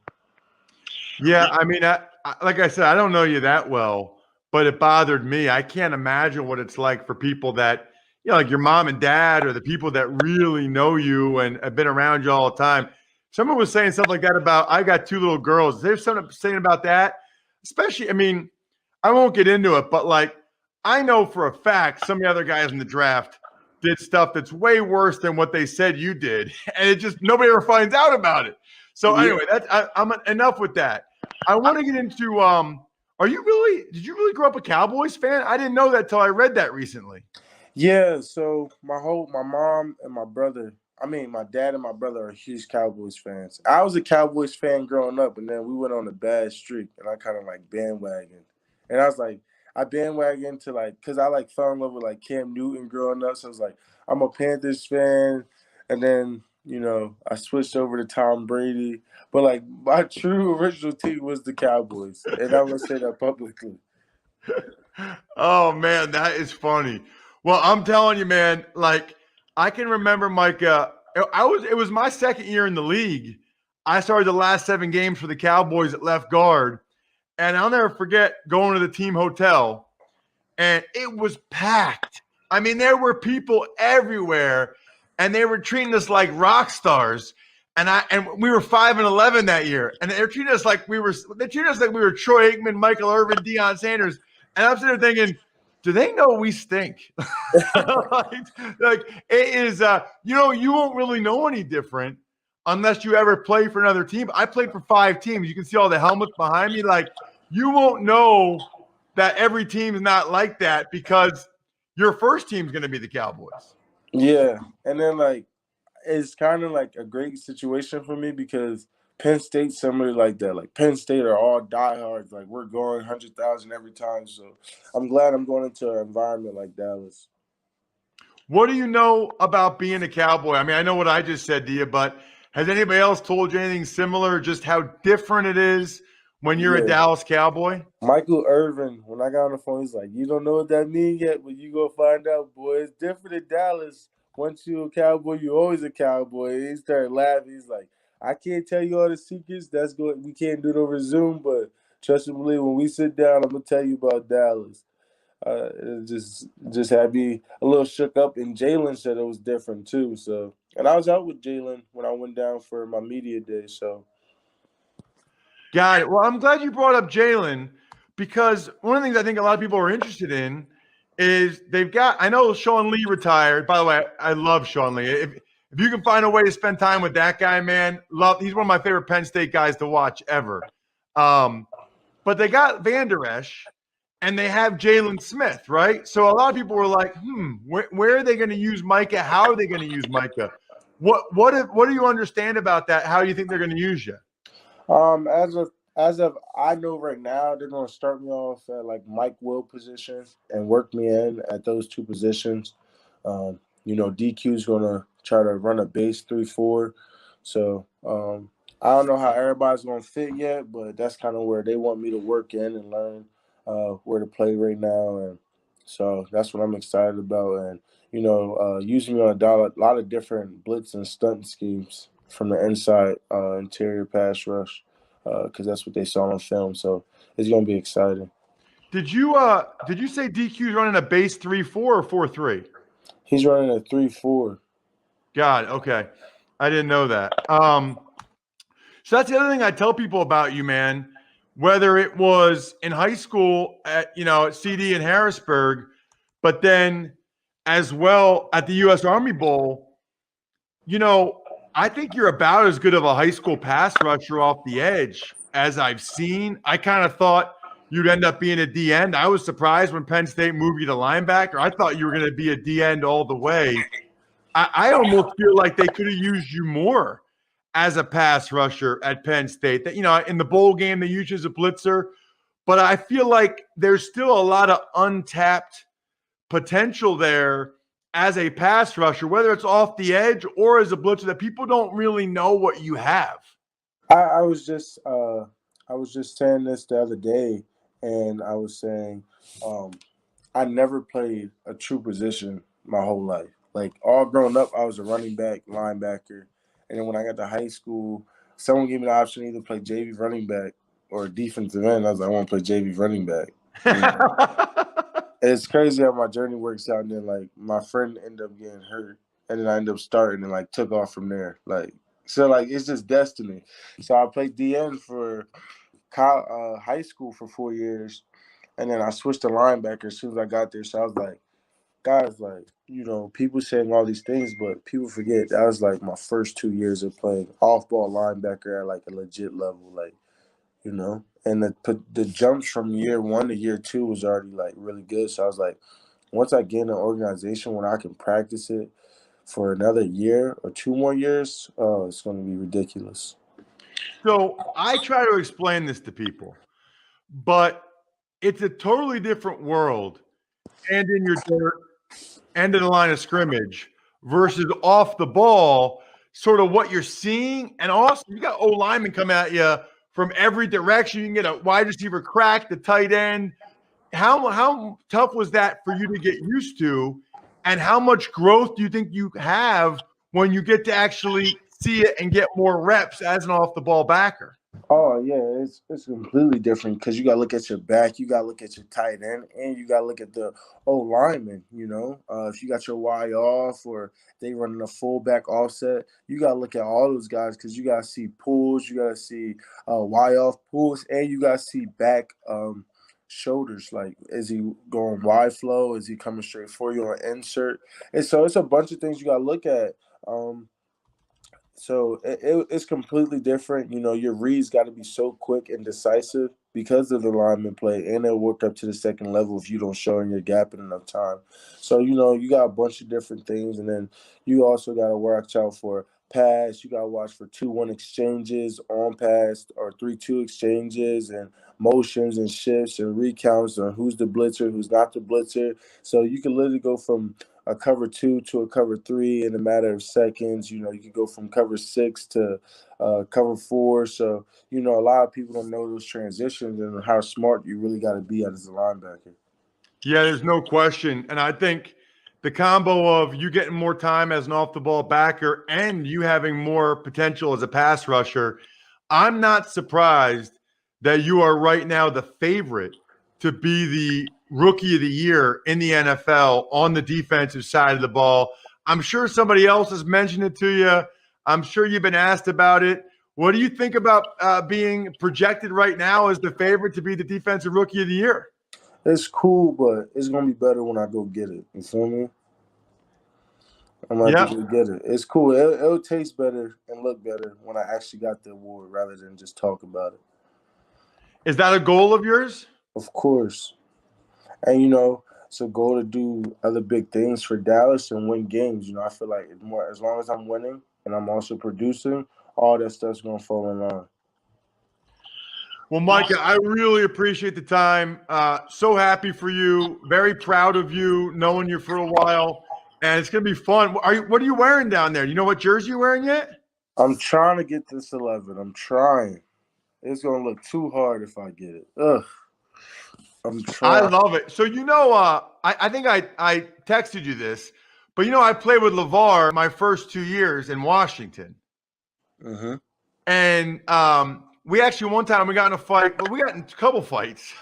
Yeah, I mean, like I said, I don't know you that well, but it bothered me. I can't imagine what it's like for people that, like your mom and dad, or the people that really know you and have been around you all the time. Someone was saying stuff like that about, I got two little girls. There's something saying about that, especially, I mean, I won't get into it, but like, I know for a fact some of the other guys in the draft did stuff that's way worse than what they said you did. And it just, nobody ever finds out about it. So anyway, I'm enough with that. I want to get into, did you really grow up a Cowboys fan? I didn't know that till I read that recently. Yeah, so my mom and my brother, my dad and my brother are huge Cowboys fans. I was a Cowboys fan growing up, and then we went on a bad streak, and I kind of like bandwagon. And I was like, I bandwagon to because I fell in love with Cam Newton growing up. So I was like, I'm a Panthers fan. And then, I switched over to Tom Brady. But my true original team was the Cowboys. And I'm going to say that publicly. Oh man, that is funny. Well, I'm telling you, man, I can remember Micah. It was my second year in the league. I started the last 7 games for the Cowboys at left guard. And I'll never forget going to the team hotel, and it was packed. I mean, there were people everywhere, and they were treating us like rock stars. And we were 5-11 that year, and they treated us like we were Troy Aikman, Michael Irvin, Deion Sanders. And I'm sitting there thinking, do they know we stink? like it is, you won't really know any different unless you ever play for another team. I played for 5 teams. You can see all the helmets behind me. You won't know that every team is not like that because your first team is going to be the Cowboys. Yeah. And then it's kind of a great situation for me because Penn State's similar like that. Penn State are all diehards. We're going 100,000 every time. So I'm glad I'm going into an environment like Dallas. What do you know about being a Cowboy? I mean, I know what I just said to you, but has anybody else told you anything similar, just how different it is when you're a Dallas Cowboy? Michael Irvin, when I got on the phone, he's like, you don't know what that means yet, but you go find out, boy. It's different in Dallas. Once you're a Cowboy, you're always a Cowboy. He started laughing. He's like, I can't tell you all the secrets. That's good. We can't do it over Zoom, but trust and believe, when we sit down, I'm going to tell you about Dallas. It just had me a little shook up, and Jalen said it was different too. So, and I was out with Jalen when I went down for my media day. So, got it. Well, I'm glad you brought up Jalen because one of the things I think a lot of people are interested in is they've got. I know Sean Lee retired. By the way, I love Sean Lee. If you can find a way to spend time with that guy, man, he's one of my favorite Penn State guys to watch ever. But they got Van Der Esch. And they have Jalen Smith, right? So a lot of people were like, where are they going to use Micah? How are they going to use Micah? What do you understand about that? How do you think they're going to use you? As of I know right now, they're going to start me off at Mike Will position and work me in at those 2 positions. DQ's going to try to run a base 3-4. So I don't know how everybody's going to fit yet, but that's kind of where they want me to work in and learn where to play right now. And so that's what I'm excited about. And, using me on a lot of different blitz and stunt schemes from the inside interior pass rush because that's what they saw on film. So it's going to be exciting. Did you say DQ's running a base 3-4 or 4-3? He's running a 3-4. God, okay. I didn't know that. So that's the other thing I tell people about you, man. Whether it was in high school at CD in Harrisburg, but then as well at the U.S. Army Bowl, I think you're about as good of a high school pass rusher off the edge as I've seen. I kind of thought you'd end up being a D end. I was surprised when Penn State moved you to linebacker. I thought you were going to be a D end all the way. I almost feel like they could have used you more as a pass rusher at Penn State. That in the bowl game they used you as a blitzer, but I feel like there's still a lot of untapped potential there as a pass rusher, whether it's off the edge or as a blitzer, that people don't really know what you have. I was just saying this the other day, and I was saying I never played a true position my whole life. Like all growing up, I was a running back, linebacker, and then when I got to high school, someone gave me the option to either play JV running back or defensive end. I was like, I want to play JV running back. It's crazy how my journey works out, and then like my friend ended up getting hurt, and then I ended up starting and like took off from there. So it's just destiny. So I played DN for high school for 4 years, and then I switched to linebacker as soon as I got there. So I was like, guys, people saying all these things, but people forget that was like my first 2 years of playing off-ball linebacker at like a legit level, and the jumps from year 1 to year 2 was already like really good. So I was like, once I get in an organization where I can practice it for another year or 2 more years, it's going to be ridiculous. So I try to explain this to people, but it's a totally different world and in your dirt and in the line of scrimmage versus off the ball, sort of what you're seeing. And also you got O-linemen come at you from every direction. You can get a wide receiver crack, the tight end. How tough was that for you to get used to? And how much growth do you think you have when you get to actually see it and get more reps as an off-the-ball backer? Oh, yeah, it's completely different because you got to look at your back, you got to look at your tight end, and you got to look at the lineman, If you got your Y off or they running a fullback offset, you got to look at all those guys because you got to see pulls, you got to see Y off pulls, and you got to see back shoulders. Like, is he going Y flow? Is he coming straight for you on insert? And so it's a bunch of things you got to look at. So it's completely different. Your reads got to be so quick and decisive because of the lineman play, and they'll work up to the second level if you don't show in your gap in enough time. So, you got a bunch of different things, and then you also got to watch out for pass. You got to watch for 2-1 exchanges on pass or 3-2 exchanges and motions and shifts and recounts on who's the blitzer, who's not the blitzer. So you can literally go from a cover 2 to a cover 3 in a matter of seconds. You can go from cover 6 to cover 4. So, a lot of people don't know those transitions and how smart you really got to be as a linebacker. Yeah, there's no question. And I think the combo of you getting more time as an off-the-ball backer and you having more potential as a pass rusher, I'm not surprised that you are right now the favorite to be the rookie of the year in the NFL on the defensive side of the ball. I'm sure somebody else has mentioned it to you. I'm sure you've been asked about it. What do you think about being projected right now as the favorite to be the defensive rookie of the year? It's cool, but it's going to be better when I go get it. You feel me? I'm going to have to go get it. It's cool. It'll taste better and look better when I actually got the award rather than just talk about it. Is that a goal of yours? Of course. And, it's a goal to do other big things for Dallas and win games. I feel like it's more as long as I'm winning and I'm also producing, all that stuff's going to fall in line. Well, Micah, I really appreciate the time. So happy for you. Very proud of you, knowing you for a while. And it's going to be fun. What are you wearing down there? You know what jersey you're wearing yet? I'm trying to get this 11. I'm trying. It's gonna look too hard if I get it. Ugh. I'm I trying. love it. So I think I texted you this, but I played with LeVar my first 2 years in Washington. Mm-hmm. And we actually one time we got in a fight, but we got in a couple fights.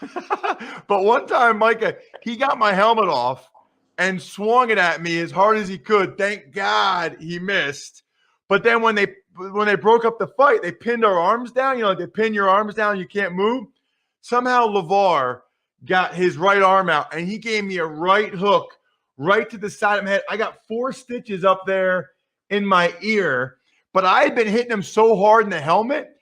But one time, Micah, he got my helmet off and swung it at me as hard as he could. Thank God he missed. But then when they broke up the fight, they pinned our arms down. Like they pin your arms down, you can't move. Somehow LeVar got his right arm out and he gave me a right hook right to the side of my head. I got 4 stitches up there in my ear. But I had been hitting him so hard in the helmet.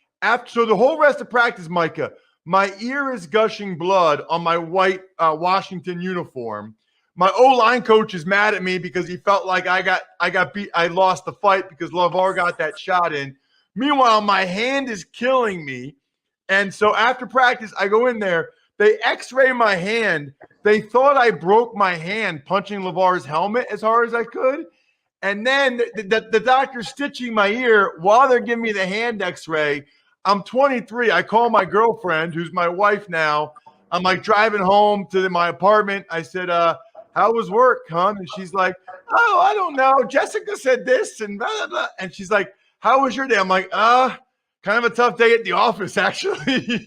So the whole rest of practice, Micah, my ear is gushing blood on my white Washington uniform. My O-line coach is mad at me because he felt like I got beat. I lost the fight because LeVar got that shot in. Meanwhile, my hand is killing me. And so after practice, I go in there. They x-ray my hand. They thought I broke my hand punching LeVar's helmet as hard as I could. And then the doctor's stitching my ear while they're giving me the hand x-ray. I'm 23. I call my girlfriend, who's my wife now. I'm like driving home to my apartment. I said, how was work, hon? And she's like, oh, I don't know. Jessica said this and blah, blah, blah. And she's like, how was your day? I'm like, kind of a tough day at the office, actually.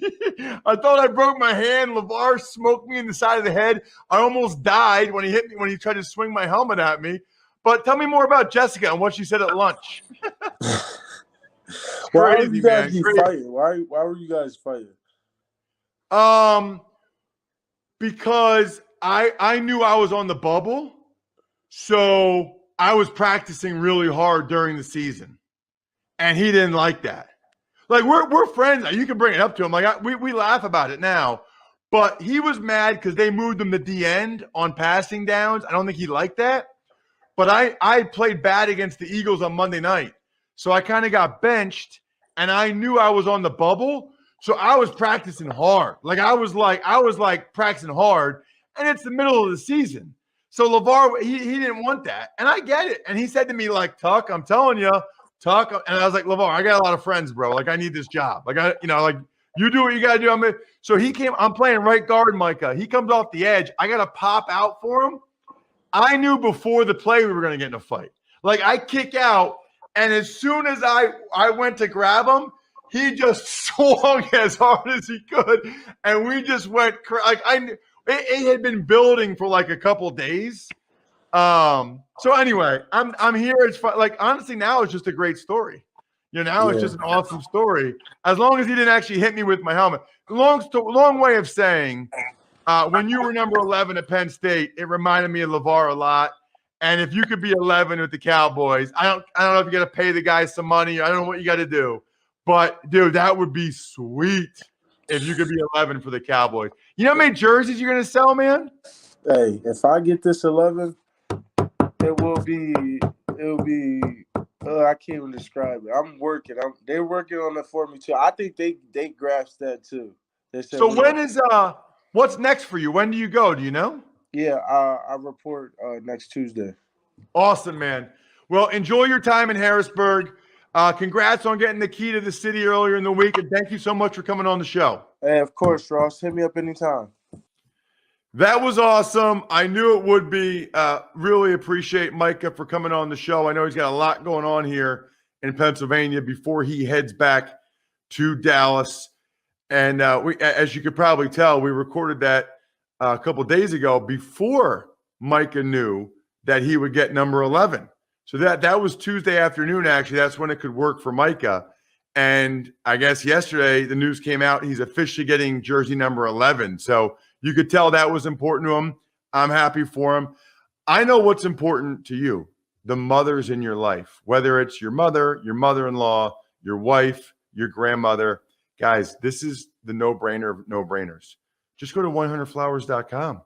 I thought I broke my hand. LeVar smoked me in the side of the head. I almost died when he hit me, when he tried to swing my helmet at me. But tell me more about Jessica and what she said at lunch. Why Crazy, were you guys man. fighting? Why were you guys fighting? Because I knew I was on the bubble, so I was practicing really hard during the season, and he didn't like that. Like we're friends. You can bring it up to him. Like we laugh about it now, but he was mad because they moved him to the end on passing downs. I don't think he liked that. But I played bad against the Eagles on Monday night. So I kind of got benched, and I knew I was on the bubble. So I was practicing hard. I was practicing hard, and it's the middle of the season. So LeVar, he didn't want that. And I get it. And he said to me, like, Tuck, I'm telling you, Tuck. And I was like, LeVar, I got a lot of friends, bro. Like, I need this job. You do what you got to do. So he came, I'm playing right guard, Micah. He comes off the edge. I got to pop out for him. I knew before the play we were going to get in a fight. Like, I kick out, and as soon as I went to grab him, he just swung as hard as he could, and we just went it had been building for like a couple days. So anyway, I'm here. It's fun. Like, honestly, now it's just a great story. Now it's just an awesome story. As long as he didn't actually hit me with my helmet. Long way of saying. When you were number 11 at Penn State, it reminded me of LeVar a lot. And if you could be 11 with the Cowboys, I don't know if you got to pay the guys some money. I don't know what you got to do. But, dude, that would be sweet if you could be 11 for the Cowboys. You know how many jerseys you're going to sell, man? Hey, if I get this 11, it'll be I can't even describe it. I'm working. They're working on it for me, too. I think they grasped that, too. They said, so when is what's next for you? When do you go? Do you know? Yeah, I report next Tuesday. Awesome, man. Well, enjoy your time in Harrisburg. Congrats on getting the key to the city earlier in the week, and thank you so much for coming on the show. Hey, of course, Ross. Hit me up anytime. That was awesome. I knew it would be. Really appreciate Micah for coming on the show. I know he's got a lot going on here in Pennsylvania before he heads back to Dallas. And we, as you could probably tell, we recorded that a couple of days ago before Micah knew that he would get number 11. So that was Tuesday afternoon, actually. That's when it could work for Micah. And I guess yesterday the news came out he's officially getting jersey number 11. So you could tell that was important to him. I'm happy for him. I know what's important to you, the mothers in your life, whether it's your mother, your mother-in-law, your wife, your grandmother. Guys, this is the no-brainer of no-brainers. Just go to 100flowers.com.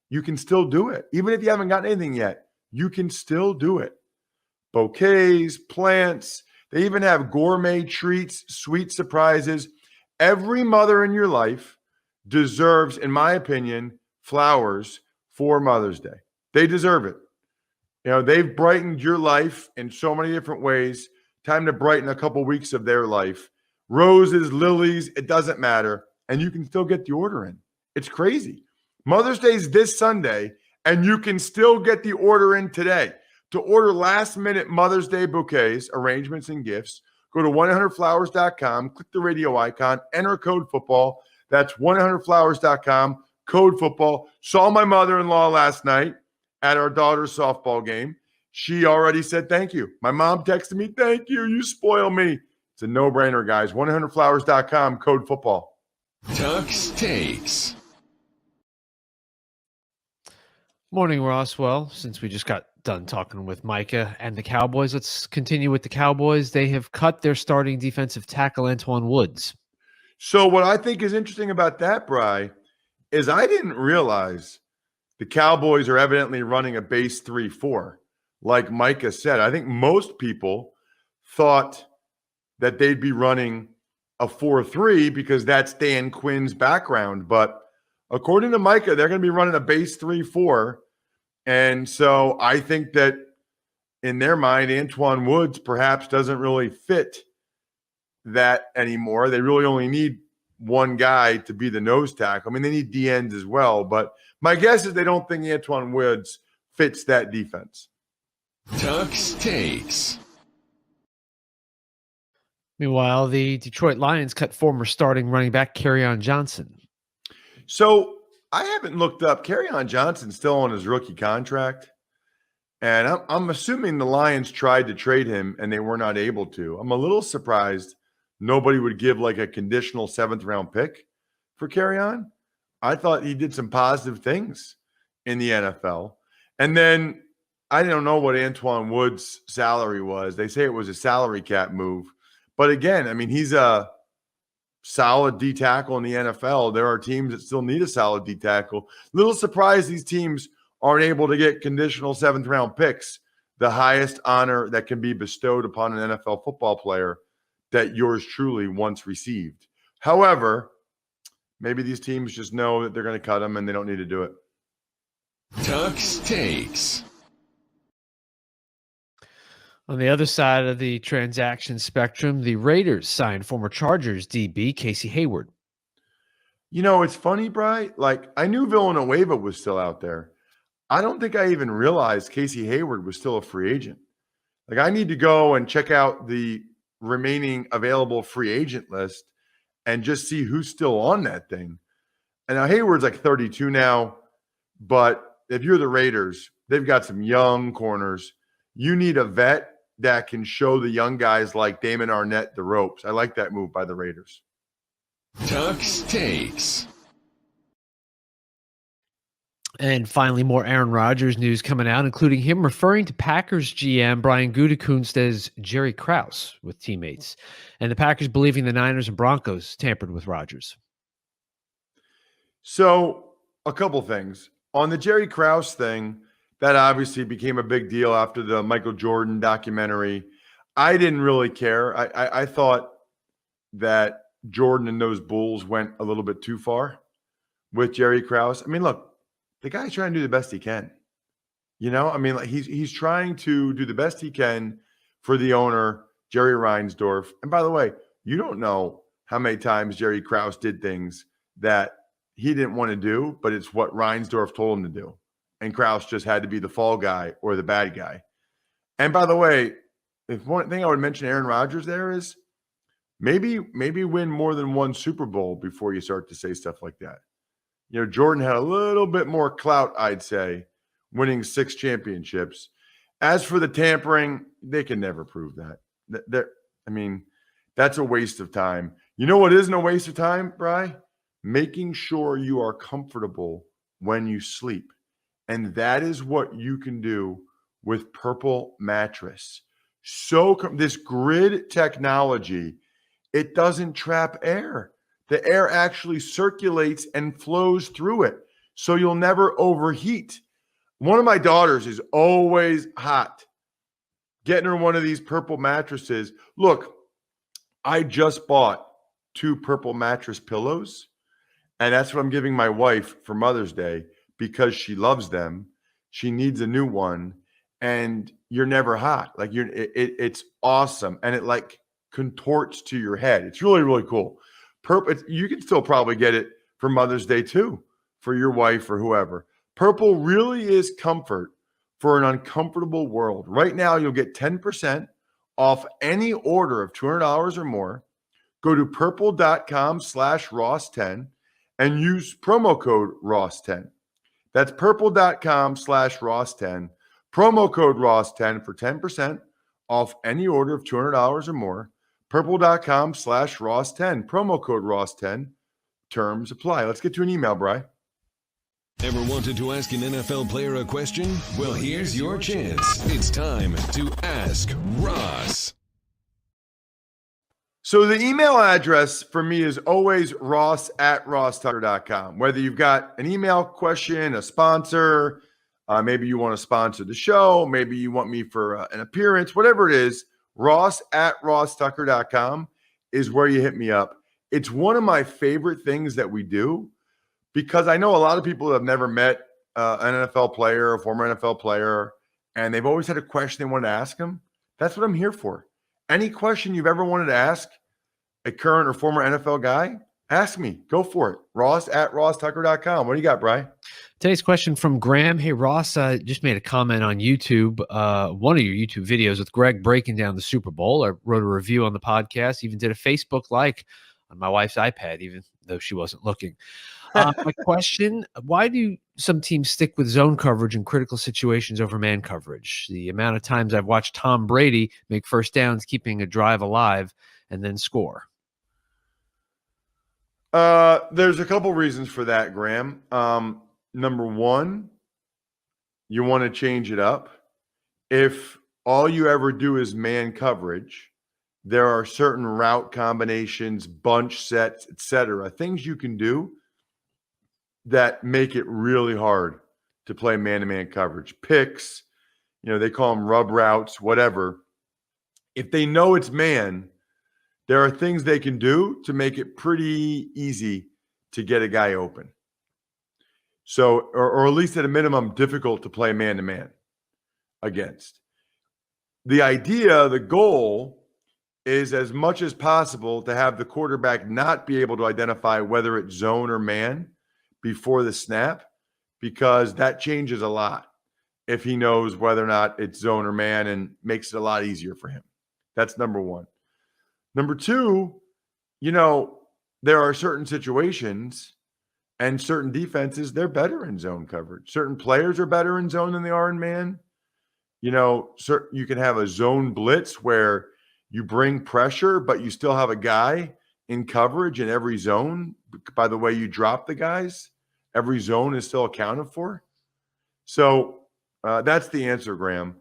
You can still do it. Even if you haven't gotten anything yet, you can still do it. Bouquets, plants, they even have gourmet treats, sweet surprises. Every mother in your life deserves, in my opinion, flowers for Mother's Day. They deserve it. They've brightened your life in so many different ways. time to brighten a couple weeks of their life. Roses, lilies, it doesn't matter. And you can still get the order in. It's crazy. Mother's Day is this Sunday, and you can still get the order in today. To order last-minute Mother's Day bouquets, arrangements, and gifts, go to 100flowers.com, click the radio icon, enter code football. That's 100flowers.com, code football. Saw my mother-in-law last night at our daughter's softball game. She already said thank you. My mom texted me, thank you. You spoil me. It's a no-brainer, guys. 100flowers.com, code football. Tuck's Takes. Morning, Ross. Well, since we just got done talking with Micah and the Cowboys, let's continue with the Cowboys. They have cut their starting defensive tackle, Antoine Woods. So what I think is interesting about that, Bri, is I didn't realize the Cowboys are evidently running a base 3-4. Like Micah said, I think most people thought that they'd be running a 4-3 because that's Dan Quinn's background. But according to Micah, they're going to be running a base 3-4. And so I think that in their mind, Antoine Woods perhaps doesn't really fit that anymore. They really only need one guy to be the nose tackle. I mean, they need DNs as well. But my guess is they don't think Antoine Woods fits that defense. Tuck's Takes. Meanwhile, the Detroit Lions cut former starting running back Kerryon Johnson. So I haven't looked up. Kerryon Johnson's still on his rookie contract. And I'm assuming the Lions tried to trade him and they were not able to. I'm a little surprised nobody would give like a conditional 7th-round pick for Kerryon. I thought he did some positive things in the NFL. And then I don't know what Antoine Woods' salary was. They say it was a salary cap move. But again, I mean, he's a solid D tackle in the NFL. There are teams that still need a solid D tackle. Little surprised these teams aren't able to get conditional 7th-round picks, the highest honor that can be bestowed upon an NFL football player that yours truly once received. However, maybe these teams just know that they're going to cut them and they don't need to do it. Tuck's Takes. On the other side of the transaction spectrum, the Raiders signed former Chargers DB Casey Hayward. You know, it's funny, Bri. Like, I knew Villanueva was still out there. I don't think I even realized Casey Hayward was still a free agent. Like, I need to go and check out the remaining available free agent list and just see who's still on that thing. And now Hayward's like 32 now, but if you're the Raiders, they've got some young corners. You need a vet that can show the young guys like Damon Arnett the ropes. I like that move by the Raiders. Tuck's Takes. And finally, more Aaron Rodgers news coming out, including him referring to Packers GM Brian Gutekunst as Jerry Krause with teammates, and the Packers believing the Niners and Broncos tampered with Rodgers. So a couple things. On the Jerry Krause thing, that obviously became a big deal after the Michael Jordan documentary. I didn't really care. I thought that Jordan and those Bulls went a little bit too far with Jerry Krause. I mean, look, the guy's trying to do the best he can. You know, I mean, like he's trying to do the best he can for the owner, Jerry Reinsdorf. And by the way, you don't know how many times Jerry Krause did things that he didn't want to do, but it's what Reinsdorf told him to do. And Krause just had to be the fall guy or the bad guy. And by the way, if one thing I would mention Aaron Rodgers there is maybe win more than one Super Bowl before you start to say stuff like that. You know, Jordan had a little bit more clout, I'd say, winning 6 championships. As for the tampering, they can never prove that. I mean, that's a waste of time. You know what isn't a waste of time, Bri? Making sure you are comfortable when you sleep. And that is what you can do with Purple Mattress. So this grid technology, it doesn't trap air. The air actually circulates and flows through it. So you'll never overheat. One of my daughters is always hot. Getting her one of these Purple mattresses. Look, I just bought 2 Purple mattress pillows. And that's what I'm giving my wife for Mother's Day. Because she loves them, she needs a new one, and you're never hot. Like it's awesome. And it like contorts to your head. It's really, really cool. You can still probably get it for Mother's Day too, for your wife or whoever. Purple really is comfort for an uncomfortable world. Right now, you'll get 10% off any order of $200 or more. Go to purple.com/Ross10 and use promo code Ross10. That's purple.com/Ross10. Promo code Ross10 for 10% off any order of $200 or more. Purple.com/Ross10. Promo code Ross10. Terms apply. Let's get to an email, Bri. Ever wanted to ask an NFL player a question? Well, here's your chance. It's time to Ask Ross. So the email address for me is always ross@rosstucker.com. Whether you've got an email question, a sponsor, maybe you want to sponsor the show, maybe you want me for an appearance, whatever it is, ross@rosstucker.com is where you hit me up. It's one of my favorite things that we do because I know a lot of people have never met an NFL player, a former NFL player, and they've always had a question they wanted to ask them. That's what I'm here for. Any question you've ever wanted to ask a current or former NFL guy, ask me. Go for it. ross@rosstucker.com. What do you got, Bri? Today's question from Graham. Hey, Ross, just made a comment on YouTube, one of your YouTube videos with Greg breaking down the Super Bowl. I wrote a review on the podcast, even did a Facebook like on my wife's iPad, even though she wasn't looking. My question, why do some teams stick with zone coverage in critical situations over man coverage? The amount of times I've watched Tom Brady make first downs, keeping a drive alive, and then score. There's a couple reasons for that, Graham. Number one, you want to change it up. If all you ever do is man coverage, there are certain route combinations, bunch sets, etc., things you can do that make it really hard to play man-to-man coverage. Picks, they call them rub routes, whatever. If they know it's man, there are things they can do to make it pretty easy to get a guy open. So, or at least at a minimum, difficult to play man-to-man against. The idea, the goal is as much as possible to have the quarterback not be able to identify whether it's zone or man before the snap, because that changes a lot if he knows whether or not it's zone or man and makes it a lot easier for him. That's number one. Number two, there are certain situations and certain defenses, they're better in zone coverage. Certain players are better in zone than they are in man. You can have a zone blitz where you bring pressure, but you still have a guy in coverage in every zone. By the way you drop the guys, every zone is still accounted for. So that's the answer, Graham,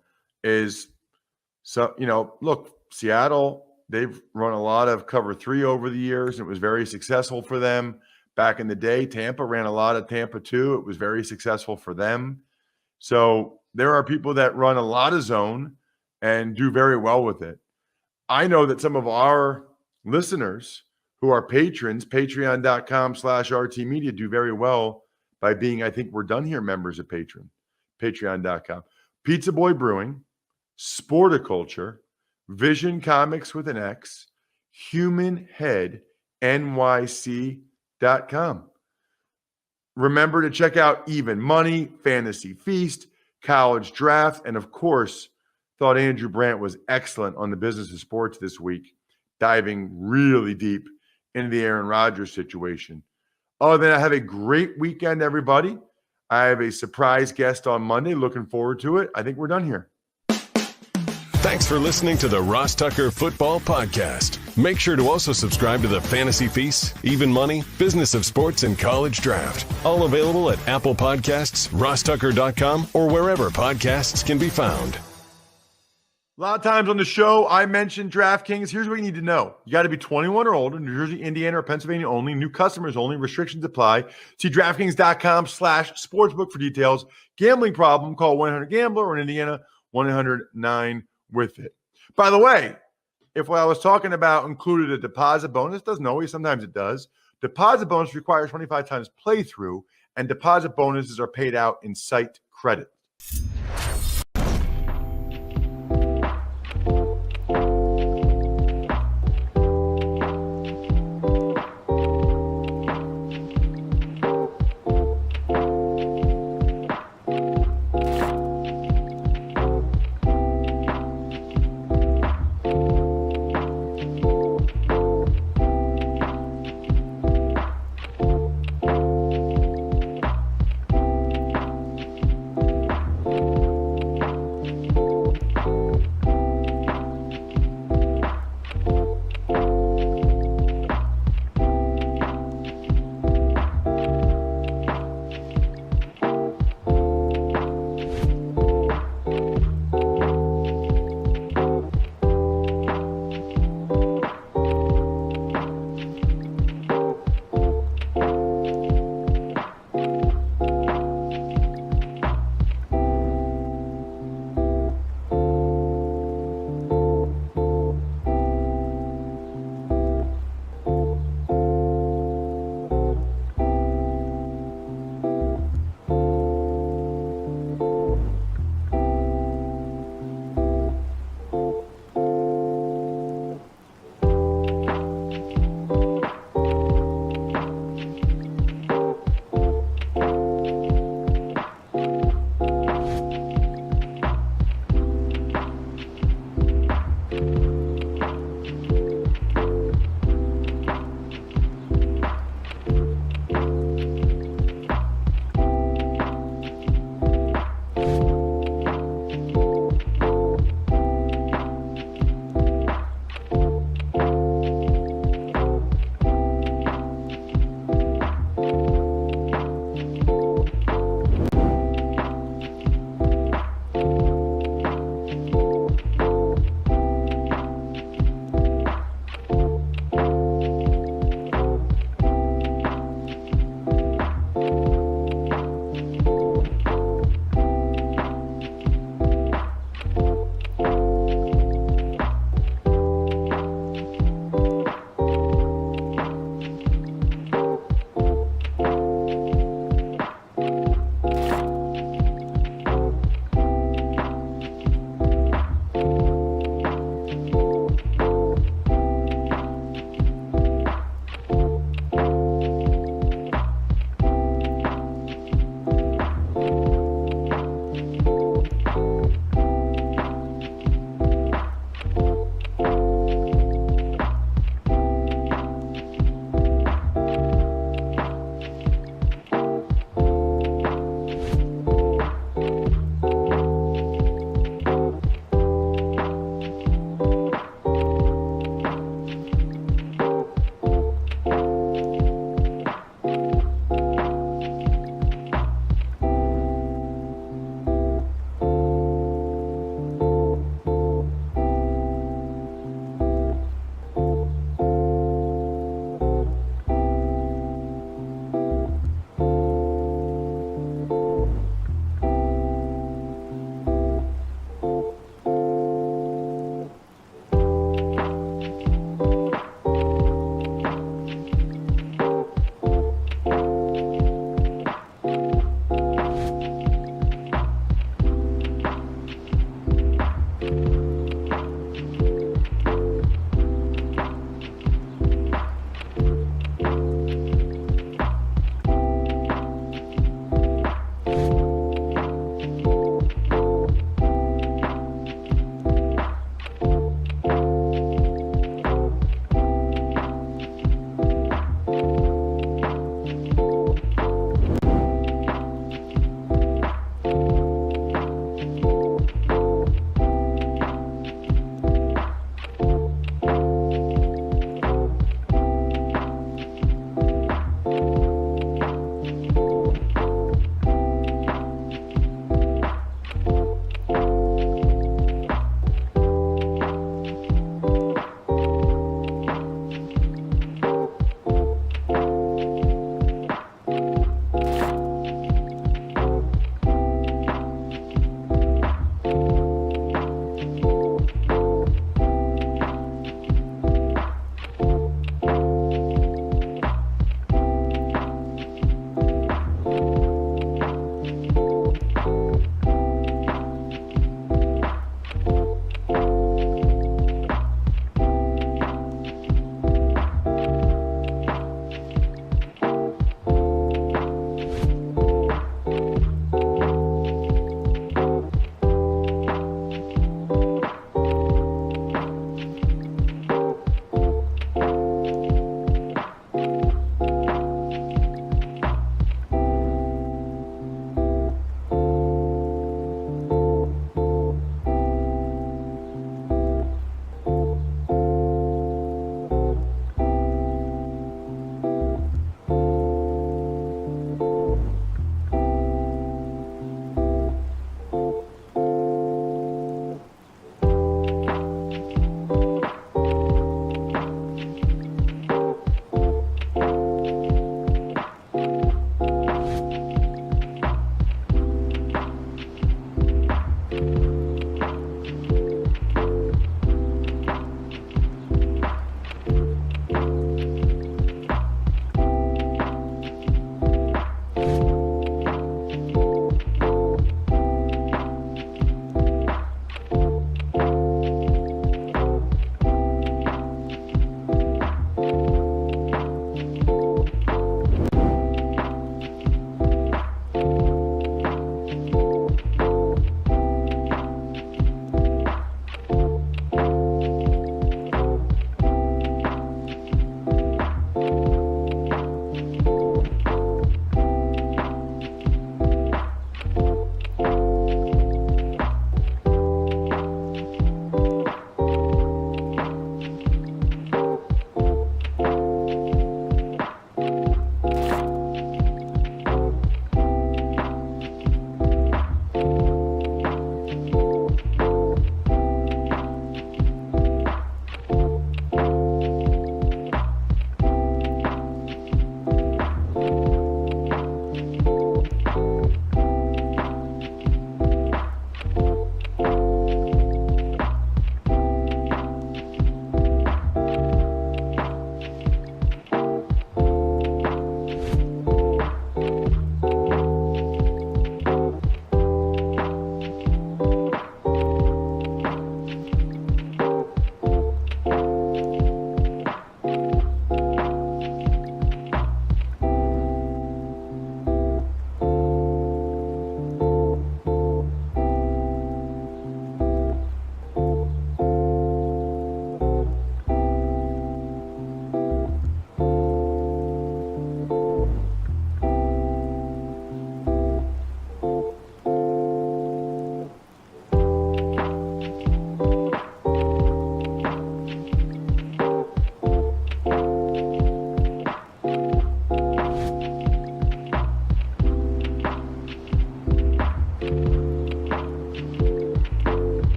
look, Seattle, they've run a lot of cover 3 over the years. It was very successful for them. Back in the day, Tampa ran a lot of Tampa 2. It was very successful for them. So there are people that run a lot of zone and do very well with it. I know that some of our listeners who are patrons, patreon.com/RT Media, do very well by being, I think we're done here, members of patreon.com. Pizza Boy Brewing, Sporticulture, Vision Comics with an X, Human Head, NYC.com. Remember to check out Even Money, Fantasy Feast, College Draft, and of course, thought Andrew Brandt was excellent on the Business of Sports this week, diving really deep into the Aaron Rodgers situation. Other than that, have a great weekend, everybody. I have a surprise guest on Monday. Looking forward to it. I think we're done here. Thanks for listening to the Ross Tucker Football Podcast. Make sure to also subscribe to the Fantasy Feast, Even Money, Business of Sports, and College Draft. All available at Apple Podcasts, rosstucker.com, or wherever podcasts can be found. A lot of times on the show, I mentioned DraftKings. Here's what you need to know. You got to be 21 or older, New Jersey, Indiana, or Pennsylvania only. New customers only. Restrictions apply. See DraftKings.com/sportsbook for details. Gambling problem, call 1-800-GAMBLER, or in Indiana, 1-800-9-WITH-IT. By the way, if what I was talking about included a deposit bonus, doesn't always, sometimes it does. Deposit bonus requires 25 times playthrough, and deposit bonuses are paid out in site credit.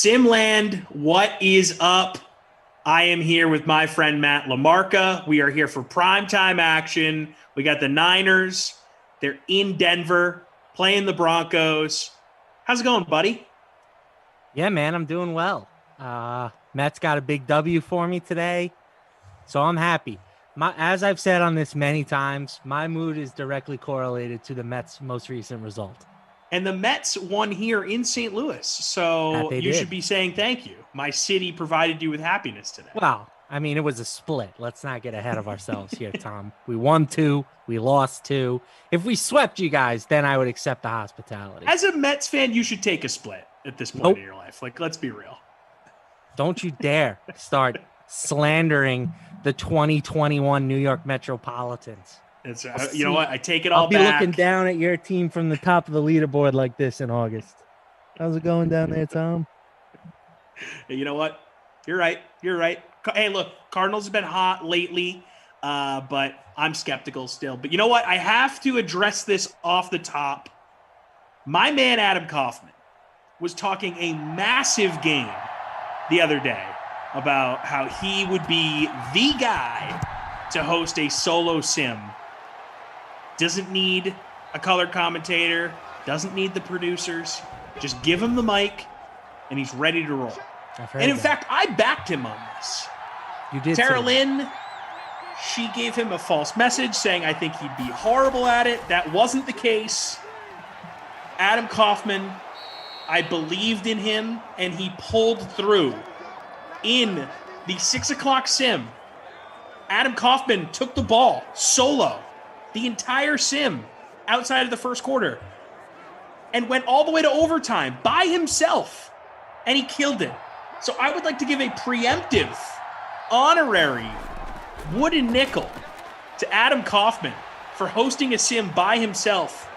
Simland, what is up? I am here with my friend Matt LaMarca. We are here for primetime action. We got the Niners. They're in Denver playing the Broncos. How's it going, buddy? Yeah, man, I'm doing well. Mets got a big W for me today, so I'm happy. As I've said on this many times, my mood is directly correlated to the Mets' most recent result. And the Mets won here in St. Louis, so you should be saying thank you. My city provided you with happiness today. Well, I mean, it was a split. Let's not get ahead of ourselves here, Tom. We won 2, we lost 2. If we swept you guys, then I would accept the hospitality. As a Mets fan, you should take a split at this point in your life. Like, let's be real. Don't you dare start slandering the 2021 New York Metropolitans. It's, you know what? I take it all back. I'll be looking down at your team from the top of the leaderboard like this in August. How's it going down there, Tom? You know what? You're right. You're right. Hey, look, Cardinals have been hot lately, but I'm skeptical still. But you know what? I have to address this off the top. My man, Adam Kaufman, was talking a massive game the other day about how he would be the guy to host a solo sim. Doesn't need a color commentator, doesn't need the producers. Just give him the mic, and he's ready to roll. And in fact, I backed him on this. You did. Tara Lynn, she gave him a false message saying, I think he'd be horrible at it. That wasn't the case. Adam Kaufman, I believed in him, and he pulled through. In the 6 o'clock sim, Adam Kaufman took the ball solo the entire sim outside of the first quarter and went all the way to overtime by himself, and he killed it. So I would like to give a preemptive, honorary wooden nickel to Adam Kaufman for hosting a sim by himself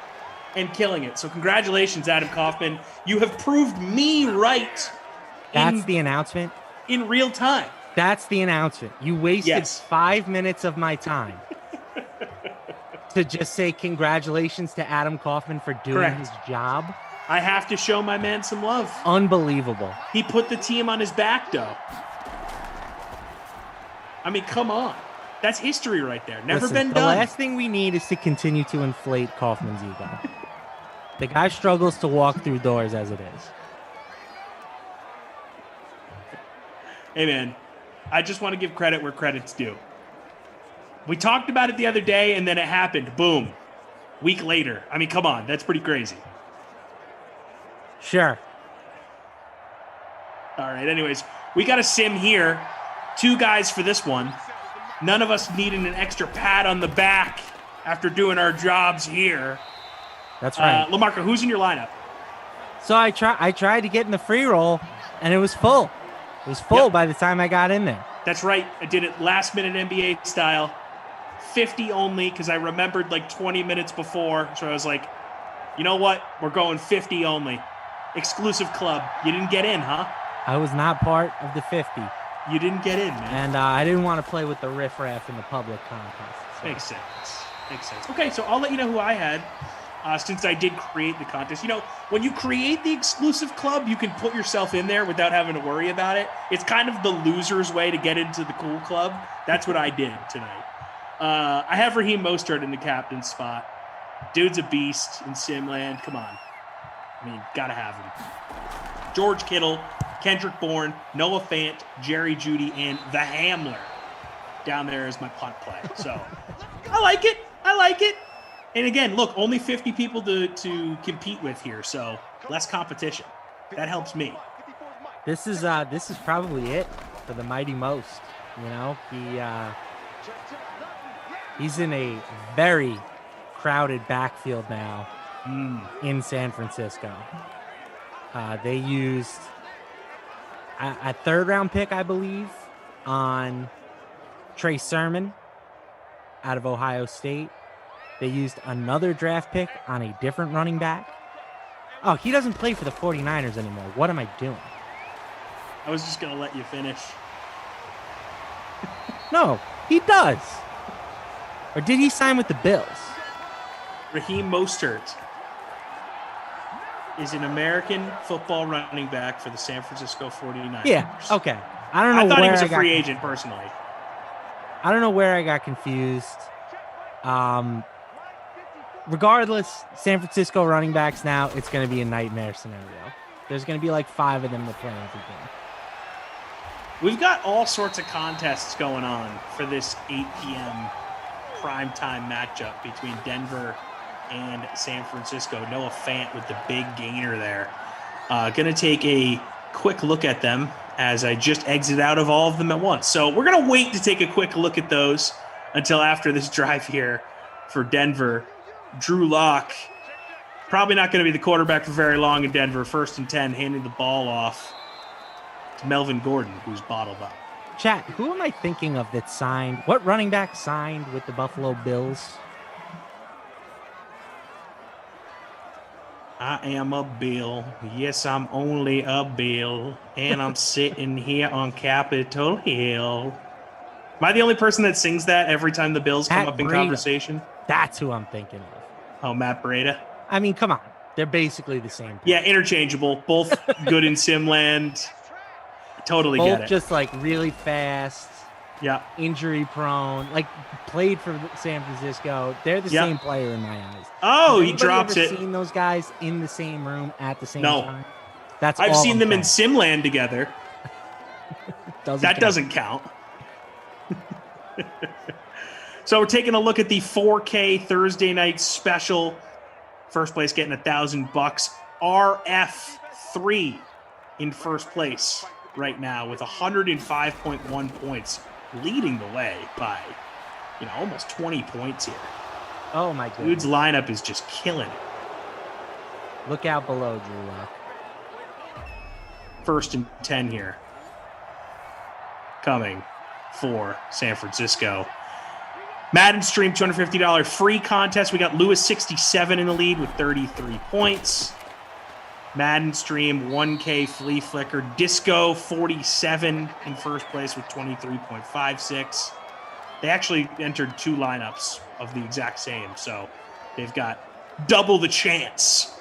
and killing it. So congratulations, Adam Kaufman. You have proved me right. That's the announcement? In real time. That's the announcement. You wasted 5 minutes of my time to just say congratulations to Adam Kaufman for doing his job. I have to show my man some love. Unbelievable. He put the team on his back, though. I mean, come on. That's history right there. Never been done. The last thing we need is to continue to inflate Kaufman's ego. The guy struggles to walk through doors as it is. Hey, man, I just want to give credit where credit's due. We talked about it the other day, and then it happened. Boom. Week later. I mean, come on. That's pretty crazy. Sure. All right. Anyways, we got a sim here. 2 guys for this one. None of us needing an extra pat on the back after doing our jobs here. That's right. LaMarca, who's in your lineup? So I tried to get in the free roll, and it was full. It was full by the time I got in there. That's right. I did it last minute NBA style. 50 only because I remembered like 20 minutes before. So I was like, you know what? We're going 50 only. Exclusive club. You didn't get in, huh? I was not part of the 50. You didn't get in, man. And I didn't want to play with the riffraff in the public contest. So. Makes sense. Makes sense. Okay, so I'll let you know who I had since I did create the contest. You know, when you create the exclusive club, you can put yourself in there without having to worry about it. It's kind of the loser's way to get into the cool club. That's what I did tonight. I have Raheem Mostert in the captain spot. Dude's a beast in Simland. Come on. I mean, gotta have him. George Kittle, Kendrick Bourne, Noah Fant, Jerry Jeudy, and the Hamler down there is my punt play. So I like it. I like it. And again, look, only 50 people to compete with here, so less competition. That helps me. This is probably it for the Mighty Most. You know, he's in a very crowded backfield now in San Francisco. They used a 3rd-round pick, I believe, on Trey Sermon out of Ohio State. They used another draft pick on a different running back. Oh, he doesn't play for the 49ers anymore. What am I doing? I was just going to let you finish. No, he does. Or did he sign with the Bills? Raheem Mostert. is an American football running back for the San Francisco 49ers. Yeah. Okay. I don't know. I thought he where was a I got free agent personally. I don't know where I got confused. Regardless, San Francisco running backs now, it's going to be a nightmare scenario. There's going to be like 5 of them that play every game. We've got all sorts of contests going on for this 8 p.m. primetime matchup between Denver and San Francisco. Noah Fant with the big gainer there. Going to take a quick look at them as I just exit out of all of them at once. So we're going to wait to take a quick look at those until after this drive here for Denver. Drew Lock, probably not going to be the quarterback for very long in Denver. 1st and 10, handing the ball off to Melvin Gordon, who's bottled up. Chat, who am I thinking of that signed? What running back signed with the Buffalo Bills? I am a Bill. Yes, I'm only a Bill. And I'm sitting here on Capitol Hill. Am I the only person that sings that every time the Bills come up in conversation? That's who I'm thinking of. Oh, Matt Breida? I mean, come on. They're basically the same. Yeah, interchangeable. Both good in Simland. Totally Both get it. just like really fast. Yeah. Injury prone. Like played for San Francisco. They're the same player in my eyes. Oh, Has he anybody drops ever it. Seen those guys in the same room at the same No. time? That's I've all seen I'm them in saying. Simland together. That doesn't count. So we're taking a look at the 4K Thursday night special. First place getting $1,000. RF3 in first place right now with 105.1 points, leading the way by, almost 20 points here. Oh my goodness. Dude's lineup is just killing it. Look out below, Drew Lock. 1st and 10 here. Coming for San Francisco. Madden Stream $250 free contest. We got Lewis 67 in the lead with 33 points. Madden Stream 1K flea flicker. Disco 47 in first place with 23.56. They actually entered 2 lineups of the exact same, so they've got double the chance,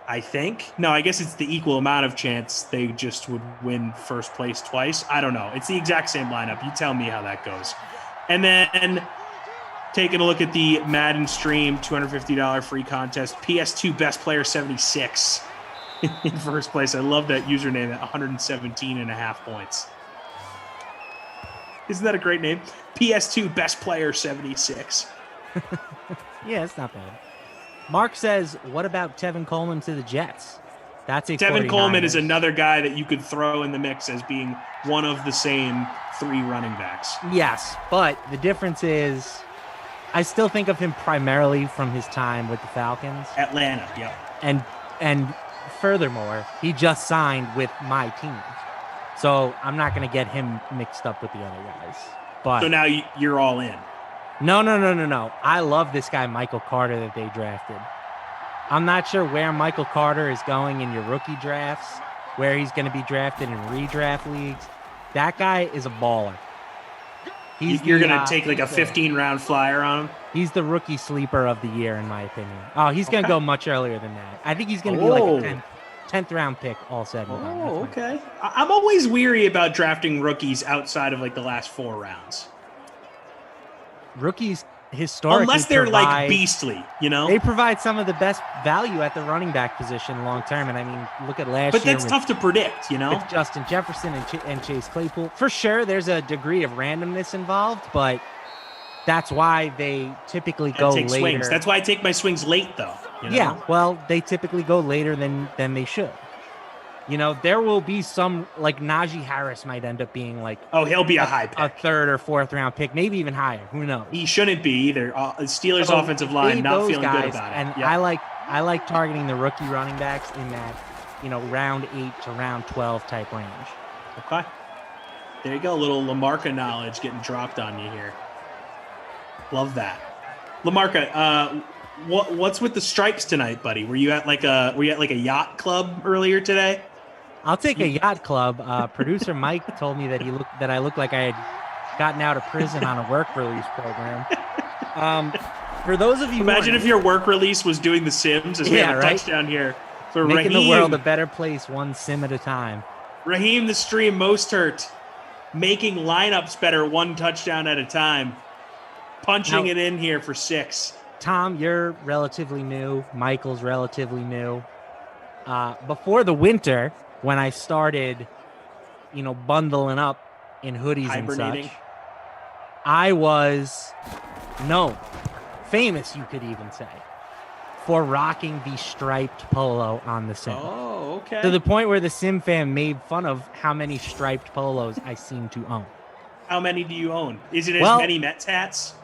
I think. No, I guess it's the equal amount of chance. They just would win first place twice. I don't know. It's the exact same lineup. You tell me how that goes. And then taking a look at the Madden Stream $250 free contest. PS2 Best Player 76 in first place. I love that username at 117.5 points. Isn't that a great name? PS2 Best Player 76. Yeah, it's not bad. Mark says, what about Tevin Coleman to the Jets? That's a Tevin 49ers. Coleman is another guy that you could throw in the mix as being one of the same 3 running backs. Yes, but the difference is I still think of him primarily from his time with the Falcons. Atlanta, yep. And furthermore, he just signed with my team. So I'm not going to get him mixed up with the other guys. But So now you're all in. No. I love this guy, Michael Carter, that they drafted. I'm not sure where Michael Carter is going in your rookie drafts, where he's going to be drafted in redraft leagues. That guy is a baller. You're going to take like a 15-round flyer on him? He's the rookie sleeper of the year, in my opinion. Oh, he's going to go much earlier than that. I think he's going to be like a 10th round pick all said and done. Oh, okay. I'm always weary about drafting rookies outside of like the last 4 rounds. Rookies historically unless they're like provide- beastly, They provide some of the best value at the running back position long term. And I mean, look at last But year. that's tough to predict, With Justin Jefferson and Chase Claypool. For sure, there's a degree of randomness involved, but that's why they typically go take later. swings. That's why I take my swings late, though. Yeah, well, they typically go later than they should. There will be some, like Najee Harris might end up being like, he'll be a high pick, a 3rd or 4th round pick, maybe even higher. Who knows? He shouldn't be either. Steelers So offensive line fade not those feeling guys, good about it. And Yep. I like targeting the rookie running backs in that, round 8 to round 12 type range. Okay. There you go. A little Lamarca knowledge getting dropped on you here. Love that. Lamarca, what's with the stripes tonight, buddy? Were you at like a yacht club earlier today? I'll take a yacht club. Producer Mike told me that I looked like I had gotten out of prison on a work release program. For those of you, Imagine if your work release was doing The Sims as we have a touchdown here For Making Raheem, the world a better place, one sim at a time. Raheem the stream most hurt. Making lineups better, one touchdown at a time. Punching it in here for 6. Tom, you're relatively new. Michael's relatively new. Before the winter, when I started, bundling up in hoodies Hibernating. and such, I was known, famous, you could even say, for rocking the striped polo on the sim. Oh, okay. To the point where the sim fan made fun of how many striped polos I seem to own. How many do you own? Is it as many Mets hats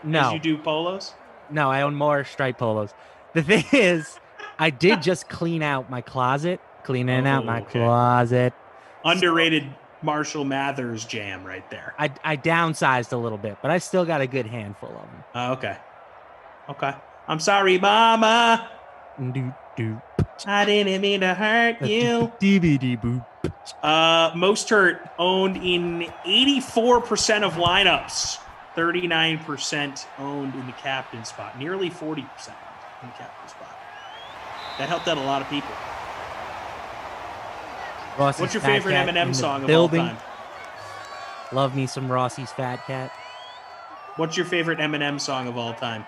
No. as you do polos? No, I own more striped polos. The thing is, I did just clean out my closet. Closet. Underrated Marshall Mathers jam right there. I downsized a little bit, but I still got a good handful of them. Okay. I'm sorry, Mama. I didn't mean to hurt you. Most hurt owned in 84% of lineups. 39% owned in the captain spot. Nearly 40% in the captain spot. That helped out a lot of people. Rossi's What's your Fat favorite Cat Eminem in the song of building. all time? Love me some Rossi's Fat Cat. What's your favorite Eminem song of all time?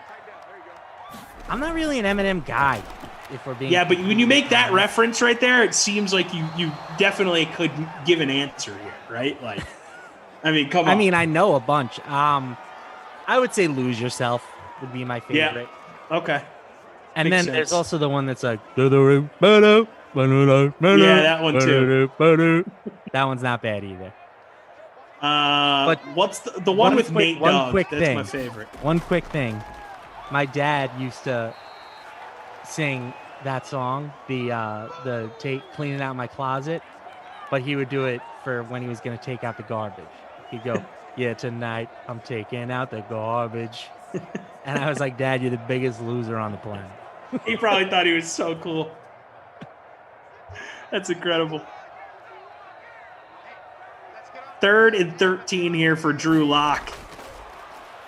I'm not really an Eminem guy, if we're being... Yeah, but when you make that reference right there, it seems like you definitely could give an answer here, right? Like, I mean, come on. I mean, I know a bunch. I would say Lose Yourself would be my favorite. Yeah. Okay. And Makes then there's sense. also the one that's like... Yeah, that one too. That one's not bad either. But what's the one with Nate Dogg? One quick That's thing. my favorite. One quick thing. My dad used to sing that song, the cleaning out my closet, but he would do it for when he was going to take out the garbage. He'd go, "Yeah, tonight I'm taking out the garbage," and I was like, "Dad, you're the biggest loser on the planet." He probably thought he was so cool. That's incredible. 3rd and 13 here for Drew Lock.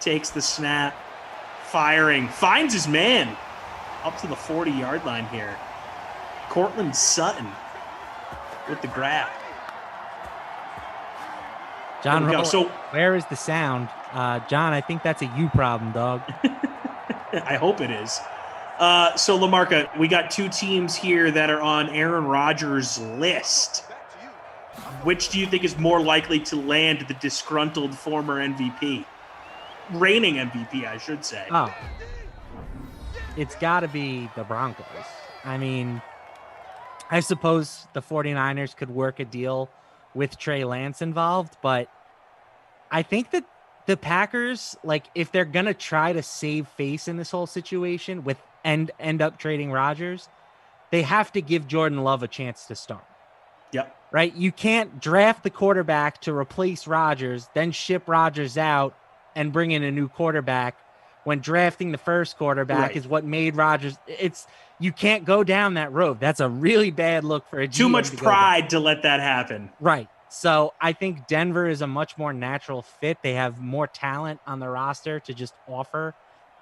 Takes the snap. Firing. Finds his man. Up to the 40-yard line here. Cortland Sutton with the grab. John, There we go. So where is the sound? John, I think that's a you problem, dog. I hope it is. So, LaMarca, we got 2 teams here that are on Aaron Rodgers' list. Which do you think is more likely to land the disgruntled former MVP? Reigning MVP, I should say. Oh. It's got to be the Broncos. I mean, I suppose the 49ers could work a deal with Trey Lance involved, but I think that the Packers, like, if they're going to try to save face in this whole situation with end up trading Rodgers, they have to give Jordan Love a chance to start. Yep. Right? You can't draft the quarterback to replace Rodgers, then ship Rodgers out and bring in a new quarterback when drafting the first quarterback is what made Rodgers. You can't go down that road. That's a really bad look for a GM. Too much pride to let that happen. Right. So I think Denver is a much more natural fit. They have more talent on the roster to just offer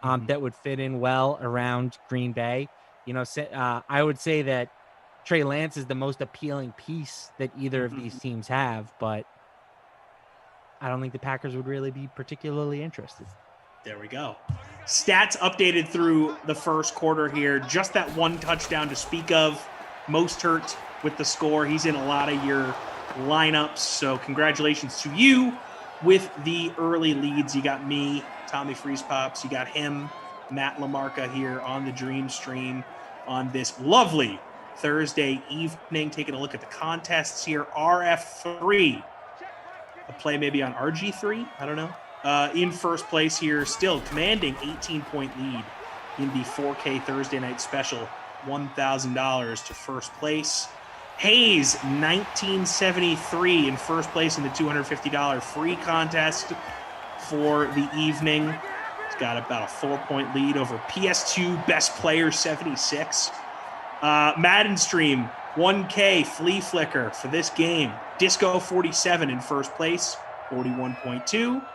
that would fit in well around Green Bay. I would say that Trey Lance is the most appealing piece that either of these teams have, but I don't think the Packers would really be particularly interested. There we go. Stats updated through the first quarter here. Just that one touchdown to speak of. Most hurt with the score. He's in a lot of your lineups. So congratulations to you with the early leads. You got me, Tommy Freeze Pops. You got him, Matt LaMarca here on the Dream Stream on this lovely Thursday evening. Taking a look at the contests here. RF3. A play maybe on RG3. I don't know. In first place here, still commanding 18-point lead in the 4K Thursday night special. $1,000 to first place. Hayes, 1973 in first place in the $250 free contest for the evening. He's got about a 4-point lead over PS2 Best Player 76. Madden Stream, 1K Flea Flicker for this game. Disco 47 in first place, 41.2.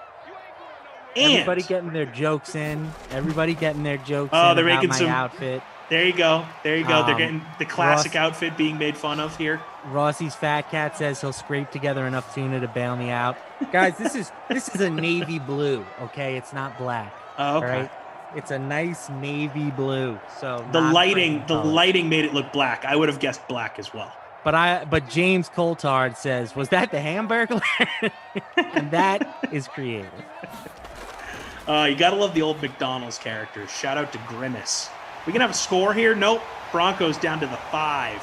Everybody getting their jokes in. Everybody getting their jokes Oh, in they're about making my some outfit. There you go. There you go. They're Um, getting the classic Ross- outfit being made fun of here. Rossi's fat cat says he'll scrape together enough tuna to bail me out. Guys, this is a navy blue, okay? It's not black. Oh, okay. All right? It's a nice navy blue. So The not lighting, brightly the colored. lighting made it look black. I would have guessed black as well. But James Coulthard says, was that the Hamburglar? And that is creative. You gotta love the old McDonald's characters. Shout out to Grimace. We can have a score here. Nope. Broncos down to the 5.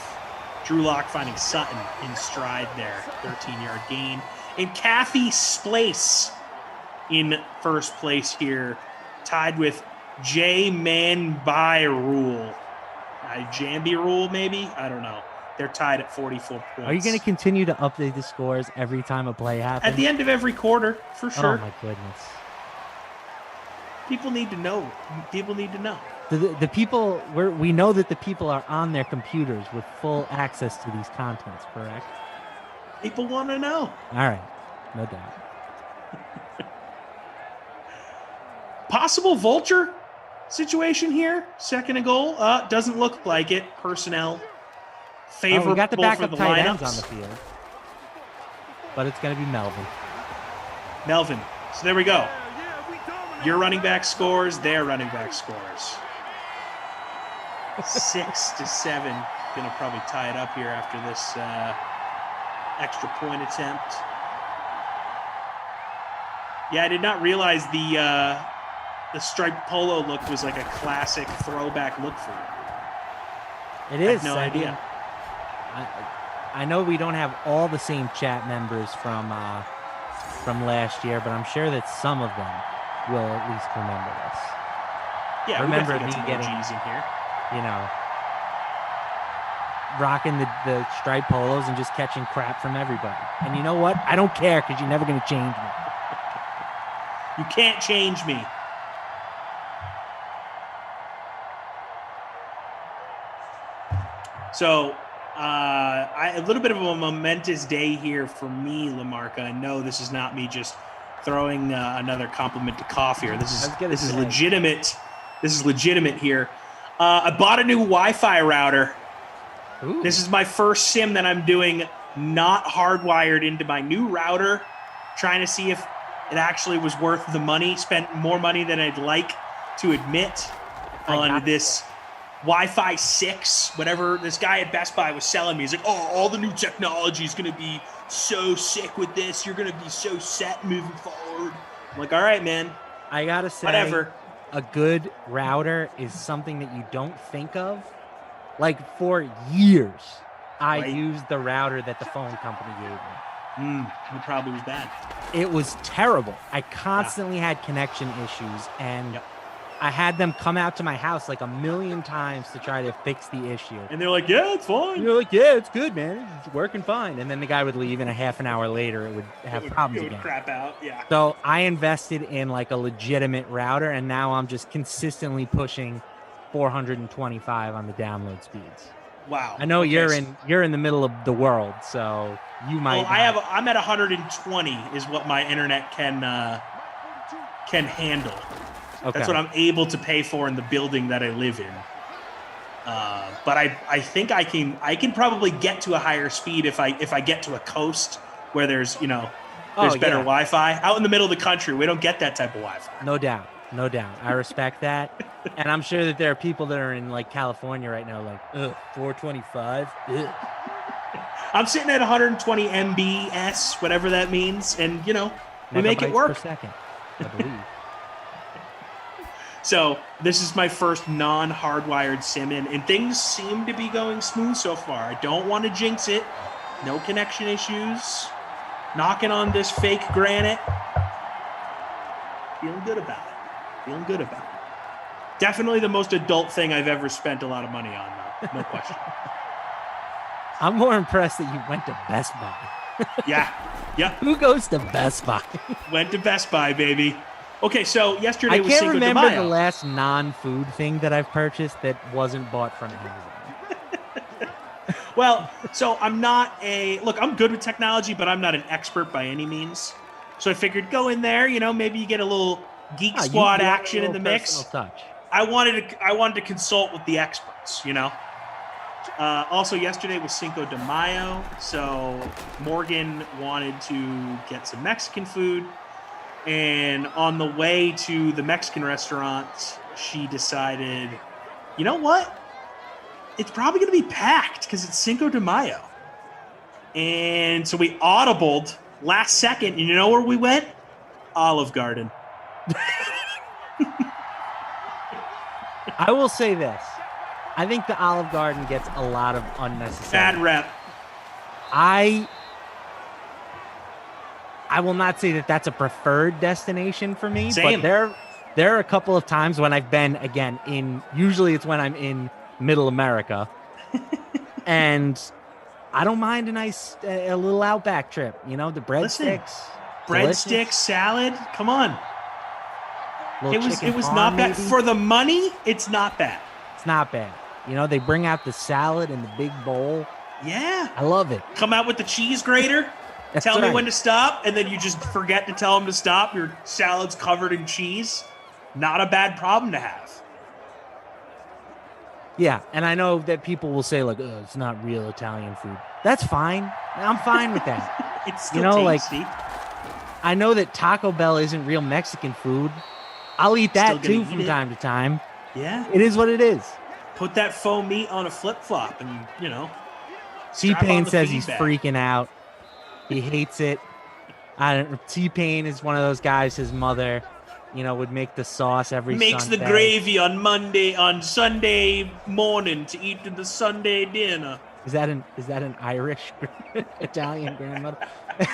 Drew Lock finding Sutton in stride there. 13-yard gain. And Kathy Splace in first place here, tied with J Man by Rule. Jambi Rule, maybe? I don't know. They're tied at 44 points. Are you going to continue to update the scores every time a play happens? At the end of every quarter, for sure. Oh, my goodness. People need to know. People need to know. The people, we know that the people are on their computers with full access to these contents, correct? People want to know. All right. No doubt. Possible vulture situation here. Second and goal. Doesn't look like it. Personnel favorable we got the for backup the tight lineups. ends on the field. But it's going to be Melvin. Melvin. So there we go. Your running back scores, their running back scores. 6-7. Gonna probably tie it up here after this extra point attempt. Yeah, I did not realize the striped polo look was like a classic throwback look for you. It is. I had no idea. I know we don't have all the same chat members from last year, but I'm sure that some of them will at least remember this. Yeah, remember we me get getting emojis in here. Rocking the striped polos and just catching crap from everybody. And you know what? I don't care because you're never going to change me. You can't change me. So, a little bit of a momentous day here for me, Lamarca. I know this is not me just throwing another compliment to Koff here. This is legitimate. This is legitimate here. I bought a new Wi-Fi router. Ooh. This is my first sim that I'm doing not hardwired into my new router, trying to see if it actually was worth the money. Spent more money than I'd like to admit on this Wi-Fi 6, whatever this guy at Best Buy was selling me. He's like, oh, all the new technology is going to be so sick with this. You're going to be so set moving forward. I'm like, all right, man. I got to say, whatever. A good router is something that you don't think of. Like, for years, I used the router that the phone company gave me. It probably was bad. It was terrible. I constantly had connection issues, and I had them come out to my house like a million times to try to fix the issue. And they're like, yeah, it's fine. You're like, yeah, it's good, man. It's working fine. And then the guy would leave, and a half an hour later, it would have problems It would again. crap out, yeah. So I invested in like a legitimate router, and now I'm just consistently pushing 425 on the download speeds. Wow. I know Okay, you're in the middle of the world, so you might. Well, I'm at 120 is what my internet can handle. Okay. That's what I'm able to pay for in the building that I live in. But I think I can probably get to a higher speed if I get to a coast where there's better Wi-Fi. Out in the middle of the country, we don't get that type of Wi-Fi. No doubt. I respect that. And I'm sure that there are people that are in like California right now, like 425. I'm sitting at 120 MBS, whatever that means, and we make it Megabytes work. per second, I believe. So this is my first non-hardwired sim in, and things seem to be going smooth so far. I don't want to jinx it. No connection issues. Knocking on this fake granite. Feeling good about it. Definitely the most adult thing I've ever spent a lot of money on, though. No question. I'm more impressed that you went to Best Buy. Yeah. Who goes to Best Buy? Went to Best Buy, baby. Okay, so yesterday I was can't Cinco de remember Mayo. the last non-food thing that I've purchased that wasn't bought from Amazon. Well, so I'm I'm good with technology, but I'm not an expert by any means. So I figured go in there, maybe you get a little Geek Squad action in the mix. Touch. I wanted to consult with the expert. you know. Also, yesterday was Cinco de Mayo, so Morgan wanted to get some Mexican food. And on the way to the Mexican restaurant, she decided, you know what? It's probably going to be packed because it's Cinco de Mayo. And so we audibled last second. And you know where we went? Olive Garden. I will say this. I think the Olive Garden gets a lot of unnecessary bad rep. I will not say that that's a preferred destination for me, Same. but there are a couple of times when I've been, again, usually it's when I'm in Middle America, and I don't mind a little Outback trip. You know, the breadsticks, salad. Come on, it was parm, not bad maybe. for the money. It's not bad. It's not bad. You know, they bring out the salad in the big bowl. Yeah, I love it. Come out with the cheese grater. Tell me when to stop, and then you just forget to tell them to stop. Your salad's covered in cheese. Not a bad problem to have. Yeah, and I know that people will say, like, oh, it's not real Italian food. That's fine. I'm fine with that. It's still tasty. I know that Taco Bell isn't real Mexican food. I'll eat that too from time to time. Yeah. It is what it is. Put that faux meat on a flip-flop and, you know. strap on T-Pain the says he's feedback. freaking out. He hates it. T-Pain is one of those guys, his mother, you know, would make the sauce every Makes Sunday. the gravy on Sunday morning to eat to the Sunday dinner. Is that an Irish Italian grandmother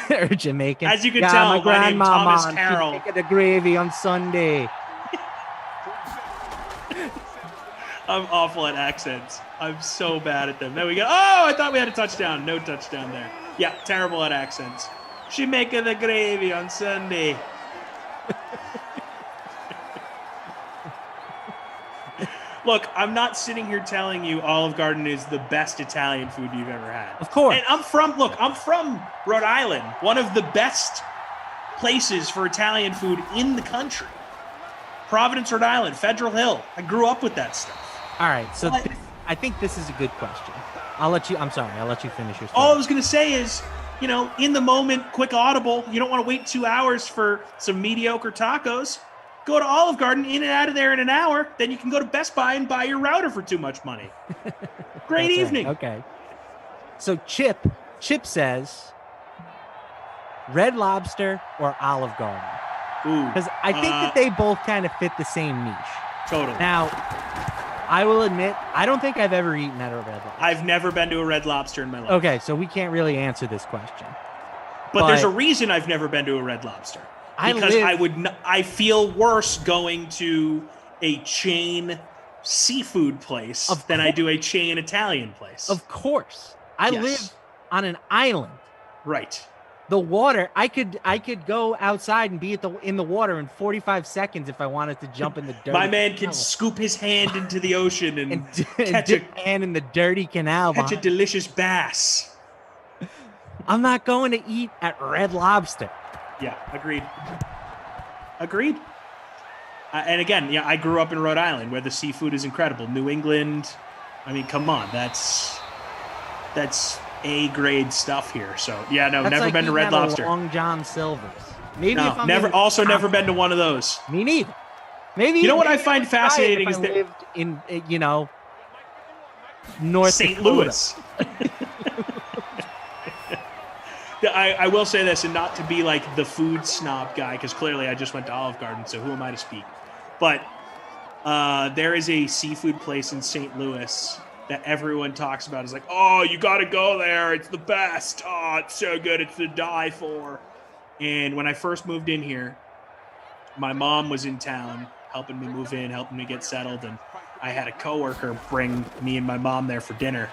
or Jamaican? As you can yeah, tell, my my name's grandmama, Thomas she'd Carroll. make the gravy on Sunday. I'm awful at accents. I'm so bad at them. There we go. Oh, I thought we had a touchdown. No touchdown there. Yeah, terrible at accents. She making the gravy on Sunday. Look, I'm not sitting here telling you Olive Garden is the best Italian food you've ever had. Of course. And I'm from Rhode Island, one of the best places for Italian food in the country. Providence, Rhode Island, Federal Hill. I grew up with that stuff. All right, so I think this is a good question. I'll let you finish your story. All I was going to say is, you know, in the moment, quick audible. You don't want to wait 2 hours for some mediocre tacos. Go to Olive Garden, in and out of there in an hour. Then you can go to Best Buy and buy your router for too much money. Great evening. Right. Okay. So Chip says Red Lobster or Olive Garden. Because I think that they both kind of fit the same niche. Totally. Now, I will admit, I don't think I've ever eaten at a Red Lobster. I've never been to a Red Lobster in my life. Okay, so we can't really answer this question. But there's a reason I've never been to a Red Lobster. Because I feel worse going to a chain seafood place than I do a chain Italian place. Of course. I live on an island. Right. The water, I could go outside and be in the water in 45 seconds if I wanted to jump in the dirt. My man can scoop his hand into the ocean and catch a hand in the dirty canal. Catch a delicious bass. I'm not going to eat at Red Lobster. Yeah, agreed. And again, I grew up in Rhode Island where the seafood is incredible. New England, I mean, come on, that's A-grade stuff here. So yeah, no, That's never like been to eating Red at a Lobster. Long John Silver's. Maybe no, if I'm never. in- Also, never been to one of those. Me neither. Maybe You know what I maybe find would try it fascinating if is I that lived in North St. Dakota. Louis. I will say this, and not to be like the food snob guy, because clearly I just went to Olive Garden, so who am I to speak? But there is a seafood place in St. Louis that everyone talks about. It's like, oh, you got to go there. It's the best. Oh, it's so good. It's to die for. And when I first moved in here, my mom was in town helping me move in, helping me get settled, and I had a coworker bring me and my mom there for dinner.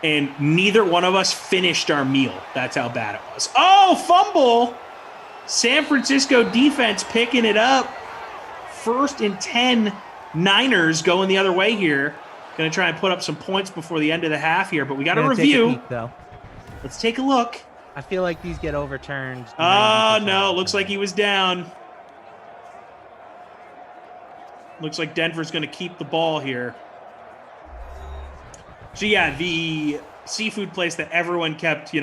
And neither one of us finished our meal. That's how bad it was. Oh, fumble! San Francisco defense picking it up. 1st and 10, Niners going the other way here. Going to try and put up some points before the end of the half here, but we got to review. Take a peek, though. Let's take a look. I feel like these get overturned. Oh, no. Looks like he was down. Looks like Denver's going to keep the ball here. So yeah, the seafood place that everyone kept,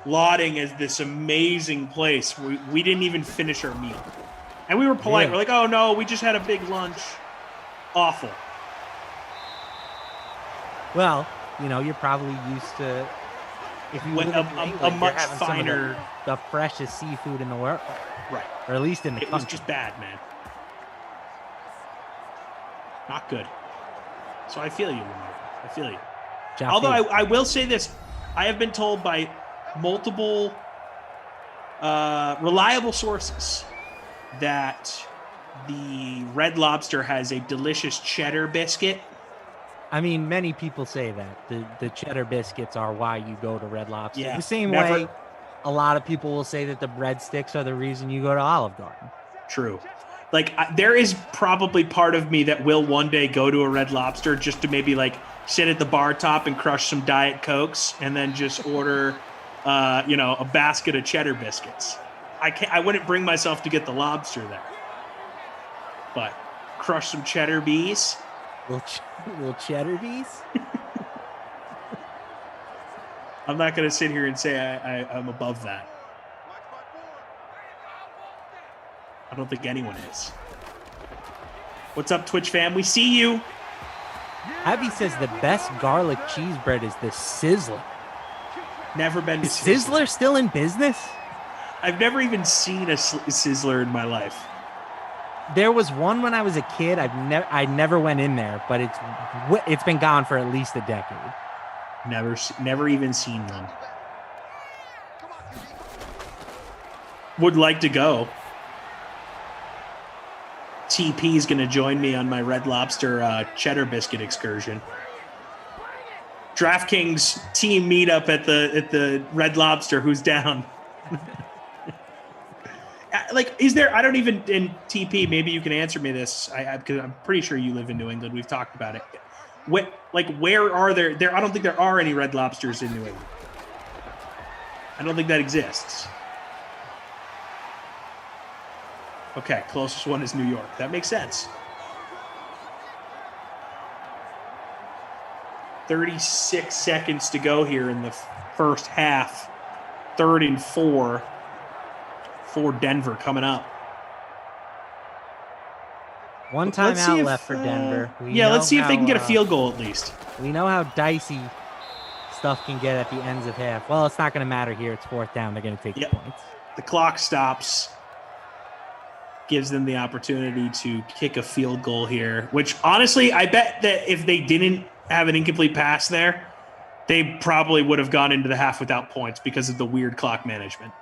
lauding as this amazing place. We didn't even finish our meal. And we were polite. Yeah. We're like, oh no, we just had a big lunch. Awful. Well, you're probably used to if you live in New England, you're much having some of finer, the freshest seafood in the world, right? Or at least in the country. It was just bad, man. Not good. So I feel you, Lamar. I feel you. Although I will say this, I have been told by multiple reliable sources that the Red Lobster has a delicious cheddar biscuit. I mean, many people say that the cheddar biscuits are why you go to Red Lobster. Yeah, the same way a lot of people will say that the breadsticks are the reason you go to Olive Garden. True. Like, there is probably part of me that will one day go to a Red Lobster just to maybe sit at the bar top and crush some Diet Cokes and then just order, a basket of cheddar biscuits. I wouldn't bring myself to get the lobster there, but crush some cheddar bees. Little cheddar bees. I'm not going to sit here and say I'm above that. I don't think anyone is. What's up, Twitch fam? We see you. Abby says the best garlic cheese bread is the Sizzler. Never been to Is Sizzler still in business? I've never even seen a Sizzler in my life. There was one when I was a kid. I never went in there, but it's been gone for at least a decade. Never even seen one. Would like to go. TP is going to join me on my Red Lobster cheddar biscuit excursion. DraftKings team meetup at the Red Lobster. Who's down? Is there? I don't even in TP. Maybe you can answer me this. Because I'm pretty sure you live in New England. We've talked about it. Where are there? I don't think there are any Red Lobsters in New England. I don't think that exists. Okay, closest one is New York. That makes sense. 36 seconds to go here in the first half. 3rd and 4 for Denver coming up. One timeout left for Denver. Let's see if they can get a field goal at least. We know how dicey stuff can get at the ends of half. Well, it's not going to matter here. It's 4th down. They're going to take the points. The clock stops. Gives them the opportunity to kick a field goal here, which honestly, I bet that if they didn't have an incomplete pass there, they probably would have gone into the half without points because of the weird clock management.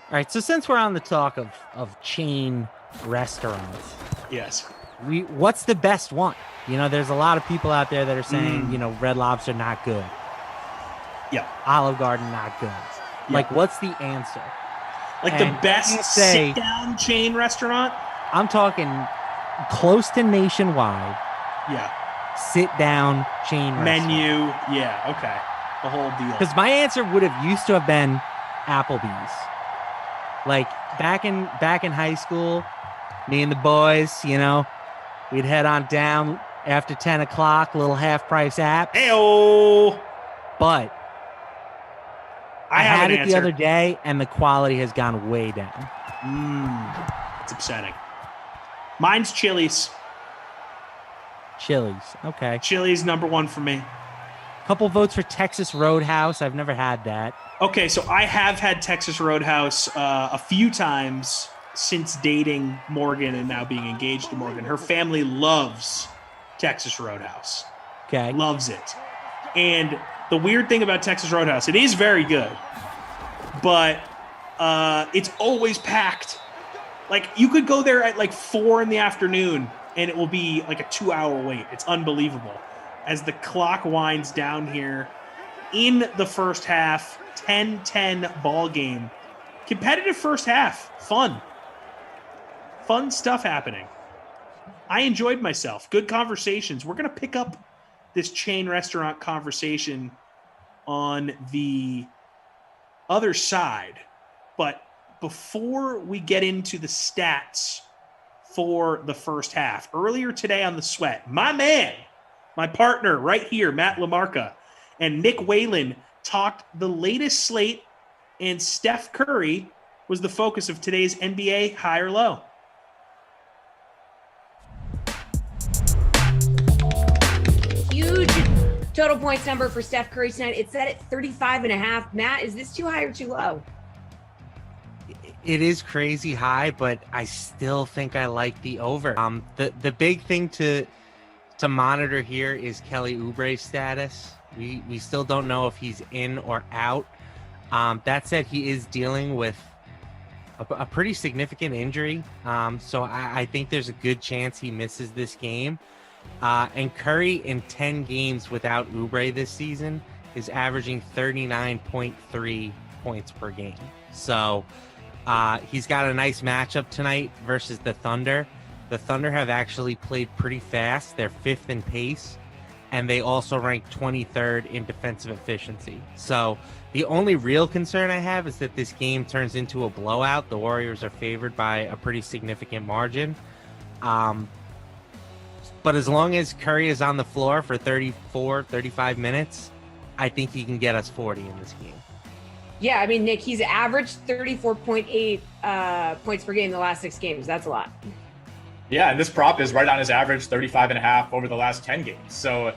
All right, so since we're on the talk of chain restaurants, yes, what's the best one? There's a lot of people out there that are saying, Red Lobster not good. Yeah, Olive Garden not good. Yeah. What's the answer? The best sit-down chain restaurant? I'm talking close to nationwide. Yeah. Sit-down chain menu. Yeah, okay. The whole deal. Because my answer would have used to have been Applebee's. Back in high school, me and the boys, we'd head on down after 10 o'clock, little half-price app. Hey-oh! But I had it the other day, and the quality has gone way down. It's upsetting. Mine's Chili's. Okay. Chili's number 1 for me. Couple votes for Texas Roadhouse. I've never had that. Okay, so I have had Texas Roadhouse a few times since dating Morgan and now being engaged to Morgan. Her family loves Texas Roadhouse. Okay. Loves it. And the weird thing about Texas Roadhouse, it is very good, but it's always packed. You could go there at 4 in the afternoon and it will be a 2-hour wait. It's unbelievable. As the clock winds down here in the first half, 10-10 ball game. Competitive first half. Fun stuff happening. I enjoyed myself. Good conversations. We're going to pick up this chain restaurant conversation on the other side. But before we get into the stats for the first half, earlier today on the Sweat, my man, my partner right here, Matt LaMarca, and Nick Whalen talked the latest slate, and Steph Curry was the focus of today's NBA high or low. Huge total points number for Steph Curry tonight. It's set at 35.5. Matt, is this too high or too low? It is crazy high, but I still think I like the over. The big thing to monitor here is Kelly Oubre's status. We still don't know if he's in or out. That said, he is dealing with a pretty significant injury. So I think there's a good chance he misses this game. And Curry in 10 games without Oubre this season is averaging 39.3 points per game. So he's got a nice matchup tonight versus the Thunder. The Thunder have actually played pretty fast. They're 5th in pace, and they also rank 23rd in defensive efficiency. So the only real concern I have is that this game turns into a blowout. The Warriors are favored by a pretty significant margin. But as long as Curry is on the floor for 34, 35 minutes, I think he can get us 40 in this game. Yeah, I mean, Nick, he's averaged 34.8 points per game in the last 6 games. That's a lot. Yeah, and this prop is right on his average, 35.5 over the last 10 games. So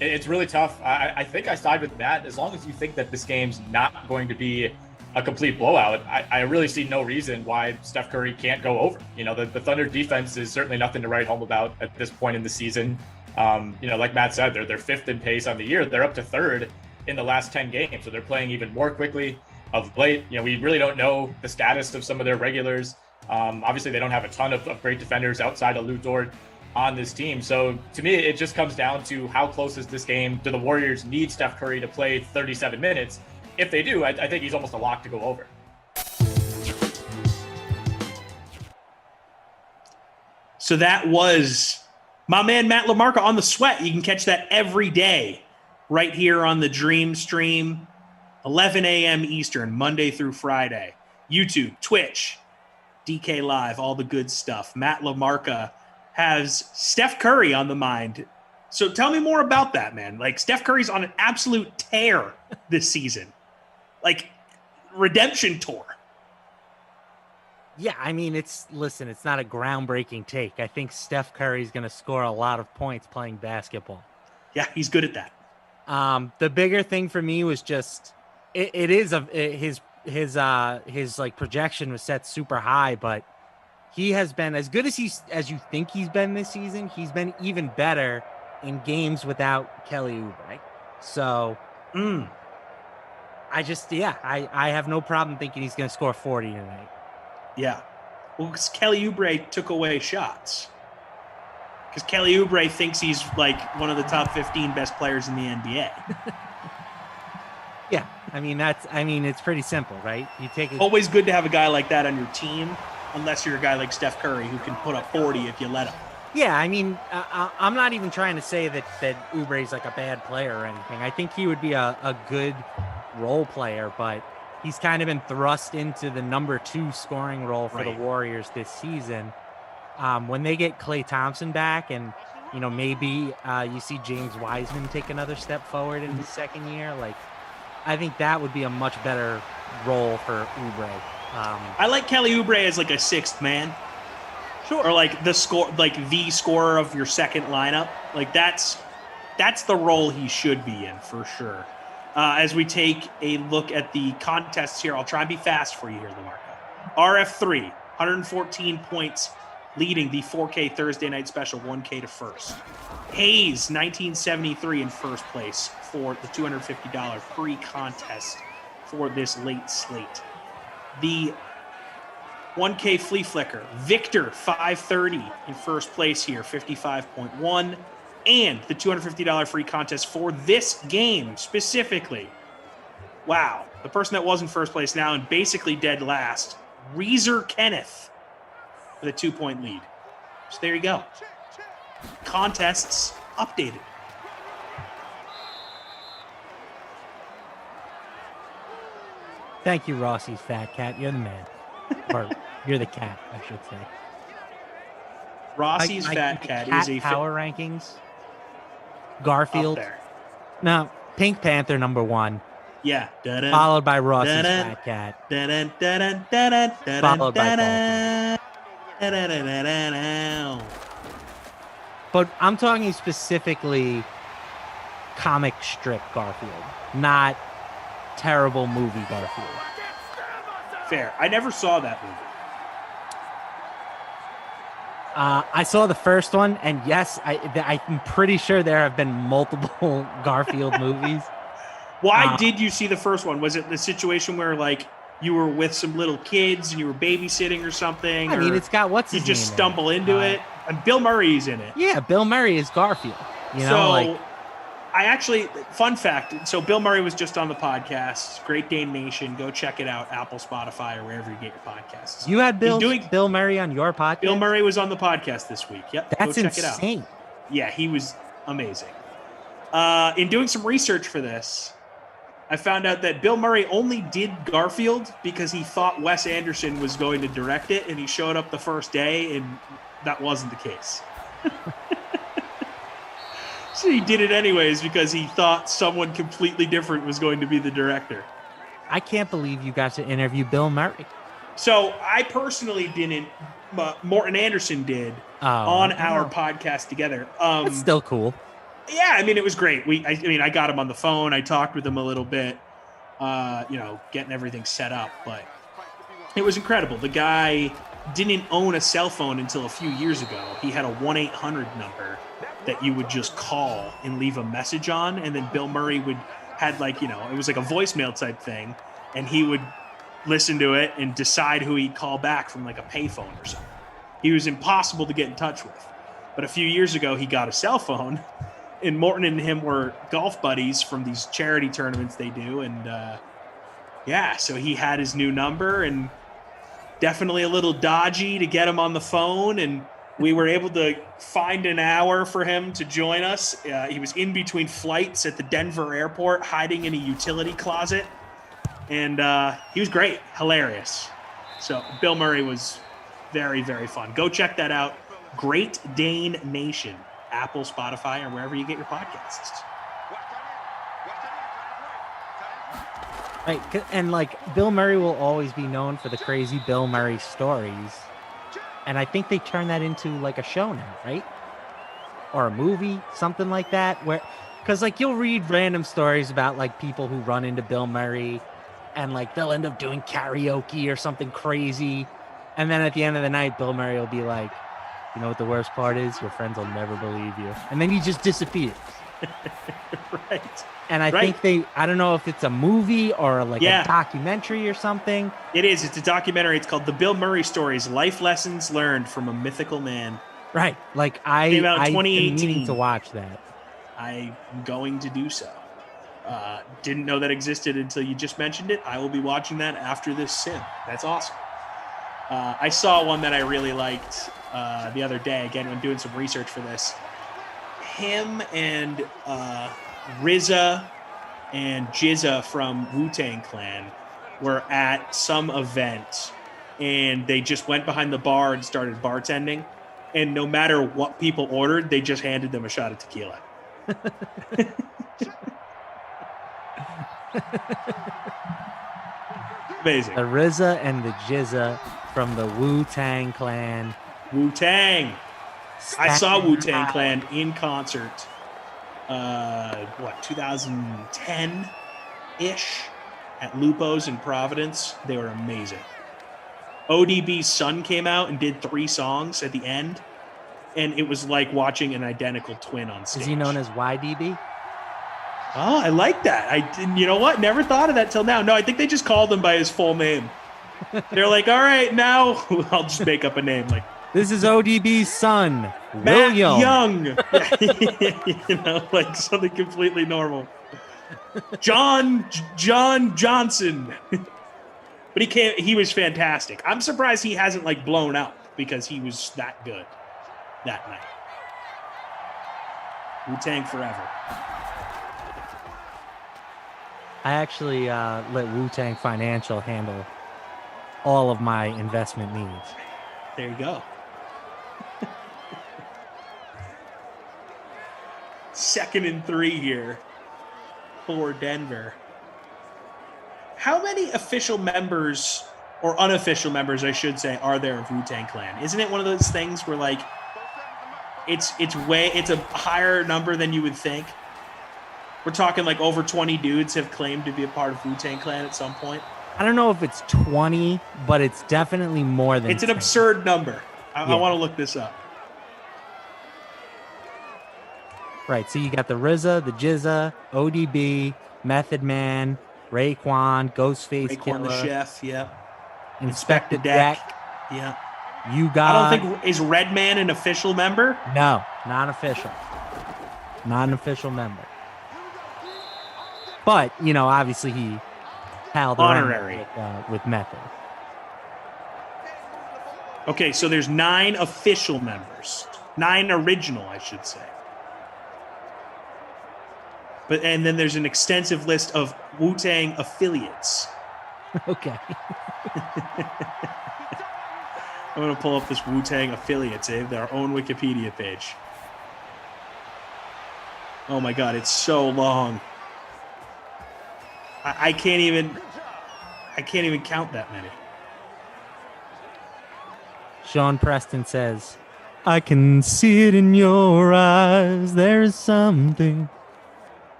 it's really tough. I think I side with Matt. As long as you think that this game's not going to be a complete blowout, I really see no reason why Steph Curry can't go over. You know, the Thunder defense is certainly nothing to write home about at this point in the season. You know, like Matt said, they're 5th in pace on the year. They're up to 3rd in the last 10 games. So they're playing even more quickly of late. You know, we really don't know the status of some of their regulars. Obviously, they don't have a ton of great defenders outside of Lou Dort on this team. So to me, it just comes down to how close is this game? Do the Warriors need Steph Curry to play 37 minutes? If they do, I think he's almost a lock to go over. So that was my man, Matt LaMarca on the Sweat. You can catch that every day right here on the Dream Stream, 11 a.m. Eastern, Monday through Friday. YouTube, Twitch, DK Live, all the good stuff. Matt LaMarca has Steph Curry on the mind. So tell me more about that, man. Like, Steph Curry's on an absolute tear this season. Like, redemption tour. Yeah, I mean, it's not a groundbreaking take. I think Steph Curry's going to score a lot of points playing basketball. Yeah, he's good at that. The bigger thing for me was just his like projection was set super high, but he has been as good as you think he's been this season. He's been even better in games without Kelly Oubre. So I have no problem thinking he's going to score 40 tonight. Yeah. Well, because Kelly Oubre took away shots. Because Kelly Oubre thinks he's like one of the top 15 best players in the NBA. Yeah. I mean, it's pretty simple, right? You take Always good to have a guy like that on your team, unless you're a guy like Steph Curry who can put up 40 if you let him. Yeah, I mean, I'm not even trying to say that Oubre's like a bad player or anything. I think he would be a good role player, but he's kind of been thrust into the number 2 scoring role for the Warriors this season. When they get Klay Thompson back and, you know, maybe you see James Wiseman take another step forward in his second year, like, I think that would be a much better role for Oubre. I like Kelly Oubre as like a 6th man. Sure. Or like the scorer of your second lineup. Like that's the role he should be in for sure. As we take a look at the contests here, I'll try and be fast for you here, LaMarca. RF3, 114 points, leading the 4K Thursday night special, 1K to first. Hayes, 1973 in first place for the $250 free contest for this late slate. The 1K Flea Flicker, Victor, 530 in first place here, 55.1. And the $250 free contest for this game specifically. Wow. The person that was in first place now and basically dead last, Reezer Kenneth, with a 2-point lead. So there you go. Contests updated. Thank you, Rossi's Fat Cat. You're the man. Or you're the cat, I should say. Rossi's Fat Cat is a power rankings. Garfield. Up there. No, Pink Panther number 1. Yeah. Dun-dun, Followed by Ross's dun-dun, Fat Cat. dun-dun, dun-dun, dun-dun, dun-dun, Followed by dun-dun, dun-dun. But I'm talking specifically comic strip Garfield, not terrible movie Garfield. Fair. I never saw that movie. I saw the first one, and yes, I'm pretty sure there have been multiple Garfield movies. Why did you see the first one? Was it the situation where like you were with some little kids and you were babysitting or something? I mean, or it's got what's you his just name stumble in it? into it, and Bill Murray's in it. Yeah, Bill Murray is Garfield. You know, so like I actually, fun fact. So Bill Murray was just on the podcast, Great Dane Nation. Go check it out, Apple, Spotify, or wherever you get your podcasts. you had He's doing- Bill Murray on your podcast. Bill Murray was on the podcast this week. Yep, That's go check insane. it out. Yeah, he was amazing. In doing some research for this, I found out that Bill Murray only did Garfield because he thought Wes Anderson was going to direct it, and he showed up the first day, and that wasn't the case. So he did it anyways because he thought someone completely different was going to be the director. I can't believe you got to interview Bill Murray. So I personally didn't, but Morton Anderson did on our podcast together. That's still cool. Yeah, I mean, it was great. I got him on the phone. I talked with him a little bit, getting everything set up, but it was incredible. The guy didn't own a cell phone until a few years ago. He had a 1-800 number that you would just call and leave a message on, and then Bill Murray had it was like a voicemail type thing, and he would listen to it and decide who he'd call back from like a payphone or something. He was impossible to get in touch with. But a few years ago, he got a cell phone, and Morton and him were golf buddies from these charity tournaments they do, and so he had his new number, and definitely a little dodgy to get him on the phone, and we were able to find an hour for him to join us. He was in between flights at the Denver airport, hiding in a utility closet. And he was great, hilarious. So Bill Murray was very, very fun. Go check that out. Great Dane Nation, Apple, Spotify, or wherever you get your podcasts. Right, and like Bill Murray will always be known for the crazy Bill Murray stories. And I think they turn that into like a show now, right? Or a movie, something like that. Because like you'll read random stories about like people who run into Bill Murray and like they'll end up doing karaoke or something crazy. And then at the end of the night, Bill Murray will be like, you know what the worst part is? Your friends will never believe you. And then he just disappears. Right. And I think I don't know if it's a movie or like a documentary or something. It is. It's a documentary. It's called The Bill Murray Stories, Life Lessons Learned from a Mythical Man. Right. Like Came out in I've been 2018. meaning to watch that. I'm going to do so. Didn't know that existed until you just mentioned it. I will be watching that after this sim. That's awesome. I saw one that I really liked the other day, again, when doing some research for this. Him and RZA and Jizza from Wu-Tang Clan were at some event, and they just went behind the bar and started bartending. And no matter what people ordered, they just handed them a shot of tequila. Amazing. The RZA and the Jizza from the Wu-Tang Clan. Wu-Tang. I saw Wu-Tang Clan in concert. 2010-ish at Lupo's in Providence. They were amazing. ODB's son came out and did 3 songs at the end, and it was like watching an identical twin on stage. Is he known as YDB? Oh, I like that. You know what? Never thought of that till now. No, I think they just called him by his full name. They're like, all right, now I'll just make up a name. Like, this is ODB's son, Matt William Young. Like something completely normal. John Johnson. But he was fantastic. I'm surprised he hasn't like blown up because he was that good that night. Wu-Tang forever. I actually let Wu-Tang Financial handle all of my investment needs. There you go. 2nd and 3 here for Denver. How many official members, or unofficial members, I should say, are there of Wu-Tang Clan? Isn't it one of those things where like it's a higher number than you would think? We're talking like over 20 dudes have claimed to be a part of Wu-Tang Clan at some point. I don't know if it's 20, but it's definitely more than It's an 10. absurd number. I want to look this up. Right, so you got the RZA, the Jizza, ODB, Method Man, Raekwon, Ghostface Raekwon the Killer, Chef, yeah. Inspect the Deck. Yeah. You got. I don't think, is Redman an official member? No, non-official. Not an official member. But, you know, obviously he held honorary with Method. Okay, so there's 9 official members. 9 original, I should say. And then there's an extensive list of Wu-Tang affiliates. Okay. I'm going to pull up this Wu-Tang affiliates. They have their own Wikipedia page. Oh my God, it's so long. I can't even count that many. Sean Preston says, I can see it in your eyes. There's something.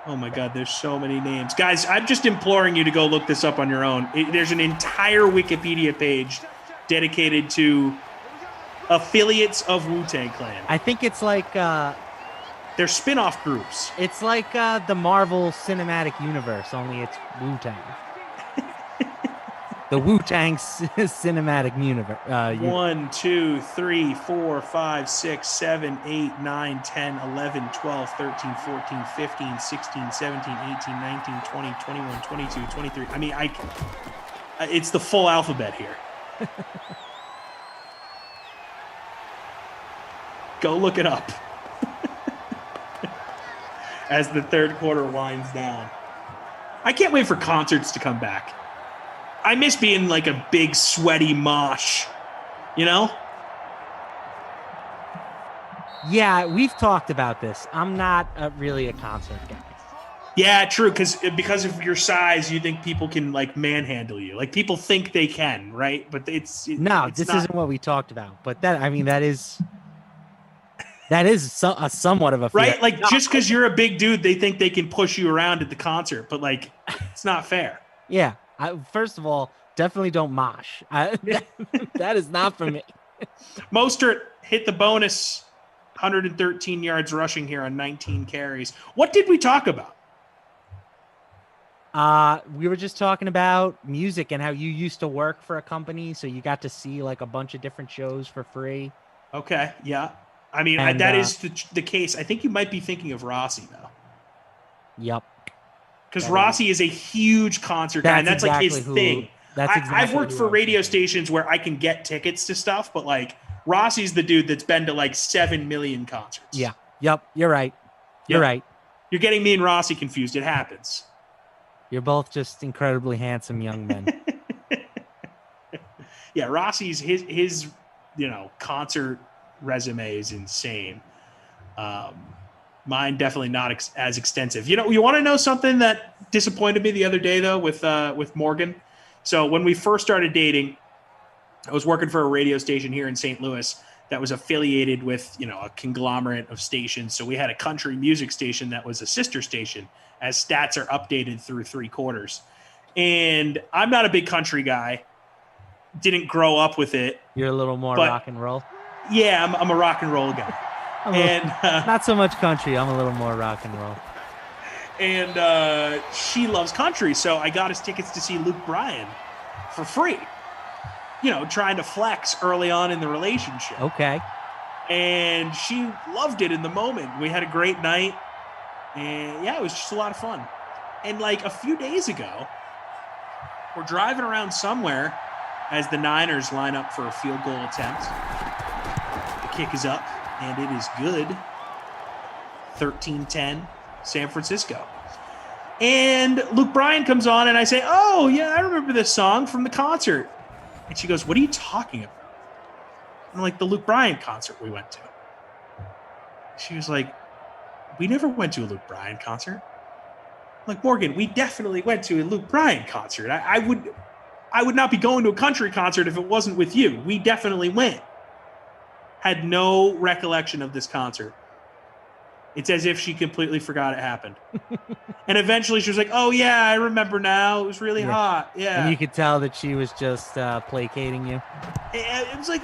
Oh my God, there's so many names. Guys, I'm just imploring you to go look this up on your own. There's an entire Wikipedia page dedicated to affiliates of Wu-Tang Clan. I think it's like... they're spin-off groups. It's like the Marvel Cinematic Universe, only it's Wu-Tang. The Wu-Tang Cinematic Universe. 1, 2, 3, 4, 5, 6, 7, 8, 9, 10, 11, 12, 13, 14, 15, 16, 17, 18, 19, 20, 21, 22, 23. I mean, it's the full alphabet here. Go look it up. As the third quarter winds down. I can't wait for concerts to come back. I miss being like a big sweaty mosh, you know? Yeah, we've talked about this. I'm not really a concert guy. Yeah, true. Because of your size, you think people can like manhandle you. Like people think they can, right? But this isn't what we talked about. But that is somewhat of a fear. Right? Like just because you're a big dude, they think they can push you around at the concert. But like, it's not fair. Yeah. First of all, definitely don't mosh. That is not for me. Mostert hit the bonus 113 yards rushing here on 19 carries. What did we talk about? We were just talking about music and how you used to work for a company, so you got to see like a bunch of different shows for free. Okay, yeah. I mean, that is the case. I think you might be thinking of Rossi, though. Yep. Because Rossi is a huge concert guy, and that's exactly like his thing. I've worked for radio stations where I can get tickets to stuff, but like Rossi's the dude that's been to like 7 million concerts. Yeah. Yep. You're right. You're right. You're getting me and Rossi confused. It happens. You're both just incredibly handsome young men. Yeah, Rossi's his concert resume is insane. Mine definitely not as extensive. You want to know something that disappointed me the other day though with Morgan. So when we first started dating, I was working for a radio station here in St. Louis that was affiliated with a conglomerate of stations. So we had a country music station that was a sister station, as stats are updated through 3 quarters. And I'm not a big country guy. Didn't grow up with it. You're a little more rock and roll. Yeah, I'm a rock and roll guy. Not so much country. I'm a little more rock and roll. And she loves country, so I got us tickets to see Luke Bryan for free. Trying to flex early on in the relationship. Okay. And she loved it in the moment. We had a great night. And yeah, it was just a lot of fun. And like a few days ago, we're driving around somewhere as the Niners line up for a field goal attempt. The kick is up, and it is good. 13-10, San Francisco. And Luke Bryan comes on, and I say, oh, yeah, I remember this song from the concert. And she goes, what are you talking about? I'm like, the Luke Bryan concert we went to. She was like, we never went to a Luke Bryan concert. I'm like, Morgan, we definitely went to a Luke Bryan concert. I would not be going to a country concert if it wasn't with you. We definitely went. Had no recollection of this concert. It's as if she completely forgot it happened. And eventually she was like, oh, yeah, I remember now. It was really hot. Yeah. And you could tell that she was just placating you. It was like,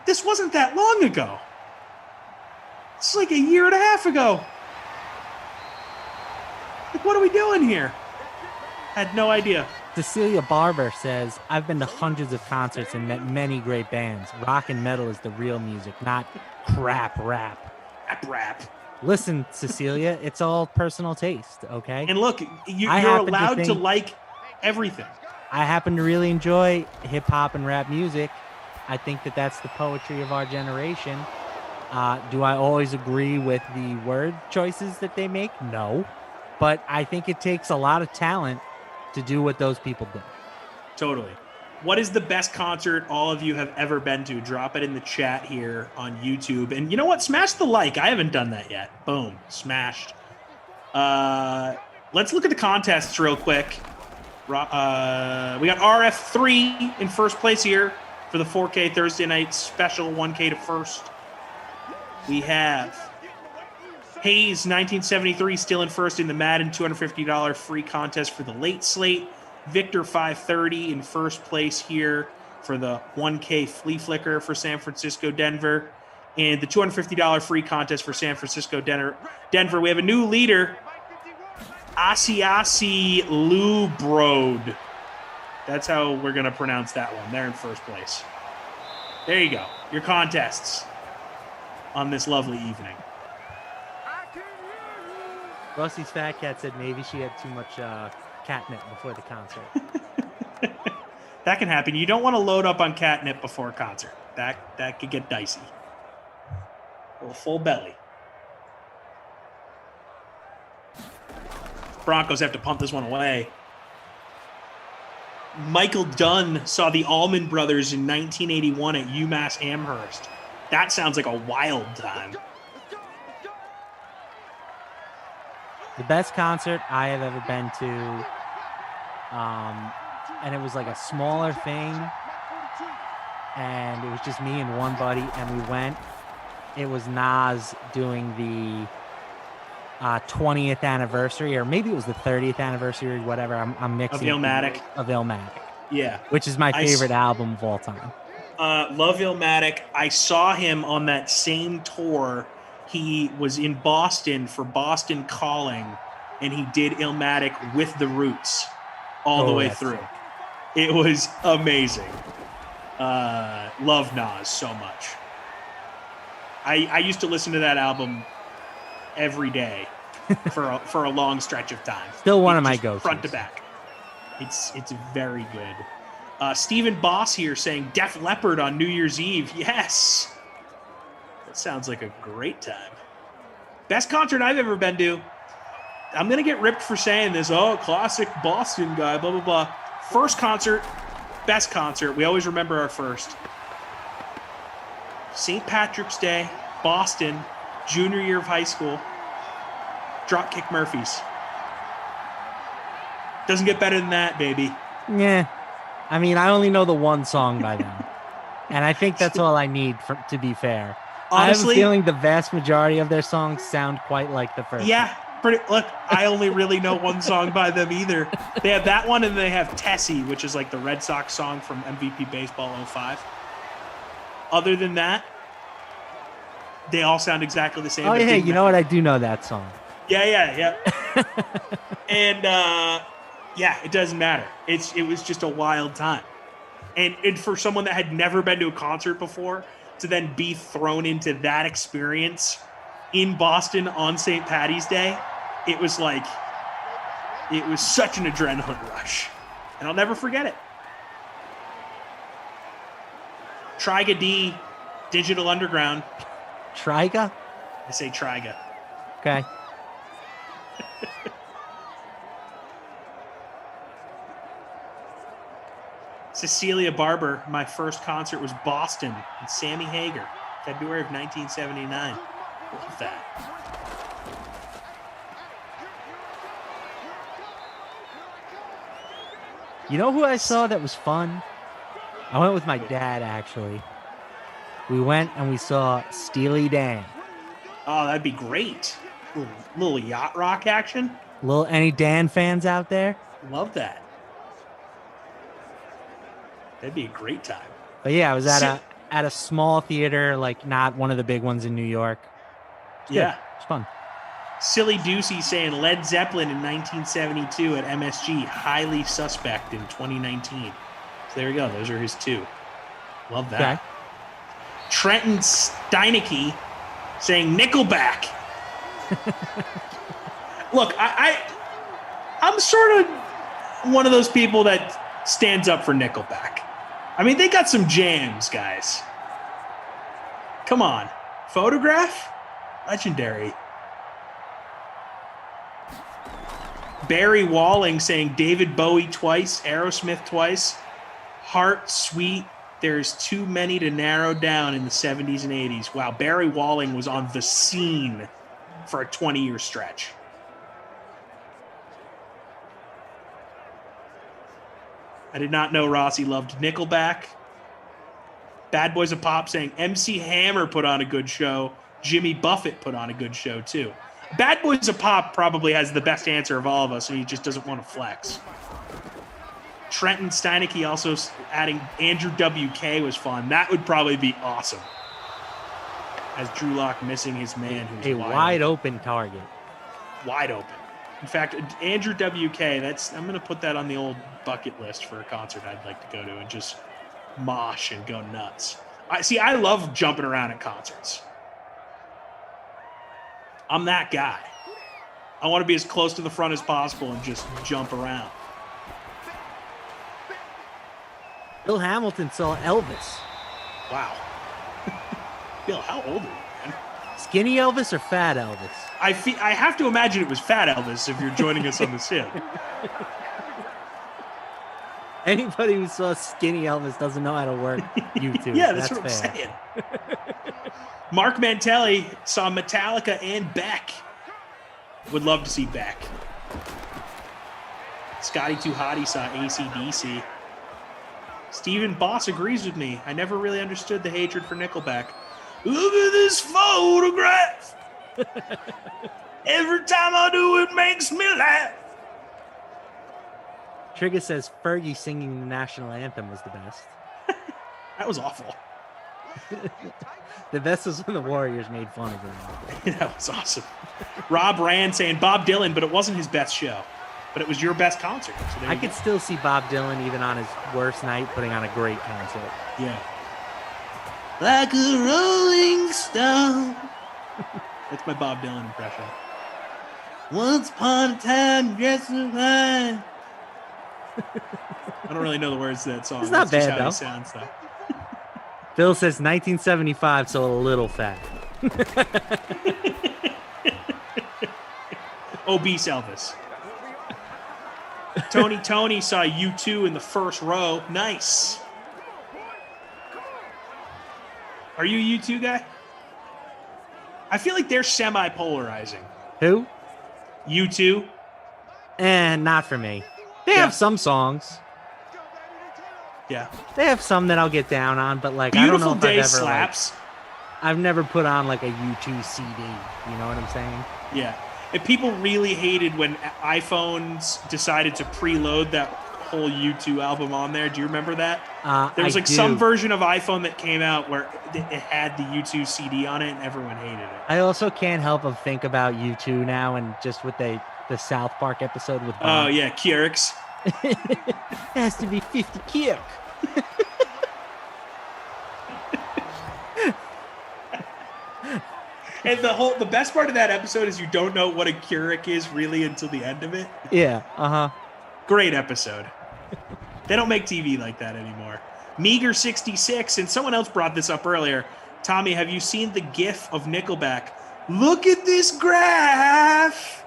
this wasn't that long ago. It's like a year and a half ago. Like, what are we doing here? Had no idea. Cecilia Barber says, I've been to hundreds of concerts and met many great bands. Rock and metal is the real music, not crap rap. Rap. Listen, Cecilia, it's all personal taste, okay? And look, you're allowed to like everything. I happen to really enjoy hip-hop and rap music. I think that that's the poetry of our generation. Do I always agree with the word choices that they make? No. But I think it takes a lot of talent to do what those people do. Totally. What is the best concert all of you have ever been to? Drop it in the chat here on YouTube. And you know what? Smash the like. I haven't done that yet. Boom. Smashed. Let's look at the contests real quick. We got RF3 in first place here for the 4K Thursday night special 1K to first. We have Hayes 1973 still in first in the Madden $250 free contest for the late slate. Victor 530 in first place here for the 1K flea flicker for San Francisco Denver. And the $250 free contest for San Francisco Denver. We have a new leader, Asiasi Lubrod. That's how we're going to pronounce that one. They're in first place. There you go. Your contests on this lovely evening. Rusty's Fat Cat said maybe she had too much catnip before the concert. That can happen. You don't want to load up on catnip before a concert. That could get dicey. A full belly. Broncos have to pump this one away. Michael Dunn saw the Allman Brothers in 1981 at UMass Amherst. That sounds like a wild time. The best concert I have ever been to, and it was like a smaller thing, and it was just me and one buddy, and we went. It was Nas doing the 20th anniversary, or maybe it was the 30th anniversary, whatever. I'm mixing. Of Illmatic. Of Illmatic. Yeah. Which is my favorite album of all time. Love Illmatic. I saw him on that same tour. He was in Boston for Boston Calling, and he did Illmatic with the Roots all the way through. It was amazing. Love Nas so much. I used to listen to that album every day for a long stretch of time. Still one of my go-tos. Front to back. It's very good. Stephen Boss here saying Def Leppard on New Year's Eve. Yes. That sounds like a great time. Best concert I've ever been to. I'm going to get ripped for saying this. Oh, classic Boston guy, blah, blah, blah. First concert, best concert. We always remember our first. St. Patrick's Day, Boston, junior year of high school. Dropkick Murphys. Doesn't get better than that, baby. Yeah. I mean, I only know the one song by them. And I think that's all I need to be fair. Honestly, I have a feeling the vast majority of their songs sound quite like the first. Yeah. Look, I only really know one song by them either. They have that one, and they have Tessie, which is like the Red Sox song from MVP Baseball 05. Other than that, they all sound exactly the same. Oh, yeah, you know what? I do know that song. Yeah. And, yeah, it doesn't matter. It was just a wild time. And for someone that had never been to a concert before to then be thrown into that experience in Boston on St. Paddy's Day, it was such an adrenaline rush. And I'll never forget it. Triga D, Digital Underground. Triga? I say Triga. Okay. Cecilia Barber, my first concert was Boston and Sammy Hagar, February of 1979. Love that. You know who I saw that was fun? I went with my dad, actually. We went and we saw Steely Dan. Oh, that'd be great. Little yacht rock action. Any Dan fans out there? Love that. That'd be a great time. But yeah, I was at a small theater, like not one of the big ones in New York. Yeah. It's fun. Silly Doocy saying Led Zeppelin in 1972 at MSG, highly suspect in 2019. So there we go. Those are his two. Love that. Okay. Trenton Steinecke saying Nickelback. Look, I'm sort of one of those people that stands up for Nickelback. I mean, they got some jams, guys. Come on. Photograph? Legendary. Barry Walling saying David Bowie twice, Aerosmith twice. Heart, Sweet, there's too many to narrow down in the 70s and 80s. Wow, Barry Walling was on the scene for a 20-year stretch. I did not know Rossi loved Nickelback. Bad Boys of Pop saying MC Hammer put on a good show. Jimmy Buffett put on a good show, too. Bad Boys of Pop probably has the best answer of all of us, and he just doesn't want to flex. Trenton Steinecke also adding Andrew WK was fun. That would probably be awesome. As Drew Lock missing his man who's A wide open target. Wide open. In fact, Andrew WK, I'm going to put that on the old bucket list for a concert I'd like to go to and just mosh and go nuts. I love jumping around at concerts. I'm that guy. I want to be as close to the front as possible and just jump around. Bill Hamilton saw Elvis. Wow. Bill, how old are you, man? Skinny Elvis or fat Elvis? I have to imagine it was fat Elvis if you're joining us on the sim. Anybody who saw Skinny Elvis doesn't know how to work YouTube. Yeah, that's what I'm saying. Mark Mantelli saw Metallica and Beck. Would love to see Beck. Scotty Too Hottie saw AC/DC. Stephen Boss agrees with me. I never really understood the hatred for Nickelback. Look at this photograph. Every time I do, it makes me laugh. Trigger says Fergie singing the national anthem was the best. That was awful. The best was when the Warriors made fun of him. That was awesome. Rob Rand saying Bob Dylan, but it wasn't his best show. But it was your best concert. So I could still see Bob Dylan, even on his worst night, putting on a great concert. Yeah. Like a rolling stone. That's my Bob Dylan impression. Once upon a time, dressed in white. I don't really know the words to that song. It's not That's bad, just though. how he sounds, though. Phil says 1975, so a little fat. Obese Elvis. Tony saw U2 in the first row. Nice. Are you a U2 guy? I feel like they're semi-polarizing. Who? U2. And not for me. They have some songs. Yeah. They have some that I'll get down on, but like Beautiful I don't know if Day I've ever slaps. I've never put on like a U2 CD. You know what I'm saying? Yeah. And people really hated when iPhones decided to preload that whole U2 album on there. Do you remember that? There was some version of iPhone that came out where it had the U2 CD on it and everyone hated it. I also can't help but think about U2 now, and just with the South Park episode with Bob. Oh, yeah, Kierks. It has to be 50 Kierk. And the best part of that episode is you don't know what a Keurig is really until the end of it. Yeah, Great episode. They don't make TV like that anymore. Meager 66, and someone else brought this up earlier. Tommy, have you seen the GIF of Nickelback? Look at this graph!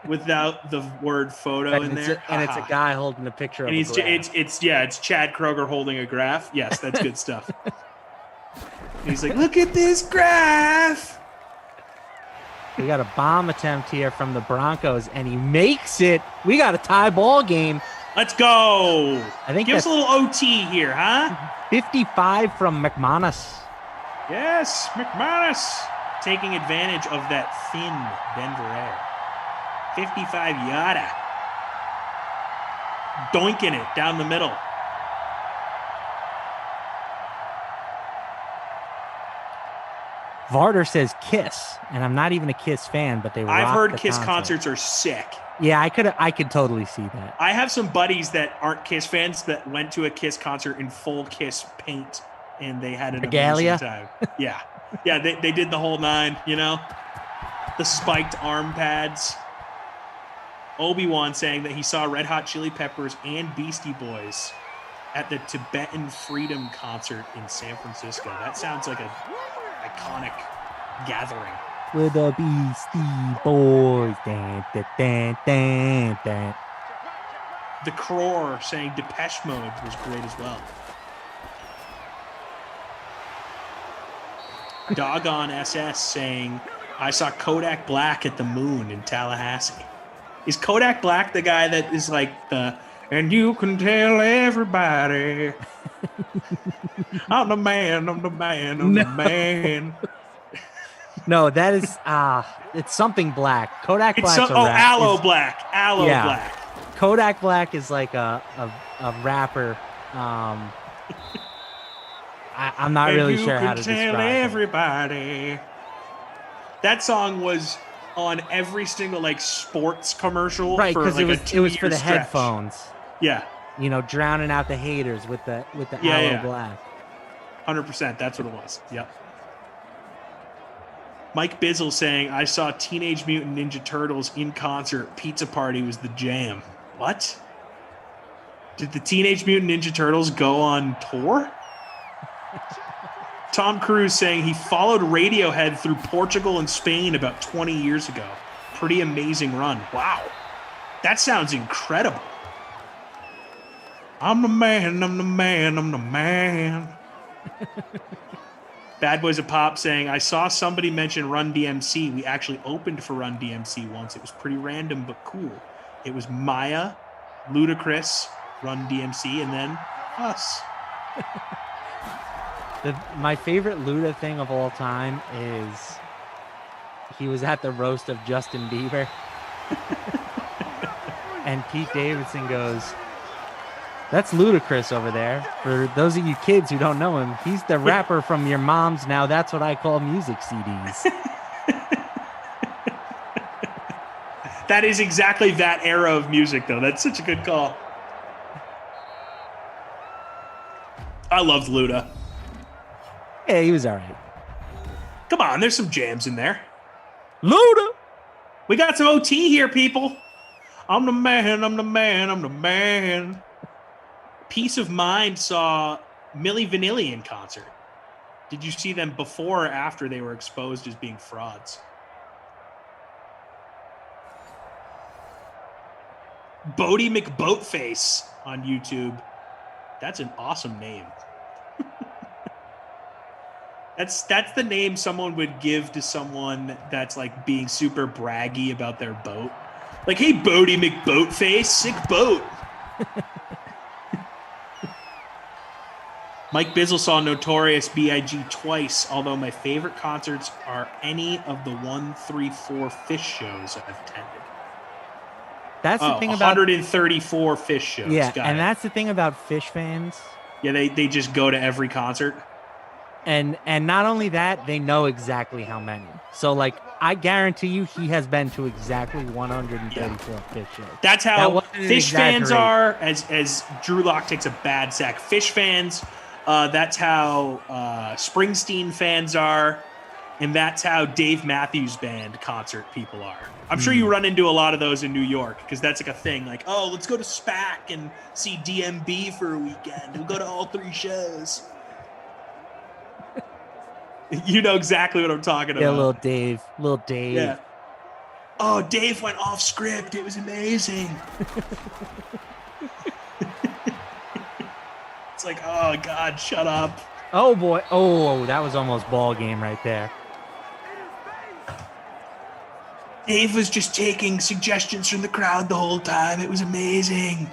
Without the word photo in there. It's a guy holding a picture of and a graph. it's Chad Kroger holding a graph. Yes, that's good stuff. And he's like, look at this graph. We got a bomb attempt here from the Broncos, and he makes it. We got a tie ball game. Let's go. I think Give us a that's little OT here, huh? 55 from McManus. Yes, McManus taking advantage of that thin Denver air. 55 yada. Doinking it down the middle. Varder says Kiss, and I'm not even a Kiss fan, but they rock I've heard the Kiss concert. concerts are sick. Yeah, I could totally see that. I have some buddies that aren't Kiss fans that went to a Kiss concert in full Kiss paint, and they had an Regalia? amazing time. Yeah. Yeah, they did the whole nine, you know? The spiked arm pads. Obi-Wan saying that he saw Red Hot Chili Peppers and Beastie Boys at the Tibetan Freedom concert in San Francisco. That sounds like a iconic gathering. With the Beastie Boys. Dan, dan, dan, dan, dan. The Crore saying Depeche Mode was great as well. Doggone SS saying, I saw Kodak Black at the Moon in Tallahassee. Is Kodak Black the guy that is like the, and you can tell everybody, I'm the man, I'm the man, I'm the man. No, that is it's something black. Kodak Black. Aloe Black. Aloe Black. Kodak Black is like a rapper. I'm not really sure how to describe it. Everybody. That song was on every single like sports commercial, Right, because because it was for the headphones. Yeah, you know, drowning out the haters with the Yeah, Aloe yeah. Black. 100%. That's what it was. Yep. Mike Bizzle saying, I saw Teenage Mutant Ninja Turtles in concert. Pizza Party was the jam. What? Did the Teenage Mutant Ninja Turtles go on tour? Tom Cruise saying he followed Radiohead through Portugal and Spain about 20 years ago. Pretty amazing run. Wow. That sounds incredible. I'm the man, I'm the man, I'm the man. Bad Boys of Pop saying, I saw somebody mention Run DMC. We actually opened for Run DMC once. It was pretty random but cool. It was Maya, Ludacris, Run DMC, and then us. My favorite Luda thing of all time is he was at the roast of Justin Bieber. And Pete Davidson goes, that's Ludacris over there. For those of you kids who don't know him, he's the rapper from your mom's Now That's What I Call Music CDs. That is exactly that era of music, though. That's such a good call. I loved Luda. Yeah, he was all right. Come on, there's some jams in there. Luda! We got some OT here, people. I'm the man, I'm the man, I'm the man. Peace of Mind saw Milli Vanilli in concert. Did you see them before or after they were exposed as being frauds? Bodie McBoatface on YouTube. That's an awesome name. That's the name someone would give to someone that's like being super braggy about their boat. Like, hey, Bodie McBoatface, sick boat. Mike Bizzle saw Notorious B.I.G. twice, although my favorite concerts are any of the 134 Fish shows I've attended. That's the thing about 134 Fish shows. Yeah, Got and it. that's the thing about Fish fans. Yeah, they just go to every concert. And not only that, they know exactly how many. So, like, I guarantee you he has been to exactly 134 Fish shows. That's how wasn't an Fish fans are, exaggeration. as Drew Lock takes a bad sack. Fish fans, that's how Springsteen fans are, and that's how Dave Matthews Band concert people are. I'm sure you run into a lot of those in New York, because that's like a thing. Like, oh, let's go to SPAC and see DMB for a weekend. We'll go to all 3 shows. You know exactly what I'm talking about. Yeah, little Dave. Yeah. Oh, Dave went off script. It was amazing. It's like, oh, God, shut up. Oh, boy. Oh, that was almost ball game right there. Dave was just taking suggestions from the crowd the whole time. It was amazing.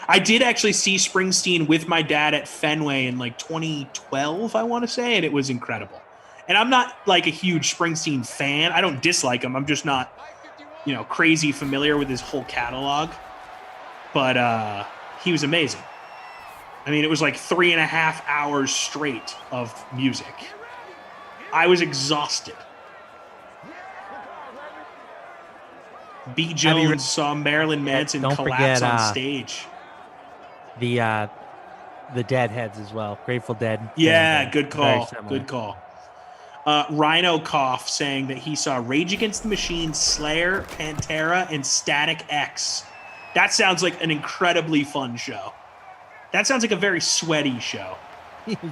I did actually see Springsteen with my dad at Fenway in like 2012, I want to say, and it was incredible. And I'm not like a huge Springsteen fan. I don't dislike him. I'm just not, crazy familiar with his whole catalog. But he was amazing. I mean, it was like 3.5 hours straight of music. I was exhausted. B. Jones saw Marilyn Manson collapse on stage. The Deadheads as well. Grateful Dead. Yeah, good call. Good call. Rhino Cough saying that he saw Rage Against the Machine, Slayer, Pantera, and Static X. That sounds like an incredibly fun show. That sounds like a very sweaty show.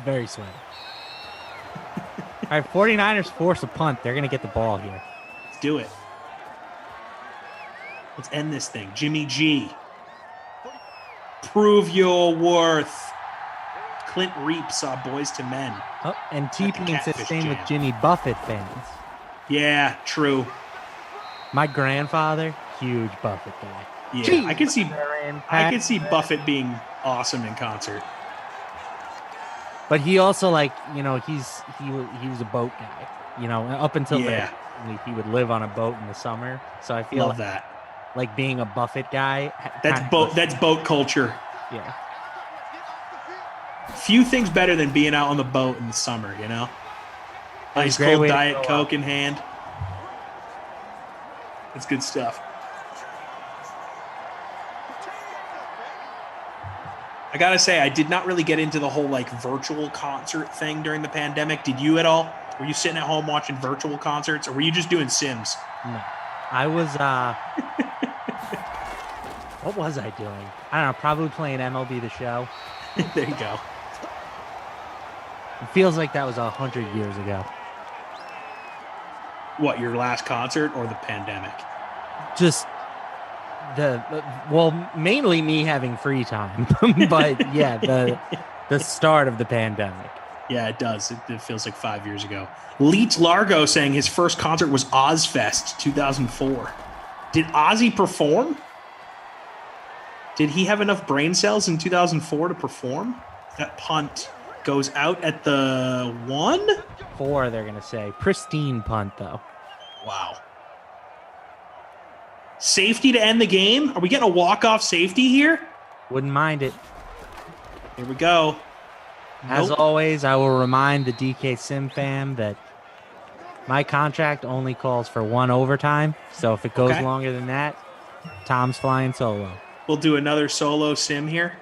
Very sweaty. All right, 49ers force a punt. They're going to get the ball here. Let's do it. Let's end this thing. Jimmy G. Prove your worth. Clint Reap saw Boys to Men. Oh, and T-Pain says same with Jimmy Buffett fans. Yeah, true. My grandfather, huge Buffett guy. Yeah, Jeez, I could see Buffett being awesome in concert. But he also he was a boat guy. Up until then, he would live on a boat in the summer. So I feel like being a Buffett guy. That's boat culture. Yeah. Few things better than being out on the boat in the summer, Nice cold Diet Coke in hand. That's good stuff. I gotta say, I did not really get into the whole virtual concert thing during the pandemic. Did you at all? Were you sitting at home watching virtual concerts, or were you just doing Sims? No, I was. What was I doing? I don't know. Probably playing MLB The Show. There you go. It feels like that was 100 years ago. What, your last concert or the pandemic? Just mainly me having free time, but yeah, the start of the pandemic. Yeah, it does. It feels like 5 years ago. Leach Largo saying his first concert was Ozfest 2004. Did Ozzy perform? Did he have enough brain cells in 2004 to perform? That punt goes out at the 1? 4, they're going to say. Pristine punt, though. Wow. Safety to end the game? Are we getting a walk-off safety here? Wouldn't mind it. Here we go. As always, I will remind the DK Sim fam that my contract only calls for 1 overtime. So if it goes longer than that, Tom's flying solo. We'll do another solo sim here.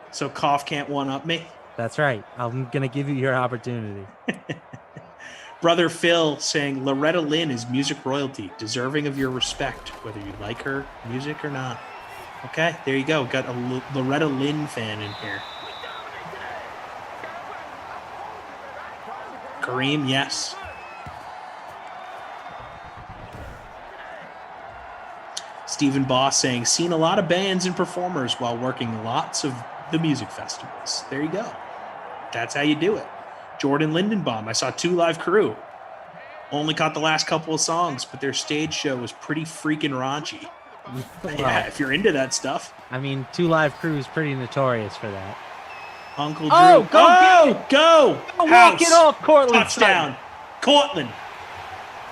So Koff can't one-up me. That's right. I'm going to give you your opportunity. Brother Phil saying Loretta Lynn is music royalty, deserving of your respect, whether you like her music or not. Okay, there you go. Got a Loretta Lynn fan in here. Kareem, yes. Stephen Boss saying, seen a lot of bands and performers while working lots of the music festivals. There you go. That's how you do it. Jordan Lindenbaum, I saw 2 Live Crew. Only caught the last couple of songs, but their stage show was pretty freaking raunchy. Yeah, if you're into that stuff. I mean, 2 Live Crew is pretty notorious for that. Uncle Drew. Go! Walk it off, Cortland. Touchdown. Cortland.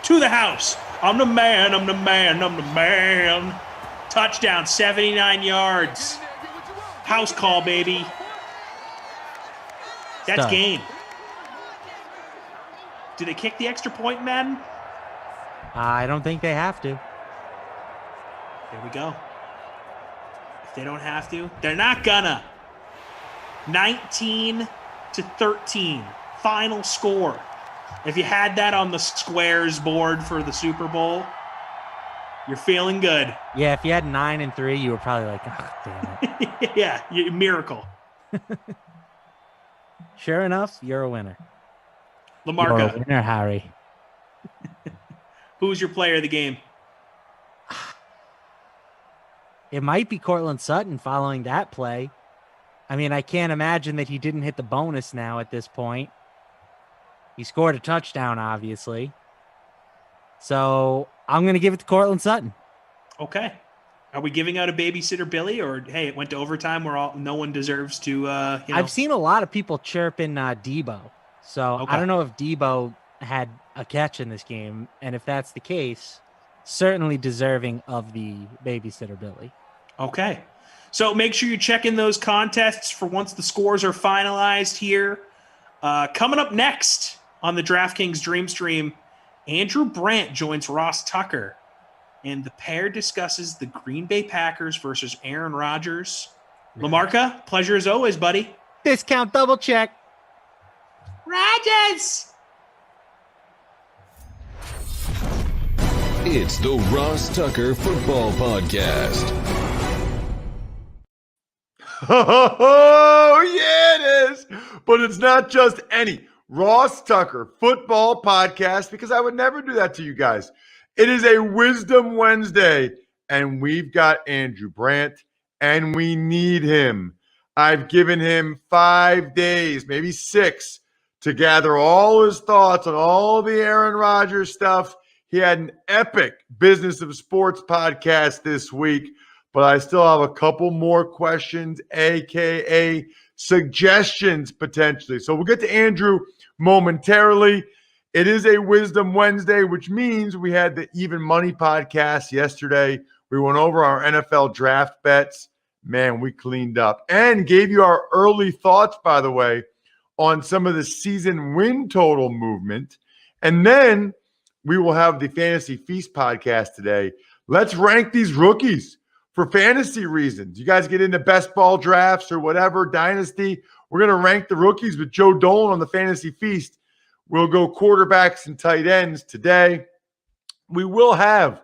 To the house. I'm the man. Touchdown, 79 yards. House call, baby. That's game. Do they kick the extra point, Madden? I don't think they have to. There we go. If they don't have to, they're not gonna. 19-13, final score. If you had that on the squares board for the Super Bowl, you're feeling good. Yeah, if you had 9-3, you were probably like, oh, damn it. Yeah, miracle. Sure enough, you're a winner. LaMarca. You're a winner, Harry. Who's your player of the game? It might be Cortland Sutton following that play. I mean, I can't imagine that he didn't hit the bonus now at this point. He scored a touchdown, obviously. So I'm going to give it to Cortland Sutton. Okay. Are we giving out a babysitter Billy, or hey, it went to overtime where no one deserves to? I've seen a lot of people chirping Debo, so Okay. I don't know if Debo had a catch in this game, and if that's the case, certainly deserving of the babysitter Billy. Okay. So make sure you check in those contests for once the scores are finalized here. Coming up next on the DraftKings Dream Stream, Andrew Brandt joins Ross Tucker, and the pair discusses the Green Bay Packers versus Aaron Rodgers. LaMarca, pleasure as always, buddy. Discount double check. Rodgers! It's the Ross Tucker Football Podcast. Oh, yeah, it is. But it's not just any Ross Tucker Football Podcast, because I would never do that to you guys. It is a Wisdom Wednesday, and we've got Andrew Brandt, and we need him. I've given him 5 days, maybe 6, to gather all his thoughts on all the Aaron Rodgers stuff. He had an epic Business of Sports podcast this week, but I still have a couple more questions, a.k.a. suggestions potentially. So we'll get to Andrew momentarily. It is a Wisdom Wednesday, which means we had the Even Money podcast yesterday. We went over our NFL draft bets. Man, we cleaned up and gave you our early thoughts, by the way, on some of the season win total movement. And then we will have the Fantasy Feast podcast today. Let's rank these rookies for fantasy reasons. You guys get into best ball drafts or whatever, dynasty. We're going to rank the rookies with Joe Dolan on the Fantasy Feast. We'll go quarterbacks and tight ends today. We will have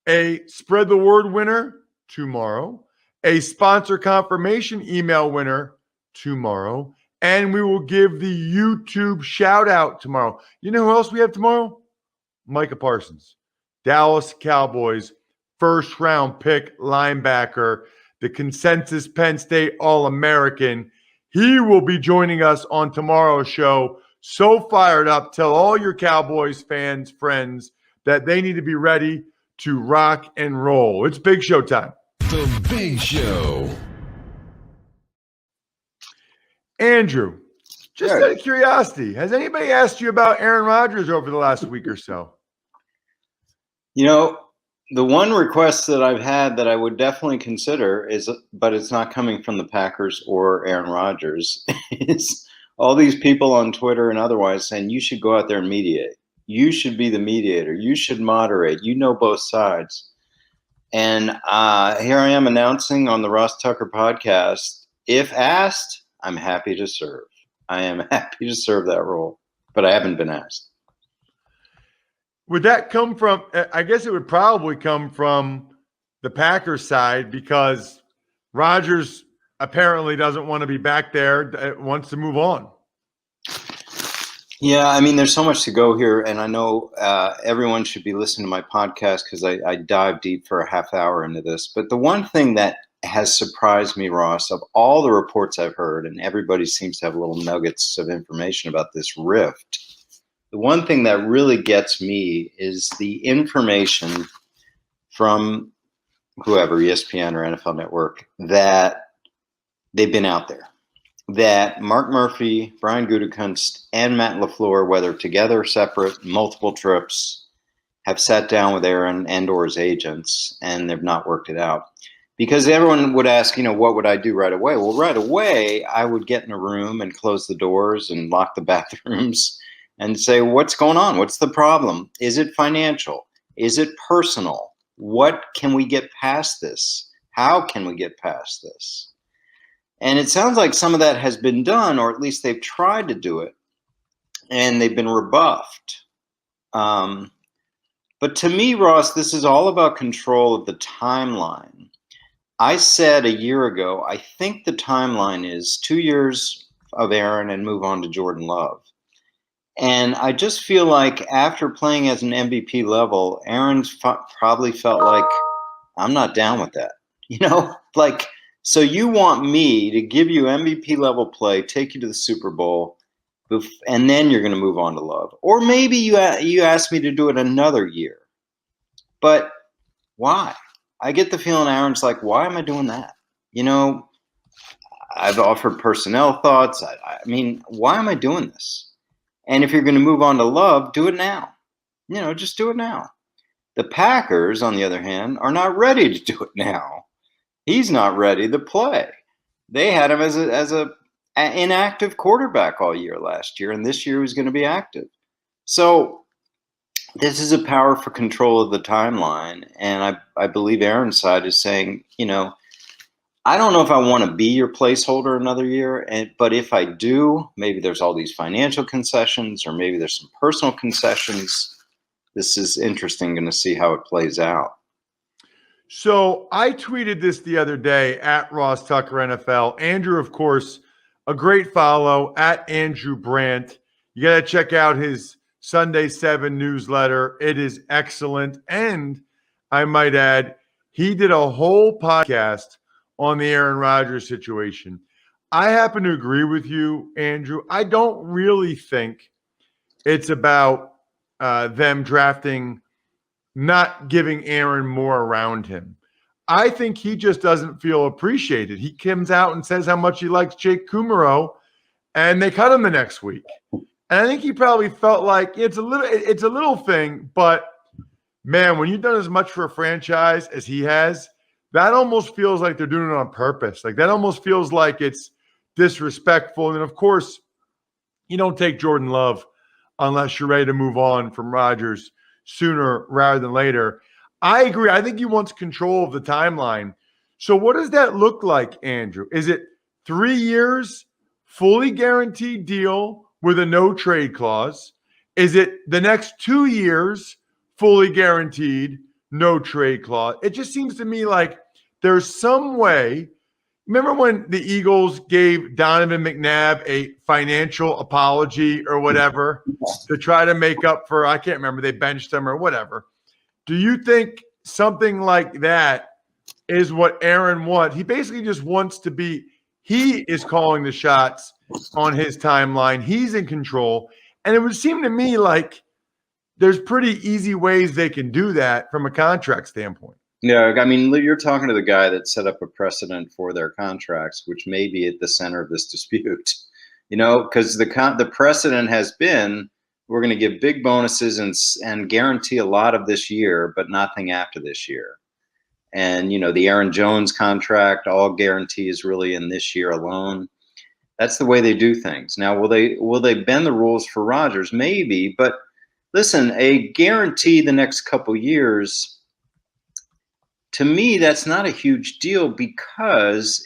a spread the word winner tomorrow, a sponsor confirmation email winner tomorrow, and we will give the YouTube shout out tomorrow. You know who else we have tomorrow? Micah Parsons, Dallas Cowboys, first round pick linebacker, the consensus Penn State All-American. He will be joining us on tomorrow's show. So fired up. Tell all your Cowboys fans, friends, that they need to be ready to rock and roll. It's Big Show time. The Big Show. Andrew, just out of curiosity, has anybody asked you about Aaron Rodgers over the last week or so? You know, the one request that I've had that I would definitely consider is, but it's not coming from the Packers or Aaron Rodgers, is all these people on Twitter and otherwise saying you should go out there and mediate. You should be the mediator. You should moderate. You know both sides. And here I am announcing on the Ross Tucker podcast, if asked, I'm happy to serve. I am happy to serve that role, but I haven't been asked. Would that come from, I guess it would probably come from the Packers side, because Rodgers apparently doesn't want to be back there, wants to move on. Yeah, I mean, there's so much to go here, and I know everyone should be listening to my podcast because I dive deep for a half hour into this. But the one thing that has surprised me, Ross, of all the reports I've heard, and everybody seems to have little nuggets of information about this rift, the one thing that really gets me is the information from whoever, ESPN or NFL Network, that they've been out there. That Mark Murphy, Brian Gutekunst, and Matt LaFleur, whether together or separate, multiple trips, have sat down with Aaron and or his agents, and they've not worked it out. Because everyone would ask, you know, what would I do right away? Well, right away, I would get in a room and close the doors and lock the bathrooms and say, what's going on? What's the problem? Is it financial? Is it personal? What can we get past this? How can we get past this? And it sounds like some of that has been done, or at least they've tried to do it, and they've been rebuffed. But to me, Ross, this is all about control of the timeline. I said a year ago, I think the timeline is 2 years of Aaron and move on to Jordan Love. And I just feel like after playing as an MVP level, Aaron's probably felt like, I'm not down with that. You know, like, so you want me to give you MVP level play, take you to the Super Bowl, and then you're going to move on to Love. Or maybe you ask me to do it another year. But why? I get the feeling Aaron's like, why am I doing that? You know, I've offered personnel thoughts. I mean, why am I doing this? And if you're going to move on to Love, do it now. You know, just do it now. The Packers, on the other hand, are not ready to do it now. He's not ready to play. They had him as a inactive quarterback all year last year, and this year he's going to be active. So this is a power for control of the timeline, and I believe Aaron's side is saying, you know, I don't know if I want to be your placeholder another year, but if I do, maybe there's all these financial concessions, or maybe there's some personal concessions. This is interesting, going to see how it plays out. So I tweeted this the other day at Ross Tucker NFL. Andrew, of course, a great follow at Andrew Brandt. You got to check out his Sunday 7 newsletter. It is excellent. And I might add, he did a whole podcast on the Aaron Rodgers situation. I happen to agree with you, Andrew. I don't really think it's about them drafting, not giving Aaron more around him. I think he just doesn't feel appreciated. He comes out and says how much he likes Jake Kumaro, and they cut him the next week. And I think he probably felt like it's a little thing, but man, when you've done as much for a franchise as he has, that almost feels like they're doing it on purpose. Like that almost feels like it's disrespectful. And of course, you don't take Jordan Love unless you're ready to move on from Rodgers sooner rather than later. I agree. I think he wants control of the timeline. So what does that look like, Andrew? Is it 3 years, fully guaranteed deal with a no trade clause? Is it the next 2 years, fully guaranteed, no trade clause? It just seems to me like there's some way. Remember when the Eagles gave Donovan McNabb a financial apology or whatever to try to make up for, I can't remember, they benched him or whatever. Do you think something like that is what Aaron wants? He basically just wants to be, he is calling the shots on his timeline. He's in control. And it would seem to me like there's pretty easy ways they can do that from a contract standpoint. Yeah, I mean, you're talking to the guy that set up a precedent for their contracts, which may be at the center of this dispute. You know, because the precedent has been we're going to give big bonuses and guarantee a lot of this year, but nothing after this year. And, you know, the Aaron Jones contract, all guarantee is really in this year alone. That's the way they do things. Now, will they bend the rules for Rodgers? Maybe, but listen, a guarantee the next couple years, to me, that's not a huge deal because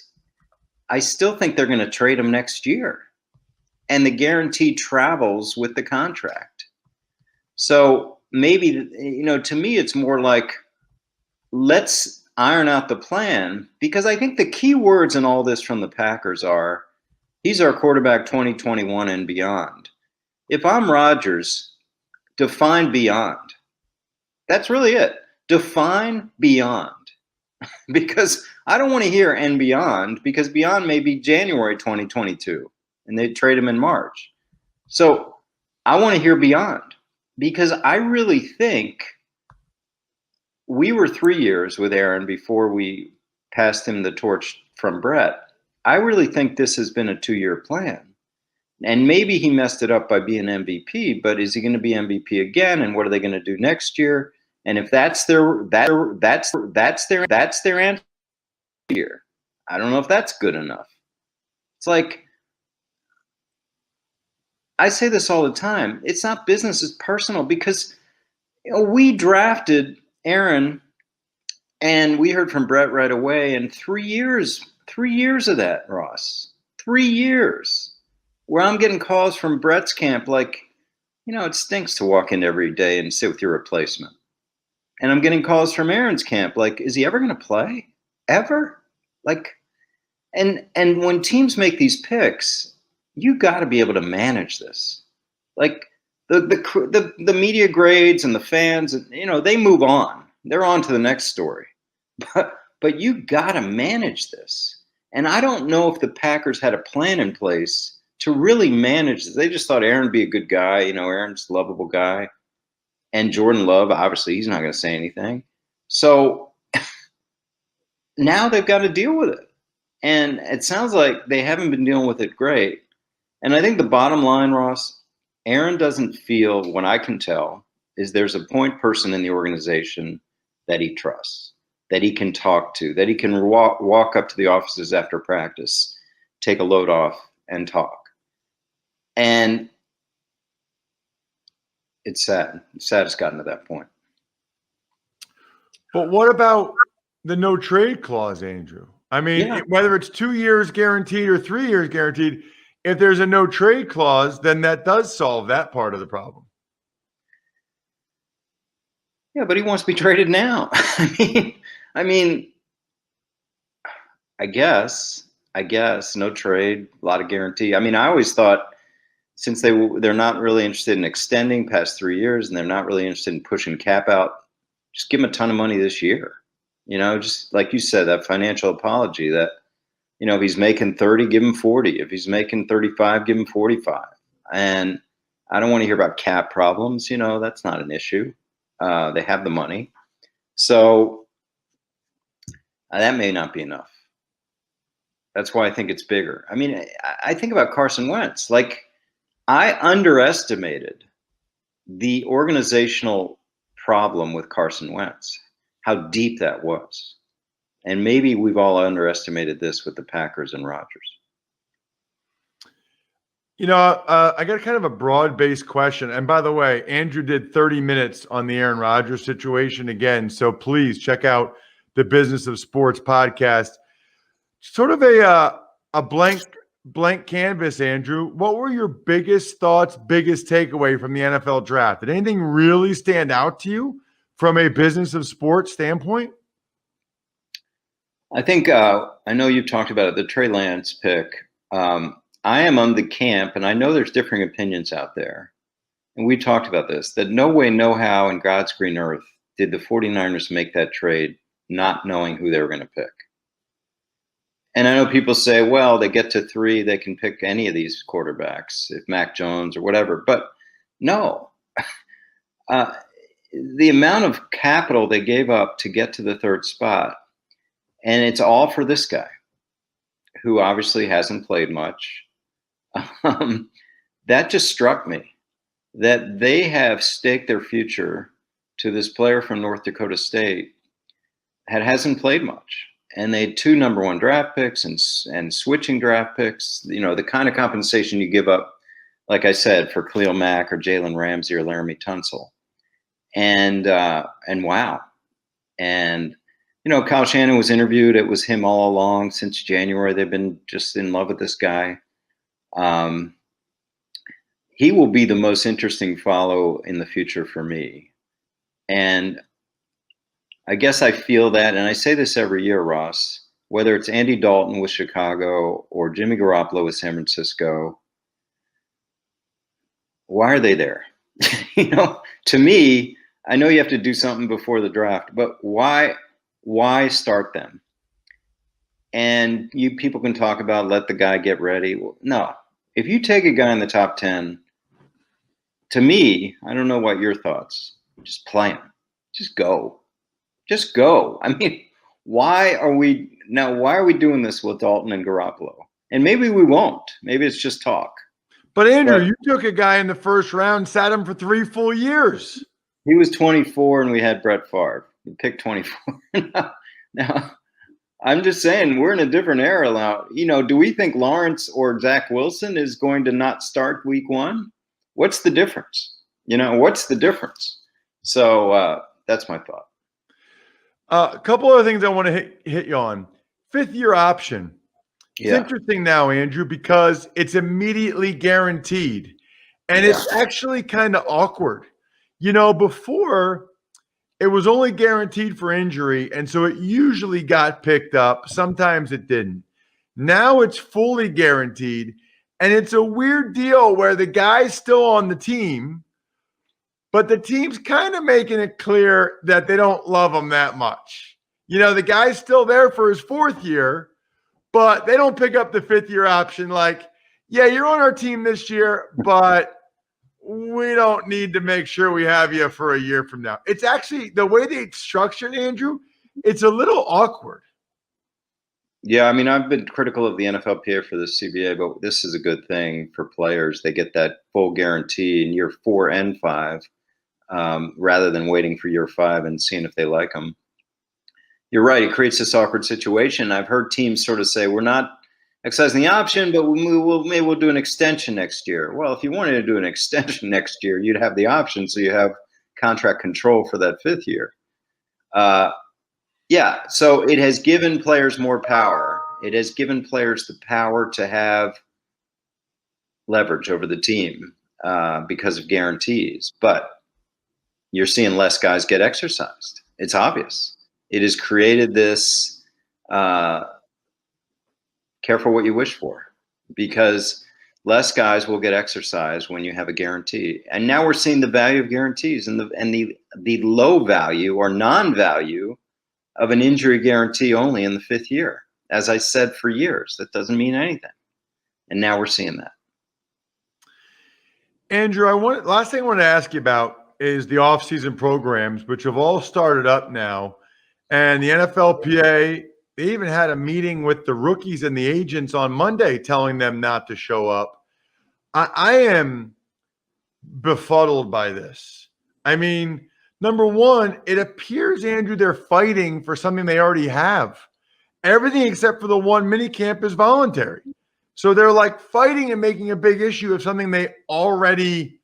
I still think they're going to trade him next year. And the guarantee travels with the contract. So maybe, you know, to me, it's more like, let's iron out the plan, because I think the key words in all this from the Packers are, he's our quarterback 2021 and beyond. If I'm Rodgers, define beyond. That's really it. Define beyond. Because I don't want to hear and beyond, because beyond may be January 2022 and they trade him in March. So I want to hear beyond, because I really think we were 3 years with Aaron before we passed him the torch from Brett. I really think this has been a 2-year plan. And maybe he messed it up by being MVP, but is he going to be MVP again? And what are they going to do next year? And if that's their answer here, I don't know if that's good enough. It's like, I say this all the time. It's not business, it's personal, because we drafted Aaron and we heard from Brett right away. And 3 years of that, Ross, 3 years where I'm getting calls from Brett's camp like, you know, it stinks to walk in every day and sit with your replacement. And I'm getting calls from Aaron's camp like, is he ever going to play? Ever? Like, and when teams make these picks, you got to be able to manage this. Like the media grades and the fans, you know, they move on. They're on to the next story. But you got to manage this. And I don't know if the Packers had a plan in place to really manage this. They just thought Aaron would be a good guy. You know, Aaron's a lovable guy. And Jordan Love, obviously, he's not going to say anything. So now they've got to deal with it. And it sounds like they haven't been dealing with it great. And I think the bottom line, Ross, Aaron doesn't feel, what I can tell, is there's a point person in the organization that he trusts, that he can talk to, that he can walk up to the offices after practice, take a load off, and talk. And it's sad. It's sad it's gotten to that point. But what about the no trade clause, Andrew? I mean, whether it's 2 years guaranteed or 3 years guaranteed, if there's a no trade clause, then that does solve that part of the problem. Yeah, but he wants to be traded now. I mean, I guess no trade, a lot of guarantee. I mean, I always thought, since they're not really interested in extending past 3 years, and they're not really interested in pushing cap out, just give him a ton of money this year. Just like you said, that financial apology that, if he's making 30, give him 40. If he's making 35, give him 45. And I don't want to hear about cap problems. That's not an issue. They have the money. So that may not be enough. That's why I think it's bigger. I mean, I think about Carson Wentz. Like, I underestimated the organizational problem with Carson Wentz, how deep that was. And maybe we've all underestimated this with the Packers and Rodgers. I got kind of a broad-based question. And by the way, Andrew did 30 minutes on the Aaron Rodgers situation again. So please check out the Business of Sports podcast. Sort of a blank canvas, Andrew. What were your biggest thoughts, biggest takeaway from the NFL draft? Did anything really stand out to you from a Business of Sports standpoint? I think I know you've talked about it, the Trey Lance pick. I am on the camp, and I know there's differing opinions out there, and we talked about this, that no way, no how in God's green earth did the 49ers make that trade not knowing who they were going to pick. And I know people say, well, they get to 3, they can pick any of these quarterbacks, if Mac Jones or whatever. But no, the amount of capital they gave up to get to the 3rd spot, and it's all for this guy, who obviously hasn't played much. That just struck me, that they have staked their future to this player from North Dakota State that hasn't played much. And they had 2 number 1 draft picks and switching draft picks, the kind of compensation you give up, like I said, for Khalil Mack or Jalen Ramsey or Laramie Tunsil. And wow. And, Kyle Shanahan was interviewed. It was him all along since January. They've been just in love with this guy. He will be the most interesting follow in the future for me. And I guess I feel that, and I say this every year, Ross, whether it's Andy Dalton with Chicago or Jimmy Garoppolo with San Francisco, why are they there? To me, I know you have to do something before the draft, but why start them? And people can talk about let the guy get ready. Well, no. If you take a guy in the top 10, to me, I don't know what your thoughts, just play him. Just go. Just go. I mean, why are we doing this with Dalton and Garoppolo? And maybe we won't. Maybe it's just talk. But Andrew, you took a guy in the 1st round, sat him for 3 full years. He was 24 and we had Brett Favre. He picked 24. Now, I'm just saying we're in a different era now. Do we think Lawrence or Zach Wilson is going to not start week 1? What's the difference? What's the difference? So that's my thought. A couple other things I want to hit you on. 5th-year option. It's interesting now, Andrew, because it's immediately guaranteed. And it's actually kind of awkward. Before, it was only guaranteed for injury, and so it usually got picked up. Sometimes it didn't. Now it's fully guaranteed, and it's a weird deal where the guy's still on the team, but the team's kind of making it clear that they don't love him that much. The guy's still there for his 4th year, but they don't pick up the 5th-year option like, yeah, you're on our team this year, but we don't need to make sure we have you for a year from now. It's actually the way they structured, Andrew, it's a little awkward. Yeah, I mean, I've been critical of the NFLPA for the CBA, but this is a good thing for players. They get that full guarantee in year 4 and 5, rather than waiting for year 5 and seeing if they like them. You're right. It creates this awkward situation. I've heard teams sort of say, we're not exercising the option, but maybe we'll do an extension next year. Well, if you wanted to do an extension next year, you'd have the option, so you have contract control for that 5th year. Yeah, so it has given players more power. It has given players the power to have leverage over the team because of guarantees. But you're seeing less guys get exercised. It's obvious. It has created this careful what you wish for, because less guys will get exercised when you have a guarantee. And now we're seeing the value of guarantees and the low value or non-value of an injury guarantee only in the 5th year. As I said for years, that doesn't mean anything. And now we're seeing that. Andrew, last thing I want to ask you about is the off-season programs, which have all started up now. And the NFLPA, they even had a meeting with the rookies and the agents on Monday telling them not to show up. I am befuddled by this. I mean, number one, it appears, Andrew, they're fighting for something they already have. Everything except for the one minicamp is voluntary. So they're like fighting and making a big issue of something they already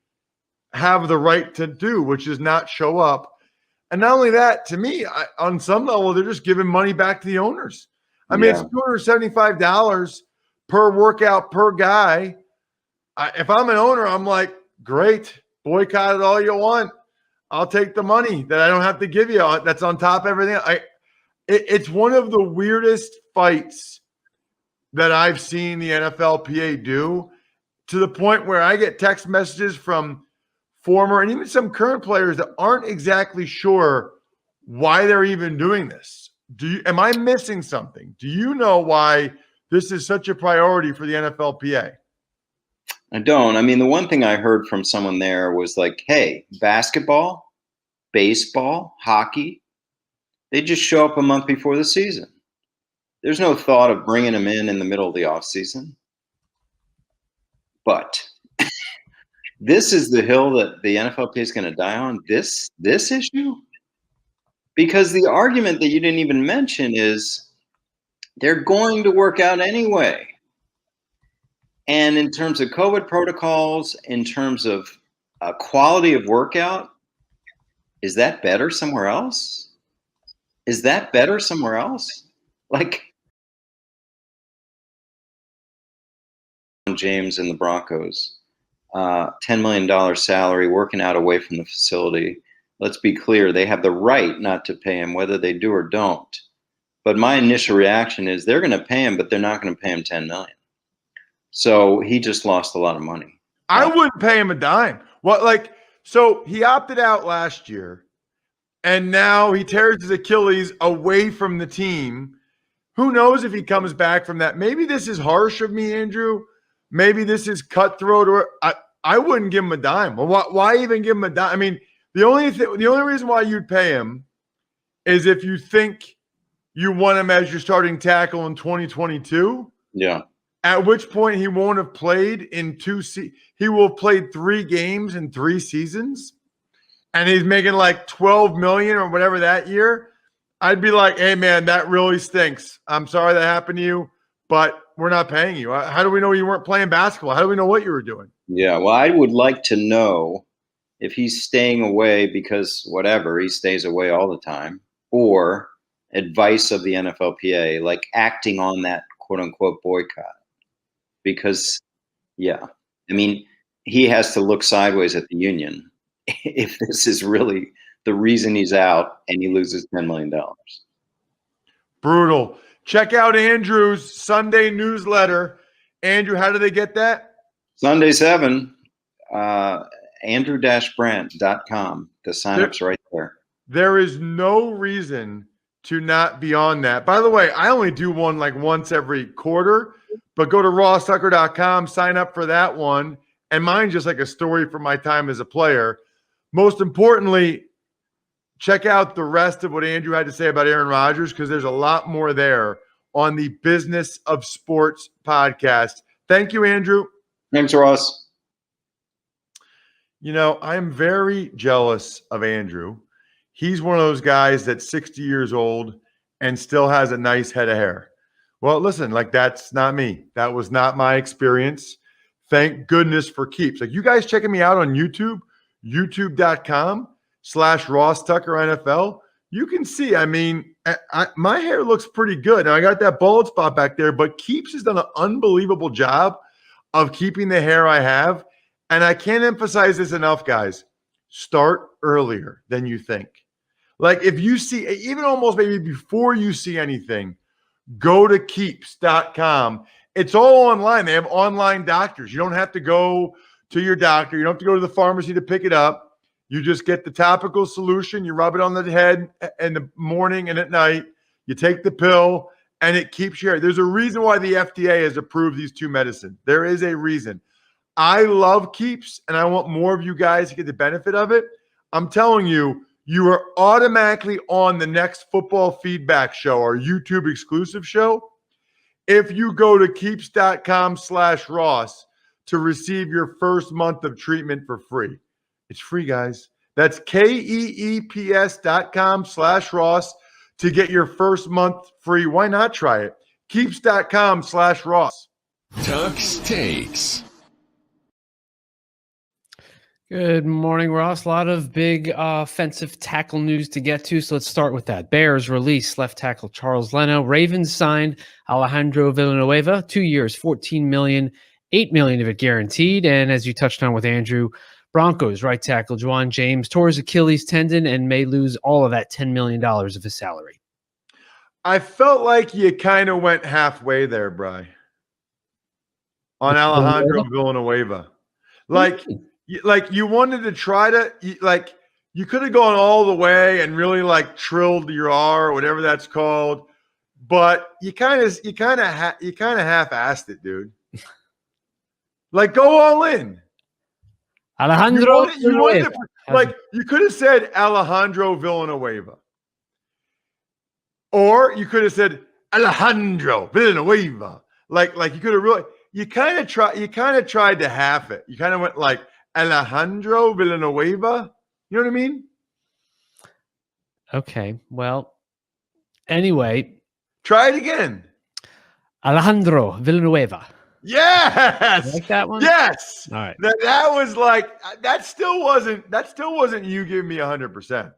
have the right to do, which is not show up. And not only that, to me, on some level, they're just giving money back to the owners. I mean, it's $275 per workout per guy. If I'm an owner, I'm like, great, boycott it all you want. I'll take the money that I don't have to give you. That's on top of everything. It's one of the weirdest fights that I've seen the NFLPA do, to the point where I get text messages from former and even some current players that aren't exactly sure why they're even doing this. Am I missing something? Do you know why this is such a priority for the NFLPA? I don't. I mean, the one thing I heard from someone there was like, hey, basketball, baseball, hockey, they just show up a month before the season. There's no thought of bringing them in the middle of the offseason. But this is the hill that the NFLPA is going to die on, this issue? Because the argument that you didn't even mention is they're going to work out anyway. And in terms of COVID protocols, in terms of quality of workout, is that better somewhere else? Is that better somewhere else? Like James and the Broncos, $10 million salary, working out away from the facility. Let's be clear, they have the right not to pay him, whether they do or don't. But my initial reaction is they're going to pay him, but they're not going to pay him $10 million. So he just lost a lot of money. I wouldn't pay him a dime. So he opted out last year, and now he tears his Achilles away from the team. Who knows if he comes back from that? Maybe this is harsh of me, Andrew. Maybe this is cutthroat. Or I wouldn't give him a dime. Well, why even give him a dime? I mean, the only reason why you'd pay him is if you think you want him as your starting tackle in 2022. Yeah. At which point he won't have played in he will have played 3 games in 3 seasons, and he's making like $12 million or whatever that year. I'd be like, hey man, that really stinks. I'm sorry that happened to you, but we're not paying you. How do we know you weren't playing basketball? How do we know what you were doing? Yeah, well, I would like to know if he's staying away because whatever, he stays away all the time, or advice of the NFLPA, like acting on that quote unquote boycott. Because, yeah, I mean, he has to look sideways at the union if this is really the reason he's out and he loses $10 million. Brutal. Check out Andrew's Sunday newsletter. Andrew, how do they get that? Sunday 7, andrew-brandt.com. The sign-up's right there. There is no reason to not be on that. By the way, I only do one like once every quarter, but go to rosstucker.com, sign up for that one. And mine's just like a story from my time as a player. Most importantly, check out the rest of what Andrew had to say about Aaron Rodgers, because there's a lot more there. on the Business of Sports podcast. Thank you, Andrew. Thanks, Ross. You know, I'm very jealous of Andrew. He's one of those guys that's 60 years old and still has a nice head of hair. Well, listen, like that's not me. That was not my experience. Thank goodness for Keeps. Like you guys checking me out on YouTube, youtube.com/Ross Tucker NFL. You can see, I mean, my hair looks pretty good. Now I got that bald spot back there, but Keeps has done an unbelievable job of keeping the hair I have. And I can't emphasize this enough, guys. Start earlier than you think. Like if you see, even almost maybe before you see anything, go to keeps.com. It's all online. They have online doctors. You don't have to go to your doctor. You don't have to go to the pharmacy to pick it up. You just get the topical solution. You rub it on the head in the morning and at night. You take the pill and it keeps your hair. There's a reason why the FDA has approved these two medicines. There is a reason. I love Keeps and I want more of you guys to get the benefit of it. I'm telling you, you are automatically on the next Football Feedback Show, our YouTube exclusive show, if you go to keeps.com/Ross to receive your first month of treatment for free. It's free, guys. That's KEEPS.com/Ross to get your first month free. Why not try it? Keeps.com/Ross. Tuck's Takes. Good morning, Ross. A lot of big offensive tackle news to get to, so let's start with that. Bears release left tackle Charles Leno. Ravens signed Alejandro Villanueva, 2 years, $14 million, $8 million of it guaranteed. And as you touched on with Andrew, Broncos right tackle Juwan James tore his Achilles tendon and may lose all of that $10 million of his salary. I felt like you kind of went halfway there, Bri, on Alejandro Villanueva. Like you wanted to try to you could have gone all the way and really like trilled your R or whatever that's called, but you kind of half-assed it, dude. Like go all in. Alejandro Villanueva. You could have said Alejandro Villanueva, or you could have said Alejandro Villanueva. Like you could have really. You kind of tried to half it. You kind of went like Alejandro Villanueva. You know what I mean? Okay. Well, anyway. Try it again. Alejandro Villanueva. Yes. You like that one? Yes. All right. That was like that still wasn't you giving me 100%.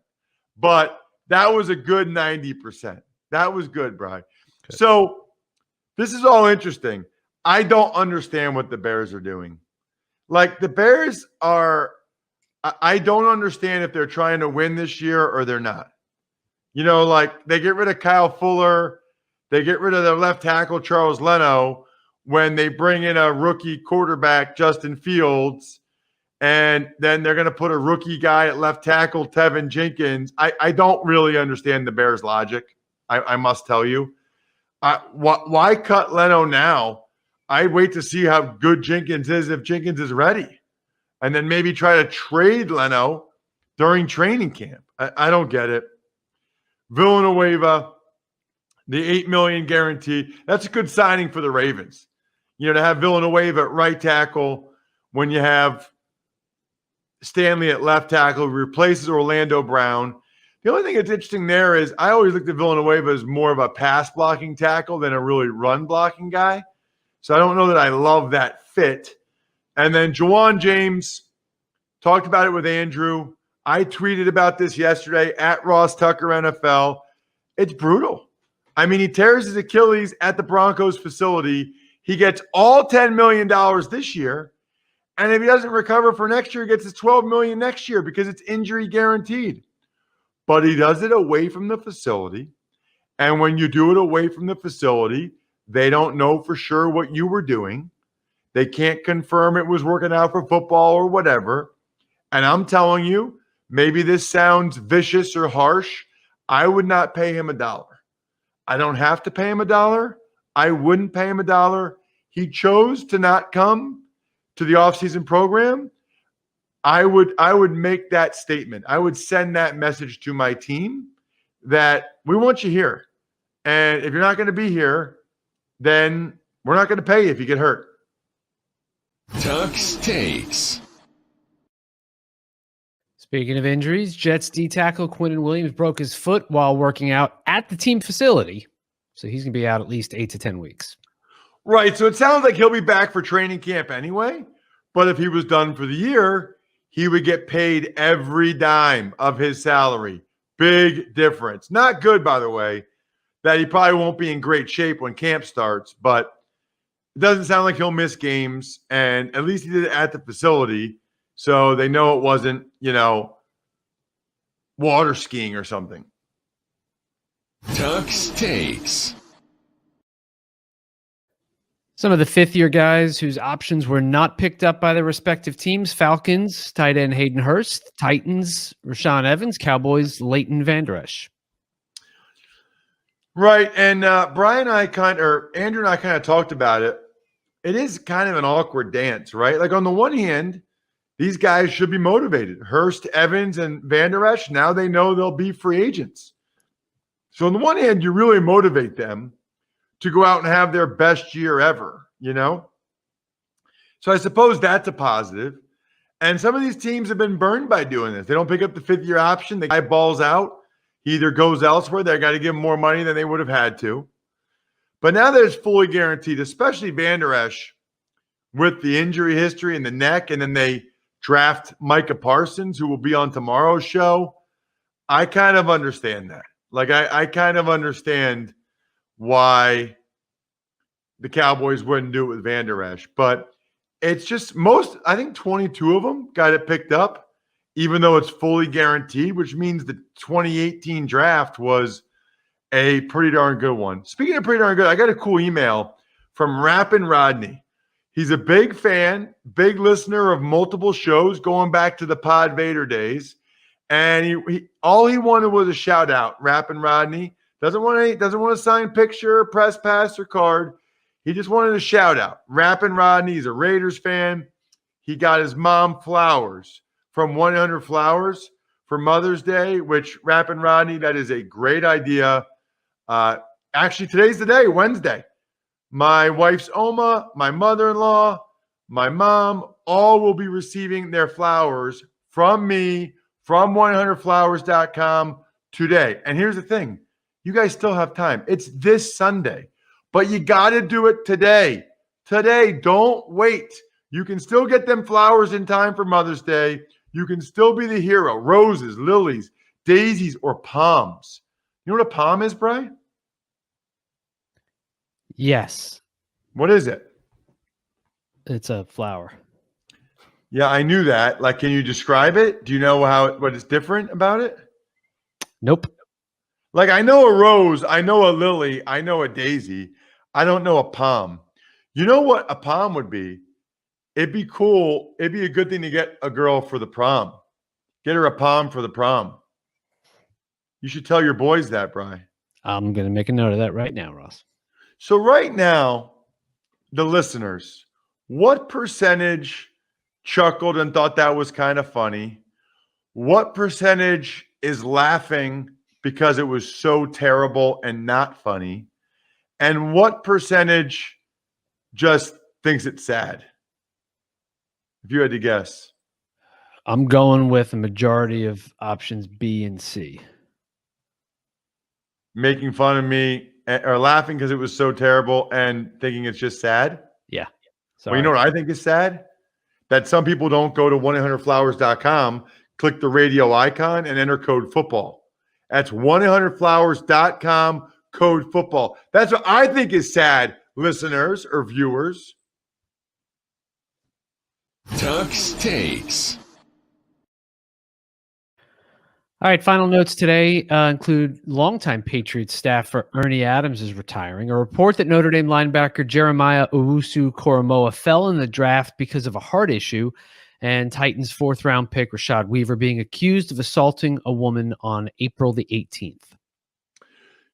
But that was a good 90%. That was good, Brian. So this is all interesting. I don't understand what the Bears are doing. Like the Bears are, I don't understand if they're trying to win this year or they're not. You know, like they get rid of Kyle Fuller, they get rid of their left tackle Charles Leno when they bring in a rookie quarterback Justin Fields, and then they're going to put a rookie guy at left tackle Tevin Jenkins. I don't really understand the Bears' logic. I must tell you, why cut Leno now? I'd wait to see how good Jenkins is if Jenkins is ready, and then maybe try to trade Leno during training camp. I don't get it. Villanueva, the $8 million guarantee. That's a good signing for the Ravens. You know, to have Villanueva at right tackle when you have Stanley at left tackle, who replaces Orlando Brown. The only thing that's interesting there is I always looked at Villanueva as more of a pass blocking tackle than a really run blocking guy. So I don't know that I love that fit. And then Juwan James, talked about it with Andrew. I tweeted about this yesterday at Ross Tucker NFL. It's brutal. I mean, he tears his Achilles at the Broncos facility. He gets all $10 million this year. And if he doesn't recover for next year, he gets his $12 million next year because it's injury guaranteed. But he does it away from the facility. And when you do it away from the facility, they don't know for sure what you were doing. They can't confirm it was working out for football or whatever. And I'm telling you, maybe this sounds vicious or harsh. I would not pay him $1. I don't have to pay him $1. I wouldn't pay him $1. He chose to not come to the offseason program. I would make that statement. I would send that message to my team that we want you here. And if you're not going to be here, then we're not going to pay you if you get hurt. Tuck's takes. Speaking of injuries, Jets D tackle Quinnen Williams broke his foot while working out at the team facility. So he's going to be out at least 8 to 10 weeks. Right. So it sounds like he'll be back for training camp anyway. But if he was done for the year, he would get paid every dime of his salary. Big difference. Not good, by the way, that he probably won't be in great shape when camp starts. But it doesn't sound like he'll miss games. And at least he did it at the facility. So they know it wasn't, water skiing or something. Tuck's takes. Some of the fifth-year guys whose options were not picked up by their respective teams: Falcons, tight end Hayden Hurst; Titans, Rashaan Evans; Cowboys, Leighton Vander Esch. Right. And Andrew and I kind of talked about it. It is kind of an awkward dance, right? Like on the one hand, these guys should be motivated. Hurst, Evans, and Vander Esch, now they know they'll be free agents. So on the one hand, you really motivate them to go out and have their best year ever, So I suppose that's a positive. And some of these teams have been burned by doing this. They don't pick up the fifth-year option. The guy balls out. He either goes elsewhere. They got to give him more money than they would have had to. But now that it's fully guaranteed, especially Vander Esch with the injury history and the neck, and then they draft Micah Parsons, who will be on tomorrow's show. I kind of understand that. Like, I kind of understand why the Cowboys wouldn't do it with Vander Esch. But it's just I think 22 of them got it picked up, even though it's fully guaranteed, which means the 2018 draft was a pretty darn good one. Speaking of pretty darn good, I got a cool email from Rappin' Rodney. He's a big fan, big listener of multiple shows going back to the Pod Vader days. And he all he wanted was a shout out. Rappin' Rodney doesn't want a signed picture, press pass, or card. He just wanted a shout out. Rappin' Rodney, he's a Raiders fan. He got his mom flowers from 100 Flowers for Mother's Day, which Rappin' Rodney, that is a great idea. Actually, today's the day, Wednesday. My wife's Oma, my mother-in-law, my mom, all will be receiving their flowers from me, from 100flowers.com today. And here's the thing. You guys still have time. It's this Sunday, but you got to do it today. Today, don't wait. You can still get them flowers in time for Mother's Day. You can still be the hero. Roses, lilies, daisies, or palms. You know what a palm is, Brian? Yes. What is it? It's a flower. Yeah, I knew that. Like, can you describe it? Do you know what is different about it? Nope. Like, I know a rose, I know a lily, I know a daisy. I don't know a palm. You know what a palm would be? It'd be cool. It'd be a good thing to get a girl for the prom. Get her a palm for the prom. You should tell your boys that, Brian. I'm going to make a note of that right now, Ross. So right now, the listeners, what percentage chuckled and thought that was kind of funny? What percentage is laughing because it was so terrible and not funny? And what percentage just thinks it's sad? If you had to guess. I'm going with a majority of options B and C. Making fun of me or laughing because it was so terrible and thinking it's just sad? Yeah. Well, you know what I think is sad? That some people don't go to 100flowers.com, click the radio icon, and enter code football. That's 100flowers.com, code football. That's what I think is sad, listeners or viewers. Tuck's takes. All right, final notes today include longtime Patriots staffer Ernie Adams is retiring. A report that Notre Dame linebacker Jeremiah Owusu-Koramoah fell in the draft because of a heart issue, and Titans fourth-round pick Rashad Weaver being accused of assaulting a woman on April the 18th.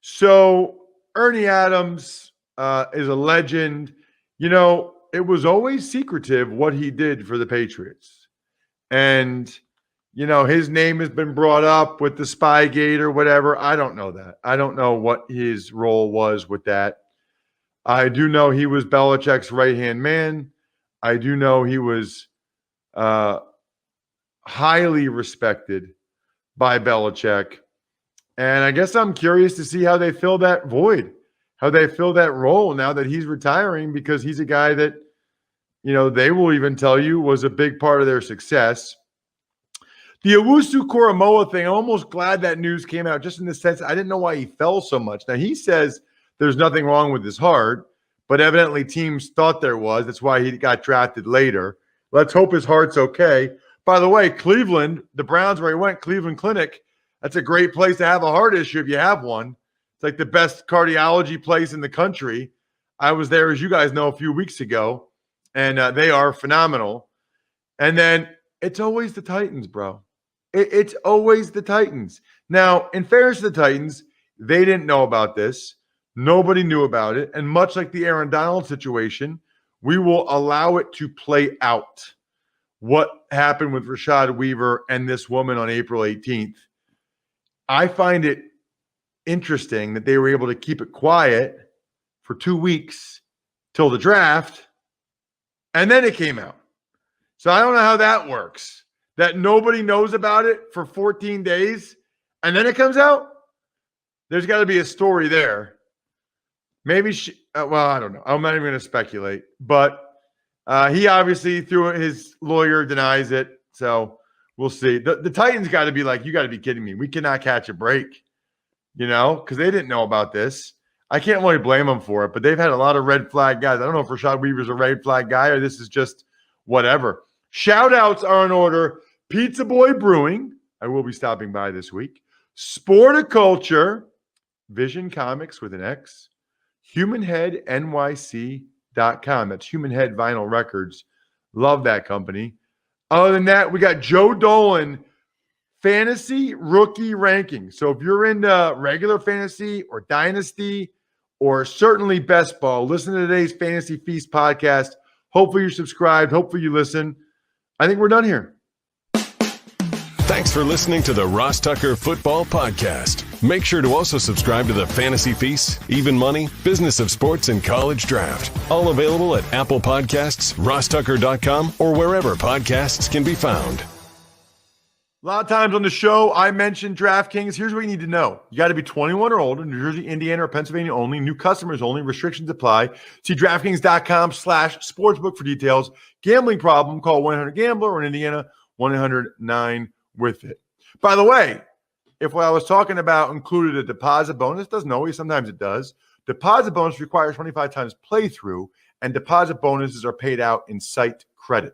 So Ernie Adams is a legend. You know, it was always secretive what he did for the Patriots. And his name has been brought up with the Spygate or whatever. I don't know that. I don't know what his role was with that. I do know he was Belichick's right-hand man. I do know he was highly respected by Belichick. And I guess I'm curious to see how they fill that void, how they fill that role now that he's retiring, because he's a guy that, they will even tell you was a big part of their success. The Owusu Koromoa thing, I'm almost glad that news came out, just in the sense I didn't know why he fell so much. Now, he says there's nothing wrong with his heart, but evidently teams thought there was. That's why he got drafted later. Let's hope his heart's okay. By the way, Cleveland, the Browns where he went, Cleveland Clinic, that's a great place to have a heart issue if you have one. It's like the best cardiology place in the country. I was there, as you guys know, a few weeks ago, and they are phenomenal. And then it's always the Titans, bro. It's always the Titans. Now, in fairness to the Titans, they didn't know about this. Nobody knew about it. And much like the Aaron Donald situation, we will allow it to play out. What happened with Rashad Weaver and this woman on April 18th. I find it interesting that they were able to keep it quiet for 2 weeks till the draft, and then it came out. So I don't know how that works, that nobody knows about it for 14 days, and then it comes out. There's got to be a story there. Maybe I don't know. I'm not even going to speculate, but he obviously, through his lawyer, denies it. So we'll see. The Titans got to be like, you got to be kidding me. We cannot catch a break, because they didn't know about this. I can't really blame them for it, but they've had a lot of red flag guys. I don't know if Rashad Weaver's a red flag guy or this is just whatever. Shout outs are in order. Pizza Boy Brewing. I will be stopping by this week. Sporticulture. Vision Comics with an X. HumanHeadNYC.com. That's Human Head Vinyl Records. Love that company. Other than that, we got Joe Dolan Fantasy Rookie Ranking. So if you're into regular fantasy or dynasty or certainly best ball, listen to today's Fantasy Feast podcast. Hopefully you're subscribed. Hopefully you listen. I think we're done here. Thanks for listening to the Ross Tucker Football Podcast. Make sure to also subscribe to the Fantasy Feast, Even Money, Business of Sports, and College Draft. All available at Apple Podcasts, RossTucker.com, or wherever podcasts can be found. A lot of times on the show, I mentioned DraftKings. Here's what you need to know. You got to be 21 or older, New Jersey, Indiana, or Pennsylvania only. New customers only. Restrictions apply. See DraftKings.com/sportsbook for details. Gambling problem, call 1-800-GAMBLER, or in Indiana, 1-800-9-WITH-IT. By the way, if what I was talking about included a deposit bonus, doesn't always, sometimes it does. Deposit bonus requires 25 times playthrough, and deposit bonuses are paid out in site credit.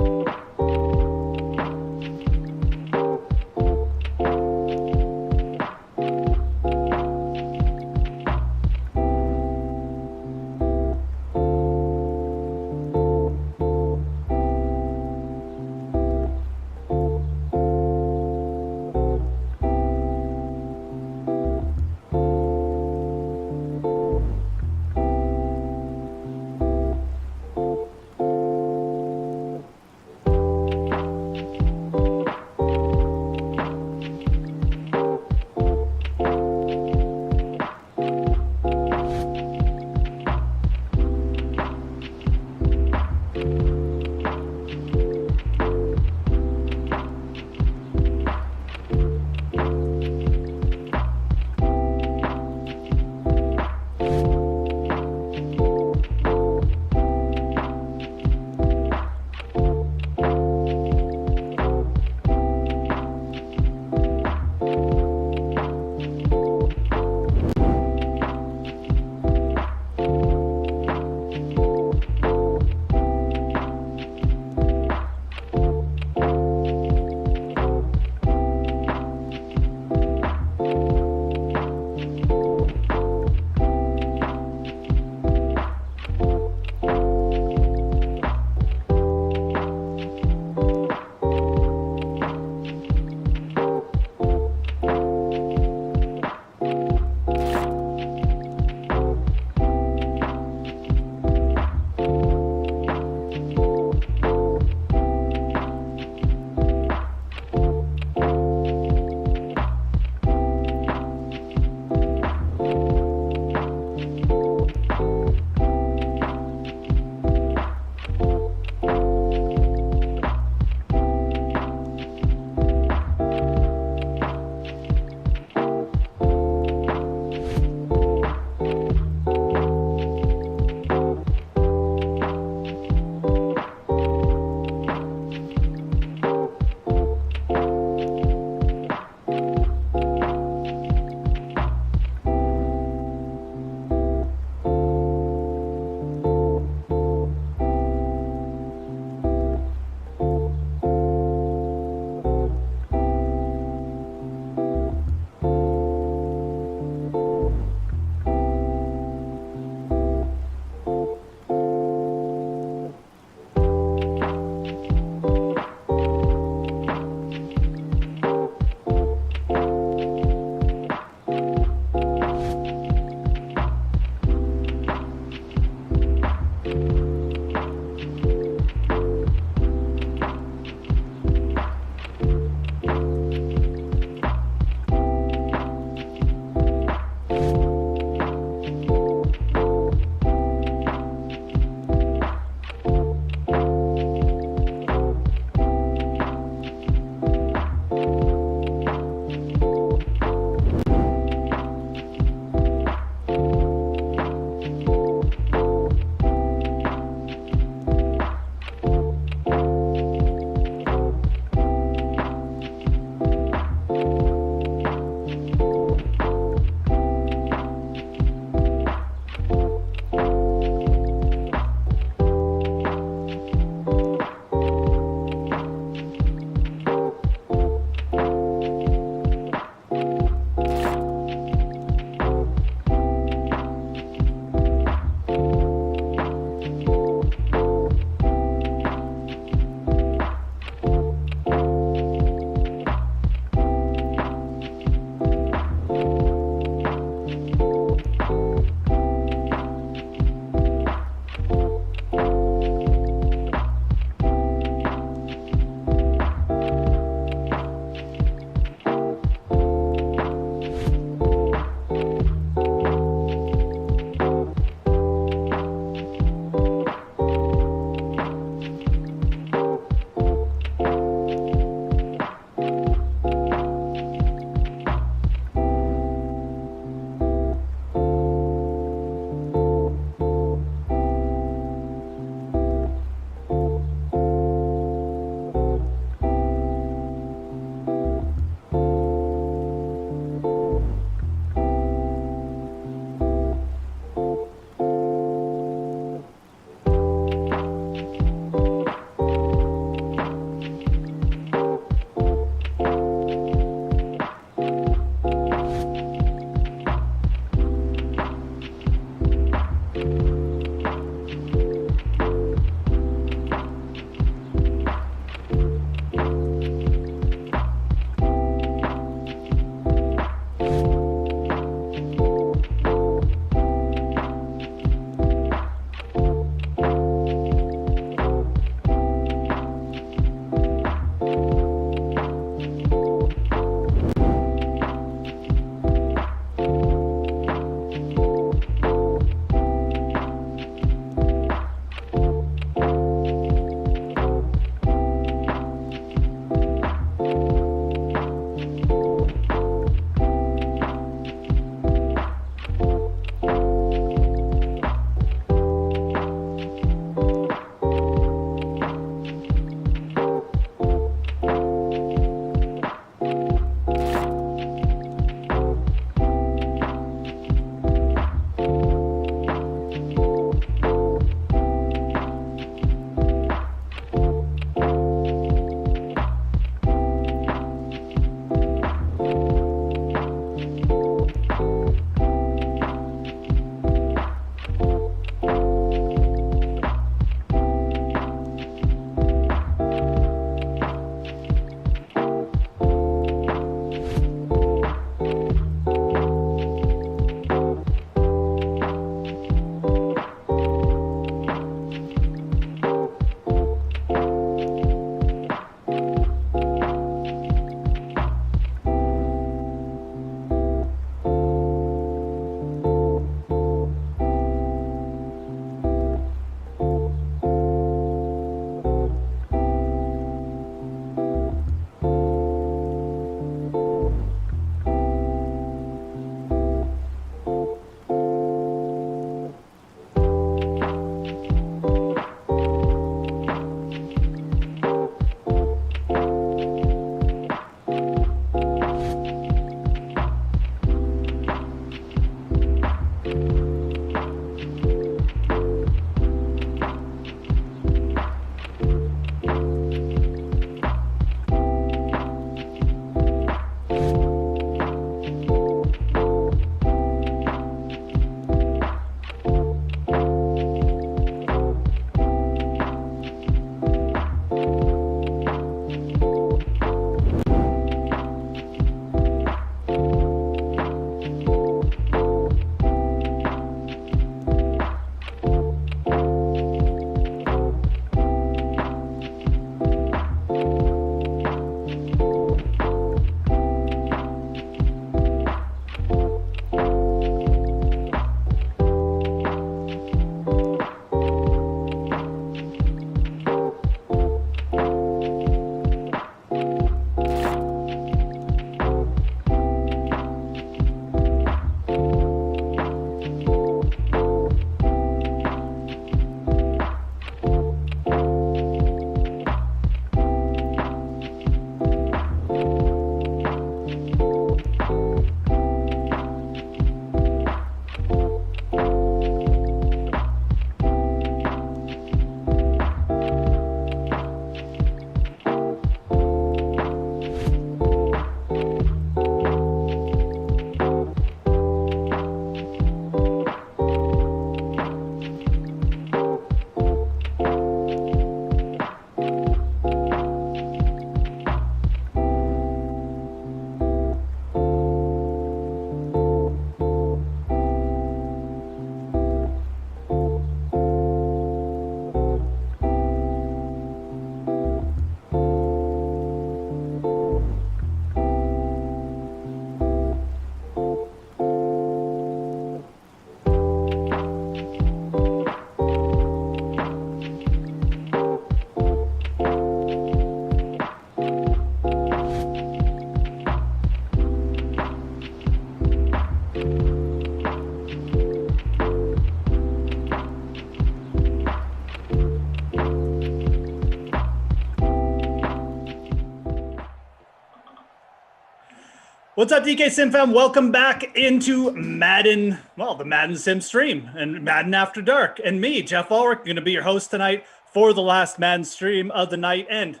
What's up, DK Sim fam? Welcome back into Madden, the Madden Sim stream and Madden After Dark. And me, Jeff Ulrich, going to be your host tonight for the last Madden stream of the night. And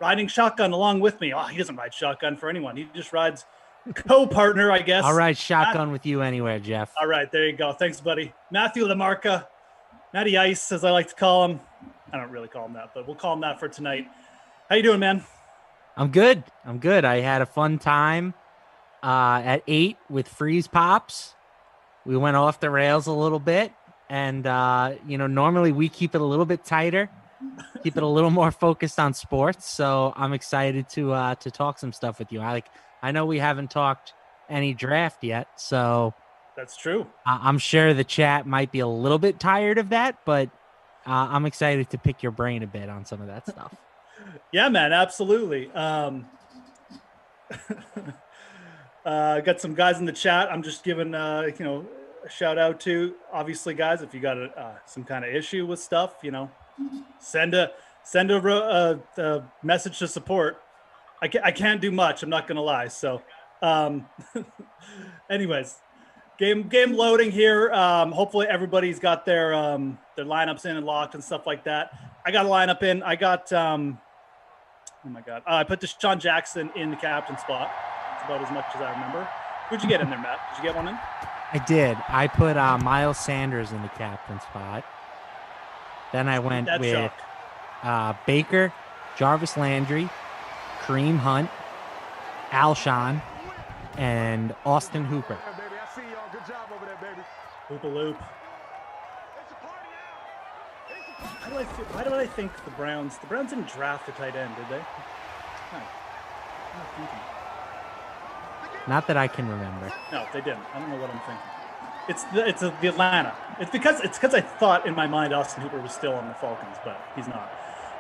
riding shotgun along with me. Oh, he doesn't ride shotgun for anyone. He just rides co-partner, I guess. I'll ride shotgun with you anywhere, Jeff. All right, there you go. Thanks, buddy. Matthew LaMarca, Matty Ice, as I like to call him. I don't really call him that, but we'll call him that for tonight. How you doing, man? I'm good. I had a fun time at 8 with Freeze Pops. We went off the rails a little bit, and normally we keep it a little bit tighter, keep it a little more focused on sports. So I'm excited to talk some stuff with you. I know we haven't talked any draft yet, so that's true. I'm sure the chat might be a little bit tired of that, but I'm excited to pick your brain a bit on some of that stuff. Yeah, man, absolutely. Got some guys in the chat. I'm just giving a shout out to, obviously, guys. If you got some kind of issue with stuff, send a message to support. I can't do much. I'm not gonna lie. So, anyways, game loading here. Hopefully everybody's got their lineups in and locked and stuff like that. I got a lineup in. I got oh my god, I put Deshaun Jackson in the captain spot. It's about as much as I remember. Who'd you get in there, Matt? Did you get one in? I did. I put Miles Sanders in the captain spot. Then I went with Baker, Jarvis Landry, Kareem Hunt, Alshon, and Austin Hooper. Hoopa loop. Why do I think the Browns didn't draft a tight end, did they? Not that I can remember. No, they didn't. I don't know what I'm thinking. It's the Atlanta. It's because I thought in my mind Austin Hooper was still on the Falcons, but he's not.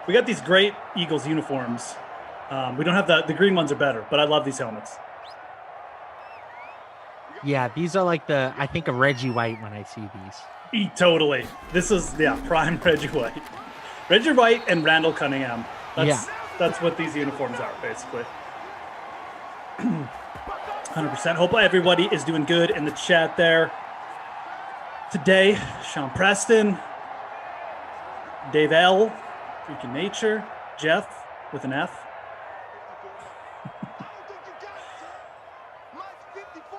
We got these great Eagles uniforms. We don't have the green ones are better, but I love these helmets. Yeah, these are like I think of Reggie White when I see these. Totally. This is prime Reggie White. Reggie White and Randall Cunningham. That's what these uniforms are, basically. 100%. Hope everybody is doing good in the chat there. Today, Sean Preston, Dave L, Freaking Nature, Jeff with an F.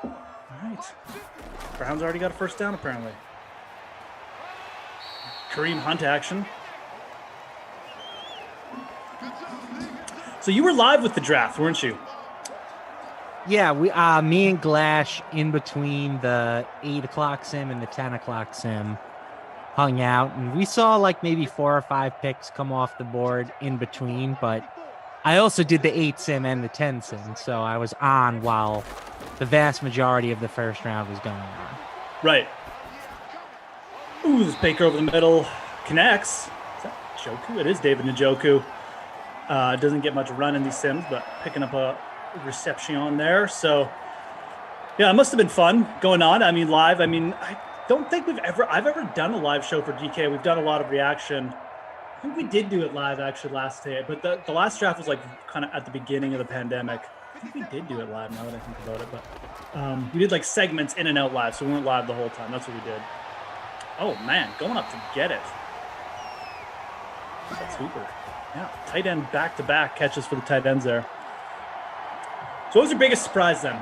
All right. Browns already got a first down, apparently. Kareem Hunt action. So you were live with the draft, weren't you? Yeah, me and Glash in between the 8 o'clock sim and the 10 o'clock sim hung out, and we saw like maybe 4 or 5 picks come off the board in between, but I also did the 8 sim and the 10 sim, so I was on while the vast majority of the first round was going on. Right. Ooh, this Baker over the middle connects. Is that Njoku? It is David Njoku. Doesn't get much run in these sims, but picking up a reception there. So yeah, it must have been fun going on. I mean, live. I mean, I don't think I've ever done a live show for DK. We've done a lot of reaction. I think we did do it live actually last day, but the last draft was like kind of at the beginning of the pandemic. I think we did do it live now that I think about it, but we did like segments in and out live, so we weren't live the whole time. That's what we did. Oh man, going up to get it. That's Hooper. Yeah, tight end back-to-back catches for the tight ends there. So what was your biggest surprise then?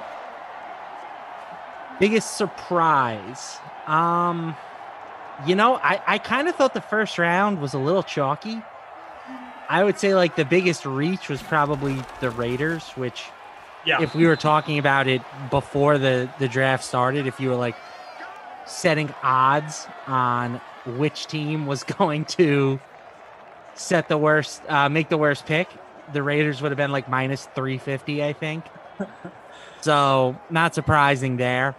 Biggest surprise? I kind of thought the first round was a little chalky. I would say like the biggest reach was probably the Raiders, which if we were talking about it before the draft started, if you were like setting odds on which team was going to set the worst, make the worst pick, the Raiders would have been like minus 350, I think. So not surprising there.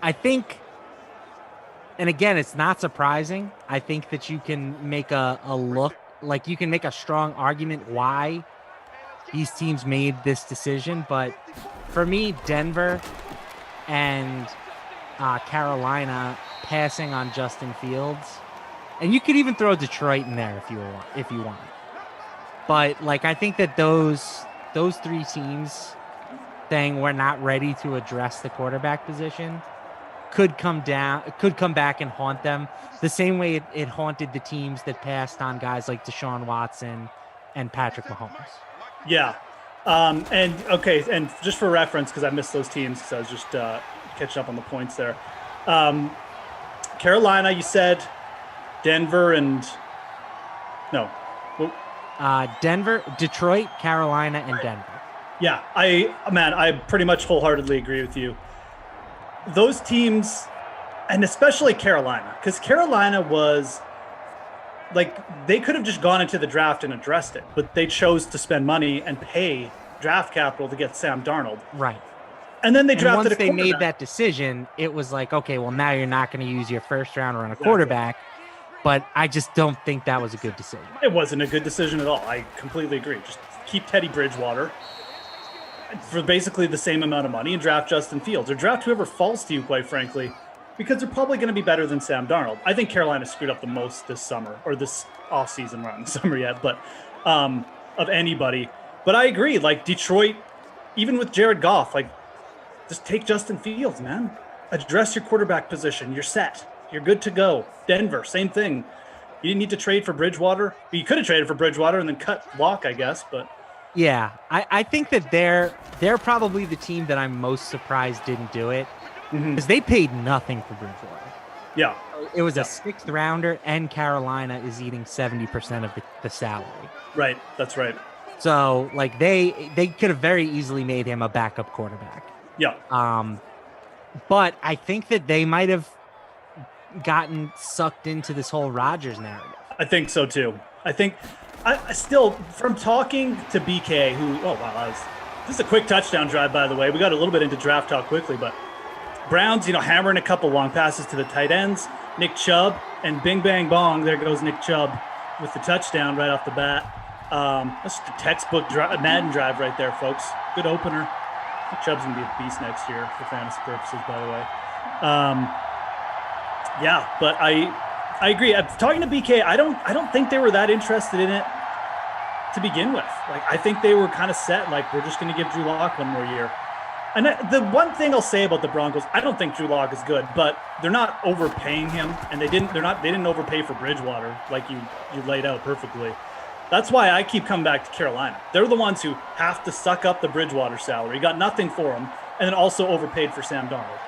I think, and again, it's not surprising. I think that you can make a look, like you can make a strong argument why these teams made this decision. But for me, Denver and Carolina passing on Justin Fields, and you could even throw Detroit in there if you want. But like I think that those 3 teams saying we're not ready to address the quarterback position could come back and haunt them the same way it haunted the teams that passed on guys like Deshaun Watson and Patrick Mahomes. Yeah. And just for reference, because I missed those teams, because I was just catching up on the points there. Carolina, you said Denver and Denver, Detroit, Carolina, and Denver. Yeah, I pretty much wholeheartedly agree with you. Those teams, and especially Carolina, because Carolina was like, they could have just gone into the draft and addressed it, but they chose to spend money and pay draft capital to get Sam Darnold. Right. And then they drafted once they made that decision, it was like, okay, well, now you're not going to use your first rounder on a quarterback. But I just don't think that was a good decision. It wasn't a good decision at all. I completely agree. Just keep Teddy Bridgewater for basically the same amount of money and draft Justin Fields, or draft whoever falls to you, quite frankly, because they're probably going to be better than Sam Darnold. I think Carolina screwed up the most this summer, or this offseason. We're not in the summer yet, but of anybody. But I agree. Like Detroit, even with Jared Goff, like, just take Justin Fields, man. Address your quarterback position. You're set. You're good to go. Denver, same thing. You didn't need to trade for Bridgewater. You could have traded for Bridgewater and then cut Locke, I guess, but yeah, I think that they're probably the team that I'm most surprised didn't do it, because they paid nothing for Bridgewater. Yeah. It was a 6th rounder, and Carolina is eating 70% of the salary. Right, that's right. So, like, they could have very easily made him a backup quarterback. Yeah. But I think that they might have gotten sucked into this whole Rodgers narrative. I think so too. I think I still, from talking to BK, this is a quick touchdown drive, by the way. We got a little bit into draft talk quickly, but Browns, hammering a couple long passes to the tight ends, Nick Chubb, and bing, bang, bong, there goes Nick Chubb with the touchdown right off the bat. That's just a textbook Madden drive right there, folks. Good opener. Nick Chubb's going to be a beast next year for fantasy purposes, by the way. Yeah, but I agree. Talking to BK, I don't think they were that interested in it to begin with. Like, I think they were kind of set. Like, we're just going to give Drew Lock one more year. And the one thing I'll say about the Broncos, I don't think Drew Lock is good, but they're not overpaying him, and they didn't overpay for Bridgewater like you laid out perfectly. That's why I keep coming back to Carolina. They're the ones who have to suck up the Bridgewater salary, got nothing for him, and then also overpaid for Sam Darnold,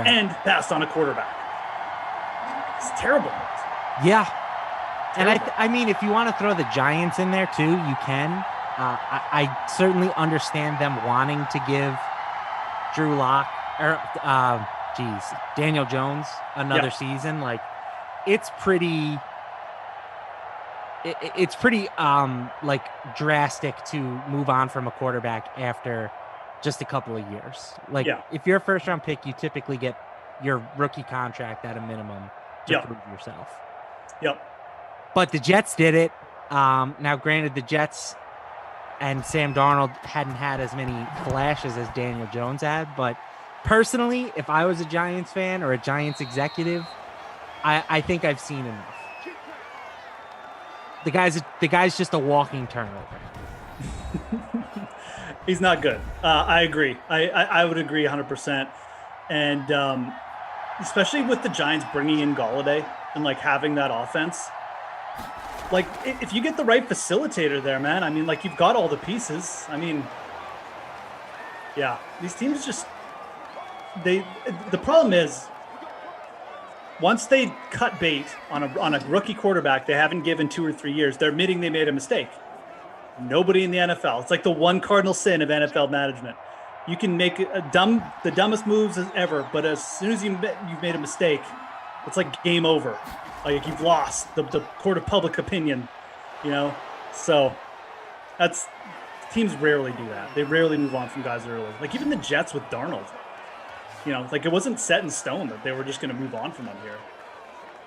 and passed on a quarterback. It's terrible. Yeah. And I mean, if you want to throw the Giants in there too, you can. I certainly understand them wanting to give Drew Lock Daniel Jones another season. Like, it's pretty like drastic to move on from a quarterback after just a couple of years. Like, if you're a first round pick, you typically get your rookie contract at a minimum to prove yourself. Yep. But the Jets did it. Now, granted, the Jets and Sam Darnold hadn't had as many flashes as Daniel Jones had. But personally, if I was a Giants fan or a Giants executive, I think I've seen enough. The guy's just a walking turnover. He's not good. I agree. I would agree 100%. And especially with the Giants bringing in Golladay and like having that offense. Like, if you get the right facilitator there, man, I mean, like, you've got all the pieces. I mean, yeah, these teams just, the problem is, once they cut bait on a rookie quarterback they haven't given 2 or 3 years, they're admitting they made a mistake. Nobody in the NFL. It's like the one cardinal sin of NFL management. You can make the dumbest moves ever, but as soon as you've made a mistake, it's like game over. Like, you've lost the court of public opinion, So teams rarely do that. They rarely move on from guys early. Like, even the Jets with Darnold, like, it wasn't set in stone that they were just going to move on from him here.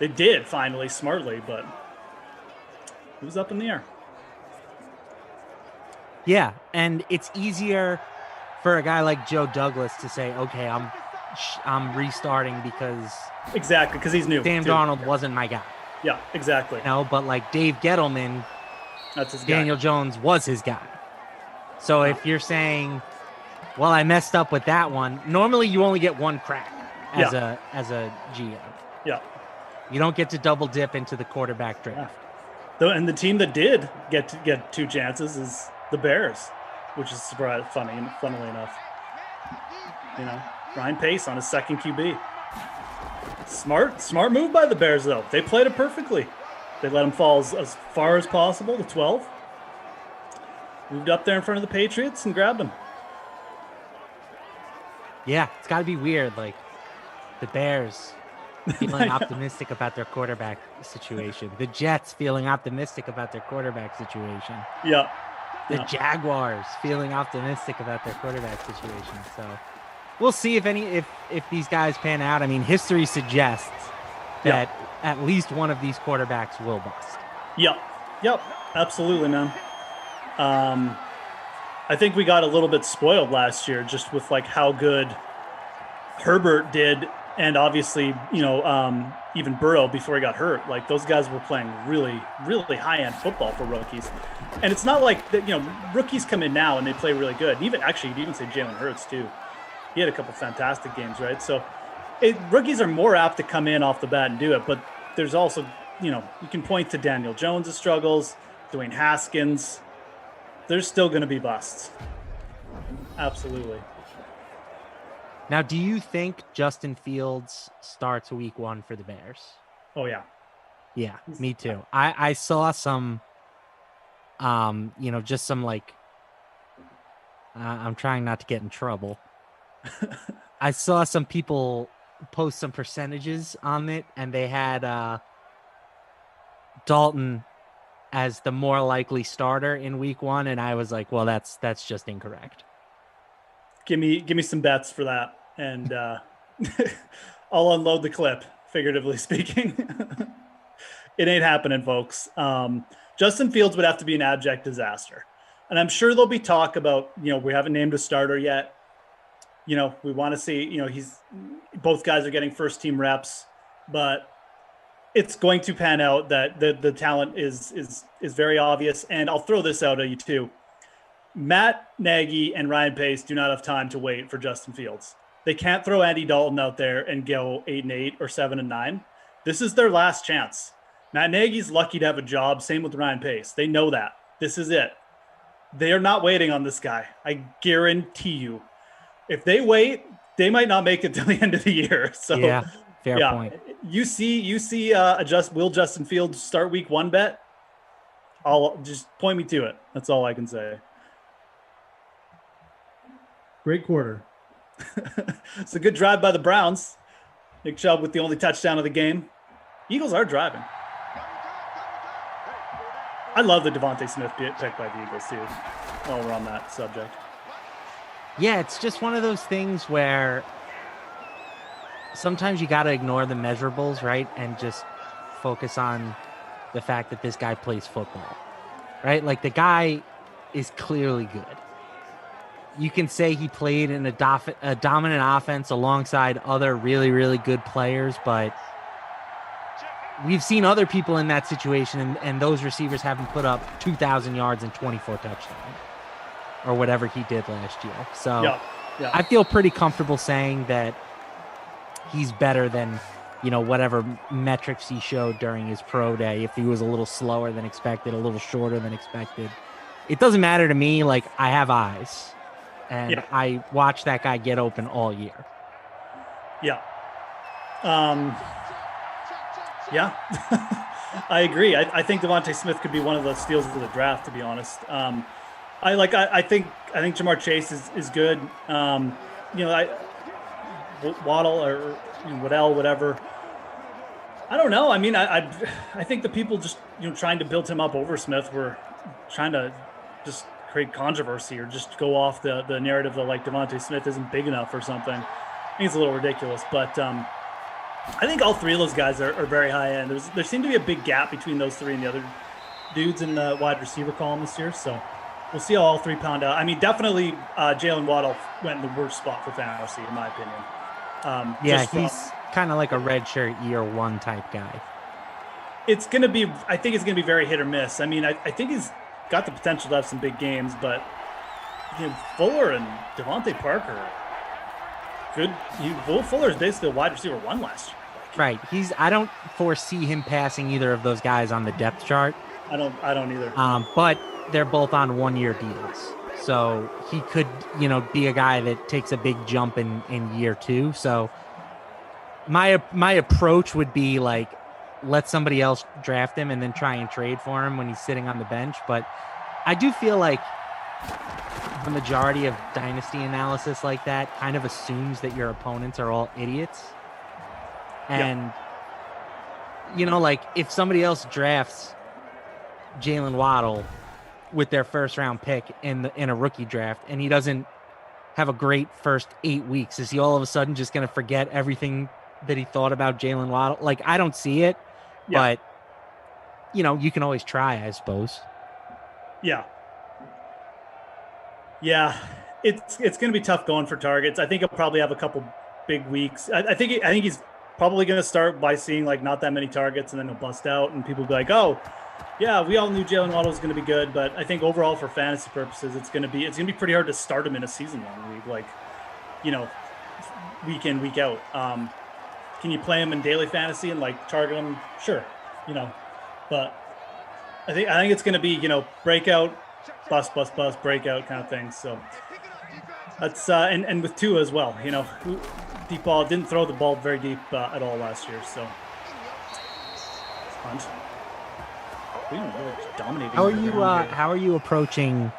They did finally, smartly, but it was up in the air. Yeah, and it's easier for a guy like Joe Douglas to say, okay, I'm restarting because he's new. Sam Darnold wasn't my guy. Yeah, exactly. But like Dave Gettleman, that's his guy. Daniel Jones was his guy. So if you're saying Well, I messed up with that one. Normally, you only get one crack as a GM. Yeah. You don't get to double dip into the quarterback draft. And the team that did get two chances is the Bears, which is funnily enough. You know, Ryan Pace on his second QB. Smart move by the Bears, though. They played it perfectly. They let him fall as far as possible to 12. Moved up there in front of the Patriots and grabbed him. Yeah, it's got to be weird. Like, the Bears feeling optimistic about their quarterback situation. The Jets feeling optimistic about their quarterback situation. Yeah. The Jaguars feeling optimistic about their quarterback situation. So we'll see if these guys pan out. I mean, history suggests that at least one of these quarterbacks will bust. Yep. Absolutely, man. I think we got a little bit spoiled last year just with like how good Herbert did, and obviously, even Burrow before he got hurt. Like, those guys were playing really, really high-end football for rookies. And it's not like that, rookies come in now and they play really good. You'd even say Jalen Hurts too. He had a couple fantastic games, right? So rookies are more apt to come in off the bat and do it, but there's also, you can point to Daniel Jones' struggles, Dwayne Haskins. There's still going to be busts. Absolutely. Now, do you think Justin Fields starts week 1 for the Bears? Oh, yeah. Yeah, me too. I saw some, just some like, I'm trying not to get in trouble. I saw some people post some percentages on it, and they had Dalton as the more likely starter in week 1, and I was like, well, that's just incorrect. Give me some bets for that, and I'll unload the clip, figuratively speaking. It ain't happening, folks. Justin Fields would have to be an abject disaster, and I'm sure there'll be talk about, we haven't named a starter yet. We want to see, both guys are getting first team reps, but it's going to pan out that the talent is very obvious. And I'll throw this out at you too. Matt Nagy and Ryan Pace do not have time to wait for Justin Fields. They can't throw Andy Dalton out there and go 8-8 or 7-9. This is their last chance. Matt Nagy's lucky to have a job. Same with Ryan Pace. They know that. This is it. They are not waiting on this guy. I guarantee you. If they wait, they might not make it to the end of the year. So yeah, fair point. You see will Justin Fields start week 1 bet? I'll just point me to it. That's all I can say. Great quarter. It's a good drive by the Browns. Nick Chubb with the only touchdown of the game. Eagles are driving. I love the Devontae Smith pick by the Eagles too, while we're on that subject. Yeah, it's just one of those things where sometimes you got to ignore the measurables, right? And just focus on the fact that this guy plays football, right? Like, the guy is clearly good. You can say he played in a dominant offense alongside other really, really good players, but we've seen other people in that situation, and those receivers haven't put up 2,000 yards and 24 touchdowns or whatever he did last year. So yeah. I feel pretty comfortable saying that he's better than, whatever metrics he showed during his pro day. If he was a little slower than expected, a little shorter than expected, it doesn't matter to me. Like, I have eyes. And I watched that guy get open all year. Yeah. Yeah. I agree. I think Devontae Smith could be one of the steals of the draft, to be honest. I think Jamar Chase is good. Waddle or Waddell, whatever. I don't know. I mean, I think the people just, trying to build him up over Smith were trying to just create controversy or just go off the narrative that, like, Devontae Smith isn't big enough or something. I think it's a little ridiculous, but I think all three of those guys are very high end. There seemed to be a big gap between those three and the other dudes in the wide receiver column this year, so we'll see how all three pound out. I mean, definitely Jalen Waddle went in the worst spot for fantasy, in my opinion. He's kind of like a redshirt year 1 type guy. I think it's going to be very hit or miss. I mean, I think he's got the potential to have some big games, but Fuller and Devontae Parker. Good. Will Fuller is basically a wide receiver 1 last year. Right. I don't foresee him passing either of those guys on the depth chart. I don't either. But they're both on 1-year deals. So he could, be a guy that takes a big jump in year 2. So my approach would be like, let somebody else draft him and then try and trade for him when he's sitting on the bench. But I do feel like the majority of dynasty analysis like that kind of assumes that your opponents are all idiots. And, like if somebody else drafts Jalen Waddle with their first round pick in a rookie draft and he doesn't have a great first 8 weeks, is he all of a sudden just going to forget everything that he thought about Jalen Waddle? Like, I don't see it, but you can always try, I suppose. Yeah. Yeah. It's going to be tough going for targets. I think he'll probably have a couple big weeks. I think he's probably going to start by seeing like not that many targets and then he'll bust out and people will be like, oh, yeah, we all knew Jalen Waddle was going to be good, but I think overall for fantasy purposes, it's going to be pretty hard to start him in a season-long league, like, week in, week out. Can you play him in daily fantasy and like target him? Sure, but I think it's going to be breakout, bust, breakout kind of thing. So that's and with Tua as well. Deep ball didn't throw the ball very deep at all last year, so it's fun. Really dominating. How are you approaching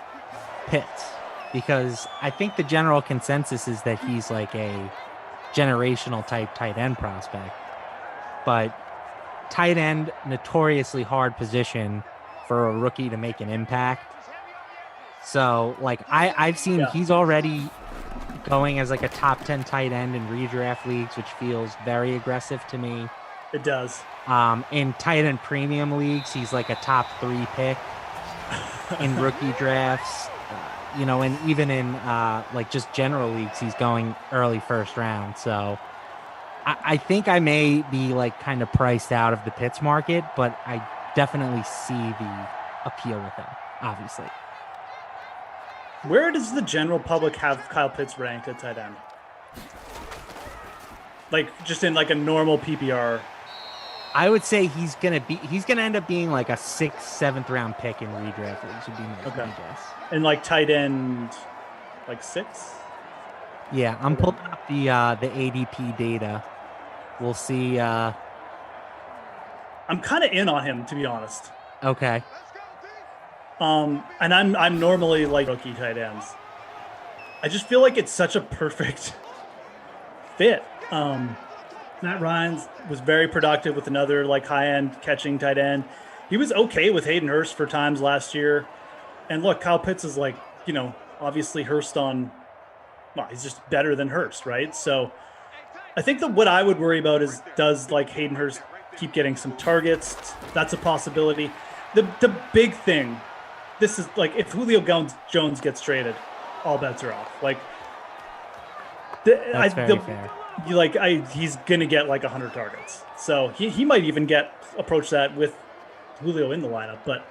Pitts? Because I think the general consensus is that he's like a generational type tight end prospect, but tight end, notoriously hard position for a rookie to make an impact. So like I've seen he's already going as like a top 10 tight end in redraft leagues, which feels very aggressive to me. It does. In tight end premium leagues, he's like a top 3 pick in rookie drafts, and even in like just general leagues, he's going early first round. So I think I may be like kind of priced out of the Pitts market, but I definitely see the appeal with him, obviously. Where does the general public have Kyle Pitts ranked at tight end? Like just in like a normal PPR. I would say he's gonna end up being like a 6th, 7th round pick in redraft leagues would be my guess. And like tight end, like 6. Yeah, I'm pulling up the ADP data. We'll see. I'm kind of in on him, to be honest. Okay. And I'm normally like rookie tight ends. I just feel like it's such a perfect fit. Matt Ryan's was very productive with another like high-end catching tight end. He was okay with Hayden Hurst for times last year. And look, Kyle Pitts is like, obviously Hurst he's just better than Hurst, right? So I think that what I would worry about is does like Hayden Hurst keep getting some targets? That's a possibility. The big thing, this is like if Julio Jones gets traded, all bets are off. Like that's very fair. He's gonna get like 100 targets, so he might even approach that with Julio in the lineup. But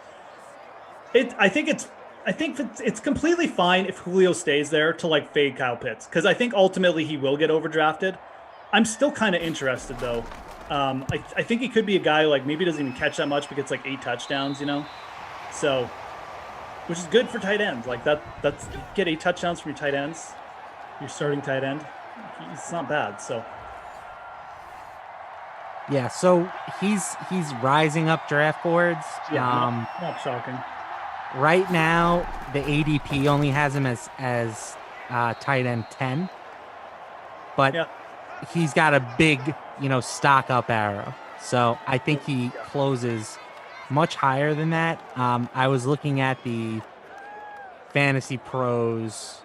I think it's completely fine if Julio stays there to like fade Kyle Pitts, because I think ultimately he will get overdrafted. I'm still kind of interested though. I think he could be a guy like maybe doesn't even catch that much but gets like 8 touchdowns, so which is good for tight ends. Like that's you get 8 touchdowns from your tight ends, your starting tight end. It's not bad. So yeah, so he's rising up draft boards. Yeah, not shocking. Right now, the ADP only has him as tight end 10, but he's got a big stock up arrow. So I think he closes much higher than that. I was looking at the Fantasy Pros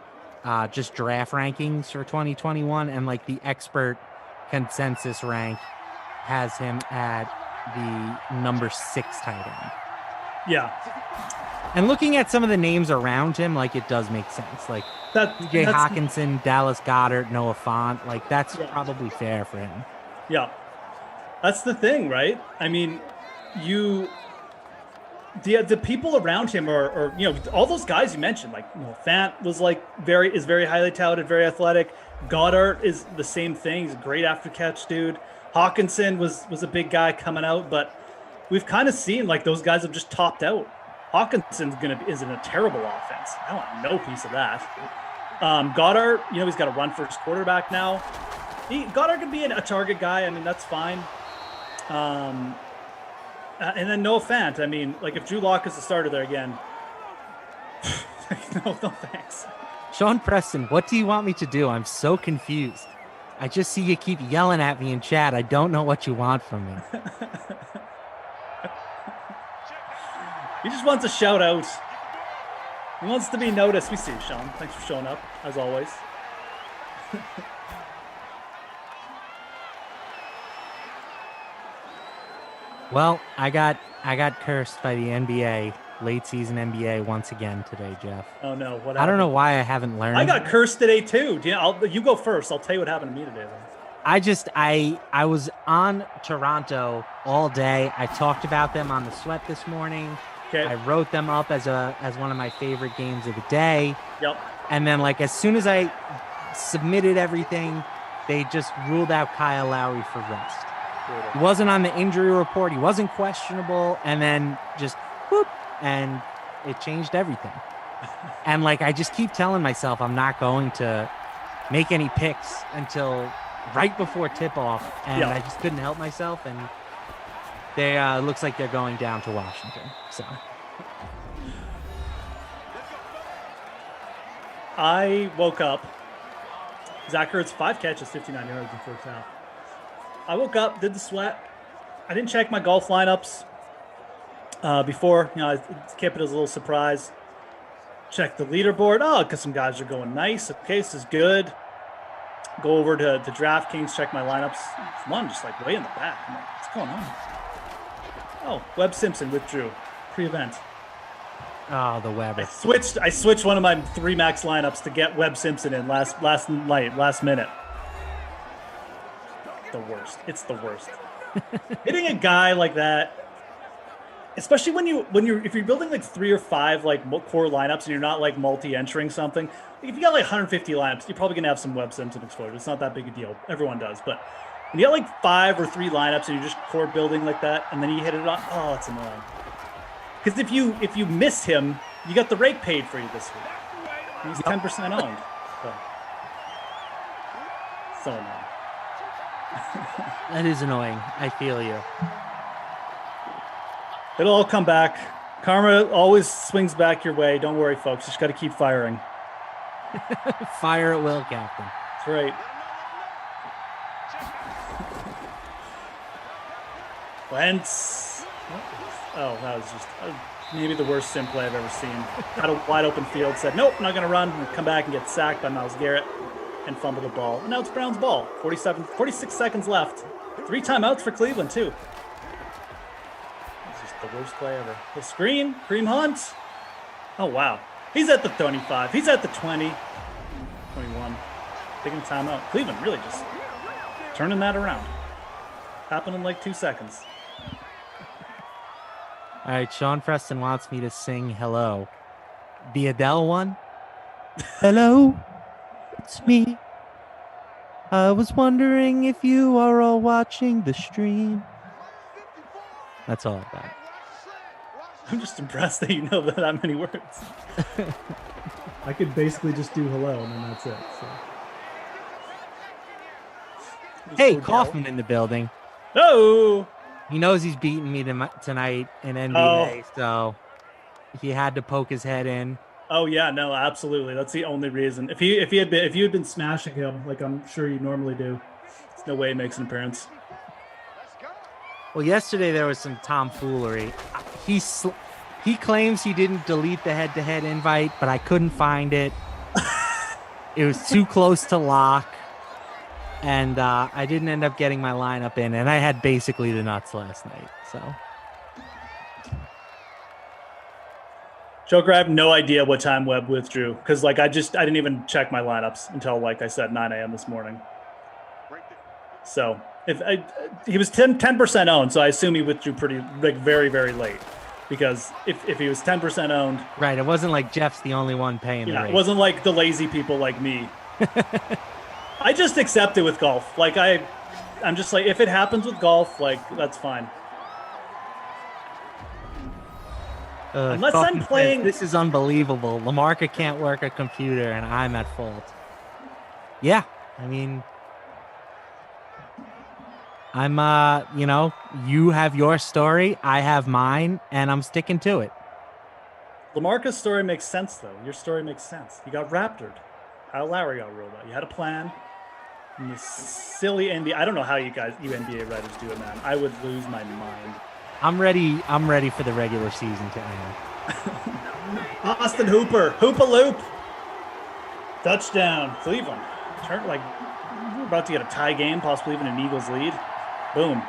just draft rankings for 2021, and like the expert consensus rank has him at the number 6 tight end. Yeah. And looking at some of the names around him, like it does make sense. Like Jay Hawkinson, Dallas Goedert, Noah Fant, like that's probably fair for him. Yeah. That's the thing, right? I mean, the people around him are all those guys you mentioned, like Fant was is very highly touted, very athletic. Goddard is the same thing. He's a great after catch dude. Hawkinson was a big guy coming out, but we've kind of seen like those guys have just topped out. Hawkinson's is in a terrible offense. I want no piece of that. Goddard, he's got to run for his quarterback now. Goddard could be a target guy. I mean, that's fine. And then Noah Fant. I mean, like if Drew Lock is the starter there again, no thanks. Sean Preston, what do you want me to do? I'm so confused. I just see you keep yelling at me in chat. I don't know what you want from me. He just wants a shout out. He wants to be noticed. We see you, Sean. Thanks for showing up, as always. Well, I got cursed by the NBA, late season NBA once again today, Jeff. Oh no, what happened? I don't know why I haven't learned. I got cursed today too. You go first. I'll tell you what happened to me today then. I was on Toronto all day. I talked about them on the Sweat this morning. Okay. I wrote them up as one of my favorite games of the day. Yep. And then like as soon as I submitted everything, they just ruled out Kyle Lowry for rest. He wasn't on the injury report. He wasn't questionable. And then just whoop, and it changed everything. And like I just keep telling myself I'm not going to make any picks until right before tip-off, and I just couldn't help myself. And they looks like they're going down to Washington. So I woke up. Zach Ertz 5 catches, 59 yards in the first half. I woke up, did the Sweat. I didn't check my golf lineups before. I kept it as a little surprise. Check the leaderboard. Oh, because some guys are going nice. Okay, this is good. Go over to DraftKings, check my lineups. One just like way in the back. I'm like, what's going on? Oh, Webb Simpson withdrew pre-event. Oh, the Webb. I switched one of my 3 max lineups to get Webb Simpson in last minute. The worst. It's the worst. Hitting a guy like that, especially if you're building like 3 or 5 like core lineups and you're not like multi-entering something. Like if you got like 150 lineups, you're probably gonna have some Webb Simpson exposure. It's not that big a deal. Everyone does, but when you got like 5 or 3 lineups and you're just core building like that, and then you hit it on, oh, it's annoying. Because if you miss him, you got the rake paid for you this week. He's 10% owned. So annoying. That is annoying. I feel you. It'll all come back. Karma always swings back your way. Don't worry, folks. Just got to keep firing. Fire at will, Captain. That's right. Wentz. Oh, that was just maybe the worst sim play I've ever seen. Had a wide open field. Said, nope, I'm not going to run. And come back and get sacked by Myles Garrett and fumble the ball. And now it's Brown's ball. 46 seconds left. 3 timeouts for Cleveland, too. It's just the worst play ever. The screen, Kareem Hunt. Oh, wow. He's at the 25. He's at the 20. 21. Taking timeout. Cleveland really just turning that around. Happened in like 2 seconds. All right, Sean Preston wants me to sing Hello. The Adele one. Hello, it's me. I was wondering if you are all watching the stream. That's all I got. I'm just impressed that you know that many words. I could basically just do hello and then that's it. So. Hey, Kaufman in the building. Oh! He knows he's beating me tonight in NBA, so he had to poke his head in. Oh yeah, no, absolutely. That's the only reason. If you had been smashing him like I'm sure you normally do, there's no way he makes an appearance. Well, yesterday there was some tomfoolery. He claims he didn't delete the head-to-head invite, but I couldn't find it. It was too close to lock. And I didn't end up getting my lineup in, and I had basically the nuts last night. So, Joker, I have no idea what time Webb withdrew because, like, I didn't even check my lineups until, like I said, 9 a.m. this morning. So, he was 10% owned, so I assume he withdrew very, very late. because if he was 10% owned, Right. It wasn't like Jeff's the only one paying the yeah, rate. it wasn't like the lazy people like me. I just accept it with golf. Like I'm just like, if it happens with golf, like that's fine. Unless I'm playing. This is unbelievable. Lamarca can't work a computer, and I'm at fault. Yeah, I mean, I'm. You have your story, I have mine, and I'm sticking to it. Lamarca's story makes sense, though. Your story makes sense. You got raptored. How Lowry got ruled out. You had a plan. And this silly NBA. I don't know how you NBA writers do it, man. I would lose my mind. I'm ready for the regular season to end. Austin Hooper. Hoop-a-loop. Touchdown. Cleveland. We're about to get a tie game, possibly even an Eagles lead. Boom.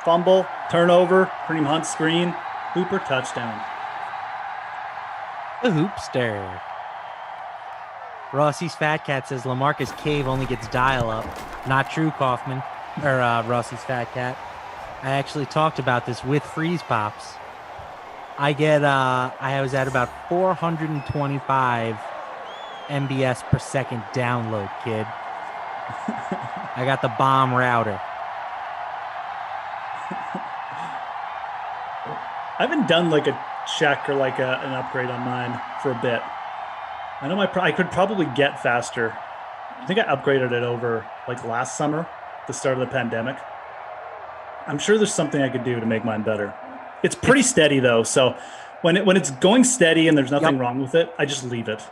Fumble. Turnover. Kareem Hunt screen. Hooper touchdown. The hoopster. Rossi's Fat Cat says Lamarcus Cave only gets dial-up. Not true, Kaufman. Or Rossi's Fat Cat. I actually talked about this with Freeze Pops. I was at about 425 MBS per second download, kid. I got the bomb router. I haven't done like a check or like an upgrade on mine for a bit. I know I could probably get faster. I think I upgraded it over like last summer, the start of the pandemic. I'm sure there's something I could do to make mine better. It's pretty steady though, so when it's going steady and there's nothing wrong with it, I just leave it.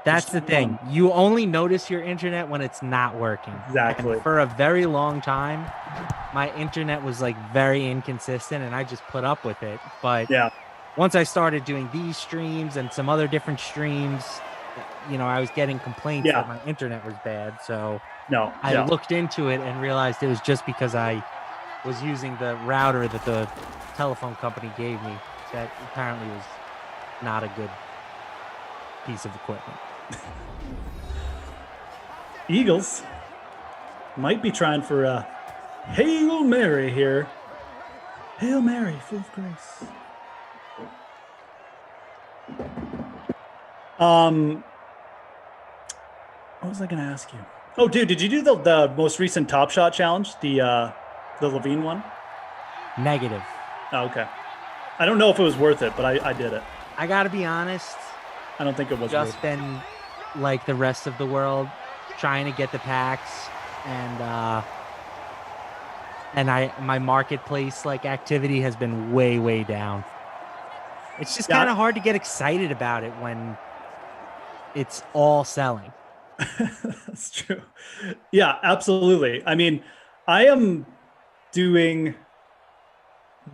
That's the thing. You only notice your internet when it's not working. Exactly. And for a very long time, my internet was like very inconsistent, and I just put up with it. But yeah, once I started doing these streams and some other different streams, I was getting complaints that my internet was bad. So I looked into it and realized it was just because I was using the router that the telephone company gave me that apparently was not a good piece of equipment. Eagles might be trying for a Hail Mary here. Hail Mary, full of grace. What was I going to ask you? Oh, dude, did you do the most recent Top Shot challenge? The Levine one? Negative. Oh, okay. I don't know if it was worth it, but I did it. I got to be honest. I don't think it was just been like the rest of the world trying to get the packs, and my marketplace like activity has been way down. It's just kind of hard to get excited about it when it's all selling. That's true. Yeah, absolutely. I mean, I am doing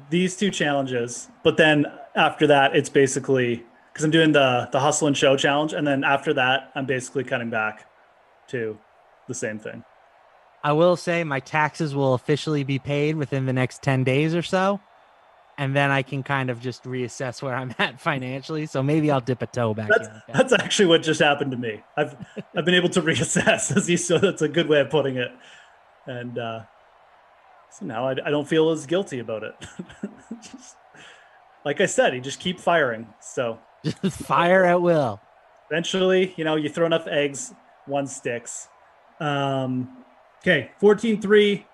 these two challenges, but then after that, it's basically because I'm doing the Hustle and Show challenge, and then after that, I'm basically cutting back to the same thing. I will say my taxes will officially be paid within the next 10 days or so, and then I can kind of just reassess where I'm at financially. So maybe I'll dip a toe back in. That's actually what just happened to me. I've been able to reassess, so that's a good way of putting it. And so now I don't feel as guilty about it. Like I said, you just keep firing. So just fire at will. Eventually, you throw enough eggs, one sticks. Okay, 14-3.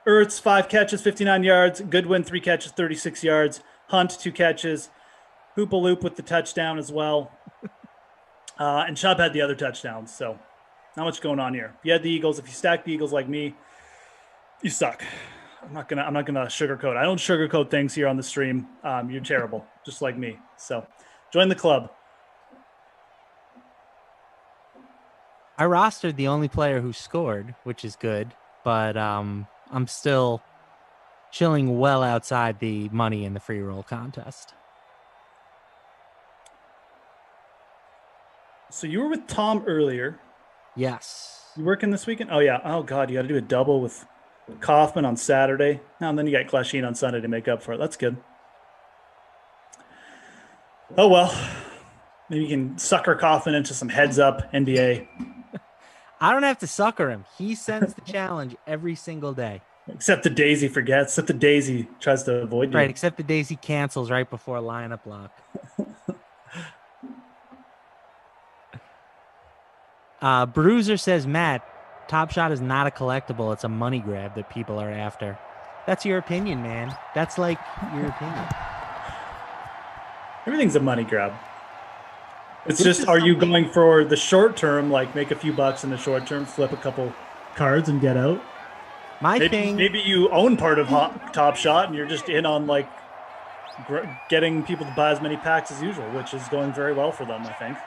Ertz, 5 catches, 59 yards. Goodwin, 3 catches, 36 yards. Hunt, 2 catches. Hoop-a-loop with the touchdown as well. And Chubb had the other touchdowns, so not much going on here. If you had the Eagles, if you stack the Eagles like me, you suck. I'm not gonna sugarcoat. I don't sugarcoat things here on the stream. You're terrible, just like me. So join the club. I rostered the only player who scored, which is good, but I'm still chilling well outside the money in the free roll contest. So you were with Tom earlier. Yes. You working this weekend? Oh, yeah. Oh, God, you got to do a double with Kaufman on Saturday. Now and then you got Glasheen on Sunday to make up for it. That's good. Oh, well. Maybe you can sucker Kaufman into some heads up NBA. I don't have to sucker him. He sends the challenge every single day. Except the Daisy forgets. Except the Daisy tries to avoid you. Right, except the Daisy cancels right before lineup lock. Bruiser says, Matt, Top Shot is not a collectible. It's a money grab that people are after. That's your opinion, man. That's like your opinion. Everything's a money grab. It's just, are you going for the short term, like make a few bucks in the short term, flip a couple cards and get out? Maybe you own part of Top Shot and you're just in on like getting people to buy as many packs as usual, which is going very well for them, I think.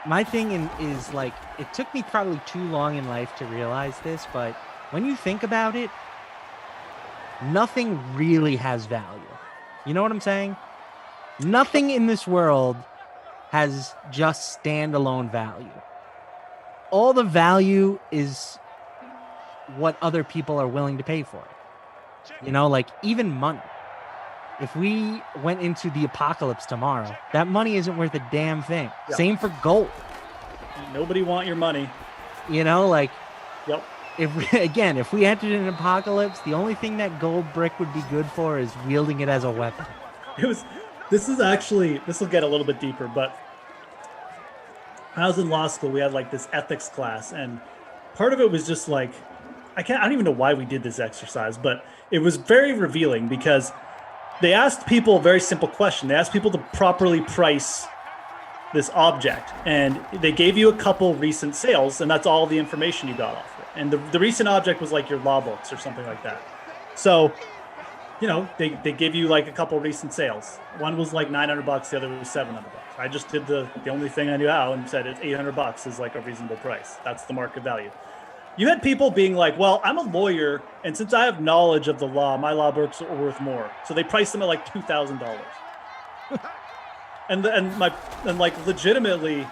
My thing is like, it took me probably too long in life to realize this, but when you think about it, nothing really has value. You know what I'm saying? Nothing in this world has just standalone value. All the value is what other people are willing to pay for it. You know, like even money. If we went into the apocalypse tomorrow, that money isn't worth a damn thing. Yeah. Same for gold. Nobody want your money. You know, like, yep. If we entered an apocalypse, the only thing that gold brick would be good for is wielding it as a weapon. This will get a little bit deeper, but when I was in law school, we had like this ethics class, and part of it was just like, I don't even know why we did this exercise, but it was very revealing because they asked people a very simple question. They asked people to properly price this object, and they gave you a couple recent sales, and that's all the information you got off it. And the recent object was like your law books or something like that. So, you know, they give you like a couple recent sales. One was like $900, the other was $700. I just did the only thing I knew how and said it's $800 is like a reasonable price. That's the market value. You had people being like, well, I'm a lawyer, and since I have knowledge of the law, my law books are worth more. So they priced them at like $2,000. and like legitimately,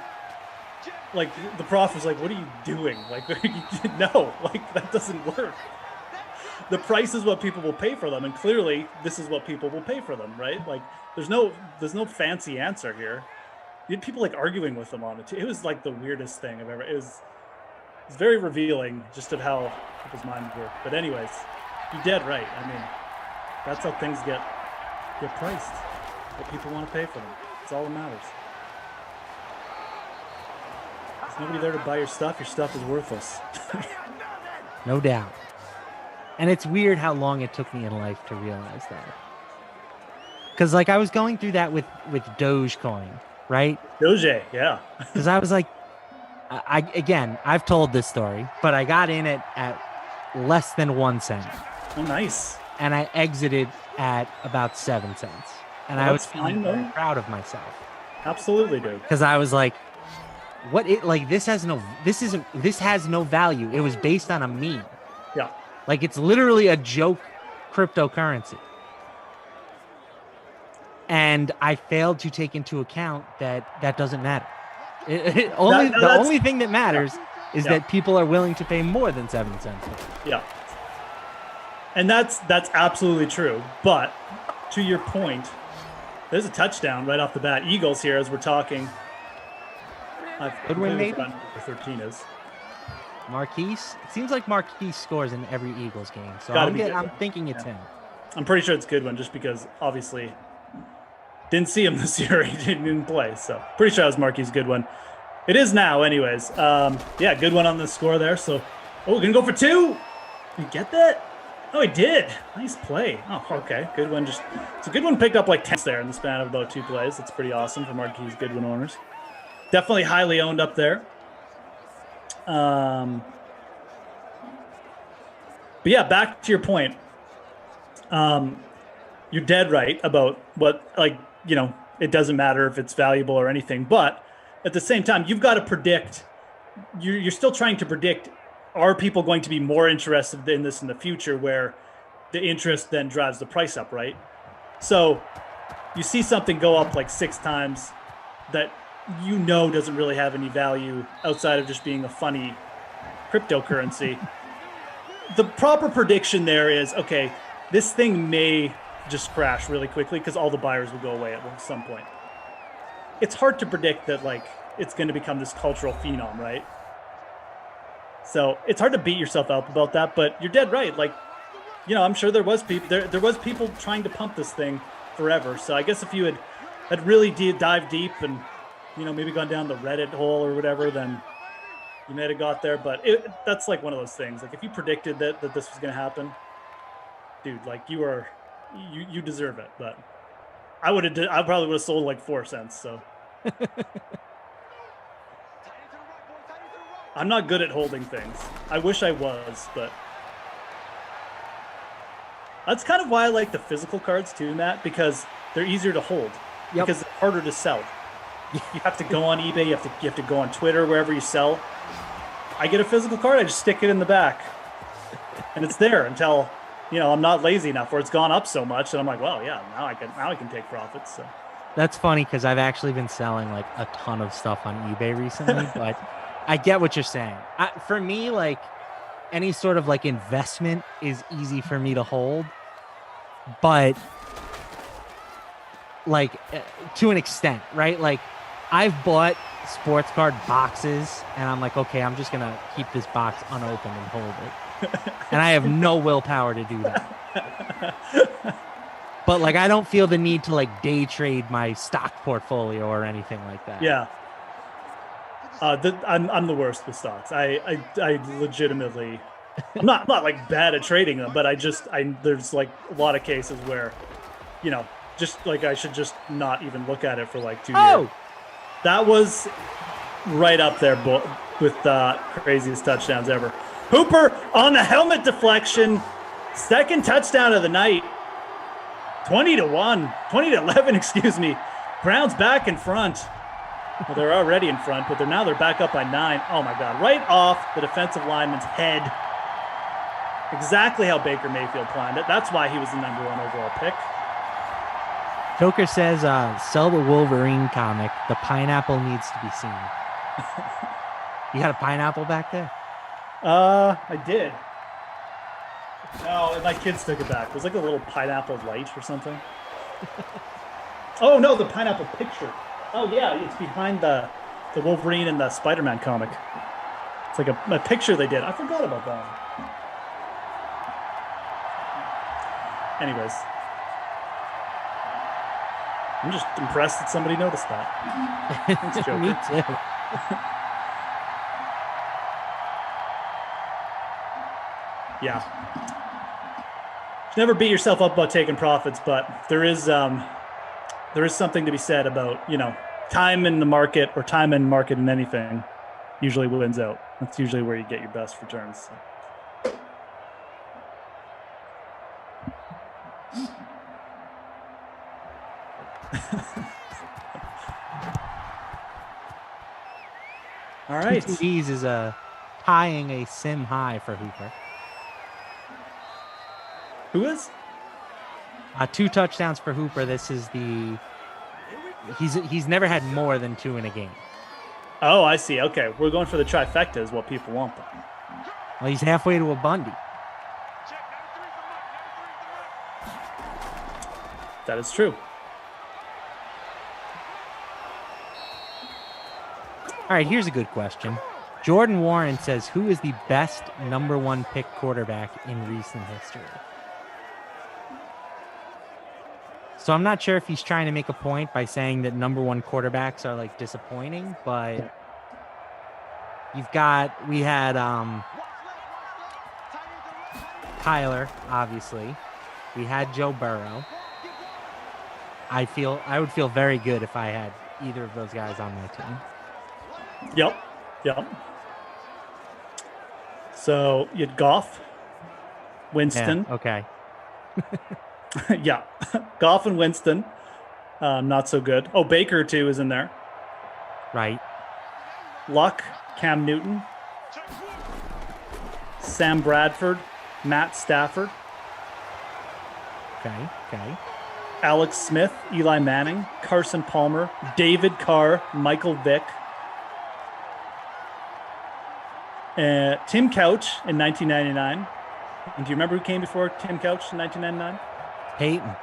like the prof was like, what are you doing? Like, no, like that doesn't work. The price is what people will pay for them, and clearly this is what people will pay for them, right? Like there's no fancy answer here. You had people like arguing with them on it too. It was like the weirdest thing I've ever. It's very revealing just of how people's minds work. But anyways, you're dead right. I mean, that's how things get priced. What people want to pay for them. It's all that matters. There's nobody there to buy your stuff. Your stuff is worthless. No doubt. And it's weird how long it took me in life to realize that. Because like I was going through that with Dogecoin, right? Doge, yeah. Because I was like, I've told this story, but I got in it at less than 1 cent. Oh, nice. And I exited at about 7 cents. And I was feeling very proud of myself. Absolutely, dude. Because I was like, this has no value. It was based on a meme. Yeah. Like it's literally a joke cryptocurrency. And I failed to take into account that doesn't matter. The only thing that matters is that people are willing to pay more than 7 cents. Yeah. And that's absolutely true. But to your point, there's a touchdown right off the bat. Eagles here as we're talking. Good win, maybe. 13 is. Marquise? It seems like Marquise scores in every Eagles game. So I'm thinking it's him. I'm pretty sure it's Goodwin just because obviously didn't see him this year. He didn't play. So pretty sure it was Marquise Goodwin. It is now anyways. Yeah, Goodwin on the score there. So, we're going to go for 2. Did he get that? Oh, he did. Nice play. Oh, okay. Goodwin Goodwin picked up like 10 there in the span of about 2 plays. That's pretty awesome for Marquise Goodwin owners. Definitely highly owned up there. But yeah, back to your point. You're dead right about what, like, you know, it doesn't matter if it's valuable or anything, but at the same time, you've got to predict, you're still trying to predict, are people going to be more interested in this in the future where the interest then drives the price up, right? So you see something go up like 6 times that you know doesn't really have any value outside of just being a funny cryptocurrency. The proper prediction there is, okay, this thing may just crash really quickly because all the buyers will go away at some point. It's hard to predict that like it's going to become this cultural phenom, right? So it's hard to beat yourself up about that, but you're dead right. Like, I'm sure there was people there was people trying to pump this thing forever. So I guess if you had really dived deep and maybe gone down the Reddit hole or whatever, then you might have got there. But that's like one of those things. Like if you predicted that this was going to happen, dude, like you deserve it. But I probably would have sold like 4 cents. So I'm not good at holding things. I wish I was, but that's kind of why I like the physical cards too, Matt, because they're easier to hold. Yep. Because they're harder to sell. You have to go on eBay. You have to go on Twitter, wherever you sell. I get a physical card. I just stick it in the back, and it's there until I'm not lazy enough, or it's gone up so much that I'm like, well, yeah, now I can take profits. So That's funny because I've actually been selling like a ton of stuff on eBay recently, but I get what you're saying. For me, like any sort of like investment is easy for me to hold, but like to an extent, right? Like I've bought sports card boxes and I'm like, okay, I'm just going to keep this box unopened and hold it. And I have no willpower to do that. But like, I don't feel the need to like day trade my stock portfolio or anything like that. Yeah. I'm the worst with stocks. I legitimately, I'm not like bad at trading them, but there's like a lot of cases where, just like I should just not even look at it for like 2 years. That was right up there with the craziest touchdowns ever. Hooper on the helmet deflection, second touchdown of the night. 20-11, excuse me. Browns back in front. Well, they're already in front, but they're back up by 9. Oh my God! Right off the defensive lineman's head. Exactly how Baker Mayfield planned it. That's why he was the number 1 overall pick. Joker says, sell the Wolverine comic. The pineapple needs to be seen. You got a pineapple back there? I did. No, my kids took it back. It was like a little pineapple light or something. Oh, no, the pineapple picture. Oh, yeah, it's behind the Wolverine and the Spider-Man comic. It's like a picture they did. I forgot about that. Anyways. I'm just impressed that somebody noticed that. Thanks, Joker. Me too. Yeah. Never beat yourself up about taking profits, but there is something to be said about, time in the market or time in market in anything usually wins out. That's usually where you get your best returns. So. All right. 2 TDs is tying a sim high for Hooper. Who is? 2 touchdowns for Hooper. This is he's never had more than 2 in a game. Oh, I see. Okay, we're going for the trifecta is what people want. Well, he's halfway to a Bundy. That is true. All right, here's a good question. Jordan Warren says, who is the best number 1 pick quarterback in recent history? So I'm not sure if he's trying to make a point by saying that number 1 quarterbacks are like disappointing, but we had Kyler, obviously. We had Joe Burrow. I would feel very good if I had either of those guys on my team. Yep. So you had Goff, Winston. Yeah, okay. Yeah, Goff and Winston, not so good. Oh, Baker too is in there. Right. Luck, Cam Newton, Sam Bradford, Matt Stafford. Okay. Alex Smith, Eli Manning, Carson Palmer, David Carr, Michael Vick, Tim Couch in 1999. And do you remember who came before Tim Couch in 1999? Peyton.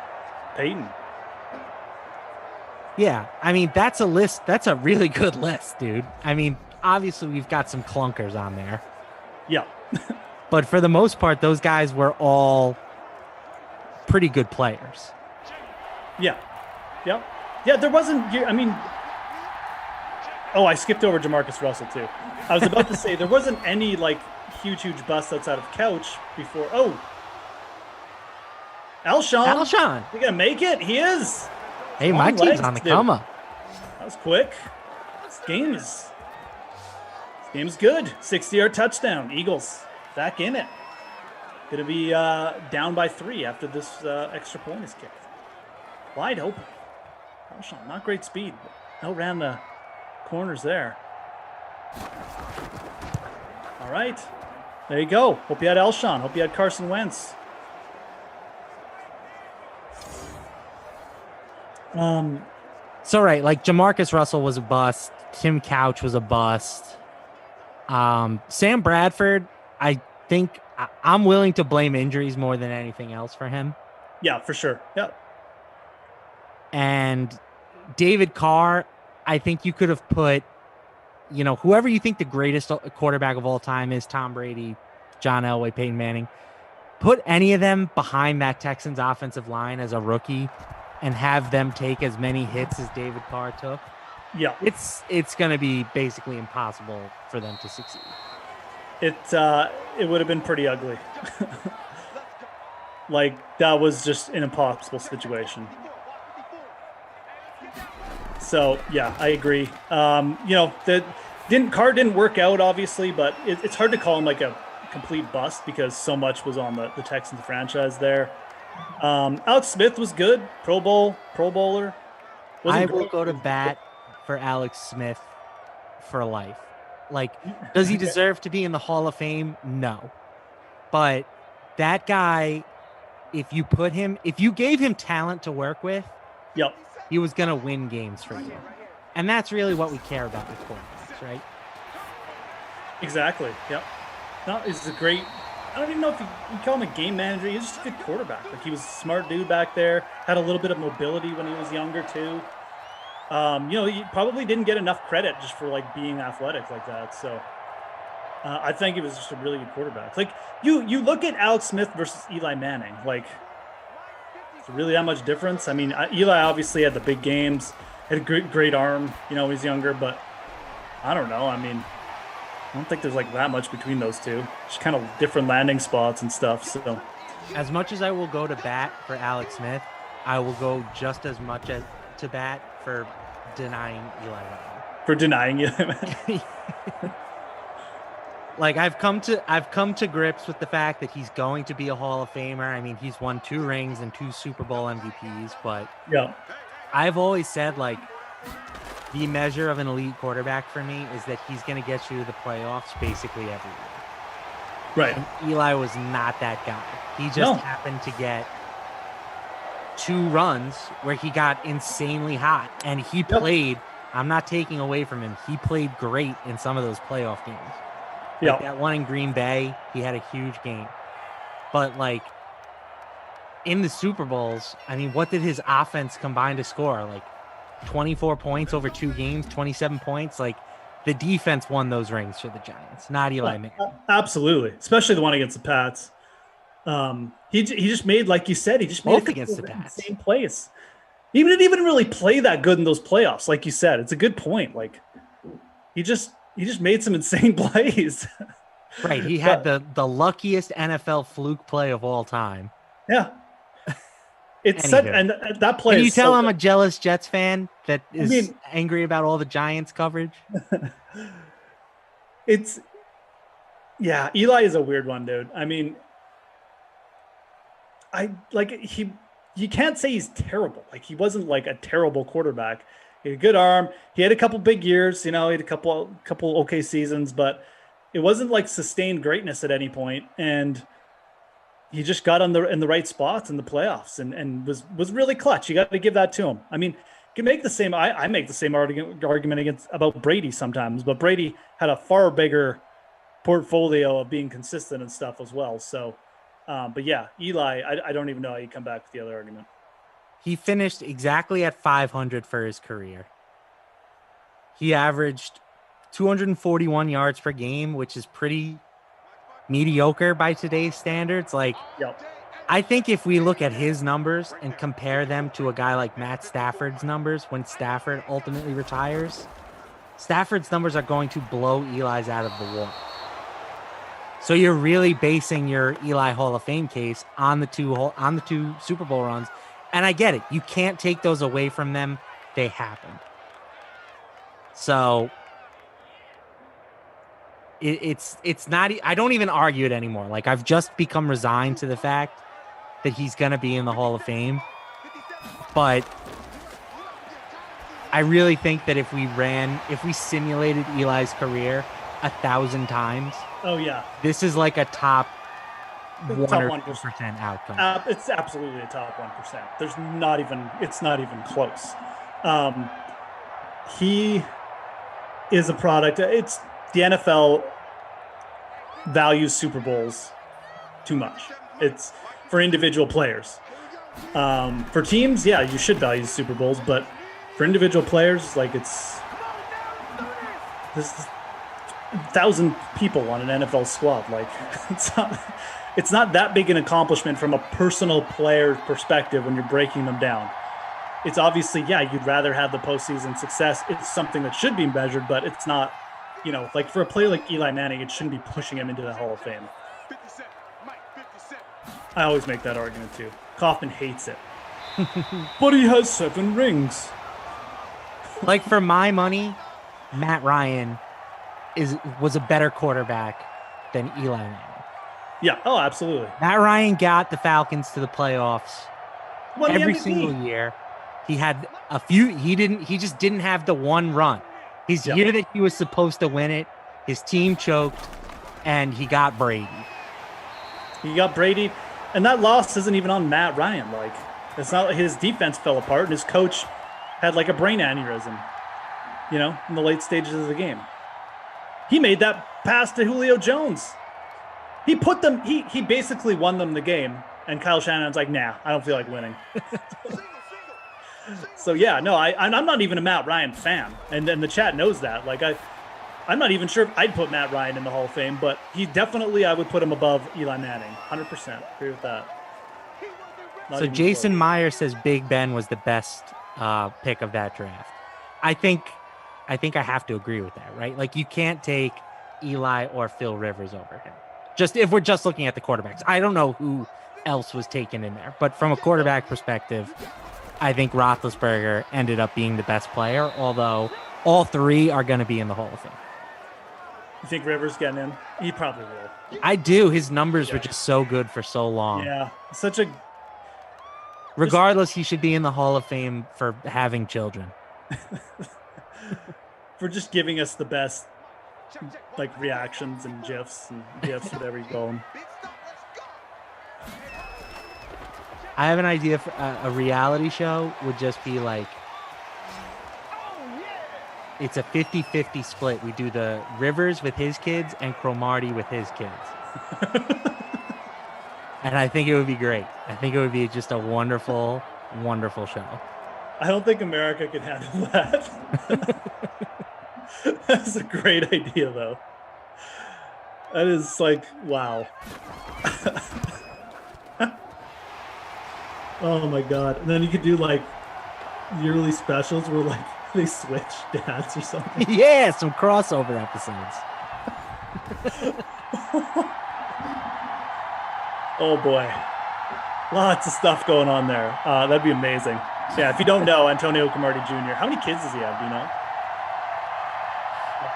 Yeah, I mean, that's a list. That's a really good list, dude. I mean, obviously we've got some clunkers on there. Yeah. But for the most part, those guys were all pretty good players. Yeah. Yeah. Yeah, there wasn't, I mean, oh, I skipped over Jamarcus Russell too. I was about to say there wasn't any like huge bust outside of Couch before. Oh, Alshon. You gonna make it? He is. Hey, my team's on the come up. That was quick. This game is good. 60-yard touchdown. Eagles back in it. Gonna be down by 3 after this extra point is kicked. Wide open. Alshon, not great speed. Outran the corners there. All right. There you go. Hope you had Alshon. Hope you had Carson Wentz. So right, like Jamarcus Russell was a bust. Tim Couch was a bust. Sam Bradford, I think I'm willing to blame injuries more than anything else for him. Yeah, for sure. Yeah. And David Carr, I think you could have put, whoever you think the greatest quarterback of all time is, Tom Brady, John Elway, Peyton Manning, put any of them behind that Texans offensive line as a rookie and have them take as many hits as David Carr took. Yeah. It's going to be basically impossible for them to succeed. It would have been pretty ugly. Like, that was just an impossible situation. So, yeah, I agree. Carr didn't work out, obviously, but it's hard to call him like a complete bust because so much was on the Texans franchise there. Alex Smith was good. Pro Bowler. I will go to bat for Alex Smith for life. Like, does he deserve to be in the Hall of Fame? No. But that guy, if you gave him talent to work with, yep, he was going to win games for you. And that's really what we care about with quarterbacks, right? Exactly. Yep. No, he's a great, I don't even know if you call him a game manager. He's just a good quarterback. Like, he was a smart dude back there, had a little bit of mobility when he was younger too. He probably didn't get enough credit just for like being athletic like that. So I think he was just a really good quarterback. Like, you look at Alex Smith versus Eli Manning, like, is there really that much difference? I mean, Eli obviously had the big games, had a great arm, when he's younger, but I don't know. I mean, I don't think there's like that much between those two. Just kind of different landing spots and stuff. So, as much as I will go to bat for Alex Smith, I will go just as much as to bat for denying Eli Manning. For denying Eli Manning. Like, I've come to grips with the fact that he's going to be a Hall of Famer. I mean, he's won 2 rings and 2 Super Bowl MVPs, but yeah, I've always said, like, the measure of an elite quarterback for me is that he's going to get you to the playoffs basically every year. Right. And Eli was not that guy. He just happened to get 2 runs where he got insanely hot, and he played. I'm not taking away from him. He played great in some of those playoff games. Like that one in Green Bay, he had a huge game. But, like, in the Super Bowls, I mean, what did his offense combine to score? Like, 24 points over 2 games, 27 points. Like, the defense won those rings for the Giants, not Eli Manning. Absolutely, especially the one against the Pats. He just made, like you said, he just made both against the Pats. Same plays. He didn't even really play that good in those playoffs, like you said. It's a good point. Like, he just made some insane plays. Right, he had the luckiest NFL fluke play of all time. Yeah. It's such, and that play. Can you is tell so I'm good. a jealous Jets fan that is angry about all the Giants coverage? Eli is a weird one, dude. I mean, you can't say he's terrible. Like, he wasn't like a terrible quarterback. He had a good arm. He had a couple big years, he had a couple okay seasons, but it wasn't like sustained greatness at any point. And he just got in the right spots in the playoffs and was really clutch. You got to give that to him. I mean, you can make the same. I make the same argument about Brady sometimes, but Brady had a far bigger portfolio of being consistent and stuff as well. So, but yeah, Eli, I don't even know how you come back with the other argument. He finished exactly at 500 for his career. He averaged 241 yards per game, which is pretty mediocre by today's standards. Like, I think if we look at his numbers and compare them to a guy like Matt Stafford's numbers when Stafford ultimately retires, Stafford's numbers are going to blow Eli's out of the water. So you're really basing your Eli Hall of Fame case on the two Super Bowl runs. And I get it. You can't take those away from them. They happened. So it's not, I don't even argue it anymore. Like, I've just become resigned to the fact that he's going to be in the Hall of Fame. But I really think that if we simulated Eli's career 1,000 times. Oh yeah. This is like a top 1 or 2% outcome. It's absolutely a top 1%. It's not even close. He is a product. It's the NFL values Super Bowls too much. It's for individual players. For teams, yeah, you should value Super Bowls, but for individual players, like there's 1,000 people on an NFL squad. Like it's not that big an accomplishment from a personal player perspective when you're breaking them down. It's obviously, yeah, you'd rather have the postseason success. It's something that should be measured, but it's not, like for a player like Eli Manning, it shouldn't be pushing him into the Hall of Fame. I always make that argument too. Kaufman hates it. But he has 7 rings. Like, for my money, Matt Ryan was a better quarterback than Eli Manning. Yeah, oh, absolutely. Matt Ryan got the Falcons to the playoffs every single year. He had a few. He just didn't have the one run. His year that he was supposed to win it, his team choked, and he got Brady. And that loss isn't even on Matt Ryan. Like, it's not like his defense fell apart and his coach had like a brain aneurysm, in the late stages of the game. He made that pass to Julio Jones. He put them, he basically won them the game, and Kyle Shanahan's like, nah, I don't feel like winning. So yeah, no, I'm not even a Matt Ryan fan, and the chat knows that. Like, I'm not even sure if I'd put Matt Ryan in the Hall of Fame, but I would put him above Eli Manning. 100% agree with that. So Jason Meyer says Big Ben was the best pick of that draft. I think I have to agree with that, right? Like, you can't take Eli or Phil Rivers over him. Just if we're just looking at the quarterbacks. I don't know who else was taken in there, but from a quarterback perspective, I think Roethlisberger ended up being the best player, although all 3 are going to be in the Hall of Fame. You think Rivers getting in? He probably will. I do. His numbers were just so good for so long. Yeah, Regardless, he should be in the Hall of Fame for having children. For just giving us the best, like, reactions and GIFs with every goal. I have an idea for a reality show would just be like, it's a 50-50 split. We do the Rivers with his kids and Cromartie with his kids. And I think it would be great. I think it would be just a wonderful, wonderful show. I don't think America can handle that. That's a great idea, though. That is like, wow. Oh my God. And then you could do like yearly specials where like they switch dads or something. Yeah, some crossover episodes. Oh boy. Lots of stuff going on there. That'd be amazing. Yeah, if you don't know, Antonio Cromartie Jr., how many kids does he have? Do you know?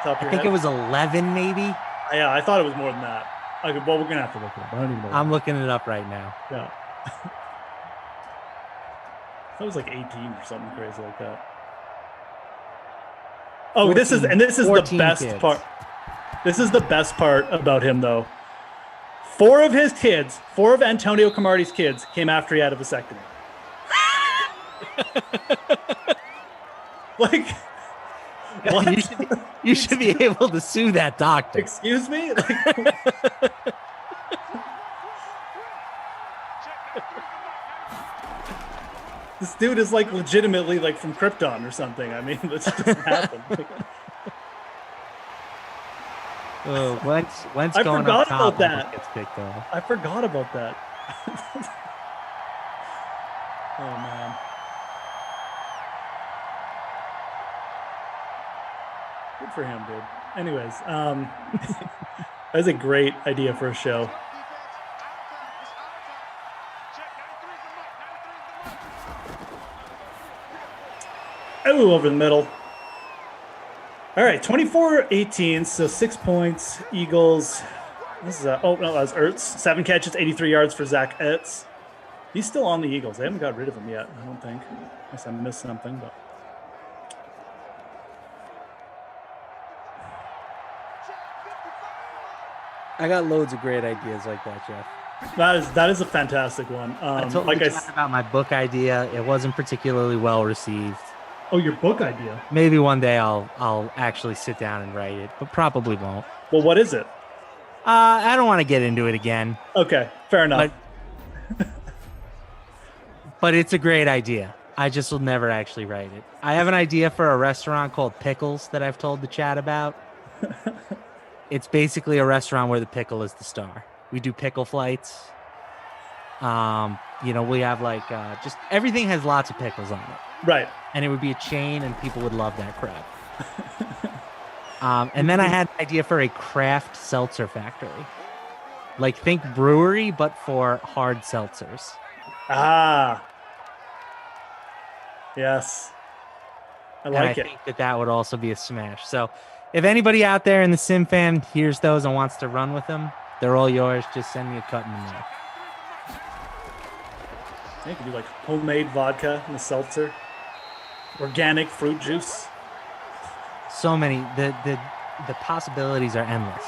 I think it was 11, maybe. Yeah, I thought it was more than that. Okay, well, we're going to have to look it up. I don't even know. I'm looking it up right now. Yeah. That was like 18 or something crazy like that. Oh, 14, this is the best kids. part. This is the best part about him, though. 4 of Antonio Cromartie's kids came after he had a vasectomy. Like, what? You should be able to sue that doctor. Excuse me? Like, this dude is like legitimately like from Krypton or something. I mean, that just doesn't happen. Wentz I going forgot up top about that. Gets picked off. I forgot about that. Oh man. Good for him, dude. Anyways, that was a great idea for a show. Oh, over the middle. All right, 24-18, so 6 points. Eagles. This is that was Ertz. 7 catches, 83 yards for Zach Ertz. He's still on the Eagles. They haven't got rid of him yet, I don't think. Unless I missed something, but. I got loads of great ideas like that, Jeff. That is a fantastic one. I totally talked about my book idea. It wasn't particularly well received. Oh, your book idea? Maybe one day I'll actually sit down and write it, but probably won't. Well, what is it? I don't want to get into it again. Okay, fair enough. But it's a great idea. I just will never actually write it. I have an idea for a restaurant called Pickles that I've told the chat about. It's basically a restaurant where the pickle is the star. We do pickle flights. We have just everything has lots of pickles on it. Right. And it would be a chain and people would love that crap. And then I had an idea for a craft seltzer factory. Like think brewery, but for hard seltzers. Ah. Yes. I like it. I think that would also be a smash. So if anybody out there in the Sim fan hears those and wants to run with them, they're all yours. Just send me a cut in the mail. You can do like homemade vodka and a seltzer. Organic fruit juice. So many. The possibilities are endless.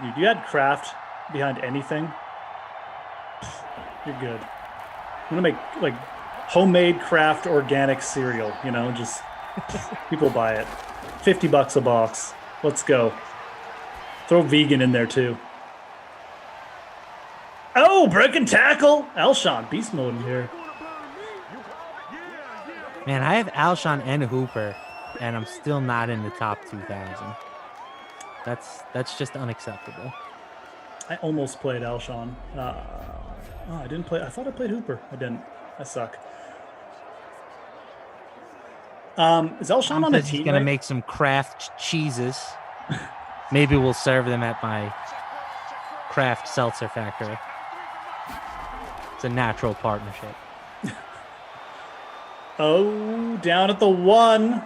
Dude, you add craft behind anything, you're good. I'm gonna make like homemade craft organic cereal, just people buy it. $50 a box. Let's go. Throw vegan in there too. Oh, broken tackle. Alshon, beast mode in here. Man, I have Alshon and Hooper, and I'm still not in the top 2,000. That's just unacceptable. I almost played Alshon. I didn't play. I thought I played Hooper. I didn't. I suck. Is Alshon on the team? He's gonna make some craft cheeses. Maybe we'll serve them at my craft seltzer factory. It's a natural partnership. Oh, down at the 1.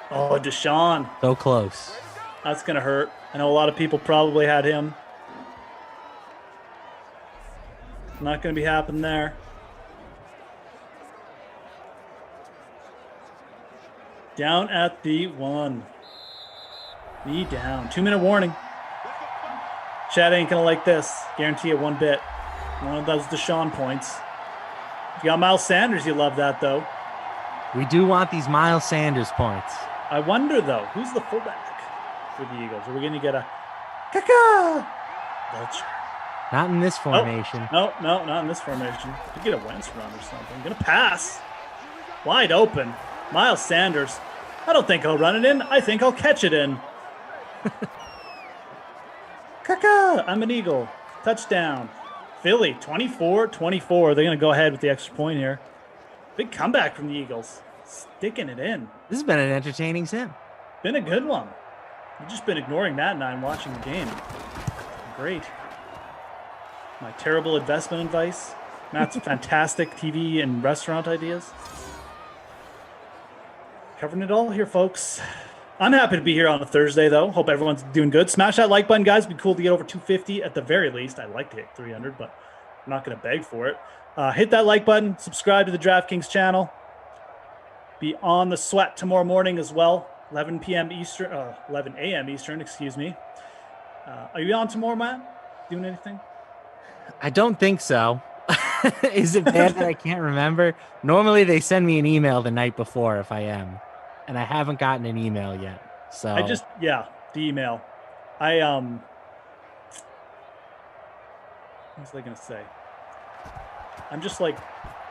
Oh, Deshaun. So close. That's going to hurt. I know a lot of people probably had him. Not going to be happening there. Down at the 1. Knee down. 2-minute warning. Chad ain't going to like this. Guarantee it one bit. One of those Deshaun points. If you got Miles Sanders, you love that, though. We do want these Miles Sanders points. I wonder, though, who's the fullback for the Eagles? Are we going to get a Kaka Vulture? Not in this formation. No, not in this formation. You get a Wentz run or something. Going to pass. Wide open. Miles Sanders. I don't think I'll run it in. I think I'll catch it in. Kaka! I'm an Eagle. Touchdown. Philly, 24-24. They're going to go ahead with the extra point here. Big comeback from the Eagles. Sticking it in. This has been an entertaining sim. Been a good one. I've just been ignoring Matt and I and watching the game. Great. My terrible investment advice. Matt's fantastic TV and restaurant ideas. Covering it all here, folks. I'm happy to be here on a Thursday, though. Hope everyone's doing good. Smash that like button, guys. It'd be cool to get over 250 at the very least. I'd like to hit 300, but I'm not going to beg for it. Hit that like button. Subscribe to the DraftKings channel. Be on the sweat tomorrow morning as well. 11 a.m. Eastern, excuse me. Are you on tomorrow, Matt? Doing anything? I don't think so. Is it bad that I can't remember? Normally they send me an email the night before if I am. And I haven't gotten an email yet. So the email. What was I gonna say? I'm just like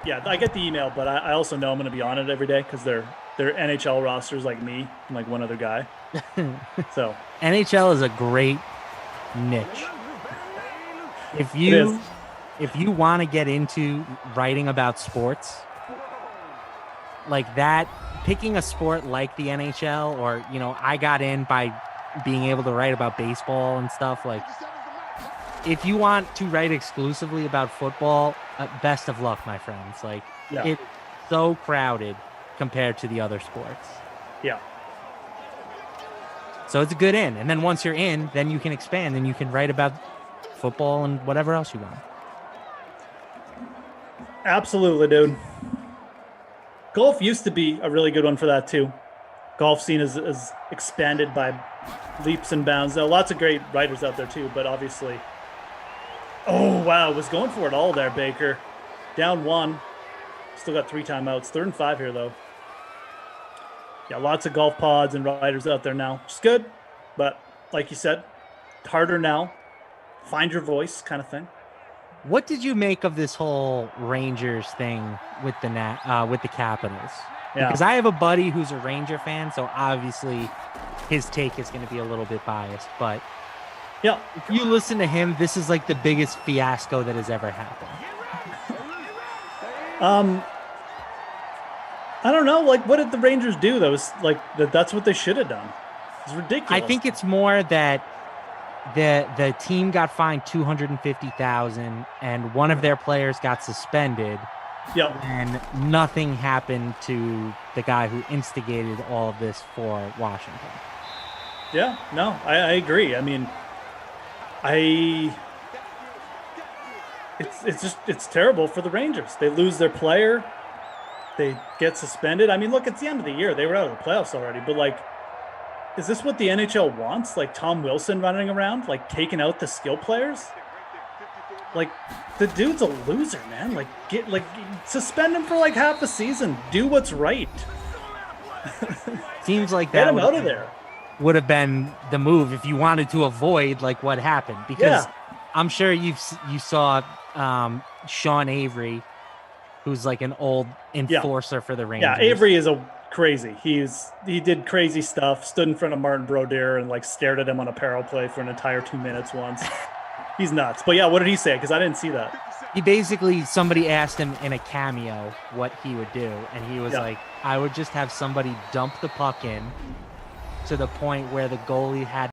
Yeah, I get the email, but I also know I'm going to be on it every day because they're NHL rosters like me and like one other guy. So NHL is a great niche. If you want to get into writing about sports like that, picking a sport like the NHL, or I got in by being able to write about baseball and stuff. Like, if you want to write exclusively about football, best of luck, my friends. Like, it's so crowded compared to the other sports. Yeah. So it's a good in. And then once you're in, then you can expand and you can write about football and whatever else you want. Absolutely, dude. Golf used to be a really good one for that too. Golf scene is expanded by leaps and bounds. Now, lots of great writers out there too, but obviously, oh wow, was going for it all there, Baker. Down 1, still got 3 timeouts. 3rd and 5 here though. Yeah, lots of golf pods and writers out there now, which is good, but like you said, harder now. Find your voice, kind of thing. What did you make of this whole Rangers thing with the Capitals? Yeah. Because I have a buddy who's a Ranger fan, so obviously his take is going to be a little bit biased. But yeah, if you listen to him, this is like the biggest fiasco that has ever happened. I don't know. Like, what did the Rangers do? That was like that's what they should have done. It's ridiculous. I think it's more that the team got fined $250,000 and one of their players got suspended. Yep. And nothing happened to the guy who instigated all of this for Washington. Yeah, no, I agree. I mean, it's terrible for the Rangers. They lose their player. They get suspended. I mean, look, it's the end of the year. They were out of the playoffs already, but like, is this what the NHL wants? Like Tom Wilson running around, like taking out the skill players? Like, the dude's a loser, man. Like, suspend him for like half a season. Do what's right. Seems like Get that him out of there. Would have been the move if you wanted to avoid like what happened. Because I'm sure you saw Sean Avery, who's like an old enforcer for the Rangers. Yeah, Avery is crazy. He did crazy stuff. Stood in front of Martin Brodeur and like stared at him on a power play for an entire 2 minutes once. He's nuts. But yeah, what did he say? Because I didn't see that. He basically, somebody asked him in a cameo what he would do, and he was like, I would just have somebody dump the puck in to the point where the goalie had